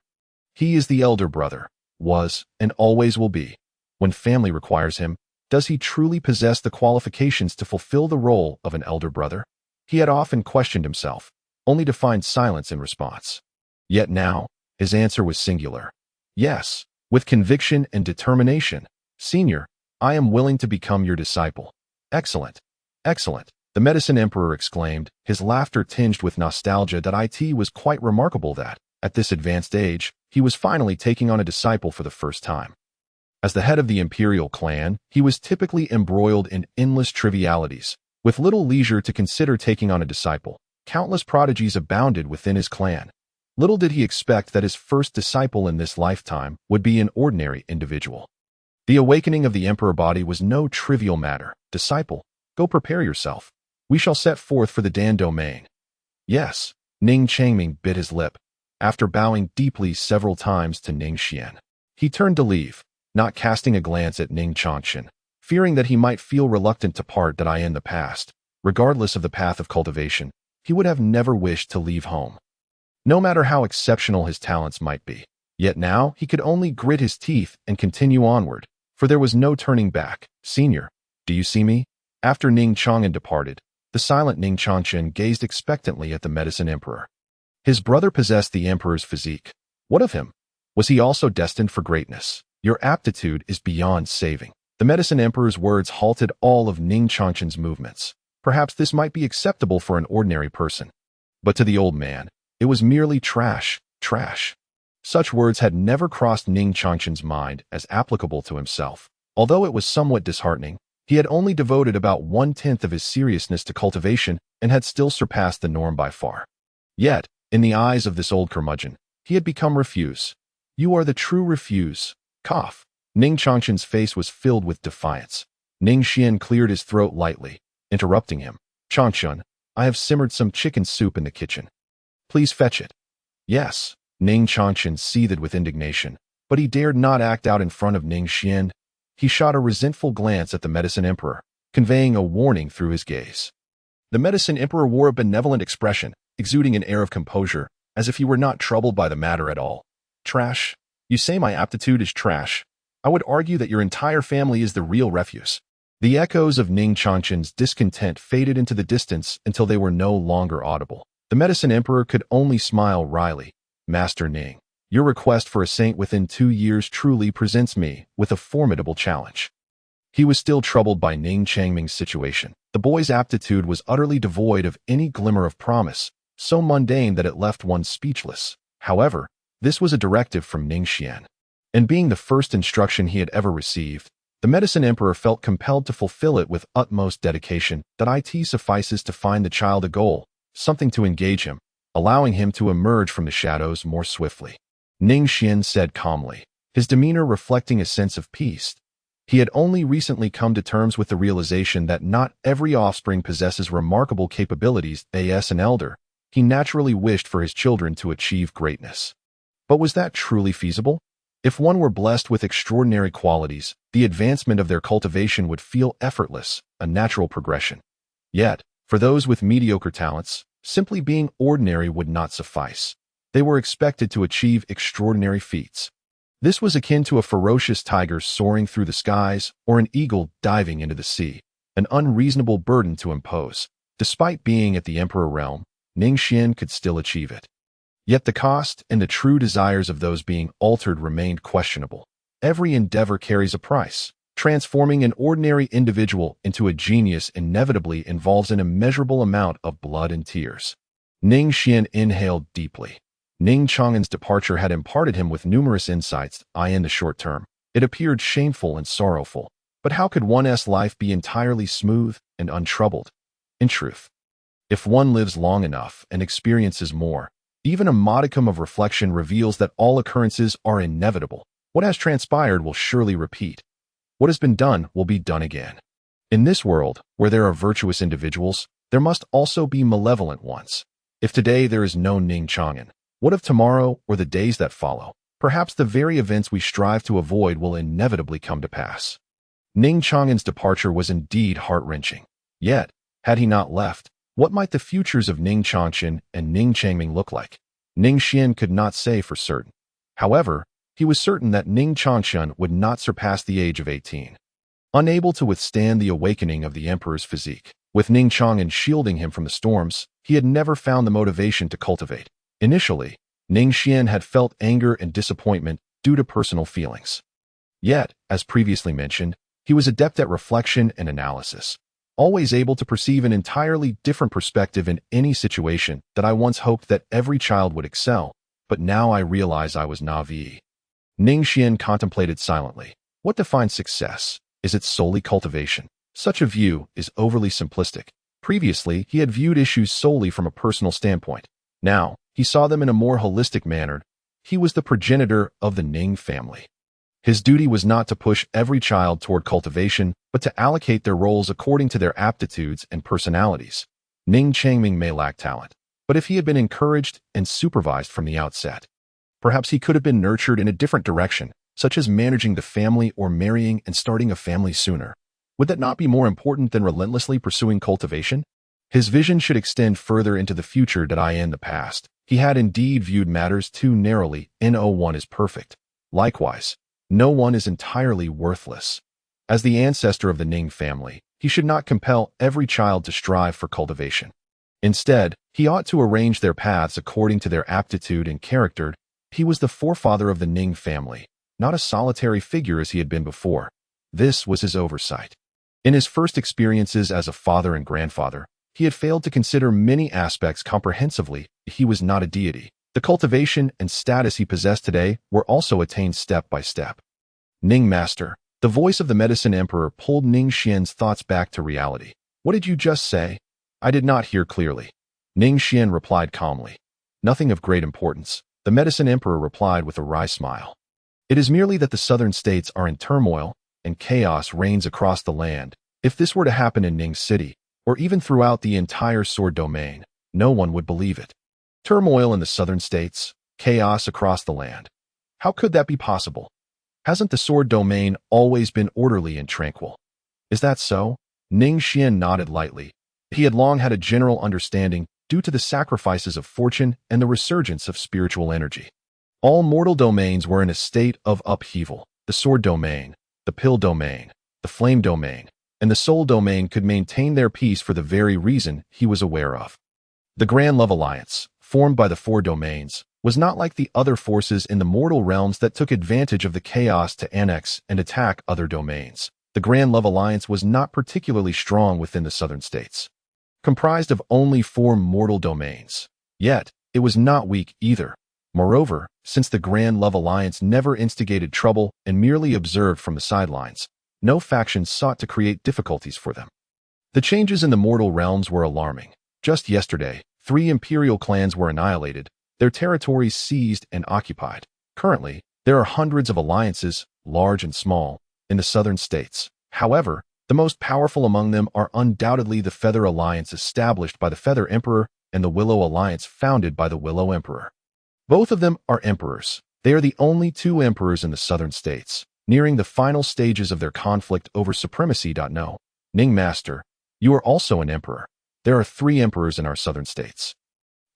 Speaker 1: He is the elder brother, was, and always will be. When family requires him, does he truly possess the qualifications to fulfill the role of an elder brother? He had often questioned himself, only to find silence in response. Yet now, his answer was singular. Yes, with conviction and determination. Senior, I am willing to become your disciple. Excellent. Excellent. The Medicine Emperor exclaimed, his laughter tinged with nostalgia that it was quite remarkable that, at this advanced age, he was finally taking on a disciple for the first time. As the head of the imperial clan, he was typically embroiled in endless trivialities, with little leisure to consider taking on a disciple. Countless prodigies abounded within his clan. Little did he expect that his first disciple in this lifetime would be an ordinary individual. The awakening of the emperor body was no trivial matter. Disciple, go prepare yourself. We shall set forth for the Dan domain. Yes, Ning Changming bit his lip. After bowing deeply several times to Ning Xuan, he turned to leave, not casting a glance at Ning Xuan, fearing that he might feel reluctant to part that in the past, regardless of the path of cultivation, he would have never wished to leave home. No matter how exceptional his talents might be, yet now he could only grit his teeth and continue onward, for there was no turning back. Senior, do you see me? After Ning Chang'an departed, the silent Ning Chang'an gazed expectantly at the Medicine Emperor. His brother possessed the Emperor's physique. What of him? Was he also destined for greatness? Your aptitude is beyond saving. The Medicine Emperor's words halted all of Ning Chang'an's movements. Perhaps this might be acceptable for an ordinary person. But to the old man, it was merely trash. Such words had never crossed Ning Chang'an's mind as applicable to himself. Although it was somewhat disheartening, he had only devoted about 1/10 of his seriousness to cultivation and had still surpassed the norm by far. Yet, in the eyes of this old curmudgeon, he had become refuse. You are the true refuse. Cough. Ning Chang'an's face was filled with defiance. Ning Xuan cleared his throat lightly, interrupting him. Chang'an, I have simmered some chicken soup in the kitchen. Please fetch it. Yes. Ning Chang'an seethed with indignation, but he dared not act out in front of Ning Xuan. He shot a resentful glance at the Medicine Emperor, conveying a warning through his gaze. The Medicine Emperor wore a benevolent expression, exuding an air of composure, as if he were not troubled by the matter at all. Trash? You say my aptitude is trash? I would argue that your entire family is the real refuse. The echoes of Ning Chang'an's discontent faded into the distance until they were no longer audible. The Medicine Emperor could only smile wryly. Master Ning, your request for a saint within 2 years truly presents me with a formidable challenge. He was still troubled by Ning Changming's situation. The boy's aptitude was utterly devoid of any glimmer of promise, so mundane that it left one speechless. However, this was a directive from Ning Xuan, and being the first instruction he had ever received, the Medicine Emperor felt compelled to fulfill it with utmost dedication. That it suffices to find the child a goal, something to engage him, allowing him to emerge from the shadows more swiftly. Ning Xuan said calmly, his demeanor reflecting a sense of peace. He had only recently come to terms with the realization that not every offspring possesses remarkable capabilities. As an elder, he naturally wished for his children to achieve greatness. But was that truly feasible? If one were blessed with extraordinary qualities, the advancement of their cultivation would feel effortless, a natural progression. Yet, for those with mediocre talents, simply being ordinary would not suffice. They were expected to achieve extraordinary feats. This was akin to a ferocious tiger soaring through the skies or an eagle diving into the sea, an unreasonable burden to impose. Despite being at the Emperor realm, Ning Xuan could still achieve it. Yet the cost and the true desires of those being altered remained questionable. Every endeavor carries a price. Transforming an ordinary individual into a genius inevitably involves an immeasurable amount of blood and tears. Ning Xuan inhaled deeply. Ning Chang'an's departure had imparted him with numerous insights. In the short term, it appeared shameful and sorrowful. But how could one's life be entirely smooth and untroubled? In truth, if one lives long enough and experiences more, even a modicum of reflection reveals that all occurrences are inevitable. What has transpired will surely repeat. What has been done will be done again. In this world, where there are virtuous individuals, there must also be malevolent ones. If today there is no Ning Chang'an, what of tomorrow or the days that follow? Perhaps the very events we strive to avoid will inevitably come to pass. Ning Chang'an's departure was indeed heart-wrenching. Yet, had he not left, what might the futures of Ning Chang'an and Ning Changming look like? Ning Xuan could not say for certain. However, he was certain that Ning Chang'an would not surpass the age of 18. Unable to withstand the awakening of the Emperor's physique, with Ning Chang'an shielding him from the storms, he had never found the motivation to cultivate. Initially, Ning Xuan had felt anger and disappointment due to personal feelings. Yet, as previously mentioned, he was adept at reflection and analysis. always able to perceive an entirely different perspective in any situation that I once hoped that every child would excel, but now I realize I was naive. Ning Xuan contemplated silently. What defines success? Is it solely cultivation? Such a view is overly simplistic. Previously, he had viewed issues solely from a personal standpoint. Now, he saw them in a more holistic manner. He was the progenitor of the Ning family. His duty was not to push every child toward cultivation, but to allocate their roles according to their aptitudes and personalities. Ning Changming may lack talent, but if he had been encouraged and supervised from the outset, perhaps he could have been nurtured in a different direction, such as managing the family or marrying and starting a family sooner. Would that not be more important than relentlessly pursuing cultivation? His vision should extend further into the future than the past. He had indeed viewed matters too narrowly. No one is perfect. Likewise, no one is entirely worthless. As the ancestor of the Ning family, he should not compel every child to strive for cultivation. Instead, he ought to arrange their paths according to their aptitude and character. He was the forefather of the Ning family, not a solitary figure as he had been before. This was his oversight. In his first experiences as a father and grandfather, he had failed to consider many aspects comprehensively. He was not a deity. The cultivation and status he possessed today were also attained step by step. Ning Master, the voice of the Medicine Emperor pulled Ning Xuan's thoughts back to reality. What did you just say? I did not hear clearly. Ning Xuan replied calmly. Nothing of great importance. The Medicine Emperor replied with a wry smile. It is merely that the southern states are in turmoil, and chaos reigns across the land. If this were to happen in Ning City, or even throughout the entire Sword Domain, no one would believe it. Turmoil in the southern states, chaos across the land. How could that be possible? Hasn't the Sword Domain always been orderly and tranquil? Is that so? Ning Xuan nodded lightly. He had long had a general understanding due to the sacrifices of fortune and the resurgence of spiritual energy. All mortal domains were in a state of upheaval. The Sword Domain, the Pill Domain, the Flame Domain, and the Soul Domain could maintain their peace for the very reason he was aware of. The Grand Love Alliance, formed by the four domains, was not like the other forces in the mortal realms that took advantage of the chaos to annex and attack other domains. The Grand Love Alliance was not particularly strong within the southern states, comprised of only 4 mortal domains. Yet, it was not weak either. Moreover, since the Grand Love Alliance never instigated trouble and merely observed from the sidelines, no faction sought to create difficulties for them. The changes in the mortal realms were alarming. Just yesterday, 3 imperial clans were annihilated, their territories seized and occupied. Currently, there are hundreds of alliances, large and small, in the southern states. However, the most powerful among them are undoubtedly the Feather Alliance established by the Feather Emperor and the Willow Alliance founded by the Willow Emperor. Both of them are emperors. They are the only 2 emperors in the southern states, nearing the final stages of their conflict over supremacy. No, Ning Master, you are also an emperor. There are 3 emperors in our southern states.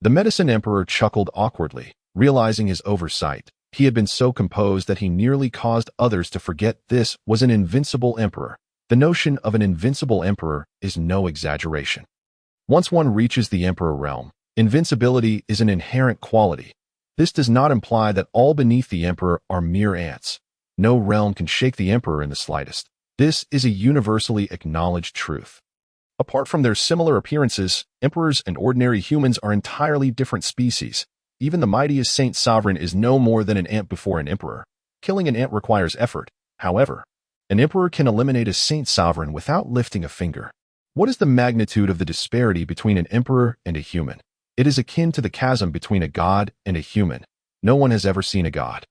Speaker 1: The Medicine Emperor chuckled awkwardly, realizing his oversight. He had been so composed that he nearly caused others to forget this was an invincible emperor. The notion of an invincible emperor is no exaggeration. Once one reaches the emperor realm, invincibility is an inherent quality. This does not imply that all beneath the emperor are mere ants. No realm can shake the emperor in the slightest. This is a universally acknowledged truth. Apart from their similar appearances, emperors and ordinary humans are entirely different species. Even the mightiest Saint Sovereign is no more than an ant before an emperor. Killing an ant requires effort. However, an emperor can eliminate a Saint Sovereign without lifting a finger. What is the magnitude of the disparity between an emperor and a human? It is akin to the chasm between a god and a human. No one has ever seen a god.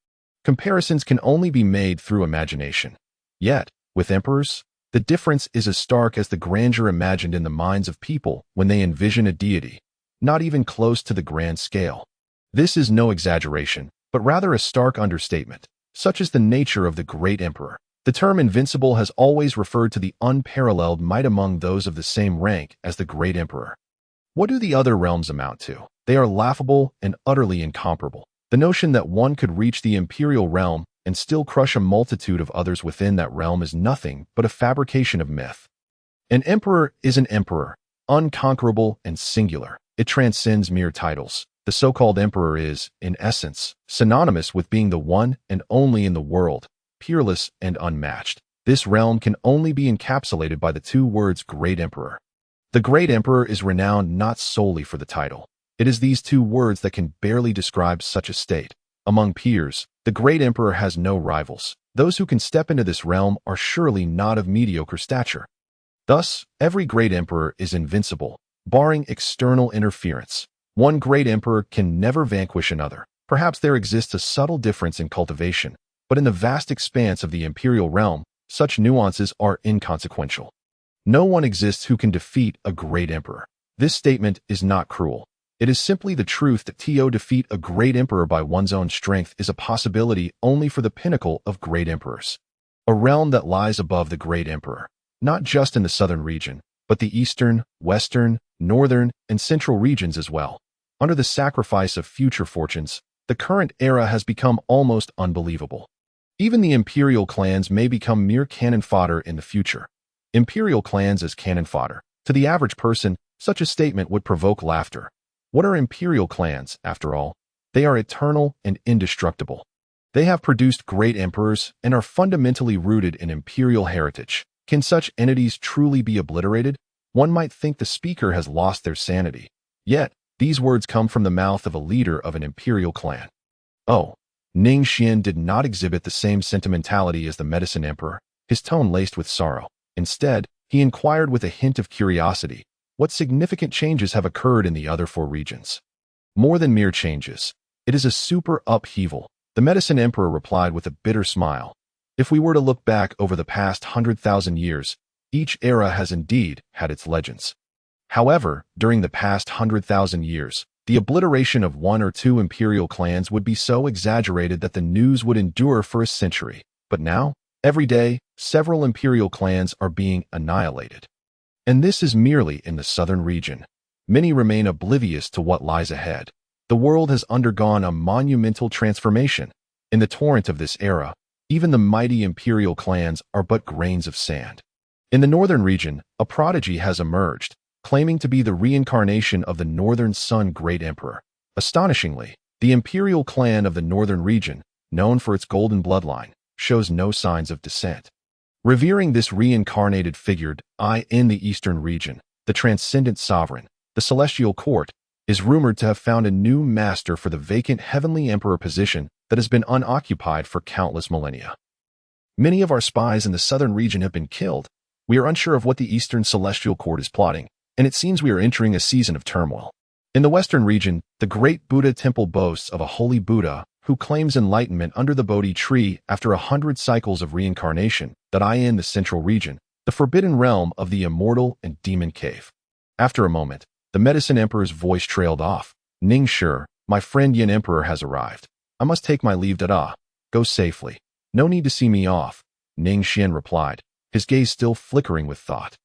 Speaker 1: Comparisons can only be made through imagination. Yet, with emperors, the difference is as stark as the grandeur imagined in the minds of people when they envision a deity, not even close to the grand scale. This is no exaggeration, but rather a stark understatement. Such is the nature of the great emperor. The term invincible has always referred to the unparalleled might among those of the same rank as the great emperor. What do the other realms amount to? They are laughable and utterly incomparable. The notion that one could reach the imperial realm and still crush a multitude of others within that realm is nothing but a fabrication of myth. An emperor is an emperor, unconquerable and singular. It transcends mere titles. The so-called emperor is, in essence, synonymous with being the one and only in the world, peerless and unmatched. This realm can only be encapsulated by the two words Great Emperor. The Great Emperor is renowned not solely for the title. It is these two words that can barely describe such a state. Among peers, the Great Emperor has no rivals. Those who can step into this realm are surely not of mediocre stature. Thus, every Great Emperor is invincible, barring external interference. One Great Emperor can never vanquish another. Perhaps there exists a subtle difference in cultivation, but in the vast expanse of the imperial realm, such nuances are inconsequential. No one exists who can defeat a Great Emperor. This statement is not cruel. It is simply the truth that to defeat a Great Emperor by one's own strength is a possibility only for the pinnacle of Great Emperors. A realm that lies above the Great Emperor, not just in the southern region, but the eastern, western, northern, and central regions as well. Under the sacrifice of future fortunes, the current era has become almost unbelievable. Even the imperial clans may become mere cannon fodder in the future. Imperial clans as cannon fodder. To the average person, such a statement would provoke laughter. What are imperial clans, after all? They are eternal and indestructible. They have produced great emperors and are fundamentally rooted in imperial heritage. Can such entities truly be obliterated? One might think the speaker has lost their sanity. Yet, these words come from the mouth of a leader of an imperial clan. Oh, Ning Xuan did not exhibit the same sentimentality as the medicine emperor, his tone laced with sorrow. Instead, he inquired with a hint of curiosity, what significant changes have occurred in the other four regions? More than mere changes. It is a super upheaval, the medicine emperor replied with a bitter smile. If we were to look back over the past 100,000 years, each era has indeed had its legends. However, during the past 100,000 years, the obliteration of one or two imperial clans would be so exaggerated that the news would endure for a century. But now, every day, several imperial clans are being annihilated. And this is merely in the southern region. Many remain oblivious to what lies ahead. The world has undergone a monumental transformation. In the torrent of this era, even the mighty imperial clans are but grains of sand. In the northern region, a prodigy has emerged, claiming to be the reincarnation of the Northern Sun Great Emperor. Astonishingly, the imperial clan of the northern region, known for its golden bloodline, shows no signs of descent. Revering this reincarnated figure, in the eastern region, the transcendent sovereign, the celestial court, is rumored to have found a new master for the vacant heavenly emperor position that has been unoccupied for countless millennia. Many of our spies in the southern region have been killed. We are unsure of what the eastern celestial court is plotting, and it seems we are entering a season of turmoil. In the western region, the great Buddha temple boasts of a holy Buddha who claims enlightenment under the Bodhi tree after 100 cycles of reincarnation, that in the central region, the forbidden realm of the immortal and demon cave. After a moment, the medicine emperor's voice trailed off. Ning Xuan, my friend Yin Emperor has arrived. I must take my leave. Go safely. No need to see me off, Ning Xuan replied, his gaze still flickering with thought.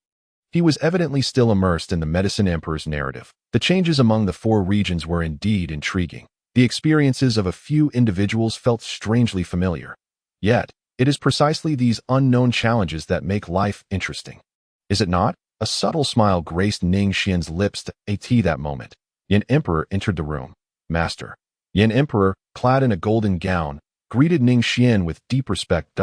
Speaker 1: He was evidently still immersed in the medicine emperor's narrative. The changes among the four regions were indeed intriguing. The experiences of a few individuals felt strangely familiar. Yet, it is precisely these unknown challenges that make life interesting. Is it not? A subtle smile graced Ning Xuan's lips at that moment. Yin Emperor entered the room. Master. Yin Emperor, clad in a golden gown, greeted Ning Xuan with deep respect.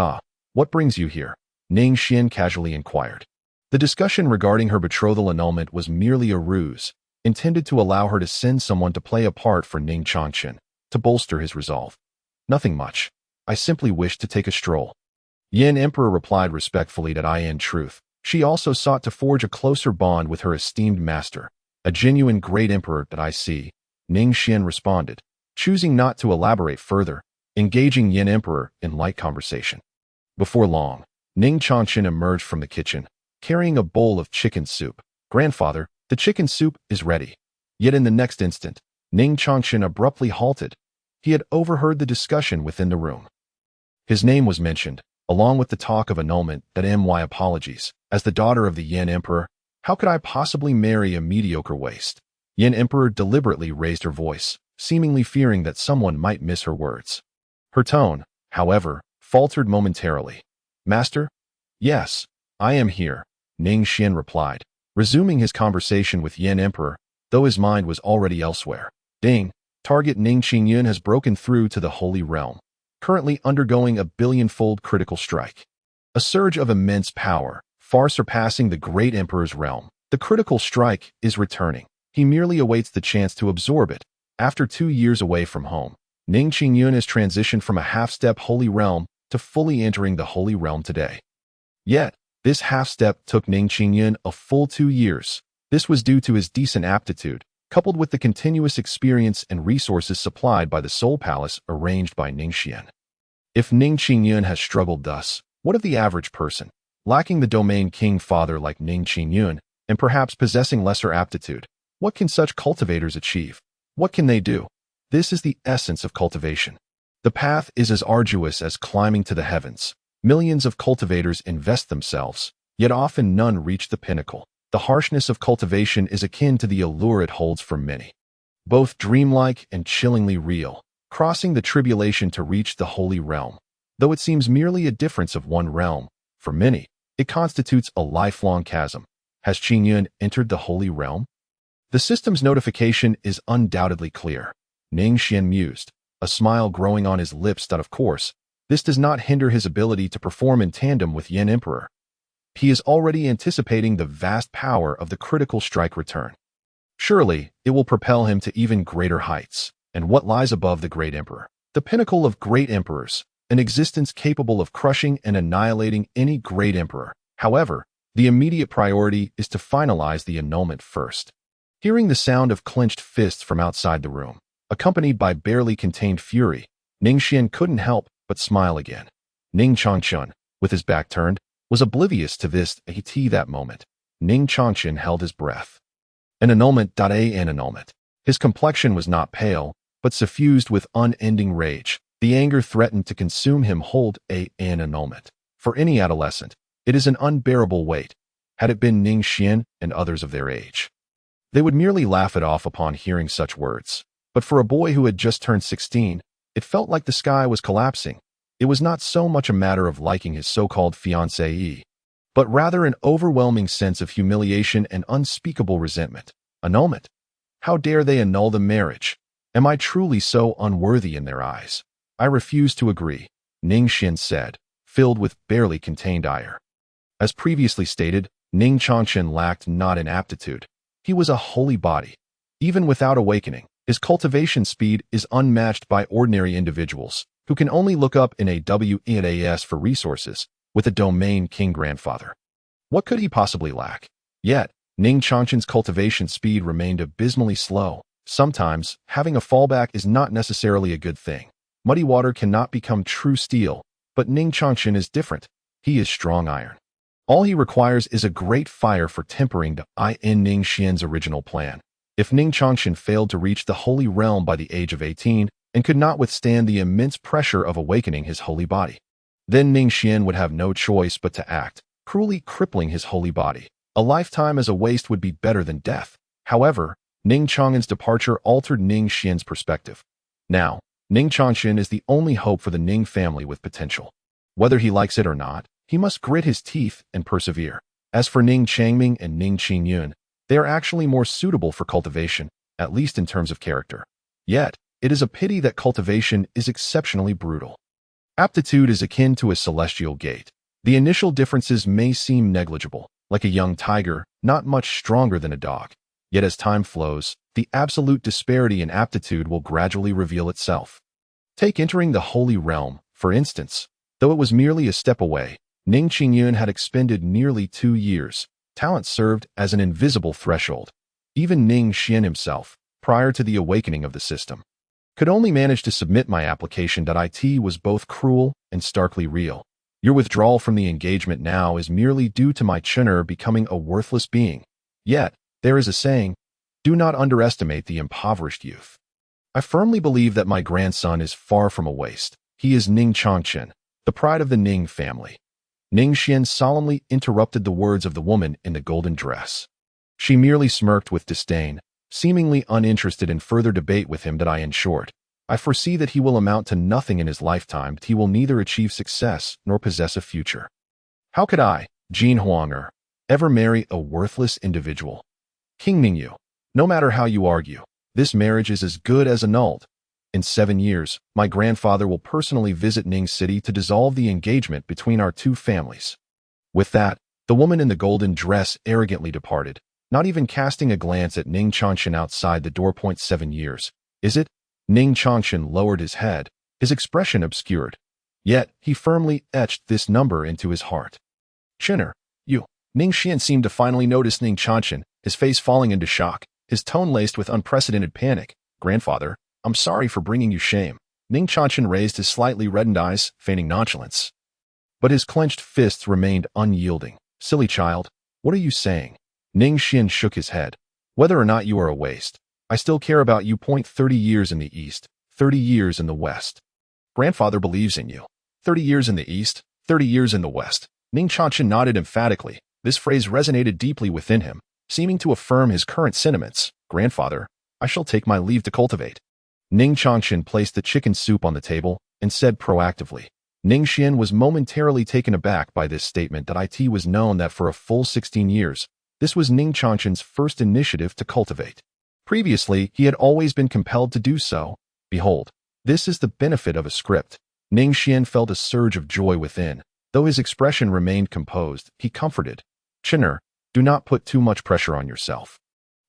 Speaker 1: What brings you here? Ning Xuan casually inquired. The discussion regarding her betrothal annulment was merely a ruse, intended to allow her to send someone to play a part for Ning Xuan, to bolster his resolve. Nothing much. I simply wish to take a stroll. Yin Emperor replied respectfully that in truth, she also sought to forge a closer bond with her esteemed master, a genuine great emperor that I see, Ning Xuan responded, choosing not to elaborate further, engaging Yin Emperor in light conversation. Before long, Ning Xuan emerged from the kitchen, carrying a bowl of chicken soup. Grandfather, the chicken soup is ready. Yet in the next instant, Ning Xuan abruptly halted. He had overheard the discussion within the room. His name was mentioned, along with the talk of annulment. My apologies. As the daughter of the Yin Emperor, how could I possibly marry a mediocre waste? Yin Emperor deliberately raised her voice, seemingly fearing that someone might miss her words. Her tone, however, faltered momentarily. Master? Yes, I am here, Ning Xuan replied, resuming his conversation with Yin Emperor, though his mind was already elsewhere. Ding, target Ning Xuan has broken through to the Holy Realm, currently undergoing a billionfold critical strike. A surge of immense power, far surpassing the great emperor's realm. The critical strike is returning. He merely awaits the chance to absorb it. After 2 years away from home, Ning Xuan has transitioned from a half-step holy realm to fully entering the holy realm today. Yet, this half-step took Ning Xuan a full 2 years. This was due to his decent aptitude, coupled with the continuous experience and resources supplied by the Soul Palace arranged by Ning Xuan. If Ning Xuan has struggled thus, what of the average person, lacking the domain king father like Ning Xuan, and perhaps possessing lesser aptitude? What can such cultivators achieve? What can they do? This is the essence of cultivation. The path is as arduous as climbing to the heavens. Millions of cultivators invest themselves, yet often none reach the pinnacle. The harshness of cultivation is akin to the allure it holds for many. Both dreamlike and chillingly real, crossing the tribulation to reach the holy realm. Though it seems merely a difference of one realm, for many, it constitutes a lifelong chasm. Has Jiang Yun entered the holy realm? The system's notification is undoubtedly clear. Ning Xuan mused, a smile growing on his lips that of course, this does not hinder his ability to perform in tandem with Yin Emperor. He is already anticipating the vast power of the critical strike return. Surely, it will propel him to even greater heights. And what lies above the great emperor? The pinnacle of great emperors, an existence capable of crushing and annihilating any great emperor. However, the immediate priority is to finalize the annulment first. Hearing the sound of clenched fists from outside the room, accompanied by barely contained fury, Ning Xuan couldn't help but smile again. Ning Xuan, with his back turned, was oblivious to this at that moment. Ning Xuan held his breath. An annulment. An annulment. His complexion was not pale, but suffused with unending rage. The anger threatened to consume him. An annulment. For any adolescent, it is an unbearable weight. Had it been Ning Xuan and others of their age, they would merely laugh it off upon hearing such words. But for a boy who had just turned 16, it felt like the sky was collapsing. It was not so much a matter of liking his so-called fiancée, but rather an overwhelming sense of humiliation and unspeakable resentment. Annulment? How dare they annul the marriage? Am I truly so unworthy in their eyes? I refuse to agree, Ning Xuan said, filled with barely contained ire. As previously stated, Ning Xuan lacked not in aptitude. He was a holy body. Even without awakening, his cultivation speed is unmatched by ordinary individuals, who can only look up in a WENAS for resources with a domain king grandfather. What could he possibly lack? Yet, Ning Xuan's cultivation speed remained abysmally slow. Sometimes, having a fallback is not necessarily a good thing. Muddy water cannot become true steel, but Ning Xuan is different. He is strong iron. All he requires is a great fire for tempering Ning Xuan's original plan. If Ning Xuan failed to reach the holy realm by the age of 18, and could not withstand the immense pressure of awakening his holy body, then Ning Xuan would have no choice but to act, cruelly crippling his holy body. A lifetime as a waste would be better than death. However, Ning Xuan's departure altered Ning Xuan's perspective. Now, Ning Xuan is the only hope for the Ning family with potential. Whether he likes it or not, he must grit his teeth and persevere. As for Ning Changming and Ning Xuan, they are actually more suitable for cultivation, at least in terms of character. Yet, it is a pity that cultivation is exceptionally brutal. Aptitude is akin to a celestial gate. The initial differences may seem negligible, like a young tiger, not much stronger than a dog. Yet as time flows, the absolute disparity in aptitude will gradually reveal itself. Take entering the holy realm, for instance. Though it was merely a step away, Ning Xuan had expended nearly 2 years. Talent served as an invisible threshold. Even Ning Xuan himself, prior to the awakening of the system, could only manage to submit my application. It was both cruel and starkly real. Your withdrawal from the engagement now is merely due to my Chun'er becoming a worthless being. Yet, there is a saying, do not underestimate the impoverished youth. I firmly believe that my grandson is far from a waste. He is Ning Xuan, the pride of the Ning family. Ning Xuan solemnly interrupted the words of the woman in the golden dress. She merely smirked with disdain, seemingly uninterested in further debate with him. In short, I foresee that he will amount to nothing in his lifetime. He will neither achieve success nor possess a future. How could I, Jin Huanger, ever marry a worthless individual? King Ningyu, no matter how you argue, this marriage is as good as annulled. In 7 years, my grandfather will personally visit Ning City to dissolve the engagement between our two families. With that, the woman in the golden dress arrogantly departed, not even casting a glance at Ning Xuan outside the door. 7 years. Is it? Ning Xuan lowered his head, his expression obscured. Yet, he firmly etched this number into his heart. Chinner, you. Ning Xuan seemed to finally notice Ning Xuan, his face falling into shock, his tone laced with unprecedented panic. Grandfather, I'm sorry for bringing you shame. Ning Xuan raised his slightly reddened eyes, feigning nonchalance. But his clenched fists remained unyielding. Silly child, what are you saying? Ning Xuan shook his head. Whether or not you are a waste, I still care about you. 30 years in the east, 30 years in the west. Grandfather believes in you. 30 years in the east, 30 years in the west. Ning Xuan nodded emphatically. This phrase resonated deeply within him, seeming to affirm his current sentiments. Grandfather, I shall take my leave to cultivate. Ning Xuan placed the chicken soup on the table and said proactively. Ning Xuan was momentarily taken aback by this statement that it was known that for a full 16 years, this was Ning Xuan's first initiative to cultivate. Previously, he had always been compelled to do so. Behold, this is the benefit of a script. Ning Xuan felt a surge of joy within. Though his expression remained composed, he comforted. Chinner, do not put too much pressure on yourself.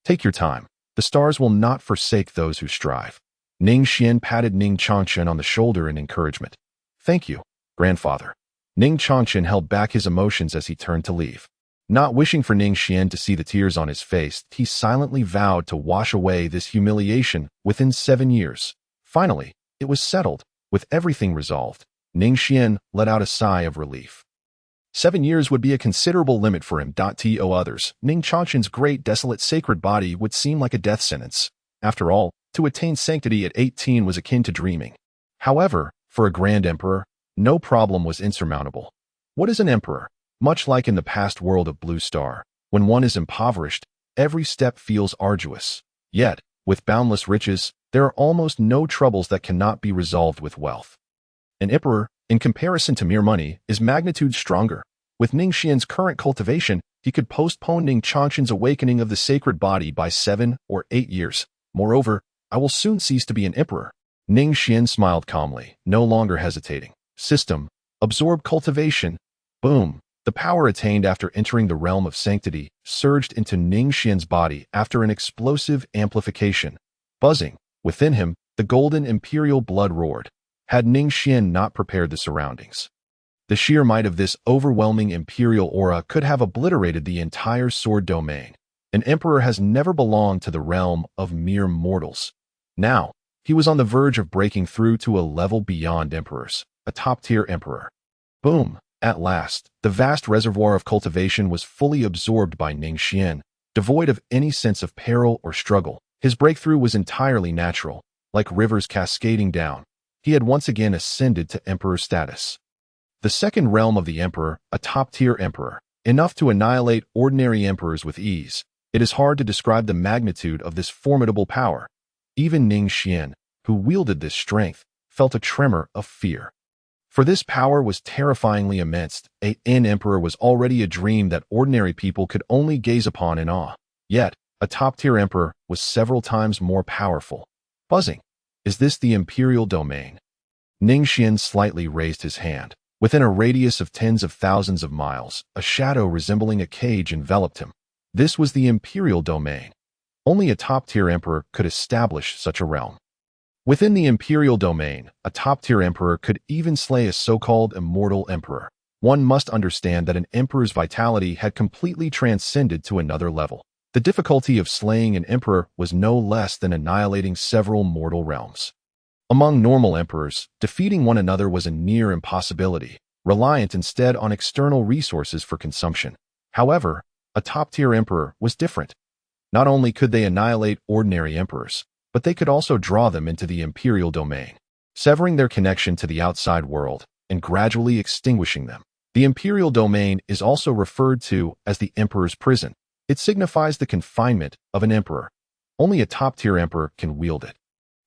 Speaker 1: Take your time. The stars will not forsake those who strive. Ning Xuan patted Ning Xuan on the shoulder in encouragement. Thank you, grandfather. Ning Xuan held back his emotions as he turned to leave. Not wishing for Ning Xuan to see the tears on his face, he silently vowed to wash away this humiliation within 7 years. Finally, it was settled. With everything resolved, Ning Xuan let out a sigh of relief. 7 years would be a considerable limit for him. To others, Ning Xuan's great desolate sacred body would seem like a death sentence. After all, to attain sanctity at 18 was akin to dreaming. However, for a grand emperor, no problem was insurmountable. What is an emperor? Much like in the past world of Blue Star, when one is impoverished, every step feels arduous. Yet, with boundless riches, there are almost no troubles that cannot be resolved with wealth. An emperor, in comparison to mere money, is magnitude stronger. With Ning Xuan's current cultivation, he could postpone Ning Xuan's awakening of the sacred body by 7 or 8 years. Moreover, I will soon cease to be an emperor. Ning Xuan smiled calmly, no longer hesitating. System. Absorb cultivation. Boom. The power attained after entering the realm of sanctity surged into Ning Xuan's body after an explosive amplification. Buzzing. Within him, the golden imperial blood roared. Had Ning Xuan not prepared the surroundings, the sheer might of this overwhelming imperial aura could have obliterated the entire sword domain. An emperor has never belonged to the realm of mere mortals. Now, he was on the verge of breaking through to a level beyond emperors, a top-tier emperor. Boom! At last, the vast reservoir of cultivation was fully absorbed by Ning Xuan, devoid of any sense of peril or struggle. His breakthrough was entirely natural, like rivers cascading down. He had once again ascended to emperor status. The second realm of the emperor, a top-tier emperor, enough to annihilate ordinary emperors with ease. It is hard to describe the magnitude of this formidable power. Even Ning Xuan, who wielded this strength, felt a tremor of fear. For this power was terrifyingly immense. An emperor was already a dream that ordinary people could only gaze upon in awe. Yet, a top-tier emperor was several times more powerful. Buzzing. Is this the imperial domain? Ning Xuan slightly raised his hand. Within a radius of tens of thousands of miles, a shadow resembling a cage enveloped him. This was the imperial domain. Only a top-tier emperor could establish such a realm. Within the imperial domain, a top-tier emperor could even slay a so-called immortal emperor. One must understand that an emperor's vitality had completely transcended to another level. The difficulty of slaying an emperor was no less than annihilating several mortal realms. Among normal emperors, defeating one another was a near impossibility, reliant instead on external resources for consumption. However, a top-tier emperor was different. Not only could they annihilate ordinary emperors, but they could also draw them into the imperial domain, severing their connection to the outside world and gradually extinguishing them. The imperial domain is also referred to as the emperor's prison. It signifies the confinement of an emperor. Only a top-tier emperor can wield it.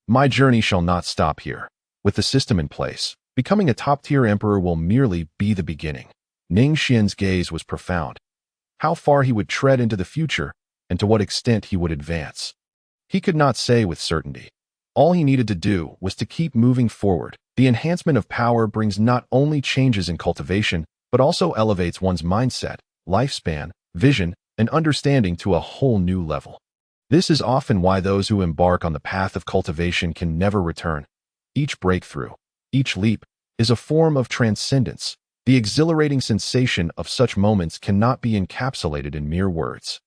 Speaker 1: My journey shall not stop here. With the system in place, becoming a top-tier emperor will merely be the beginning. Ning Xuan's gaze was profound. How far he would tread into the future, and to what extent he would advance, he could not say with certainty. All he needed to do was to keep moving forward. The enhancement of power brings not only changes in cultivation, but also elevates one's mindset, lifespan, vision, and understanding to a whole new level. This is often why those who embark on the path of cultivation can never return. Each breakthrough, each leap, is a form of transcendence. The exhilarating sensation of such moments cannot be encapsulated in mere words.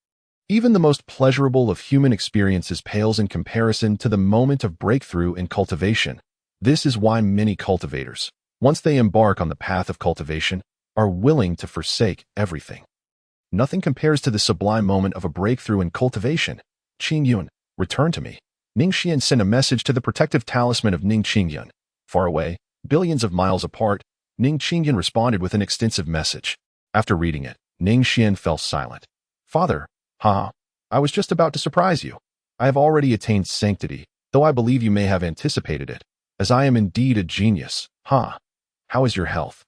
Speaker 1: Even the most pleasurable of human experiences pales in comparison to the moment of breakthrough in cultivation. This is why many cultivators, once they embark on the path of cultivation, are willing to forsake everything. Nothing compares to the sublime moment of a breakthrough in cultivation. Jiang Yun, return to me. Ning Xuan sent a message to the protective talisman of Ning Xuan. Far away, billions of miles apart, Ning Xuan responded with an extensive message. After reading it, Ning Xuan fell silent. Father, I was just about to surprise you. I have already attained sanctity, though I believe you may have anticipated it, as I am indeed a genius. How is your health?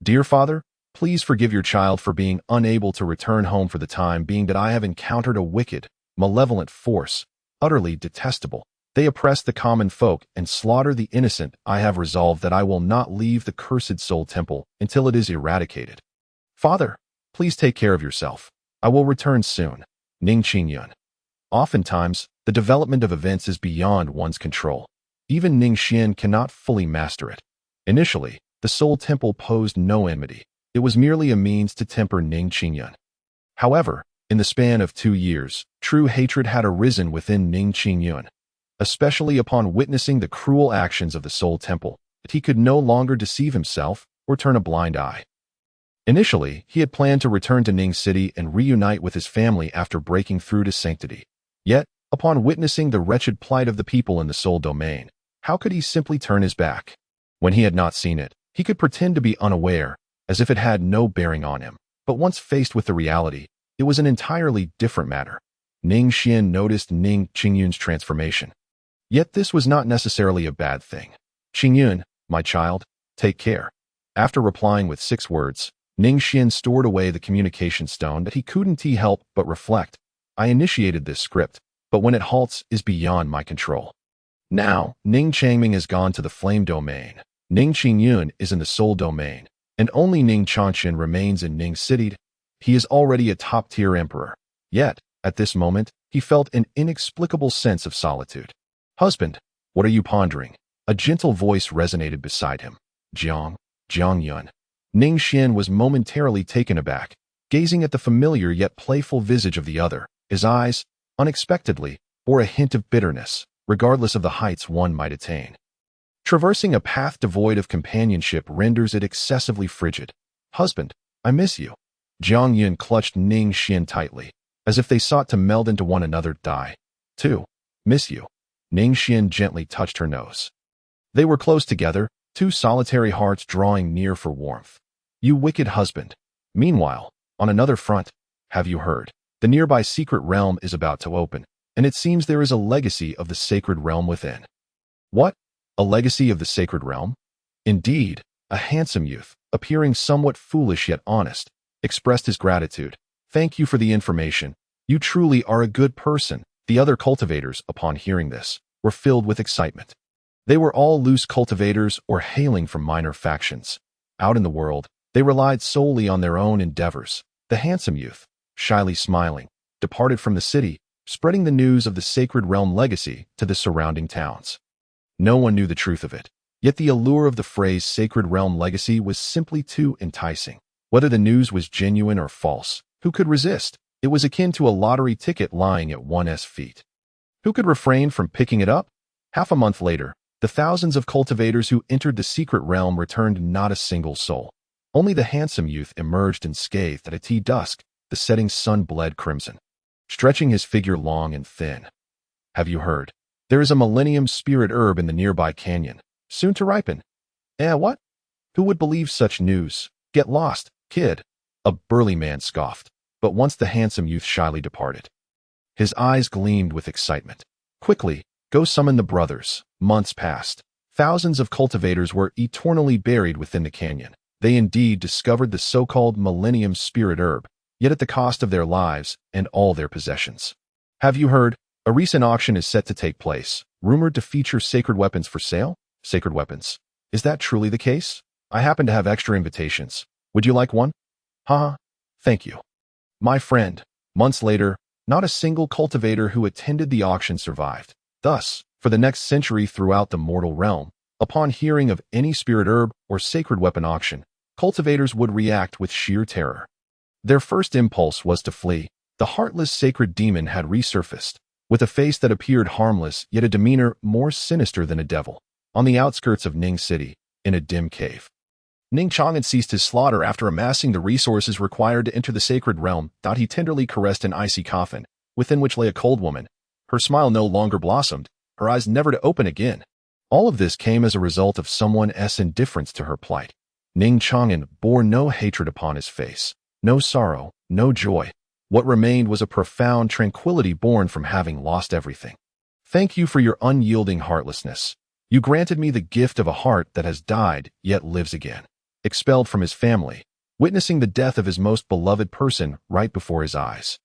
Speaker 1: Dear father, please forgive your child for being unable to return home for the time being that I have encountered a wicked, malevolent force, utterly detestable. They oppress the common folk and slaughter the innocent. I have resolved that I will not leave the cursed soul temple until it is eradicated. Father, please take care of yourself. I will return soon. Ning Xuan. Oftentimes, the development of events is beyond one's control. Even Ning Xuan cannot fully master it. Initially, the soul temple posed no enmity. It was merely a means to temper Ning Xuan. However, in the span of 2 years, true hatred had arisen within Ning Xuan. Especially upon witnessing the cruel actions of the Soul Temple, that he could no longer deceive himself or turn a blind eye. Initially, he had planned to return to Ning City and reunite with his family after breaking through to sanctity. Yet, upon witnessing the wretched plight of the people in the Soul Domain, how could he simply turn his back? When he had not seen it, he could pretend to be unaware, as if it had no bearing on him. But once faced with the reality, it was an entirely different matter. Ning Xuan noticed Ning Xuan's transformation. Yet this was not necessarily a bad thing. Jiang Yun, my child, take care. After replying with 6 words, Ning Xuan stored away the communication stone that he couldn't help but reflect. I initiated this script, but when it halts is beyond my control. Now, Ning Changming has gone to the Flame Domain. Ning Xuan is in the Soul Domain, and only Ning Chanshan remains in Ning City. He is already a top-tier emperor. Yet, at this moment, he felt an inexplicable sense of solitude. Husband, what are you pondering? A gentle voice resonated beside him. Jiang Yun. Ning Xuan was momentarily taken aback, gazing at the familiar yet playful visage of the other. His eyes, unexpectedly, bore a hint of bitterness, regardless of the heights one might attain. Traversing a path devoid of companionship renders it excessively frigid. Husband, I miss you. Jiang Yun clutched Ning Xuan tightly, as if they sought to meld into one another. Die. 2. Miss you. Ning Xuan gently touched her nose. They were close together, 2 solitary hearts drawing near for warmth. You wicked husband. Meanwhile, on another front, have you heard? The nearby secret realm is about to open, and it seems there is a legacy of the sacred realm within. What? A legacy of the sacred realm? Indeed, a handsome youth, appearing somewhat foolish yet honest, expressed his gratitude. Thank you for the information. You truly are a good person. The other cultivators, upon hearing this, were filled with excitement. They were all loose cultivators or hailing from minor factions. Out in the world, they relied solely on their own endeavors. The handsome youth, shyly smiling, departed from the city, spreading the news of the Sacred Realm legacy to the surrounding towns. No one knew the truth of it, yet the allure of the phrase Sacred Realm legacy was simply too enticing. Whether the news was genuine or false, who could resist? It was akin to a lottery ticket lying at one's feet. Who could refrain from picking it up? Half a month later, the thousands of cultivators who entered the secret realm returned not a single soul. Only the handsome youth emerged unscathed at dusk. The setting sun bled crimson, stretching his figure long and thin. Have you heard? There is a millennium spirit herb in the nearby canyon, soon to ripen. What? Who would believe such news? Get lost, kid. A burly man scoffed, but once the handsome youth shyly departed. His eyes gleamed with excitement. Quickly, go summon the brothers. Months passed. Thousands of cultivators were eternally buried within the canyon. They indeed discovered the so-called millennium spirit herb, yet at the cost of their lives and all their possessions. Have you heard? A recent auction is set to take place. rumored to feature sacred weapons for sale? Sacred weapons. Is that truly the case? I happen to have extra invitations. Would you like one? Haha. Thank you. My friend. Months later, not a single cultivator who attended the auction survived. Thus, for the next century throughout the mortal realm, upon hearing of any spirit herb or sacred weapon auction, cultivators would react with sheer terror. Their first impulse was to flee. The heartless sacred demon had resurfaced, with a face that appeared harmless yet a demeanor more sinister than a devil, on the outskirts of Ning City, in a dim cave. Ning Xuan had ceased his slaughter after amassing the resources required to enter the sacred realm. He tenderly caressed an icy coffin, within which lay a cold woman. Her smile no longer blossomed, her eyes never to open again. All of this came as a result of someone's indifference to her plight. Ning Xuan bore no hatred upon his face, no sorrow, no joy. What remained was a profound tranquility born from having lost everything. Thank you for your unyielding heartlessness. You granted me the gift of a heart that has died, yet lives again. Expelled from his family, witnessing the death of his most beloved person right before his eyes.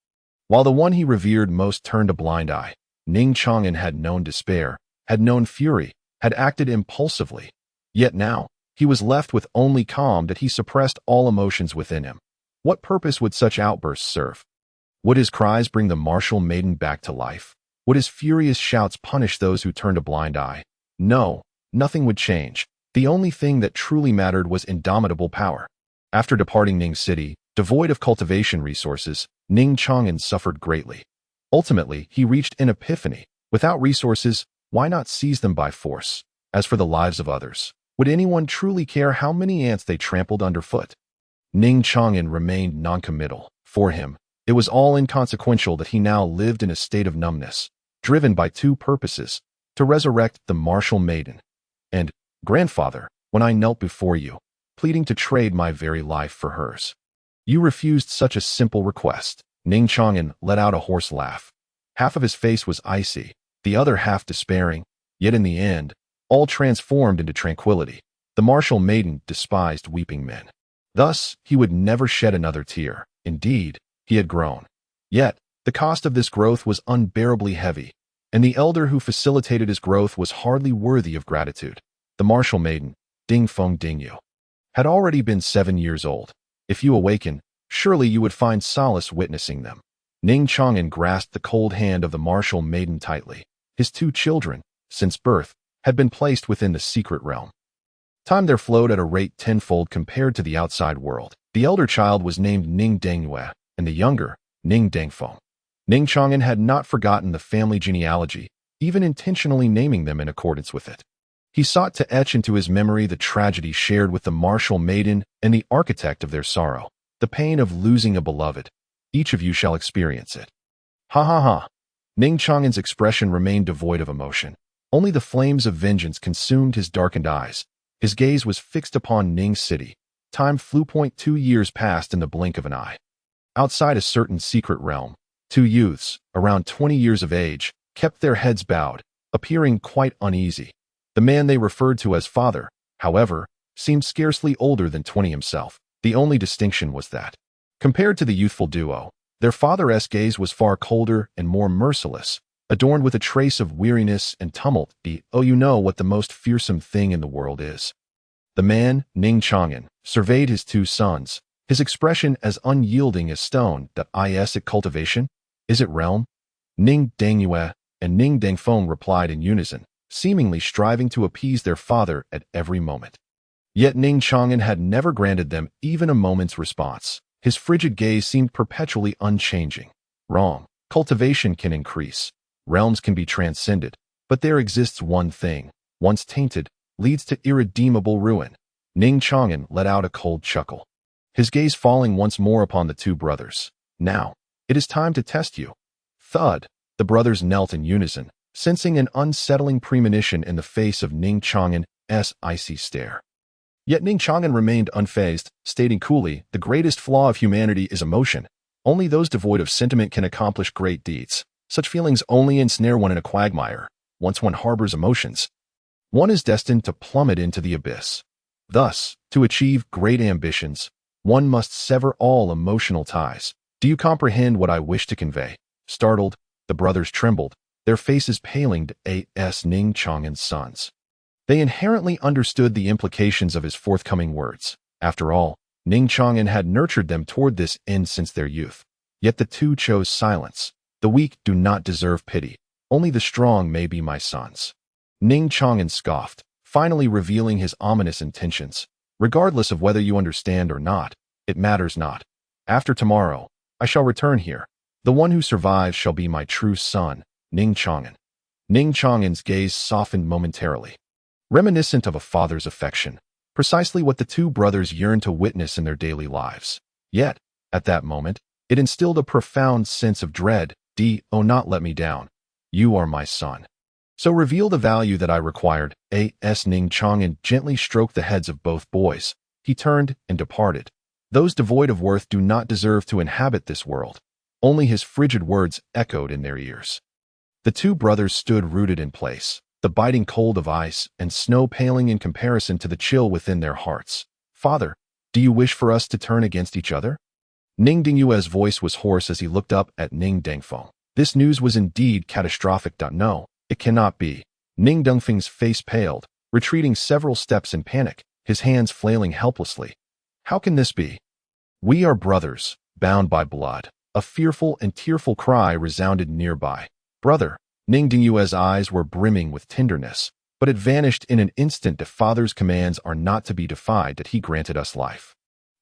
Speaker 1: While the one he revered most turned a blind eye, Ning Xuan had known despair, had known fury, had acted impulsively. Yet now, he was left with only calm that he suppressed all emotions within him. What purpose would such outbursts serve? Would his cries bring the martial maiden back to life? Would his furious shouts punish those who turned a blind eye? No, nothing would change. The only thing that truly mattered was indomitable power. After departing Ning City, devoid of cultivation resources, Ning Xuan suffered greatly. Ultimately, he reached an epiphany. Without resources, why not seize them by force? As for the lives of others, would anyone truly care how many ants they trampled underfoot? Ning Xuan remained noncommittal. For him, it was all inconsequential that he now lived in a state of numbness, driven by two purposes: to resurrect the martial maiden, and, grandfather, when I knelt before you, pleading to trade my very life for hers. You refused such a simple request. Ning Xuan let out a hoarse laugh. Half of his face was icy, the other half despairing, yet in the end, all transformed into tranquility. The martial maiden despised weeping men. Thus, he would never shed another tear. Indeed, he had grown. Yet, the cost of this growth was unbearably heavy, and the elder who facilitated his growth was hardly worthy of gratitude. The martial maiden, Ding Yu, had already been 7 years old. If you awaken, surely you would find solace witnessing them. Ning Xuan grasped the cold hand of the martial maiden tightly. His 2 children, since birth, had been placed within the secret realm. Time there flowed at a rate tenfold compared to the outside world. The elder child was named Ning Dangyue, and the younger, Ning Dangfeng. Ning Xuan had not forgotten the family genealogy, even intentionally naming them in accordance with it. He sought to etch into his memory the tragedy shared with the martial maiden and the architect of their sorrow, the pain of losing a beloved. Each of you shall experience it. Ha ha ha. Ning Xuan's expression remained devoid of emotion. Only the flames of vengeance consumed his darkened eyes. His gaze was fixed upon Ning City. Time flew. 2 years passed in the blink of an eye. Outside a certain secret realm, 2 youths, around 20 years of age, kept their heads bowed, appearing quite uneasy. The man they referred to as father, however, seemed scarcely older than 20 himself. The only distinction was that, compared to the youthful duo, their father's gaze was far colder and more merciless, adorned with a trace of weariness and tumult. Oh, you know what the most fearsome thing in the world is. The man, Ning Xuan, surveyed his 2 sons, his expression as unyielding as stone. Is it cultivation? Is it realm? Ning Dangyue and Ning Dangfeng replied in unison, seemingly striving to appease their father at every moment. Yet Ning Xuan had never granted them even a moment's response. His frigid gaze seemed perpetually unchanging. Wrong. Cultivation can increase. Realms can be transcended. But there exists one thing, once tainted, leads to irredeemable ruin. Ning Xuan let out a cold chuckle, his gaze falling once more upon the 2 brothers. Now, it is time to test you. Thud. The brothers knelt in unison, sensing an unsettling premonition in the face of Ning Xuan's icy stare. Yet Ning Xuan remained unfazed, stating coolly, the greatest flaw of humanity is emotion. Only those devoid of sentiment can accomplish great deeds. Such feelings only ensnare one in a quagmire. Once one harbors emotions, one is destined to plummet into the abyss. Thus, to achieve great ambitions, one must sever all emotional ties. Do you comprehend what I wish to convey? Startled, the brothers trembled, their faces paling to A.S. Ning Chang'an's sons. They inherently understood the implications of his forthcoming words. After all, Ning Chang'an had nurtured them toward this end since their youth. Yet the two chose silence. The weak do not deserve pity. Only the strong may be my sons. Ning Chang'an scoffed, finally revealing his ominous intentions. Regardless of whether you understand or not, it matters not. After tomorrow, I shall return here. The one who survives shall be my true son, Ning Chang'an. Ning Chang'an's gaze softened momentarily, reminiscent of a father's affection, precisely what the two brothers yearned to witness in their daily lives. Yet, at that moment, it instilled a profound sense of dread. Oh, not let me down. You are my son. So reveal the value that I required. A.S. Ning Chang'an gently stroked the heads of both boys. He turned and departed. Those devoid of worth do not deserve to inhabit this world. Only his frigid words echoed in their ears. The two brothers stood rooted in place, the biting cold of ice and snow paling in comparison to the chill within their hearts. Father, do you wish for us to turn against each other? Ning Dingyue's voice was hoarse as he looked up at Ning Dengfeng. This news was indeed catastrophic. No, it cannot be. Ning Dengfeng's face paled, retreating several steps in panic, his hands flailing helplessly. How can this be? We are brothers, bound by blood. A fearful and tearful cry resounded nearby. Brother, Ning Dingyue's eyes were brimming with tenderness, but it vanished in an instant. The Father's commands are not to be defied, that he granted us life.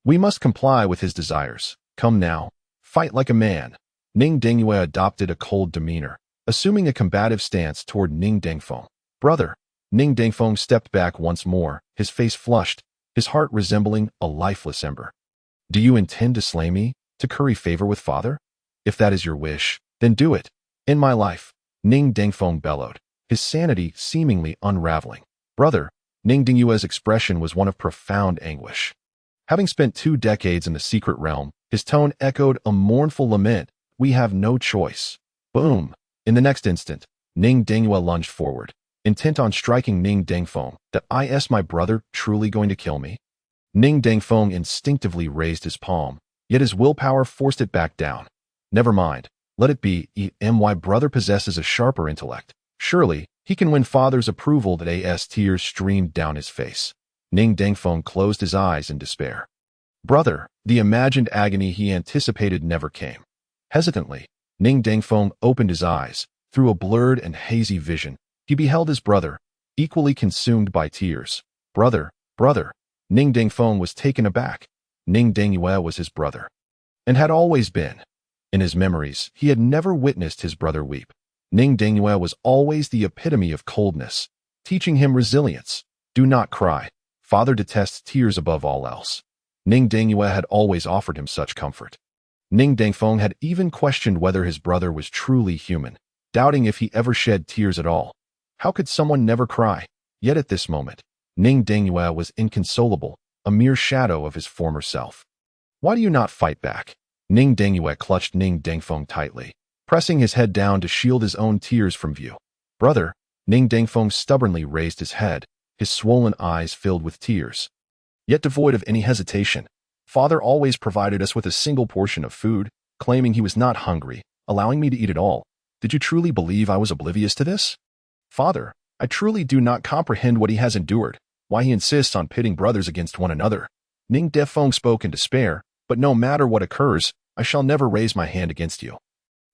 Speaker 1: We must comply with his desires. Come now, fight like a man. Ning Dingyue adopted a cold demeanor, assuming a combative stance toward Ning Dengfeng. Brother, Ning Dengfeng stepped back once more, his face flushed, his heart resembling a lifeless ember. Do you intend to slay me, to curry favor with Father? If that is your wish, then do it. In my life, Ning Dengfeng bellowed, his sanity seemingly unraveling. Brother, Ning Dingyue's expression was one of profound anguish. Having spent 2 decades in the secret realm, his tone echoed a mournful lament. We have no choice. Boom! In the next instant, Ning Dingyue lunged forward, intent on striking Ning Dengfeng. That is my brother truly going to kill me? Ning Dengfeng instinctively raised his palm, yet his willpower forced it back down. Never mind. Let it be. My brother possesses a sharper intellect. Surely, he can win Father's approval. That as tears streamed down his face. Ning Dengfeng closed his eyes in despair. Brother, the imagined agony he anticipated never came. Hesitantly, Ning Dengfeng opened his eyes. Through a blurred and hazy vision, he beheld his brother, equally consumed by tears. Brother, brother. Ning Dengfeng was taken aback. Ning Dingyue was his brother, and had always been. In his memories, he had never witnessed his brother weep. Ning Dingyue was always the epitome of coldness, teaching him resilience. Do not cry. Father detests tears above all else. Ning Dingyue had always offered him such comfort. Ning Dengfeng had even questioned whether his brother was truly human, doubting if he ever shed tears at all. How could someone never cry? Yet at this moment, Ning Dingyue was inconsolable, a mere shadow of his former self. Why do you not fight back? Ning Dingyue clutched Ning Dengfeng tightly, pressing his head down to shield his own tears from view. Brother, Ning Dengfeng stubbornly raised his head, his swollen eyes filled with tears, yet devoid of any hesitation. Father always provided us with a single portion of food, claiming he was not hungry, allowing me to eat it all. Did you truly believe I was oblivious to this? Father, I truly do not comprehend what he has endured, why he insists on pitting brothers against one another. Ning Dengfeng spoke in despair, but no matter what occurs, I shall never raise my hand against you.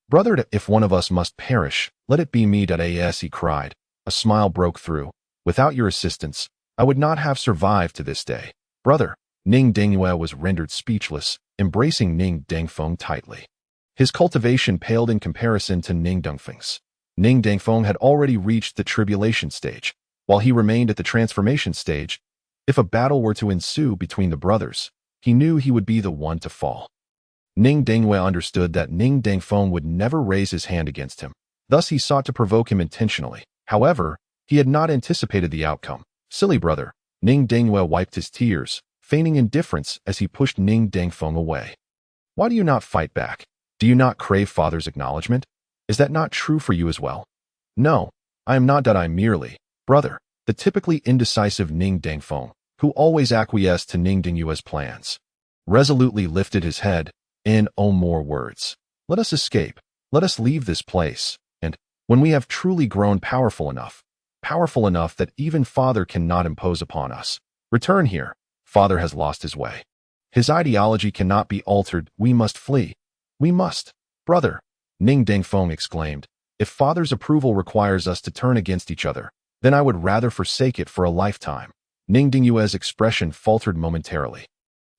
Speaker 1: Brother, if one of us must perish, let it be me. As he cried, a smile broke through. Without your assistance, I would not have survived to this day. Brother, Ning Dingyue was rendered speechless, embracing Ning Dengfeng tightly. His cultivation paled in comparison to Ning Dengfeng's. Ning Dengfeng had already reached the tribulation stage, while he remained at the transformation stage. If a battle were to ensue between the brothers, he knew he would be the one to fall. Ning Dingyue understood that Ning Dengfeng would never raise his hand against him. Thus he sought to provoke him intentionally. However, he had not anticipated the outcome. Silly brother. Ning Dingyue wiped his tears, feigning indifference as he pushed Ning Dengfeng away. Why do you not fight back? Do you not crave Father's acknowledgement? Is that not true for you as well? No, I am not. I merely, brother, the typically indecisive Ning Dengfeng, who always acquiesced to Ning Dingyue's plans, resolutely lifted his head. In more words. Let us escape. Let us leave this place. And, When we have truly grown powerful enough that even Father cannot impose upon us. Return here. Father has lost his way. His ideology cannot be altered. We must flee. We must. Brother, Ning Dengfeng exclaimed, if Father's approval requires us to turn against each other, then I would rather forsake it for a lifetime. Ning Dingyue's expression faltered momentarily.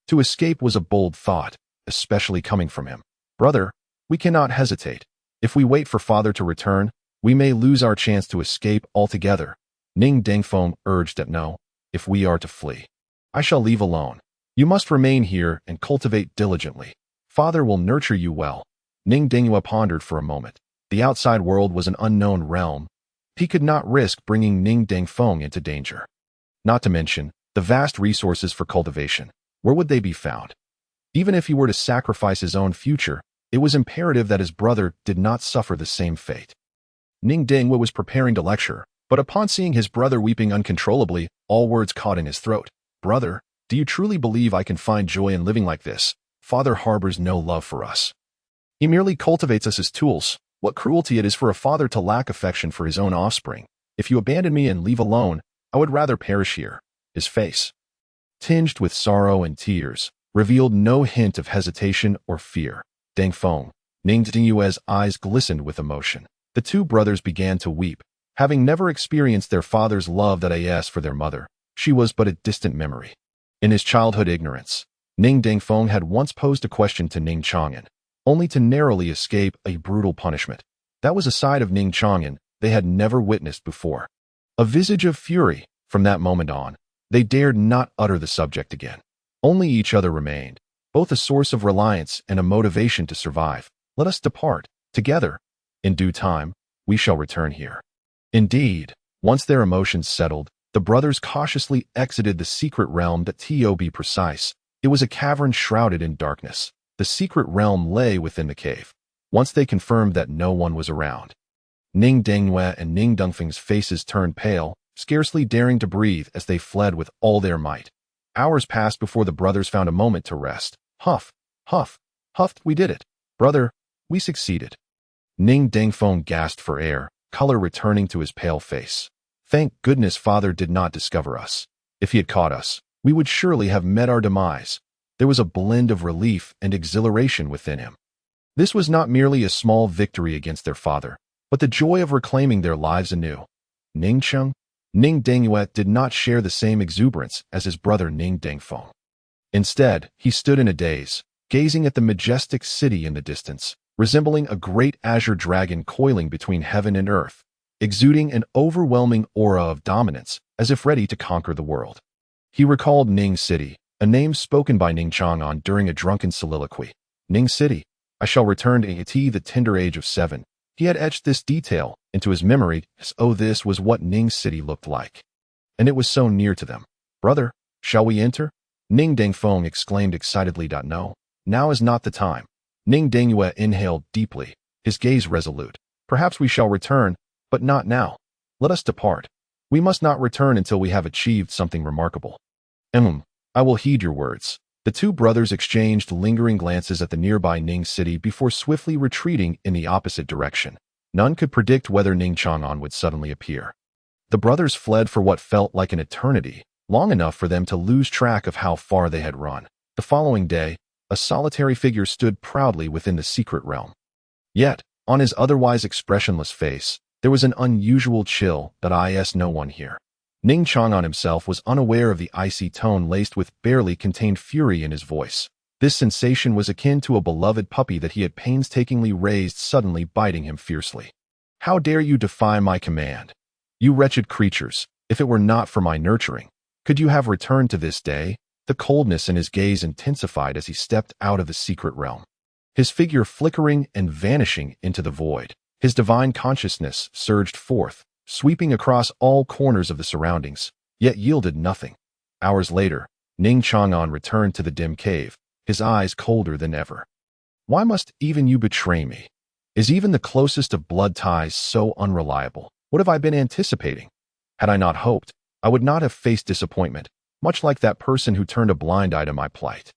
Speaker 1: To escape was a bold thought, especially coming from him. Brother, we cannot hesitate. If we wait for Father to return, we may lose our chance to escape altogether. Ning Dengfeng urged that no, if we are to flee, I shall leave alone. You must remain here and cultivate diligently. Father will nurture you well. Ning Dingyue pondered for a moment. The outside world was an unknown realm. He could not risk bringing Ning Dengfeng into danger. Not to mention the vast resources for cultivation. Where would they be found? Even if he were to sacrifice his own future, it was imperative that his brother did not suffer the same fate. Ning Dingyue was preparing to lecture, but upon seeing his brother weeping uncontrollably, all words caught in his throat. Brother, do you truly believe I can find joy in living like this? Father harbors no love for us. He merely cultivates us as tools. What cruelty it is for a father to lack affection for his own offspring. If you abandon me and leave alone, I would rather perish here. His face, tinged with sorrow and tears, revealed no hint of hesitation or fear. Dengfeng, Ning Dingyue's eyes glistened with emotion. The two brothers began to weep. Having never experienced their father's love that is for their mother, she was but a distant memory. In his childhood ignorance, Ning Dengfeng had once posed a question to Ning Chang'an, only to narrowly escape a brutal punishment. That was a side of Ning Chang'an they had never witnessed before. A visage of fury. From that moment on, they dared not utter the subject again. Only each other remained, both a source of reliance and a motivation to survive. Let us depart, together. In due time, we shall return here. Indeed, once their emotions settled, the brothers cautiously exited the secret realm. To be precise, it was a cavern shrouded in darkness. The secret realm lay within the cave. Once they confirmed that no one was around, Ning Dingyue and Ning Dengfeng's faces turned pale, scarcely daring to breathe as they fled with all their might. Hours passed before the brothers found a moment to rest. Huff, huff, huff, we did it. Brother, we succeeded. Ning Dengfeng gasped for air, color returning to his pale face. Thank goodness Father did not discover us. If he had caught us, we would surely have met our demise. There was a blend of relief and exhilaration within him. This was not merely a small victory against their father, but the joy of reclaiming their lives anew. Ning Dingyue did not share the same exuberance as his brother Ning Dengfeng. Instead, he stood in a daze, gazing at the majestic city in the distance, resembling a great azure dragon coiling between heaven and earth, exuding an overwhelming aura of dominance, as if ready to conquer the world. He recalled Ning City, a name spoken by Ning Chang'an during a drunken soliloquy. Ning City, I shall return to the tender age of 7. He had etched this detail into his memory as this was what Ning City looked like. And it was so near to them. Brother, shall we enter? Ning Dengfeng exclaimed excitedly. No, now is not the time. Ning Dingyue inhaled deeply, his gaze resolute. Perhaps we shall return, but not now. Let us depart. We must not return until we have achieved something remarkable. I will heed your words. The two brothers exchanged lingering glances at the nearby Ning City before swiftly retreating in the opposite direction. None could predict whether Ning Chang'an would suddenly appear. The brothers fled for what felt like an eternity, long enough for them to lose track of how far they had run. The following day, a solitary figure stood proudly within the secret realm. Yet, on his otherwise expressionless face, there was an unusual chill that no one here. Ning Chang'an himself was unaware of the icy tone laced with barely contained fury in his voice. This sensation was akin to a beloved puppy that he had painstakingly raised suddenly biting him fiercely. How dare you defy my command? You wretched creatures, if it were not for my nurturing, could you have returned to this day? The coldness in his gaze intensified as he stepped out of the secret realm. His figure flickering and vanishing into the void. His divine consciousness surged forth, sweeping across all corners of the surroundings, yet yielded nothing. Hours later, Ning Chang'an returned to the dim cave, his eyes colder than ever. Why must even you betray me? Is even the closest of blood ties so unreliable? What have I been anticipating? Had I not hoped, I would not have faced disappointment, much like that person who turned a blind eye to my plight.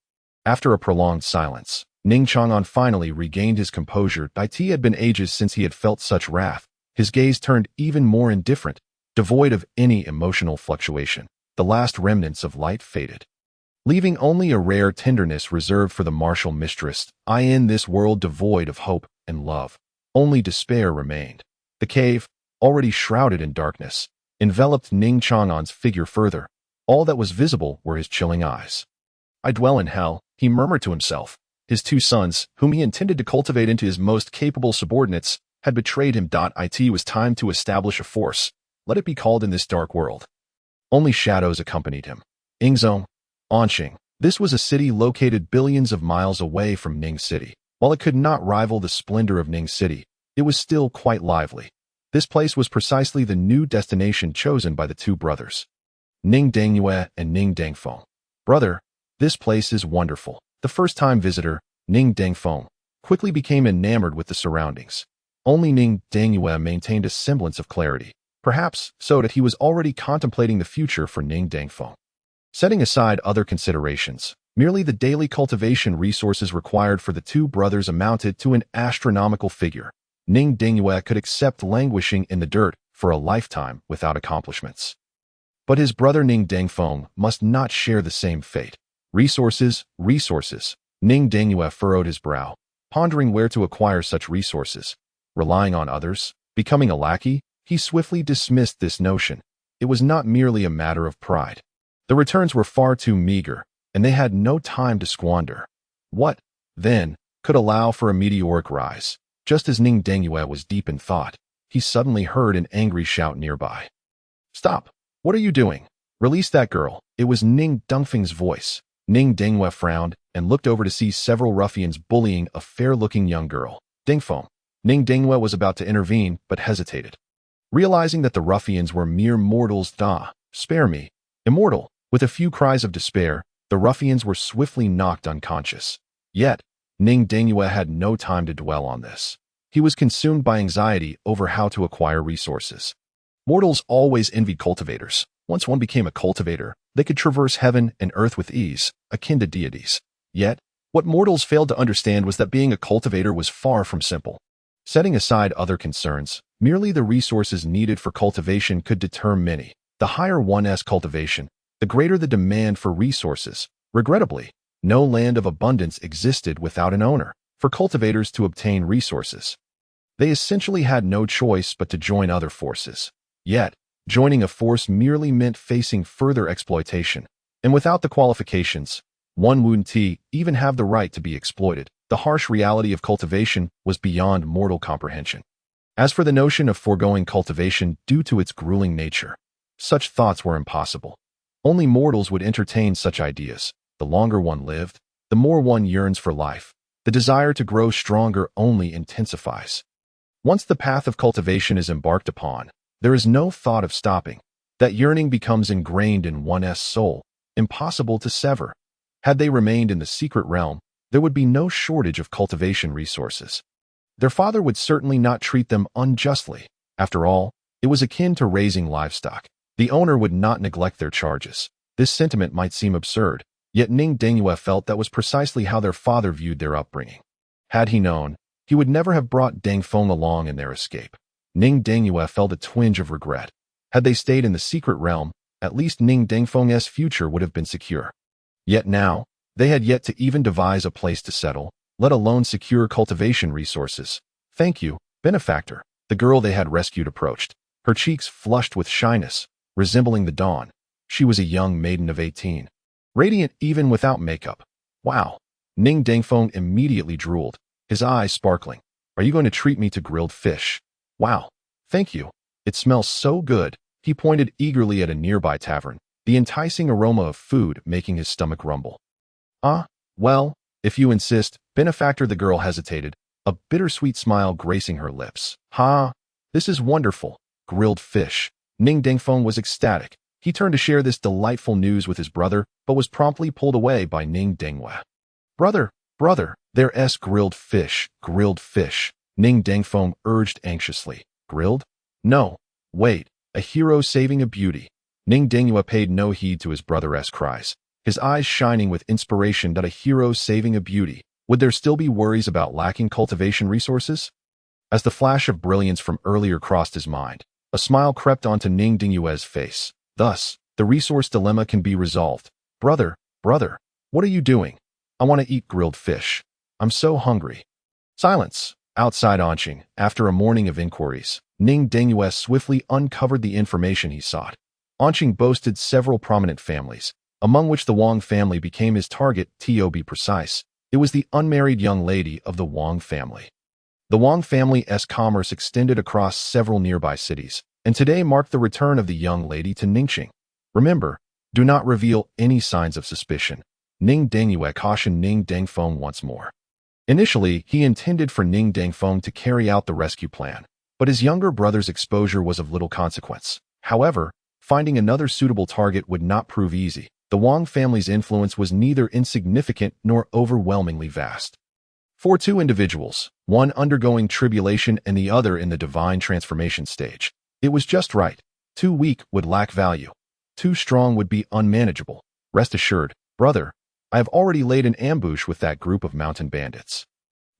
Speaker 1: After a prolonged silence, Ning Chang'an finally regained his composure. It had been ages since he had felt such wrath. His gaze turned even more indifferent, devoid of any emotional fluctuation. The last remnants of light faded, leaving only a rare tenderness reserved for the martial mistress. In this world devoid of hope and love, only despair remained. The cave, already shrouded in darkness, enveloped Ning Xuan's figure further. All that was visible were his chilling eyes. I dwell in hell, he murmured to himself. His two sons, whom he intended to cultivate into his most capable subordinates, had betrayed him. It was time to establish a force, let it be called, in this dark world. Only shadows accompanied him. Ingzong, Anqing. This was a city located billions of miles away from Ning City. While it could not rival the splendor of Ning City, it was still quite lively. This place was precisely the new destination chosen by the two brothers, Ning Dangyue and Ning Dangfeng. Brother, this place is wonderful. The first-time visitor, Ning Dangfeng, quickly became enamored with the surroundings. Only Ning Dangyue maintained a semblance of clarity, perhaps so that he was already contemplating the future for Ning Dangfeng. Setting aside other considerations, merely the daily cultivation resources required for the two brothers amounted to an astronomical figure. Ning Dangyue could accept languishing in the dirt for a lifetime without accomplishments. But his brother Ning Dangfeng must not share the same fate. Resources, resources. Ning Dangyue furrowed his brow, pondering where to acquire such resources. Relying on others, becoming a lackey, he swiftly dismissed this notion. It was not merely a matter of pride. The returns were far too meager, and they had no time to squander. What, then, could allow for a meteoric rise? Just as Ning Dangyue was deep in thought, he suddenly heard an angry shout nearby. Stop! What are you doing? Release that girl. It was Ning Dongfeng's voice. Ning Dangyue frowned and looked over to see several ruffians bullying a fair-looking young girl. Dingfeng. Ning Dangyue was about to intervene, but hesitated. Realizing that the ruffians were mere mortals, spare me. Immortal. With a few cries of despair, the ruffians were swiftly knocked unconscious. Yet, Ning Dangyue had no time to dwell on this. He was consumed by anxiety over how to acquire resources. Mortals always envied cultivators. Once one became a cultivator, they could traverse heaven and earth with ease, akin to deities. Yet, what mortals failed to understand was that being a cultivator was far from simple. Setting aside other concerns, merely the resources needed for cultivation could deter many. The higher one's cultivation, the greater the demand for resources. Regrettably, no land of abundance existed without an owner. For cultivators to obtain resources, they essentially had no choice but to join other forces. Yet, joining a force merely meant facing further exploitation. And without the qualifications, one wouldn't even have the right to be exploited. The harsh reality of cultivation was beyond mortal comprehension. As for the notion of foregoing cultivation due to its grueling nature, such thoughts were impossible. Only mortals would entertain such ideas. The longer one lived, the more one yearns for life. The desire to grow stronger only intensifies. Once the path of cultivation is embarked upon, there is no thought of stopping. That yearning becomes ingrained in one's soul, impossible to sever. Had they remained in the secret realm, there would be no shortage of cultivation resources. Their father would certainly not treat them unjustly. After all, it was akin to raising livestock. The owner would not neglect their charges. This sentiment might seem absurd, yet Ning Dangyue felt that was precisely how their father viewed their upbringing. Had he known, he would never have brought Dangfeng along in their escape. Ning Dangyue felt a twinge of regret. Had they stayed in the secret realm, at least Ning Dangfeng's future would have been secure. Yet now, they had yet to even devise a place to settle, let alone secure cultivation resources. Thank you, benefactor. The girl they had rescued approached, her cheeks flushed with shyness, resembling the dawn. She was a young maiden of 18, radiant even without makeup. Wow. Ning Dangfeng immediately drooled, his eyes sparkling. Are you going to treat me to grilled fish? Wow. Thank you. It smells so good. He pointed eagerly at a nearby tavern, the enticing aroma of food making his stomach rumble. Well, if you insist, benefactor. The girl hesitated, a bittersweet smile gracing her lips. This is wonderful. Grilled fish. Ning Dangfeng was ecstatic. He turned to share this delightful news with his brother, but was promptly pulled away by Ning Dangyue. Brother, there's grilled fish. Ning Dangfeng urged anxiously. Grilled? No. Wait, a hero saving a beauty. Ning Dangyue paid no heed to his brother's cries, his eyes shining with inspiration. That a hero saving a beauty. Would there still be worries about lacking cultivation resources? As the flash of brilliance from earlier crossed his mind, a smile crept onto Ning Dingyue's face. Thus, the resource dilemma can be resolved. Brother, what are you doing? I want to eat grilled fish. I'm so hungry. Silence. Outside Anqing, after a morning of inquiries, Ning Dingyue swiftly uncovered the information he sought. Anqing boasted several prominent families, among which the Wang family became his target. To be precise, it was the unmarried young lady of the Wang family. The Wang family's commerce extended across several nearby cities, and today marked the return of the young lady to Ningxing. Remember, do not reveal any signs of suspicion. Ning Dingyue cautioned Ning Dengfeng once more. Initially, he intended for Ning Dengfeng to carry out the rescue plan, but his younger brother's exposure was of little consequence. However, finding another suitable target would not prove easy. The Wang family's influence was neither insignificant nor overwhelmingly vast. For two individuals, one undergoing tribulation and the other in the divine transformation stage, it was just right. Too weak would lack value. Too strong would be unmanageable. Rest assured, brother, I have already laid an ambush with that group of mountain bandits.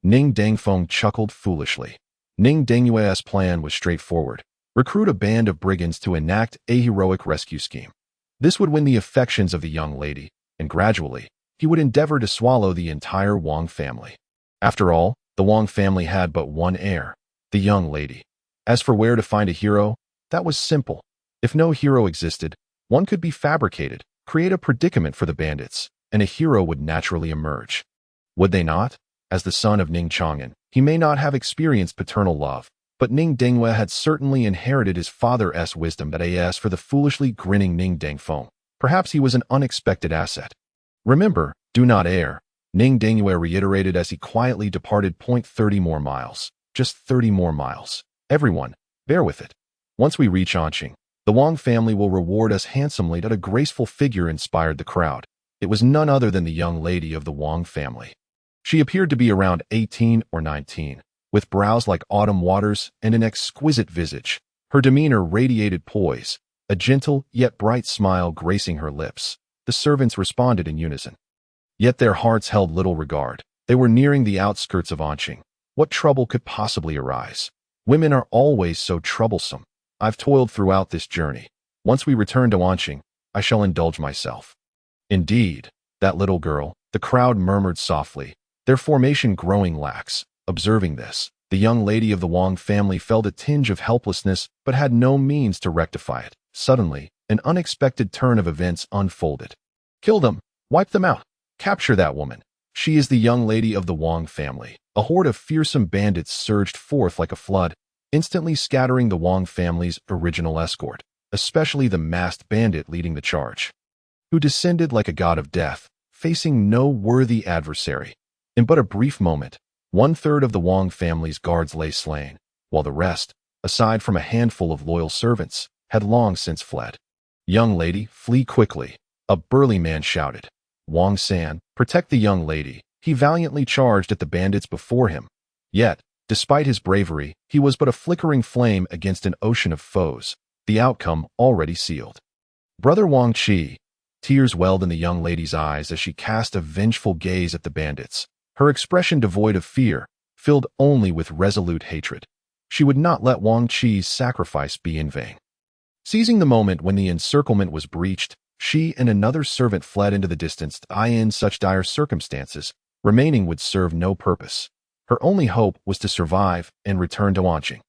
Speaker 1: Ning Dengfeng chuckled foolishly. Ning Dingyue's plan was straightforward. Recruit a band of brigands to enact a heroic rescue scheme. This would win the affections of the young lady, and gradually, he would endeavor to swallow the entire Wang family. After all, the Wang family had but one heir, the young lady. As for where to find a hero, that was simple. If no hero existed, one could be fabricated, create a predicament for the bandits, and a hero would naturally emerge. Would they not? As the son of Ning Chang'an, he may not have experienced paternal love, but Ning Dingyue had certainly inherited his father's wisdom. That as for the foolishly grinning Ning Dengfeng, perhaps he was an unexpected asset. Remember, do not err, Ning Dingyue reiterated as he quietly departed. 30 more miles. Just 30 more miles. Everyone, bear with it. Once we reach Anqing, the Wang family will reward us handsomely. That a graceful figure inspired the crowd. It was none other than the young lady of the Wang family. She appeared to be around 18 or 19, with brows like autumn waters and an exquisite visage. Her demeanor radiated poise, a gentle yet bright smile gracing her lips. The servants responded in unison. Yet their hearts held little regard. They were nearing the outskirts of Anqing. What trouble could possibly arise? Women are always so troublesome. I've toiled throughout this journey. Once we return to Anqing, I shall indulge myself. Indeed, that little girl, the crowd murmured softly, their formation growing lax. Observing this, the young lady of the Wang family felt a tinge of helplessness but had no means to rectify it. Suddenly, an unexpected turn of events unfolded. Kill them! Wipe them out! Capture that woman! She is the young lady of the Wang family. A horde of fearsome bandits surged forth like a flood, instantly scattering the Wang family's original escort, especially the masked bandit leading the charge, who descended like a god of death, facing no worthy adversary. In but a brief moment, 1/3 of the Wang family's guards lay slain, while the rest, aside from a handful of loyal servants, had long since fled. Young lady, flee quickly, a burly man shouted. Wang San, protect the young lady. He valiantly charged at the bandits before him. Yet, despite his bravery, he was but a flickering flame against an ocean of foes, the outcome already sealed. Brother Wang Qi. Tears welled in the young lady's eyes as she cast a vengeful gaze at the bandits, her expression devoid of fear, filled only with resolute hatred. She would not let Wang Qi's sacrifice be in vain. Seizing the moment when the encirclement was breached, she and another servant fled into the distance. In such dire circumstances, remaining would serve no purpose. Her only hope was to survive and return to Anqing.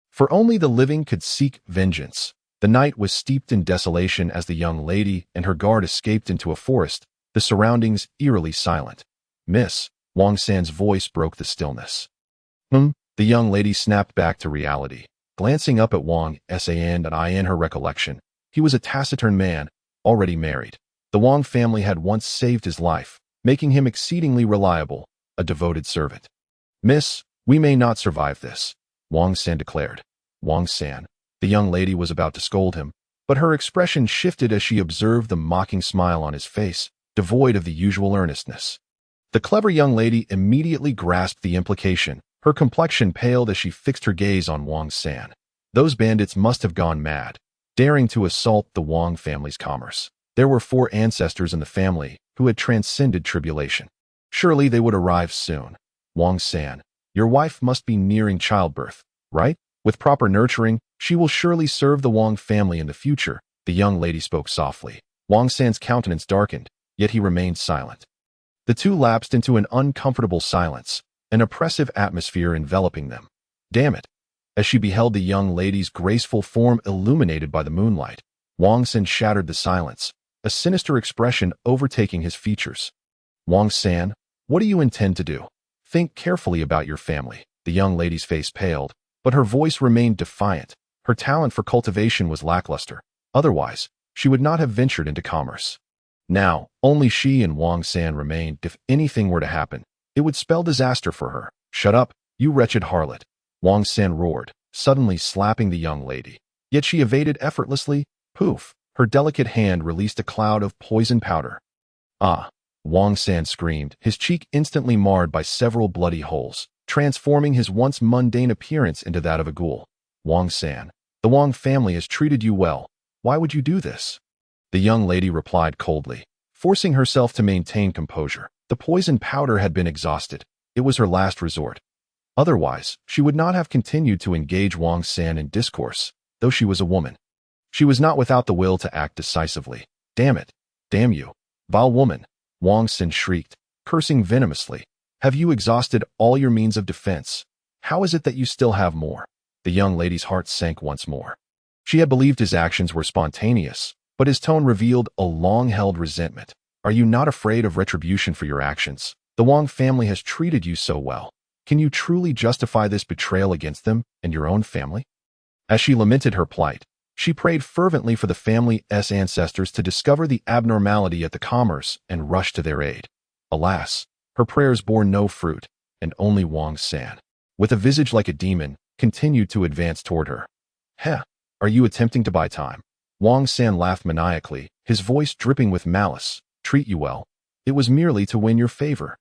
Speaker 1: For only the living could seek vengeance. The night was steeped in desolation as the young lady and her guard escaped into a forest, the surroundings eerily silent. Miss, Wang San's voice broke the stillness. The young lady snapped back to reality, glancing up at Wang San and in her recollection. He was a taciturn man, already married. The Wang family had once saved his life, making him exceedingly reliable, a devoted servant. Miss, we may not survive this, Wang San declared. Wang San. The young lady was about to scold him, but her expression shifted as she observed the mocking smile on his face, devoid of the usual earnestness. The clever young lady immediately grasped the implication. Her complexion paled as she fixed her gaze on Wang San. Those bandits must have gone mad, daring to assault the Wang family's commerce. There were 4 ancestors in the family who had transcended tribulation. Surely they would arrive soon. Wang San, Your wife must be nearing childbirth, right? With proper nurturing, she will surely serve the Wang family in the future, the young lady spoke softly. Wang San's countenance darkened, yet he remained silent. The two lapsed into an uncomfortable silence, an oppressive atmosphere enveloping them. Damn it! As she beheld the young lady's graceful form illuminated by the moonlight, Wang San shattered the silence, a sinister expression overtaking his features. Wang San, what do you intend to do? Think carefully about your family. The young lady's face paled, but her voice remained defiant. Her talent for cultivation was lackluster. Otherwise, she would not have ventured into commerce. Now, only she and Wang San remained. If anything were to happen, it would spell disaster for her. Shut up, you wretched harlot, Wang San roared, suddenly slapping the young lady. Yet she evaded effortlessly. Poof, her delicate hand released a cloud of poison powder. Ah, Wang San screamed, his cheek instantly marred by several bloody holes, transforming his once mundane appearance into that of a ghoul. Wang San, the Wang family has treated you well. Why would you do this? The young lady replied coldly, forcing herself to maintain composure. The poison powder had been exhausted. It was her last resort. Otherwise, she would not have continued to engage Wang San in discourse, though she was a woman. She was not without the will to act decisively. Damn it! Damn you! Vile woman! Wang San shrieked, cursing venomously. Have you exhausted all your means of defense? How is it that you still have more? The young lady's heart sank once more. She had believed his actions were spontaneous, but his tone revealed a long-held resentment. Are you not afraid of retribution for your actions? The Wang family has treated you so well. Can you truly justify this betrayal against them and your own family? As she lamented her plight, she prayed fervently for the family's ancestors to discover the abnormality at the commerce and rush to their aid. Alas, her prayers bore no fruit, and only Wang San, with a visage like a demon, continued to advance toward her. Heh, are you attempting to buy time? Wang San laughed maniacally, his voice dripping with malice. Treat you well. It was merely to win your favor.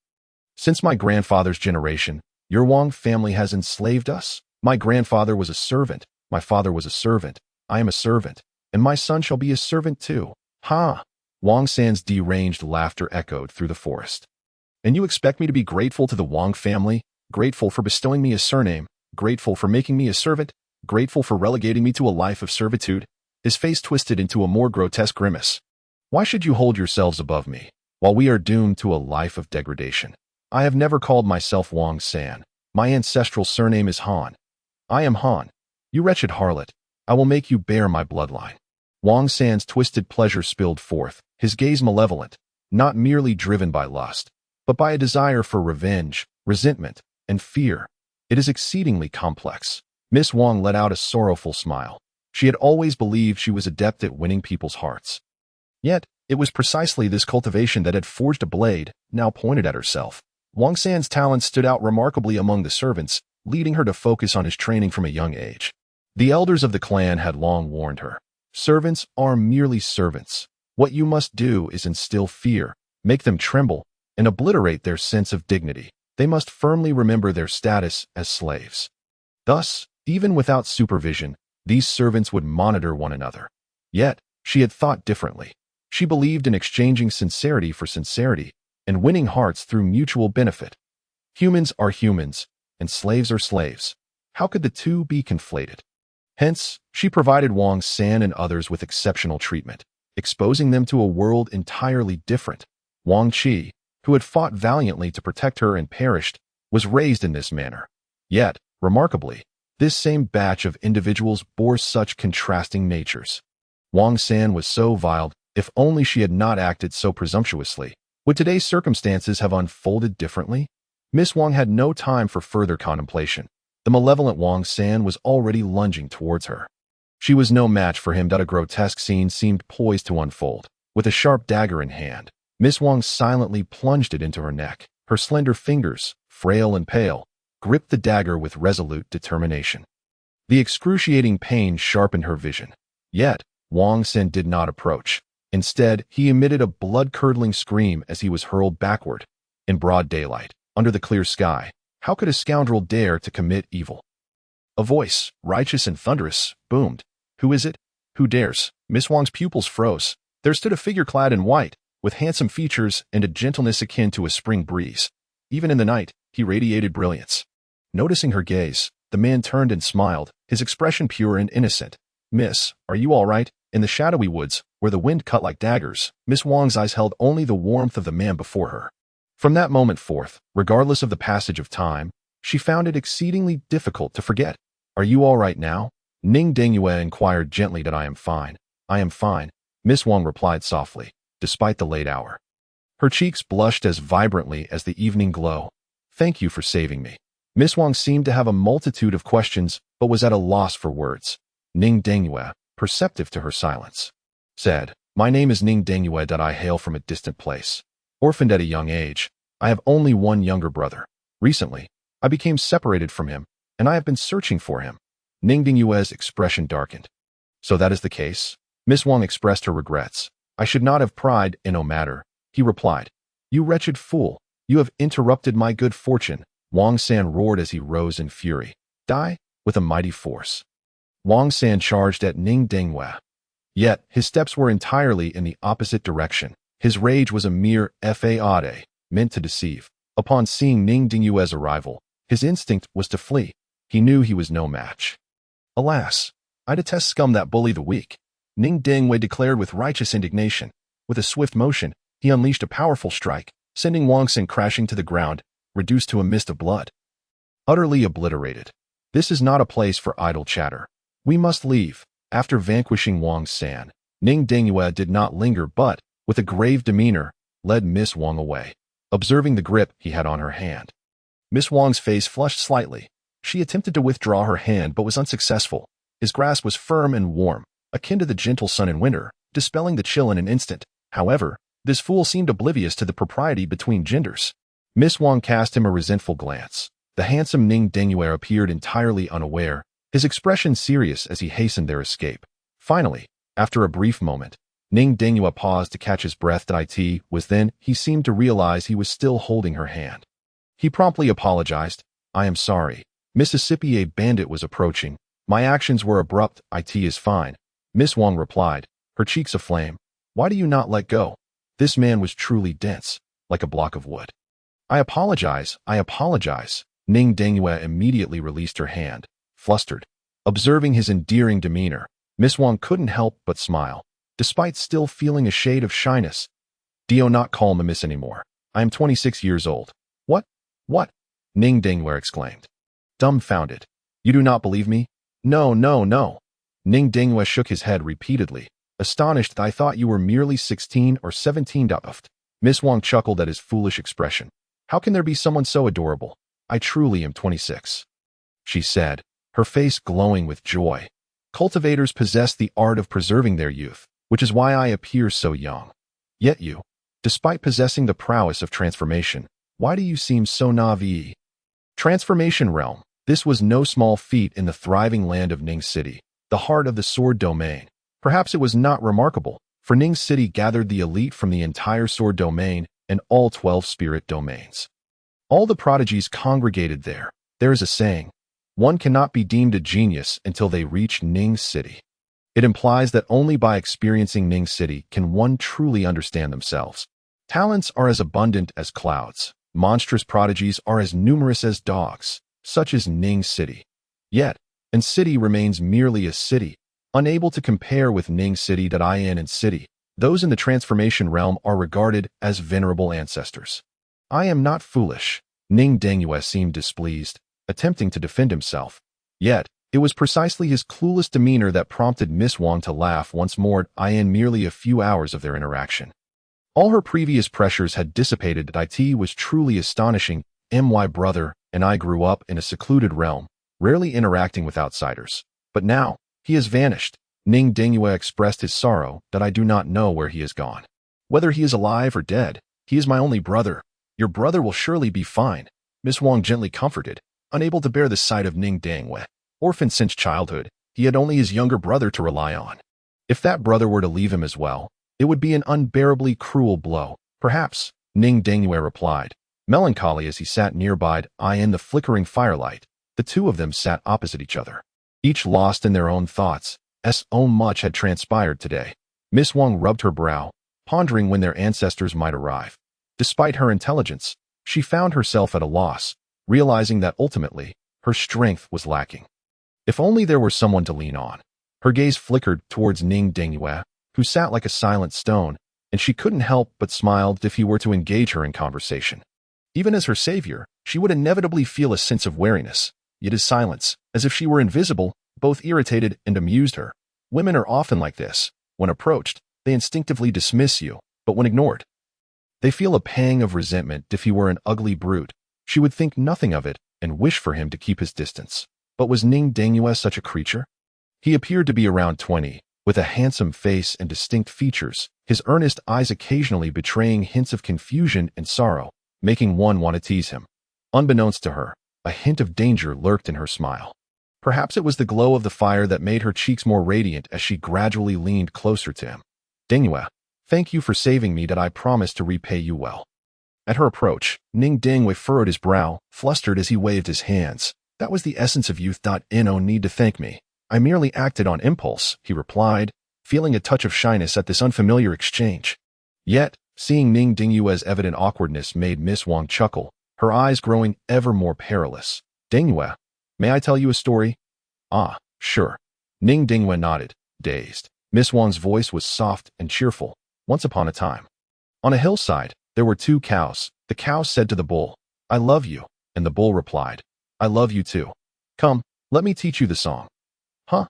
Speaker 1: Since my grandfather's generation, your Wang family has enslaved us. My grandfather was a servant, my father was a servant, I am a servant, and my son shall be a servant too. Ha! Wang San's deranged laughter echoed through the forest. And you expect me to be grateful to the Wang family, grateful for bestowing me a surname, grateful for making me a servant, grateful for relegating me to a life of servitude? His face twisted into a more grotesque grimace. Why should you hold yourselves above me, while we are doomed to a life of degradation? I have never called myself Wang San. My ancestral surname is Han. I am Han. You wretched harlot, I will make you bear my bloodline. Wang San's twisted pleasure spilled forth, his gaze malevolent, not merely driven by lust, but by a desire for revenge, resentment, and fear. It is exceedingly complex. Miss Wang let out a sorrowful smile. She had always believed she was adept at winning people's hearts. Yet, it was precisely this cultivation that had forged a blade, now pointed at herself. Wang San's talent stood out remarkably among the servants, leading her to focus on his training from a young age. The elders of the clan had long warned her. Servants are merely servants. What you must do is instill fear, make them tremble, and obliterate their sense of dignity. They must firmly remember their status as slaves. Thus, even without supervision, these servants would monitor one another. Yet, she had thought differently. She believed in exchanging sincerity for sincerity and winning hearts through mutual benefit. Humans are humans, and slaves are slaves. How could the two be conflated? Hence, she provided Wang San and others with exceptional treatment, exposing them to a world entirely different. Wang Qi, who had fought valiantly to protect her and perished, was raised in this manner. Yet, remarkably, this same batch of individuals bore such contrasting natures. Wang San was so vile. If only she had not acted so presumptuously, would today's circumstances have unfolded differently? Miss Wang had no time for further contemplation. The malevolent Wang San was already lunging towards her. She was no match for him. A grotesque scene seemed poised to unfold. With a sharp dagger in hand, Miss Wang silently plunged it into her neck. Her slender fingers, frail and pale, gripped the dagger with resolute determination. The excruciating pain sharpened her vision. Yet, Wang San did not approach. Instead, he emitted a blood-curdling scream as he was hurled backward. In broad daylight, under the clear sky, how could a scoundrel dare to commit evil? A voice, righteous and thunderous, boomed. Who is it? Who dares? Miss Wang's pupils froze. There stood a figure clad in white, with handsome features and a gentleness akin to a spring breeze. Even in the night, he radiated brilliance. Noticing her gaze, the man turned and smiled, his expression pure and innocent. "Miss, are you all right?" In the shadowy woods, where the wind cut like daggers, Miss Wang's eyes held only the warmth of the man before her. From that moment forth, regardless of the passage of time, she found it exceedingly difficult to forget. "Are you all right now?" Ning Dingyue inquired gently. "That I am fine. I am fine," Miss Wang replied softly, despite the late hour. Her cheeks blushed as vibrantly as the evening glow. "Thank you for saving me." Miss Wang seemed to have a multitude of questions, but was at a loss for words. Ning Dingyue, perceptive to her silence, said, "My name is Ning Dingyue. I hail from a distant place. Orphaned at a young age, I have only one younger brother. Recently, I became separated from him, and I have been searching for him." Ning Dingyue's expression darkened. "So that is the case?" Miss Wang expressed her regrets. "I should not have pried in no matter," he replied. "You wretched fool, you have interrupted my good fortune." Wang San roared as he rose in fury. "Die!" with a mighty force. Wang San charged at Ning Dingyue. Yet, his steps were entirely in the opposite direction. His rage was a mere fade, meant to deceive. Upon seeing Ning Dingyue's arrival, his instinct was to flee. He knew he was no match. "Alas, I detest scum that bully the weak," Ning Dingyue declared with righteous indignation. With a swift motion, he unleashed a powerful strike, sending Wang San crashing to the ground, reduced to a mist of blood. Utterly obliterated. "This is not a place for idle chatter. We must leave." After vanquishing Wang San, Ning Dingyue did not linger but, with a grave demeanor, led Miss Wang away, observing the grip he had on her hand. Miss Wang's face flushed slightly. She attempted to withdraw her hand but was unsuccessful. His grasp was firm and warm, akin to the gentle sun in winter, dispelling the chill in an instant. However, this fool seemed oblivious to the propriety between genders. Miss Wang cast him a resentful glance. The handsome Ning Dingyue appeared entirely unaware, his expression serious as he hastened their escape. Finally, after a brief moment, Ning Dingyue paused to catch his breath. It was then he seemed to realize he was still holding her hand. He promptly apologized. "I am sorry. Mississippi, a bandit was approaching. My actions were abrupt. It is fine," Miss Wang replied, her cheeks aflame. "Why do you not let go?" This man was truly dense, like a block of wood. I apologize. Ning Dingyue immediately released her hand, flustered. Observing his endearing demeanor, Miss Wang couldn't help but smile, despite still feeling a shade of shyness. "Do not call me miss anymore. I am 26 years old." What? Ning Dingyue exclaimed. Dumbfounded. "You do not believe me?" No. Ning Dingyue shook his head repeatedly, astonished. "I thought you were merely 16 or 17. Miss Wang chuckled at his foolish expression. "How can there be someone so adorable? I truly am 26. She said, her face glowing with joy. "Cultivators possess the art of preserving their youth, which is why I appear so young. Yet you, despite possessing the prowess of transformation, why do you seem so naive?" Transformation realm. This was no small feat in the thriving land of Ning City, the heart of the sword domain. Perhaps it was not remarkable, for Ning City gathered the elite from the entire sword domain and all 12 spirit domains. All the prodigies congregated there. There is a saying, one cannot be deemed a genius until they reach Ning City. It implies that only by experiencing Ning City can one truly understand themselves. Talents are as abundant as clouds. Monstrous prodigies are as numerous as dogs. Such is Ning City. Yet, and city remains merely a city, unable to compare with Ning City. In city, those in the transformation realm are regarded as venerable ancestors. "I am not foolish." Ning Dingyue seemed displeased, attempting to defend himself. Yet, it was precisely his clueless demeanor that prompted Miss Wang to laugh once more. In merely a few hours of their interaction, all her previous pressures had dissipated. It was truly astonishing. My brother and I grew up in a secluded realm, rarely interacting with outsiders. But now, he has vanished. Ning Dingyue expressed his sorrow. "I do not know where he has gone. Whether he is alive or dead, he is my only brother." "Your brother will surely be fine," Miss Wang gently comforted, unable to bear the sight of Ning Dingyue. Orphaned since childhood, he had only his younger brother to rely on. If that brother were to leave him as well, it would be an unbearably cruel blow. "Perhaps," Ning Dingyue replied, melancholy as he sat nearby. In the flickering firelight, the two of them sat opposite each other, each lost in their own thoughts. So much had transpired today. Miss Wang rubbed her brow, pondering when their ancestors might arrive. Despite her intelligence, she found herself at a loss, realizing that ultimately, Her strength was lacking. If only there were someone to lean on. Her gaze flickered towards Ning Xuan, who sat like a silent stone, and she couldn't help but smile if he were to engage her in conversation. Even as her savior, she would inevitably feel a sense of wariness, yet his silence, as if she were invisible, both irritated and amused her. Women are often like this. When approached, they instinctively dismiss you, but when ignored, they feel a pang of resentment. If he were an ugly brute, she would think nothing of it and wish for him to keep his distance. But was Ning Xuan such a creature? He appeared to be around 20, with a handsome face and distinct features, his earnest eyes occasionally betraying hints of confusion and sorrow, making one want to tease him. Unbeknownst to her, a hint of danger lurked in her smile. Perhaps it was the glow of the fire that made her cheeks more radiant as she gradually leaned closer to him. "Xuan, thank you for saving me. That I promise to repay you well." At her approach, Ning Xuan furrowed his brow, flustered as he waved his hands. "That was the essence of youth. No need to thank me. I merely acted on impulse," he replied, feeling a touch of shyness at this unfamiliar exchange. Yet, seeing Ning Xuan's evident awkwardness made Miss Wang chuckle, her eyes growing ever more perilous. "Xuan, may I tell you a story?" "Ah, sure." Ning Xuan nodded, dazed. Miss Wang's voice was soft and cheerful. "Once upon a time, on a hillside, there were 2 cows. The cow said to the bull, 'I love you,' and the bull replied, 'I love you too. Come, let me teach you the song.'" "Huh?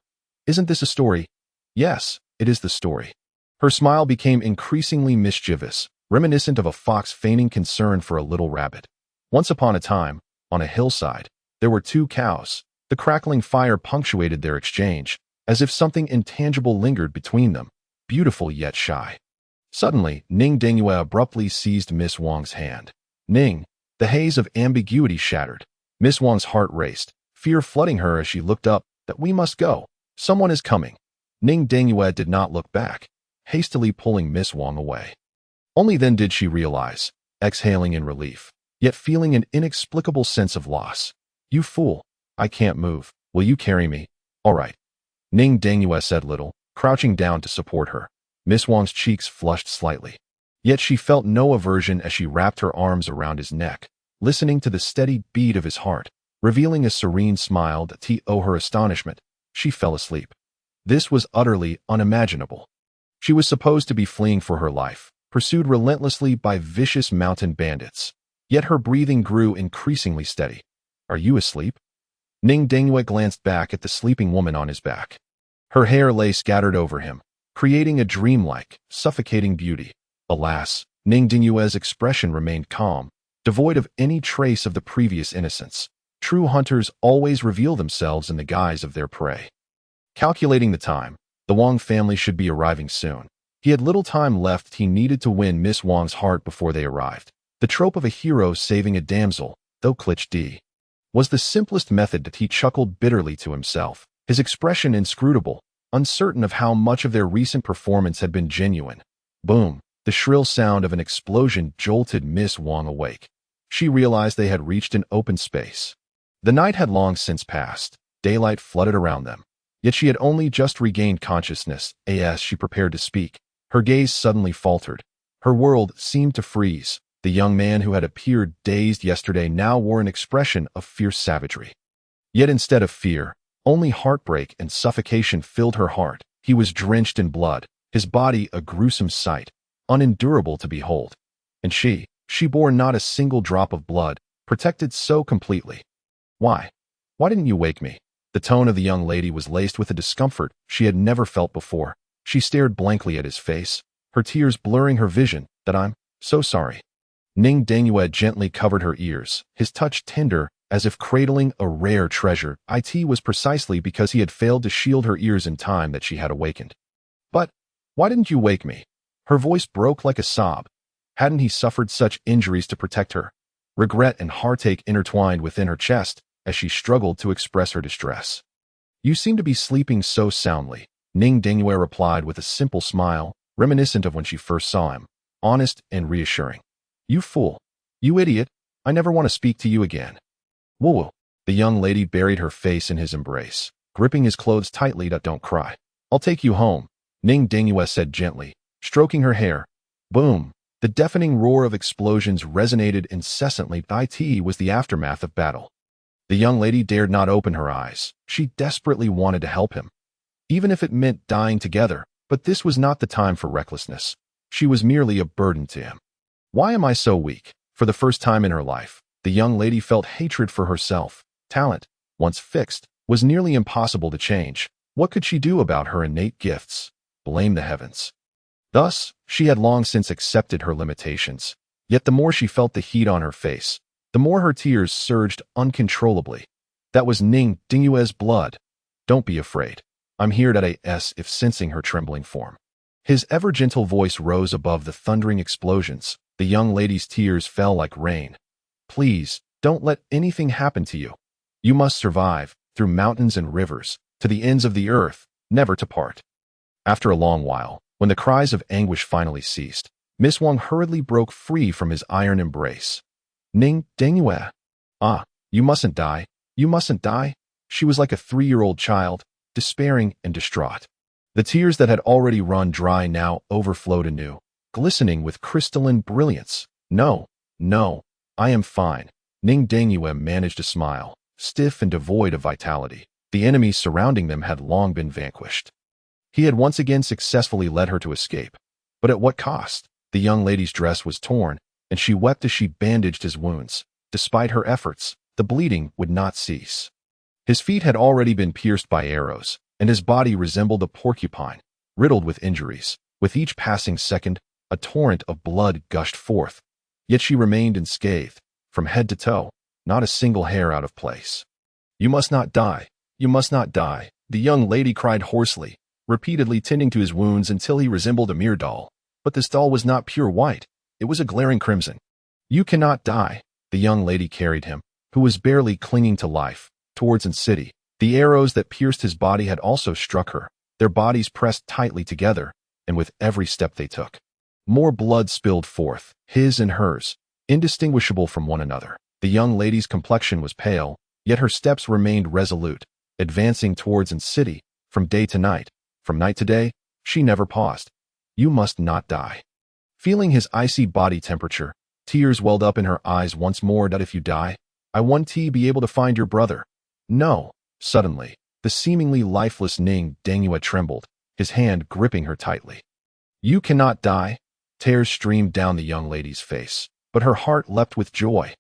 Speaker 1: Isn't this a story?" "Yes, it is the story." Her smile became increasingly mischievous, reminiscent of a fox feigning concern for a little rabbit. "Once upon a time, on a hillside, there were 2 cows. The crackling fire punctuated their exchange, as if something intangible lingered between them, beautiful yet shy." Suddenly, Ning Xuan abruptly seized Miss Wang's hand. "Ning," the haze of ambiguity shattered. Miss Wang's heart raced, fear flooding her as she looked up. "That we must go. Someone is coming." Ning Xuan did not look back, hastily pulling Miss Wang away. Only then did she realize, exhaling in relief, yet feeling an inexplicable sense of loss. "You fool. I can't move. Will you carry me?" "All right." Ning Xuan said little, crouching down to support her. Miss Wang's cheeks flushed slightly. Yet she felt no aversion as she wrapped her arms around his neck, listening to the steady beat of his heart, revealing a serene smile that to her astonishment, she fell asleep. This was utterly unimaginable. She was supposed to be fleeing for her life, pursued relentlessly by vicious mountain bandits. Yet her breathing grew increasingly steady. "Are you asleep?" Ning Xuan glanced back at the sleeping woman on his back. Her hair lay scattered over him, creating a dreamlike, suffocating beauty. Alas, Ning Xuan's expression remained calm, devoid of any trace of the previous innocence. True hunters always reveal themselves in the guise of their prey. Calculating the time, the Wang family should be arriving soon. He had little time left. He needed to win Miss Wang's heart before they arrived. The trope of a hero saving a damsel, though cliché, was the simplest method. That he chuckled bitterly to himself, his expression inscrutable, uncertain of how much of their recent performance had been genuine. Boom! The shrill sound of an explosion jolted Miss Wang awake. She realized they had reached an open space. The night had long since passed. Daylight flooded around them. Yet she had only just regained consciousness. As she prepared to speak, her gaze suddenly faltered. Her world seemed to freeze. The young man who had appeared dazed yesterday now wore an expression of fierce savagery. Yet instead of fear, only heartbreak and suffocation filled her heart. He was drenched in blood, his body a gruesome sight, unendurable to behold. And she bore not a single drop of blood, protected so completely. "Why didn't you wake me?" The tone of the young lady was laced with a discomfort she had never felt before. She stared blankly at his face, her tears blurring her vision. "That I'm so sorry." Ning Xuan gently covered her ears, his touch tender, as if cradling a rare treasure. It was precisely because he had failed to shield her ears in time that she had awakened. "But why didn't you wake me?" Her voice broke like a sob. Hadn't he suffered such injuries to protect her? Regret and heartache intertwined within her chest as she struggled to express her distress. "You seem to be sleeping so soundly," Ning Xuan replied with a simple smile, reminiscent of when she first saw him, honest and reassuring. "You fool. You idiot. I never want to speak to you again." "Woo." The young lady buried her face in his embrace, gripping his clothes tightly. "Don't cry. I'll take you home," Ning Xuan said gently, stroking her hair. Boom! The deafening roar of explosions resonated incessantly. It was the aftermath of battle. The young lady dared not open her eyes. She desperately wanted to help him, even if it meant dying together, but this was not the time for recklessness. She was merely a burden to him. Why am I so weak? For the first time in her life, the young lady felt hatred for herself. Talent, once fixed, was nearly impossible to change. What could she do about her innate gifts? Blame the heavens. Thus, she had long since accepted her limitations. Yet the more she felt the heat on her face, the more her tears surged uncontrollably. That was Ning Xuan's blood. Don't be afraid. I'm here to ask if sensing her trembling form. His ever-gentle voice rose above the thundering explosions. The young lady's tears fell like rain. Please, don't let anything happen to you. You must survive, through mountains and rivers, to the ends of the earth, never to part. After a long while, when the cries of anguish finally ceased, Miss Wang hurriedly broke free from his iron embrace. Ning Xuan. Ah, you mustn't die. You mustn't die. She was like a 3-year-old child, despairing and distraught. The tears that had already run dry now overflowed anew, glistening with crystalline brilliance. No, no, I am fine. Ning Xuan managed a smile, stiff and devoid of vitality. The enemies surrounding them had long been vanquished. He had once again successfully led her to escape. But at what cost? The young lady's dress was torn, and she wept as she bandaged his wounds. Despite her efforts, the bleeding would not cease. His feet had already been pierced by arrows, and his body resembled a porcupine, riddled with injuries. With each passing second, a torrent of blood gushed forth. Yet she remained unscathed, from head to toe, not a single hair out of place. You must not die. You must not die, the young lady cried hoarsely, repeatedly tending to his wounds until he resembled a mere doll. But this doll was not pure white. It was a glaring crimson. You cannot die. The young lady carried him, who was barely clinging to life, towards the city. The arrows that pierced his body had also struck her, their bodies pressed tightly together, and with every step they took, more blood spilled forth, his and hers, indistinguishable from one another. The young lady's complexion was pale, yet her steps remained resolute, advancing towards the city, from day to night. From night to day, she never paused. You must not die. Feeling his icy body temperature, tears welled up in her eyes once more. That if you die, I want to be able to find your brother. No. Suddenly, the seemingly lifeless Ning Xuan trembled, his hand gripping her tightly. You cannot die. Tears streamed down the young lady's face, but her heart leapt with joy.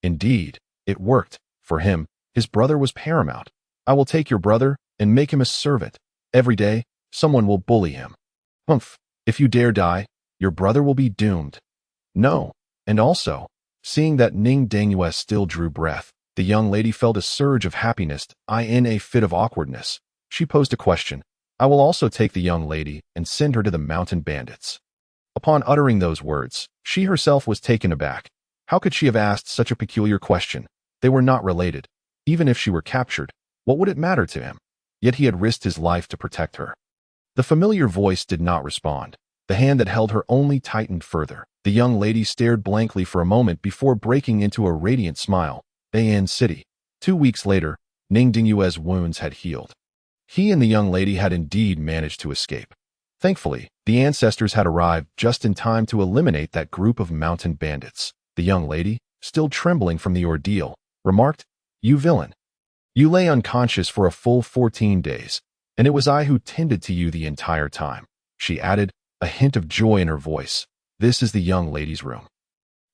Speaker 1: Indeed, it worked. For him, his brother was paramount. I will take your brother and make him a servant. Every day, someone will bully him. Humph. If you dare die, your brother will be doomed. No. And also, seeing that Ning Xuan still drew breath, the young lady felt a surge of happiness, in a fit of awkwardness. She posed a question. I will also take the young lady and send her to the mountain bandits. Upon uttering those words, she herself was taken aback. How could she have asked such a peculiar question? They were not related. Even if she were captured, what would it matter to him? Yet he had risked his life to protect her. The familiar voice did not respond. The hand that held her only tightened further. The young lady stared blankly for a moment before breaking into a radiant smile. An City. 2 weeks later, Ning Xuan's wounds had healed. He and the young lady had indeed managed to escape. Thankfully, the ancestors had arrived just in time to eliminate that group of mountain bandits. The young lady, still trembling from the ordeal, remarked, You villain. You lay unconscious for a full 14 days, and it was I who tended to you the entire time. She added, a hint of joy in her voice. This is the young lady's room.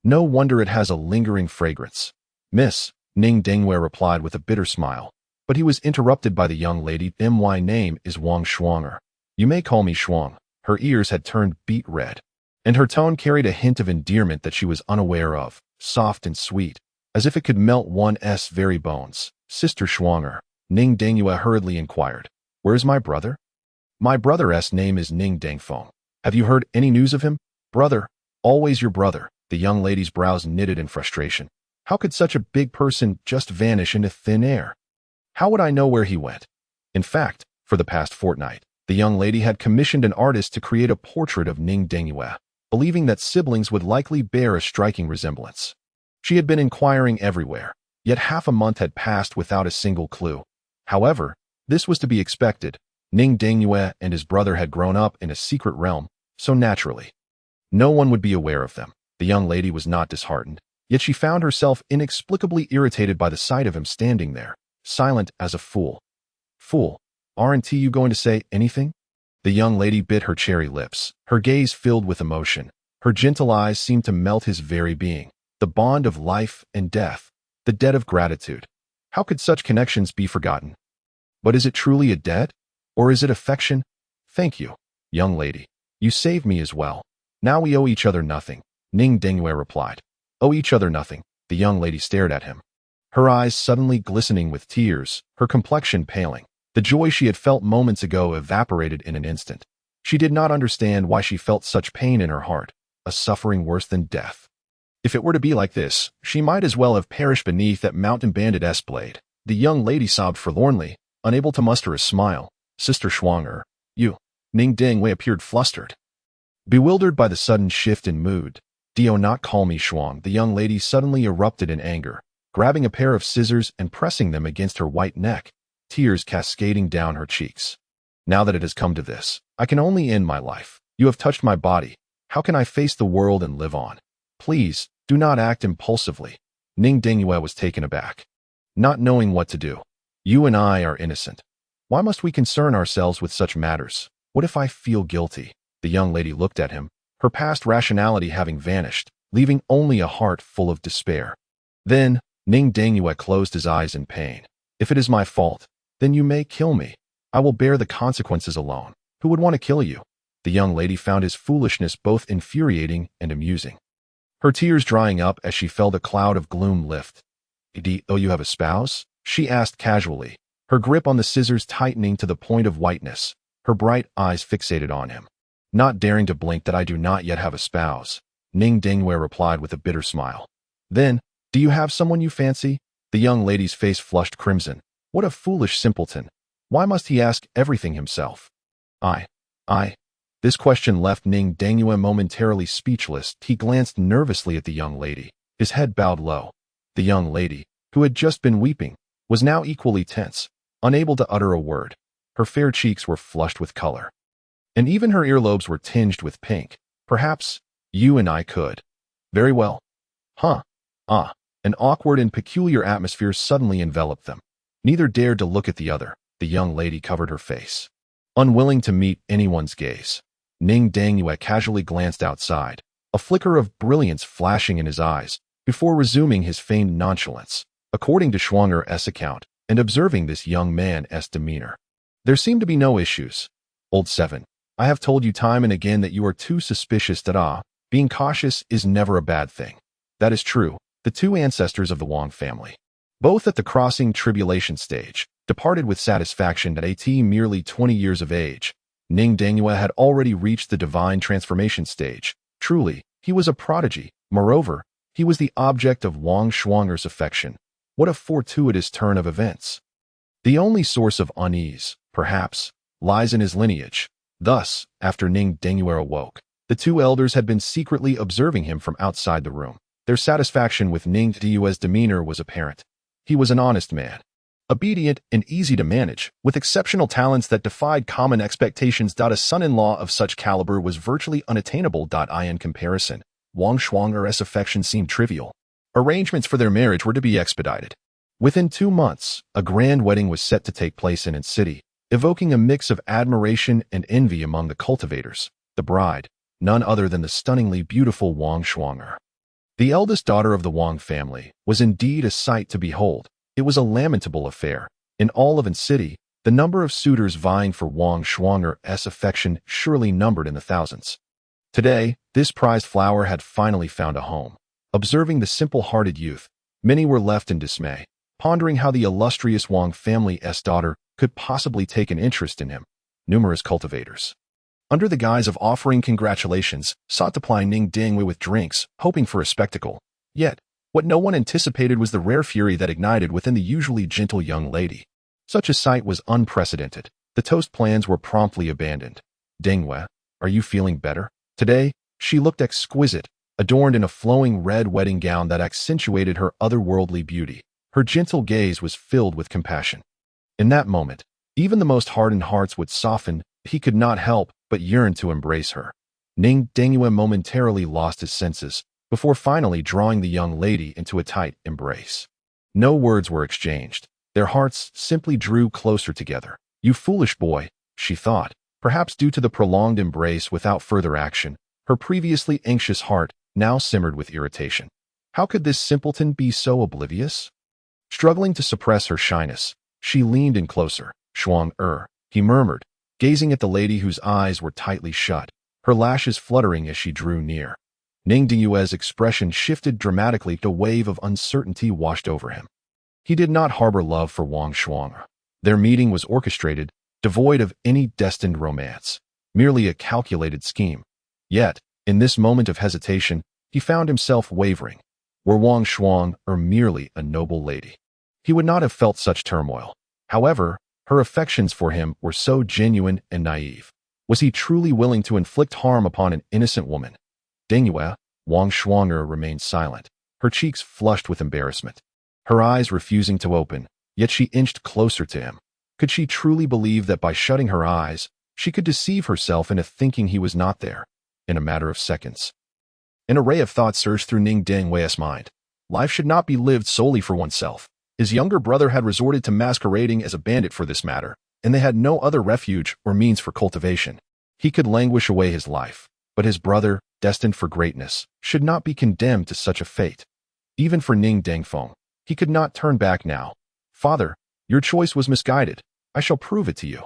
Speaker 1: No wonder it has a lingering fragrance. Miss, Ning Xuan replied with a bitter smile, but he was interrupted by the young lady. My name is Wang Shuanger. You may call me Shuang. Her ears had turned beet red, and her tone carried a hint of endearment that she was unaware of, soft and sweet, as if it could melt one's very bones. Sister Shuanger, Ning Xuan hurriedly inquired, where is my brother? My brother's name is Ning Dangfeng. Have you heard any news of him? Brother, always your brother. The young lady's brows knitted in frustration. How could such a big person just vanish into thin air? How would I know where he went? In fact, for the past fortnight, the young lady had commissioned an artist to create a portrait of Ning Xuan, believing that siblings would likely bear a striking resemblance. She had been inquiring everywhere, yet half a month had passed without a single clue. However, this was to be expected. Ning Xuan and his brother had grown up in a secret realm, so naturally, no one would be aware of them. The young lady was not disheartened. Yet she found herself inexplicably irritated by the sight of him standing there, silent as a fool. Fool, aren't you going to say anything? The young lady bit her cherry lips, her gaze filled with emotion. Her gentle eyes seemed to melt his very being. The bond of life and death, the debt of gratitude. How could such connections be forgotten? But is it truly a debt? Or is it affection? Thank you, young lady. You saved me as well. Now we owe each other nothing, Ning Xuan replied. Owe each other nothing. The young lady stared at him, her eyes suddenly glistening with tears, her complexion paling. The joy she had felt moments ago evaporated in an instant. She did not understand why she felt such pain in her heart, a suffering worse than death. If it were to be like this, she might as well have perished beneath that mountain bandit's blade. The young lady sobbed forlornly, unable to muster a smile. Sister Xuan, you. Ning Xuan appeared flustered. Bewildered by the sudden shift in mood. Do not call me Xuan. The young lady suddenly erupted in anger, grabbing a pair of scissors and pressing them against her white neck, tears cascading down her cheeks. Now that it has come to this, I can only end my life. You have touched my body. How can I face the world and live on? Please, do not act impulsively. Ning Xuan was taken aback, not knowing what to do. You and I are innocent. Why must we concern ourselves with such matters? What if I feel guilty? The young lady looked at him, her past rationality having vanished, leaving only a heart full of despair. Then, Ning Xuan closed his eyes in pain. If it is my fault, then you may kill me. I will bear the consequences alone. Who would want to kill you? The young lady found his foolishness both infuriating and amusing. Her tears drying up as she felt a cloud of gloom lift. Do you have a spouse? She asked casually, her grip on the scissors tightening to the point of whiteness, her bright eyes fixated on him. Not daring to blink that I do not yet have a spouse, Ning Xuan replied with a bitter smile. Then, do you have someone you fancy? The young lady's face flushed crimson. What a foolish simpleton. Why must he ask everything himself? This question left Ning Xuan momentarily speechless. He glanced nervously at the young lady, his head bowed low. The young lady, who had just been weeping, was now equally tense, unable to utter a word. Her fair cheeks were flushed with color, and even her earlobes were tinged with pink. Perhaps you and I could. Very well. An awkward and peculiar atmosphere suddenly enveloped them. Neither dared to look at the other. The young lady covered her face, unwilling to meet anyone's gaze. Ning Xuan casually glanced outside, a flicker of brilliance flashing in his eyes, before resuming his feigned nonchalance. According to Xuan's account, and observing this young man's demeanor, there seemed to be no issues. Old 7, I have told you time and again that you are too suspicious that being cautious is never a bad thing. That is true. The two ancestors of the Wang family, both at the crossing tribulation stage, departed with satisfaction at merely 20 years of age. Ning Xuan had already reached the divine transformation stage. Truly, he was a prodigy. Moreover, he was the object of Wang Xuan's affection. What a fortuitous turn of events. The only source of unease, perhaps, lies in his lineage. Thus, after Ning Xuan awoke, the two elders had been secretly observing him from outside the room. Their satisfaction with Ning Xuan's demeanor was apparent. He was an honest man, obedient and easy to manage, with exceptional talents that defied common expectations. A son-in-law of such caliber was virtually unattainable. In comparison, Wang Xuan's affection seemed trivial. Arrangements for their marriage were to be expedited. Within 2 months, a grand wedding was set to take place in its city, evoking a mix of admiration and envy among the cultivators. The bride, none other than the stunningly beautiful Wang Xuan. The eldest daughter of the Wang family was indeed a sight to behold. It was a lamentable affair. In all of an city, the number of suitors vying for Wang Xuan's affection surely numbered in the thousands. Today, this prized flower had finally found a home. Observing the simple-hearted youth, many were left in dismay, pondering how the illustrious Wang family's daughter could possibly take an interest in him. Numerous cultivators, under the guise of offering congratulations, sought to ply Ning Xuan with drinks, hoping for a spectacle. Yet, what no one anticipated was the rare fury that ignited within the usually gentle young lady. Such a sight was unprecedented. The toast plans were promptly abandoned. Xuan, are you feeling better? Today, she looked exquisite, adorned in a flowing red wedding gown that accentuated her otherworldly beauty. Her gentle gaze was filled with compassion. In that moment, even the most hardened hearts would soften. He could not help but yearn to embrace her. Ning Xuan momentarily lost his senses, before finally drawing the young lady into a tight embrace. No words were exchanged. Their hearts simply drew closer together. "You foolish boy," she thought, perhaps due to the prolonged embrace without further action. Her previously anxious heart now simmered with irritation. How could this simpleton be so oblivious? Struggling to suppress her shyness, she leaned in closer. "Xuan, he murmured, gazing at the lady whose eyes were tightly shut, her lashes fluttering as she drew near. Ning Xuan's expression shifted dramatically. A wave of uncertainty washed over him. He did not harbor love for Wang Xuan. Their meeting was orchestrated, devoid of any destined romance, merely a calculated scheme. Yet, in this moment of hesitation, he found himself wavering. Were Wang Xuan merely a noble lady, he would not have felt such turmoil. However, her affections for him were so genuine and naive. Was he truly willing to inflict harm upon an innocent woman? "Dingyue," Wang Xuan remained silent, her cheeks flushed with embarrassment, her eyes refusing to open, yet she inched closer to him. Could she truly believe that by shutting her eyes, she could deceive herself into thinking he was not there? In a matter of seconds, an array of thoughts surged through Ning Xuan's mind. Life should not be lived solely for oneself. His younger brother had resorted to masquerading as a bandit for this matter, and they had no other refuge or means for cultivation. He could languish away his life, but his brother, destined for greatness, should not be condemned to such a fate. Even for Ning Xuan, he could not turn back now. "Father, your choice was misguided. I shall prove it to you.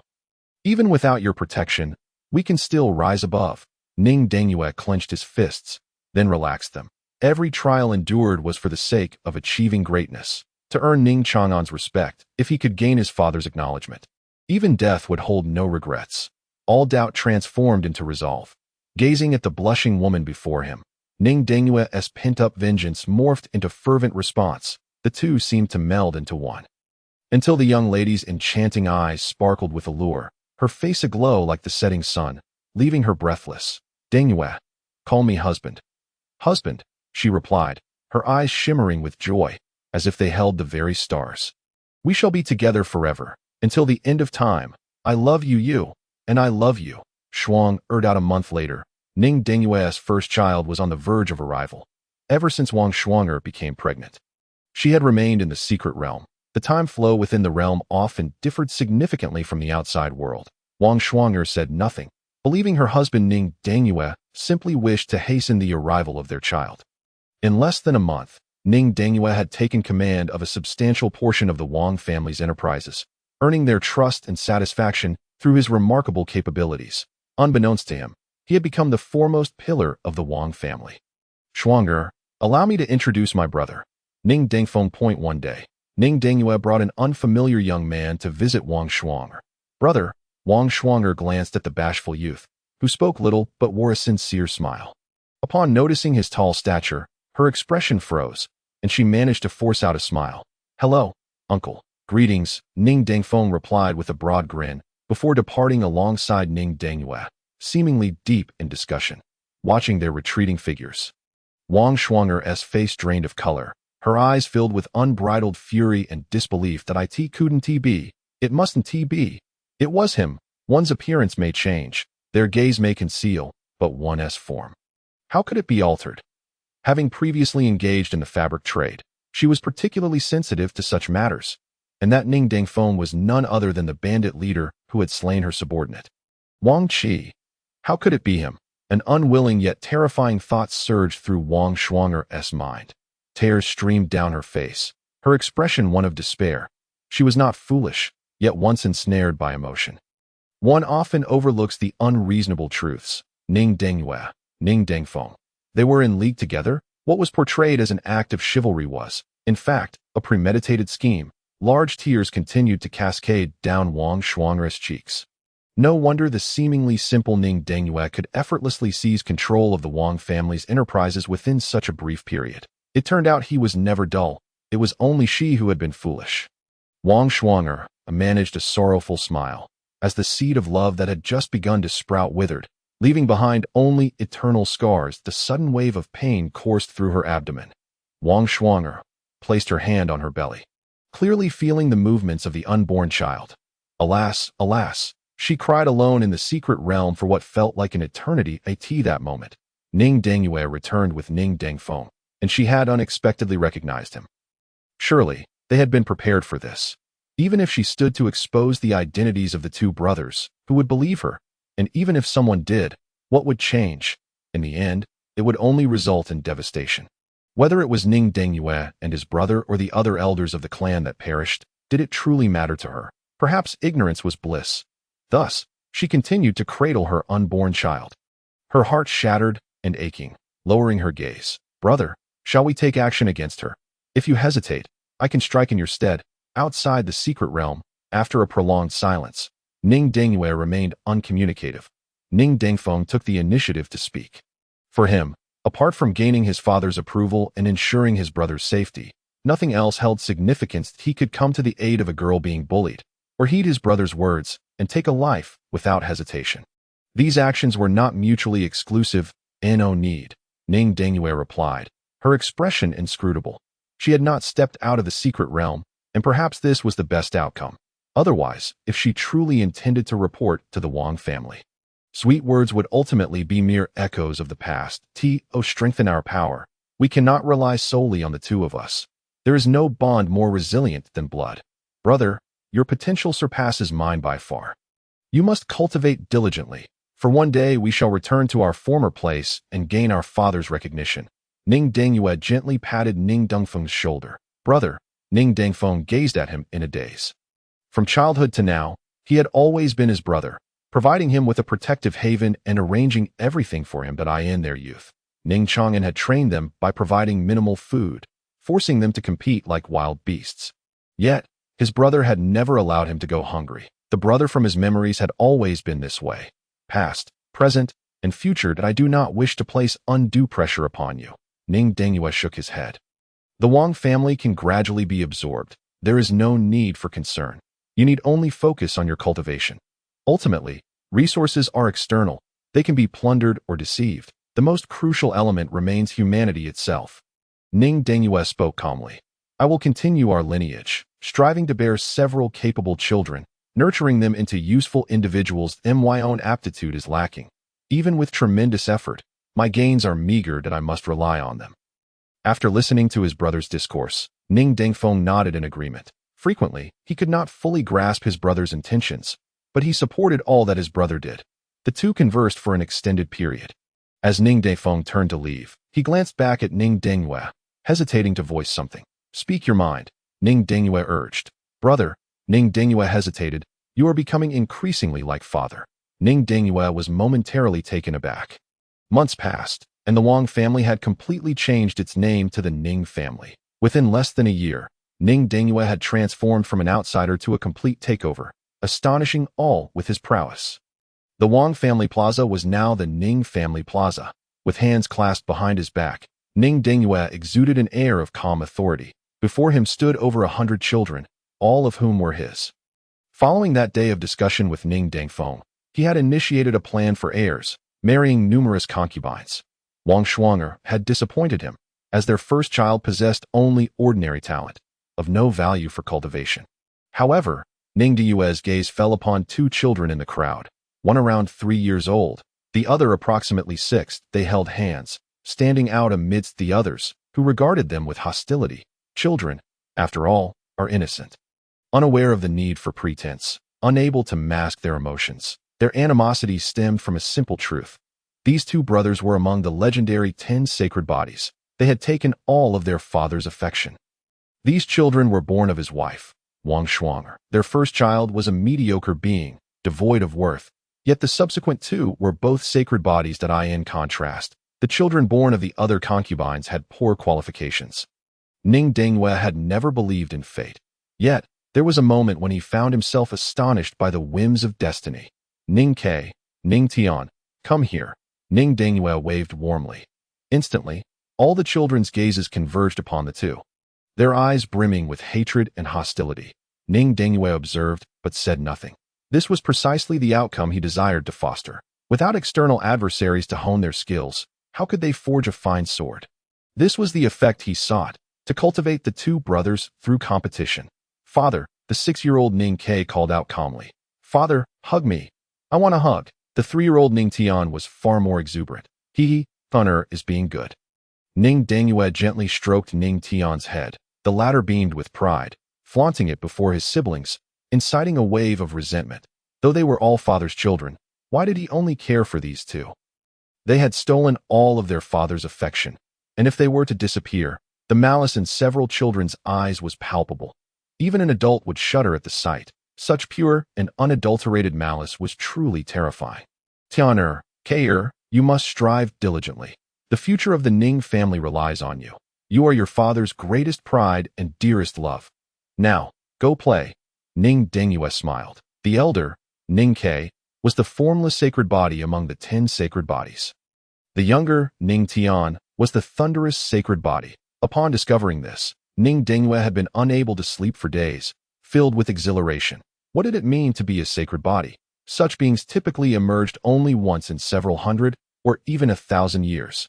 Speaker 1: Even without your protection, we can still rise above." Ning Xuan clenched his fists, then relaxed them. Every trial endured was for the sake of achieving greatness, to earn Ning Chang'an's respect, if he could gain his father's acknowledgement. Even death would hold no regrets. All doubt transformed into resolve. Gazing at the blushing woman before him, Ning Xuan's pent-up vengeance morphed into fervent response. The two seemed to meld into one. Until the young lady's enchanting eyes sparkled with allure, her face aglow like the setting sun, leaving her breathless. "Xuan, call me husband." "Husband," she replied, her eyes shimmering with joy, as if they held the very stars. "We shall be together forever, until the end of time. I love you, and I love you." Xuan out a month later, Ning Xuan's first child was on the verge of arrival. Ever since Wang Xuan became pregnant, she had remained in the secret realm. The time flow within the realm often differed significantly from the outside world. Wang Xuan said nothing, believing her husband Ning Xuan simply wished to hasten the arrival of their child. In less than a month, Ning Xuan had taken command of a substantial portion of the Wang family's enterprises, earning their trust and satisfaction through his remarkable capabilities. Unbeknownst to him, he had become the foremost pillar of the Wang family. "Xuan, allow me to introduce my brother." Ning Xuan. One day, Ning Xuan brought an unfamiliar young man to visit Wang Xuan. "Brother," Wang Xuan glanced at the bashful youth, who spoke little but wore a sincere smile. Upon noticing his tall stature, her expression froze, and she managed to force out a smile. "Hello, uncle." "Greetings," Ning Xuan replied with a broad grin, before departing alongside Ning Xuan, seemingly deep in discussion, watching their retreating figures. Wang Xuan's face drained of color, her eyes filled with unbridled fury and disbelief. "That it couldn't be. It mustn't be. It was him. One's appearance may change, their gaze may conceal, but one's form. How could it be altered?" Having previously engaged in the fabric trade, she was particularly sensitive to such matters, and that Ning Xuan was none other than the bandit leader who had slain her subordinate. Wang Qi. How could it be him? An unwilling yet terrifying thought surged through Wang Xuan's mind. Tears streamed down her face, her expression one of despair. She was not foolish, yet once ensnared by emotion. One often overlooks the unreasonable truths. Ning Xuan, Ning Xuan. They were in league together. What was portrayed as an act of chivalry was, in fact, a premeditated scheme. Large tears continued to cascade down Wang Xuan's cheeks. No wonder the seemingly simple Ning Xuan could effortlessly seize control of the Wang family's enterprises within such a brief period. It turned out he was never dull. It was only she who had been foolish. Wang Xuan managed a sorrowful smile, as the seed of love that had just begun to sprout withered, leaving behind only eternal scars. The sudden wave of pain coursed through her abdomen. Wang Xuan placed her hand on her belly, clearly feeling the movements of the unborn child. Alas, alas, she cried alone in the secret realm for what felt like an eternity. That moment, Ning Dengyue returned with Ning Dengfeng, and she had unexpectedly recognized him. Surely, they had been prepared for this. Even if she stood to expose the identities of the two brothers, who would believe her? And even if someone did, what would change? In the end, it would only result in devastation. Whether it was Ning Dengyue and his brother or the other elders of the clan that perished, did it truly matter to her? Perhaps ignorance was bliss. Thus, she continued to cradle her unborn child. Her heart shattered and aching, lowering her gaze. Brother, shall we take action against her? If you hesitate, I can strike in your stead. Outside the secret realm, after a prolonged silence, Ning Dengyue remained uncommunicative. Ning Dengfeng took the initiative to speak. For him, apart from gaining his father's approval and ensuring his brother's safety, nothing else held significance. He could come to the aid of a girl being bullied, or heed his brother's words and take a life without hesitation. These actions were not mutually exclusive. No need, Ning Dengyue replied, her expression inscrutable. She had not stepped out of the secret realm, and perhaps this was the best outcome. Otherwise, if she truly intended to report to the Wang family, sweet words would ultimately be mere echoes of the past. Strengthen our power. We cannot rely solely on the two of us. There is no bond more resilient than blood. Brother, your potential surpasses mine by far. You must cultivate diligently, for one day we shall return to our former place and gain our father's recognition. Ning Dengyue gently patted Ning Dengfeng's shoulder. Brother, Ning Dengfeng gazed at him in a daze. From childhood to now, he had always been his brother, providing him with a protective haven and arranging everything for him that in their youth. Ning Chang'an had trained them by providing minimal food, forcing them to compete like wild beasts. Yet, his brother had never allowed him to go hungry. The brother from his memories had always been this way. Past, present, and future. That I do not wish to place undue pressure upon you. Ning Dengyue shook his head. The Wang family can gradually be absorbed. There is no need for concern. You need only focus on your cultivation. Ultimately, resources are external. They can be plundered or deceived. The most crucial element remains humanity itself. Ning Dengyue spoke calmly. I will continue our lineage, striving to bear several capable children, nurturing them into useful individuals. My own aptitude is lacking. Even with tremendous effort, my gains are meager that I must rely on them. After listening to his brother's discourse, Ning Dengfeng nodded in agreement. Frequently, he could not fully grasp his brother's intentions, but he supported all that his brother did. The two conversed for an extended period. As Ning Dengfeng turned to leave, he glanced back at Ning Dengyue, hesitating to voice something. Speak your mind, Ning Dengyue urged. Brother, Ning Dengyue hesitated. You are becoming increasingly like father. Ning Dengyue was momentarily taken aback. Months passed, and the Wang family had completely changed its name to the Ning family. Within less than a year, Ning Dengyue had transformed from an outsider to a complete takeover, astonishing all with his prowess. The Wang family plaza was now the Ning family plaza. With hands clasped behind his back, Ning Dengyue exuded an air of calm authority. Before him stood over 100 children, all of whom were his. Following that day of discussion with Ning Dengfeng, he had initiated a plan for heirs, marrying numerous concubines. Wang Shuanger had disappointed him, as their first child possessed only ordinary talent, of no value for cultivation. However, Ning Dengyue's gaze fell upon two children in the crowd, one around 3 years old, the other approximately 6. They held hands, standing out amidst the others, who regarded them with hostility. Children, after all, are innocent. Unaware of the need for pretense, unable to mask their emotions, their animosity stemmed from a simple truth. These two brothers were among the legendary 10 sacred bodies. They had taken all of their father's affection. These children were born of his wife, Wang Shuanger. Their first child was a mediocre being, devoid of worth, yet the subsequent two were both sacred bodies. In contrast, the children born of the other concubines had poor qualifications. Ning Dengyue had never believed in fate. Yet, there was a moment when he found himself astonished by the whims of destiny. Ning Ke, Ning Tian, come here. Ning Dengyue waved warmly. Instantly, all the children's gazes converged upon the two, their eyes brimming with hatred and hostility. Ning Dengyue observed, but said nothing. This was precisely the outcome he desired to foster. Without external adversaries to hone their skills, how could they forge a fine sword? This was the effect he sought, to cultivate the two brothers through competition. Father, the 6-year-old Ning Ke called out calmly. Father, hug me. I want a hug. The 3-year-old Ning Tian was far more exuberant. He Honor is being good. Ning Dangyue gently stroked Ning Tian's head. The latter beamed with pride, flaunting it before his siblings, inciting a wave of resentment. Though they were all father's children, why did he only care for these two? They had stolen all of their father's affection, and if they were to disappear, the malice in several children's eyes was palpable. Even an adult would shudder at the sight. Such pure and unadulterated malice was truly terrifying. Tianer, Kair, you must strive diligently. The future of the Ning family relies on you. You are your father's greatest pride and dearest love. Now, go play. Ning Dangyue smiled. The elder, Ning Ke, was the formless sacred body among the 10 sacred bodies. The younger, Ning Tian, was the thunderous sacred body. Upon discovering this, Ning Dangyue had been unable to sleep for days, filled with exhilaration. What did it mean to be a sacred body? Such beings typically emerged only once in several hundred or even 1,000 years.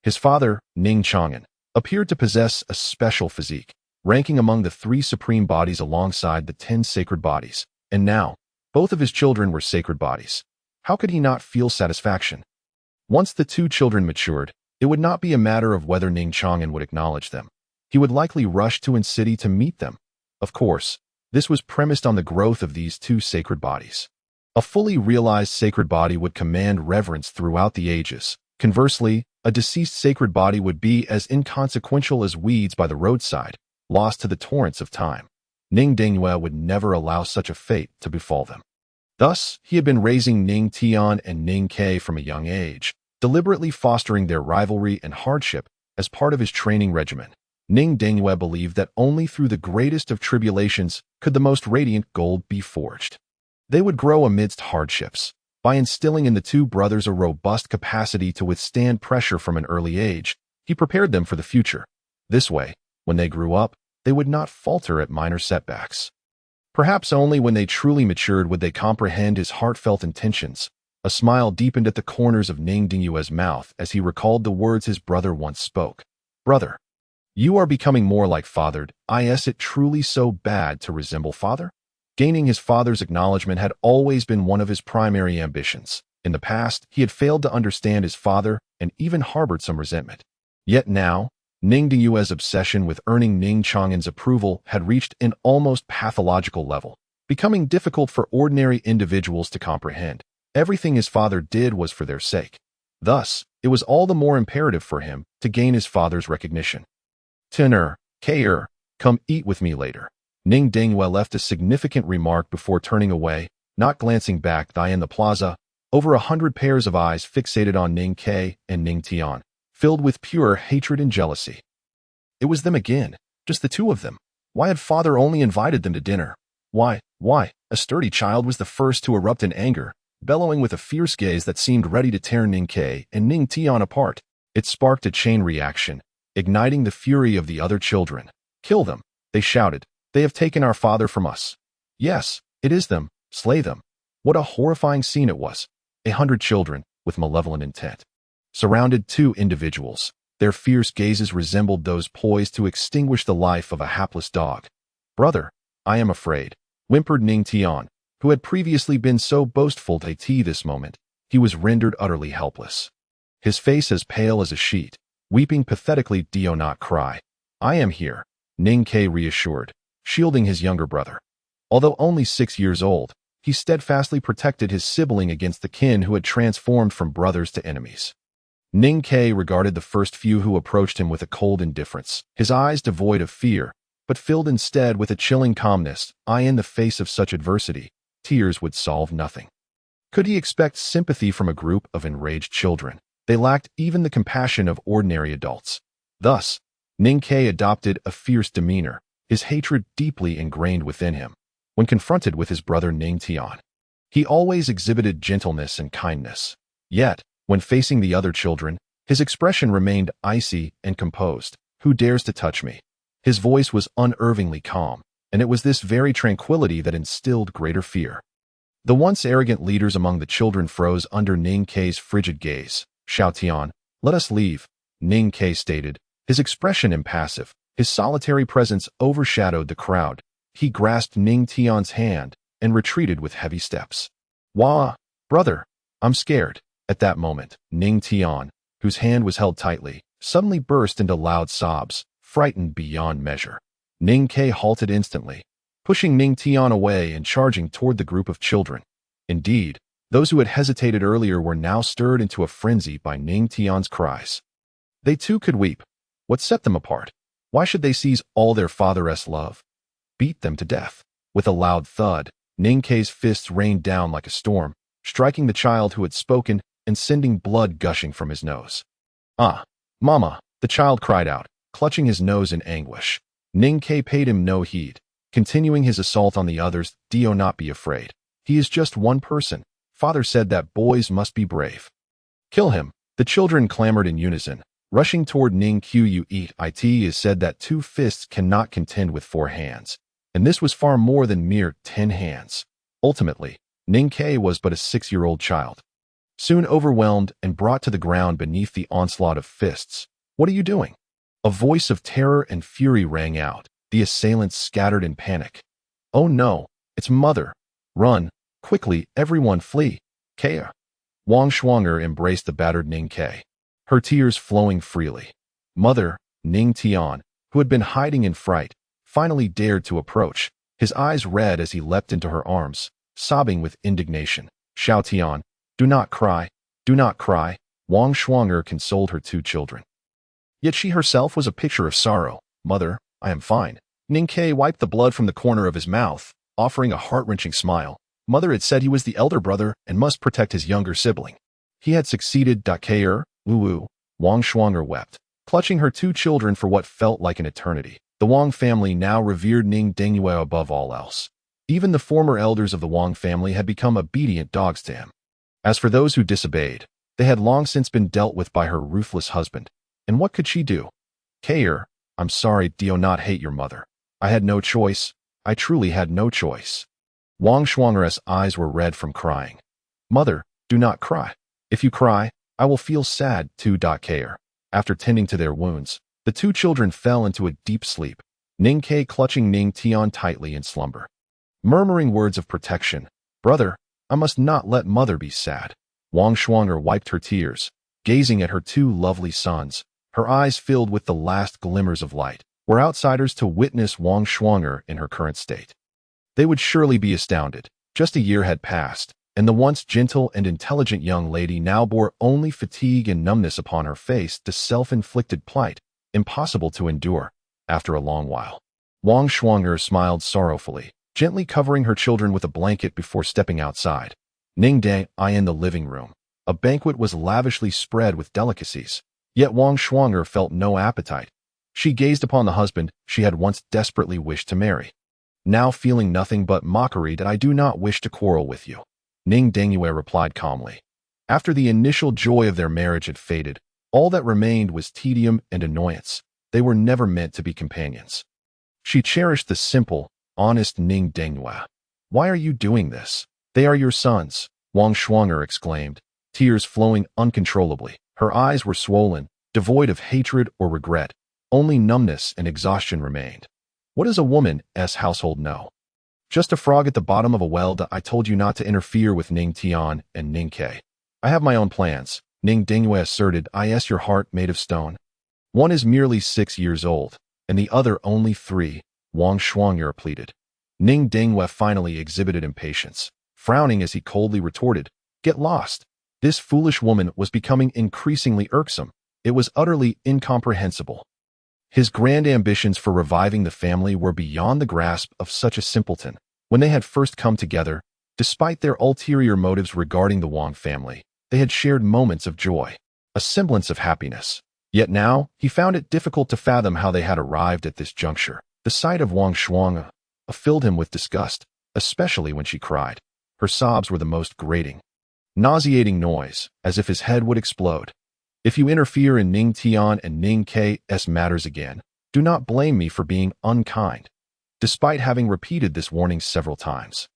Speaker 1: His father, Ning Xuan, appeared to possess a special physique, ranking among the 3 supreme bodies alongside the 10 sacred bodies. And now, both of his children were sacred bodies. How could he not feel satisfaction? Once the 2 children matured, it would not be a matter of whether Ning Xuan would acknowledge them. He would likely rush to an city to meet them. Of course, this was premised on the growth of these 2 sacred bodies. A fully realized sacred body would command reverence throughout the ages. Conversely, a deceased sacred body would be as inconsequential as weeds by the roadside, lost to the torrents of time. Ning Dangyue would never allow such a fate to befall them. Thus, he had been raising Ning Tian and Ning Ke from a young age, deliberately fostering their rivalry and hardship as part of his training regimen. Ning Dangyue believed that only through the greatest of tribulations could the most radiant gold be forged. They would grow amidst hardships. By instilling in the 2 brothers a robust capacity to withstand pressure from an early age, he prepared them for the future. This way, when they grew up, they would not falter at minor setbacks. Perhaps only when they truly matured would they comprehend his heartfelt intentions. A smile deepened at the corners of Ning Dangyue's mouth as he recalled the words his brother once spoke. Brother, you are becoming more like father. Is it truly so bad to resemble father? Gaining his father's acknowledgement had always been one of his primary ambitions. In the past, he had failed to understand his father and even harbored some resentment. Yet now, Ning Dangyue's obsession with earning Ning Chang'an's approval had reached an almost pathological level, becoming difficult for ordinary individuals to comprehend. Everything his father did was for their sake. Thus, it was all the more imperative for him to gain his father's recognition. Tenor, Kair, come eat with me later. Ning Dangyue left a significant remark before turning away, not glancing back. In the plaza, over 100 pairs of eyes fixated on Ning Ke and Ning Tian, filled with pure hatred and jealousy. It was them again, just the 2 of them. Why had father only invited them to dinner? Why? A sturdy child was the first to erupt in anger, bellowing with a fierce gaze that seemed ready to tear Ning Ke and Ning Tian apart. It sparked a chain reaction, igniting the fury of the other children. Kill them, they shouted. They have taken our father from us. Yes, it is them. Slay them. What a horrifying scene it was. 100 children, with malevolent intent, surrounded 2 individuals. Their fierce gazes resembled those poised to extinguish the life of a hapless dog. Brother, I am afraid, whimpered Ning Tian, who had previously been so boastful. This moment, he was rendered utterly helpless. His face as pale as a sheet, weeping pathetically. Do not cry. I am here, Ning Ke reassured, shielding his younger brother. Although only 6 years old, he steadfastly protected his sibling against the kin who had transformed from brothers to enemies. Ning Ke regarded the first few who approached him with a cold indifference, his eyes devoid of fear, but filled instead with a chilling calmness. In the face of such adversity, tears would solve nothing. Could he expect sympathy from a group of enraged children? They lacked even the compassion of ordinary adults. Thus, Ning Ke adopted a fierce demeanor, his hatred deeply ingrained within him. When confronted with his brother Ning Tian, he always exhibited gentleness and kindness. Yet, when facing the other children, his expression remained icy and composed. Who dares to touch me? His voice was unervingly calm, and it was this very tranquility that instilled greater fear. The once arrogant leaders among the children froze under Ning Ke's frigid gaze. Xiao Tian, let us leave, Ning Ke stated, his expression impassive. His solitary presence overshadowed the crowd. He grasped Ning Tian's hand and retreated with heavy steps. Wah, brother, I'm scared. At that moment, Ning Tian, whose hand was held tightly, suddenly burst into loud sobs, frightened beyond measure. Ning Ke halted instantly, pushing Ning Tian away and charging toward the group of children. Indeed, those who had hesitated earlier were now stirred into a frenzy by Ning Tian's cries. They too could weep. What set them apart? Why should they seize all their father's love? Beat them to death. With a loud thud, Ning Ke's fists rained down like a storm, striking the child who had spoken and sending blood gushing from his nose. "Ah, Mama," the child cried out, clutching his nose in anguish. Ning Ke paid him no heed, continuing his assault on the others. "Do not be afraid. He is just one person. Father said that boys must be brave." "Kill him," the children clamored in unison, rushing toward Ning Qiu. It is said that 2 fists cannot contend with 4 hands, and this was far more than mere 10 hands. Ultimately, Ning Ke was but a 6-year-old child, soon overwhelmed and brought to the ground beneath the onslaught of fists. "What are you doing?" A voice of terror and fury rang out. The assailants scattered in panic. "Oh no, it's Mother! Run! Quickly, everyone flee!" Kea. Wang Shuanger embraced the battered Ning Ke, her tears flowing freely. Mother, Ning Tian, who had been hiding in fright, finally dared to approach, his eyes red as he leapt into her arms, sobbing with indignation. "Xiao Tian, do not cry, do not cry." Wang Shuanger consoled her 2 children. Yet she herself was a picture of sorrow. "Mother, I am fine." Ning Ke wiped the blood from the corner of his mouth, offering a heart-wrenching smile. Mother had said he was the elder brother and must protect his younger sibling. He had succeeded. K'er, Wu. Wang Shuanger wept, clutching her 2 children for what felt like an eternity. The Wang family now revered Ning Dengyue above all else. Even the former elders of the Wang family had become obedient dogs to him. As for those who disobeyed, they had long since been dealt with by her ruthless husband. And what could she do? "K'er, I'm sorry. Do not hate your mother. I had no choice. I truly had no choice." Wang Shuanger's eyes were red from crying. "Mother, do not cry. If you cry, I will feel sad too." K'er. After tending to their wounds, the 2 children fell into a deep sleep, Ning Ke clutching Ning Tian tightly in slumber, murmuring words of protection. "Brother, I must not let Mother be sad." Wang Shuanger wiped her tears, gazing at her 2 lovely sons, her eyes filled with the last glimmers of light. Were outsiders to witness Wang Shuanger in her current state, they would surely be astounded. Just a year had passed, and the once gentle and intelligent young lady now bore only fatigue and numbness upon her face, the self-inflicted plight, impossible to endure, after a long while. Wang Shuanger smiled sorrowfully, gently covering her children with a blanket before stepping outside. Ning Dai in the living room. A banquet was lavishly spread with delicacies, yet Wang Shuanger felt no appetite. She gazed upon the husband she had once desperately wished to marry, now feeling nothing but mockery. "I do not wish to quarrel with you," Ning Dengyue replied calmly. After the initial joy of their marriage had faded, all that remained was tedium and annoyance. They were never meant to be companions. She cherished the simple, honest Ning Dengyue. "Why are you doing this? They are your sons," Wang Shuanger exclaimed, tears flowing uncontrollably. Her eyes were swollen, devoid of hatred or regret. Only numbness and exhaustion remained. What does a woman's household know? Just a frog at the bottom of a well. "I told you not to interfere with Ning Tian and Ning Ke. I have my own plans," Ning Dengyue asserted. "Is your heart made of stone? One is merely 6 years old, and the other only 3, Wang Shuanger pleaded. Ning Dengyue finally exhibited impatience, frowning as he coldly retorted, "Get lost." This foolish woman was becoming increasingly irksome. It was utterly incomprehensible. His grand ambitions for reviving the family were beyond the grasp of such a simpleton. When they had first come together, despite their ulterior motives regarding the Wang family, they had shared moments of joy, a semblance of happiness. Yet now, he found it difficult to fathom how they had arrived at this juncture. The sight of Wang Shuang filled him with disgust, especially when she cried. Her sobs were the most grating, nauseating noise, as if his head would explode. "If you interfere in Ning Tian and Ning Ke's matters again, do not blame me for being unkind." Despite having repeated this warning several times,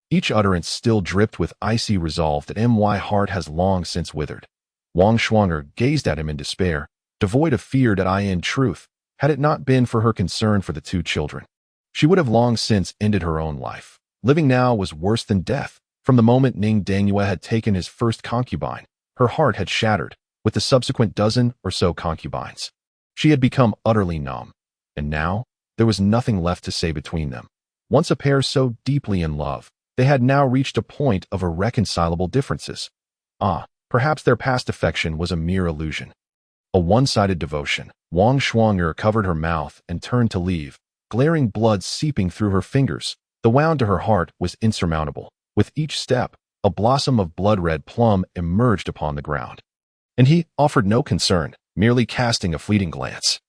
Speaker 1: each utterance still dripped with icy resolve that my heart has long since withered. Wang Shuanger gazed at him in despair, devoid of fear. In truth, had it not been for her concern for the 2 children, she would have long since ended her own life. Living now was worse than death. From the moment Ning Dengyue had taken his first concubine, her heart had shattered. with the subsequent dozen or so concubines. She had become utterly numb, and now there was nothing left to say between them. Once a pair so deeply in love, they had now reached a point of irreconcilable differences. Perhaps their past affection was a mere illusion. A one-sided devotion. Wang Shuang'er covered her mouth and turned to leave, glaring blood seeping through her fingers. The wound to her heart was insurmountable. With each step, a blossom of blood-red plum emerged upon the ground. And he offered no concern, merely casting a fleeting glance.